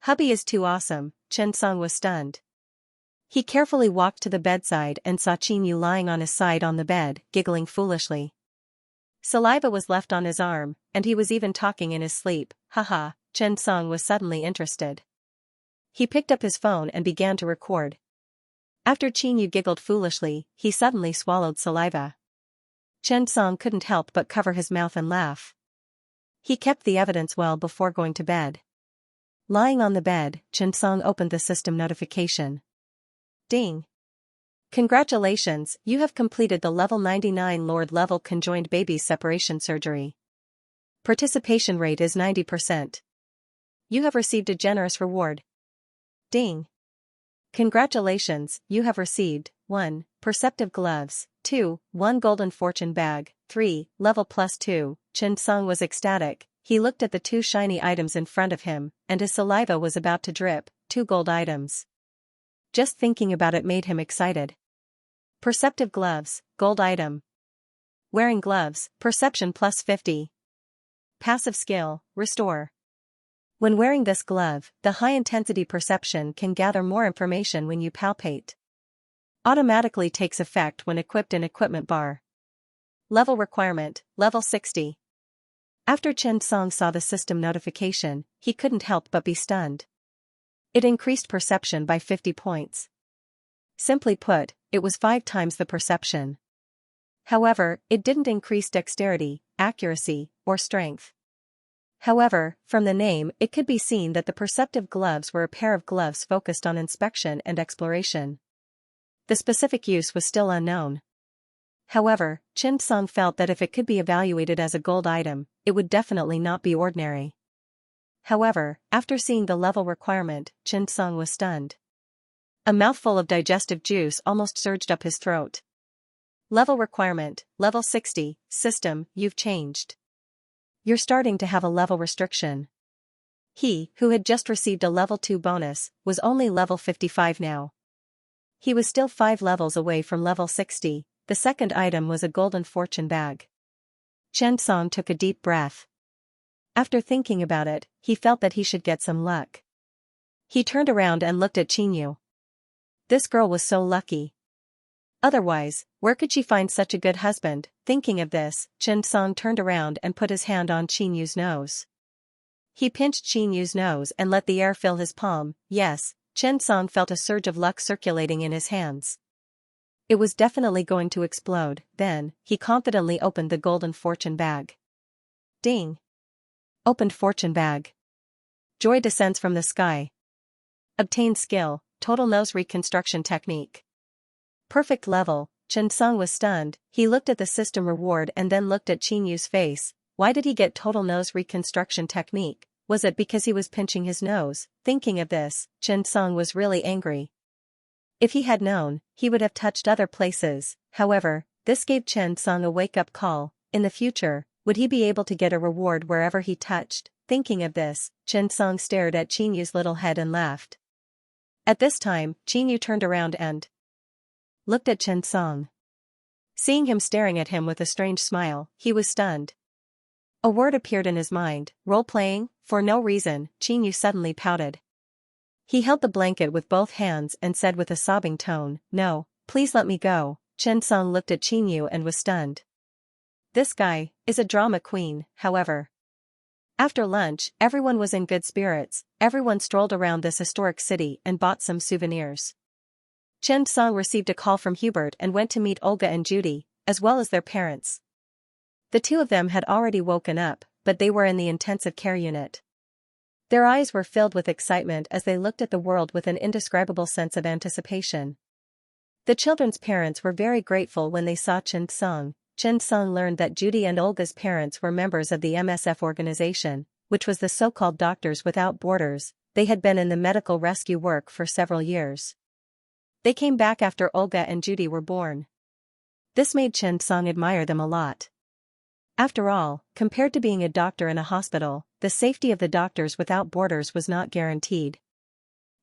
Hubby is too awesome." Xianxia was stunned. He carefully walked to the bedside and saw Qinyu lying on his side on the bed, giggling foolishly. Saliva was left on his arm, and he was even talking in his sleep. Haha, Xianxia was suddenly interested. He picked up his phone and began to record. After Qinyu giggled foolishly, he suddenly swallowed saliva. Xianxia couldn't help but cover his mouth and laugh. He kept the evidence well before going to bed. Lying on the bed, Xianxia opened the system notification. Ding. Congratulations, you have completed the level 99 Lord level conjoined babies separation surgery. Participation rate is 90%. You have received a generous reward. Ding. Congratulations, you have received 1. Perceptive gloves, 2. 1 golden fortune bag, 3. Level +2. Xianxia was ecstatic. He looked at the 2 shiny items in front of him, and his saliva was about to drip. 2 gold items. Just thinking about it made him excited. Perceptive gloves, gold item. Wearing gloves, perception +50. Passive skill, restore. When wearing this glove, the high-intensity perception can gather more information when you palpate. Automatically takes effect when equipped in equipment bar. Level requirement, level 60. After Xianxia saw the system notification, he couldn't help but be stunned. It increased perception by 50 points. Simply put, it was 5 times the perception. However, it didn't increase dexterity, accuracy, or strength. However, from the name it could be seen that the perceptive gloves were a pair of gloves focused on inspection and exploration. The specific use was still unknown. However, Xianxia felt that if it could be evaluated as a gold item, it would definitely not be ordinary. However, after seeing the level requirement, Xianxia was stunned. A mouthful of digestive juice almost surged up his throat. Level requirement, level 60, system, you've changed. You're starting to have a level restriction. He, who had just received a level 2 bonus, was only level 55 now. He was still 5 levels away from level 60. The second item was a golden fortune bag. Xianxia took a deep breath. After thinking about it, he felt that he should get some luck. He turned around and looked at Qinyu. This girl was so lucky. Otherwise, where could she find such a good husband? Thinking of this, Xianxia turned around and put his hand on Qinyu's nose. He pinched Qinyu's nose and let the air fill his palm. Yes, Xianxia felt a surge of luck circulating in his hands. It was definitely going to explode. Then, he confidently opened the golden fortune bag. Ding! Opened fortune bag. Joy descends from the sky. Obtained skill, total nose reconstruction technique. Perfect level. Xianxia was stunned. He looked at the system reward and then looked at Qinyu's face. Why did he get total nose reconstruction technique? Was it because he was pinching his nose? Thinking of this, Xianxia was really angry. If he had known, he would have touched other places. However, this gave Xianxia a wake-up call. In the future, would he be able to get a reward wherever he touched? Thinking of this, Xianxia stared at Qinyu's little head and laughed. At this time, Qinyu turned around and looked at Xianxia. Seeing him staring at him with a strange smile, he was stunned. A word appeared in his mind, role-playing. For no reason, Qinyu suddenly pouted. He held the blanket with both hands and said with a sobbing tone, "No, please let me go." Xianxia looked at Qinyu and was stunned. This guy is a drama queen, however. After lunch, everyone was in good spirits. Everyone strolled around this historic city and bought some souvenirs. Xianxia received a call from Hubert and went to meet Olga and Judy, as well as their parents. The 2 of them had already woken up, but they were in the intensive care unit. Their eyes were filled with excitement as they looked at the world with an indescribable sense of anticipation. The children's parents were very grateful when they saw Xianxia. Xianxia learned that Judy and Olga's parents were members of the MSF organization, which was the so-called Doctors Without Borders. They had been in the medical rescue work for several years. They came back after Olga and Judy were born. This made Xianxia admire them a lot. After all, compared to being a doctor in a hospital, the safety of the Doctors Without Borders was not guaranteed.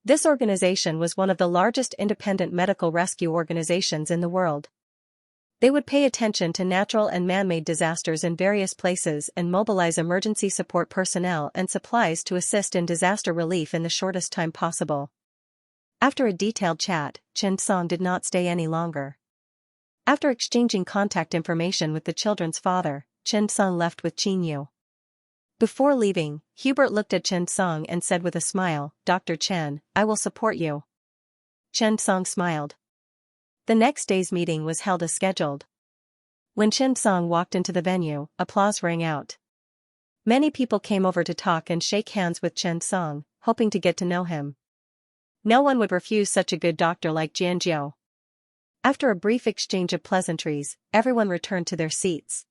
This organization was one of the largest independent medical rescue organizations in the world. They would pay attention to natural and man-made disasters in various places and mobilize emergency support personnel and supplies to assist in disaster relief in the shortest time possible. After a detailed chat, Xianxia did not stay any longer. After exchanging contact information with the children's father, Xianxia left with Qinyu. Before leaving, Hubert looked at Xianxia and said with a smile, "Dr. Chen, I will support you." Xianxia smiled. The next day's meeting was held as scheduled. When Xianxia walked into the venue, applause rang out. Many people came over to talk and shake hands with Xianxia, hoping to get to know him. No one would refuse such a good doctor like Xianxia. After a brief exchange of pleasantries, everyone returned to their seats.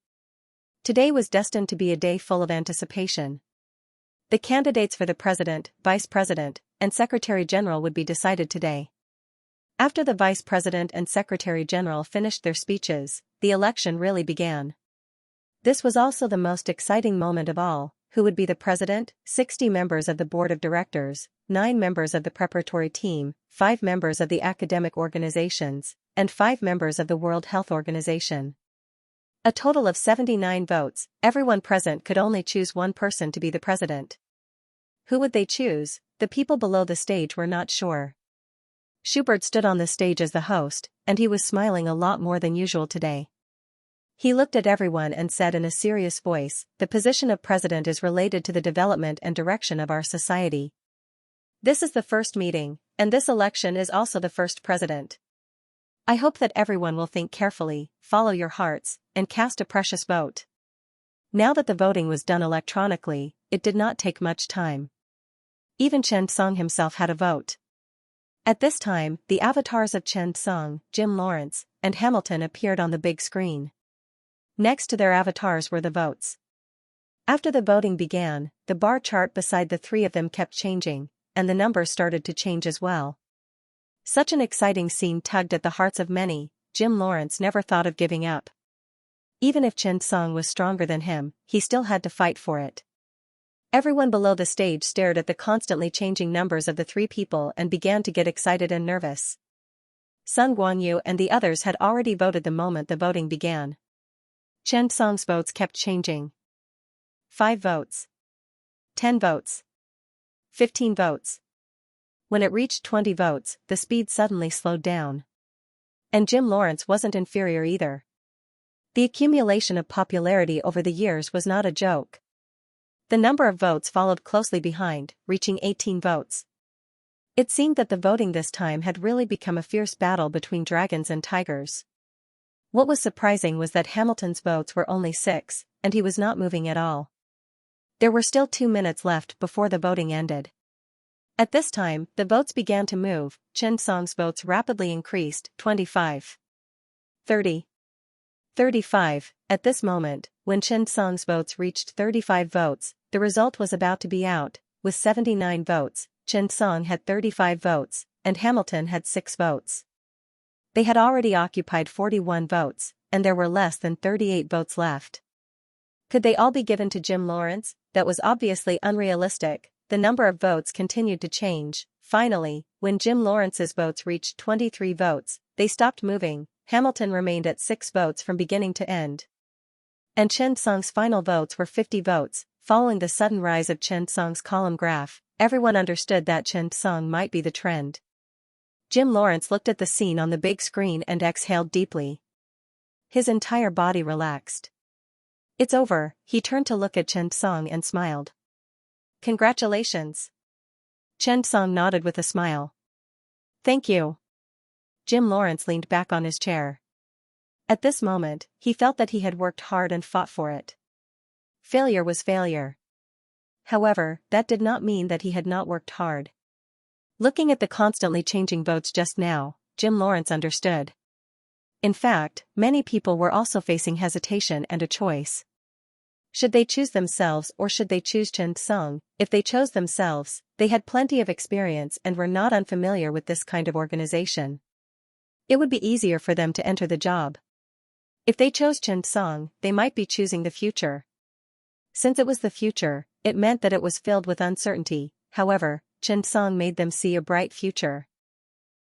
Today was destined to be a day full of anticipation. The candidates for the president, vice president, and secretary general would be decided today. After the Vice President and Secretary General finished their speeches, the election really began. This was also the most exciting moment of all. Who would be the president? 60 members of the board of directors, 9 members of the preparatory team, 5 members of the academic organizations, and 5 members of the World Health Organization. A total of 79 votes. Everyone present could only choose one person to be the president. Who would they choose? The people below the stage were not sure. Schubert stood on the stage as the host, and he was smiling a lot more than usual today. He looked at everyone and said in a serious voice, "The position of president is related to the development and direction of our society. This is the first meeting, and this election is also the first president. I hope that everyone will think carefully, follow your hearts, and cast a precious vote." Now that the voting was done electronically, it did not take much time. Even Chen Song himself had a vote. At this time, the avatars of Chen Song, Jim Lawrence, and Hamilton appeared on the big screen. Next to their avatars were the votes. After the voting began, the bar chart beside the three of them kept changing, and the numbers started to change as well. Such an exciting scene tugged at the hearts of many. Jim Lawrence never thought of giving up. Even if Chen Song was stronger than him, he still had to fight for it. Everyone below the stage stared at the constantly changing numbers of the three people and began to get excited and nervous. Sun Guanyu and the others had already voted the moment the voting began. Chen Song's votes kept changing. 5 votes. 10 votes. 15 votes. When it reached 20 votes, the speed suddenly slowed down. And Jim Lawrence wasn't inferior either. The accumulation of popularity over the years was not a joke. The number of votes followed closely behind, reaching 18 votes. It seemed that the voting this time had really become a fierce battle between dragons and tigers. What was surprising was that Hamilton's votes were only 6, and he was not moving at all. There were still 2 minutes left before the voting ended. At this time, the votes began to move. Chen Song's votes rapidly increased, 25. 30. 35. At this moment, when Chen Song's votes reached 35 votes, the result was about to be out. With 79 votes, Chen Song had 35 votes, and Hamilton had 6 votes. They had already occupied 41 votes, and there were less than 38 votes left. Could they all be given to Jim Lawrence? That was obviously unrealistic. The number of votes continued to change. Finally, when Jim Lawrence's votes reached 23 votes, they stopped moving. Hamilton remained at 6 votes from beginning to end. And Chen Song's final votes were 50 votes. Following the sudden rise of Chen Song's column graph, everyone understood that Chen Song might be the trend. Jim Lawrence looked at the scene on the big screen and exhaled deeply. His entire body relaxed. "It's over," he turned to look at Chen Song and smiled. "Congratulations." Chen Song nodded with a smile. "Thank you." Jim Lawrence leaned back on his chair. At this moment, he felt that he had worked hard and fought for it. Failure was failure. However, that did not mean that he had not worked hard. Looking at the constantly changing votes just now, Jim Lawrence understood. In fact, many people were also facing hesitation and a choice. Should they choose themselves or should they choose Chen Song? If they chose themselves, they had plenty of experience and were not unfamiliar with this kind of organization. It would be easier for them to enter the job. If they chose Chen Song, they might be choosing the future. Since it was the future, it meant that it was filled with uncertainty. However, Chen Song made them see a bright future.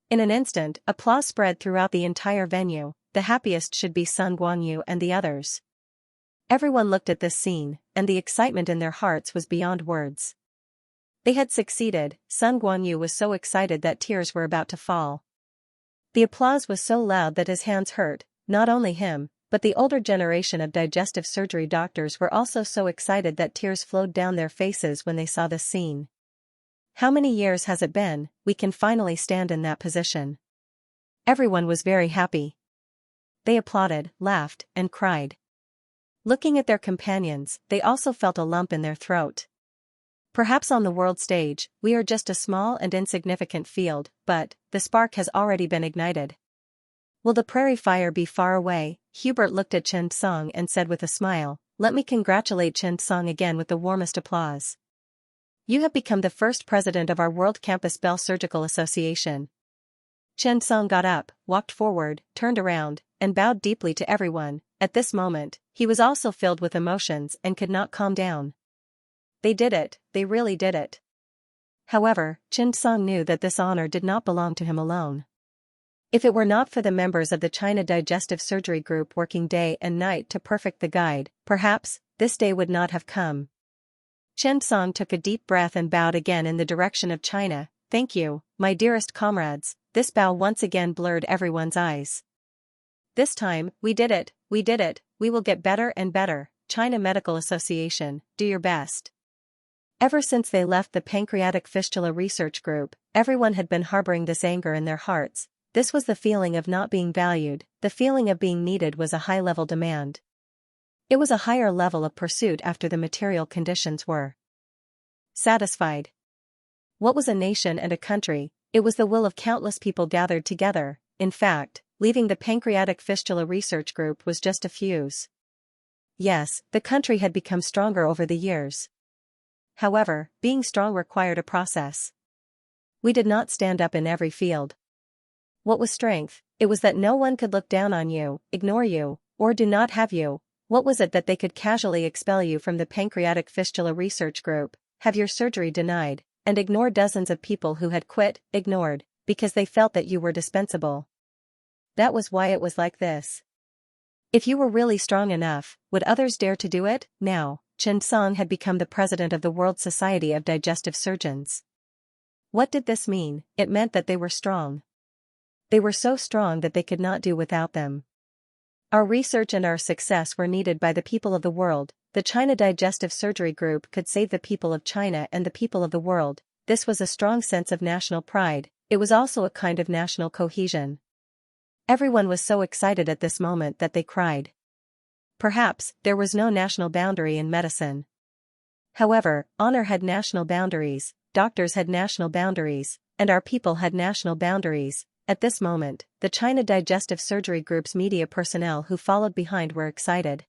In an instant, applause spread throughout the entire venue. The happiest should be Sun Guanyu and the others. Everyone looked at this scene, and the excitement in their hearts was beyond words. They had succeeded. Sun Guanyu was so excited that tears were about to fall. The applause was so loud that his hands hurt. Not only him, but the older generation of digestive surgery doctors were also so excited that tears flowed down their faces when they saw this scene. How many years has it been? We can finally stand in that position. Everyone was very happy. They applauded, laughed, and cried. Looking at their companions, they also felt a lump in their throat. Perhaps on the world stage, we are just a small and insignificant field, but the spark has already been ignited. Will the prairie fire be far away? Hubert looked at Chen Song and said with a smile, "Let me congratulate Chen Song again with the warmest applause. You have become the first president of our World Campus Bell Surgical Association." Chen Song got up, walked forward, turned around, and bowed deeply to everyone. At this moment, he was also filled with emotions and could not calm down. They did it, they really did it. However, Chen Song knew that this honor did not belong to him alone. If it were not for the members of the China Digestive Surgery Group working day and night to perfect the guide, perhaps, this day would not have come. Chen Song took a deep breath and bowed again in the direction of China. Thank you, my dearest comrades. This bow once again blurred everyone's eyes. This time, we did it, we will get better and better. China Medical Association, do your best. Ever since they left the Pancreatic Fistula Research Group, everyone had been harboring this anger in their hearts. This was the feeling of not being valued, the feeling of being needed was a high-level demand. It was a higher level of pursuit after the material conditions were satisfied. What was a nation and a country? It was the will of countless people gathered together. In fact, leaving the Pancreatic Fistula Research Group was just a fuse. Yes, the country had become stronger over the years. However, being strong required a process. We did not stand up in every field. What was strength? It was that no one could look down on you, ignore you, or do not have you. What was it that they could casually expel you from the Pancreatic Fistula Research Group, have your surgery denied, and ignore dozens of people who had quit, ignored, because they felt that you were dispensable? That was why it was like this. If you were really strong enough, would others dare to do it? Now, Chen Song had become the president of the World Society of Digestive Surgeons. What did this mean? It meant that they were strong. They were so strong that they could not do without them. Our research and our success were needed by the people of the world. The China Digestive Surgery Group could save the people of China and the people of the world. This was a strong sense of national pride. It was also a kind of national cohesion. Everyone was so excited at this moment that they cried. Perhaps, there was no national boundary in medicine. However, honor had national boundaries, doctors had national boundaries, and our people had national boundaries. At this moment, the China Digestive Surgery Group's media personnel who followed behind were excited.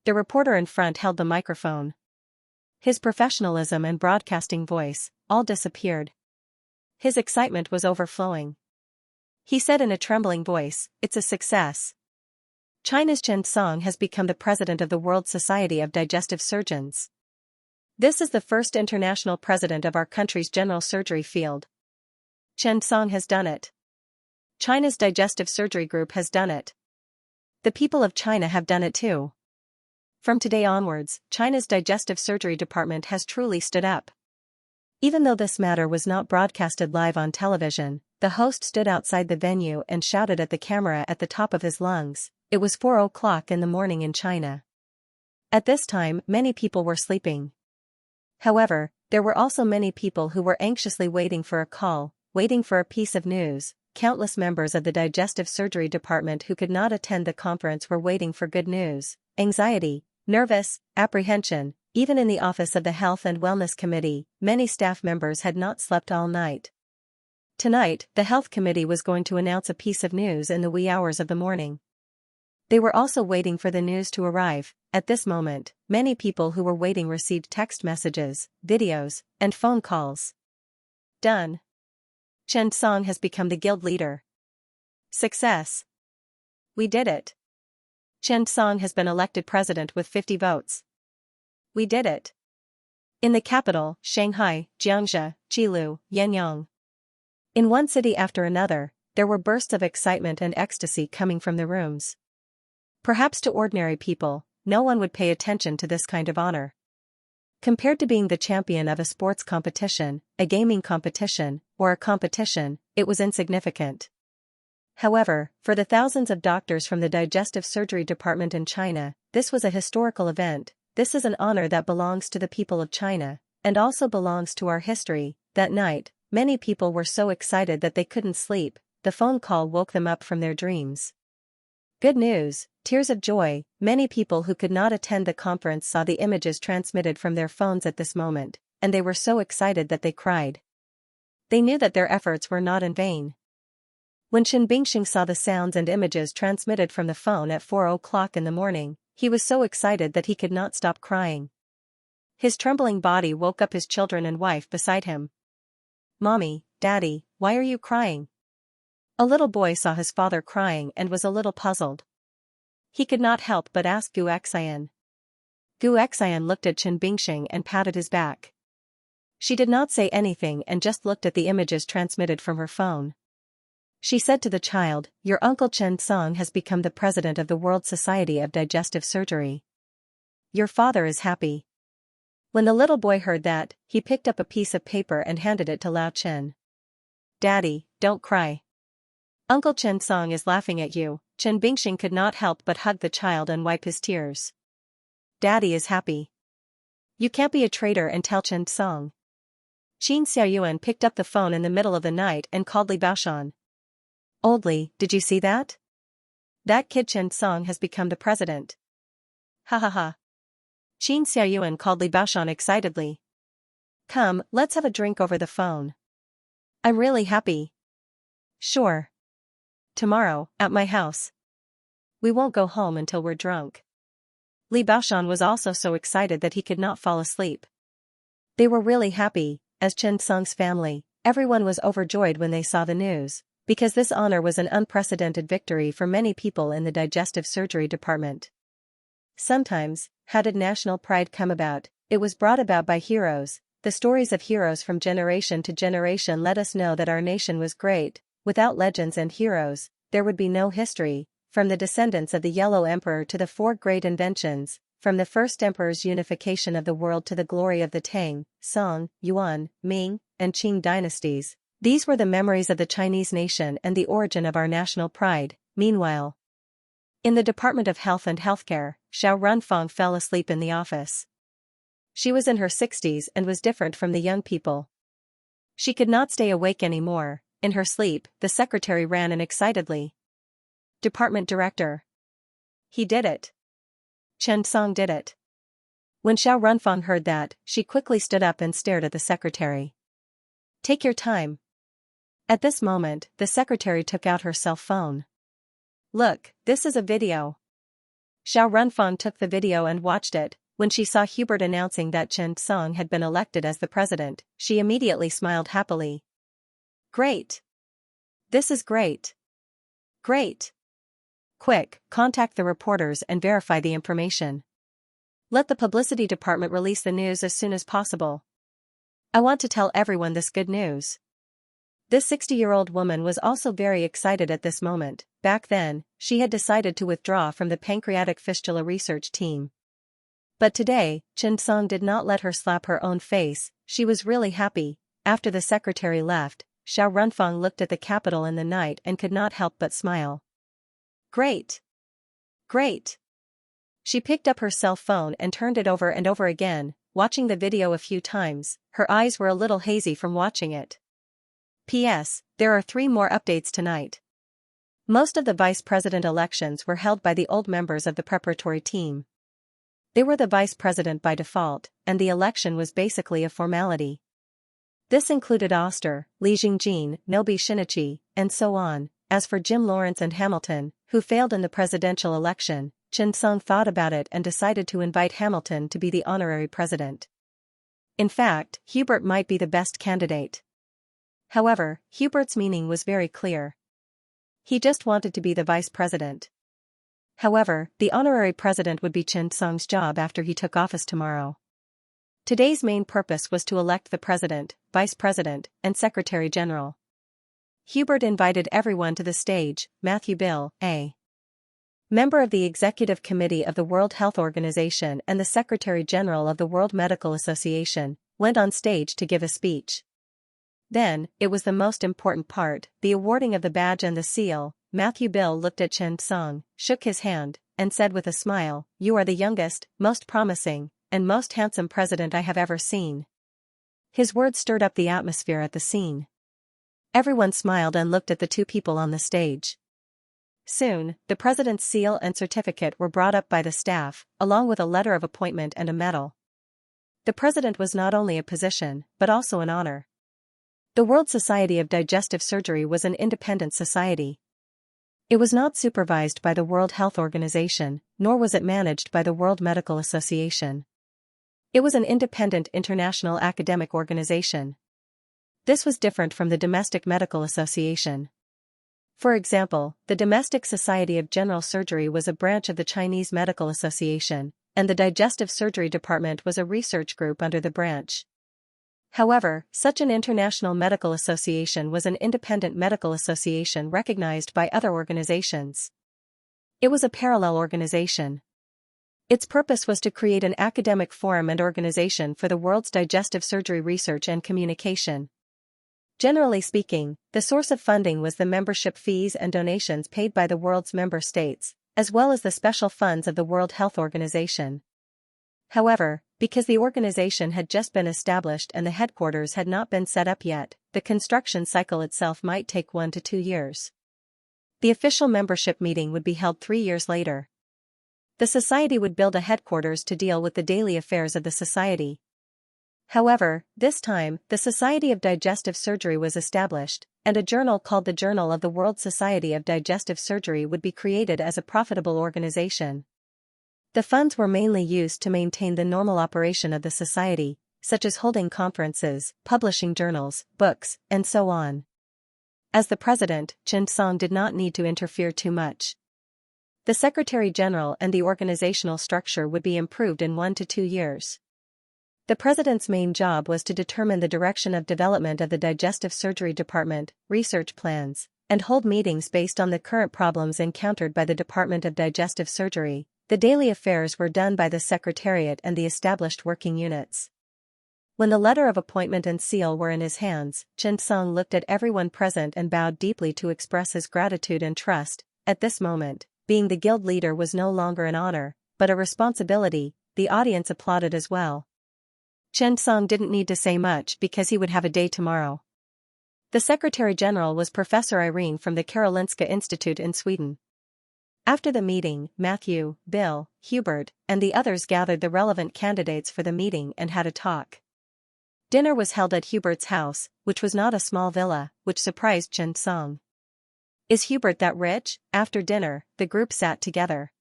The reporter in front held the microphone. His professionalism and broadcasting voice, all disappeared. His excitement was overflowing. He said in a trembling voice, "It's a success. China's Chen Song has become the president of the World Society of Digestive Surgeons. This is the first international president of our country's general surgery field. Chen Song has done it. China's Digestive Surgery Group has done it. The people of China have done it too. From today onwards, China's Digestive Surgery Department has truly stood up." Even though this matter was not broadcasted live on television, the host stood outside the venue and shouted at the camera at the top of his lungs. It was 4 o'clock in the morning in China. At this time, many people were sleeping. However, there were also many people who were anxiously waiting for a call, waiting for a piece of news. Countless members of the Digestive Surgery Department who could not attend the conference were waiting for good news. Anxiety, nervous, apprehension, even in the office of the Health and Wellness Committee, many staff members had not slept all night. Tonight, the Health Committee was going to announce a piece of news in the wee hours of the morning. They were also waiting for the news to arrive. At this moment, many people who were waiting received text messages, videos, and phone calls. Done. Chen Song has become the guild leader. Success. We did it. Chen Song has been elected president with 50 votes. We did it. In the capital, Shanghai, Xianxia, Qilu, Yanyang. In one city after another, there were bursts of excitement and ecstasy coming from the rooms. Perhaps to ordinary people, no one would pay attention to this kind of honor. Compared to being the champion of a sports competition, a gaming competition, or a competition, it was insignificant. However, for the thousands of doctors from the Digestive Surgery Department in China, this was a historical event. This is an honor that belongs to the people of China, and also belongs to our history. That night, many people were so excited that they couldn't sleep. The phone call woke them up from their dreams. Good news, tears of joy. Many people who could not attend the conference saw the images transmitted from their phones at this moment, and they were so excited that they cried. They knew that their efforts were not in vain. When Shen Bingxing saw the sounds and images transmitted from the phone at 4 o'clock in the morning, he was so excited that he could not stop crying. His trembling body woke up his children and wife beside him. "Mommy, Daddy, why are you crying?" A little boy saw his father crying and was a little puzzled. He could not help but ask Gu Xian. Gu Xian looked at Chen Bingxing and patted his back. She did not say anything and just looked at the images transmitted from her phone. She said to the child, "Your uncle Chen Song has become the president of the World Society of Digestive Surgery. Your father is happy." When the little boy heard that, he picked up a piece of paper and handed it to Lao Chen. "Daddy, don't cry. Uncle Chen Song is laughing at you." Chen Bingxing could not help but hug the child and wipe his tears. "Daddy is happy. You can't be a traitor and tell Chen Song." Xianxia picked up the phone in the middle of the night and called Li Baoshan. "Old Li, did you see that? That kid Chen Song has become the president." "Ha ha ha." Xianxia called Li Baoshan excitedly. "Come, let's have a drink over the phone. I'm really happy." "Sure. Tomorrow, at my house. We won't go home until we're drunk." Li Baoshan was also so excited that he could not fall asleep. They were really happy, as Chen Song's family. Everyone was overjoyed when they saw the news, because this honor was an unprecedented victory for many people in the digestive surgery department. Sometimes, how did national pride come about? It was brought about by heroes. The stories of heroes from generation to generation let us know that our nation was great. Without legends and heroes, there would be no history. From the descendants of the Yellow Emperor to the four great inventions, from the first emperor's unification of the world to the glory of the Tang, Song, Yuan, Ming, and Qing dynasties, these were the memories of the Chinese nation and the origin of our national pride. Meanwhile, in the Department of Health and Healthcare, Xiao Runfang fell asleep in the office. She was in her 60s and was different from the young people. She could not stay awake anymore. In her sleep, the secretary ran in excitedly. "Department director. He did it. Chen Song did it." When Xiao Runfang heard that, she quickly stood up and stared at the secretary. "Take your time." At this moment, the secretary took out her cell phone. "Look, this is a video." Xiao Runfang took the video and watched it. When she saw Hubert announcing that Chen Song had been elected as the president, she immediately smiled happily. "Great. This is great. Great. Quick, contact the reporters and verify the information. Let the publicity department release the news as soon as possible. I want to tell everyone this good news." This 60-year-old woman was also very excited at this moment. Back then, she had decided to withdraw from the pancreatic fistula research team. But today, Chen Song did not let her slap her own face. She was really happy. After the secretary left, Xiao Runfang looked at the capital in the night and could not help but smile. "Great. Great." She picked up her cell phone and turned it over and over again, watching the video a few times. Her eyes were a little hazy from watching it. P.S. There are 3 more updates tonight. Most of the vice president elections were held by the old members of the preparatory team. They were the vice president by default, and the election was basically a formality. This included Oster, Li Jingjin, Nobi Shinichi, and so on. As for Jim Lawrence and Hamilton, who failed in the presidential election, Chen Song thought about it and decided to invite Hamilton to be the honorary president. In fact, Hubert might be the best candidate. However, Hubert's meaning was very clear. He just wanted to be the vice president. However, the honorary president would be Chen Song's job after he took office tomorrow. Today's main purpose was to elect the president, vice president, and secretary general. Hubert invited everyone to the stage. Matthew Bill, a member of the Executive Committee of the World Health Organization and the Secretary General of the World Medical Association, went on stage to give a speech. Then, it was the most important part, the awarding of the badge and the seal. Matthew Bill looked at Chen Song, shook his hand, and said with a smile, "You are the youngest, most promising, and most handsome president I have ever seen." His words stirred up the atmosphere at the scene. Everyone smiled and looked at the 2 people on the stage. Soon, the president's seal and certificate were brought up by the staff, along with a letter of appointment and a medal. The president was not only a position, but also an honor. The World Society of Digestive Surgery was an independent society. It was not supervised by the World Health Organization, nor was it managed by the World Medical Association. It was an independent international academic organization. This was different from the domestic medical association. For example, the Domestic Society of General Surgery was a branch of the Chinese Medical Association, and the Digestive Surgery Department was a research group under the branch. However, such an international medical association was an independent medical association recognized by other organizations. It was a parallel organization. Its purpose was to create an academic forum and organization for the world's digestive surgery research and communication. Generally speaking, the source of funding was the membership fees and donations paid by the world's member states, as well as the special funds of the World Health Organization. However, because the organization had just been established and the headquarters had not been set up yet, the construction cycle itself might take 1 to 2 years. The official membership meeting would be held 3 years later. The society would build a headquarters to deal with the daily affairs of the society. However, this time, the Society of Digestive Surgery was established, and a journal called the Journal of the World Society of Digestive Surgery would be created as a profitable organization. The funds were mainly used to maintain the normal operation of the society, such as holding conferences, publishing journals, books, and so on. As the president, Xianxia did not need to interfere too much. The Secretary-General and the organizational structure would be improved in 1 to 2 years. The president's main job was to determine the direction of development of the digestive surgery department, research plans, and hold meetings based on the current problems encountered by the Department of Digestive Surgery. The daily affairs were done by the Secretariat and the established working units. When the letter of appointment and seal were in his hands, Xianxia looked at everyone present and bowed deeply to express his gratitude and trust. At this moment, being the guild leader was no longer an honor, but a responsibility. The audience applauded as well. Xianxia didn't need to say much because he would have a day tomorrow. The Secretary-General was Professor Irene from the Karolinska Institute in Sweden. After the meeting, Matthew, Bill, Hubert, and the others gathered the relevant candidates for the meeting and had a talk. Dinner was held at Hubert's house, which was not a small villa, which surprised Xianxia. Is Hubert that rich? After dinner, the group sat together.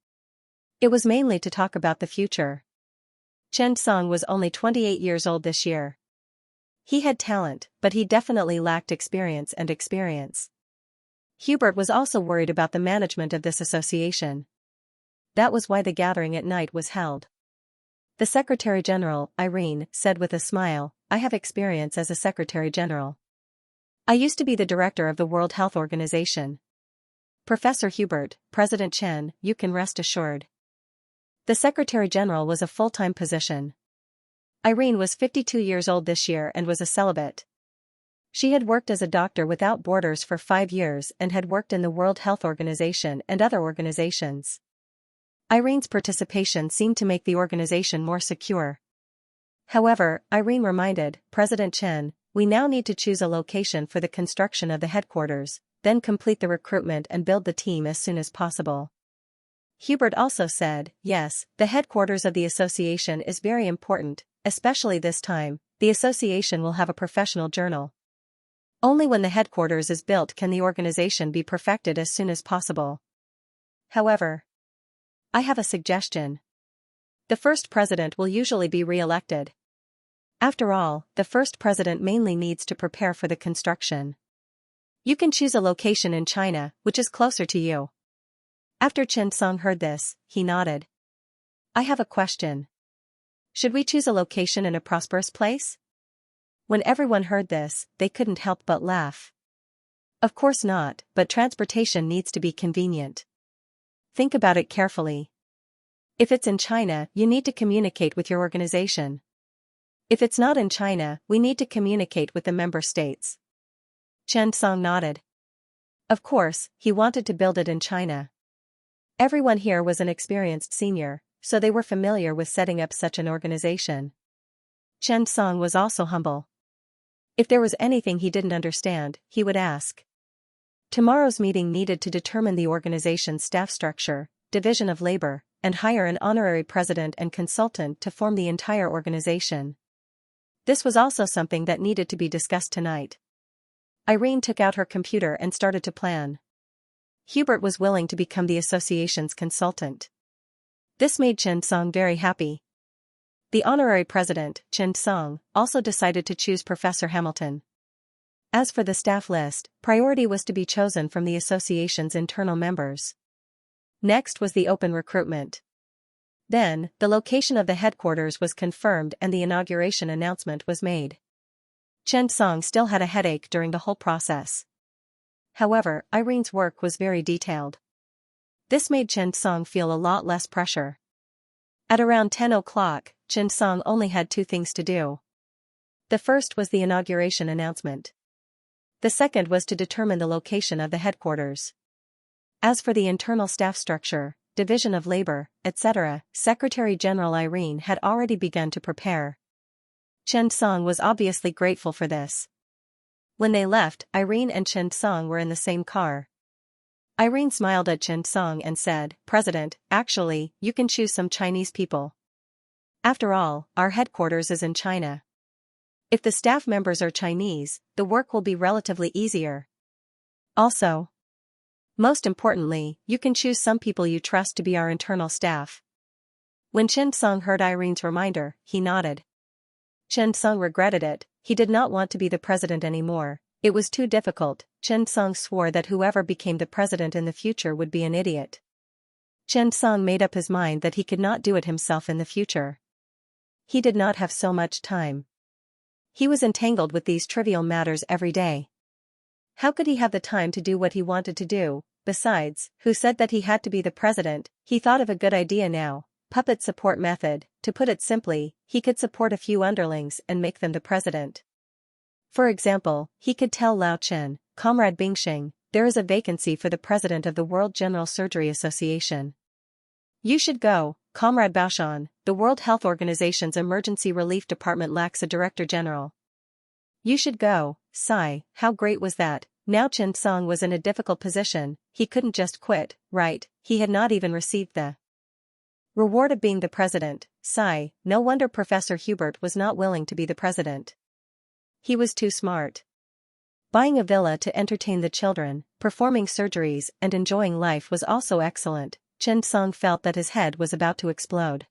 It was mainly to talk about the future. Xianxia was only 28 years old this year. He had talent, but he definitely lacked experience. Hubert was also worried about the management of this association. That was why the gathering at night was held. The Secretary-General, Irene, said with a smile, I have experience as a Secretary-General. I used to be the director of the World Health Organization. Professor Hubert, President Chen, you can rest assured. The Secretary-General was a full-time position. Irene was 52 years old this year and was a celibate. She had worked as a doctor without borders for 5 years and had worked in the World Health Organization and other organizations. Irene's participation seemed to make the organization more secure. However, Irene reminded President Chen, we now need to choose a location for the construction of the headquarters, then complete the recruitment and build the team as soon as possible. Hubert also said, yes, the headquarters of the association is very important, especially this time. The association will have a professional journal. Only when the headquarters is built can the organization be perfected as soon as possible. However, I have a suggestion. The first president will usually be re-elected. After all, the first president mainly needs to prepare for the construction. You can choose a location in China, which is closer to you. After Xianxia heard this, he nodded. I have a question. Should we choose a location in a prosperous place? When everyone heard this, they couldn't help but laugh. Of course not, but transportation needs to be convenient. Think about it carefully. If it's in China, you need to communicate with your organization. If it's not in China, we need to communicate with the member states. Xianxia nodded. Of course, he wanted to build it in China. Everyone here was an experienced senior, so they were familiar with setting up such an organization. Xianxia was also humble. If there was anything he didn't understand, he would ask. Tomorrow's meeting needed to determine the organization's staff structure, division of labor, and hire an honorary president and consultant to form the entire organization. This was also something that needed to be discussed tonight. Irene took out her computer and started to plan. Hubert was willing to become the association's consultant. This made Xianxia very happy. The honorary president, Xianxia, also decided to choose Professor Hamilton. As for the staff list, priority was to be chosen from the association's internal members. Next was the open recruitment. Then, the location of the headquarters was confirmed and the inauguration announcement was made. Chen Song still had a headache during the whole process. However, Irene's work was very detailed. This made Chen Song feel a lot less pressure. At around 10 o'clock, Chen Song only had two things to do. The first was the inauguration announcement. The second was to determine the location of the headquarters. As for the internal staff structure, division of labor, etc., Secretary General Irene had already begun to prepare. Chen Song was obviously grateful for this. When they left, Irene and Chen Song were in the same car. Irene smiled at Chen Song and said, "President, actually, you can choose some Chinese people. After all, our headquarters is in China. If the staff members are Chinese, the work will be relatively easier. Also, most importantly, you can choose some people you trust to be our internal staff." When Chen Song heard Irene's reminder, he nodded. Chen Song regretted it. He did not want to be the president anymore. It was too difficult. Chen Song swore that whoever became the president in the future would be an idiot. Chen Song made up his mind that he could not do it himself in the future. He did not have so much time. He was entangled with these trivial matters every day. How could he have the time to do what he wanted to do? Besides, who said that he had to be the president? He thought of a good idea now. Puppet support method. To put it simply, he could support a few underlings and make them the president. For example, he could tell Lao Chen, "Comrade Bingxing, there is a vacancy for the president of the World General Surgery Association. You should go. Comrade Baoshan, the World Health Organization's Emergency Relief Department lacks a director general. You should go." Sigh, how great was that? Now Chen Song was in a difficult position. He couldn't just quit, right? He had not even received the reward of being the president. Sigh, no wonder Professor Hubert was not willing to be the president. He was too smart. Buying a villa to entertain the children, performing surgeries and enjoying life was also excellent. Chen Song felt that his head was about to explode.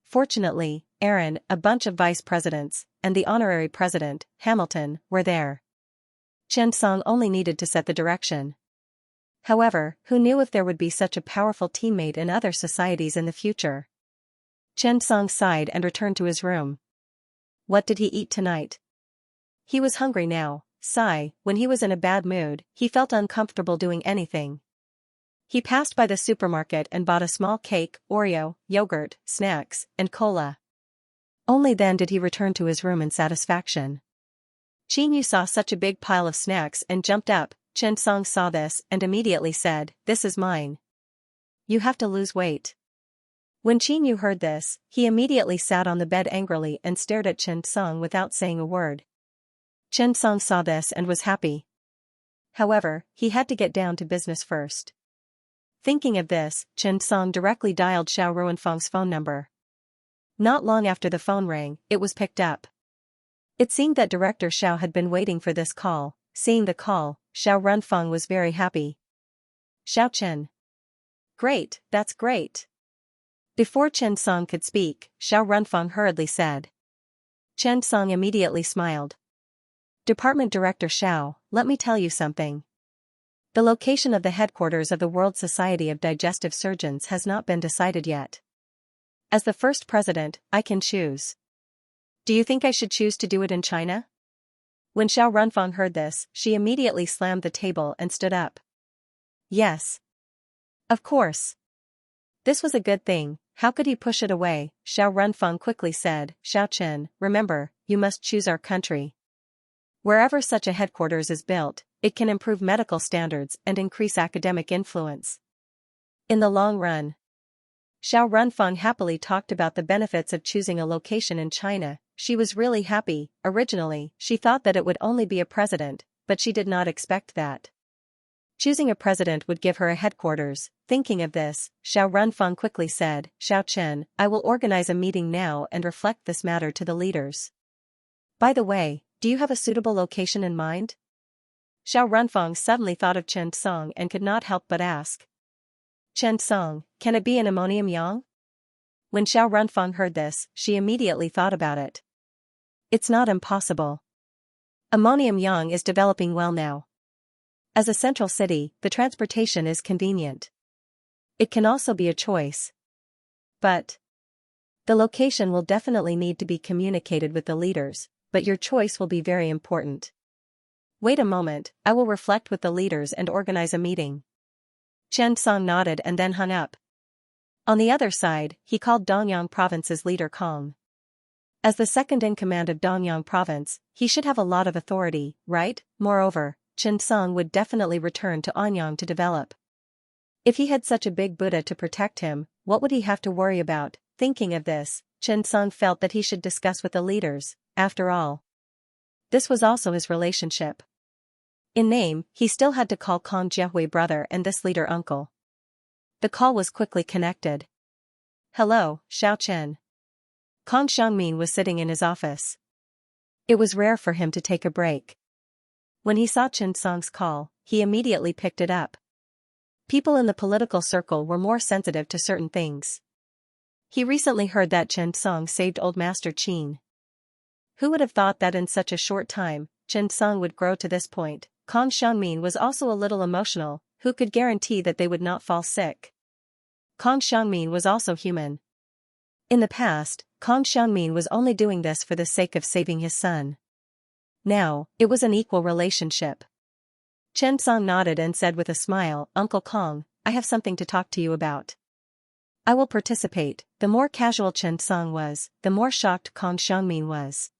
Fortunately, Aaron, a bunch of vice presidents, and the honorary president, Hamilton, were there. Chen Song only needed to set the direction. However, who knew if there would be such a powerful teammate in other societies in the future? Chen Song sighed and returned to his room. What did he eat tonight? He was hungry now. Sigh, when he was in a bad mood, he felt uncomfortable doing anything. He passed by the supermarket and bought a small cake, Oreo, yogurt, snacks, and cola. Only then did he return to his room in satisfaction. Xianxia saw such a big pile of snacks and jumped up. Chen Song saw this and immediately said, "This is mine. You have to lose weight." When Xianxia heard this, he immediately sat on the bed angrily and stared at Chen Song without saying a word. Chen Song saw this and was happy. However, he had to get down to business first. Thinking of this, Chen Song directly dialed Xiao Ruanfeng's phone number. Not long after the phone rang, it was picked up. It seemed that Director Xiao had been waiting for this call. Seeing the call, Xiao Runfeng was very happy. "Xiao Chen. Great, that's great." Before Chen Song could speak, Xiao Runfeng hurriedly said. Chen Song immediately smiled. "Department Director Xiao, let me tell you something. The location of the headquarters of the World Society of Digestive Surgeons has not been decided yet. As the first president, I can choose. Do you think I should choose to do it in China?" When Xiao Runfeng heard this, she immediately slammed the table and stood up. "Yes. Of course." This was a good thing. How could he push it away? Xiao Runfeng quickly said, "Xiao Chen, remember, you must choose our country. Wherever such a headquarters is built, it can improve medical standards and increase academic influence. In the long run." Xiao Runfeng happily talked about the benefits of choosing a location in China. She was really happy. Originally, she thought that it would only be a president, but she did not expect that choosing a president would give her a headquarters. Thinking of this, Xiao Runfeng quickly said, "Xiao Chen, I will organize a meeting now and reflect this matter to the leaders. By the way, do you have a suitable location in mind?" Xiao Runfeng suddenly thought of Chen Song and could not help but ask. "Chen Song, can it be in Ammonium Yang?" When Xiao Runfeng heard this, she immediately thought about it. "It's not impossible." Ammonium Yang is developing well now. As a central city, the transportation is convenient. It can also be a choice. But the location will definitely need to be communicated with the leaders, but your choice will be very important. Wait a moment, I will reflect with the leaders and organize a meeting. Chen Song nodded and then hung up. On the other side, he called Dongyang Province's leader Kong. As the second-in-command of Dongyang Province, he should have a lot of authority, right? Moreover, Chen Song would definitely return to Anyang to develop. If he had such a big Buddha to protect him, what would he have to worry about? Thinking of this, Chen Song felt that he should discuss with the leaders. After all, this was also his relationship. In name, he still had to call Kong Jiahui brother and this leader uncle. The call was quickly connected. Hello, Xiao Chen. Kong Xiangmin was sitting in his office. It was rare for him to take a break. When he saw Chen Song's call, he immediately picked it up. People in the political circle were more sensitive to certain things. He recently heard that Chen Song saved Old Master Qin. Who would have thought that in such a short time, Chen Song would grow to this point? Kong Xiangmin was also a little emotional. Who could guarantee that they would not fall sick? Kong Xiangmin was also human. In the past, Kong Xiangmin was only doing this for the sake of saving his son. Now, it was an equal relationship. Chen Song nodded and said with a smile, Uncle Kong, I have something to talk to you about. I will participate. The more casual Chen Song was, the more shocked Kong Xiangmin was.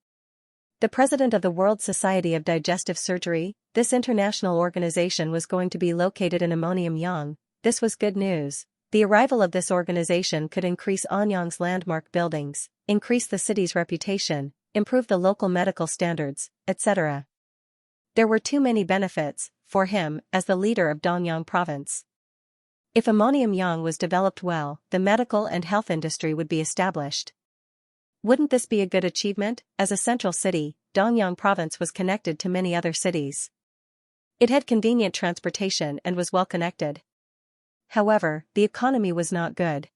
The president of the World Society of Digestive Surgery, this international organization was going to be located in Ammonium Yang. This was good news. The arrival of this organization could increase Anyang's landmark buildings, increase the city's reputation, improve the local medical standards, etc. There were too many benefits for him as the leader of Dongyang Province. If Ammonium Yang was developed well, the medical and health industry would be established. Wouldn't this be a good achievement? As a central city, Dongyang Province was connected to many other cities. It had convenient transportation and was well connected. However, the economy was not good.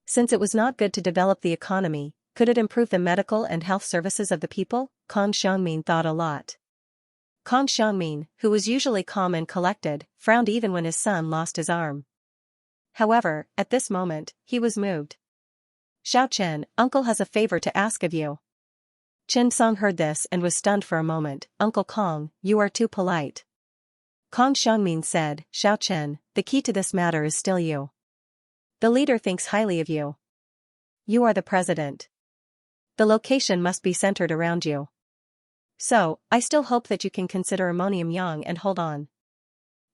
Since it was not good to develop the economy, could it improve the medical and health services of the people? Kong Xiangmin thought a lot. Kong Xiangmin, who was usually calm and collected, frowned even when his son lost his arm. However, at this moment, he was moved. Xiao Chen, uncle has a favor to ask of you. Chen Song heard this and was stunned for a moment. Uncle Kong, you are too polite. Kong Xiangmin said, Xiao Chen, the key to this matter is still you. The leader thinks highly of you. You are the president. The location must be centered around you. So, I still hope that you can consider Ammonium Yang and hold on.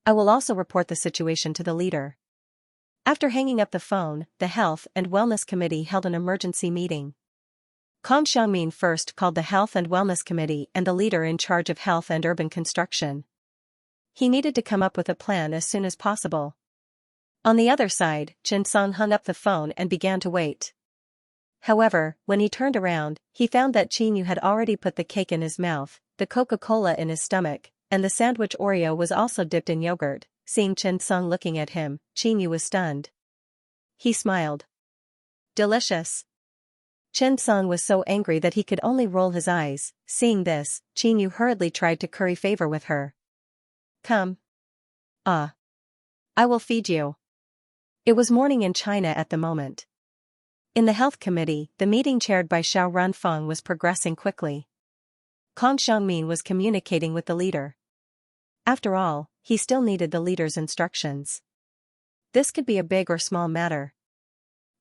I will also report the situation to the leader. After hanging up the phone, the Health and Wellness Committee held an emergency meeting. Kong Xiangmin first called the Health and Wellness Committee and the leader in charge of health and urban construction. He needed to come up with a plan as soon as possible. On the other side, Chen Song hung up the phone and began to wait. However, when he turned around, he found that Qin Yu had already put the cake in his mouth, the Coca-Cola in his stomach, and the sandwich Oreo was also dipped in yogurt. Seeing Chen Song looking at him, Qin Yu was stunned. He smiled. Delicious. Chen Song was so angry that he could only roll his eyes. Seeing this, Qin Yu hurriedly tried to curry favor with her. Come. I will feed you. It was morning in China at the moment. In the health committee, the meeting chaired by Xiao Runfeng was progressing quickly. Kong Xiangmin was communicating with the leader. After all, he still needed the leader's instructions. This could be a big or small matter.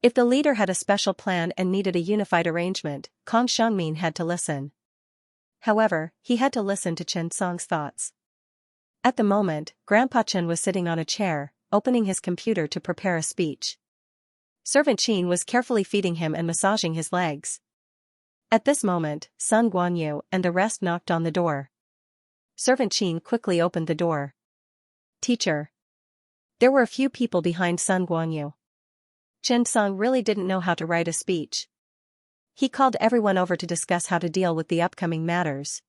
If the leader had a special plan and needed a unified arrangement, Kong Xiangmin had to listen. However, he had to listen to Chen Song's thoughts. At the moment, Grandpa Chen was sitting on a chair, opening his computer to prepare a speech. Servant Qin was carefully feeding him and massaging his legs. At this moment, Sun Guanyu and the rest knocked on the door. Servant Qin quickly opened the door. Teacher. There were a few people behind Sun Guanyu. Chen Song really didn't know how to write a speech. He called everyone over to discuss how to deal with the upcoming matters.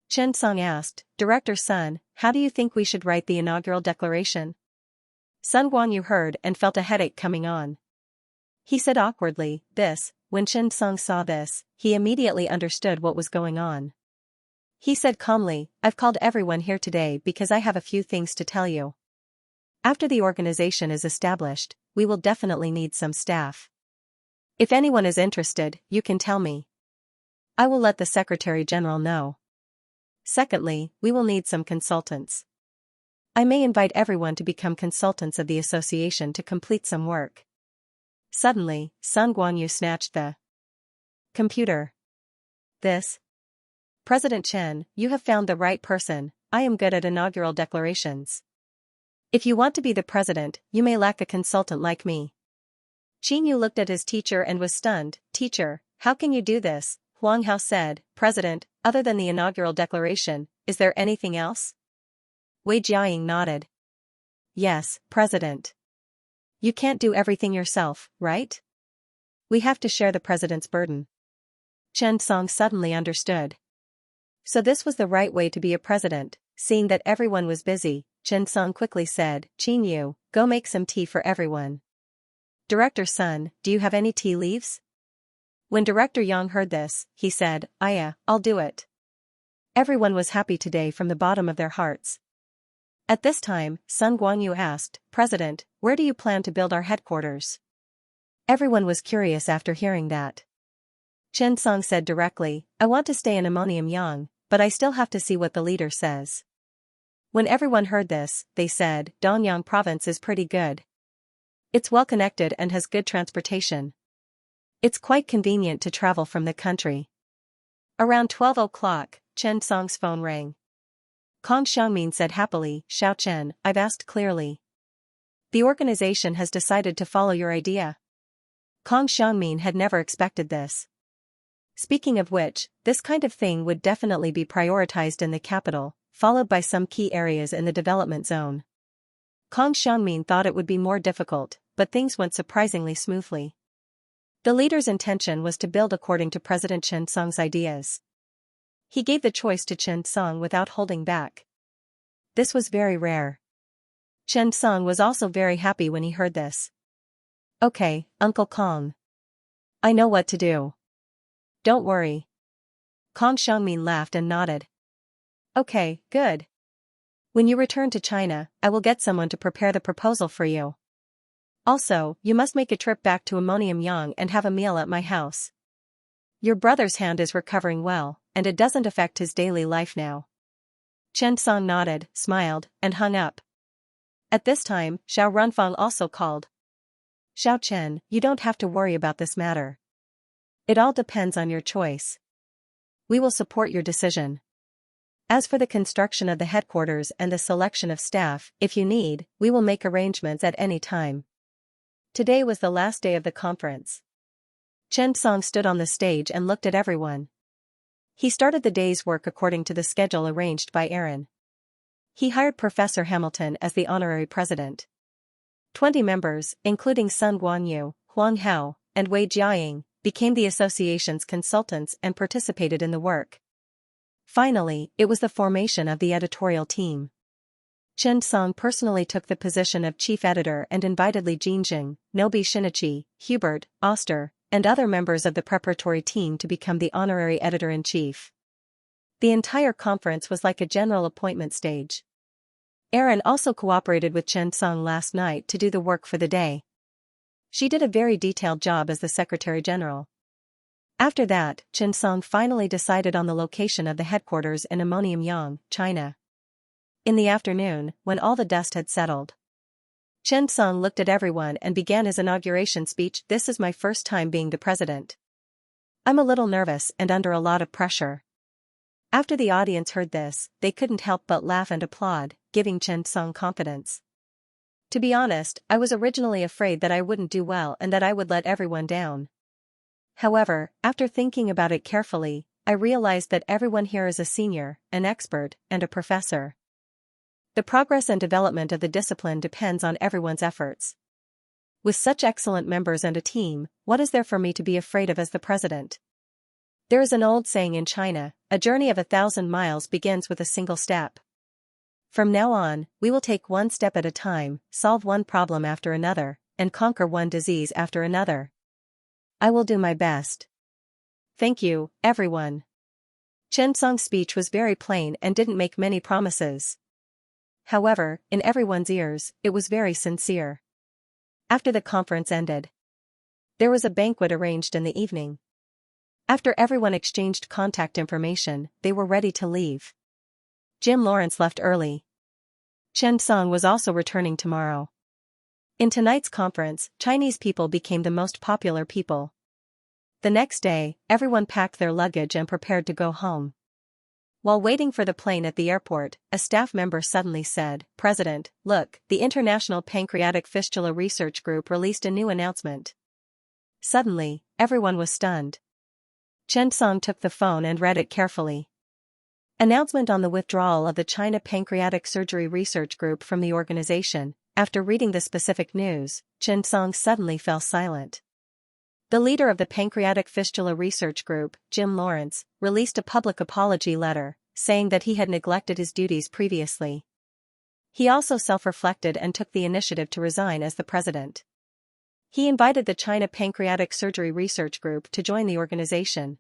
Chen Song asked, Director Sun, how do you think we should write the inaugural declaration? Sun Guanyu heard and felt a headache coming on. He said awkwardly, this. When Chen Song saw this, he immediately understood what was going on. He said calmly, I've called everyone here today because I have a few things to tell you. After the organization is established, we will definitely need some staff. If anyone is interested, you can tell me. I will let the Secretary General know. Secondly, we will need some consultants. I may invite everyone to become consultants of the association to complete some work. Suddenly, Sun Guanyu snatched the computer. This? President Chen, you have found the right person. I am good at inaugural declarations. If you want to be the president, you may lack a consultant like me. Qin Yu looked at his teacher and was stunned. Teacher, how can you do this? Huang Hao said, President, other than the inaugural declaration, is there anything else? Wei Jiaying nodded. Yes, President. You can't do everything yourself, right? We have to share the president's burden. Chen Song suddenly understood. So this was the right way to be a president. Seeing that everyone was busy, Chen Song quickly said, Qin Yu, go make some tea for everyone. Director Sun, do you have any tea leaves? When Director Yang heard this, he said, I'll do it. Everyone was happy today from the bottom of their hearts. At this time, Sun Guanyu asked, President, where do you plan to build our headquarters? Everyone was curious after hearing that. Chen Song said directly, I want to stay in Ammonium Yang, but I still have to see what the leader says. When everyone heard this, they said, Donyang province is pretty good. It's well connected and has good transportation. It's quite convenient to travel from the country. Around 12 o'clock, Chen Song's phone rang. Kong Xiangmin said happily, Xiao Chen, I've asked clearly. The organization has decided to follow your idea. Kong Xiangmin had never expected this. Speaking of which, this kind of thing would definitely be prioritized in the capital, followed by some key areas in the development zone. Kong Xiangmin thought it would be more difficult, but things went surprisingly smoothly. The leader's intention was to build according to President Chen Song's ideas. He gave the choice to Chen Song without holding back. This was very rare. Chen Song was also very happy when he heard this. Okay, Uncle Kong. I know what to do. Don't worry. Kong Xiangmin laughed and nodded. Okay, good. When you return to China, I will get someone to prepare the proposal for you. Also, you must make a trip back to Ammonium Yang and have a meal at my house. Your brother's hand is recovering well, and it doesn't affect his daily life now. Chen Song nodded, smiled, and hung up. At this time, Xiao Runfang also called. Xiao Chen, you don't have to worry about this matter. It all depends on your choice. We will support your decision. As for the construction of the headquarters and the selection of staff, if you need, we will make arrangements at any time. Today was the last day of the conference. Chen Song stood on the stage and looked at everyone. He started the day's work according to the schedule arranged by Aaron. He hired Professor Hamilton as the honorary president. 20 members, including Sun Guanyu, Huang Hao, and Wei Jiaying, became the association's consultants and participated in the work. Finally, it was the formation of the editorial team. Chen Song personally took the position of chief editor and invited Li Jingjing, Nobi Shinichi, Hubert, Oster, and other members of the preparatory team to become the honorary editor-in-chief. The entire conference was like a general appointment stage. Aaron also cooperated with Chen Song last night to do the work for the day. She did a very detailed job as the Secretary General. After that, Chen Song finally decided on the location of the headquarters in Ammonium Yang, China. In the afternoon, when all the dust had settled, Chen Song looked at everyone and began his inauguration speech. This is my first time being the president. I'm a little nervous and under a lot of pressure. After the audience heard this, they couldn't help but laugh and applaud, giving Chen Song confidence. To be honest, I was originally afraid that I wouldn't do well and that I would let everyone down. However, after thinking about it carefully, I realized that everyone here is a senior, an expert, and a professor. The progress and development of the discipline depends on everyone's efforts. With such excellent members and a team, what is there for me to be afraid of as the president? There is an old saying in China, a journey of 1,000 miles begins with a single step. From now on, we will take one step at a time, solve one problem after another, and conquer one disease after another. I will do my best. Thank you, everyone. Chen Song's speech was very plain and didn't make many promises. However, in everyone's ears, it was very sincere. After the conference ended, there was a banquet arranged in the evening. After everyone exchanged contact information, they were ready to leave. Jim Lawrence left early. Chen Song was also returning tomorrow. In tonight's conference, Chinese people became the most popular people. The next day, everyone packed their luggage and prepared to go home. While waiting for the plane at the airport, a staff member suddenly said, "President, look, the International Pancreatic Fistula Research Group released a new announcement." Suddenly, everyone was stunned. Chen Song took the phone and read it carefully. Announcement on the withdrawal of the China Pancreatic Surgery Research Group from the organization. After reading the specific news, Chen Song suddenly fell silent. The leader of the Pancreatic Fistula Research Group, Jim Lawrence, released a public apology letter, saying that he had neglected his duties previously. He also self-reflected and took the initiative to resign as the president. He invited the China Pancreatic Surgery Research Group to join the organization.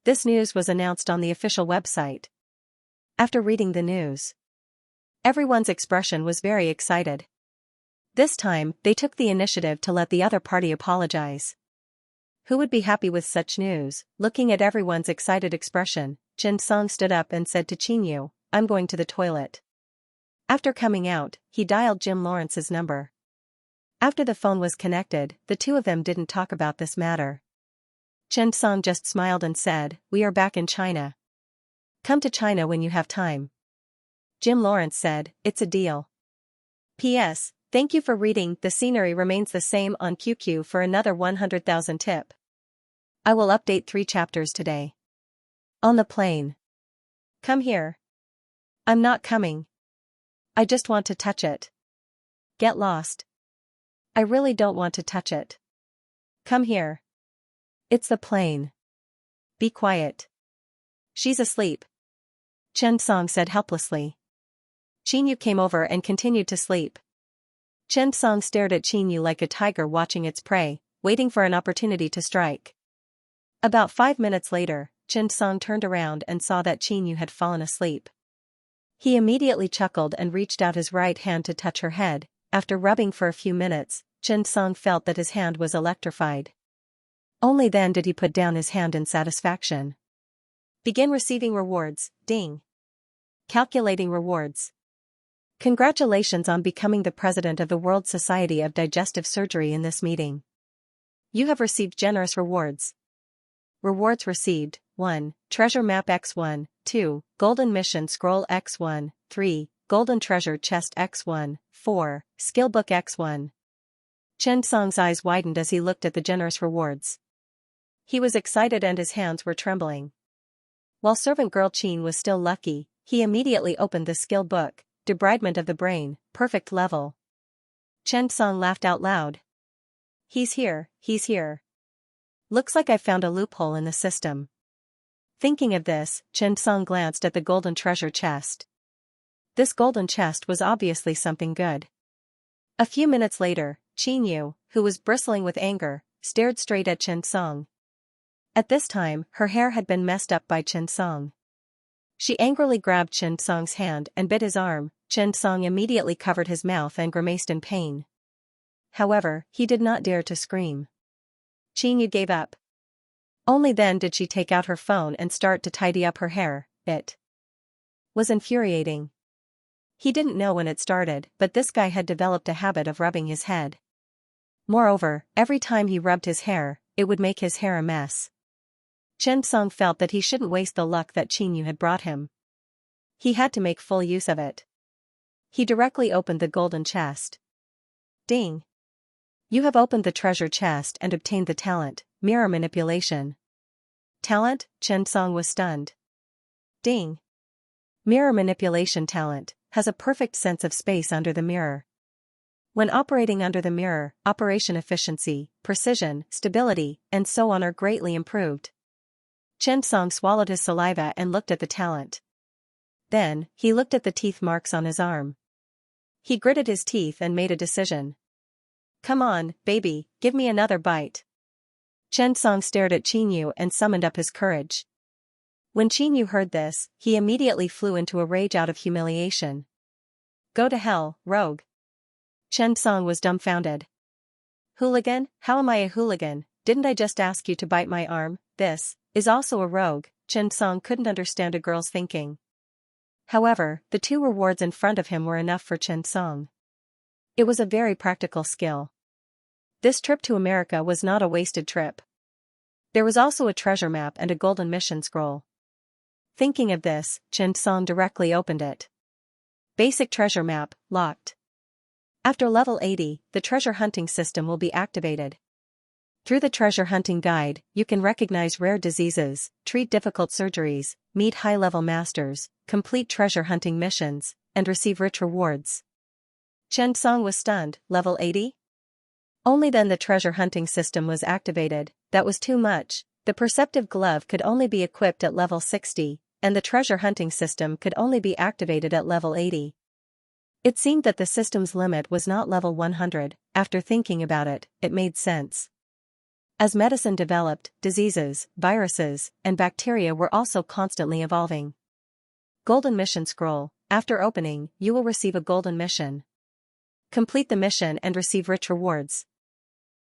This news was announced on the official website. After reading the news, everyone's expression was very excited. This time, they took the initiative to let the other party apologize. Who would be happy with such news? Looking at everyone's excited expression, Chen Song stood up and said to Xianxia, "I'm going to the toilet." After coming out, he dialed Jim Lawrence's number. After the phone was connected, the two of them didn't talk about this matter. Chen Song just smiled and said, "We are back in China. Come to China when you have time." Jim Lawrence said, "It's a deal. P.S. Thank you for reading. The scenery remains the same on QQ for another 100,000 tip. I will update 3 chapters today. On the plane. Come here. I'm not coming. I just want to touch it. Get lost. I really don't want to touch it. Come here. It's the plane. Be quiet. She's asleep." Chen Song said helplessly. Xianxia came over and continued to sleep. Chen Song stared at Xianxia like a tiger watching its prey, waiting for an opportunity to strike. About 5 minutes later, Chen Song turned around and saw that Xianxia had fallen asleep. He immediately chuckled and reached out his right hand to touch her head. After rubbing for a few minutes, Chen Song felt that his hand was electrified. Only then did he put down his hand in satisfaction. Begin receiving rewards, ding. Calculating rewards. Congratulations on becoming the president of the World Society of Digestive Surgery in this meeting. You have received generous rewards. Rewards received: 1. Treasure Map X1, 2. Golden Mission Scroll X1, 3. Golden Treasure Chest X1, 4. Skill Book X1. Chen Song's eyes widened as he looked at the generous rewards. He was excited and his hands were trembling. While servant girl Qin was still lucky, he immediately opened the skill book. Debridement of the brain, perfect level. Chen Song laughed out loud. He's here, he's here. Looks like I found a loophole in the system. Thinking of this, Chen Song glanced at the golden treasure chest. This golden chest was obviously something good. A few minutes later, Xianxia, who was bristling with anger, stared straight at Chen Song. At this time, her hair had been messed up by Chen Song. She angrily grabbed Chen Song's hand and bit his arm. Chen Song immediately covered his mouth and grimaced in pain. However, he did not dare to scream. Xianxia gave up. Only then did she take out her phone and start to tidy up her hair. It was infuriating. He didn't know when it started, but this guy had developed a habit of rubbing his head. Moreover, every time he rubbed his hair, it would make his hair a mess. Chen Song felt that he shouldn't waste the luck that Xianxia had brought him. He had to make full use of it. He directly opened the golden chest. Ding! You have opened the treasure chest and obtained the talent, mirror manipulation. Talent? Chen Song was stunned. Ding! Mirror manipulation talent, has a perfect sense of space under the mirror. When operating under the mirror, operation efficiency, precision, stability, and so on are greatly improved. Chen Song swallowed his saliva and looked at the talent. Then, he looked at the teeth marks on his arm. He gritted his teeth and made a decision. Come on, baby, give me another bite. Chen Song stared at Xianxia and summoned up his courage. When Qin Yu heard this, he immediately flew into a rage out of humiliation. Go to hell, rogue. Chen Song was dumbfounded. Hooligan? How am I a hooligan? Didn't I just ask you to bite my arm? This is also a rogue. Chen Song couldn't understand a girl's thinking. However, the 2 rewards in front of him were enough for Chen Song. It was a very practical skill. This trip to America was not a wasted trip. There was also a treasure map and a golden mission scroll. Thinking of this, Chen Song directly opened it. Basic treasure map, locked. After level 80, the treasure hunting system will be activated. Through the treasure hunting guide, you can recognize rare diseases, treat difficult surgeries, meet high-level masters, complete treasure hunting missions, and receive rich rewards. Chen Song was stunned. Level 80? Only then the treasure hunting system was activated. That was too much. The perceptive glove could only be equipped at level 60, and the treasure hunting system could only be activated at level 80. It seemed that the system's limit was not level 100. After thinking about it, it made sense. As medicine developed, diseases, viruses, and bacteria were also constantly evolving. Golden Mission Scroll. After opening, you will receive a golden mission. Complete the mission and receive rich rewards.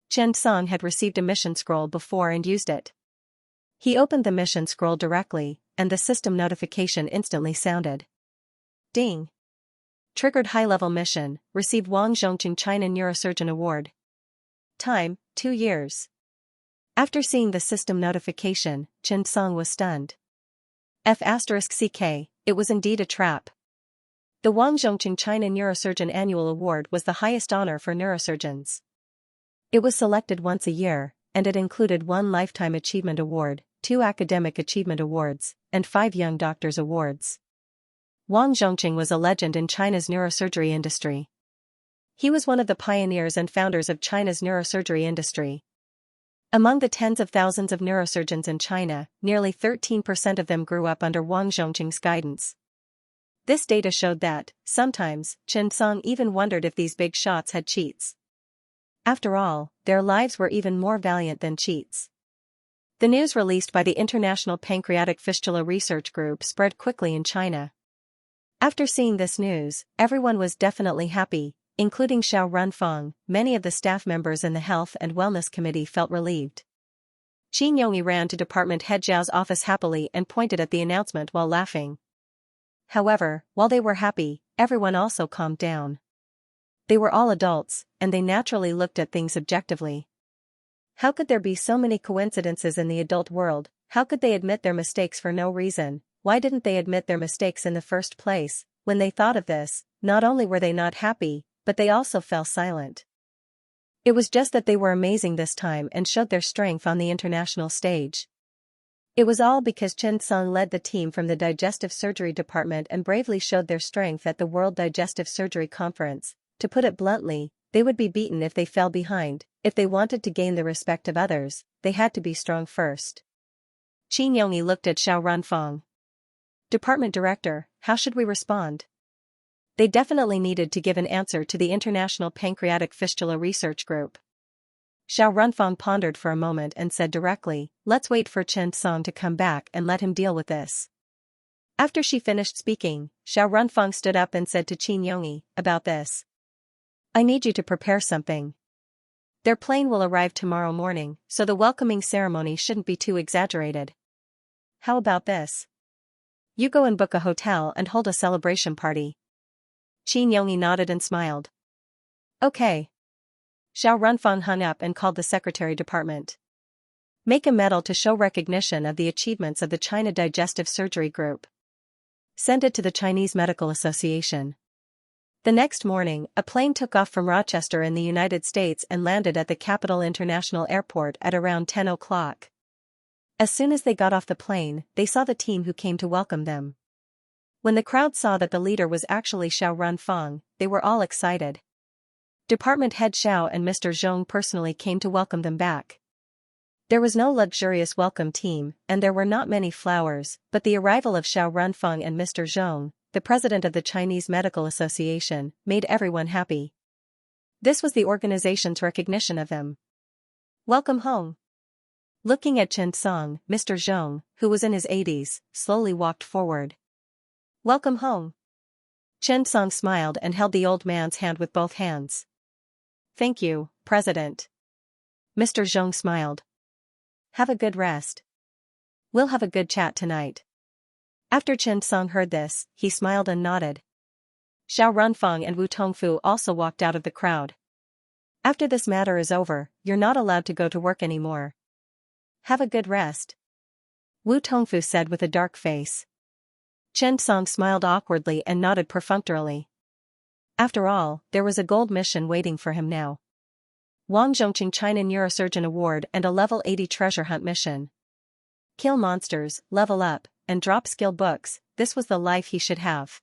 Chen Song had received a mission scroll before and used it. He opened the mission scroll directly, and the system notification instantly sounded. Ding! Triggered high-level mission, receive Wang Zhongqing China Neurosurgeon Award. Time, 2 years. After seeing the system notification, Chen Song was stunned. F***CK, it was indeed a trap. The Wang Zhongqing China Neurosurgeon Annual Award was the highest honor for neurosurgeons. It was selected once a year, and it included 1 Lifetime Achievement Award, 2 Academic Achievement Awards, and 5 Young Doctors Awards. Wang Zhongqing was a legend in China's neurosurgery industry. He was one of the pioneers and founders of China's neurosurgery industry. Among the tens of thousands of neurosurgeons in China, nearly 13% of them grew up under Wang Zhongqing's guidance. This data showed that, sometimes, Chen Song even wondered if these big shots had cheats. After all, their lives were even more valiant than cheats. The news released by the International Pancreatic Fistula Research Group spread quickly in China. After seeing this news, everyone was definitely happy, including Xiao Runfeng. Many of the staff members in the Health and Wellness Committee felt relieved. Qin Yongyi ran to Department Head Zhao's office happily and pointed at the announcement while laughing. However, while they were happy, everyone also calmed down. They were all adults, and they naturally looked at things objectively. How could there be so many coincidences in the adult world? How could they admit their mistakes for no reason? Why didn't they admit their mistakes in the first place? When they thought of this, not only were they not happy, but they also fell silent. It was just that they were amazing this time and showed their strength on the international stage. It was all because Chen Song led the team from the digestive surgery department and bravely showed their strength at the World Digestive Surgery Conference. To put it bluntly, they would be beaten if they fell behind. If they wanted to gain the respect of others, they had to be strong first. Qin Yongyi looked at Xiao Runfeng. Department Director, how should we respond? They definitely needed to give an answer to the International Pancreatic Fistula Research Group. Xiao Runfeng pondered for a moment and said directly, let's wait for Chen Song to come back and let him deal with this. After she finished speaking, Xiao Runfeng stood up and said to Qin Yongyi, about this. I need you to prepare something. Their plane will arrive tomorrow morning, so the welcoming ceremony shouldn't be too exaggerated. How about this? You go and book a hotel and hold a celebration party. Qin Yongyi nodded and smiled. Okay. Xiao Runfeng hung up and called the secretary department. Make a medal to show recognition of the achievements of the China Digestive Surgery Group. Send it to the Chinese Medical Association. The next morning, a plane took off from Rochester in the United States and landed at the Capital International Airport at around 10 o'clock. As soon as they got off the plane, they saw the team who came to welcome them. When the crowd saw that the leader was actually Xiao Runfeng, they were all excited. Department Head Xiao and Mr. Zhong personally came to welcome them back. There was no luxurious welcome team, and there were not many flowers, but the arrival of Xiao Runfeng and Mr. Zhong, the president of the Chinese Medical Association, made everyone happy. This was the organization's recognition of them. Welcome home. Looking at Chen Song, Mr. Zhong, who was in his 80s, slowly walked forward. Welcome home. Chen Song smiled and held the old man's hand with both hands. Thank you, President. Mr. Zhong smiled. Have a good rest. We'll have a good chat tonight. After Chen Song heard this, he smiled and nodded. Xiao Runfeng and Wu Tongfu also walked out of the crowd. After this matter is over, you're not allowed to go to work anymore. Have a good rest. Wu Tongfu said with a dark face. Chen Song smiled awkwardly and nodded perfunctorily. After all, there was a gold mission waiting for him now. Wang Zhongqing China Neurosurgeon Award and a level 80 treasure hunt mission. Kill monsters, level up, and drop skill books, this was the life he should have.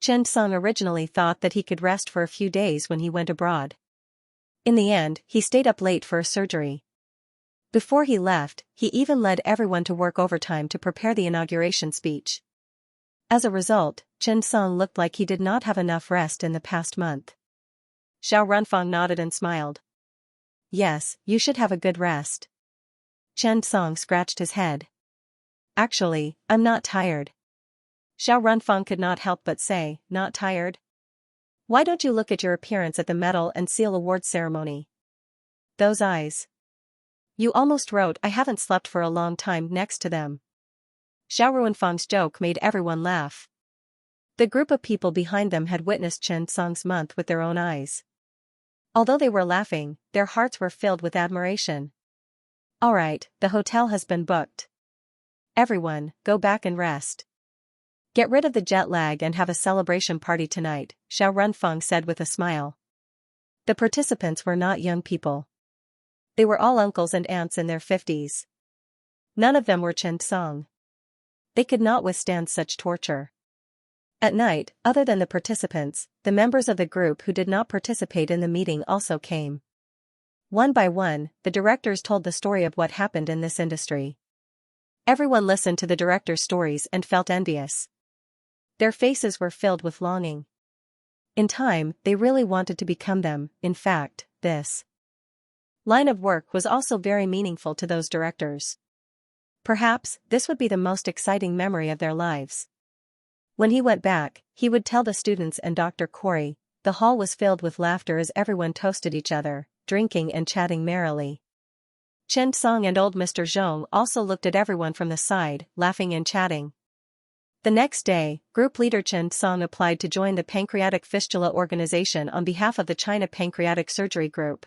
Chen Song originally thought that he could rest for a few days when he went abroad. In the end, he stayed up late for a surgery. Before he left, he even led everyone to work overtime to prepare the inauguration speech. As a result, Chen Song looked like he did not have enough rest in the past month. Xiao Runfeng nodded and smiled. Yes, you should have a good rest. Chen Song scratched his head. Actually, I'm not tired. Xiao Runfeng could not help but say, not tired? Why don't you look at your appearance at the Medal and Seal Awards ceremony? Those eyes. You almost wrote I haven't slept for a long time next to them. Xiao Runfeng's joke made everyone laugh. The group of people behind them had witnessed Chen Song's month with their own eyes. Although they were laughing, their hearts were filled with admiration. Alright, the hotel has been booked. Everyone, go back and rest. Get rid of the jet lag and have a celebration party tonight, Xiao Runfeng said with a smile. The participants were not young people. They were all uncles and aunts in their 50s. None of them were Chen Song. They could not withstand such torture. At night, other than the participants, the members of the group who did not participate in the meeting also came. One by one, the directors told the story of what happened in this industry. Everyone listened to the director's stories and felt envious. Their faces were filled with longing. In time, they really wanted to become them. In fact, this line of work was also very meaningful to those directors. Perhaps, this would be the most exciting memory of their lives. When he went back, he would tell the students and Dr. Corey. The hall was filled with laughter as everyone toasted each other, drinking and chatting merrily. Chen Song and old Mr. Zhong also looked at everyone from the side, laughing and chatting. The next day, group leader Chen Song applied to join the Pancreatic Fistula Organization on behalf of the China Pancreatic Surgery Group.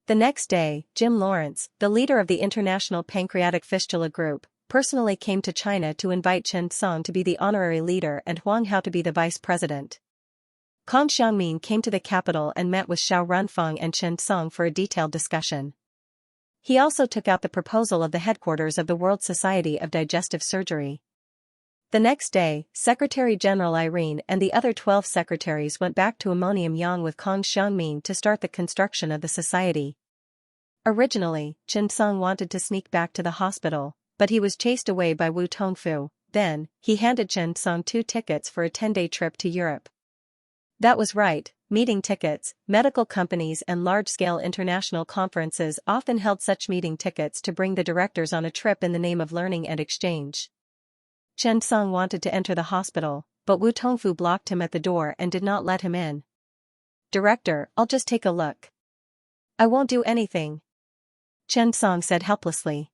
The next day, Jim Lawrence, the leader of the International Pancreatic Fistula Group, personally came to China to invite Chen Song to be the honorary leader and Huang Hao to be the vice president. Kong Xiangmin came to the capital and met with Xiao Runfeng and Chen Song for a detailed discussion. He also took out the proposal of the headquarters of the World Society of Digestive Surgery. The next day, Secretary General Irene and the other 12 secretaries went back to Ammonium Yang with Kong Xiangmin to start the construction of the society. Originally, Chen Song wanted to sneak back to the hospital, but he was chased away by Wu Tongfu. Then, he handed Chen Song 2 tickets for a 10-day trip to Europe. That was right, meeting tickets. Medical companies and large-scale international conferences often held such meeting tickets to bring the directors on a trip in the name of learning and exchange. Chen Song wanted to enter the hospital, but Wu Tongfu blocked him at the door and did not let him in. Director, I'll just take a look. I won't do anything. Chen Song said helplessly.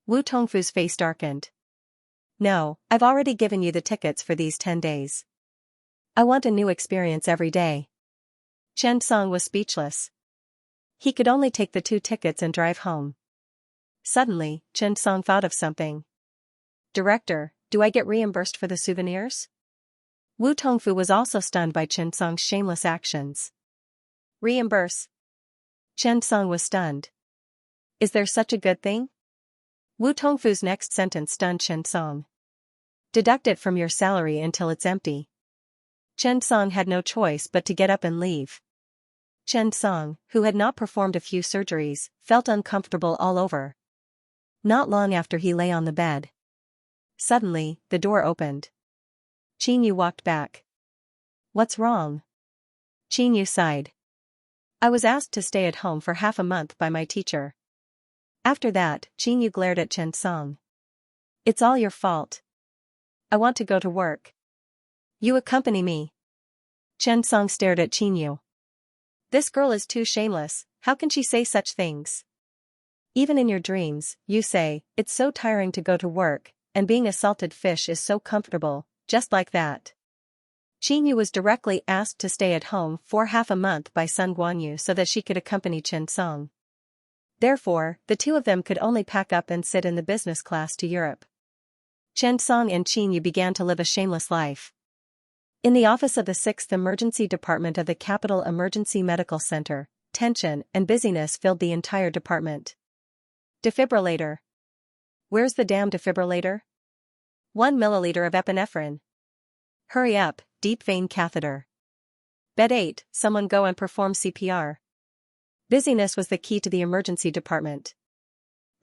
Wu Tongfu's face darkened. No, I've already given you the tickets for these 10 days. I want a new experience every day. Chen Song was speechless. He could only take the 2 tickets and drive home. Suddenly, Chen Song thought of something. Director, do I get reimbursed for the souvenirs? Wu Tongfu was also stunned by Chen Song's shameless actions. Reimburse? Chen Song was stunned. Is there such a good thing? Wu Tongfu's next sentence stunned Chen Song. Deduct it from your salary until it's empty. Chen Song had no choice but to get up and leave. Chen Song, who had not performed a few surgeries, felt uncomfortable all over. Not long after he lay on the bed. Suddenly, the door opened. Qin Yu walked back. What's wrong? Qin Yu sighed. I was asked to stay at home for half a month by my teacher. After that, Chen Yu glared at Chen Song. It's all your fault. I want to go to work. You accompany me. Chen Song stared at Chen Yu. This girl is too shameless, how can she say such things? Even in your dreams, you say, it's so tiring to go to work, and being a salted fish is so comfortable, just like that. Chen Yu was directly asked to stay at home for half a month by Sun Guanyu so that she could accompany Chen Song. Therefore, the two of them could only pack up and sit in the business class to Europe. Chen Song and Chen Yu began to live a shameless life. In the office of the 6th Emergency Department of the Capital Emergency Medical Center, tension and busyness filled the entire department. Defibrillator. Where's the damn defibrillator? 1 milliliter of epinephrine. Hurry up, deep vein catheter. Bed 8, someone go and perform CPR. Busyness was the key to the emergency department.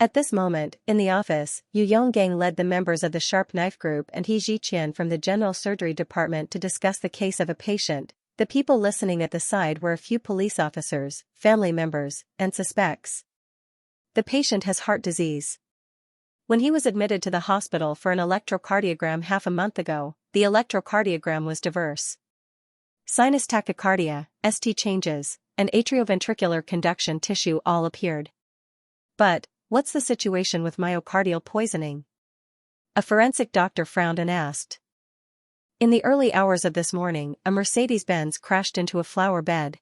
At this moment, in the office, Yu Yonggang led the members of the Sharp Knife Group and He Ziqian from the General Surgery Department to discuss the case of a patient. The people listening at the side were a few police officers, family members, and suspects. The patient has heart disease. When he was admitted to the hospital for an electrocardiogram half a month ago, the electrocardiogram was diverse. Sinus tachycardia, ST changes, and atrioventricular conduction tissue all appeared. But, what's the situation with myocardial poisoning? A forensic doctor frowned and asked. In the early hours of this morning, a Mercedes-Benz crashed into a flower bed.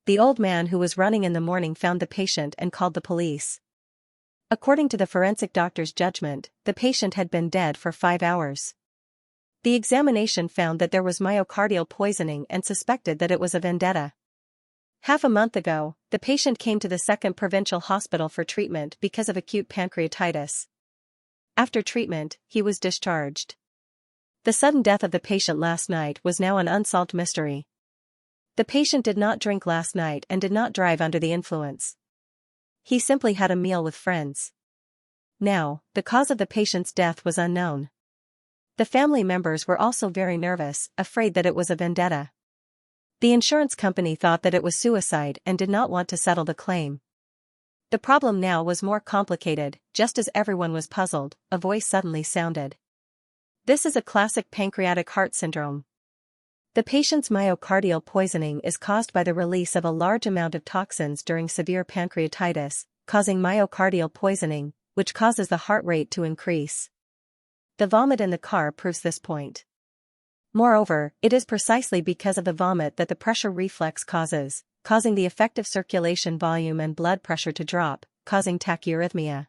The old man who was running in the morning found the patient and called the police. According to the forensic doctor's judgment, the patient had been dead for 5 hours. The examination found that there was myocardial poisoning and suspected that it was a vendetta. Half a month ago, the patient came to the 2nd Provincial Hospital for treatment because of acute pancreatitis. After treatment, he was discharged. The sudden death of the patient last night was now an unsolved mystery. The patient did not drink last night and did not drive under the influence. He simply had a meal with friends. Now, the cause of the patient's death was unknown. The family members were also very nervous, afraid that it was a vendetta. The insurance company thought that it was suicide and did not want to settle the claim. The problem now was more complicated. Just as everyone was puzzled, a voice suddenly sounded. This is a classic pancreatic heart syndrome. The patient's myocardial poisoning is caused by the release of a large amount of toxins during severe pancreatitis, causing myocardial poisoning, which causes the heart rate to increase. The vomit in the car proves this point. Moreover, it is precisely because of the vomit that the pressure reflex causes, causing the effective circulation volume and blood pressure to drop, causing tachyarrhythmia.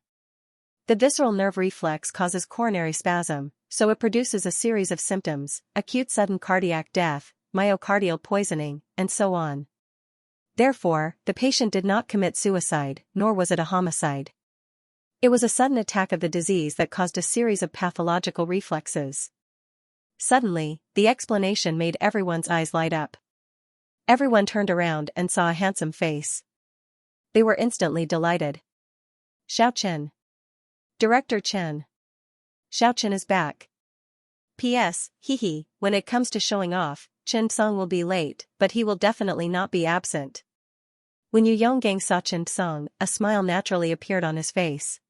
The visceral nerve reflex causes coronary spasm, so it produces a series of symptoms: acute sudden cardiac death, myocardial poisoning, and so on. Therefore, the patient did not commit suicide, nor was it a homicide. It was a sudden attack of the disease that caused a series of pathological reflexes. Suddenly, the explanation made everyone's eyes light up. Everyone turned around and saw a handsome face. They were instantly delighted. Xiao Chen. Director Chen. Xiao Chen is back. P.S. Hee, when it comes to showing off, Chen Song will be late, but he will definitely not be absent. When Yu Yonggang saw Chen Song, a smile naturally appeared on his face.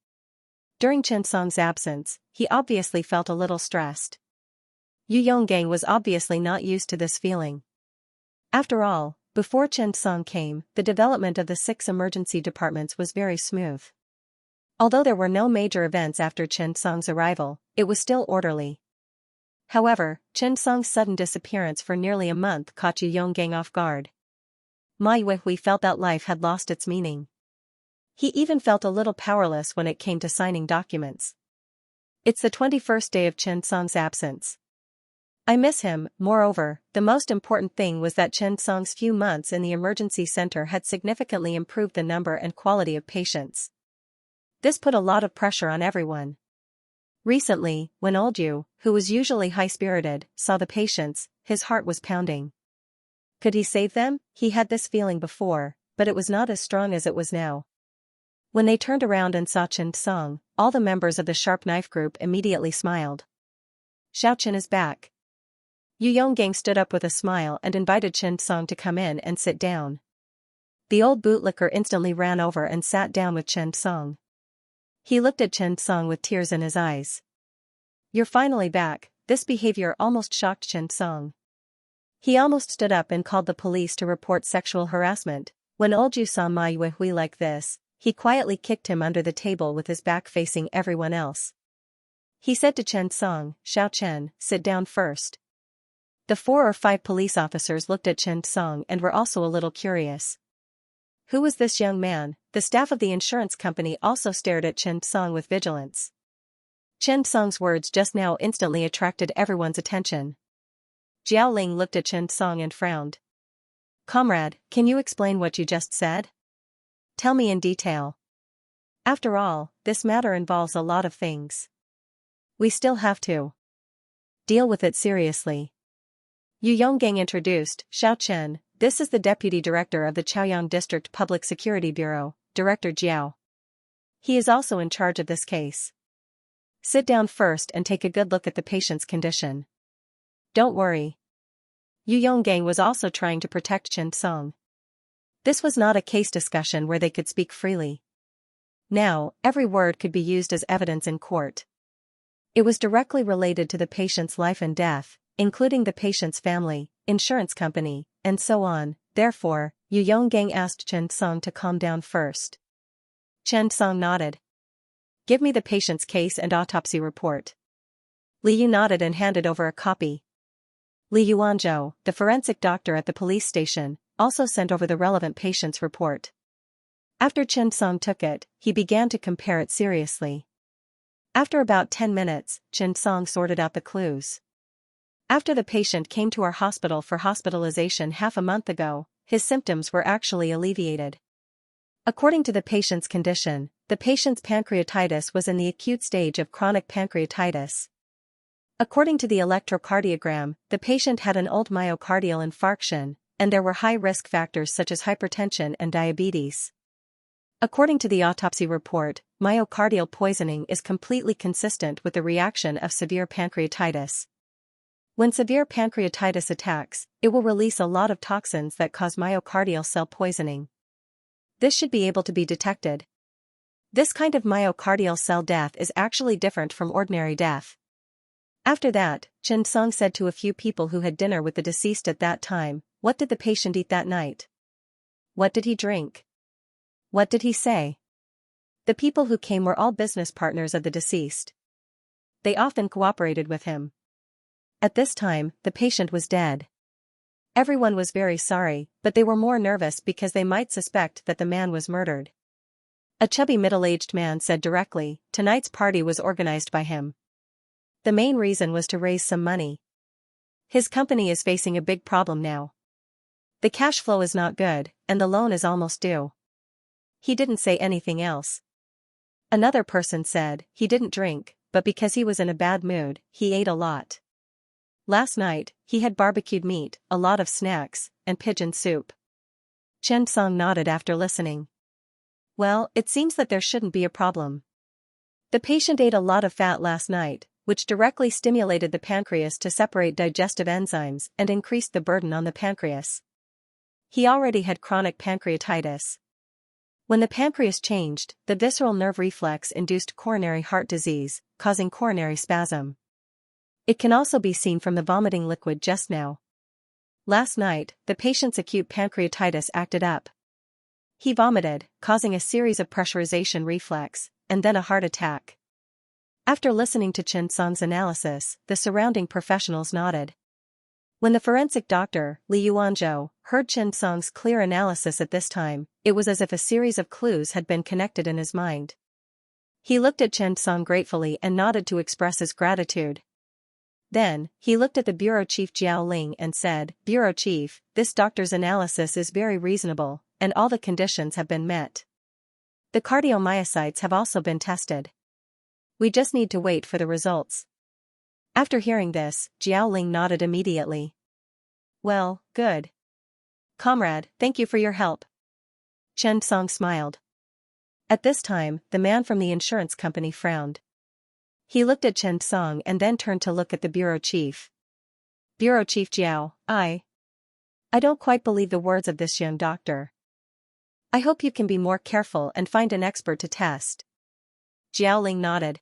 During Chen Song's absence, he obviously felt a little stressed. Yu Yonggang was obviously not used to this feeling. After all, before Chen Song came, the development of the 6 emergency departments was very smooth. Although there were no major events after Chen Song's arrival, it was still orderly. However, Chen Song's sudden disappearance for nearly a month caught Yu Yonggang off guard. Ma Yuehui felt that life had lost its meaning. He even felt a little powerless when it came to signing documents. It's the 21st day of Chen Song's absence. I miss him. Moreover, the most important thing was that Chen Song's few months in the emergency center had significantly improved the number and quality of patients. This put a lot of pressure on everyone. Recently, when Old Yu, who was usually high-spirited, saw the patients, his heart was pounding. Could he save them? He had this feeling before, but it was not as strong as it was now. When they turned around and saw Chen Song, all the members of the Sharp Knife Group immediately smiled. Xiao Chen is back. Yu Yonggang stood up with a smile and invited Chen Song to come in and sit down. The old bootlicker instantly ran over and sat down with Chen Song. He looked at Chen Song with tears in his eyes. "You're finally back." This behavior almost shocked Chen Song. He almost stood up and called the police to report sexual harassment. When old Yu saw Ma Yuehui like this, he quietly kicked him under the table with his back facing everyone else. He said to Chen Song, "Xiao Chen, sit down first." The 4 or 5 police officers looked at Chen Song and were also a little curious. Who was this young man? The staff of the insurance company also stared at Chen Song with vigilance. Chen Song's words just now instantly attracted everyone's attention. Jiao Ling looked at Chen Song and frowned. "Comrade, can you explain what you just said? Tell me in detail. After all, this matter involves a lot of things. We still have to deal with it seriously." Yu Yonggang introduced, "Xiao Chen, this is the Deputy Director of the Chaoyang District Public Security Bureau, Director Jiao. He is also in charge of this case. Sit down first and take a good look at the patient's condition. Don't worry." Yu Yonggang was also trying to protect Chen Song. This was not a case discussion where they could speak freely. Now, every word could be used as evidence in court. It was directly related to the patient's life and death, including the patient's family, insurance company, and so on. Therefore, Yu Yonggang asked Chen Song to calm down first. Chen Song nodded. "Give me the patient's case and autopsy report." Li Yu nodded and handed over a copy. Li Yuanzhou, the forensic doctor at the police station, also sent over the relevant patient's report. After Chen Song took it, he began to compare it seriously. After about 10 minutes, Chen Song sorted out the clues. After the patient came to our hospital for hospitalization half a month ago, his symptoms were actually alleviated. According to the patient's condition, the patient's pancreatitis was in the acute stage of chronic pancreatitis. According to the electrocardiogram, the patient had an old myocardial infarction, and there were high risk factors such as hypertension and diabetes. According to the autopsy report, myocardial poisoning is completely consistent with the reaction of severe pancreatitis. When severe pancreatitis attacks, it will release a lot of toxins that cause myocardial cell poisoning. This should be able to be detected. This kind of myocardial cell death is actually different from ordinary death. After that, Chen Song said to a few people who had dinner with the deceased at that time, "What did the patient eat that night? What did he drink? What did he say?" The people who came were all business partners of the deceased. They often cooperated with him. At this time, the patient was dead. Everyone was very sorry, but they were more nervous because they might suspect that the man was murdered. A chubby middle-aged man said directly, "Tonight's party was organized by him. The main reason was to raise some money. His company is facing a big problem now. The cash flow is not good, and the loan is almost due." He didn't say anything else. Another person said, "He didn't drink, but because he was in a bad mood, he ate a lot. Last night, he had barbecued meat, a lot of snacks, and pigeon soup." Chen Song nodded after listening. "Well, it seems that there shouldn't be a problem. The patient ate a lot of fat last night, which directly stimulated the pancreas to separate digestive enzymes and increased the burden on the pancreas. He already had chronic pancreatitis. When the pancreas changed, the visceral nerve reflex induced coronary heart disease, causing coronary spasm. It can also be seen from the vomiting liquid just now. Last night, the patient's acute pancreatitis acted up. He vomited, causing a series of pressurization reflex, and then a heart attack." After listening to Chen Song's analysis, the surrounding professionals nodded. When the forensic doctor, Li Yuanzhou, heard Chen Song's clear analysis at this time, it was as if a series of clues had been connected in his mind. He looked at Chen Song gratefully and nodded to express his gratitude. Then, he looked at the bureau chief Jiao Ling and said, "Bureau chief, this doctor's analysis is very reasonable, and all the conditions have been met. The cardiomyocytes have also been tested. We just need to wait for the results." After hearing this, Jiao Ling nodded immediately. "Well, good. Comrade, thank you for your help." Chen Song smiled. At this time, the man from the insurance company frowned. He looked at Chen Song and then turned to look at the bureau chief. "Bureau Chief Jiao, I don't quite believe the words of this young doctor. I hope you can be more careful and find an expert to test." Jiaoling nodded.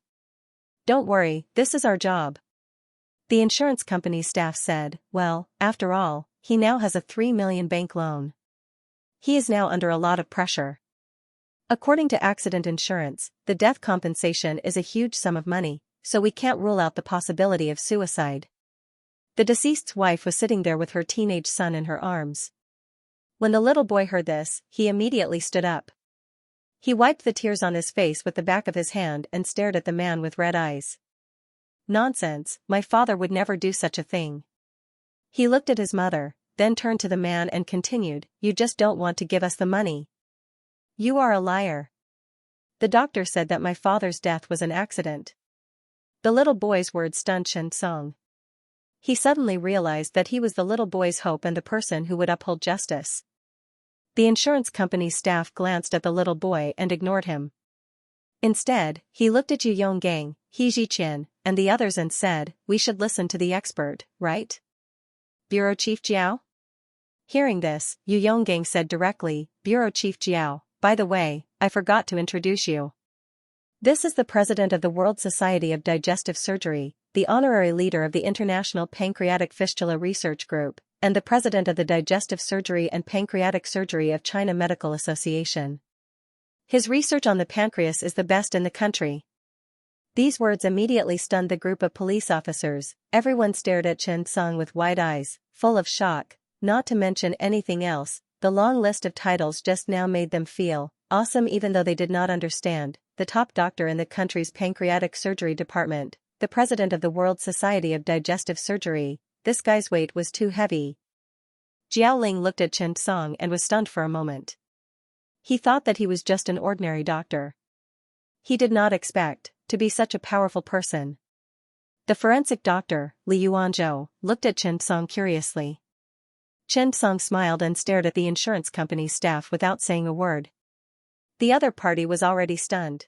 Don't worry, this is our job. The insurance company's staff said, well, after all, he now has a 3 million bank loan. He is now under a lot of pressure. According to accident insurance, the death compensation is a huge sum of money, so we can't rule out the possibility of suicide. The deceased's wife was sitting there with her teenage son in her arms. When the little boy heard this, he immediately stood up. He wiped the tears on his face with the back of his hand and stared at the man with red eyes. Nonsense, my father would never do such a thing. He looked at his mother, then turned to the man and continued, you just don't want to give us the money. You are a liar. The doctor said that my father's death was an accident. The little boy's words stunned Xianxia. He suddenly realized that he was the little boy's hope and the person who would uphold justice. The insurance company's staff glanced at the little boy and ignored him. Instead, he looked at Yu Yonggang, He Ziqian, and the others and said, we should listen to the expert, right? Bureau Chief Jiao? Hearing this, Yu Yonggang said directly, Bureau Chief Jiao, by the way, I forgot to introduce you. This is the president of the World Society of Digestive Surgery, the honorary leader of the International Pancreatic Fistula Research Group, and the president of the Digestive Surgery and Pancreatic Surgery of China Medical Association. His research on the pancreas is the best in the country. These words immediately stunned the group of police officers. Everyone stared at Xianxia with wide eyes, full of shock, not to mention anything else. The long list of titles just now made them feel awesome even though they did not understand. The top doctor in the country's pancreatic surgery department, the president of the World Society of Digestive Surgery. This guy's weight was too heavy. Jiaoling looked at Xianxia and was stunned for a moment. He thought that he was just an ordinary doctor. He did not expect to be such a powerful person. The forensic doctor, Li Yuanzhou, looked at Xianxia curiously. Xianxia smiled and stared at the insurance company's staff without saying a word. The other party was already stunned.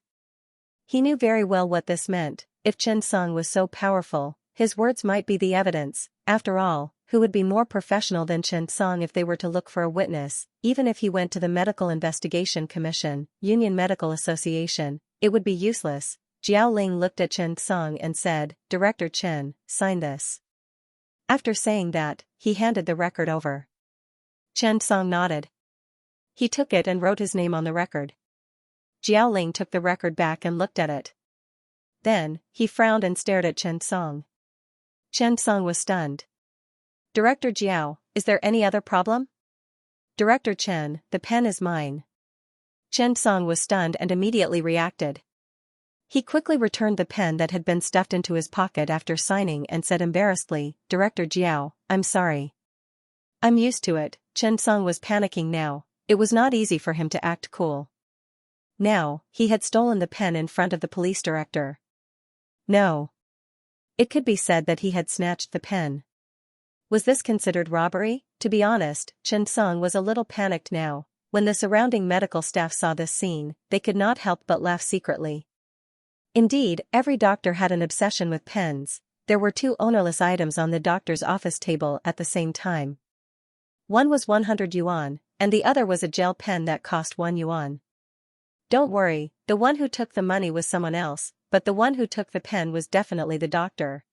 He knew very well what this meant. If Xianxia was so powerful, his words might be the evidence. After all, who would be more professional than Xianxia if they were to look for a witness? Even if he went to the Medical Investigation Commission, Union Medical Association, it would be useless. Jiaoling looked at Xianxia and said, Director Chen, sign this. After saying that, he handed the record over. Xianxia nodded. He took it and wrote his name on the record. Jiaoling took the record back and looked at it. Then, he frowned and stared at Xianxia. Xianxia was stunned. Director Jiao, is there any other problem? Director Chen, the pen is mine. Xianxia was stunned and immediately reacted. He quickly returned the pen that had been stuffed into his pocket after signing and said embarrassedly, Director Jiao, I'm sorry. I'm used to it. Xianxia was panicking now. It was not easy for him to act cool. Now, he had stolen the pen in front of the police director. No. It could be said that he had snatched the pen. Was this considered robbery? To be honest, Xianxia was a little panicked now. When the surrounding medical staff saw this scene, they could not help but laugh secretly. Indeed, every doctor had an obsession with pens. There were 2 ownerless items on the doctor's office table at the same time. One was 100 yuan, and the other was a gel pen that cost 1 yuan. Don't worry, the one who took the money was someone else, but the one who took the pen was definitely the doctor.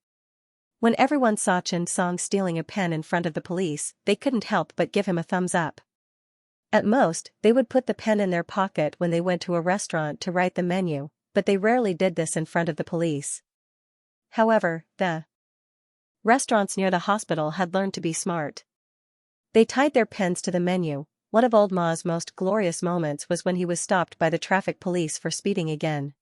When everyone saw Xianxia stealing a pen in front of the police, they couldn't help but give him a thumbs up. At most, they would put the pen in their pocket when they went to a restaurant to write the menu, but they rarely did this in front of the police. However, the restaurants near the hospital had learned to be smart. They tied their pens to the menu. One of Old Ma's most glorious moments was when he was stopped by the traffic police for speeding again.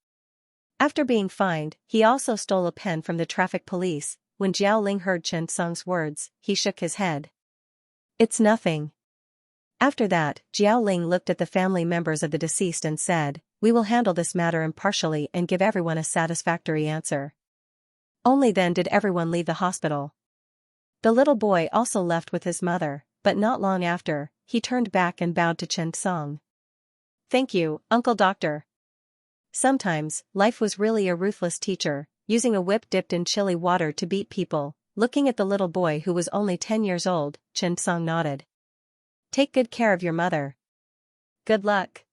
After being fined, he also stole a pen from the traffic police. When Jiaoling heard Xianxia's words, he shook his head. It's nothing. After that, Jiaoling looked at the family members of the deceased and said, we will handle this matter impartially and give everyone a satisfactory answer. Only then did everyone leave the hospital. The little boy also left with his mother, but not long after, he turned back and bowed to Xianxia. Thank you, Uncle Doctor. Sometimes, life was really a ruthless teacher, using a whip dipped in chilly water to beat people. Looking at the little boy who was only 10 years old, Xianxia nodded. Take good care of your mother. Good luck.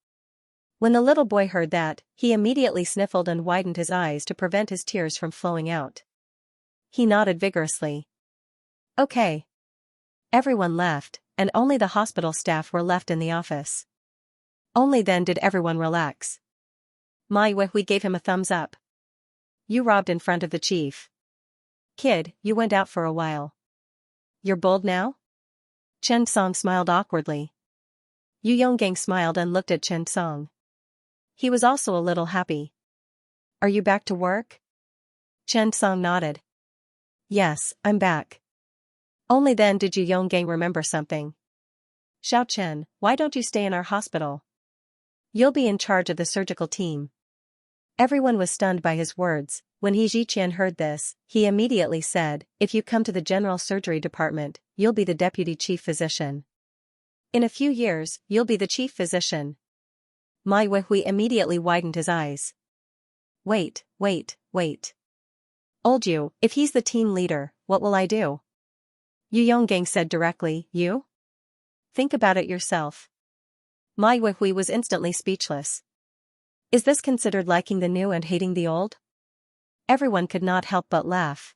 When the little boy heard that, he immediately sniffled and widened his eyes to prevent his tears from flowing out. He nodded vigorously. Okay. Everyone left, and only the hospital staff were left in the office. Only then did everyone relax. Mai Weihui gave him a thumbs up. You robbed in front of the chief. Kid, you went out for a while. You're bold now? Chen Song smiled awkwardly. Yu Yonggang smiled and looked at Chen Song. He was also a little happy. Are you back to work? Chen Song nodded. Yes, I'm back. Only then did Yu Yonggang remember something. Xiao Chen, why don't you stay in our hospital? You'll be in charge of the surgical team. Everyone was stunned by his words. When He Ziqian heard this, he immediately said, if you come to the general surgery department, you'll be the deputy chief physician. In a few years, you'll be the chief physician. Mai Weihui immediately widened his eyes. Wait. Old Yu, if he's the team leader, what will I do? Yu Yonggang said directly, you? Think about it yourself. Mai Weihui was instantly speechless. Is this considered liking the new and hating the old? Everyone could not help but laugh.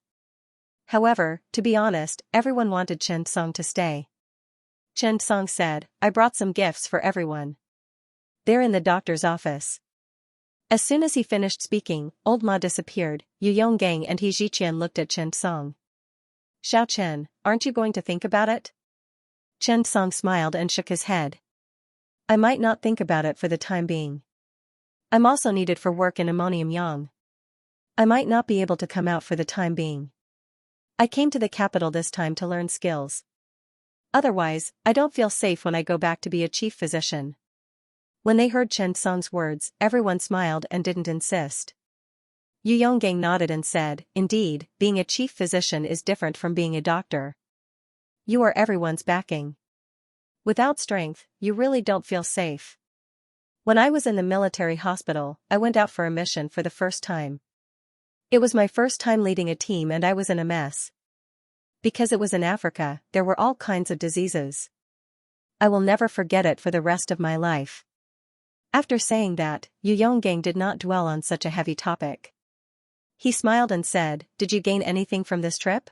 However, to be honest, everyone wanted Chen Song to stay. Chen Song said, I brought some gifts for everyone. They're in the doctor's office. As soon as he finished speaking, old Ma disappeared. Yu Yonggang and He Ziqian looked at Chen Song. Xiao Chen, aren't you going to think about it? Chen Song smiled and shook his head. I might not think about it for the time being. I'm also needed for work in Ammonium Yang. I might not be able to come out for the time being. I came to the capital this time to learn skills. Otherwise, I don't feel safe when I go back to be a chief physician. When they heard Chen Song's words, everyone smiled and didn't insist. Yu Yonggang nodded and said, indeed, being a chief physician is different from being a doctor. You are everyone's backing. Without strength, you really don't feel safe. When I was in the military hospital, I went out for a mission for the first time. It was my first time leading a team and I was in a mess. Because it was in Africa, there were all kinds of diseases. I will never forget it for the rest of my life. After saying that, Yu Yonggang did not dwell on such a heavy topic. He smiled and said, did you gain anything from this trip?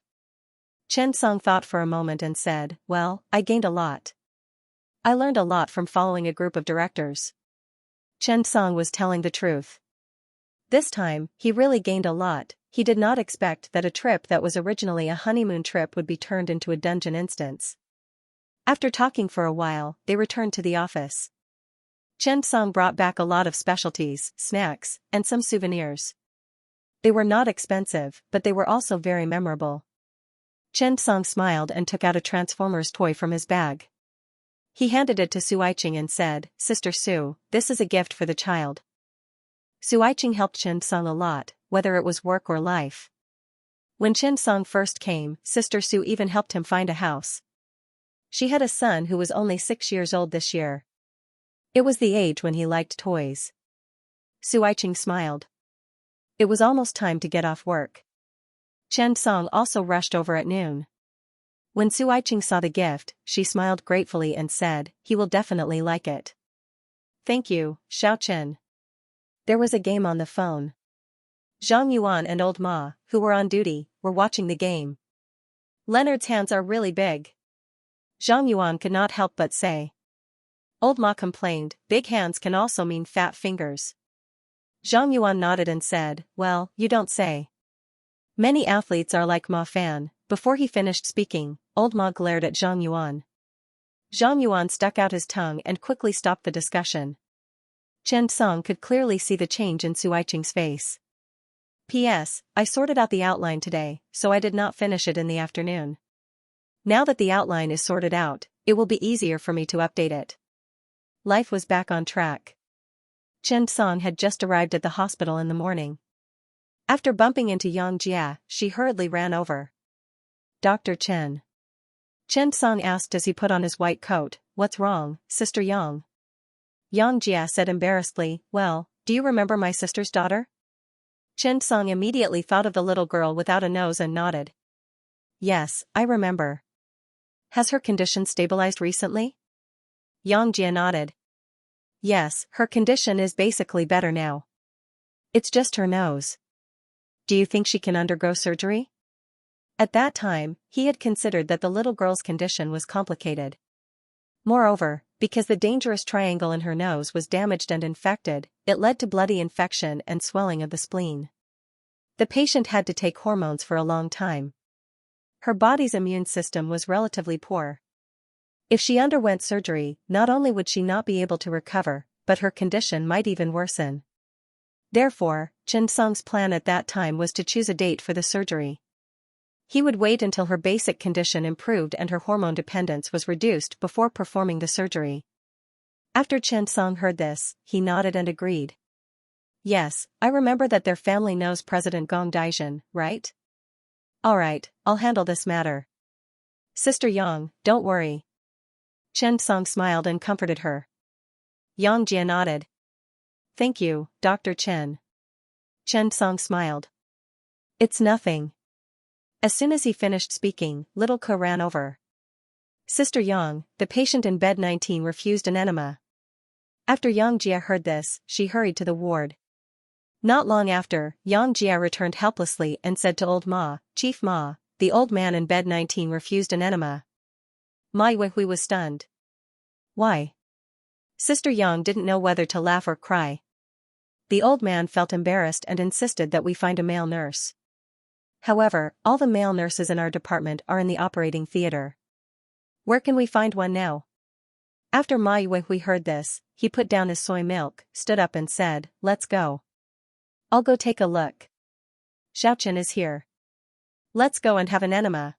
Chen Song thought for a moment and said, well, I gained a lot. I learned a lot from following a group of directors. Chen Song was telling the truth. This time, he really gained a lot. He did not expect that a trip that was originally a honeymoon trip would be turned into a dungeon instance. After talking for a while, they returned to the office. Chen Song brought back a lot of specialties, snacks, and some souvenirs. They were not expensive, but they were also very memorable. Chen Song smiled and took out a Transformers toy from his bag. He handed it to Su Aiqing and said, Sister Su, this is a gift for the child. Su Aiqing helped Chen Song a lot, whether it was work or life. When Chen Song first came, Sister Su even helped him find a house. She had a son who was only 6 years old this year. It was the age when he liked toys. Su Aiqing smiled. It was almost time to get off work. Chen Song also rushed over at noon. When Su Aiqing saw the gift, she smiled gratefully and said, he will definitely like it. Thank you, Xiao Chen. There was a game on the phone. Zhang Yuan and Old Ma, who were on duty, were watching the game. Leonard's hands are really big. Zhang Yuan could not help but say. Old Ma complained, big hands can also mean fat fingers. Zhang Yuan nodded and said, well, you don't say. Many athletes are like Ma Fan. Before he finished speaking, Old Ma glared at Zhang Yuan. Zhang Yuan stuck out his tongue and quickly stopped the discussion. Chen Song could clearly see the change in Su Aiqing's face. P.S. I sorted out the outline today, so I did not finish it in the afternoon. Now that the outline is sorted out, it will be easier for me to update it. Life was back on track. Chen Song had just arrived at the hospital in the morning. After bumping into Xianxia, she hurriedly ran over. Dr. Chen. Chen Song asked as he put on his white coat, what's wrong, Sister Yang? Xianxia said embarrassedly, well, do you remember my sister's daughter? Chen Song immediately thought of the little girl without a nose and nodded. Yes, I remember. Has her condition stabilized recently? Xianxia nodded. Yes, her condition is basically better now. It's just her nose. Do you think she can undergo surgery? At that time, he had considered that the little girl's condition was complicated. Moreover, because the dangerous triangle in her nose was damaged and infected, it led to bloody infection and swelling of the spleen. The patient had to take hormones for a long time. Her body's immune system was relatively poor. If she underwent surgery, not only would she not be able to recover, but her condition might even worsen. Therefore, Chen Song's plan at that time was to choose a date for the surgery. He would wait until her basic condition improved and her hormone dependence was reduced before performing the surgery. After Chen Song heard this, he nodded and agreed. Yes, I remember that their family knows President Gong Daijin, right? Alright, I'll handle this matter. Sister Yang, don't worry. Chen Song smiled and comforted her. Xianxia nodded. Thank you, Dr. Chen. Chen Song smiled. It's nothing. As soon as he finished speaking, little Ko ran over. Sister Yang, the patient in bed 19 refused an enema. After Yang Jia heard this, she hurried to the ward. Not long after, Yang Jia returned helplessly and said to old Ma, Chief Ma, the old man in bed 19 refused an enema. Ma Yuehui was stunned. Why? Sister Yang didn't know whether to laugh or cry. The old man felt embarrassed and insisted that we find a male nurse. However, all the male nurses in our department are in the operating theater. Where can we find one now? After Ma Yuehui heard this, he put down his soy milk, stood up and said, Let's go. I'll go take a look. Xiaochen is here. Let's go and have an enema.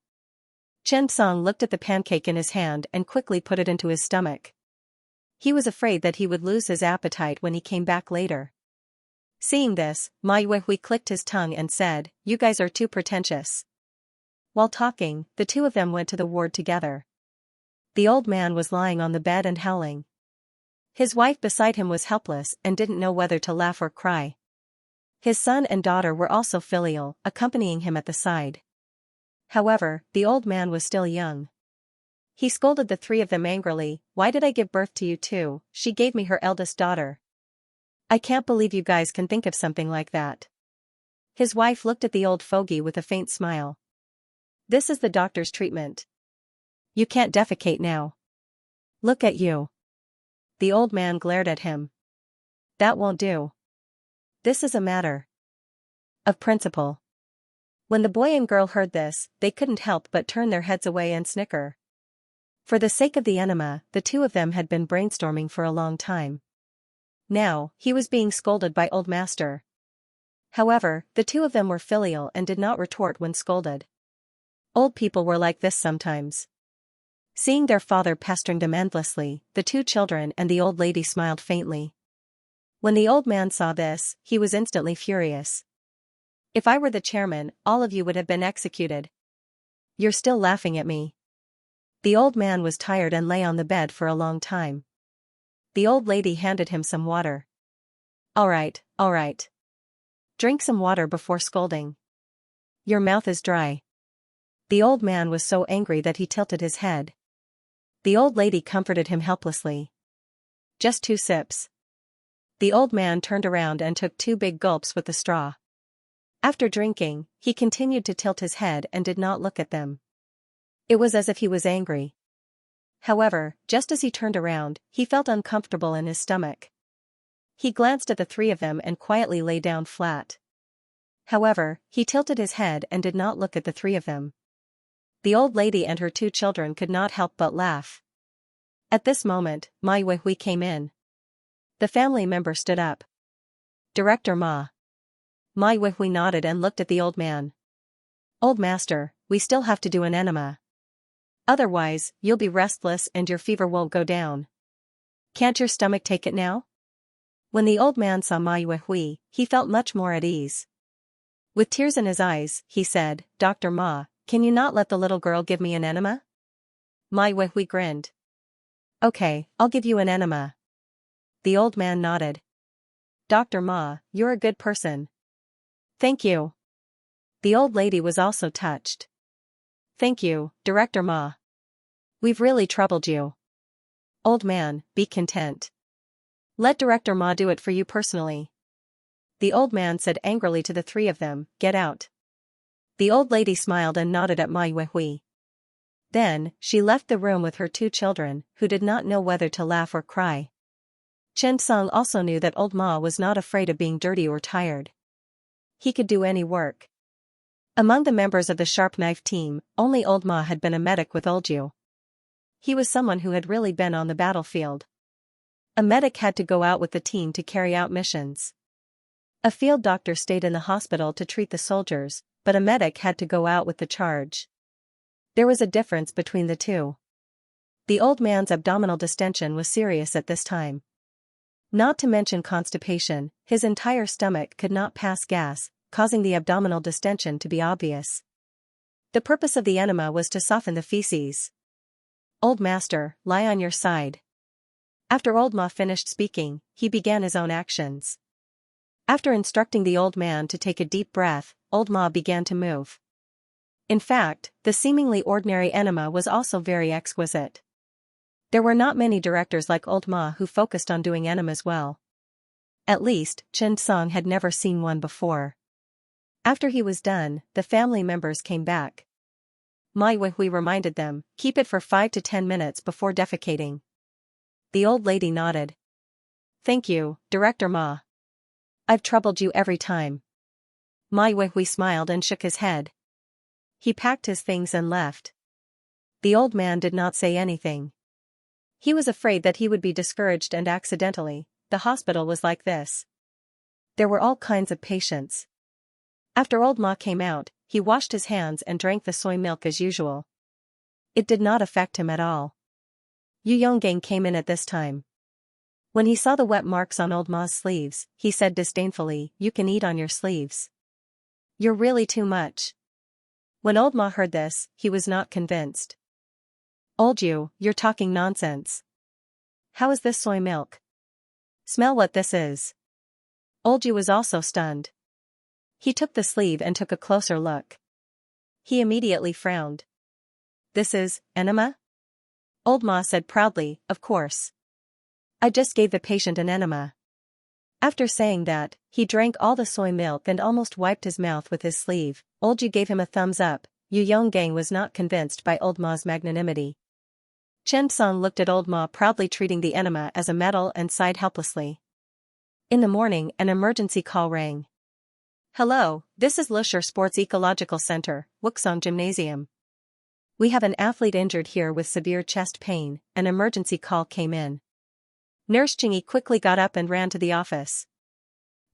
Chen Song looked at the pancake in his hand and quickly put it into his stomach. He was afraid that he would lose his appetite when he came back later. Seeing this, Ma Yuehui clicked his tongue and said, You guys are too pretentious. While talking, the two of them went to the ward together. The old man was lying on the bed and howling. His wife beside him was helpless and didn't know whether to laugh or cry. His son and daughter were also filial, accompanying him at the side. However, the old man was still young. He scolded the three of them angrily, Why did I give birth to you two? She gave me her eldest daughter. I can't believe you guys can think of something like that. His wife looked at the old fogey with a faint smile. This is the doctor's treatment. You can't defecate now. Look at you. The old man glared at him. That won't do. This is a matter of principle. When the boy and girl heard this, they couldn't help but turn their heads away and snicker. For the sake of the enema, the two of them had been brainstorming for a long time. Now, he was being scolded by old master. However, the two of them were filial and did not retort when scolded. Old people were like this sometimes. Seeing their father pestering them endlessly, the two children and the old lady smiled faintly. When the old man saw this, he was instantly furious. If I were the chairman, all of you would have been executed. You're still laughing at me. The old man was tired and lay on the bed for a long time. The old lady handed him some water. All right. Drink some water before scolding. Your mouth is dry. The old man was so angry that he tilted his head. The old lady comforted him helplessly. Just 2 sips. The old man turned around and took 2 big gulps with the straw. After drinking, he continued to tilt his head and did not look at them. It was as if he was angry. However, just as he turned around, he felt uncomfortable in his stomach. He glanced at the three of them and quietly lay down flat. However, he tilted his head and did not look at the three of them. The old lady and her 2 children could not help but laugh. At this moment, Ma Yuehui came in. The family member stood up. Director Ma. Ma Yuehui nodded and looked at the old man. Old master, we still have to do an enema. Otherwise, you'll be restless and your fever won't go down. Can't your stomach take it now? When the old man saw Ma Yuehui, he felt much more at ease. With tears in his eyes, he said, Dr. Ma, can you not let the little girl give me an enema? Ma Yuehui grinned. Okay, I'll give you an enema. The old man nodded. Dr. Ma, you're a good person. Thank you. The old lady was also touched. Thank you, Director Ma. We've really troubled you. Old man, be content. Let Director Ma do it for you personally. The old man said angrily to the three of them, get out. The old lady smiled and nodded at Ma Yuehui. Then, she left the room with her two children, who did not know whether to laugh or cry. Chen Song also knew that old Ma was not afraid of being dirty or tired. He could do any work. Among the members of the sharp knife team, only old Ma had been a medic with Olju. He was someone who had really been on the battlefield. A medic had to go out with the team to carry out missions. A field doctor stayed in the hospital to treat the soldiers, but a medic had to go out with the charge. There was a difference between the two. The old man's abdominal distension was serious at this time. Not to mention constipation, his entire stomach could not pass gas, causing the abdominal distension to be obvious. The purpose of the enema was to soften the feces. Old master, lie on your side. After old Ma finished speaking, he began his own actions. After instructing the old man to take a deep breath, old Ma began to move. In fact, the seemingly ordinary enema was also very exquisite. There were not many directors like old Ma who focused on doing enemas well. At least, Chen Song had never seen one before. After he was done, the family members came back. Ma Yuehui reminded them, keep it for 5 to 10 minutes before defecating. The old lady nodded. Thank you, Director Ma. I've troubled you every time. Ma Yuehui smiled and shook his head. He packed his things and left. The old man did not say anything. He was afraid that he would be discouraged and accidentally, the hospital was like this. There were all kinds of patients. After old Ma came out, he washed his hands and drank the soy milk as usual. It did not affect him at all. Yu Yonggang came in at this time. When he saw the wet marks on old Ma's sleeves, he said disdainfully, you can eat on your sleeves. You're really too much. When old Ma heard this, he was not convinced. Old Yu, you're talking nonsense. How is this soy milk? Smell what this is. Old Yu was also stunned. He took the sleeve and took a closer look. He immediately frowned. This is enema? Old Ma said proudly, of course. I just gave the patient an enema. After saying that, he drank all the soy milk and almost wiped his mouth with his sleeve. Old Yu gave him a thumbs up. Yu Yonggang was not convinced by old Ma's magnanimity. Chen Song looked at old Ma proudly treating the enema as a medal and sighed helplessly. In the morning, an emergency call rang. Hello, this is Lusher Sports Ecological Center, Wuxong Gymnasium. We have an athlete injured here with severe chest pain. An emergency call came in. Nurse Jingyi quickly got up and ran to the office.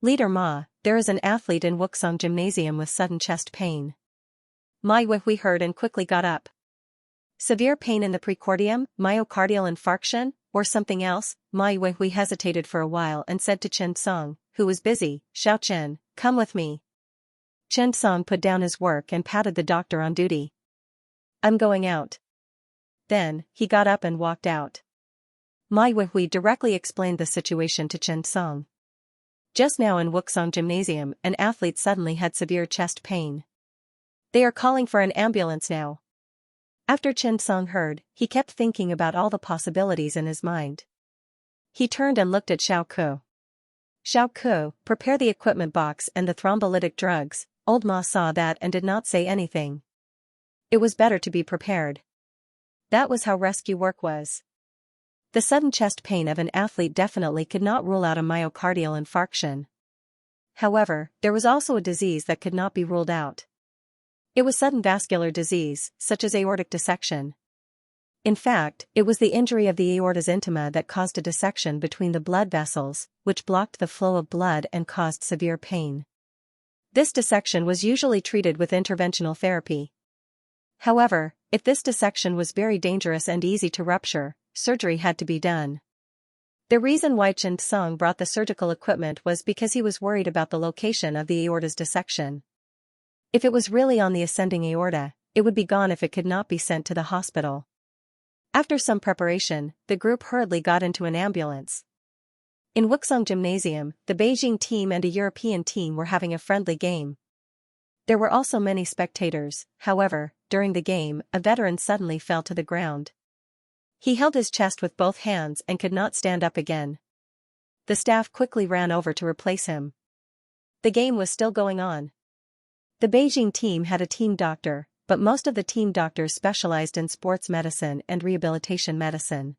Leader Ma, there is an athlete in Wuxong Gymnasium with sudden chest pain. Ma Yuehui heard and quickly got up. Severe pain in the precordium, myocardial infarction, or something else? Ma Yuehui hesitated for a while and said to Chen Song, who was busy, Xiao Chen, come with me. Chen Song put down his work and patted the doctor on duty. I'm going out. Then, he got up and walked out. Ma Yuehui directly explained the situation to Chen Song. Just now in Wuxong Gymnasium, an athlete suddenly had severe chest pain. They are calling for an ambulance now. After Chen Song heard, he kept thinking about all the possibilities in his mind. He turned and looked at Xiao Ku. Xiao Ku, prepare the equipment box and the thrombolytic drugs. Old Ma saw that and did not say anything. It was better to be prepared. That was how rescue work was. The sudden chest pain of an athlete definitely could not rule out a myocardial infarction. However, there was also a disease that could not be ruled out. It was sudden vascular disease, such as aortic dissection. In fact, it was the injury of the aorta's intima that caused a dissection between the blood vessels, which blocked the flow of blood and caused severe pain. This dissection was usually treated with interventional therapy. However, if this dissection was very dangerous and easy to rupture, surgery had to be done. The reason why Chen Song brought the surgical equipment was because he was worried about the location of the aorta's dissection. If it was really on the ascending aorta, it would be gone if it could not be sent to the hospital. After some preparation, the group hurriedly got into an ambulance. In Wuxong Gymnasium, the Beijing team and a European team were having a friendly game. There were also many spectators. However, during the game, a veteran suddenly fell to the ground. He held his chest with both hands and could not stand up again. the staff quickly ran over to replace him. The game was still going on. The Beijing team had a team doctor, but most of the team doctors specialized in sports medicine and rehabilitation medicine.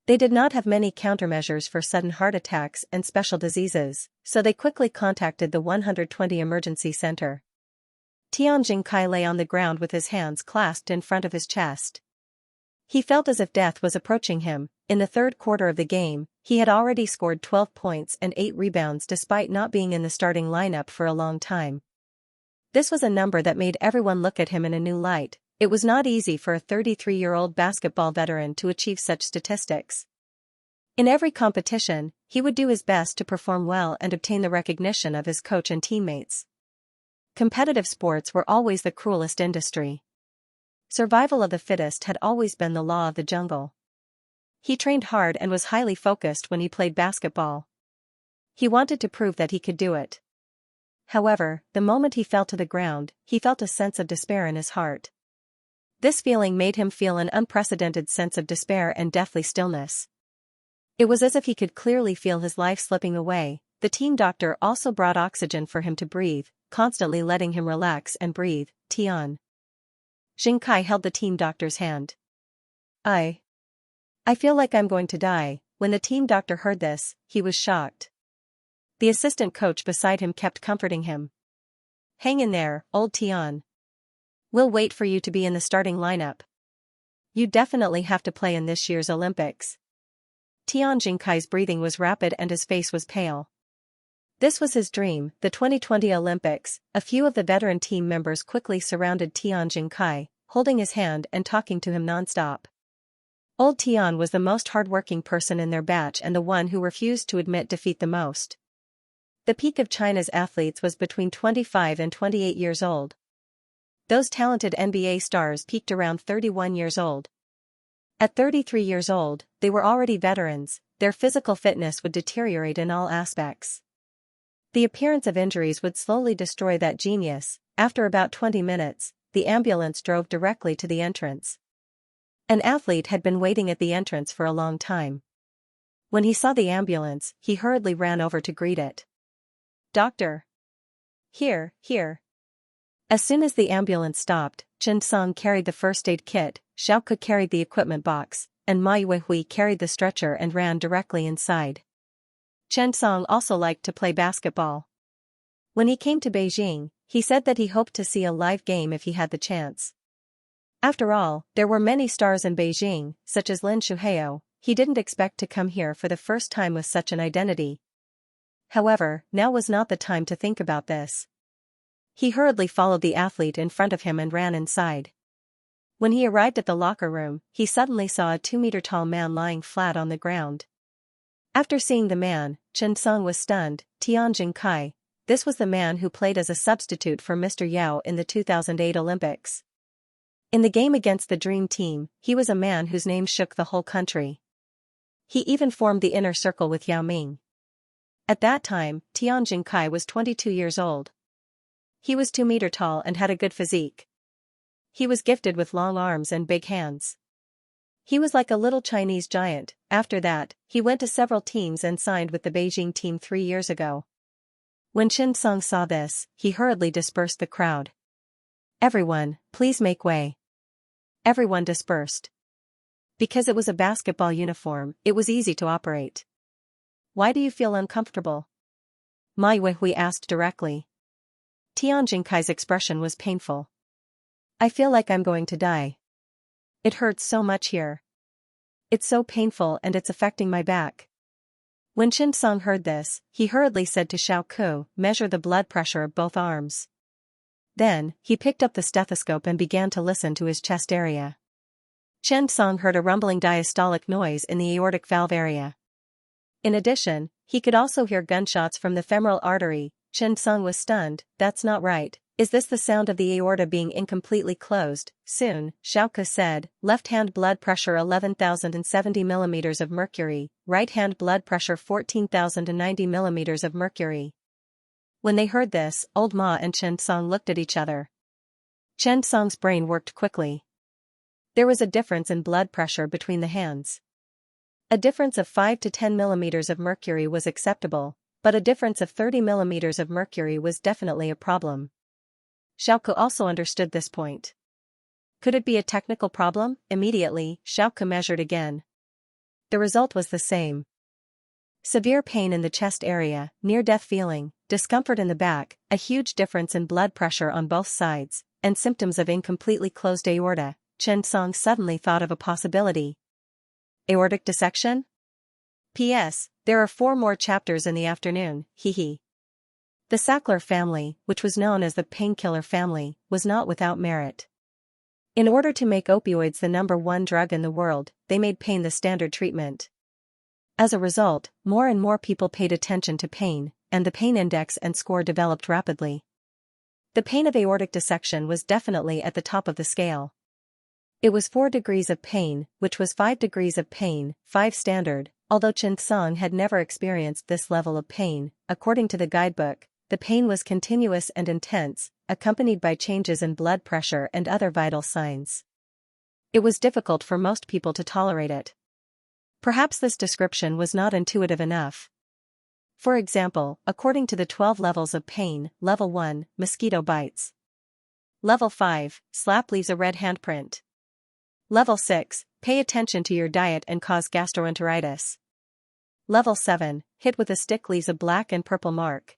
They did not have many countermeasures for sudden heart attacks and special diseases, so they quickly contacted the 120 emergency center. Tian Jingkai lay on the ground with his hands clasped in front of his chest. He felt as if death was approaching him. In the third quarter of the game, he had already scored 12 points and 8 rebounds despite not being in the starting lineup for a long time. This was a number that made everyone look at him in a new light. It was not easy for a 33-year-old basketball veteran to achieve such statistics. In every competition, he would do his best to perform well and obtain the recognition of his coach and teammates. Competitive sports were always the cruelest industry. Survival of the fittest had always been the law of the jungle. He trained hard and was highly focused when he played basketball. He wanted to prove that he could do it. However, the moment he fell to the ground, he felt a sense of despair in his heart. This feeling made him feel an unprecedented sense of despair and deathly stillness. It was as if he could clearly feel his life slipping away. The team doctor also brought oxygen for him to breathe, constantly letting him relax and breathe. Tian Jingkai held the team doctor's hand. I feel like I'm going to die." When the team doctor heard this, he was shocked. The assistant coach beside him kept comforting him. "Hang in there, old Tian. We'll wait for you to be in the starting lineup. You definitely have to play in this year's Olympics." Tian Jingkai's breathing was rapid and his face was pale. This was his dream, the 2020 Olympics. A few of the veteran team members quickly surrounded Tian Jingkai, holding his hand and talking to him non-stop. Old Tian was the most hard-working person in their batch and the one who refused to admit defeat the most. The peak of China's athletes was between 25 and 28 years old. Those talented NBA stars peaked around 31 years old. At 33 years old, they were already veterans. Their physical fitness would deteriorate in all aspects. The appearance of injuries would slowly destroy that genius. After about 20 minutes, the ambulance drove directly to the entrance. An athlete had been waiting at the entrance for a long time. When he saw the ambulance, he hurriedly ran over to greet it. "Doctor! Here, here." As soon as the ambulance stopped, Chen Song carried the first aid kit, Xiaoke carried the equipment box, and Ma Yuehui carried the stretcher and ran directly inside. Chen Song also liked to play basketball. When he came to Beijing, he said that he hoped to see a live game if he had the chance. After all, there were many stars in Beijing, such as Lin Shuhao. He didn't expect to come here for the first time with such an identity. However, now was not the time to think about this. He hurriedly followed the athlete in front of him and ran inside. When he arrived at the locker room, he suddenly saw a 2-meter-tall man lying flat on the ground. After seeing the man, Chen Song was stunned. Tian Jingkai. This was the man who played as a substitute for Mr. Yao in the 2008 Olympics. In the game against the Dream Team, he was a man whose name shook the whole country. He even formed the inner circle with Yao Ming. At that time, Tian Jingkai was 22 years old. He was 2 meters tall and had a good physique. He was gifted with long arms and big hands. He was like a little Chinese giant. After that, he went to several teams and signed with the Beijing team 3 years ago. When Chen Song saw this, he hurriedly dispersed the crowd. "Everyone, please make way." Everyone dispersed. Because it was a basketball uniform, it was easy to operate. "Why do you feel uncomfortable?" Ma Yuehui asked directly. Tian Jingkai's expression was painful. "I feel like I'm going to die. It hurts so much here. It's so painful and it's affecting my back." When Chen Song heard this, he hurriedly said to Xiaoke, "Measure the blood pressure of both arms." Then, he picked up the stethoscope and began to listen to his chest area. Chen Song heard a rumbling diastolic noise in the aortic valve area. In addition, he could also hear gunshots from the femoral artery. Chen Song was stunned. "That's not right. Is this the sound of the aorta being incompletely closed?" Soon, Xiaoke said, "Left hand blood pressure 11,070 millimeters of mercury, right hand blood pressure 14,090 millimeters of mercury." When they heard this, Old Ma and Chen Song looked at each other. Chen Song's brain worked quickly. There was a difference in blood pressure between the hands. A difference of 5 to 10 millimeters of mercury was acceptable, but a difference of 30 millimeters of mercury was definitely a problem. Xiaoke also understood this point. Could it be a technical problem? Immediately, Xiaoke measured again. The result was the same. Severe pain in the chest area, near-death feeling, discomfort in the back, a huge difference in blood pressure on both sides, and symptoms of incompletely closed aorta. Xianxia suddenly thought of a possibility. Aortic dissection? P.S. There are 4 more chapters in the afternoon, hehe. The Sackler family, which was known as the painkiller family, was not without merit. In order to make opioids the #1 drug in the world, they made pain the standard treatment. As a result, more and more people paid attention to pain, and the pain index and score developed rapidly. The pain of aortic dissection was definitely at the top of the scale. It was 4 degrees of pain, which was 5 degrees of pain, 5 standard, although Xianxia had never experienced this level of pain. According to the guidebook, the pain was continuous and intense, accompanied by changes in blood pressure and other vital signs. It was difficult for most people to tolerate it. Perhaps this description was not intuitive enough. For example, according to the 12 levels of pain, level 1, mosquito bites. Level 5, slap leaves a red handprint. Level 6, pay attention to your diet and cause gastroenteritis. Level 7, hit with a stick leaves a black and purple mark.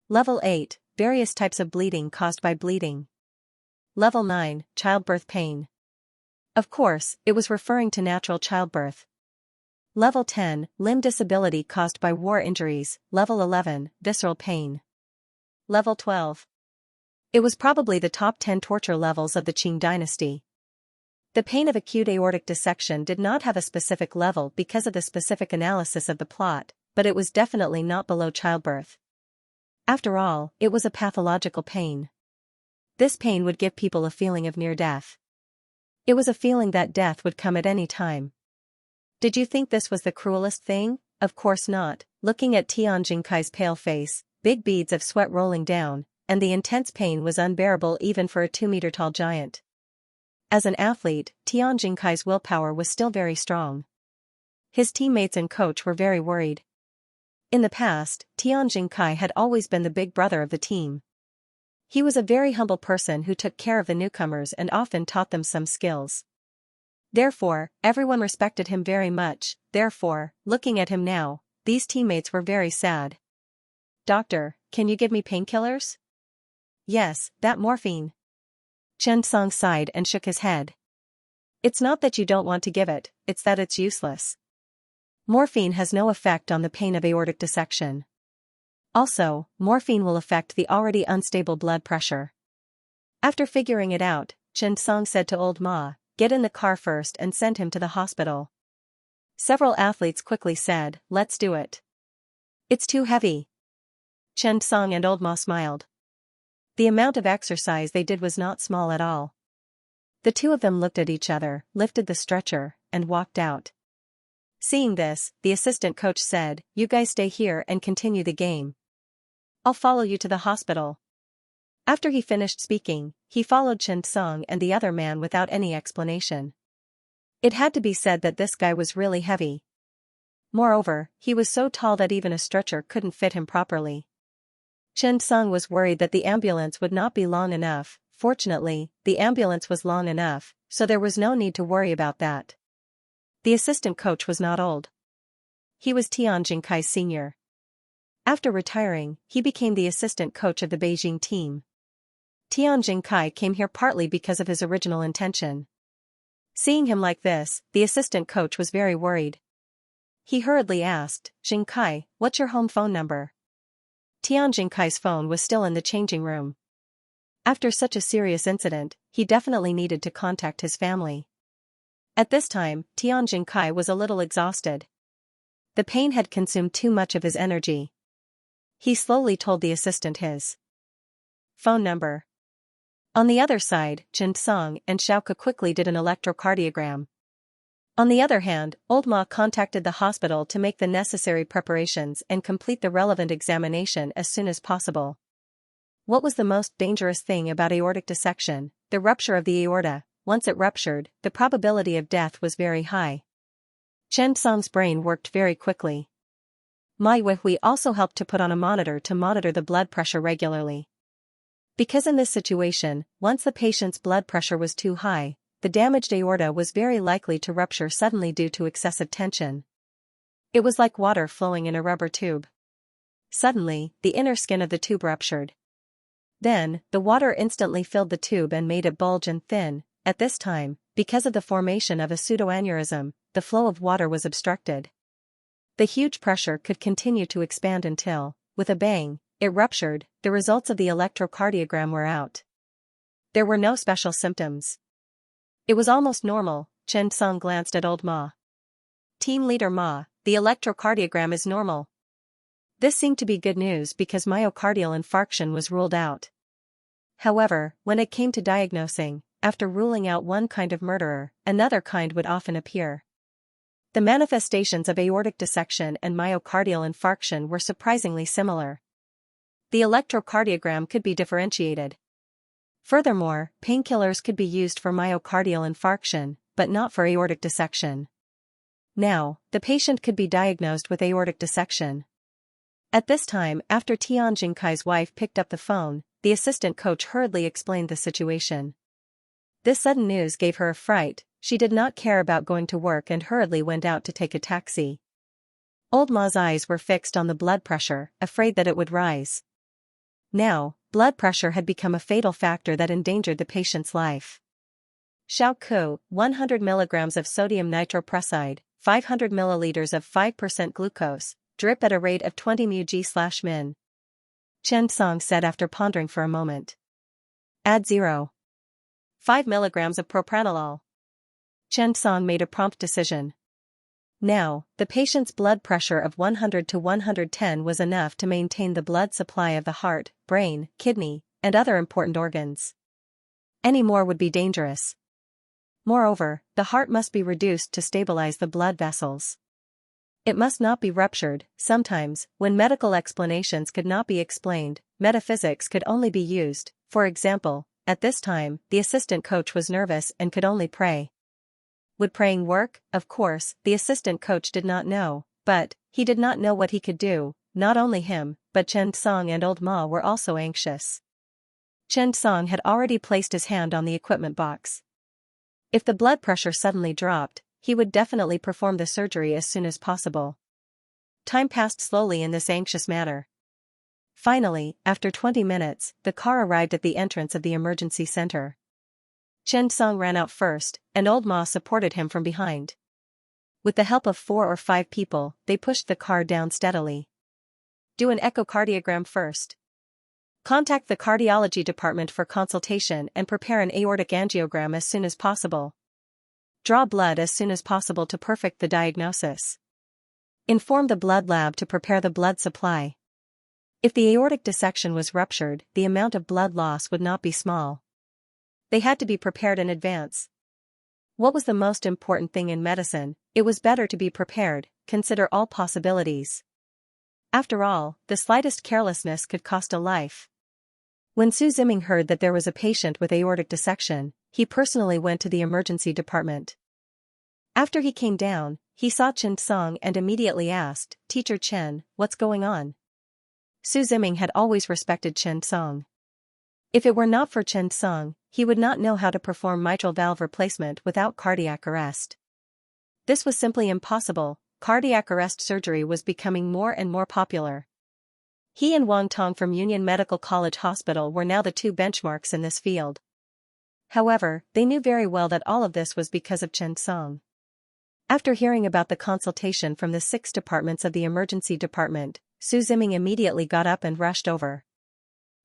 Level 8, various types of bleeding caused by bleeding. Level 9, childbirth pain. Of course, it was referring to natural childbirth. Level 10, limb disability caused by war injuries. Level 11, visceral pain. Level 12. It was probably the top 10 torture levels of the Qing dynasty. The pain of acute aortic dissection did not have a specific level because of the specific analysis of the plot, but it was definitely not below childbirth. After all, it was a pathological pain. This pain would give people a feeling of near death. It was a feeling that death would come at any time. Did you think this was the cruelest thing? Of course not. Looking at Tian Jingkai's pale face, big beads of sweat rolling down, and the intense pain was unbearable even for a 2-meter-tall giant. As an athlete, Tian Jingkai's willpower was still very strong. His teammates and coach were very worried. In the past, Tian Jingkai had always been the big brother of the team. He was a very humble person who took care of the newcomers and often taught them some skills. Therefore, everyone respected him very much. Therefore, looking at him now, these teammates were very sad. "Doctor, can you give me painkillers?" "Yes, that morphine." Xianxia sighed and shook his head. "It's not that you don't want to give it, it's that it's useless. Morphine has no effect on the pain of aortic dissection. Also, morphine will affect the already unstable blood pressure." After figuring it out, Xianxia said to old Ma, "Get in the car first and send him to the hospital." Several athletes quickly said, "Let's do it." "It's too heavy." Xianxia and old Ma smiled. The amount of exercise they did was not small at all. The two of them looked at each other, lifted the stretcher, and walked out. Seeing this, the assistant coach said, "You guys stay here and continue the game. I'll follow you to the hospital." After he finished speaking, he followed Xianxia and the other man without any explanation. It had to be said that this guy was really heavy. Moreover, he was so tall that even a stretcher couldn't fit him properly. Xianxia was worried that the ambulance would not be long enough. Fortunately, the ambulance was long enough, so there was no need to worry about that. The assistant coach was not old. He was Tian Jingkai's senior. After retiring, he became the assistant coach of the Beijing team. Tian Jingkai came here partly because of his original intention. Seeing him like this, the assistant coach was very worried. He hurriedly asked, "Jingkai, what's your home phone number?" Tian Jingkai's phone was still in the changing room. After such a serious incident, he definitely needed to contact his family. At this time, Tian Jingkai was a little exhausted. The pain had consumed too much of his energy. He slowly told the assistant his phone number. On the other side, Xianxia and Xiaoke quickly did an electrocardiogram. On the other hand, old Ma contacted the hospital to make the necessary preparations and complete the relevant examination as soon as possible. What was the most dangerous thing about aortic dissection? The rupture of the aorta. Once it ruptured, the probability of death was very high. Chen Song's brain worked very quickly. Mai Weihui also helped to put on a monitor to monitor the blood pressure regularly. Because in this situation, once the patient's blood pressure was too high, the damaged aorta was very likely to rupture suddenly due to excessive tension. It was like water flowing in a rubber tube. Suddenly, the inner skin of the tube ruptured. Then, the water instantly filled the tube and made it bulge and thin. At this time, because of the formation of a pseudoaneurysm, the flow of water was obstructed. The huge pressure could continue to expand until, with a bang, it ruptured. The results of the electrocardiogram were out. There were no special symptoms. It was almost normal. Chen Song glanced at old Ma. Team leader Ma, the electrocardiogram is normal. This seemed to be good news because myocardial infarction was ruled out. However, when it came to diagnosing, after ruling out one kind of murderer, another kind would often appear. The manifestations of aortic dissection and myocardial infarction were surprisingly similar. The electrocardiogram could be differentiated. Furthermore, painkillers could be used for myocardial infarction, but not for aortic dissection. Now, the patient could be diagnosed with aortic dissection. At this time, after Tian Jingkai's wife picked up the phone, the assistant coach hurriedly explained the situation. This sudden news gave her a fright. She did not care about going to work and hurriedly went out to take a taxi. Old Ma's eyes were fixed on the blood pressure, afraid that it would rise. Now, blood pressure had become a fatal factor that endangered the patient's life. Xiao Ku, 100 mg of sodium nitroprusside, 500 ml of 5% glucose, drip at a rate of 20 mg/min. Chen Song said after pondering for a moment. Add 0.5 mg of propranolol. Chen Song made a prompt decision. Now, the patient's blood pressure of 100 to 110 was enough to maintain the blood supply of the heart, brain, kidney, and other important organs. Any more would be dangerous. Moreover, the heart must be reduced to stabilize the blood vessels. It must not be ruptured. Sometimes, when medical explanations could not be explained, metaphysics could only be used. For example, at this time, the assistant coach was nervous and could only pray. Would praying work? Of course, the assistant coach did not know, but he did not know what he could do. Not only him, but Chen Song and old Ma were also anxious. Chen Song had already placed his hand on the equipment box. If the blood pressure suddenly dropped, he would definitely perform the surgery as soon as possible. Time passed slowly in this anxious manner. Finally, after 20 minutes, the car arrived at the entrance of the emergency center. Chen Song ran out first, and old Ma supported him from behind. With the help of 4 or 5 people, they pushed the car down steadily. Do an echocardiogram first. Contact the cardiology department for consultation and prepare an aortic angiogram as soon as possible. Draw blood as soon as possible to perfect the diagnosis. Inform the blood lab to prepare the blood supply. If the aortic dissection was ruptured, the amount of blood loss would not be small. They had to be prepared in advance. What was the most important thing in medicine? It was better to be prepared. Consider all possibilities. After all, the slightest carelessness could cost a life. When Su Ziming heard that there was a patient with aortic dissection, he personally went to the emergency department. After he came down, he saw Chen Song and immediately asked, "Teacher Chen, what's going on?" Su Ziming had always respected Chen Song. If it were not for Chen Song, he would not know how to perform mitral valve replacement without cardiac arrest. This was simply impossible. Cardiac arrest surgery was becoming more and more popular. He and Wang Tong from Union Medical College Hospital were now the 2 benchmarks in this field. However, they knew very well that all of this was because of Chen Song. After hearing about the consultation from the 6 departments of the emergency department, Su Ziming immediately got up and rushed over.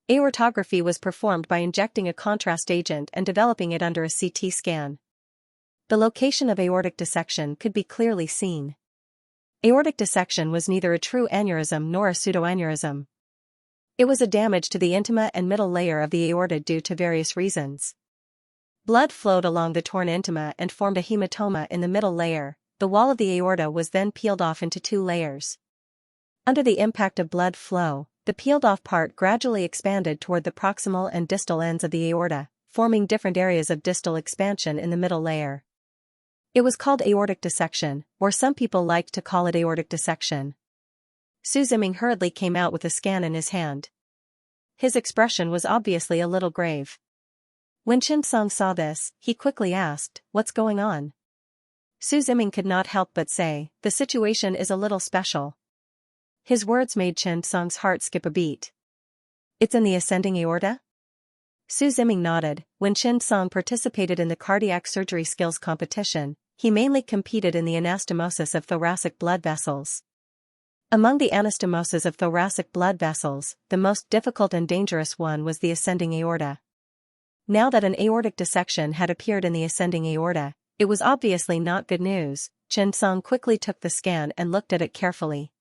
Aortography was performed by injecting a contrast agent and developing it under a CT scan. The location of aortic dissection could be clearly seen. Aortic dissection was neither a true aneurysm nor a pseudoaneurysm. It was a damage to the intima and middle layer of the aorta due to various reasons. Blood flowed along the torn intima and formed a hematoma in the middle layer. The wall of the aorta was then peeled off into 2 layers. Under the impact of blood flow, the peeled-off part gradually expanded toward the proximal and distal ends of the aorta, forming different areas of distal expansion in the middle layer. It was called aortic dissection, or some people liked to call it aortic dissection. Su Ziming hurriedly came out with a scan in his hand. His expression was obviously a little grave. When Xianxia saw this, he quickly asked, "What's going on?" Su Ziming could not help but say, "The situation is a little special." His words made Xianxia's heart skip a beat. "It's in the ascending aorta?" Su Ziming nodded. When Xianxia participated in the cardiac surgery skills competition, he mainly competed in the anastomosis of thoracic blood vessels. Among the anastomoses of thoracic blood vessels, the most difficult and dangerous one was the ascending aorta. Now that an aortic dissection had appeared in the ascending aorta, it was obviously not good news. Xianxia quickly took the scan and looked at it carefully.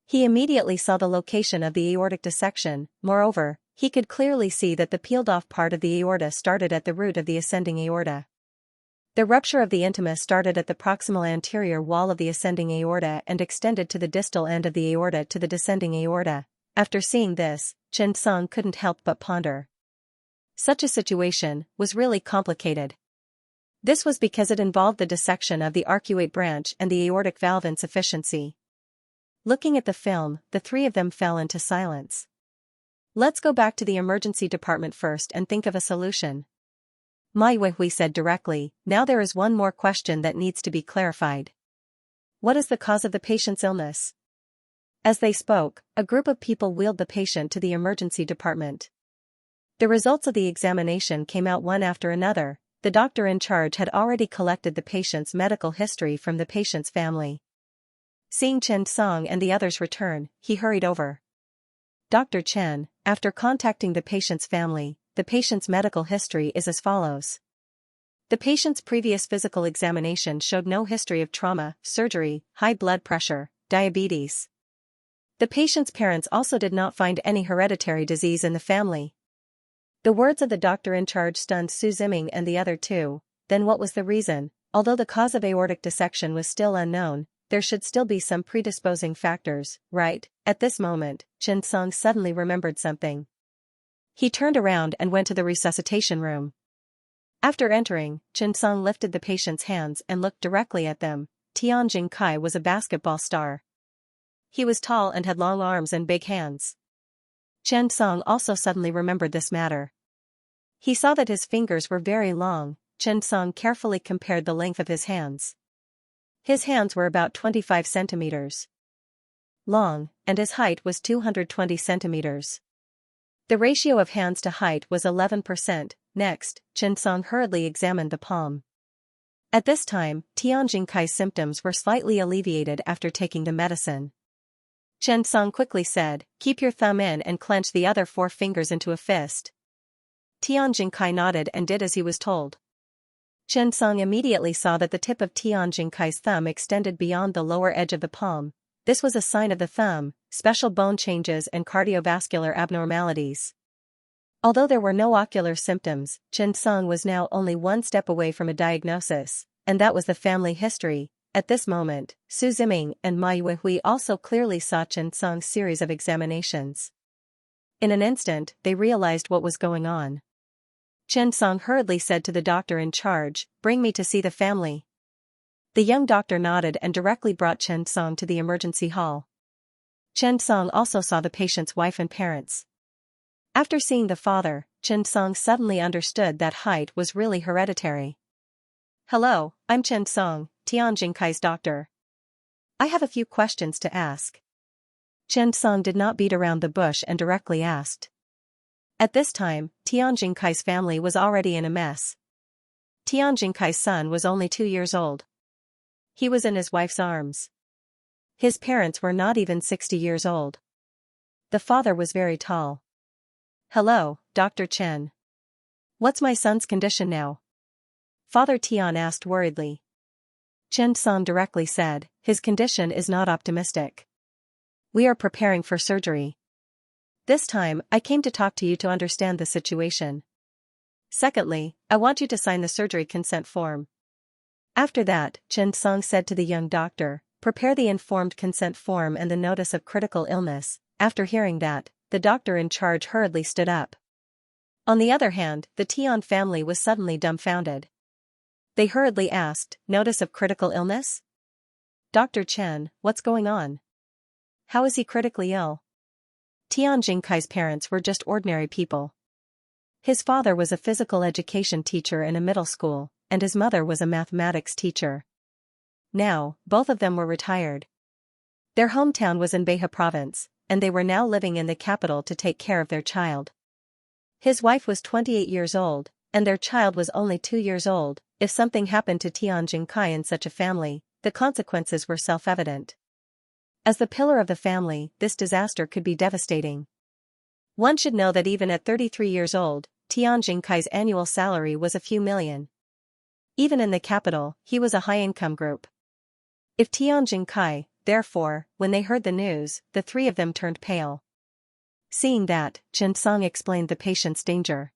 He immediately saw the location of the aortic dissection. Moreover, he could clearly see that the peeled-off part of the aorta started at the root of the ascending aorta. The rupture of the intimus started at the proximal anterior wall of the ascending aorta and extended to the distal end of the aorta to the descending aorta. After seeing this, Xianxia couldn't help but ponder. Such a situation was really complicated. This was because it involved the dissection of the arcuate branch and the aortic valve insufficiency. Looking at the film, the three of them fell into silence. "Let's go back to the emergency department first and think of a solution," Ma Yuehui said directly. "Now there is one more question that needs to be clarified. What is the cause of the patient's illness?" As they spoke, a group of people wheeled the patient to the emergency department. The results of the examination came out one after another. The doctor in charge had already collected the patient's medical history from the patient's family. Seeing Xianxia and the others return, he hurried over. "Dr. Chen, after contacting the patient's family, the patient's medical history is as follows. The patient's previous physical examination showed no history of trauma, surgery, high blood pressure, diabetes. The patient's parents also did not find any hereditary disease in the family." The words of the doctor in charge stunned Su Ziming and the other two. Then what was the reason? Although the cause of aortic dissection was still unknown, there should still be some predisposing factors, right? At this moment, Xianxia suddenly remembered something. He turned around and went to the resuscitation room. After entering, Xianxia lifted the patient's hands and looked directly at them. Tianjin Kai was a basketball star. He was tall and had long arms and big hands. Xianxia also suddenly remembered this matter. He saw that his fingers were very long. Xianxia carefully compared the length of his hands. His hands were about 25 centimeters long, and his height was 220 centimeters. The ratio of hands to height was 11%. Next, Xianxia hurriedly examined the palm. At this time, Tianjin Kai's symptoms were slightly alleviated after taking the medicine. Xianxia quickly said, "Keep your thumb in and clench the other 4 fingers into a fist." Tianjin Kai nodded and did as he was told. Xianxia immediately saw that the tip of Tianjin Kai's thumb extended beyond the lower edge of the palm. This was a sign of the thumb, special bone changes and cardiovascular abnormalities. Although there were no ocular symptoms, Xianxia was now only one step away from a diagnosis, and that was the family history. At this moment, Su Ziming and Ma Yuehui also clearly saw Xianxia's series of examinations. In an instant, they realized what was going on. Xianxia hurriedly said to the doctor in charge, "Bring me to see the family." The young doctor nodded and directly brought Xianxia to the emergency hall. Xianxia also saw the patient's wife and parents. After seeing the father, Xianxia suddenly understood that height was really hereditary. "Hello, I'm Xianxia, Tianjin Kai's doctor. I have a few questions to ask." Xianxia did not beat around the bush and directly asked. At this time, Tianjin Kai's family was already in a mess. Tianjin Kai's son was only 2 years old. He was in his wife's arms. His parents were not even 60 years old. The father was very tall. "Hello, Dr. Chen. What's my son's condition now?" Father Tian asked worriedly. Xianxia directly said, "His condition is not optimistic. We are preparing for surgery. This time, I came to talk to you to understand the situation. Secondly, I want you to sign the surgery consent form." After that, Xianxia said to the young doctor, "Prepare the informed consent form and the notice of critical illness." After hearing that, the doctor in charge hurriedly stood up. On the other hand, the Tian family was suddenly dumbfounded. They hurriedly asked, "Notice of critical illness?" "Dr. Chen, what's going on? How is he critically ill?" Tian Jingkai's parents were just ordinary people. His father was a physical education teacher in a middle school, and his mother was a mathematics teacher. Now, both of them were retired. Their hometown was in Behe province, and they were now living in the capital to take care of their child. His wife was 28 years old, and their child was only 2 years old. If something happened to Tian Jingkai in such a family, the consequences were self-evident. As the pillar of the family, this disaster could be devastating. One should know that even at 33 years old, Tian Jingkai's annual salary was a few million. Even in the capital, he was a high-income group. If Tian Jingkai, therefore, when they heard the news, the three of them turned pale. Seeing that, Chen Song explained the patient's danger.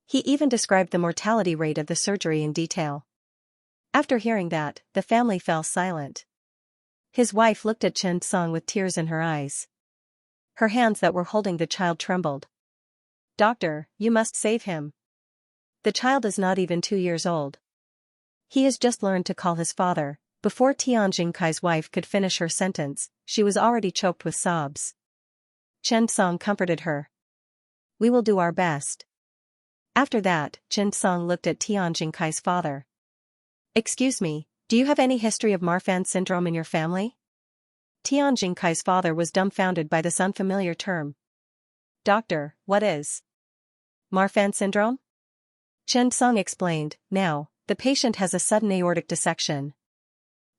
He even described the mortality rate of the surgery in detail. After hearing that, the family fell silent. His wife looked at Chen Song with tears in her eyes. Her hands that were holding the child trembled. "Doctor, you must save him. The child is not even 2 years old. He has just learned to call his father." Before Tian Jingkai's wife could finish her sentence, she was already choked with sobs. Chen Song comforted her. "We will do our best." After that, Chen Song looked at Tian Jingkai's father. "Excuse me, do you have any history of Marfan syndrome in your family?" Tian Jingkai's father was dumbfounded by this unfamiliar term. "Doctor, what is Marfan syndrome?" Chen Song explained. "Now, the patient has a sudden aortic dissection.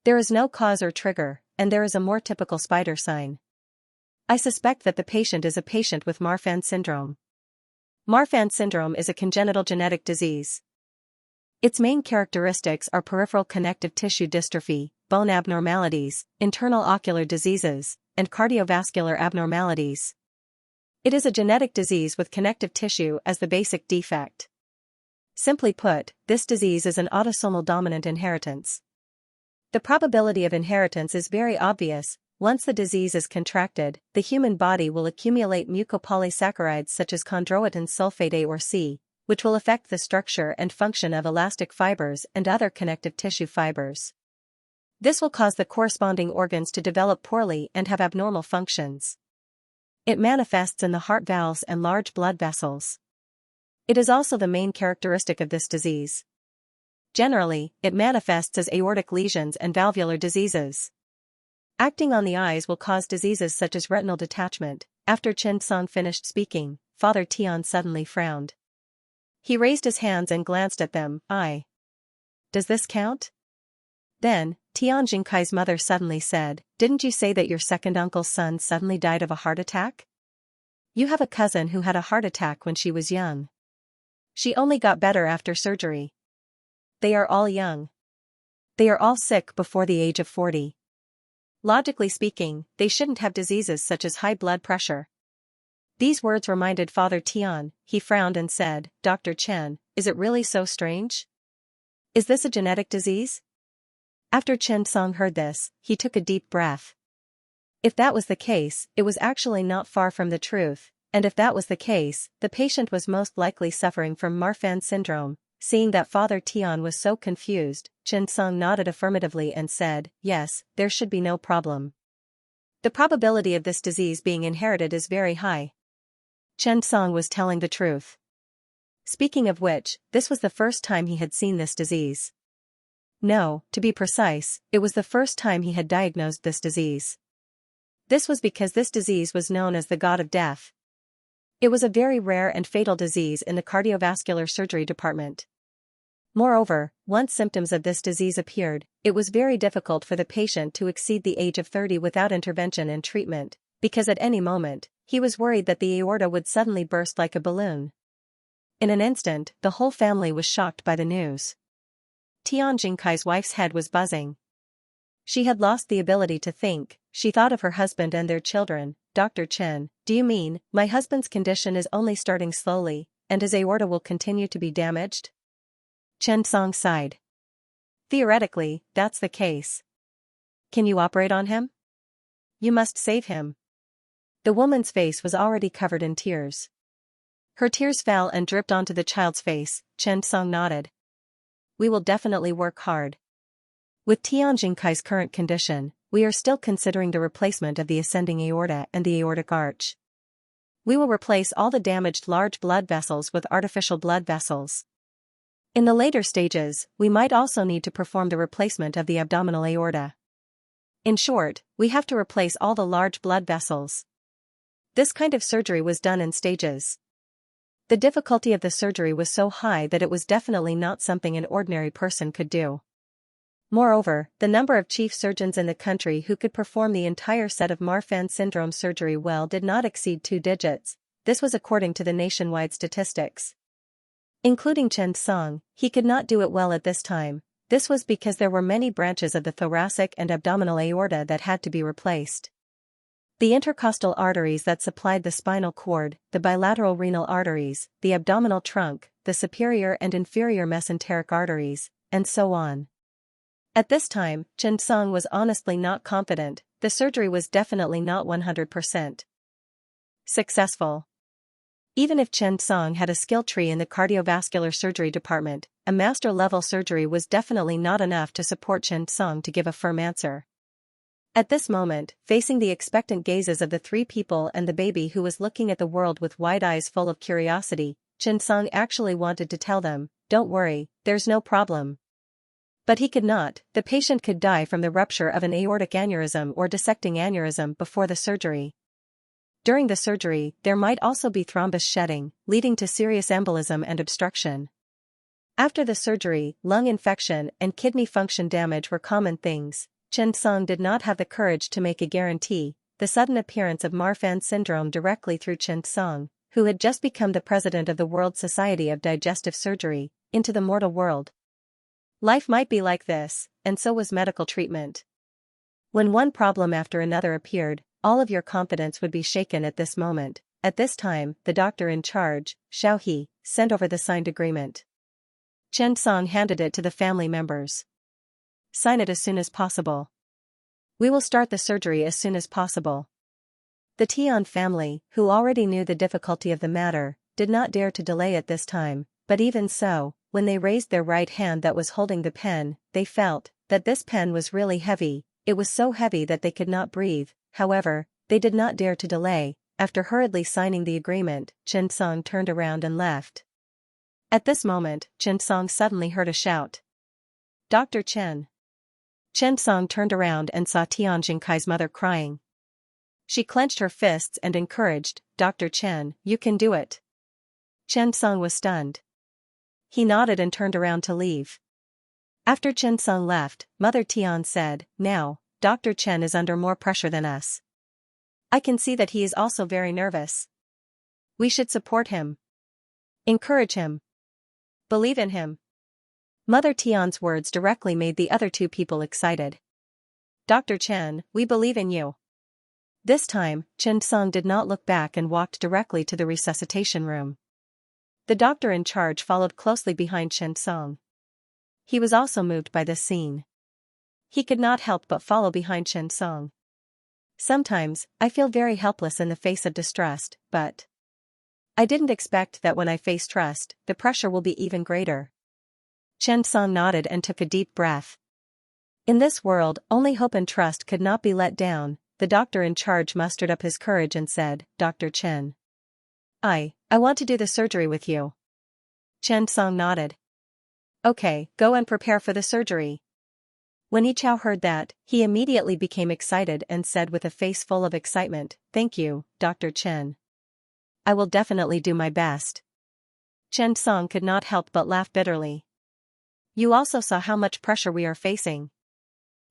There is no cause or trigger, and there is a more typical spider sign. I suspect that the patient is a patient with Marfan syndrome. Marfan syndrome is a congenital genetic disease. Its main characteristics are peripheral connective tissue dystrophy, bone abnormalities, internal ocular diseases, and cardiovascular abnormalities. It is a genetic disease with connective tissue as the basic defect. Simply put, this disease is an autosomal dominant inheritance. The probability of inheritance is very obvious. Once the disease is contracted, the human body will accumulate mucopolysaccharides such as chondroitin sulfate A or C, which will affect the structure and function of elastic fibers and other connective tissue fibers. This will cause the corresponding organs to develop poorly and have abnormal functions. It manifests in the heart valves and large blood vessels. It is also the main characteristic of this disease. Generally, it manifests as aortic lesions and valvular diseases. Acting on the eyes will cause diseases such as retinal detachment. After Chen Song finished speaking, Father Tian suddenly frowned. He raised his hands and glanced at them. Does this count? Then, Tian Jingkai's mother suddenly said, "Didn't you say that your second uncle's son suddenly died of a heart attack? You have a cousin who had a heart attack when she was young. She only got better after surgery. They are all young. They are all sick before the age of 40. Logically speaking, they shouldn't have diseases such as high blood pressure." These words reminded Father Tian. He frowned and said, "Dr. Chen, is it really so strange? Is this a genetic disease?" After Chen Song heard this, he took a deep breath. If that was the case, it was actually not far from the truth, and if that was the case, the patient was most likely suffering from Marfan syndrome. Seeing that Father Tian was so confused, Chen Song nodded affirmatively and said, "Yes, there should be no problem. The probability of this disease being inherited is very high." Chen Song was telling the truth. Speaking of which, this was the first time he had seen this disease. No, to be precise, it was the first time he had diagnosed this disease. This was because this disease was known as the God of Death. It was a very rare and fatal disease in the cardiovascular surgery department. Moreover, once symptoms of this disease appeared, it was very difficult for the patient to exceed the age of 30 without intervention and treatment, because at any moment, he was worried that the aorta would suddenly burst like a balloon. In an instant, the whole family was shocked by the news. Tian Jingkai's wife's head was buzzing. She had lost the ability to think. She thought of her husband and their children. "Dr. Chen, do you mean, my husband's condition is only starting slowly, and his aorta will continue to be damaged?" Chen Song sighed. "Theoretically, that's the case. Can you operate on him? You must save him." The woman's face was already covered in tears. Her tears fell and dripped onto the child's face. Chen Song nodded. we will definitely work hard. With Xianxia's current condition, we are still considering the replacement of the ascending aorta and the aortic arch. We will replace all the damaged large blood vessels with artificial blood vessels. In the later stages, we might also need to perform the replacement of the abdominal aorta. In short, we have to replace all the large blood vessels. This kind of surgery was done in stages. The difficulty of the surgery was so high that it was definitely not something an ordinary person could do. Moreover, the number of chief surgeons in the country who could perform the entire set of Marfan syndrome surgery well did not exceed 2 digits. This was according to the nationwide statistics. Including Chen Song, he could not do it well at this time. This was because there were many branches of the thoracic and abdominal aorta that had to be replaced. The intercostal arteries that supplied the spinal cord, the bilateral renal arteries, the abdominal trunk, the superior and inferior mesenteric arteries, and so on. At this time, Chen Song was honestly not confident. The surgery was definitely not 100% successful. Even if Chen Song had a skill tree in the cardiovascular surgery department, a master-level surgery was definitely not enough to support Chen Song to give a firm answer. At this moment, facing the expectant gazes of the 3 people and the baby who was looking at the world with wide eyes full of curiosity, Chen Song actually wanted to tell them, "Don't worry, there's no problem." But he could not. The patient could die from the rupture of an aortic aneurysm or dissecting aneurysm before the surgery. During the surgery, there might also be thrombus shedding, leading to serious embolism and obstruction. After the surgery, lung infection and kidney function damage were common things. Chen Song did not have the courage to make a guarantee. The sudden appearance of Marfan syndrome directly threw Chen Song, who had just become the president of the World Society of Digestive Surgery, into the mortal world. Life might be like this, and so was medical treatment. When one problem after another appeared, all of your confidence would be shaken at this moment. At this time, the doctor in charge, Xiaohe, sent over the signed agreement. Chen Song handed it to the family members. "Sign it as soon as possible. We will start the surgery as soon as possible." The Tian family, who already knew the difficulty of the matter, did not dare to delay at this time, but even so, when they raised their right hand that was holding the pen, they felt that this pen was really heavy. It was so heavy that they could not breathe. However, they did not dare to delay. After hurriedly signing the agreement, Chen Song turned around and left. At this moment, Chen Song suddenly heard a shout. "Dr. Chen." Chen Song turned around and saw Tianjingkai's mother crying. She clenched her fists and encouraged, "Dr. Chen, you can do it." Chen Song was stunned. He nodded and turned around to leave. After Chen Song left, Mother Tian said, "Now, Dr. Chen is under more pressure than us. I can see that he is also very nervous. We should support him. Encourage him. Believe in him." Mother Tian's words directly made the other 2 people excited. "Dr. Chen, we believe in you." This time, Chen Song did not look back and walked directly to the resuscitation room. The doctor in charge followed closely behind Chen Song. He was also moved by this scene. He could not help but follow behind Chen Song. "Sometimes, I feel very helpless in the face of distrust, but I didn't expect that when I face trust, the pressure will be even greater." Chen Song nodded and took a deep breath. In this world, only hope and trust could not be let down. The doctor in charge mustered up his courage and said, "Dr. Chen. I want to do the surgery with you." Chen Song nodded. "Okay, go and prepare for the surgery." When Yichao heard that, he immediately became excited and said with a face full of excitement, "Thank you, Dr. Chen. I will definitely do my best." Chen Song could not help but laugh bitterly. "You also saw how much pressure we are facing."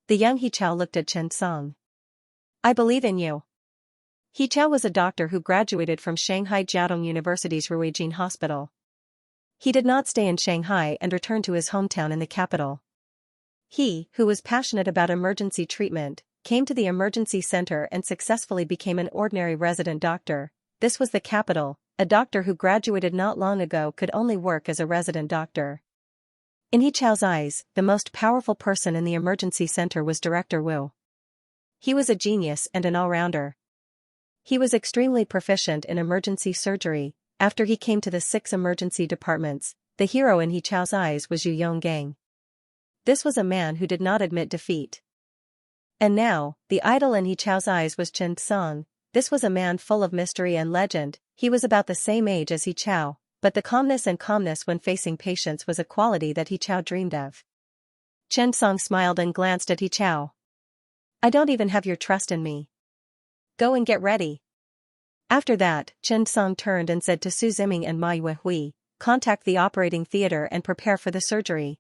The young Yichao looked at Chen Song. "I believe in you." Yichao was a doctor who graduated from Shanghai Jiaotong University's Ruijin Hospital. He did not stay in Shanghai and returned to his hometown in the capital. He, who was passionate about emergency treatment, came to the emergency center and successfully became an ordinary resident doctor. This was the capital. A doctor who graduated not long ago could only work as a resident doctor. In Yichao's eyes, the most powerful person in the emergency center was Director Wu. He was a genius and an all-rounder. He was extremely proficient in emergency surgery. After he came to the 6 emergency departments, the hero in He Chao's eyes was Yu Yonggang. This was a man who did not admit defeat. And now, the idol in He Chao's eyes was Chen Song. This was a man full of mystery and legend. He was about the same age as He Chao, but the calmness when facing patients was a quality that He Chao dreamed of. Chen Song smiled and glanced at He Chao. I don't even have your trust in me. Go and get ready. After that, Chen Song turned and said to Su Ziming and Ma Yuehui, contact the operating theater and prepare for the surgery.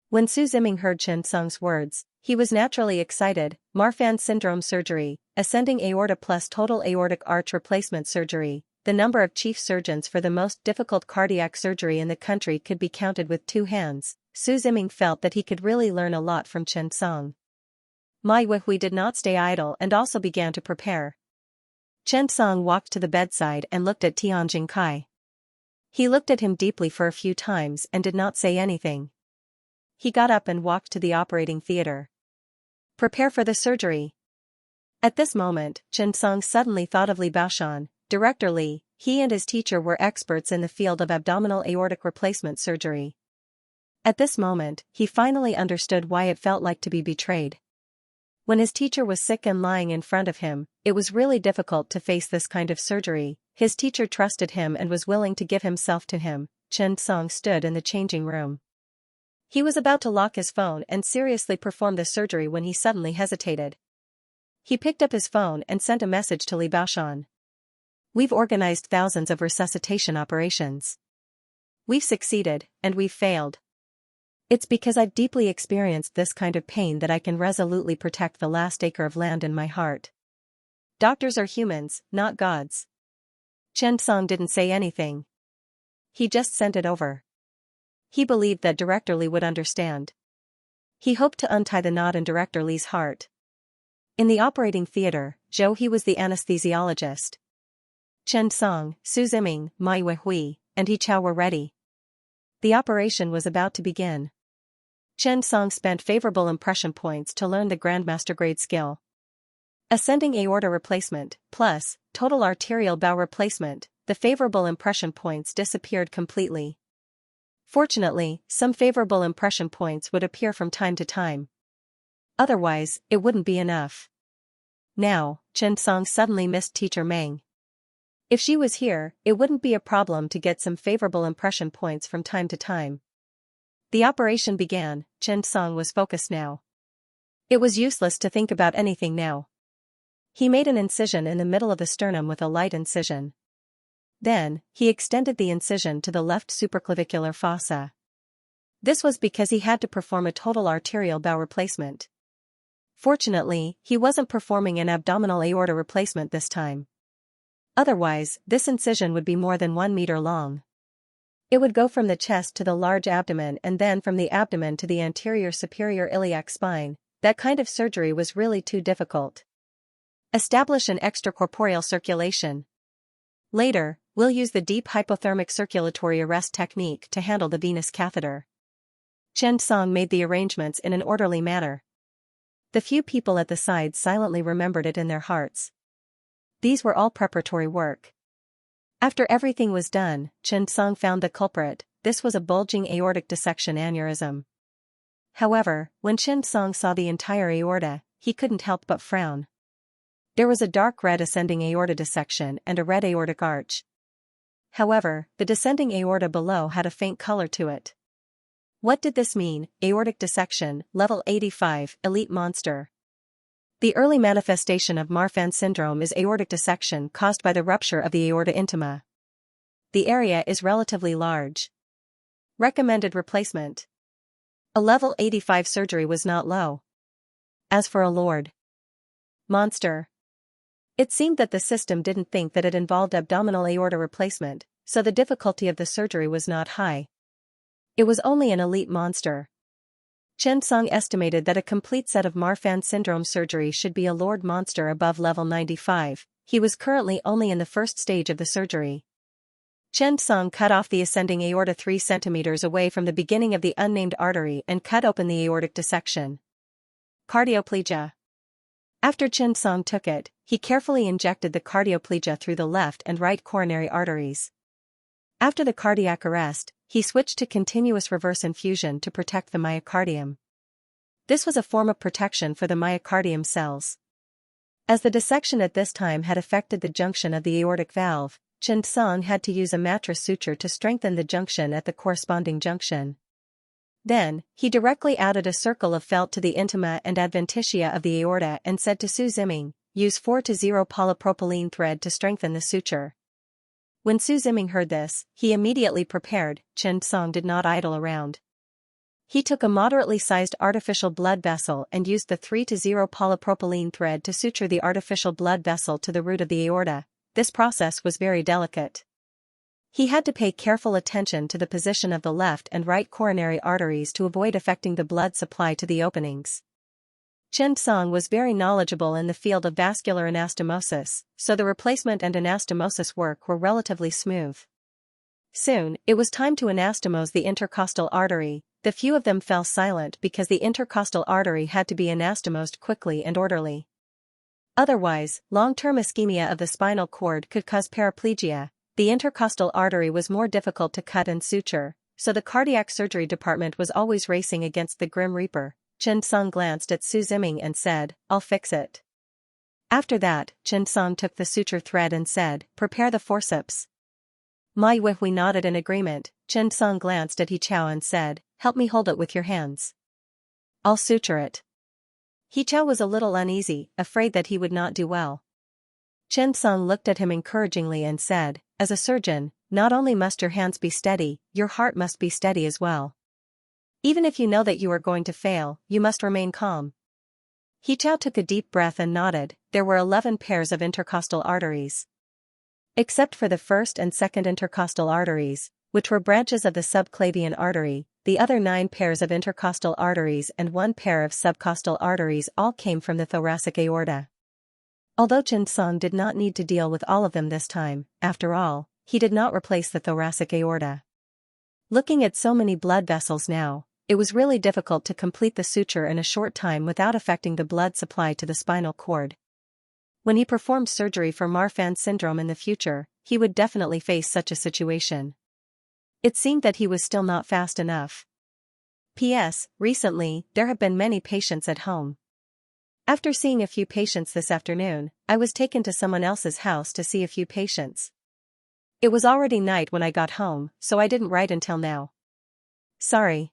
When Su Ziming heard Chen Song's words, he was naturally excited. Marfan syndrome surgery, ascending aorta plus total aortic arch replacement surgery. The number of chief surgeons for the most difficult cardiac surgery in the country could be counted with 2 hands. Su Ziming felt that he could really learn a lot from Chen Song. Ma Yuehui did not stay idle and also began to prepare. Chen Song walked to the bedside and looked at Tianjin Kai. He looked at him deeply for a few times and did not say anything. He got up and walked to the operating theater. Prepare for the surgery. At this moment, Chen Song suddenly thought of Li Baoshan, Director Li. He and his teacher were experts in the field of abdominal aortic replacement surgery. At this moment, he finally understood why it felt like to be betrayed. When his teacher was sick and lying in front of him, it was really difficult to face this kind of surgery. His teacher trusted him and was willing to give himself to him. Chen Song stood in the changing room. He was about to lock his phone and seriously perform the surgery when he suddenly hesitated. He picked up his phone and sent a message to Li Baoshan. We've organized thousands of resuscitation operations. We've succeeded, and we've failed. It's because I've deeply experienced this kind of pain that I can resolutely protect the last acre of land in my heart. Doctors are humans, not gods. Chen Song didn't say anything. He just sent it over. He believed that Director Li would understand. He hoped to untie the knot in Director Li's heart. In the operating theater, Zhou He was the anesthesiologist. Chen Song, Su Ziming, Ma Yuehui, and He Chao were ready. The operation was about to begin. Chen Song spent favorable impression points to learn the Grandmaster grade skill. Ascending aorta replacement, plus, total arterial bow replacement, the favorable impression points disappeared completely. Fortunately, some favorable impression points would appear from time to time. Otherwise, it wouldn't be enough. Now, Chen Song suddenly missed Teacher Meng. If she was here, it wouldn't be a problem to get some favorable impression points from time to time. The operation began. Chen Song was focused now. It was useless to think about anything now. He made an incision in the middle of the sternum with a light incision. Then, he extended the incision to the left supraclavicular fossa. This was because he had to perform a total arterial bow replacement. Fortunately, he wasn't performing an abdominal aorta replacement this time. Otherwise, this incision would be more than 1 meter long. It would go from the chest to the large abdomen and then from the abdomen to the anterior superior iliac spine. That kind of surgery was really too difficult. Establish an extracorporeal circulation. Later, we'll use the deep hypothermic circulatory arrest technique to handle the venous catheter. Chen Song made the arrangements in an orderly manner. The few people at the side silently remembered it in their hearts. These were all preparatory work. After everything was done, Chen Song found the culprit. This was a bulging aortic dissection aneurysm. However, when Chen Song saw the entire aorta, he couldn't help but frown. There was a dark red ascending aorta dissection and a red aortic arch. However, the descending aorta below had a faint color to it. What did this mean? Aortic dissection, level 85, elite monster. The early manifestation of Marfan syndrome is aortic dissection caused by the rupture of the aorta intima. The area is relatively large. Recommended replacement. A level 85 surgery was not low. As for a lord monster, it seemed that the system didn't think that it involved abdominal aorta replacement, so the difficulty of the surgery was not high. It was only an elite monster. Chen Song estimated that a complete set of Marfan syndrome surgery should be a lord monster above level 95. He was currently only in the first stage of the surgery. Chen Song cut off the ascending aorta 3 centimeters away from the beginning of the unnamed artery and cut open the aortic dissection. Cardioplegia. After Chen Song took it, he carefully injected the cardioplegia through the left and right coronary arteries. After the cardiac arrest, he switched to continuous reverse infusion to protect the myocardium. This was a form of protection for the myocardium cells. As the dissection at this time had affected the junction of the aortic valve, Xianxia had to use a mattress suture to strengthen the junction at the corresponding junction. Then, he directly added a circle of felt to the intima and adventitia of the aorta and said to Su Ziming, use 4-0 polypropylene thread to strengthen the suture. When Su Ziming heard this, he immediately prepared. Xianxia did not idle around. He took a moderately sized artificial blood vessel and used the 3-0 polypropylene thread to suture the artificial blood vessel to the root of the aorta. This process was very delicate. He had to pay careful attention to the position of the left and right coronary arteries to avoid affecting the blood supply to the openings. Xianxia was very knowledgeable in the field of vascular anastomosis, so the replacement and anastomosis work were relatively smooth. Soon, it was time to anastomose the intercostal artery. The few of them fell silent because the intercostal artery had to be anastomosed quickly and orderly. Otherwise, long-term ischemia of the spinal cord could cause paraplegia. The intercostal artery was more difficult to cut and suture, so the cardiac surgery department was always racing against the Grim Reaper. Xianxia glanced at Su Ziming and said, I'll fix it. After that, Xianxia took the suture thread and said, prepare the forceps. Mai Weihui nodded in agreement. Xianxia glanced at He Chao and said, help me hold it with your hands. I'll suture it. He Chao was a little uneasy, afraid that he would not do well. Xianxia looked at him encouragingly and said, as a surgeon, not only must your hands be steady, your heart must be steady as well. Even if you know that you are going to fail, you must remain calm. He Chao took a deep breath and nodded. There were 11 pairs of intercostal arteries. Except for the first and second intercostal arteries, which were branches of the subclavian artery, the other 9 pairs of intercostal arteries and 1 pair of subcostal arteries all came from the thoracic aorta. Although Xianxia did not need to deal with all of them this time, after all, he did not replace the thoracic aorta. Looking at so many blood vessels now, it was really difficult to complete the suture in a short time without affecting the blood supply to the spinal cord. When he performed surgery for Marfan syndrome in the future, he would definitely face such a situation. It seemed that he was still not fast enough. P.S. Recently, there have been many patients at home. After seeing a few patients this afternoon, I was taken to someone else's house to see a few patients. It was already night when I got home, so I didn't write until now. Sorry.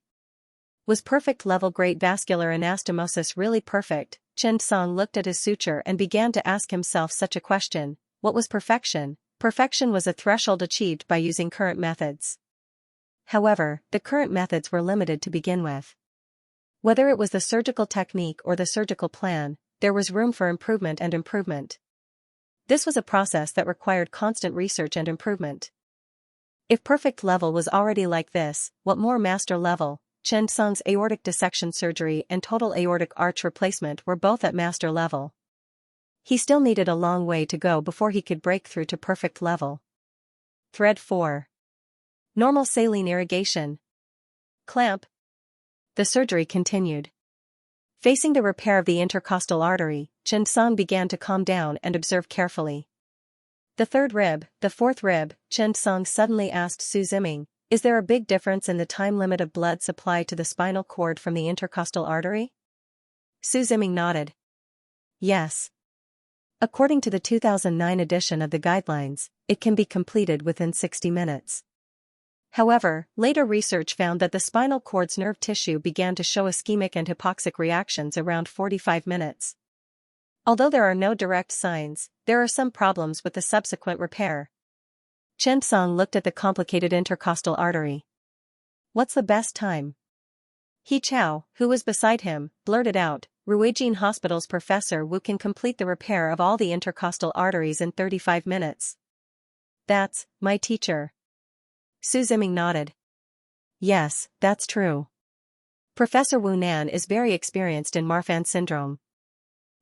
Was perfect level great vascular anastomosis really perfect? Xianxia looked at his suture and began to ask himself such a question. What was perfection? Perfection was a threshold achieved by using current methods. However, the current methods were limited to begin with. Whether it was the surgical technique or the surgical plan, there was room for improvement and improvement. This was a process that required constant research and improvement. If perfect level was already like this, what more master level? Xianxia's aortic dissection surgery and total aortic arch replacement were both at master level. He still needed a long way to go before he could break through to perfect level. Thread 4. Normal saline irrigation. Clamp. The surgery continued. Facing the repair of the intercostal artery, Xianxia began to calm down and observe carefully. The third rib, the fourth rib, Xianxia suddenly asked Su Ziming, is there a big difference in the time limit of blood supply to the spinal cord from the intercostal artery? Su Ziming nodded. Yes. According to the 2009 edition of the guidelines, it can be completed within 60 minutes. However, later research found that the spinal cord's nerve tissue began to show ischemic and hypoxic reactions around 45 minutes. Although there are no direct signs, there are some problems with the subsequent repair. Xianxia looked at the complicated intercostal artery. What's the best time? He Chao, who was beside him, blurted out, Ruijin Hospital's Professor Wu can complete the repair of all the intercostal arteries in 35 minutes. That's my teacher. Su Ziming nodded. Yes, that's true. Professor Wu Nan is very experienced in Marfan syndrome.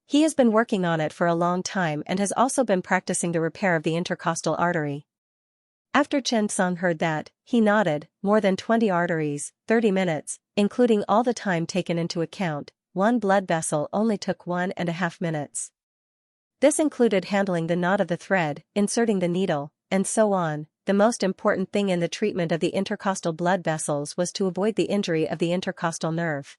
He has been working on it for a long time and has also been practicing the repair of the intercostal artery. After Xianxia heard that, he nodded. More than 20 arteries, 30 minutes, including all the time taken into account. One blood vessel only took 1.5 minutes. This included handling the knot of the thread, inserting the needle, and so on. the most important thing in the treatment of the intercostal blood vessels was to avoid the injury of the intercostal nerve.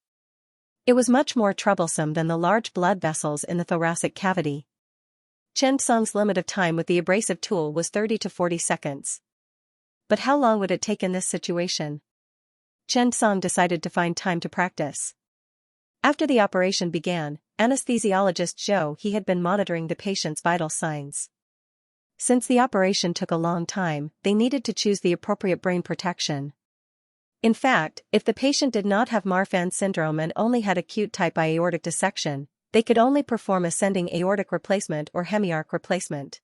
It was much more troublesome than the large blood vessels in the thoracic cavity. Chen Song's limit of time with the abrasive tool was 30 to 40 seconds. But how long would it take in this situation? Chen Song decided to find time to practice. After the operation began, anesthesiologist Zhou He had been monitoring the patient's vital signs. Since the operation took a long time, they needed to choose the appropriate brain protection. In fact, if the patient did not have Marfan syndrome and only had acute type I aortic dissection, they could only perform ascending aortic replacement or hemiarch replacement.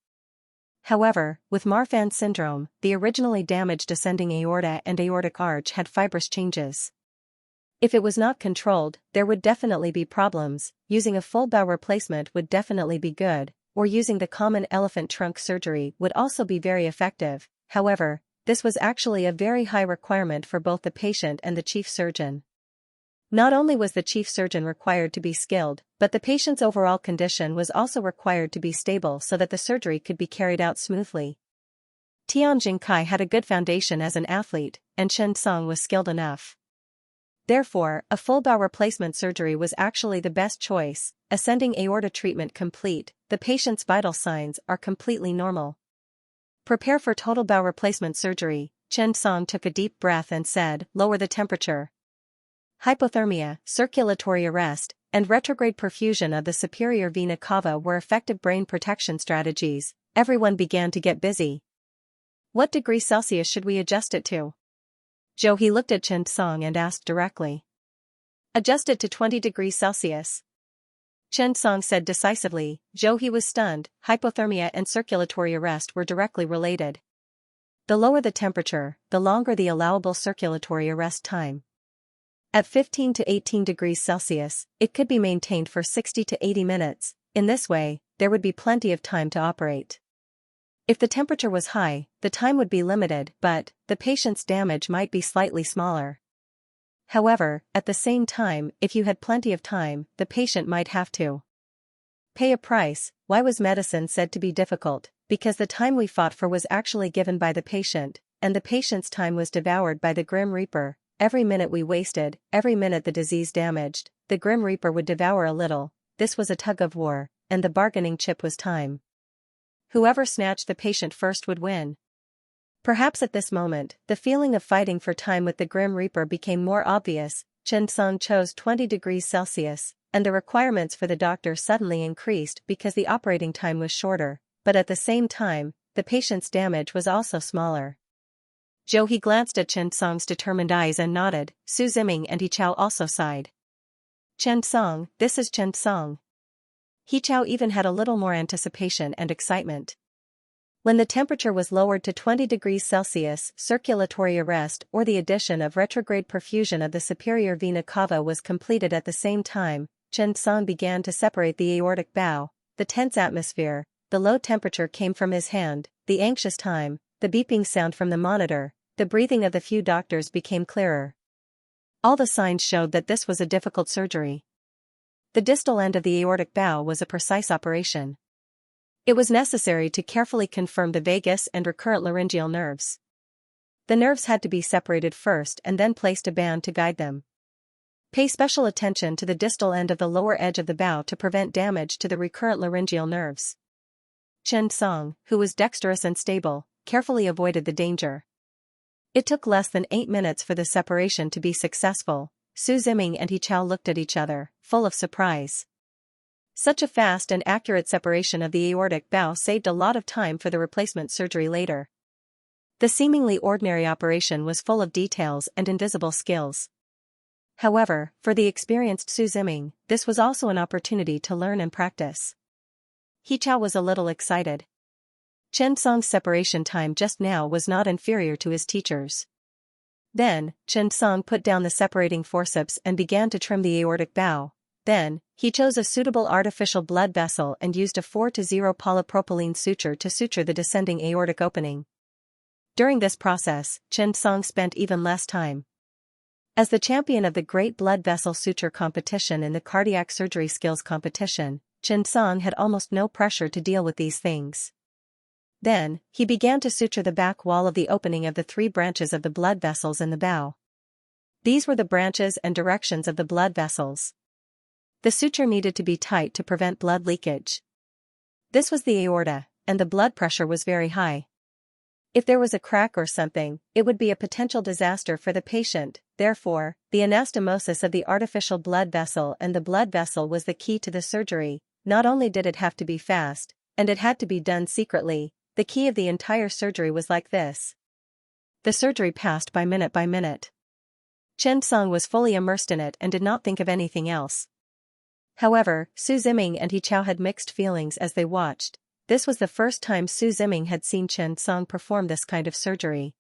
However, with Marfan syndrome, the originally damaged ascending aorta and aortic arch had fibrous changes. If it was not controlled, there would definitely be problems. Using a full bow replacement would definitely be good, or using the common elephant trunk surgery would also be very effective. However, this was actually a very high requirement for both the patient and the chief surgeon. Not only was the chief surgeon required to be skilled, but the patient's overall condition was also required to be stable so that the surgery could be carried out smoothly. Tian Jingkai had a good foundation as an athlete, and Chen Song was skilled enough. Therefore, a full bow replacement surgery was actually the best choice. Ascending aorta treatment complete, the patient's vital signs are completely normal. Prepare for total bow replacement surgery. Chen Song took a deep breath and said, "Lower the temperature." Hypothermia, circulatory arrest, and retrograde perfusion of the superior vena cava were effective brain protection strategies. Everyone began to get busy. What degree Celsius should we adjust it to? Zhou He looked at Chen Song and asked directly. Adjust it to 20 degrees Celsius. Chen Song said decisively. Zhou He was stunned. Hypothermia and circulatory arrest were directly related. The lower the temperature, the longer the allowable circulatory arrest time. At 15 to 18 degrees Celsius, it could be maintained for 60 to 80 minutes. In this way, there would be plenty of time to operate. If the temperature was high, the time would be limited, but the patient's damage might be slightly smaller. However, at the same time, if you had plenty of time, the patient might have to pay a price. Why was medicine said to be difficult? Because the time we fought for was actually given by the patient, and the patient's time was devoured by the Grim Reaper. Every minute we wasted, every minute the disease damaged, the Grim Reaper would devour a little. This was a tug of war, and the bargaining chip was time. Whoever snatched the patient first would win. Perhaps at this moment, the feeling of fighting for time with the Grim Reaper became more obvious. Chen Song chose 20 degrees Celsius, and the requirements for the doctor suddenly increased because the operating time was shorter, but at the same time, the patient's damage was also smaller. Zhou He glanced at Chen Song's determined eyes and nodded. Su Ziming and He Chao also sighed. Chen Song, this is Chen Song. He Chao even had a little more anticipation and excitement. When the temperature was lowered to 20 degrees Celsius, circulatory arrest or the addition of retrograde perfusion of the superior vena cava was completed at the same time. Chen Song began to separate the aortic bow. The tense atmosphere, the low temperature came from his hand, the anxious time, the beeping sound from the monitor, the breathing of the few doctors became clearer. All the signs showed that this was a difficult surgery. The distal end of the aortic bow was a precise operation. It was necessary to carefully confirm the vagus and recurrent laryngeal nerves. The nerves had to be separated first and then placed a band to guide them. Pay special attention to the distal end of the lower edge of the bow to prevent damage to the recurrent laryngeal nerves. Chen Song, who was dexterous and stable, carefully avoided the danger. It took less than 8 minutes for the separation to be successful. Su Ziming and He Chao looked at each other, full of surprise. Such a fast and accurate separation of the aortic bow saved a lot of time for the replacement surgery later. The seemingly ordinary operation was full of details and invisible skills. However, for the experienced Su Ziming, this was also an opportunity to learn and practice. He Chao was a little excited. Chen Song's separation time just now was not inferior to his teacher's. Then, Chen Song put down the separating forceps and began to trim the aortic bow. Then, he chose a suitable artificial blood vessel and used a 4-0 polypropylene suture to suture the descending aortic opening. During this process, Chen Song spent even less time. As the champion of the Great Blood Vessel Suture Competition in the Cardiac Surgery Skills Competition, Chen Song had almost no pressure to deal with these things. Then, he began to suture the back wall of the opening of the 3 branches of the blood vessels in the bow. These were the branches and directions of the blood vessels. The suture needed to be tight to prevent blood leakage. This was the aorta, and the blood pressure was very high. If there was a crack or something, it would be a potential disaster for the patient. Therefore, the anastomosis of the artificial blood vessel and the blood vessel was the key to the surgery. Not only did it have to be fast, and it had to be done secretly, the key of the entire surgery was like this. The surgery passed by minute. Chen Song was fully immersed in it and did not think of anything else. However, Su Ziming and He Chao had mixed feelings as they watched. This was the first time Su Ziming had seen Chen Song perform this kind of surgery.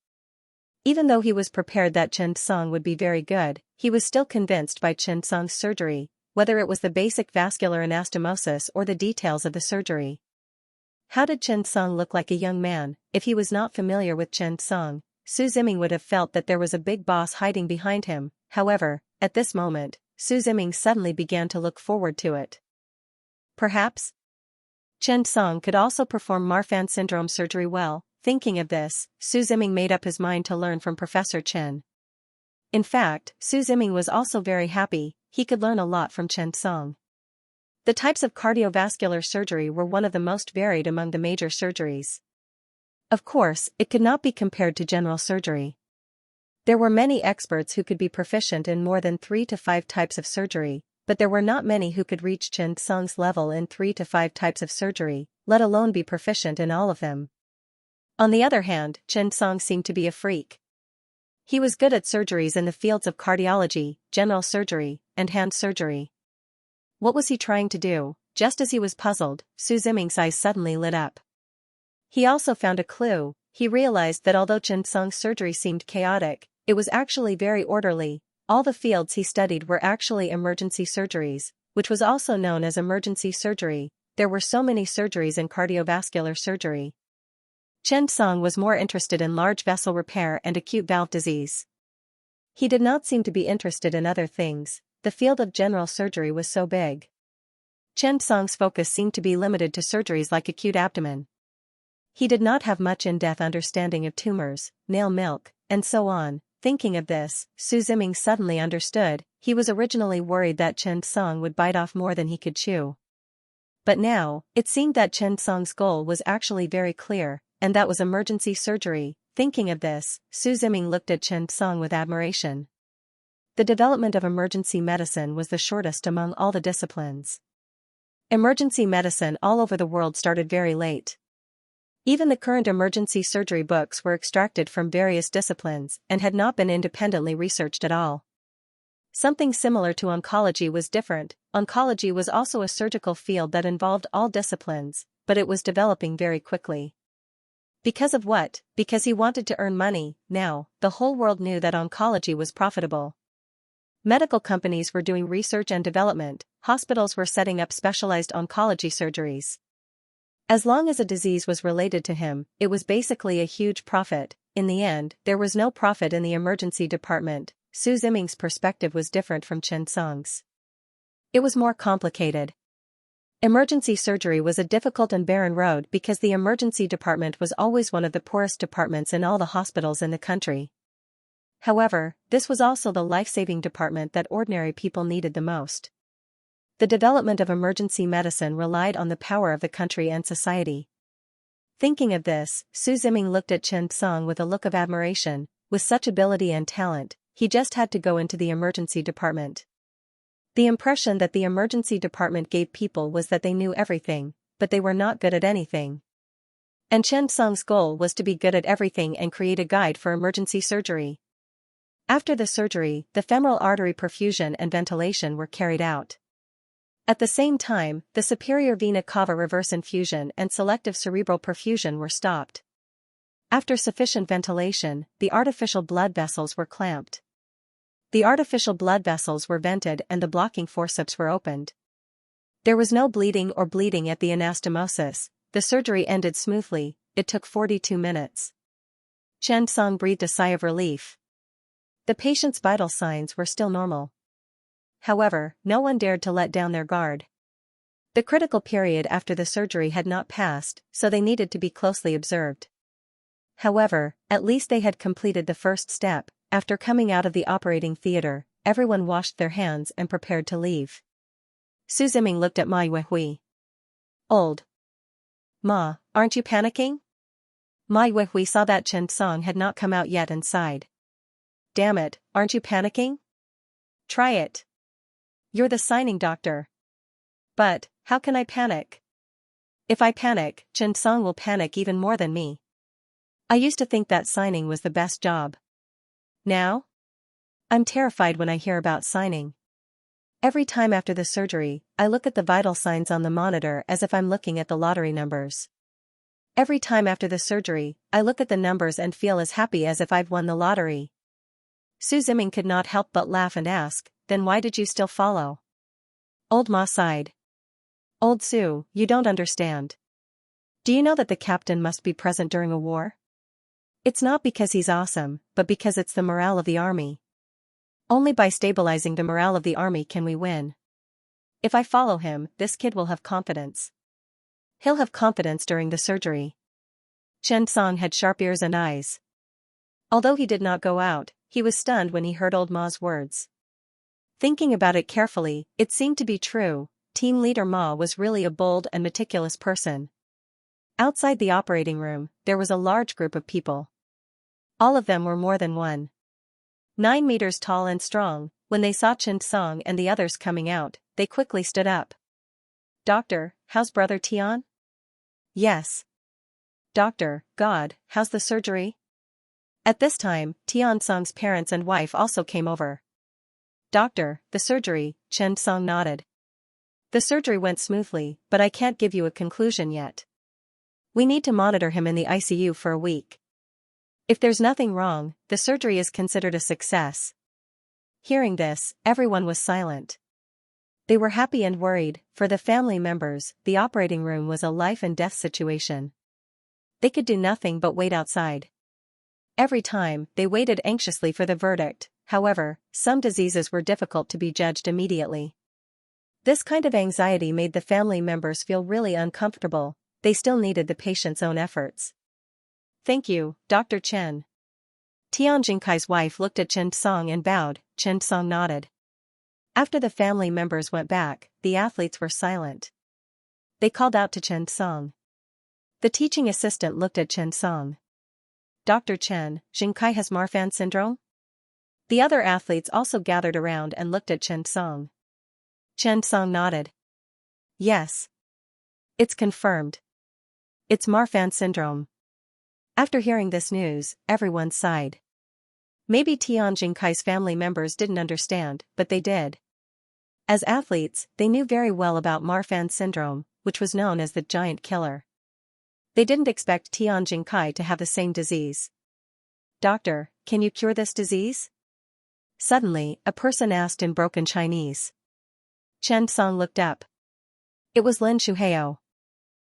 Even though he was prepared that Chen Song would be very good, he was still convinced by Chen Song's surgery, whether it was the basic vascular anastomosis or the details of the surgery. How did Chen Song look like a young man? If he was not familiar with Chen Song, Su Ziming would have felt that there was a big boss hiding behind him. However, at this moment, Su Ziming suddenly began to look forward to it. Perhaps Chen Song could also perform Marfan syndrome surgery well. Thinking of this, Su Ziming made up his mind to learn from Professor Chen. In fact, Su Ziming was also very happy. He could learn a lot from Chen Song. The types of cardiovascular surgery were one of the most varied among the major surgeries. Of course, it could not be compared to general surgery. There were many experts who could be proficient in more than 3 to 5 types of surgery, but there were not many who could reach Chen Song's level in 3 to 5 types of surgery, let alone be proficient in all of them. On the other hand, Chen Song seemed to be a freak. He was good at surgeries in the fields of cardiology, general surgery, and hand surgery. What was he trying to do? Just as he was puzzled, Su Ziming's eyes suddenly lit up. He also found a clue. He realized that although Chen Song's surgery seemed chaotic, it was actually very orderly. All the fields he studied were actually emergency surgeries, which was also known as emergency surgery. There were so many surgeries in cardiovascular surgery. Chen Song was more interested in large vessel repair and acute valve disease. He did not seem to be interested in other things. The field of general surgery was so big. Chen Song's focus seemed to be limited to surgeries like acute abdomen. He did not have much in-depth understanding of tumors, nail milk, and so on. Thinking of this, Su Ziming suddenly understood. He was originally worried that Chen Song would bite off more than he could chew. But now, it seemed that Chen Song's goal was actually very clear, and that was emergency surgery. Thinking of this, Su Ziming looked at Chen Song with admiration. The development of emergency medicine was the shortest among all the disciplines. Emergency medicine all over the world started very late. Even the current emergency surgery books were extracted from various disciplines and had not been independently researched at all. Something similar to oncology was different. Oncology was also a surgical field that involved all disciplines, but it was developing very quickly. Because of what? Because he wanted to earn money. Now, the whole world knew that oncology was profitable. Medical companies were doing research and development, hospitals were setting up specialized oncology surgeries. As long as a disease was related to him, it was basically a huge profit. In the end, there was no profit in the emergency department. Su Ziming's perspective was different from Chen Song's. It was more complicated. Emergency surgery was a difficult and barren road because the emergency department was always one of the poorest departments in all the hospitals in the country. However, this was also the life-saving department that ordinary people needed the most. The development of emergency medicine relied on the power of the country and society. Thinking of this, Su Ziming looked at Chen Song with a look of admiration. With such ability and talent, he just had to go into the emergency department. The impression that the emergency department gave people was that they knew everything, but they were not good at anything. And Chen Song's goal was to be good at everything and create a guide for emergency surgery. After the surgery, the femoral artery perfusion and ventilation were carried out. At the same time, the superior vena cava reverse infusion and selective cerebral perfusion were stopped. After sufficient ventilation, the artificial blood vessels were clamped. The artificial blood vessels were vented and the blocking forceps were opened. There was no bleeding or bleeding at the anastomosis. The surgery ended smoothly. It took 42 minutes. Chen Song breathed a sigh of relief. The patient's vital signs were still normal. However, no one dared to let down their guard. The critical period after the surgery had not passed, so they needed to be closely observed. However, at least they had completed the first step. After coming out of the operating theater, everyone washed their hands and prepared to leave. Su Ziming looked at Ma Yuehui. Old Ma, aren't you panicking? Ma Yuehui saw that Chen Song had not come out yet and sighed. Damn it, aren't you panicking? Try it. You're the signing doctor. But, how can I panic? If I panic, Chen Song will panic even more than me. I used to think that signing was the best job. Now? I'm terrified when I hear about signing. Every time after the surgery, I look at the vital signs on the monitor as if I'm looking at the lottery numbers. Every time after the surgery, I look at the numbers and feel as happy as if I've won the lottery. Su Ziming could not help but laugh and ask, then why did you still follow? Old Ma sighed. Old Su, you don't understand. Do you know that the captain must be present during a war? It's not because he's awesome, but because it's the morale of the army. Only by stabilizing the morale of the army can we win. If I follow him, this kid will have confidence. He'll have confidence during the surgery. Chen Song had sharp ears and eyes. Although he did not go out, he was stunned when he heard old Ma's words. Thinking about it carefully, it seemed to be true. Team leader Ma was really a bold and meticulous person. Outside the operating room, there was a large group of people. All of them were more than 9 meters tall and strong. When they saw Chen Song and the others coming out, they quickly stood up. Doctor, how's brother Tian? Yes. Doctor, God, how's the surgery? At this time, Tian Song's parents and wife also came over. Doctor, the surgery, Chen Song nodded. The surgery went smoothly, but I can't give you a conclusion yet. We need to monitor him in the ICU for a week. If there's nothing wrong, the surgery is considered a success. Hearing this, everyone was silent. They were happy and worried. For the family members, the operating room was a life and death situation. They could do nothing but wait outside. Every time, they waited anxiously for the verdict. However, some diseases were difficult to be judged immediately. This kind of anxiety made the family members feel really uncomfortable. They still needed the patient's own efforts. Thank you, Dr. Chen. Tian Jingkai's wife looked at Chen Song and bowed. Chen Song nodded. After the family members went back, the athletes were silent. They called out to Chen Song. The teaching assistant looked at Chen Song. Dr. Chen, Jingkai has Marfan syndrome? The other athletes also gathered around and looked at Chen Song. Chen Song nodded. Yes. It's confirmed. It's Marfan syndrome. After hearing this news, everyone sighed. Maybe Tian Jingkai's family members didn't understand, but they did. As athletes, they knew very well about Marfan syndrome, which was known as the giant killer. They didn't expect Tian Jingkai to have the same disease. Doctor, can you cure this disease? Suddenly, a person asked in broken Chinese. Chen Song looked up. It was Lin Shuheo.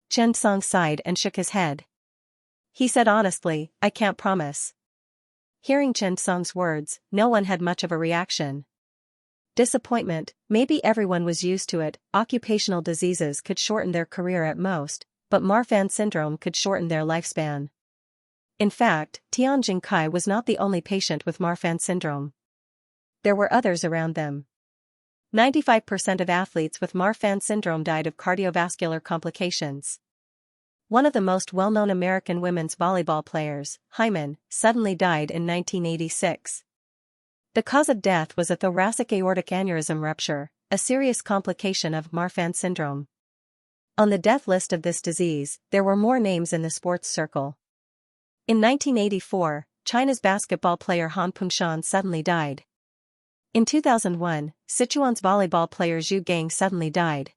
Chen Song sighed and shook his head. He said honestly, I can't promise. Hearing Chen Song's words, no one had much of a reaction. Disappointment, maybe everyone was used to it. Occupational diseases could shorten their career at most, but Marfan syndrome could shorten their lifespan. In fact, Tian Jingkai was not the only patient with Marfan syndrome. There were others around them. 95% of athletes with Marfan syndrome died of cardiovascular complications. One of the most well-known American women's volleyball players, Hyman, suddenly died in 1986. The cause of death was a thoracic aortic aneurysm rupture, a serious complication of Marfan syndrome. On the death list of this disease, there were more names in the sports circle. In 1984, China's basketball player Han Pengshon suddenly died. In 2001, Sichuan's volleyball player Zhu Gang suddenly died.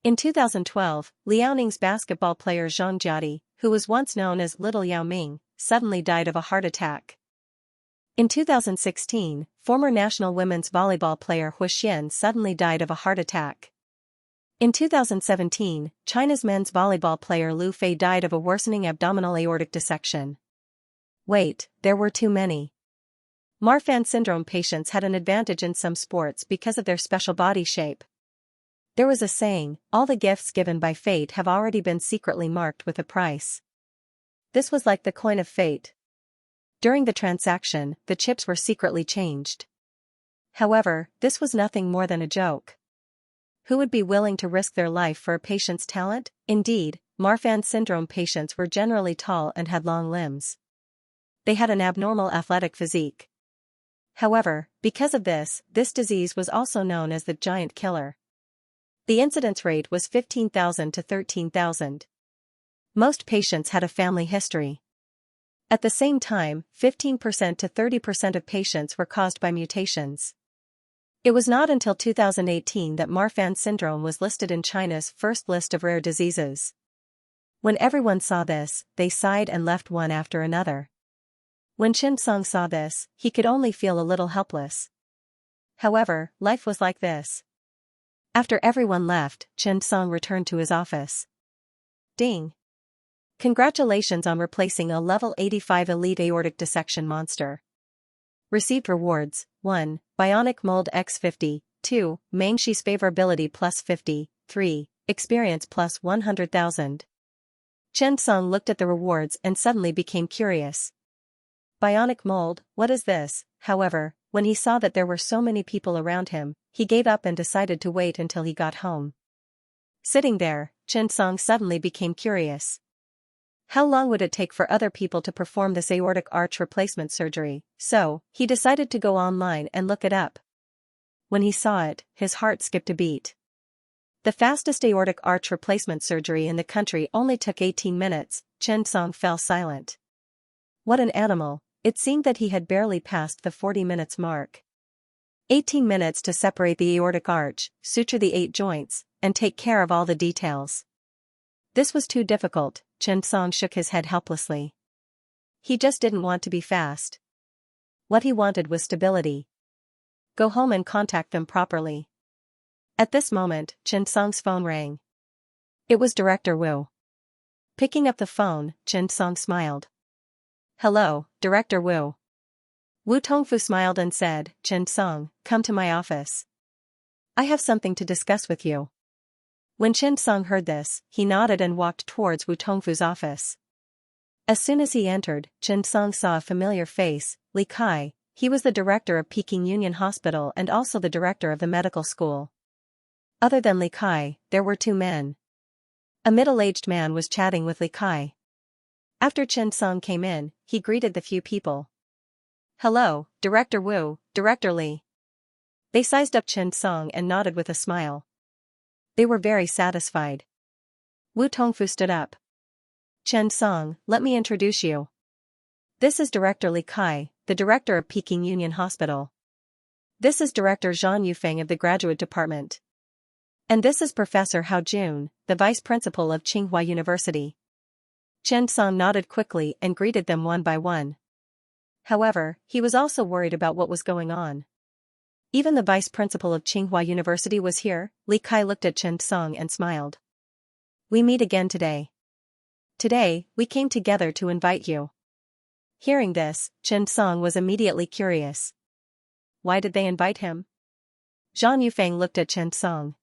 In 2012, Liaoning's basketball player Zhang Jiadi, who was once known as Little Yao Ming, suddenly died of a heart attack. In 2016, former national women's volleyball player Hu Xian suddenly died of a heart attack. In 2017, China's men's volleyball player Lu Fei died of a worsening abdominal aortic dissection. Wait, there were too many. Marfan syndrome patients had an advantage in some sports because of their special body shape. There was a saying, all the gifts given by fate have already been secretly marked with a price. This was like the coin of fate. During the transaction, the chips were secretly changed. However, this was nothing more than a joke. Who would be willing to risk their life for a patient's talent? Indeed, Marfan syndrome patients were generally tall and had long limbs. They had an abnormal athletic physique. However, because of this disease was also known as the giant killer. The incidence rate was 15,000 to 13,000. Most patients had a family history. At the same time, 15% to 30% of patients were caused by mutations. It was not until 2018 that Marfan syndrome was listed in China's first list of rare diseases. When everyone saw this, they sighed and left one after another. When Xianxia saw this, he could only feel a little helpless. However, life was like this. After everyone left, Xianxia returned to his office. Ding! Congratulations on replacing a level 85 elite aortic dissection monster. Received rewards: 1. Bionic mold X50, 2. Mengxi's favorability plus 50, 3. Experience plus 100,000. Xianxia looked at the rewards and suddenly became curious. Bionic mold, what is this? However, when he saw that there were so many people around him, he gave up and decided to wait until he got home. Sitting there, Xianxia suddenly became curious. How long would it take for other people to perform this aortic arch replacement surgery? So, he decided to go online and look it up. When he saw it, his heart skipped a beat. The fastest aortic arch replacement surgery in the country only took 18 minutes, Xianxia fell silent. What an animal! It seemed that he had barely passed the 40 minutes mark. 18 minutes to separate the aortic arch, suture the 8 joints, and take care of all the details. This was too difficult, Xianxia shook his head helplessly. He just didn't want to be fast. What he wanted was stability. Go home and contact them properly. At this moment, Xianxia's phone rang. It was Director Wu. Picking up the phone, Xianxia smiled. Hello, Director Wu. Wu Tongfu smiled and said, Xianxia, come to my office. I have something to discuss with you. When Xianxia heard this, he nodded and walked towards Wu Tongfu's office. As soon as he entered, Xianxia saw a familiar face, Li Kai. He was the director of Peking Union Hospital and also the director of the medical school. Other than Li Kai, there were 2 men. A middle-aged man was chatting with Li Kai. After Xianxia came in, he greeted the few people. Hello, Director Wu, Director Li. They sized up Xianxia and nodded with a smile. They were very satisfied. Wu Tongfu stood up. Xianxia, let me introduce you. This is Director Li Kai, the director of Peking Union Hospital. This is Director Zhang Yufeng of the Graduate Department. And this is Professor Hao Jun, the Vice Principal of Tsinghua University. Xianxia nodded quickly and greeted them one by one. However, he was also worried about what was going on. Even the Vice Principal of Tsinghua University was here. Li Kai looked at Xianxia and smiled. We meet again today. Today, we came together to invite you. Hearing this, Xianxia was immediately curious. Why did they invite him? Zhang Yufeng looked at Xianxia.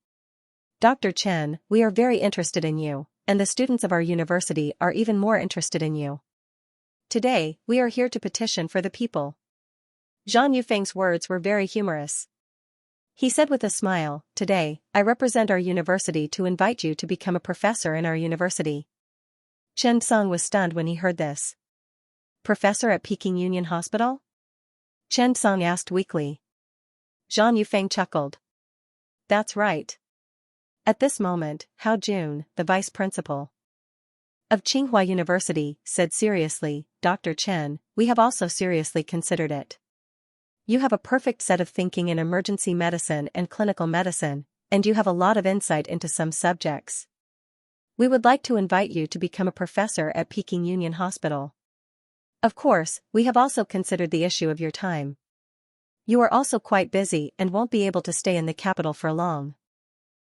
Dr. Chen, we are very interested in you, and the students of our university are even more interested in you. Today, we are here to petition for the people. Zhang Yufeng's words were very humorous. He said with a smile, Today, I represent our university to invite you to become a professor in our university. Xianxia was stunned when he heard this. Professor at Peking Union Hospital? Xianxia asked weakly. Zhang Yufeng chuckled. That's right. At this moment, Hao Jun, the vice principal of Tsinghua University, said seriously, Dr. Chen, we have also seriously considered it. You have a perfect set of thinking in emergency medicine and clinical medicine, and you have a lot of insight into some subjects. We would like to invite you to become a professor at Peking Union Hospital. Of course, we have also considered the issue of your time. You are also quite busy and won't be able to stay in the capital for long.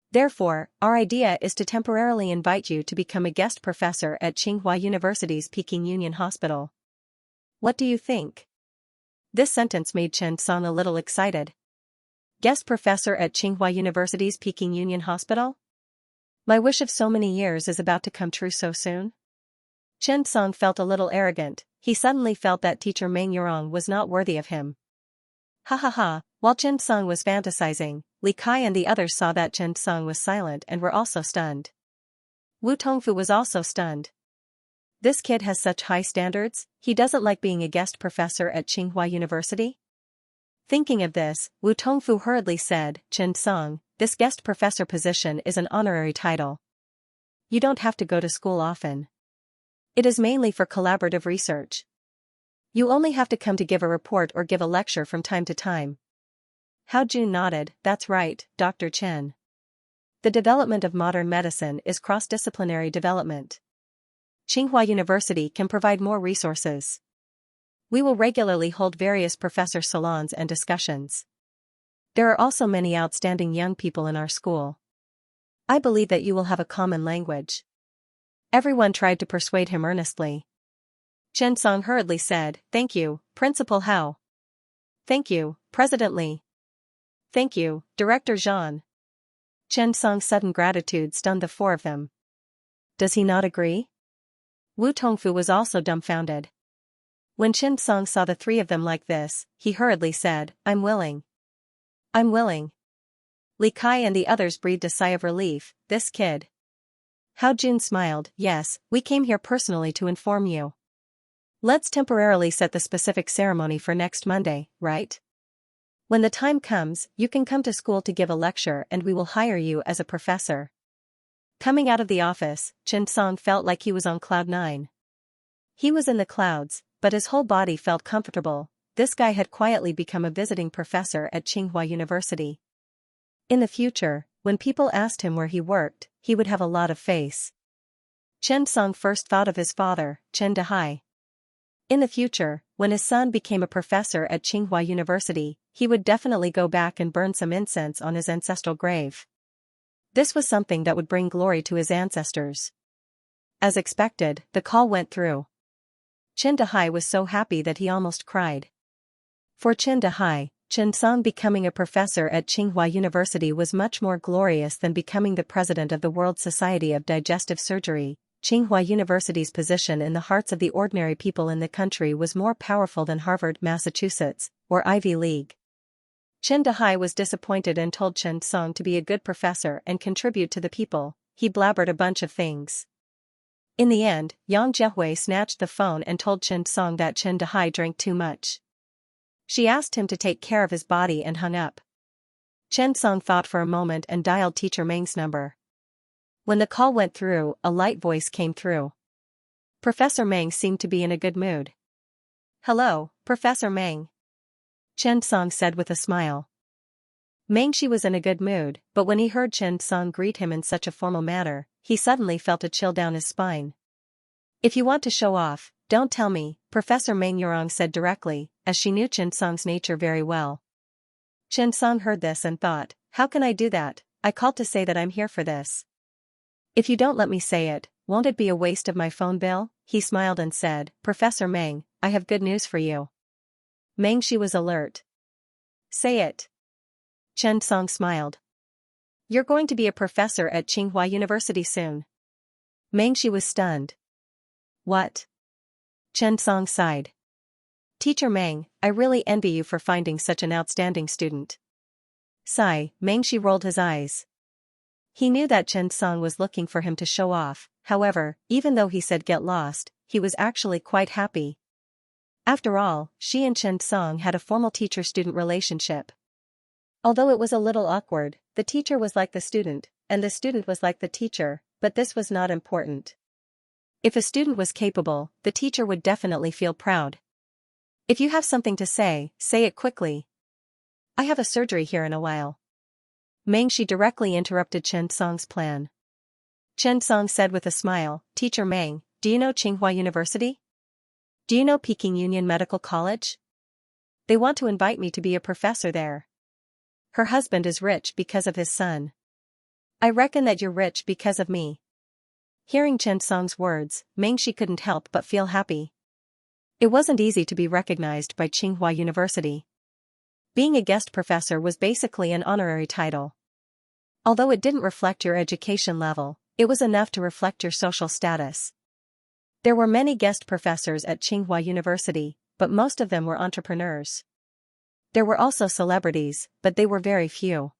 Therefore, our idea is to temporarily invite you to become a guest professor at Tsinghua University's Peking Union Hospital. What do you think? This sentence made Chen Song a little excited. guest professor at Tsinghua University's Peking Union Hospital? My wish of so many years is about to come true so soon? Chen Song felt a little arrogant. He suddenly felt that teacher Meng Yurong was not worthy of him. Ha ha ha, while Chen Song was fantasizing, Li Kai and the others saw that Chen Song was silent and were also stunned. Wu Tongfu was also stunned. This kid has such high standards, he doesn't like being a guest professor at Tsinghua University? Thinking of this, Wu Tongfu hurriedly said, Chen Song, this guest professor position is an honorary title. You don't have to go to school often. It is mainly for collaborative research. You only have to come to give a report or give a lecture from time to time. Hao Jun nodded, that's right, Dr. Chen. The development of modern medicine is cross-disciplinary development. Tsinghua University can provide more resources. We will regularly hold various professor salons and discussions. There are also many outstanding young people in our school. I believe that you will have a common language. Everyone tried to persuade him earnestly. Chen Song hurriedly said, thank you, Principal Hao. Thank you, President Li. Thank you, Director Zhan. Chen Song's sudden gratitude stunned the four of them. Does he not agree? Wu Tongfu was also dumbfounded. When Chen Song saw the three of them like this, he hurriedly said, I'm willing. I'm willing. Li Kai and the others breathed a sigh of relief, this kid. Hao Jun smiled, yes, we came here personally to inform you. Let's temporarily set the specific ceremony for next Monday, right? When the time comes, you can come to school to give a lecture and we will hire you as a professor. Coming out of the office, Chen Song felt like he was on cloud 9. He was in the clouds, but his whole body felt comfortable. This guy had quietly become a visiting professor at Tsinghua University. In the future, when people asked him where he worked, he would have a lot of face. Chen Song first thought of his father, Chen Dehai. In the future, when his son became a professor at Tsinghua University, he would definitely go back and burn some incense on his ancestral grave. This was something that would bring glory to his ancestors. As expected, the call went through. Chen Dehai was so happy that he almost cried. For Chen Dehai, Chen Song becoming a professor at Tsinghua University was much more glorious than becoming the president of the World Society of Digestive Surgery. Tsinghua University's position in the hearts of the ordinary people in the country was more powerful than Harvard, Massachusetts, or Ivy League. Chen Dehai was disappointed and told Chen Song to be a good professor and contribute to the people. He blabbered a bunch of things. In the end, Yang Jiehui snatched the phone and told Chen Song that Chen Dehai drank too much. She asked him to take care of his body and hung up. Chen Song thought for a moment and dialed teacher Meng's number. When the call went through, a light voice came through. Professor Meng seemed to be in a good mood. Hello, Professor Meng. Chen Song said with a smile. Meng Shi was in a good mood, but when he heard Chen Song greet him in such a formal manner, he suddenly felt a chill down his spine. If you want to show off, don't tell me, Professor Meng Yurong said directly, as she knew Chen Song's nature very well. Chen Song heard this and thought, how can I do that? I called to say that I'm here for this. If you don't let me say it, won't it be a waste of my phone bill? He smiled and said, Professor Meng, I have good news for you. Meng Shi was alert. Say it. Chen Song smiled. You're going to be a professor at Tsinghua University soon. Meng Shi was stunned. What? Chen Song sighed. Teacher Meng, I really envy you for finding such an outstanding student. Sigh, Meng Shi rolled his eyes. He knew that Chen Song was looking for him to show off, however, even though he said get lost, he was actually quite happy. After all, she and Chen Song had a formal teacher-student relationship. Although it was a little awkward, the teacher was like the student, and the student was like the teacher, but this was not important. If a student was capable, the teacher would definitely feel proud. If you have something to say it quickly. I have a surgery here in a while. Meng Shi directly interrupted Chen Song's plan. Chen Song said with a smile, Teacher Meng, do you know Tsinghua University? Do you know Peking Union Medical College? They want to invite me to be a professor there. Her husband is rich because of his son. I reckon that you're rich because of me. Hearing Chen Song's words, Meng Shi couldn't help but feel happy. It wasn't easy to be recognized by Tsinghua University. Being a guest professor was basically an honorary title. Although it didn't reflect your education level, it was enough to reflect your social status. There were many guest professors at Tsinghua University, but most of them were entrepreneurs. There were also celebrities, but they were very few.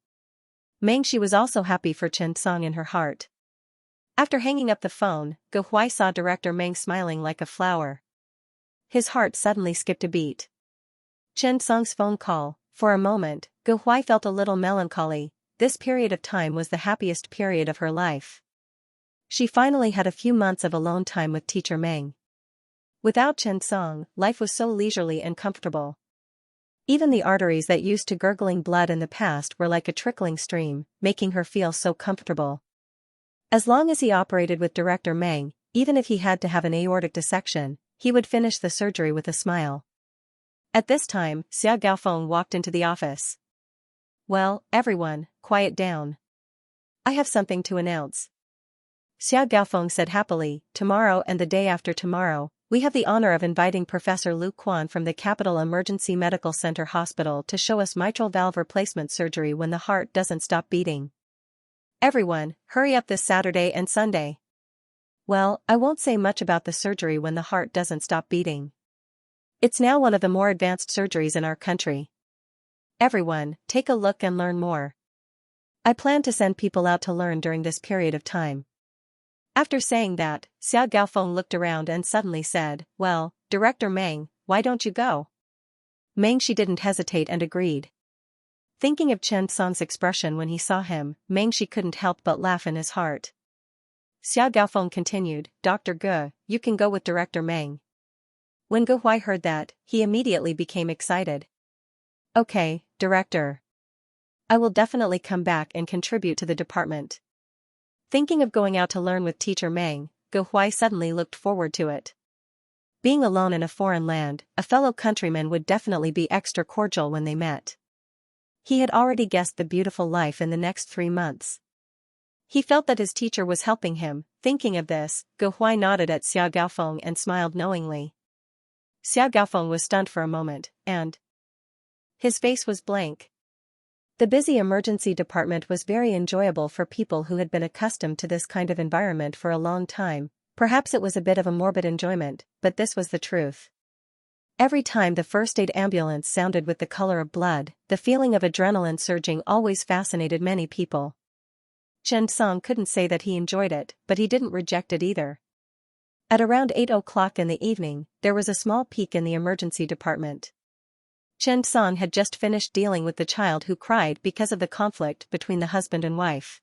Mengxi was also happy for Chen Song in her heart. After hanging up the phone, Ge Huai saw Director Meng smiling like a flower. His heart suddenly skipped a beat. Chen Song's phone call. For a moment, Ge Huai felt a little melancholy. This period of time was the happiest period of her life. She finally had a few months of alone time with teacher Meng. Without Chen Song, life was so leisurely and comfortable. Even the arteries that used to gurgling blood in the past were like a trickling stream, making her feel so comfortable. As long as he operated with Director Meng, even if he had to have an aortic dissection, he would finish the surgery with a smile. At this time, Xia Gaofeng walked into the office. "Well, everyone, quiet down. I have something to announce." Xia Gaofeng said happily, "Tomorrow and the day after tomorrow, we have the honor of inviting Professor Lu Quan from the Capital Emergency Medical Center Hospital to show us mitral valve replacement surgery when the heart doesn't stop beating. Everyone, hurry up this Saturday and Sunday." Well, I won't say much about the surgery when the heart doesn't stop beating. It's now one of the more advanced surgeries in our country. Everyone, take a look and learn more. I plan to send people out to learn during this period of time. After saying that, Xia Gaofeng looked around and suddenly said, "Well, Director Meng, why don't you go?" Mengxi didn't hesitate and agreed. Thinking of Chen Song's expression when he saw him, Mengxi couldn't help but laugh in his heart. Xia Gaofeng continued, "Dr. Ge, you can go with Director Meng." When Ge Huai heard that, he immediately became excited. "Okay, Director. I will definitely come back and contribute to the department." Thinking of going out to learn with teacher Meng, Ge Huai suddenly looked forward to it. Being alone in a foreign land, a fellow countryman would definitely be extra cordial when they met. He had already guessed the beautiful life in the next 3 months. He felt that his teacher was helping him. Thinking of this, Ge Huai nodded at Xia Gaofeng and smiled knowingly. Xia Gaofeng was stunned for a moment, and his face was blank. The busy emergency department was very enjoyable for people who had been accustomed to this kind of environment for a long time. Perhaps it was a bit of a morbid enjoyment, but this was the truth. Every time the first aid ambulance sounded with the color of blood, the feeling of adrenaline surging always fascinated many people. Chen Song couldn't say that he enjoyed it, but he didn't reject it either. At around 8 o'clock in the evening, there was a small peak in the emergency department. Chen Song had just finished dealing with the child who cried because of the conflict between the husband and wife.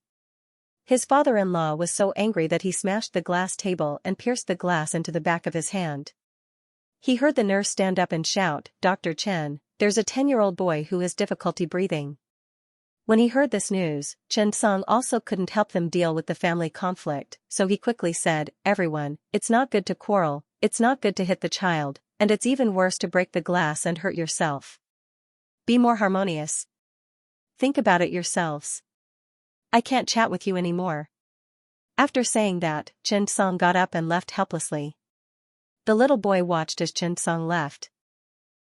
His father-in-law was so angry that he smashed the glass table and pierced the glass into the back of his hand. He heard the nurse stand up and shout, "Dr. Chen, there's a 10-year-old boy who has difficulty breathing." When he heard this news, Chen Song also couldn't help them deal with the family conflict, so he quickly said, "Everyone, it's not good to quarrel, it's not good to hit the child, and it's even worse to break the glass and hurt yourself. Be more harmonious. Think about it yourselves. I can't chat with you anymore." After saying that, Chen Song got up and left helplessly. The little boy watched as Chen Song left.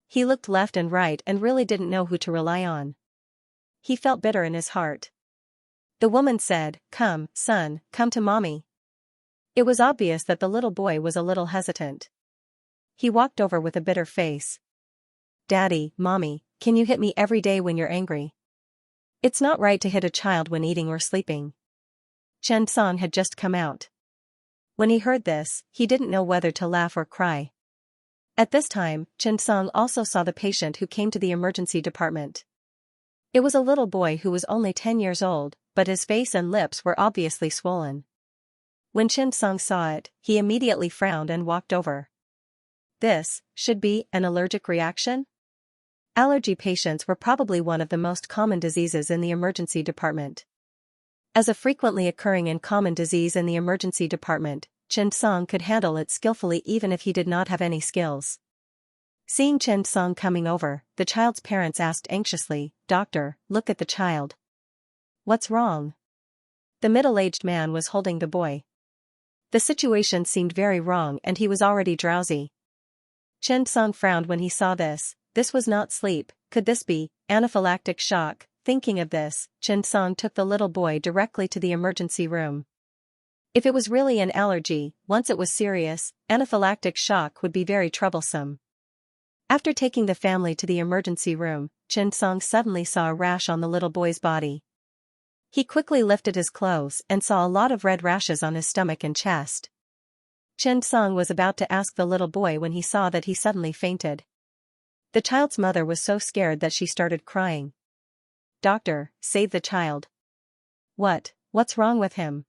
He looked left and right and really didn't know who to rely on. He felt bitter in his heart. The woman said, "Come, son, come to mommy." It was obvious that the little boy was a little hesitant. He walked over with a bitter face. "Daddy, mommy, can you hit me every day when you're angry? It's not right to hit a child when eating or sleeping." Chen Song had just come out. When he heard this, he didn't know whether to laugh or cry. At this time, Chen Song also saw the patient who came to the emergency department. It was a little boy who was only 10 years old, but his face and lips were obviously swollen. When Chen Song saw it, he immediately frowned and walked over. This should be an allergic reaction? Allergy patients were probably one of the most common diseases in the emergency department. As a frequently occurring and common disease in the emergency department, Chen Song could handle it skillfully even if he did not have any skills. Seeing Chen Song coming over, the child's parents asked anxiously, "Doctor, look at the child. What's wrong?" The middle-aged man was holding the boy. The situation seemed very wrong and he was already drowsy. Chen Song frowned when he saw this. This was not sleep, Could this be anaphylactic shock? Thinking of this, Chen Song took the little boy directly to the emergency room. If it was really an allergy, once it was serious, anaphylactic shock would be very troublesome. After taking the family to the emergency room, Chen Song suddenly saw a rash on the little boy's body. He quickly lifted his clothes and saw a lot of red rashes on his stomach and chest. Chen Song was about to ask the little boy when he saw that he suddenly fainted. The child's mother was so scared that she started crying. "Doctor, save the child." What's wrong with him?"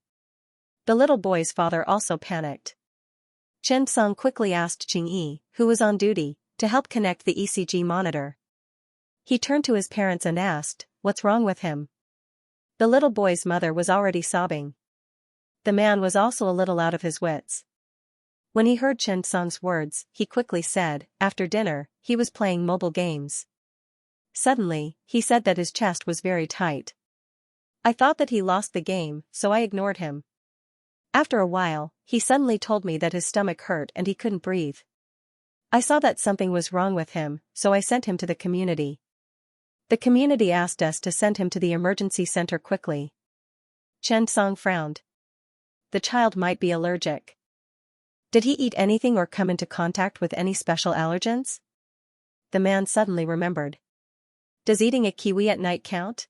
The little boy's father also panicked. Chen Song quickly asked Qingyi, who was on duty, to help connect the ECG monitor. He turned to his parents and asked, "What's wrong with him?" The little boy's mother was already sobbing. The man was also a little out of his wits. When he heard Chen Song's words, he quickly said, after dinner, he was playing mobile games. Suddenly, he said that his chest was very tight. I thought that he lost the game, so I ignored him. After a while, he suddenly told me that his stomach hurt and he couldn't breathe. I saw that something was wrong with him, so I sent him to the community. The community asked us to send him to the emergency center quickly. Chen Song frowned. The child might be allergic. Did he eat anything or come into contact with any special allergens? The man suddenly remembered. Does eating a kiwi at night count?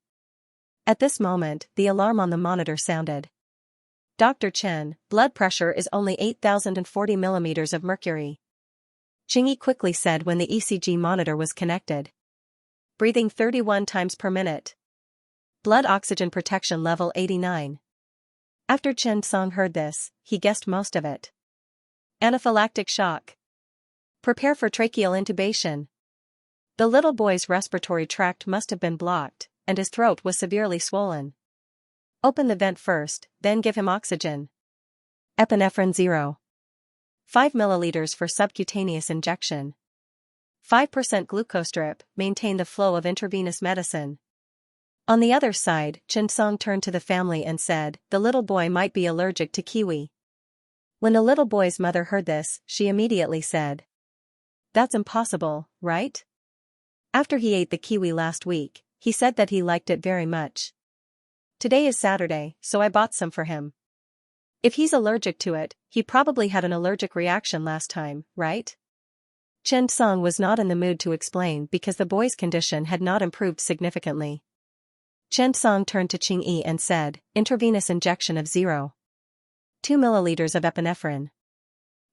At this moment, the alarm on the monitor sounded. Dr. Chen, blood pressure is only 8,040 millimeters of mercury. Qingyi quickly said when the ECG monitor was connected. Breathing 31 times per minute. Blood oxygen protection level 89. After Chen Song heard this, he guessed most of it. Anaphylactic shock. Prepare for tracheal intubation. The little boy's respiratory tract must have been blocked, and his throat was severely swollen. Open the vent first, then give him oxygen. Epinephrine 0. 5 milliliters for subcutaneous injection. 5% glucose drip, maintain the flow of intravenous medicine. On the other side, Chen Song turned to the family and said, the little boy might be allergic to kiwi. When the little boy's mother heard this, she immediately said, "That's impossible, right?" After he ate the kiwi last week, he said that he liked it very much. Today is Saturday, so I bought some for him. If he's allergic to it, he probably had an allergic reaction last time, right? Chen Song was not in the mood to explain because the boy's condition had not improved significantly. Chen Song turned to Qingyi and said, intravenous injection of 0. 2 milliliters of epinephrine.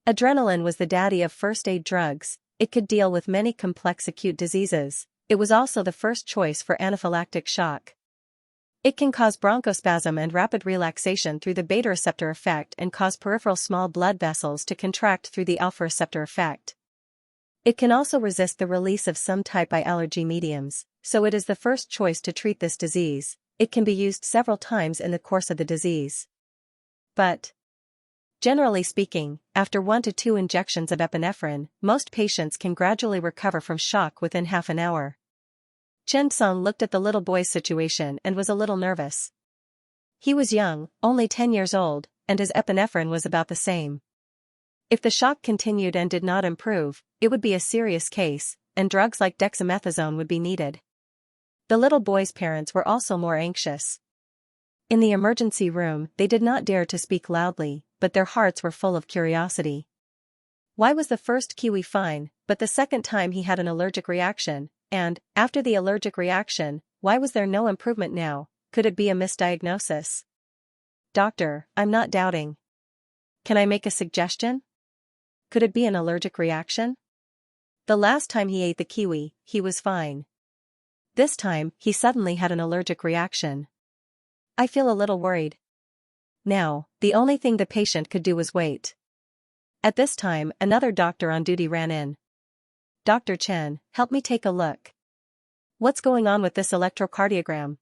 Adrenaline was the daddy of first aid drugs. It could deal with many complex acute diseases. It was also the first choice for anaphylactic shock. It can cause bronchospasm and rapid relaxation through the beta receptor effect and cause peripheral small blood vessels to contract through the alpha receptor effect. It can also resist the release of some type I allergy mediums, so it is the first choice to treat this disease. It can be used several times in the course of the disease. But, generally speaking, after 1 to 2 injections of epinephrine, most patients can gradually recover from shock within half an hour. Chen Song looked at the little boy's situation and was a little nervous. He was young, only 10 years old, and his epinephrine was about the same. If the shock continued and did not improve, it would be a serious case, and drugs like dexamethasone would be needed. The little boy's parents were also more anxious. In the emergency room, they did not dare to speak loudly, but their hearts were full of curiosity. Why was the first kiwi fine, but the second time he had an allergic reaction, and, after the allergic reaction, why was there no improvement now? Could it be a misdiagnosis? Doctor, I'm not doubting. Can I make a suggestion? Could it be an allergic reaction? The last time he ate the kiwi, he was fine. This time, he suddenly had an allergic reaction. I feel a little worried. Now, the only thing the patient could do was wait. At this time, another doctor on duty ran in. Dr. Chen, help me take a look. What's going on with this electrocardiogram?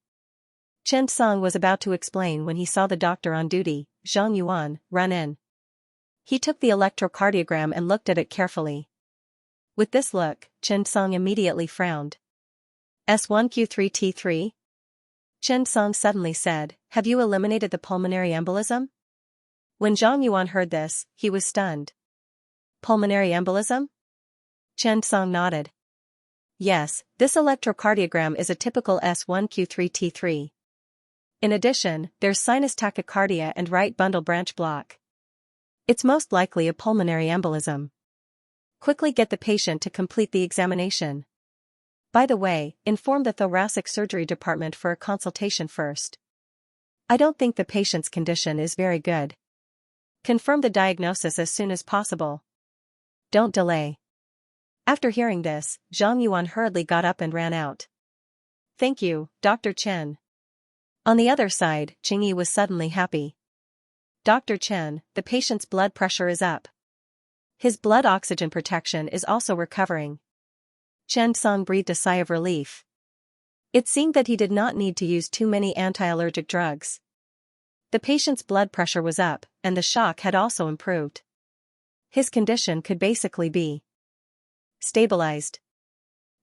Chen Song was about to explain when he saw the doctor on duty, Zhang Yuan, run in. He took the electrocardiogram and looked at it carefully. With this look, Chen Song immediately frowned. S1Q3T3? Chen Song suddenly said, have you eliminated the pulmonary embolism? When Zhang Yuan heard this, he was stunned. Pulmonary embolism? Chen Song nodded. Yes, this electrocardiogram is a typical S1Q3T3. In addition, there's sinus tachycardia and right bundle branch block. It's most likely a pulmonary embolism. Quickly get the patient to complete the examination. By the way, inform the thoracic surgery department for a consultation first. I don't think the patient's condition is very good. Confirm the diagnosis as soon as possible. Don't delay. After hearing this, Zhang Yuan hurriedly got up and ran out. Thank you, Dr. Chen. On the other side, Qingyi was suddenly happy. Dr. Chen, the patient's blood pressure is up. His blood oxygen protection is also recovering. Chen Song breathed a sigh of relief. It seemed that he did not need to use too many anti-allergic drugs. The patient's blood pressure was up, and the shock had also improved. His condition could basically be stabilized.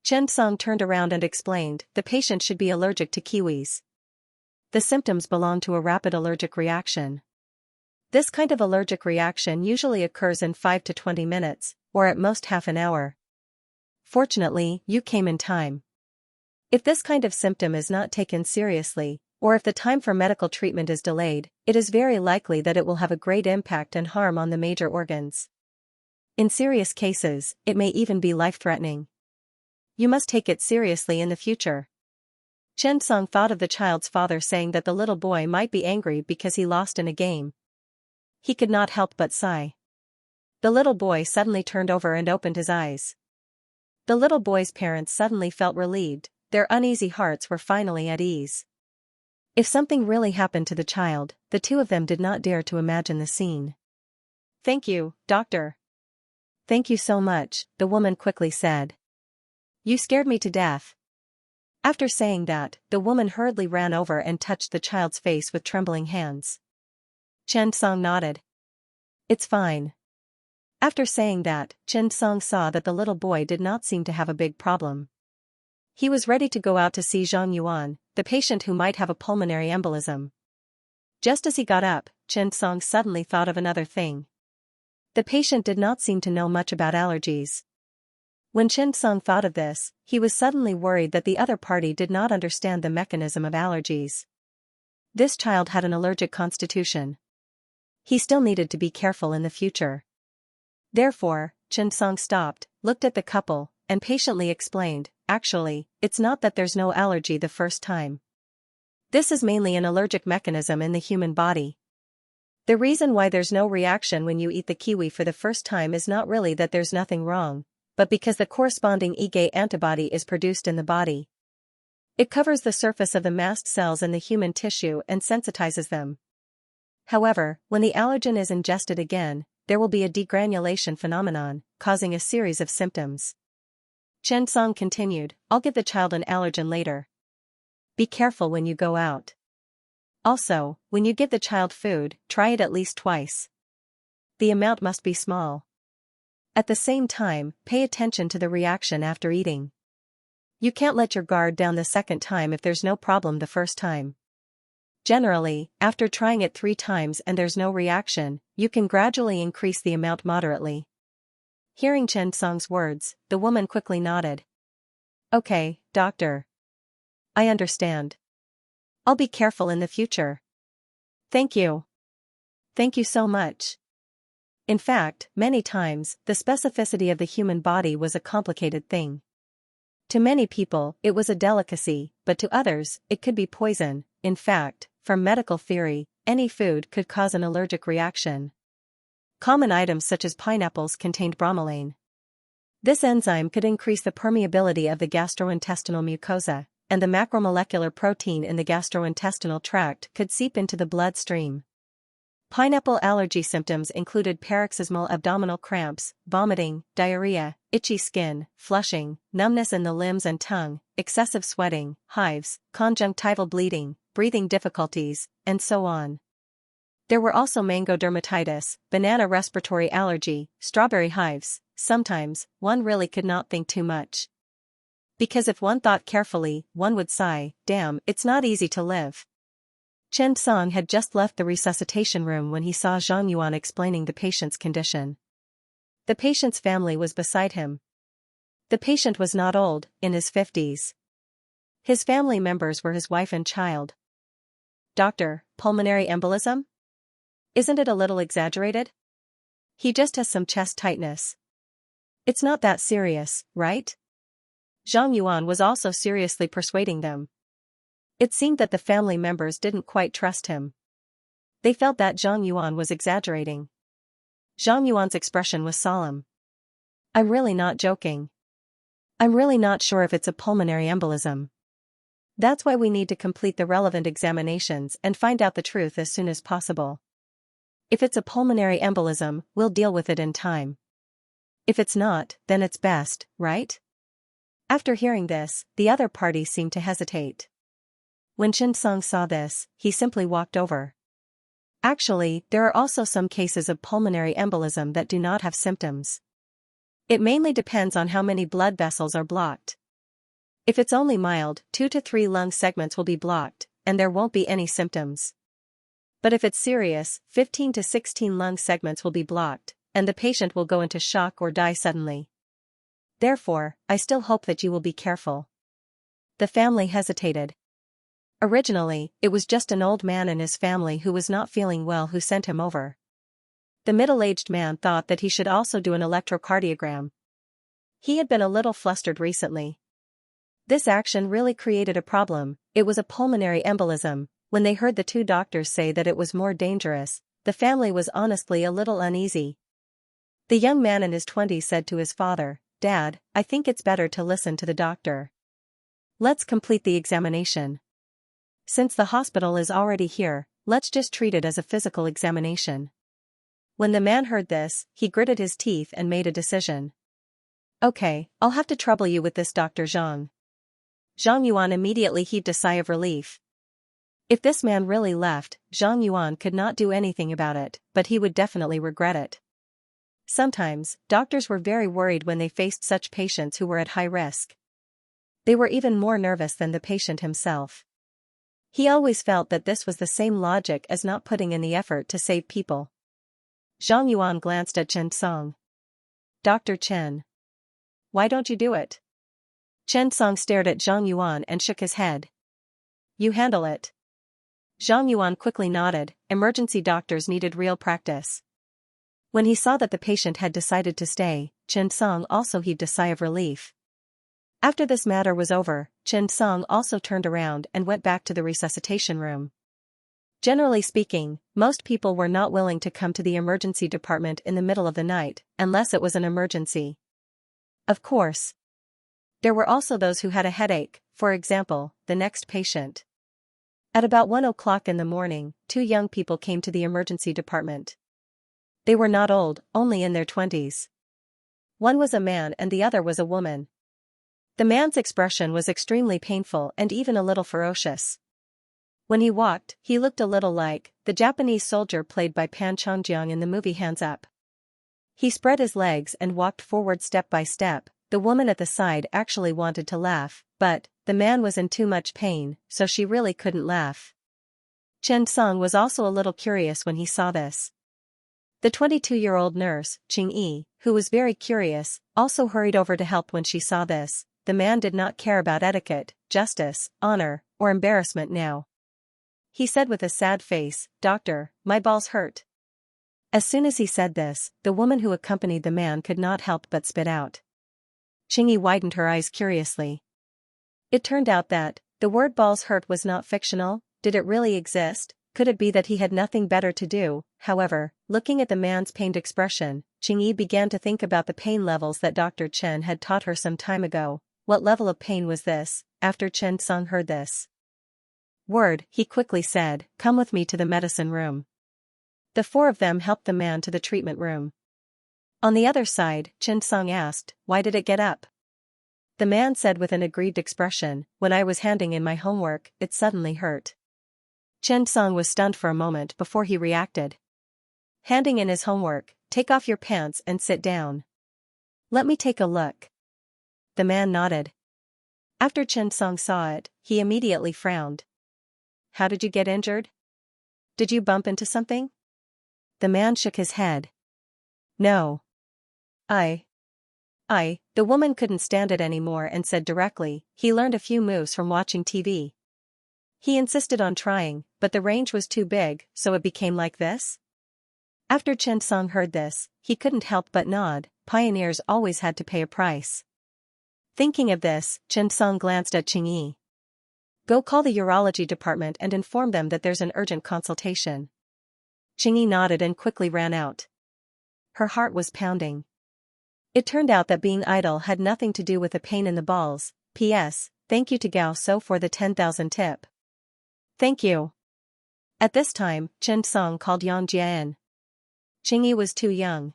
Chen Song turned around and explained, the patient should be allergic to kiwis. The symptoms belong to a rapid allergic reaction. This kind of allergic reaction usually occurs in 5 to 20 minutes, or at most half an hour. Fortunately, you came in time. If this kind of symptom is not taken seriously, or if the time for medical treatment is delayed, it is very likely that it will have a great impact and harm on the major organs. In serious cases, it may even be life-threatening. You must take it seriously in the future. Chen Song thought of the child's father saying that the little boy might be angry because he lost in a game. He could not help but sigh. The little boy suddenly turned over and opened his eyes. The little boy's parents suddenly felt relieved, their uneasy hearts were finally at ease. If something really happened to the child, the two of them did not dare to imagine the scene. Thank you, doctor. Thank you so much, the woman quickly said. You scared me to death. After saying that, the woman hurriedly ran over and touched the child's face with trembling hands. Chen Song nodded. It's fine. After saying that, Chen Song saw that the little boy did not seem to have a big problem. He was ready to go out to see Zhang Yuan, the patient who might have a pulmonary embolism. Just as he got up, Chen Song suddenly thought of another thing. The patient did not seem to know much about allergies. When Chen Song thought of this, he was suddenly worried that the other party did not understand the mechanism of allergies. This child had an allergic constitution. He still needed to be careful in the future. Therefore, Chen Song stopped, looked at the couple, and patiently explained, actually, it's not that there's no allergy the first time. This is mainly an allergic mechanism in the human body. The reason why there's no reaction when you eat the kiwi for the first time is not really that there's nothing wrong, but because the corresponding IgA antibody is produced in the body. It covers the surface of the mast cells in the human tissue and sensitizes them. However, when the allergen is ingested again, there will be a degranulation phenomenon, causing a series of symptoms. Chen Song continued, I'll give the child an allergen later. Be careful when you go out. Also, when you give the child food, try it at least twice. The amount must be small. At the same time, pay attention to the reaction after eating. You can't let your guard down the second time if there's no problem the first time. Generally, after trying it 3 times and there's no reaction, you can gradually increase the amount moderately. Hearing Chen Song's words, the woman quickly nodded. Okay, doctor. I understand. I'll be careful in the future. Thank you. Thank you so much. In fact, many times, the specificity of the human body was a complicated thing. To many people, it was a delicacy, but to others, it could be poison. In fact, from medical theory, any food could cause an allergic reaction. Common items such as pineapples contained bromelain. This enzyme could increase the permeability of the gastrointestinal mucosa, and the macromolecular protein in the gastrointestinal tract could seep into the bloodstream. Pineapple allergy symptoms included paroxysmal abdominal cramps, vomiting, diarrhea, itchy skin, flushing, numbness in the limbs and tongue, excessive sweating, hives, conjunctival bleeding, breathing difficulties, and so on. There were also mango dermatitis, banana respiratory allergy, strawberry hives. Sometimes, one really could not think too much. Because if one thought carefully, one would sigh, damn, it's not easy to live. Chen Song had just left the resuscitation room when he saw Zhang Yuan explaining the patient's condition. The patient's family was beside him. The patient was not old, in his 50s. His family members were his wife and child. Doctor, pulmonary embolism? Isn't it a little exaggerated? He just has some chest tightness. It's not that serious, right? Zhang Yuan was also seriously persuading them. It seemed that the family members didn't quite trust him. They felt that Zhang Yuan was exaggerating. Zhang Yuan's expression was solemn. I'm really not joking. I'm really not sure if it's a pulmonary embolism. That's why we need to complete the relevant examinations and find out the truth as soon as possible. If it's a pulmonary embolism, we'll deal with it in time. If it's not, then it's best, right? After hearing this, the other party seemed to hesitate. When Xianxia saw this, he simply walked over. Actually, there are also some cases of pulmonary embolism that do not have symptoms. It mainly depends on how many blood vessels are blocked. If it's only mild, 2 to 3 lung segments will be blocked, and there won't be any symptoms. But if it's serious, 15 to 16 lung segments will be blocked, and the patient will go into shock or die suddenly. Therefore, I still hope that you will be careful. The family hesitated. Originally, it was just an old man and his family who was not feeling well who sent him over. The middle-aged man thought that he should also do an electrocardiogram. He had been a little flustered recently. This action really created a problem. It was a pulmonary embolism. When they heard the two doctors say that it was more dangerous, the family was honestly a little uneasy. The young man in his 20s said to his father, "Dad, I think it's better to listen to the doctor. Let's complete the examination. Since the hospital is already here, let's just treat it as a physical examination." When the man heard this, he gritted his teeth and made a decision. "Okay, I'll have to trouble you with this, Dr. Zhang." Zhang Yuan immediately heaved a sigh of relief. If this man really left, Zhang Yuan could not do anything about it, but he would definitely regret it. Sometimes, doctors were very worried when they faced such patients who were at high risk. They were even more nervous than the patient himself. He always felt that this was the same logic as not putting in the effort to save people. Zhang Yuan glanced at Chen Song. "Dr. Chen. Why don't you do it?" Chen Song stared at Zhang Yuan and shook his head. "You handle it." Zhang Yuan quickly nodded. Emergency doctors needed real practice. When he saw that the patient had decided to stay, Chen Song also heaved a sigh of relief. After this matter was over, Chen Song also turned around and went back to the resuscitation room. Generally speaking, most people were not willing to come to the emergency department in the middle of the night, unless it was an emergency. Of course, there were also those who had a headache, for example, the next patient. At about 1 o'clock in the morning, 2 young people came to the emergency department. They were not old, only in their 20s. One was a man and the other was a woman. The man's expression was extremely painful and even a little ferocious. When he walked, he looked a little like the Japanese soldier played by Pan Changjiang in the movie Hands Up. He spread his legs and walked forward step by step. The woman at the side actually wanted to laugh, but the man was in too much pain, so she really couldn't laugh. Chen Song was also a little curious when he saw this. The 22-year-old nurse, Qing Yi, who was very curious, also hurried over to help when she saw this. The man did not care about etiquette, justice, honor, or embarrassment now. He said with a sad face, "Doctor, my balls hurt." As soon as he said this, the woman who accompanied the man could not help but spit out. Qing Yi widened her eyes curiously. It turned out that the word balls hurt was not fictional. Did it really exist? Could it be that he had nothing better to do? However, looking at the man's pained expression, Qing Yi began to think about the pain levels that Dr. Chen had taught her some time ago. What level of pain was this? After Chen Song heard this word, he quickly said, "Come with me to the medicine room." The 4 of them helped the man to the treatment room. On the other side, Chen Song asked, "Why did it get up?" The man said with an aggrieved expression, "When I was handing in my homework, it suddenly hurt." Chen Song was stunned for a moment before he reacted. "Handing in his homework, take off your pants and sit down. Let me take a look." The man nodded. After Chen Song saw it, he immediately frowned. "How did you get injured? Did you bump into something?" The man shook his head. "No. I The woman couldn't stand it anymore and said directly, he learned a few moves from watching TV. He insisted on trying, but the range was too big, so it became like this? After Chen Song heard this, he couldn't help but nod. Pioneers always had to pay a price. Thinking of this, Chen Song glanced at Qingyi. Go call the urology department and inform them that there's an urgent consultation. Qingyi nodded and quickly ran out. Her heart was pounding. It turned out that being idle had nothing to do with a pain in the balls. P.S. Thank you to Gao So for the 10,000 tip. Thank you. At this time, Chen Song called Xianxia in. Qingyi was too young.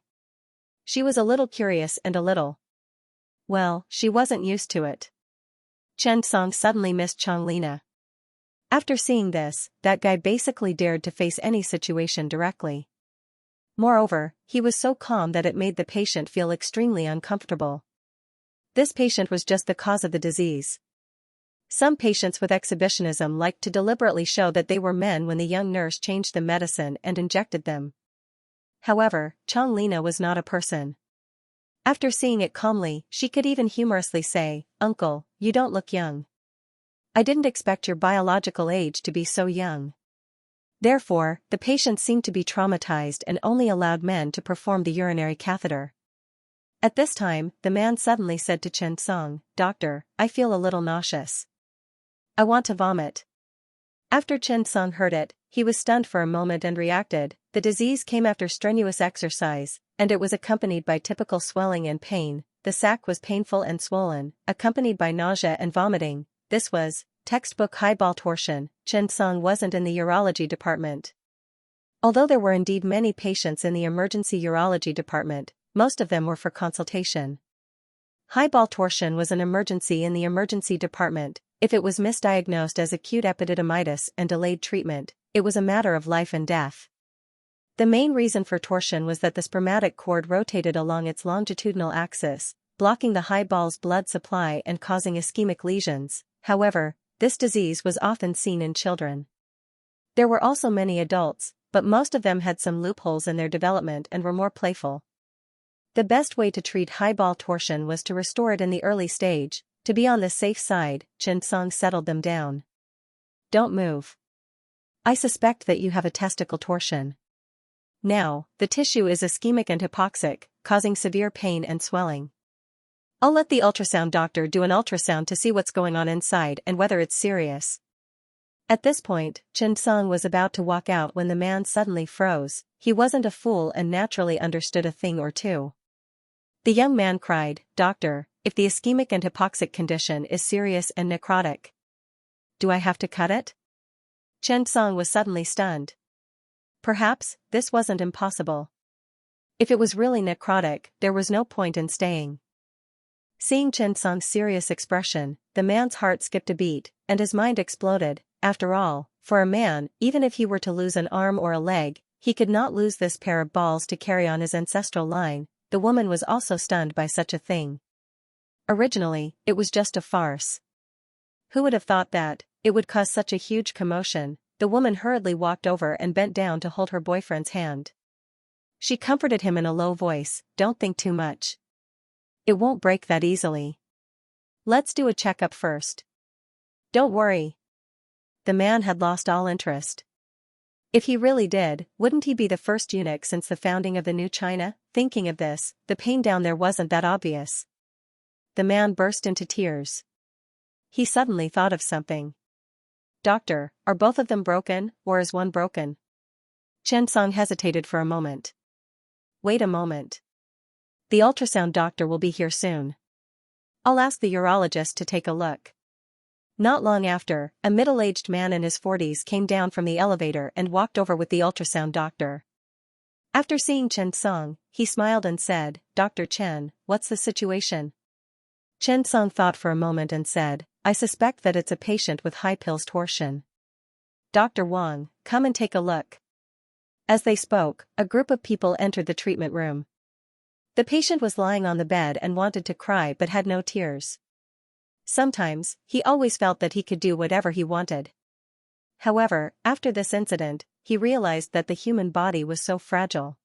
She was a little curious and a little. Well, she wasn't used to it. Chen Song suddenly missed Changlina. After seeing this, that guy basically dared to face any situation directly. Moreover, he was so calm that it made the patient feel extremely uncomfortable. This patient was just the cause of the disease. Some patients with exhibitionism liked to deliberately show that they were men when the young nurse changed the medicine and injected them. However, Changlina was not a person. After seeing it calmly, she could even humorously say, "Uncle, you don't look young. I didn't expect your biological age to be so young." Therefore, the patient seemed to be traumatized and only allowed men to perform the urinary catheter. At this time, the man suddenly said to Chen Song, "Doctor, I feel a little nauseous. I want to vomit." After Chen Song heard it, he was stunned for a moment and reacted. The disease came after strenuous exercise, and it was accompanied by typical swelling and pain. The sac was painful and swollen, accompanied by nausea and vomiting. This was textbook highball torsion. Chen Song wasn't in the urology department. Although there were indeed many patients in the emergency urology department, most of them were for consultation. Highball torsion was an emergency in the emergency department. If it was misdiagnosed as acute epididymitis and delayed treatment, it was a matter of life and death. The main reason for torsion was that the spermatic cord rotated along its longitudinal axis, blocking the highball's blood supply and causing ischemic lesions. However, this disease was often seen in children. There were also many adults, but most of them had some loopholes in their development and were more playful. The best way to treat highball torsion was to restore it in the early stage. To be on the safe side, Chen Song settled them down. Don't move. I suspect that you have a testicle torsion. Now, the tissue is ischemic and hypoxic, causing severe pain and swelling. I'll let the ultrasound doctor do an ultrasound to see what's going on inside and whether it's serious. At this point, Chen Song was about to walk out when the man suddenly froze. He wasn't a fool and naturally understood a thing or two. The young man cried, "Doctor, if the ischemic and hypoxic condition is serious and necrotic, do I have to cut it?" Chen Song was suddenly stunned. Perhaps, this wasn't impossible. If it was really necrotic, there was no point in staying. Seeing Chen Song's serious expression, the man's heart skipped a beat, and his mind exploded. After all, for a man, even if he were to lose an arm or a leg, he could not lose this pair of balls to carry on his ancestral line. The woman was also stunned by such a thing. Originally, it was just a farce. Who would have thought that it would cause such a huge commotion? The woman hurriedly walked over and bent down to hold her boyfriend's hand. She comforted him in a low voice, "Don't think too much. It won't break that easily. Let's do a checkup first." "Don't worry." The man had lost all interest. If he really did, wouldn't he be the first eunuch since the founding of the new China? Thinking of this, the pain down there wasn't that obvious. The man burst into tears. He suddenly thought of something. "Doctor, are both of them broken, or is one broken?" Chen Song hesitated for a moment. "Wait a moment. The ultrasound doctor will be here soon. I'll ask the urologist to take a look." Not long after, a middle-aged man in his 40s came down from the elevator and walked over with the ultrasound doctor. After seeing Chen Song, he smiled and said, "Dr. Chen, what's the situation?" Chen Song thought for a moment and said, "I suspect that it's a patient with high pills torsion. Dr. Wang, come and take a look." As they spoke, a group of people entered the treatment room. The patient was lying on the bed and wanted to cry but had no tears. Sometimes, he always felt that he could do whatever he wanted. However, after this incident, he realized that the human body was so fragile.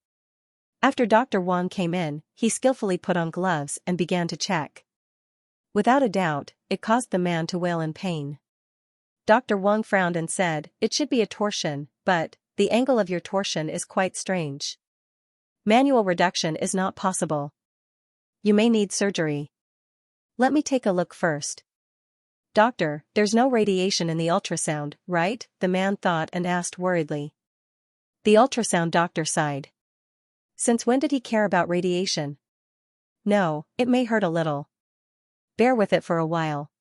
After Dr. Wang came in, he skillfully put on gloves and began to check. Without a doubt, it caused the man to wail in pain. Dr. Wang frowned and said, "It should be a torsion, but the angle of your torsion is quite strange. Manual reduction is not possible. You may need surgery." "Let me take a look first." "Doctor, there's no radiation in the ultrasound, right?" the man thought and asked worriedly. The ultrasound doctor sighed. Since when did he care about radiation? "No, it may hurt a little. Bear with it for a while."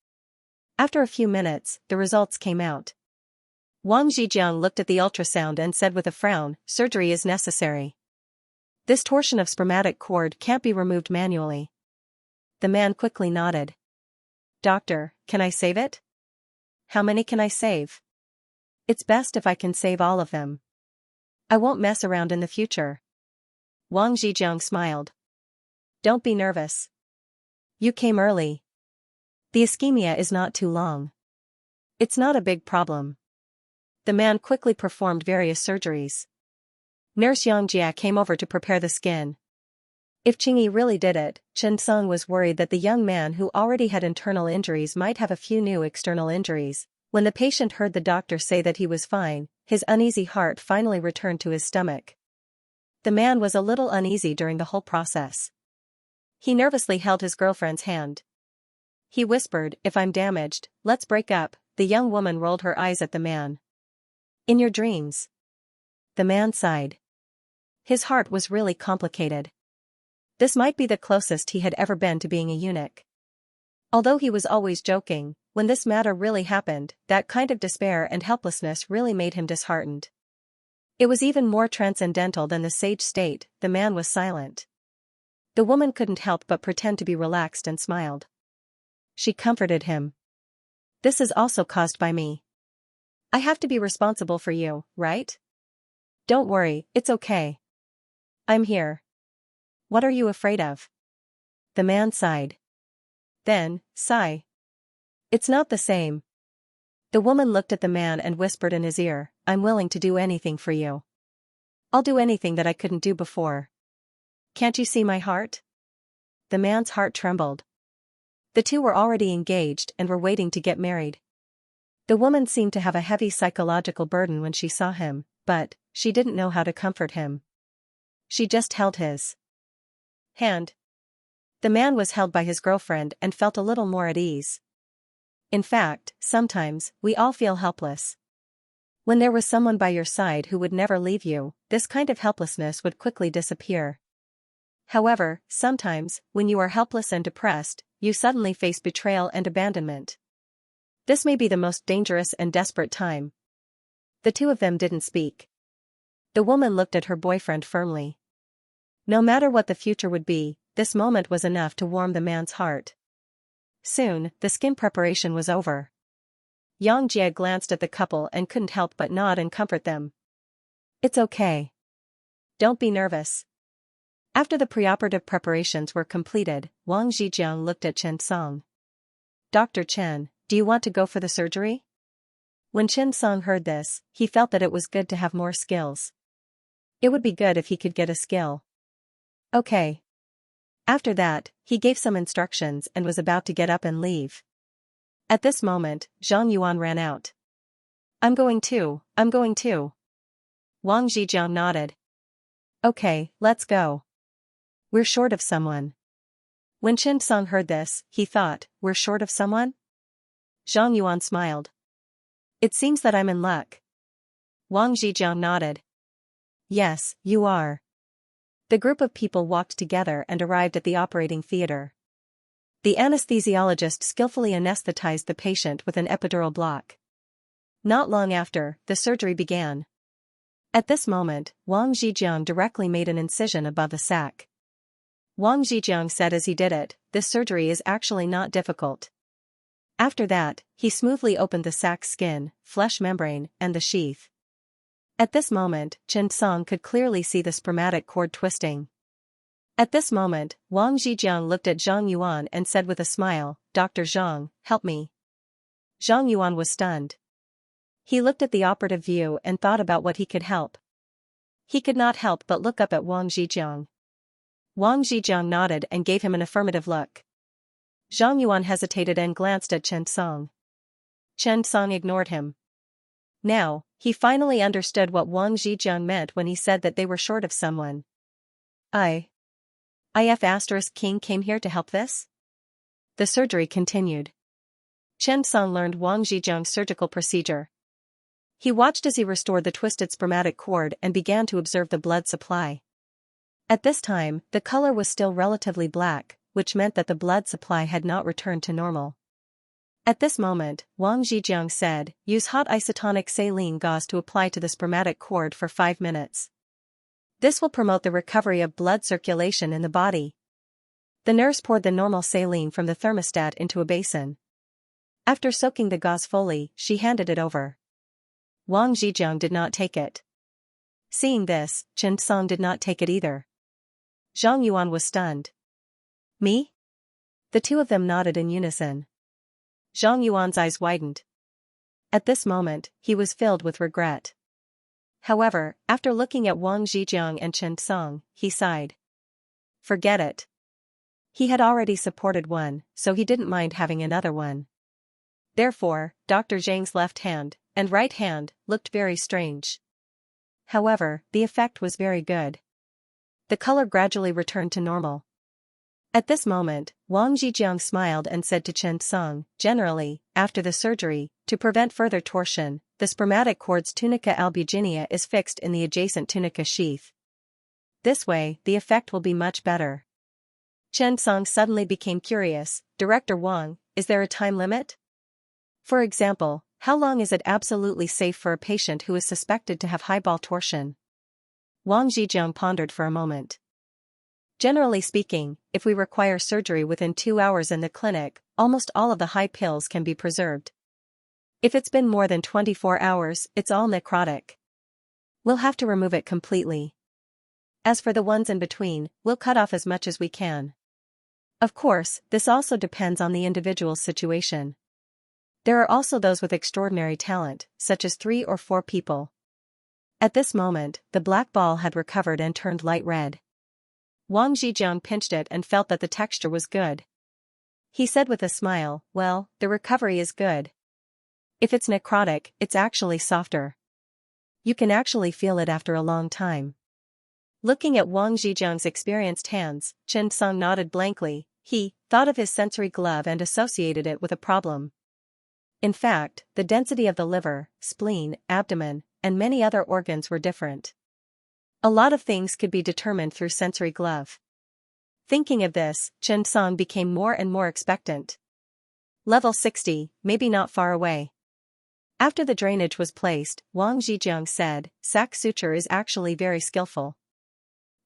After a few minutes, the results came out. Wang Zhejiang looked at the ultrasound and said with a frown, "Surgery is necessary. This torsion of spermatic cord can't be removed manually." The man quickly nodded. "Doctor, can I save it?" "How many can I save?" "It's best if I can save all of them. I won't mess around in the future." Wang Zhejiang smiled. "Don't be nervous. You came early. The ischemia is not too long. It's not a big problem." The man quickly performed various surgeries. Nurse Xianxia came over to prepare the skin. If Qingyi really did it, Chen Song was worried that the young man who already had internal injuries might have a few new external injuries. When the patient heard the doctor say that he was fine, his uneasy heart finally returned to his stomach. The man was a little uneasy during the whole process. He nervously held his girlfriend's hand. He whispered, "If I'm damaged, let's break up." The young woman rolled her eyes at the man. "In your dreams." The man sighed. His heart was really complicated. This might be the closest he had ever been to being a eunuch. Although he was always joking, when this matter really happened, that kind of despair and helplessness really made him disheartened. It was even more transcendental than the sage state. The man was silent. The woman couldn't help but pretend to be relaxed and smiled. She comforted him. "This is also caused by me. I have to be responsible for you, right? Don't worry, it's okay. I'm here. What are you afraid of?" The man sighed. Then, sigh. "It's not the same." The woman looked at the man and whispered in his ear, "I'm willing to do anything for you. I'll do anything that I couldn't do before. Can't you see my heart?" The man's heart trembled. The two were already engaged and were waiting to get married. The woman seemed to have a heavy psychological burden when she saw him, but she didn't know how to comfort him. She just held his hand. The man was held by his girlfriend and felt a little more at ease. In fact, sometimes, we all feel helpless. When there was someone by your side who would never leave you, this kind of helplessness would quickly disappear. However, sometimes, when you are helpless and depressed, you suddenly face betrayal and abandonment. This may be the most dangerous and desperate time. The two of them didn't speak. The woman looked at her boyfriend firmly. No matter what the future would be, this moment was enough to warm the man's heart. Soon, the skin preparation was over. Yang Jie glanced at the couple and couldn't help but nod and comfort them. "It's okay. Don't be nervous." After the preoperative preparations were completed, Wang Zhejiang looked at Chen Song. "Dr. Chen, do you want to go for the surgery?" When Chen Song heard this, he felt that it was good to have more skills. It would be good if he could get a skill. "Okay." After that, he gave some instructions and was about to get up and leave. At this moment, Zhang Yuan ran out. I'm going too." Wang Zhejiang nodded. "Okay, let's go. We're short of someone." When Chen Song heard this, he thought, "We're short of someone?" Zhang Yuan smiled. "It seems that I'm in luck." Wang Zhejiang nodded. "Yes, you are." The group of people walked together and arrived at the operating theater. The anesthesiologist skillfully anesthetized the patient with an epidural block. Not long after, the surgery began. At this moment, Wang Zhejiang directly made an incision above the sac. Wang Zhejiang said as he did it, "This surgery is actually not difficult." After that, he smoothly opened the sac's skin, flesh membrane, and the sheath. At this moment, Chen Song could clearly see the spermatic cord twisting. At this moment, Wang Zhejiang looked at Zhang Yuan and said with a smile, "Dr. Zhang, help me." Zhang Yuan was stunned. He looked at the operative view and thought about what he could help. He could not help but look up at Wang Zhejiang. Wang Zhejiang nodded and gave him an affirmative look. Zhang Yuan hesitated and glanced at Chen Song. Chen Song ignored him. Now, he finally understood what Wang Zhejiang meant when he said that they were short of someone. If King came here to help this? The surgery continued. Chen Song learned Wang Zhejiang's surgical procedure. He watched as he restored the twisted spermatic cord and began to observe the blood supply. At this time, the color was still relatively black, which meant that the blood supply had not returned to normal. At this moment, Wang Zhejiang said, "Use hot isotonic saline gauze to apply to the spermatic cord for 5 minutes. This will promote the recovery of blood circulation in the body." The nurse poured the normal saline from the thermostat into a basin. After soaking the gauze fully, she handed it over. Wang Zhejiang did not take it. Seeing this, Chen Song did not take it either. Zhang Yuan was stunned. "Me?" The two of them nodded in unison. Zhang Yuan's eyes widened. At this moment, he was filled with regret. However, after looking at Wang Zhejiang and Chen Song, he sighed. Forget it. He had already supported one, so he didn't mind having another one. Therefore, Dr. Zhang's left hand and right hand looked very strange. However, the effect was very good. The color gradually returned to normal. At this moment, Wang Zhejiang smiled and said to Chen Song, "Generally, after the surgery, to prevent further torsion, the spermatic cord's tunica albuginea is fixed in the adjacent tunica sheath. This way, the effect will be much better." Chen Song suddenly became curious. "Director Wang, is there a time limit? For example, how long is it absolutely safe for a patient who is suspected to have highball torsion?" Wang Zhejiang pondered for a moment. "Generally speaking, if we require surgery within 2 hours in the clinic, almost all of the high pills can be preserved. If it's been more than 24 hours, it's all necrotic. We'll have to remove it completely. As for the ones in between, we'll cut off as much as we can. Of course, this also depends on the individual's situation. There are also those with extraordinary talent, such as 3 or 4 people." At this moment, the black ball had recovered and turned light red. Wang Zhejiang pinched it and felt that the texture was good. He said with a smile, "Well, the recovery is good. If it's necrotic, it's actually softer. You can actually feel it after a long time." Looking at Wang Zhejiang's experienced hands, Chen Song nodded blankly. He thought of his sensory glove and associated it with a problem. In fact, the density of the liver, spleen, abdomen, and many other organs were different. A lot of things could be determined through sensory glove. Thinking of this, Chen Song became more and more expectant. Level 60, maybe not far away. After the drainage was placed, Wang Zhejiang said, "Sac suture is actually very skillful.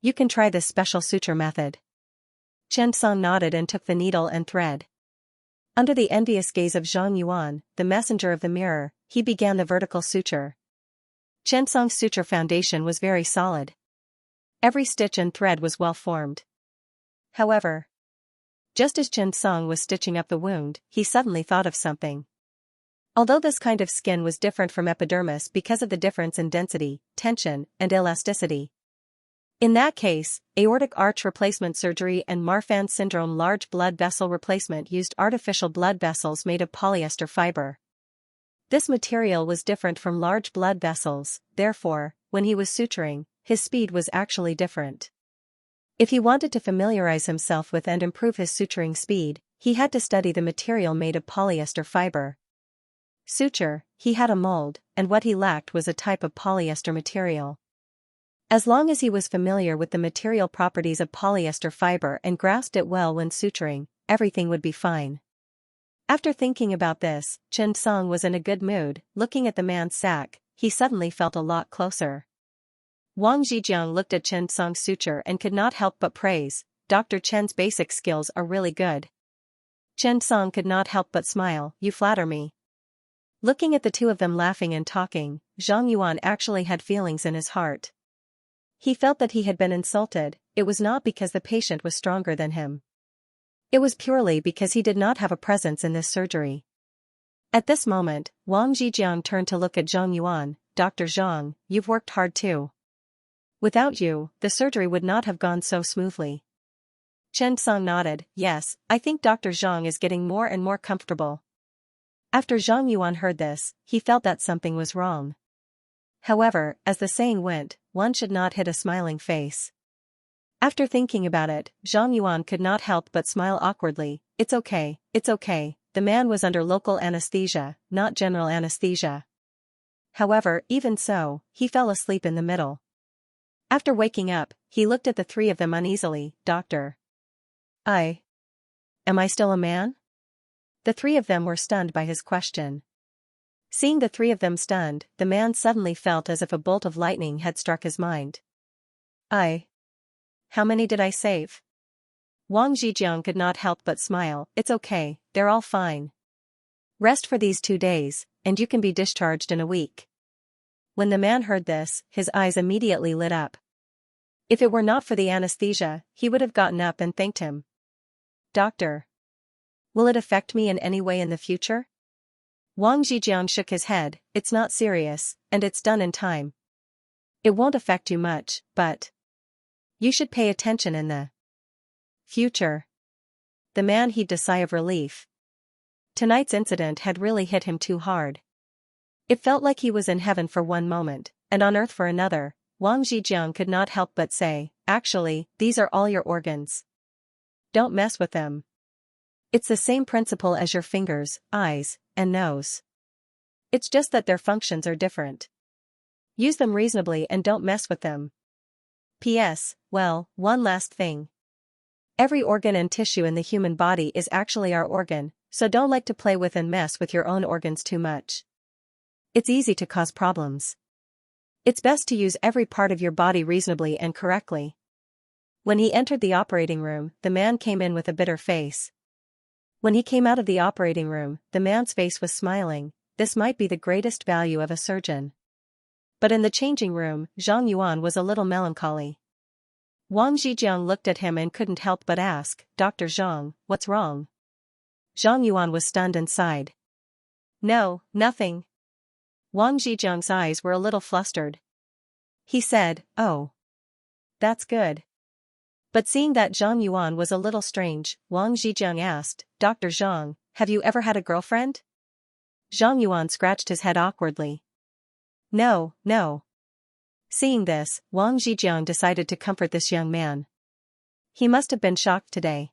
You can try this special suture method." Chen Song nodded and took the needle and thread. Under the envious gaze of Zhang Yuan, the messenger of the mirror, he began the vertical suture. Chen Song's suture foundation was very solid. Every stitch and thread was well formed. However, just as Chen Song was stitching up the wound, he suddenly thought of something. Although this kind of skin was different from epidermis because of the difference in density, tension, and elasticity. In that case, aortic arch replacement surgery and Marfan syndrome large blood vessel replacement used artificial blood vessels made of polyester fiber. This material was different from large blood vessels, therefore, when he was suturing, his speed was actually different. If he wanted to familiarize himself with and improve his suturing speed, he had to study the material made of polyester fiber. Suture, he had a mold, and what he lacked was a type of polyester material. As long as he was familiar with the material properties of polyester fiber and grasped it well when suturing, everything would be fine. After thinking about this, Chen Song was in a good mood. Looking at the man's sack, he suddenly felt a lot closer. Wang Zhejiang looked at Chen Song's suture and could not help but praise, "Dr. Chen's basic skills are really good." Chen Song could not help but smile, "You flatter me." Looking at the two of them laughing and talking, Zhang Yuan actually had feelings in his heart. He felt that he had been insulted. It was not because the patient was stronger than him. It was purely because he did not have a presence in this surgery. At this moment, Wang Zhejiang turned to look at Zhang Yuan. "Dr. Zhang, you've worked hard too. Without you, the surgery would not have gone so smoothly. Chen Song nodded. Yes, I think Dr. Zhang is getting more and more comfortable. After Zhang Yuan heard this, he felt that something was wrong. However, as the saying went, one should not hit a smiling face. After thinking about it, Zhang Yuan could not help but smile awkwardly. It's okay, it's okay. The man was under local anesthesia, not general anesthesia. However, even so, he fell asleep in the middle. After waking up, he looked at the three of them uneasily. Doctor. Am I still a man? The three of them were stunned by his question. Seeing the three of them stunned, the man suddenly felt as if a bolt of lightning had struck his mind. How many did I save? Wang Zhejiang could not help but smile. It's okay, they're all fine. Rest for these 2 days, and you can be discharged in a week. When the man heard this, his eyes immediately lit up. If it were not for the anesthesia, he would have gotten up and thanked him. Doctor. Will it affect me in any way in the future? Wang Zhejiang shook his head. It's not serious, and it's done in time. It won't affect you much, but you should pay attention in the future. The man heaved a sigh of relief. Tonight's incident had really hit him too hard. It felt like he was in heaven for one moment, and on earth for another. Wang Zhejiang could not help but say, actually, these are all your organs. Don't mess with them. It's the same principle as your fingers, eyes, and nose. It's just that their functions are different. Use them reasonably and don't mess with them. P.S. Well, one last thing. Every organ and tissue in the human body is actually our organ, so don't like to play with and mess with your own organs too much. It's easy to cause problems. It's best to use every part of your body reasonably and correctly. When he entered the operating room, the man came in with a bitter face. When he came out of the operating room, the man's face was smiling. This might be the greatest value of a surgeon. But in the changing room, Zhang Yuan was a little melancholy. Wang Zhejiang looked at him and couldn't help but ask, Dr. Zhang, what's wrong? Zhang Yuan was stunned and sighed. No, nothing. Wang Zhejiang's eyes were a little flustered. He said, oh. That's good. But seeing that Zhang Yuan was a little strange, Wang Zhejiang asked, Dr. Zhang, have you ever had a girlfriend? Zhang Yuan scratched his head awkwardly. No. Seeing this, Wang Zhejiang decided to comfort this young man. He must have been shocked today.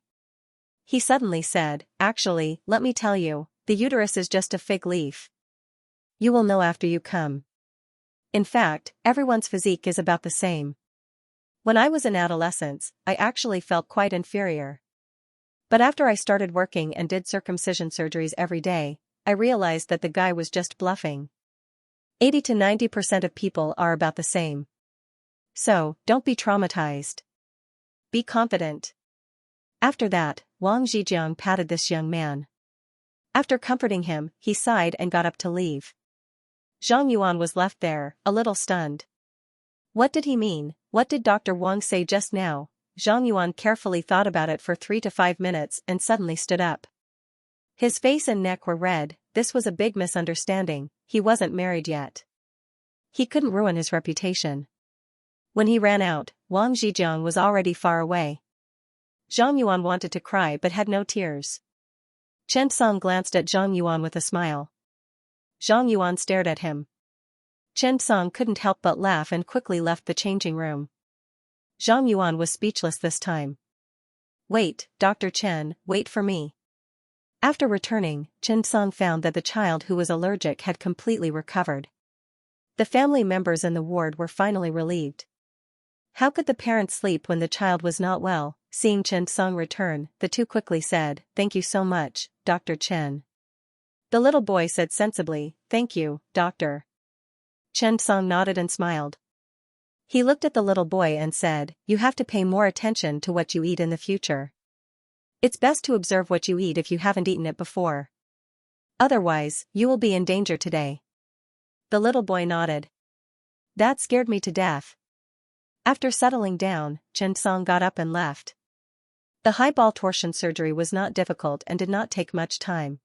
He suddenly said, actually, let me tell you, the uterus is just a fig leaf. You will know after you come. In fact, everyone's physique is about the same. When I was in adolescence, I actually felt quite inferior. But after I started working and did circumcision surgeries every day, I realized that the guy was just bluffing. 80 to 90% of people are about the same. So, don't be traumatized. Be confident. After that, Wang Zhejiang patted this young man. After comforting him, he sighed and got up to leave. Zhang Yuan was left there, a little stunned. What did he mean? What did Dr. Wang say just now? Zhang Yuan carefully thought about it for 3 to 5 minutes and suddenly stood up. His face and neck were red. This was a big misunderstanding. He wasn't married yet. He couldn't ruin his reputation. When he ran out, Wang Zhejiang was already far away. Zhang Yuan wanted to cry but had no tears. Chen Song glanced at Zhang Yuan with a smile. Zhang Yuan stared at him. Chen Song couldn't help but laugh and quickly left the changing room. Zhang Yuan was speechless this time. Wait, Dr. Chen, wait for me. After returning, Chen Song found that the child who was allergic had completely recovered. The family members in the ward were finally relieved. How could the parents sleep when the child was not well? Seeing Chen Song return, the two quickly said, Thank you so much, Dr. Chen. The little boy said sensibly, Thank you, doctor. Chen Song nodded and smiled. He looked at the little boy and said, You have to pay more attention to what you eat in the future. It's best to observe what you eat if you haven't eaten it before. Otherwise, you will be in danger today. The little boy nodded. That scared me to death. After settling down, Chen Song got up and left. The highball torsion surgery was not difficult and did not take much time.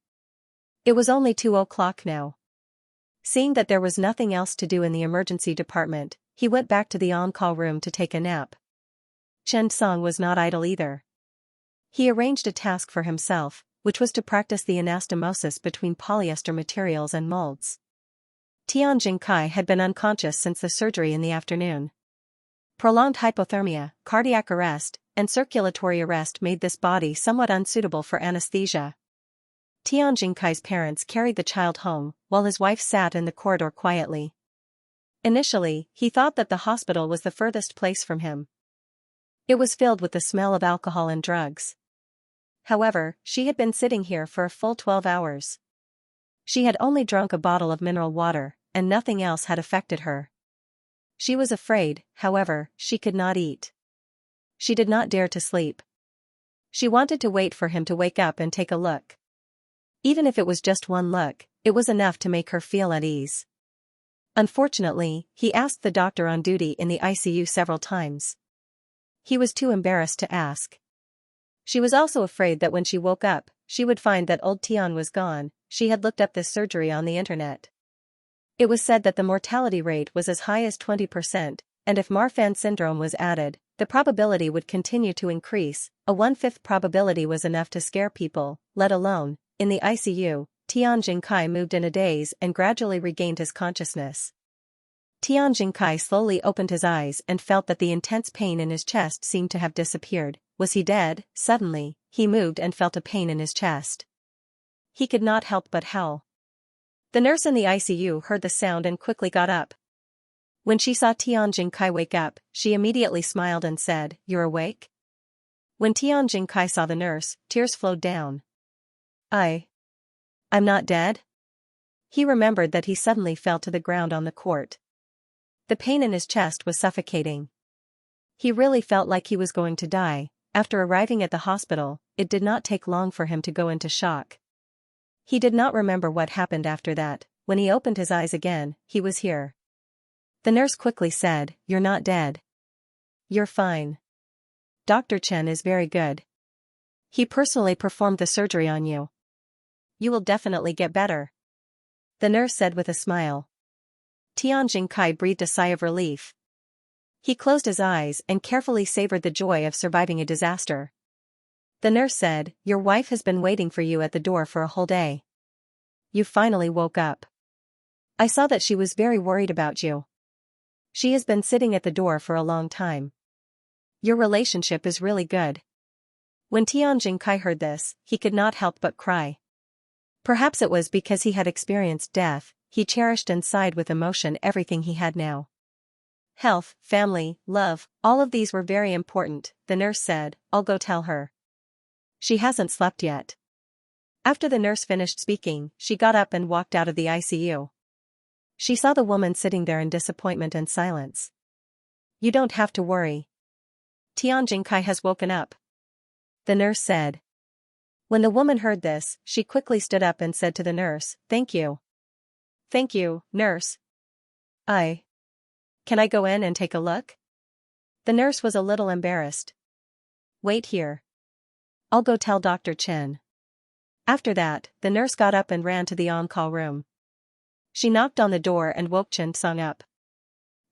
It was only 2 o'clock now. Seeing that there was nothing else to do in the emergency department, he went back to the on-call room to take a nap. Chen Song was not idle either. He arranged a task for himself, which was to practice the anastomosis between polyester materials and molds. Tian Jingkai had been unconscious since the surgery in the afternoon. Prolonged hypothermia, cardiac arrest, and circulatory arrest made this body somewhat unsuitable for anesthesia. Tian Jingkai's parents carried the child home, while his wife sat in the corridor quietly. Initially, he thought that the hospital was the furthest place from him. It was filled with the smell of alcohol and drugs. However, she had been sitting here for a full 12 hours. She had only drunk a bottle of mineral water, and nothing else had affected her. She was afraid, however, she could not eat. She did not dare to sleep. She wanted to wait for him to wake up and take a look. Even if it was just one look, it was enough to make her feel at ease. Unfortunately, he asked the doctor on duty in the ICU several times. He was too embarrassed to ask. She was also afraid that when she woke up, she would find that old Tian was gone. She had looked up this surgery on the internet. It was said that the mortality rate was as high as 20%, and if Marfan syndrome was added, the probability would continue to increase. A 1/5 probability was enough to scare people, let alone. In the ICU, Tian Jingkai moved in a daze and gradually regained his consciousness. Tian Jingkai slowly opened his eyes and felt that the intense pain in his chest seemed to have disappeared. Was he dead? Suddenly, he moved and felt a pain in his chest. He could not help but howl. The nurse in the ICU heard the sound and quickly got up. When she saw Tian Jingkai wake up, she immediately smiled and said, "You're awake?" When Tian Jingkai saw the nurse, tears flowed down. I'm not dead?" He remembered that he suddenly fell to the ground on the court. The pain in his chest was suffocating. He really felt like he was going to die. After arriving at the hospital, it did not take long for him to go into shock. He did not remember what happened after that. When he opened his eyes again, he was here. The nurse quickly said, "You're not dead. You're fine. Dr. Chen is very good. He personally performed the surgery on you. You will definitely get better," the nurse said with a smile. Tian Jingkai breathed a sigh of relief. He closed his eyes and carefully savored the joy of surviving a disaster. The nurse said, "Your wife has been waiting for you at the door for a whole day. You finally woke up. I saw that she was very worried about you. She has been sitting at the door for a long time. Your relationship is really good." When Tian Jingkai heard this, he could not help but cry. Perhaps it was because he had experienced death. He cherished and sighed with emotion everything he had now. Health, family, love, all of these were very important, the nurse said. "I'll go tell her. She hasn't slept yet." After the nurse finished speaking, she got up and walked out of the ICU. She saw the woman sitting there in disappointment and silence. "You don't have to worry. Tian Jingkai has woken up," the nurse said. When the woman heard this, she quickly stood up and said to the nurse, "Thank you. Thank you, nurse. Can I go in and take a look?" The nurse was a little embarrassed. "Wait here. I'll go tell Dr. Chen." After that, the nurse got up and ran to the on-call room. She knocked on the door and woke Chen Song up.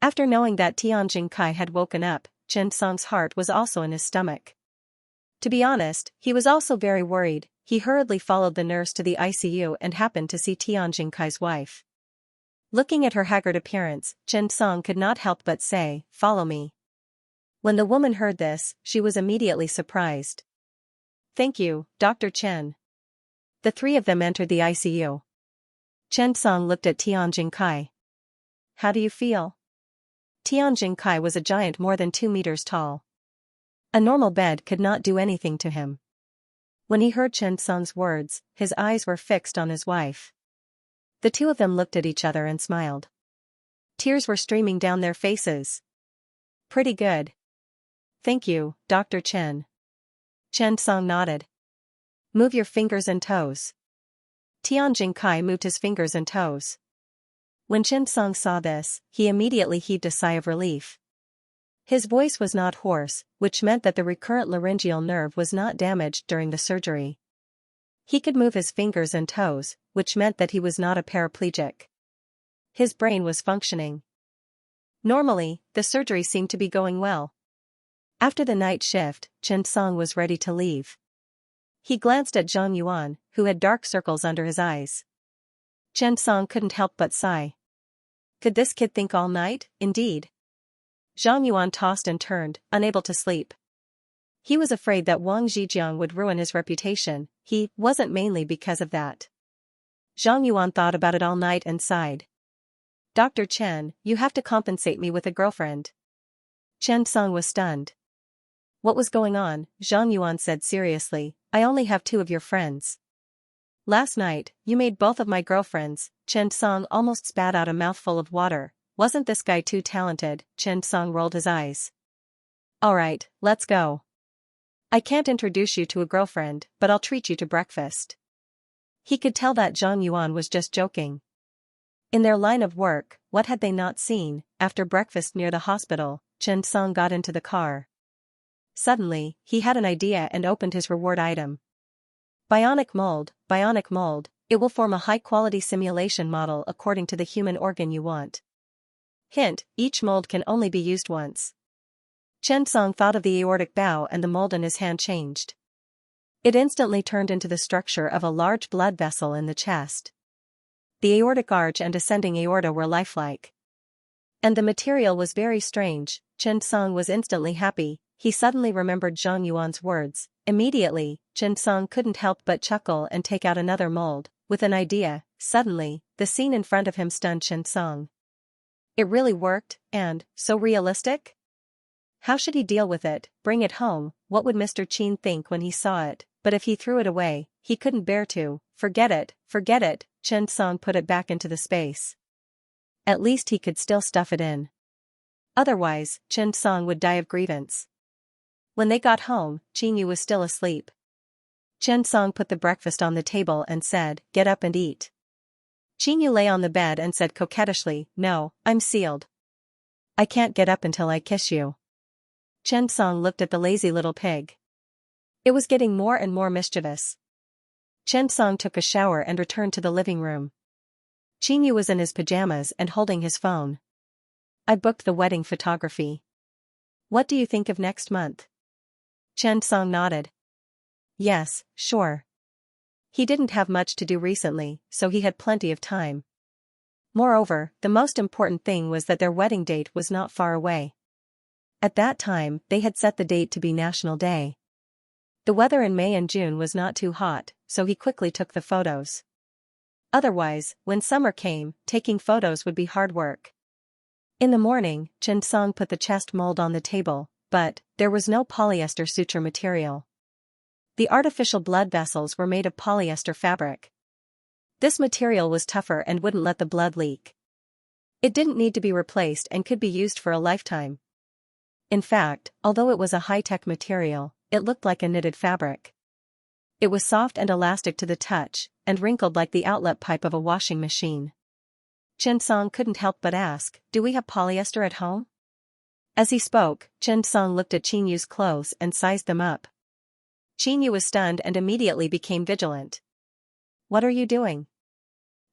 After knowing that Tian Jingkai had woken up, Chen Song's heart was also in his stomach. To be honest, he was also very worried. He hurriedly followed the nurse to the ICU and happened to see Tian Jingkai's wife. Looking at her haggard appearance, Chen Song could not help but say, "Follow me." When the woman heard this, she was immediately surprised. "Thank you, Dr. Chen." The three of them entered the ICU. Chen Song looked at Tian Jingkai. "How do you feel?" Tian Jingkai was a giant more than 2 meters tall. A normal bed could not do anything to him. When he heard Chen Song's words, his eyes were fixed on his wife. The two of them looked at each other and smiled. Tears were streaming down their faces. "Pretty good. Thank you, Dr. Chen." Chen Song nodded. "Move your fingers and toes." Tian Jingkai moved his fingers and toes. When Chen Song saw this, he immediately heaved a sigh of relief. His voice was not hoarse, which meant that the recurrent laryngeal nerve was not damaged during the surgery. He could move his fingers and toes, which meant that he was not a paraplegic. His brain was functioning. Normally, the surgery seemed to be going well. After the night shift, Chen Song was ready to leave. He glanced at Zhang Yuan, who had dark circles under his eyes. Chen Song couldn't help but sigh. Could this kid think all night, indeed? Zhang Yuan tossed and turned, unable to sleep. He was afraid that Wang Zhejiang would ruin his reputation. He wasn't mainly because of that. Zhang Yuan thought about it all night and sighed. Dr. Chen, you have to compensate me with a girlfriend. Chen Song was stunned. What was going on? Zhang Yuan said seriously. I only have 2 of your friends. Last night, you made both of my girlfriends. Chen Song almost spat out a mouthful of water. Wasn't this guy too talented? Chen Song rolled his eyes. Alright, let's go. I can't introduce you to a girlfriend, but I'll treat you to breakfast. He could tell that Zhang Yuan was just joking. In their line of work, what had they not seen? After breakfast near the hospital, Chen Song got into the car. Suddenly, he had an idea and opened his reward item. Bionic mold, it will form a high-quality simulation model according to the human organ you want. Hint, each mold can only be used once. Chen Song thought of the aortic bow and the mold in his hand changed. It instantly turned into the structure of a large blood vessel in the chest. The aortic arch and ascending aorta were lifelike. And the material was very strange. Chen Song was instantly happy. He suddenly remembered Zhang Yuan's words. Immediately, Chen Song couldn't help but chuckle and take out another mold. With an idea, suddenly, the scene in front of him stunned Chen Song. It really worked, and, so realistic? How should he deal with it? Bring it home? What would Mr. Qin think when he saw it? But if he threw it away, he couldn't bear to. Forget it, Chen Song put it back into the space. At least he could still stuff it in. Otherwise, Chen Song would die of grievance. When they got home, Qin Yu was still asleep. Chen Song put the breakfast on the table and said, "Get up and eat." Qin Yu lay on the bed and said coquettishly, "No, I'm sealed. I can't get up until I kiss you." Chen Song looked at the lazy little pig. It was getting more and more mischievous. Chen Song took a shower and returned to the living room. Qin Yu was in his pajamas and holding his phone. I booked the wedding photography. What do you think of next month? Chen Song nodded. Yes, sure. He didn't have much to do recently, so he had plenty of time. Moreover, the most important thing was that their wedding date was not far away. At that time, they had set the date to be National Day. The weather in May and June was not too hot, so he quickly took the photos. Otherwise, when summer came, taking photos would be hard work. In the morning, Chen Song put the chest mold on the table, but there was no polyester suture material. The artificial blood vessels were made of polyester fabric. This material was tougher and wouldn't let the blood leak. It didn't need to be replaced and could be used for a lifetime. In fact, although it was a high-tech material, it looked like a knitted fabric. It was soft and elastic to the touch, and wrinkled like the outlet pipe of a washing machine. Chen Song couldn't help but ask, "Do we have polyester at home?" As he spoke, Chen Song looked at Qin Yu's clothes and sized them up. Qin Yu was stunned and immediately became vigilant. "What are you doing?"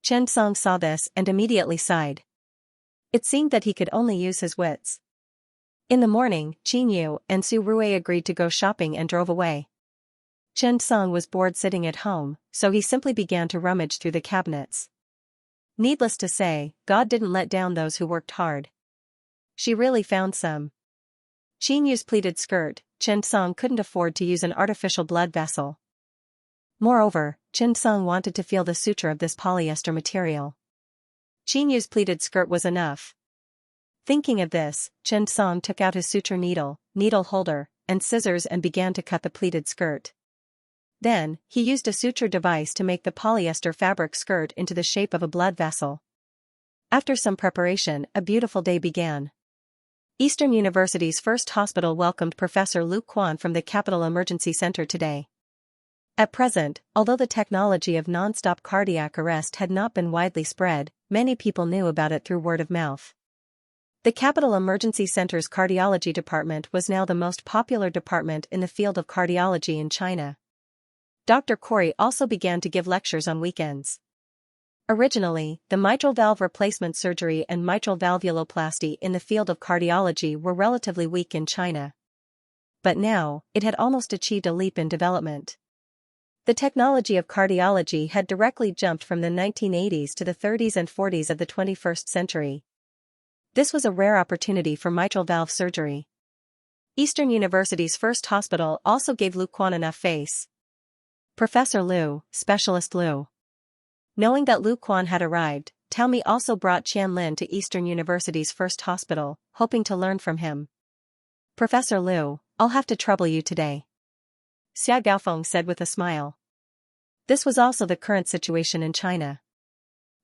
Chen Song saw this and immediately sighed. It seemed that he could only use his wits. In the morning, Qin Yu and Su Rui agreed to go shopping and drove away. Chen Song was bored sitting at home, so he simply began to rummage through the cabinets. Needless to say, God didn't let down those who worked hard. She really found some. Qin Yu's pleated skirt. Chen Song couldn't afford to use an artificial blood vessel. Moreover, Chen Song wanted to feel the suture of this polyester material. Qin Yu's pleated skirt was enough. Thinking of this, Chen Song took out his suture needle, needle holder, and scissors and began to cut the pleated skirt. Then, he used a suture device to make the polyester fabric skirt into the shape of a blood vessel. After some preparation, a beautiful day began. Eastern University's first hospital welcomed Professor Lu Quan from the Capital Emergency Center today. At present, although the technology of non-stop cardiac arrest had not been widely spread, many people knew about it through word of mouth. The Capital Emergency Center's cardiology department was now the most popular department in the field of cardiology in China. Dr. Corey also began to give lectures on weekends. Originally, the mitral valve replacement surgery and mitral valvuloplasty in the field of cardiology were relatively weak in China. But now, it had almost achieved a leap in development. The technology of cardiology had directly jumped from the 1980s to the 30s and 40s of the 21st century. This was a rare opportunity for mitral valve surgery. Eastern University's first hospital also gave Lu Quan enough face. Professor Liu, Specialist Liu. Knowing that Lu Quan had arrived, Tao Mi also brought Qian Lin to Eastern University's first hospital, hoping to learn from him. Professor Liu, I'll have to trouble you today, Xia Gaofeng said with a smile. This was also the current situation in China.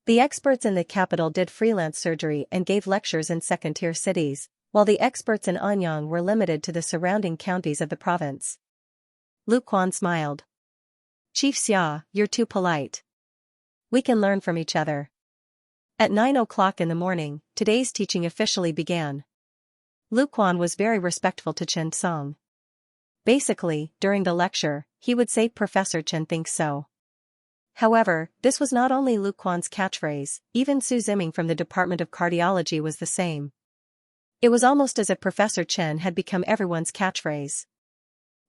The experts in the capital did freelance surgery and gave lectures in second-tier cities, while the experts in Anyang were limited to the surrounding counties of the province. Lu Quan smiled. Chief Xia, you're too polite. We can learn from each other. At 9 o'clock in the morning, today's teaching officially began. Lu Quan was very respectful to Chen Song. Basically, during the lecture, he would say Professor Chen thinks so. However, this was not only Lu Quan's catchphrase, even Su Ziming from the Department of Cardiology was the same. It was almost as if Professor Chen had become everyone's catchphrase.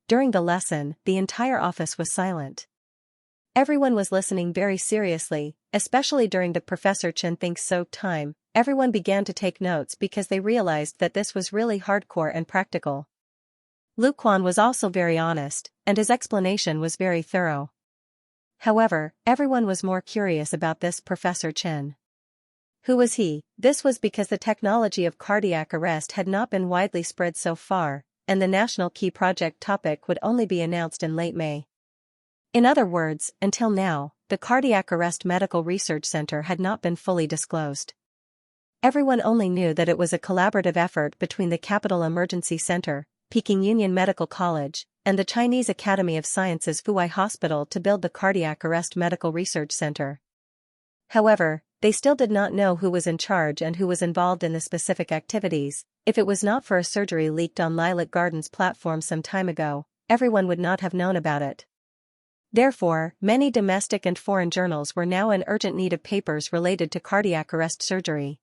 During the lesson, the entire office was silent. Everyone was listening very seriously, especially during the Professor Chen thinks so time. Everyone began to take notes because they realized that this was really hardcore and practical. Lu Quan was also very honest, and his explanation was very thorough. However, everyone was more curious about this Professor Chen. Who was he? This was because the technology of cardiac arrest had not been widely spread so far, and the national key project topic would only be announced in late May. In other words, until now, the Cardiac Arrest Medical Research Center had not been fully disclosed. Everyone only knew that it was a collaborative effort between the Capital Emergency Center, Peking Union Medical College, and the Chinese Academy of Sciences Fuwai Hospital to build the Cardiac Arrest Medical Research Center. However, they still did not know who was in charge and who was involved in the specific activities. If it was not for a surgery leaked on Lilac Gardens platform some time ago, everyone would not have known about it. Therefore, many domestic and foreign journals were now in urgent need of papers related to cardiac arrest surgery.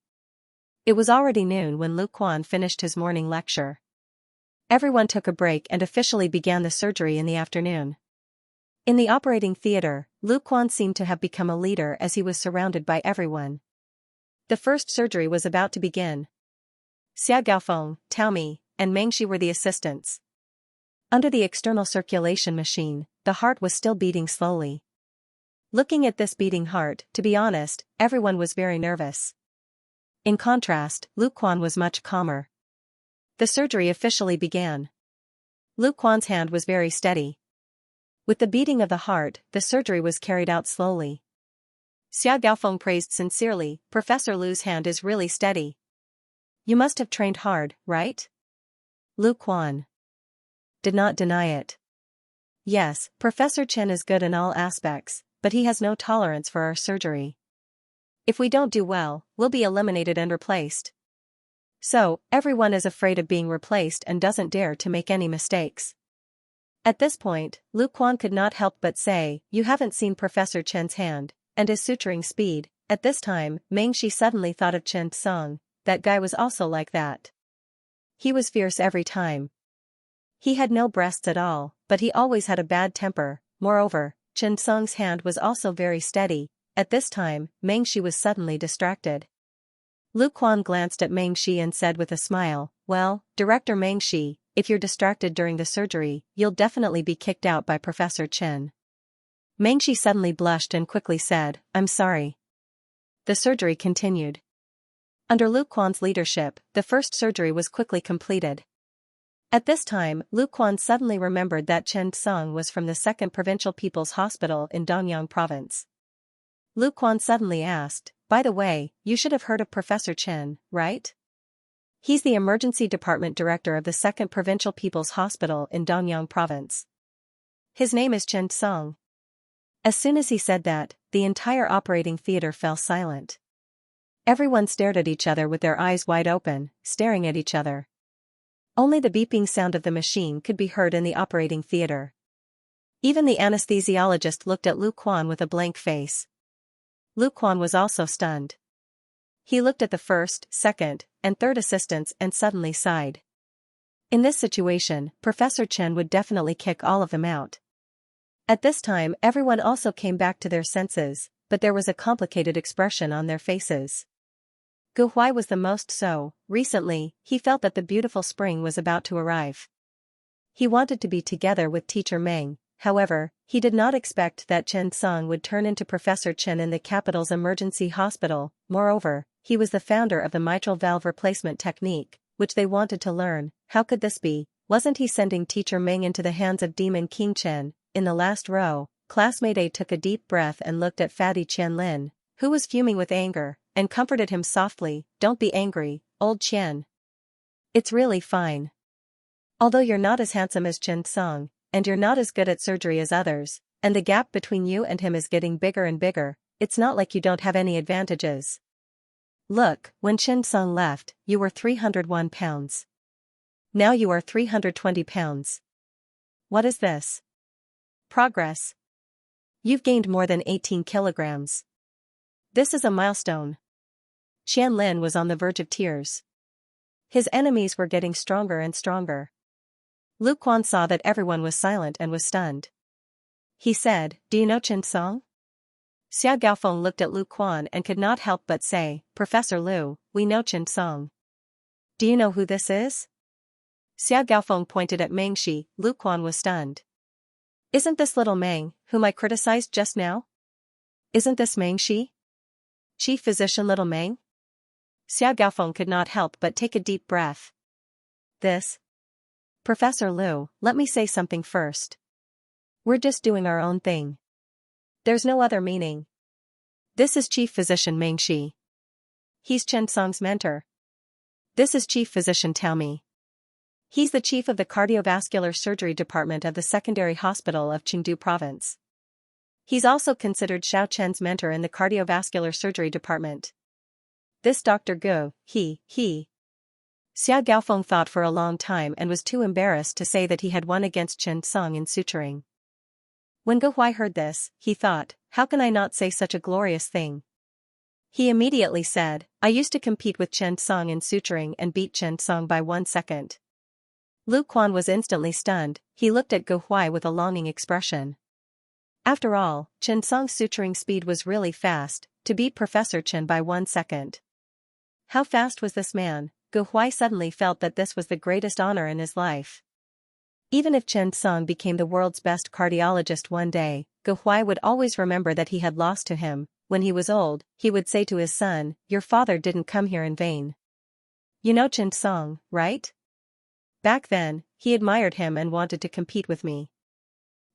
It was already noon when Lu Quan finished his morning lecture. Everyone took a break and officially began the surgery in the afternoon. In the operating theater, Lu Quan seemed to have become a leader as he was surrounded by everyone. The first surgery was about to begin. Xia Gaofeng, Tao Mi, and Meng Shi were the assistants. Under the external circulation machine, the heart was still beating slowly. Looking at this beating heart, to be honest, everyone was very nervous. In contrast, Lu Quan was much calmer. The surgery officially began. Lu Quan's hand was very steady. With the beating of the heart, the surgery was carried out slowly. Xia Gaofeng praised sincerely, Professor Lu's hand is really steady. You must have trained hard, right? Lu Quan did not deny it. Yes, Professor Chen is good in all aspects, but he has no tolerance for our surgery. If we don't do well, we'll be eliminated and replaced. So, everyone is afraid of being replaced and doesn't dare to make any mistakes. At this point, Lu Quan could not help but say, you haven't seen Professor Chen's hand, and his suturing speed. At this time, Meng Shi suddenly thought of Chen Song, that guy was also like that. He was fierce every time. He had no breasts at all, but he always had a bad temper. Moreover, Chen Song's hand was also very steady. At this time, Meng Shi was suddenly distracted. Lu Quan glanced at Meng Shi and said with a smile, well, Director Meng Shi, if you're distracted during the surgery, you'll definitely be kicked out by Professor Chen. Meng Shi suddenly blushed and quickly said, I'm sorry. The surgery continued. Under Lu Quan's leadership, the first surgery was quickly completed. At this time, Lu Quan suddenly remembered that Chen Song was from the 2nd Provincial People's Hospital in Dongyang Province. Lu Quan suddenly asked, by the way, you should have heard of Professor Chen, right? He's the Emergency Department Director of the 2nd Provincial People's Hospital in Dongyang Province. His name is Chen Song. As soon as he said that, the entire operating theater fell silent. Everyone stared at each other with their eyes wide open, staring at each other. Only the beeping sound of the machine could be heard in the operating theater. Even the anesthesiologist looked at Lu Quan with a blank face. Lu Quan was also stunned. He looked at the first, second, and third assistants and suddenly sighed. In this situation, Professor Chen would definitely kick all of them out. At this time, everyone also came back to their senses, but there was a complicated expression on their faces. Gu Huai was the most so. Recently, he felt that the beautiful spring was about to arrive. He wanted to be together with Teacher Meng. However, he did not expect that Chen Song would turn into Professor Chen in the capital's emergency hospital. Moreover, he was the founder of the mitral valve replacement technique, which they wanted to learn. How could this be? Wasn't he sending Teacher Meng into the hands of Demon King Chen? In the last row, classmate A took a deep breath and looked at fatty Qian Lin, who was fuming with anger, and comforted him softly. Don't be angry, old Qian. It's really fine. Although you're not as handsome as Chen Song, and you're not as good at surgery as others, and the gap between you and him is getting bigger and bigger, it's not like you don't have any advantages. Look, when Chen Song left, you were 301 pounds. Now you are 320 pounds. What is this? Progress. You've gained more than 18 kilograms. This is a milestone. Qian Lin was on the verge of tears. His enemies were getting stronger and stronger. Lu Quan saw that everyone was silent and was stunned. He said, "Do you know Chen Song?" Xia Gaofeng looked at Lu Quan and could not help but say, "Professor Lu, we know Chen Song. Do you know who this is?" Xia Gaofeng pointed at Meng Shi. Lu Quan was stunned. "Isn't this little Meng, whom I criticized just now? Isn't this Meng Shi? Chief Physician Little Meng?" Xia Gaofeng could not help but take a deep breath. This? Professor Lu, let me say something first. We're just doing our own thing. There's no other meaning. This is Chief Physician Meng Shi. He's Chen Song's mentor. This is Chief Physician Tao Mi. He's the chief of the cardiovascular surgery department of the secondary hospital of Qingdu province. He's also considered Xiao Chen's mentor in the cardiovascular surgery department. This Dr. Gu, he. Xia Gaofeng thought for a long time and was too embarrassed to say that he had won against Chen Song in suturing. When Gu Huai heard this, he thought, how can I not say such a glorious thing? He immediately said, I used to compete with Chen Song in suturing and beat Chen Song by 1 second. Lu Quan was instantly stunned. He looked at Gu Huai with a longing expression. After all, Chen Song's suturing speed was really fast. To beat Professor Chen by 1 second. How fast was this man? Gu Huai suddenly felt that this was the greatest honor in his life. Even if Chen Song became the world's best cardiologist one day, Gu Huai would always remember that he had lost to him. When he was old, he would say to his son, your father didn't come here in vain. You know Chen Song, right? Back then, he admired him and wanted to compete with me.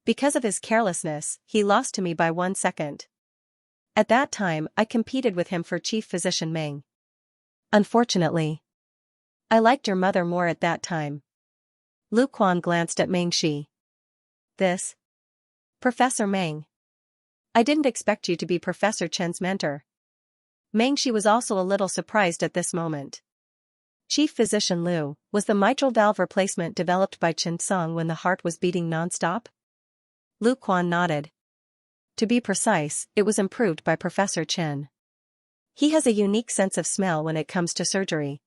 Because of his carelessness, he lost to me by 1 second. At that time, I competed with him for Chief Physician Meng. Unfortunately, I liked your mother more at that time. Lu Quan glanced at Meng Shi. This? Professor Meng. I didn't expect you to be Professor Chen's mentor. Meng Shi was also a little surprised at this moment. Chief Physician Lu, was the mitral valve replacement developed by Chen Song when the heart was beating non-stop? Lu Quan nodded. To be precise, it was improved by Professor Chen. He has a unique sense of smell when it comes to surgery.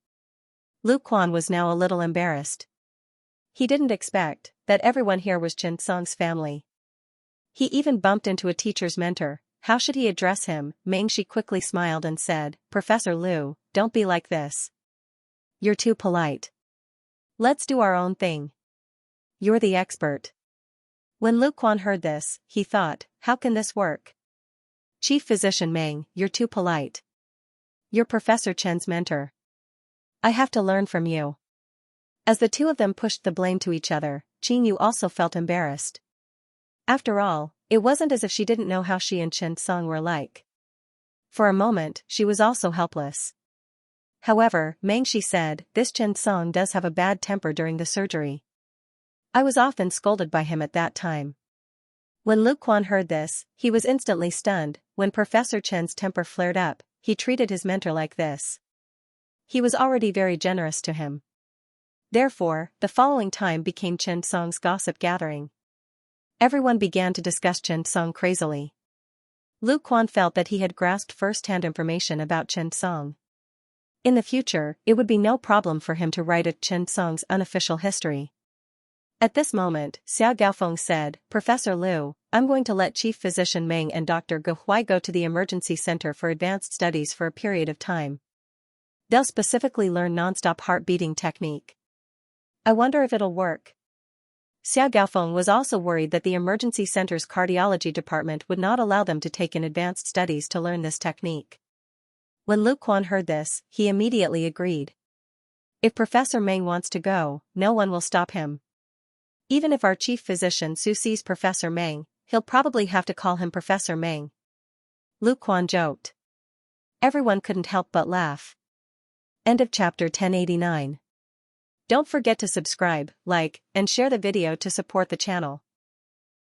Lu Quan was now a little embarrassed. He didn't expect that everyone here was Chen Song's family. He even bumped into a teacher's mentor. How should he address him? Meng Shi quickly smiled and said, Professor Lu, don't be like this. You're too polite. Let's do our own thing. You're the expert. When Lu Quan heard this, he thought, how can this work? Chief Physician Meng, you're too polite. You're Professor Chen's mentor. I have to learn from you. As the two of them pushed the blame to each other, Qing Yu also felt embarrassed. After all, it wasn't as if she didn't know how she and Chen Song were like. For a moment, she was also helpless. However, Meng Shi said, this Chen Song does have a bad temper during the surgery. I was often scolded by him at that time. When Lu Quan heard this, he was instantly stunned. When Professor Chen's temper flared up, he treated his mentor like this. He was already very generous to him. Therefore, the following time became Chen Song's gossip gathering. Everyone began to discuss Chen Song crazily. Lu Quan felt that he had grasped first-hand information about Chen Song. In the future, it would be no problem for him to write a Chen Song's unofficial history. At this moment, Xiao Gaofeng said, "Professor Liu, I'm going to let Chief Physician Meng and Dr. Ge Huai go to the emergency center for advanced studies for a period of time. They'll specifically learn non-stop heart beating technique. I wonder if it'll work." Xiao Gaofeng was also worried that the emergency center's cardiology department would not allow them to take in advanced studies to learn this technique. When Lu Quan heard this, he immediately agreed. If Professor Meng wants to go, no one will stop him. Even if our chief physician Su sees Professor Meng, he'll probably have to call him Professor Meng. Lu Quan joked. Everyone couldn't help but laugh. End of chapter 1089. Don't forget to subscribe, like, and share the video to support the channel.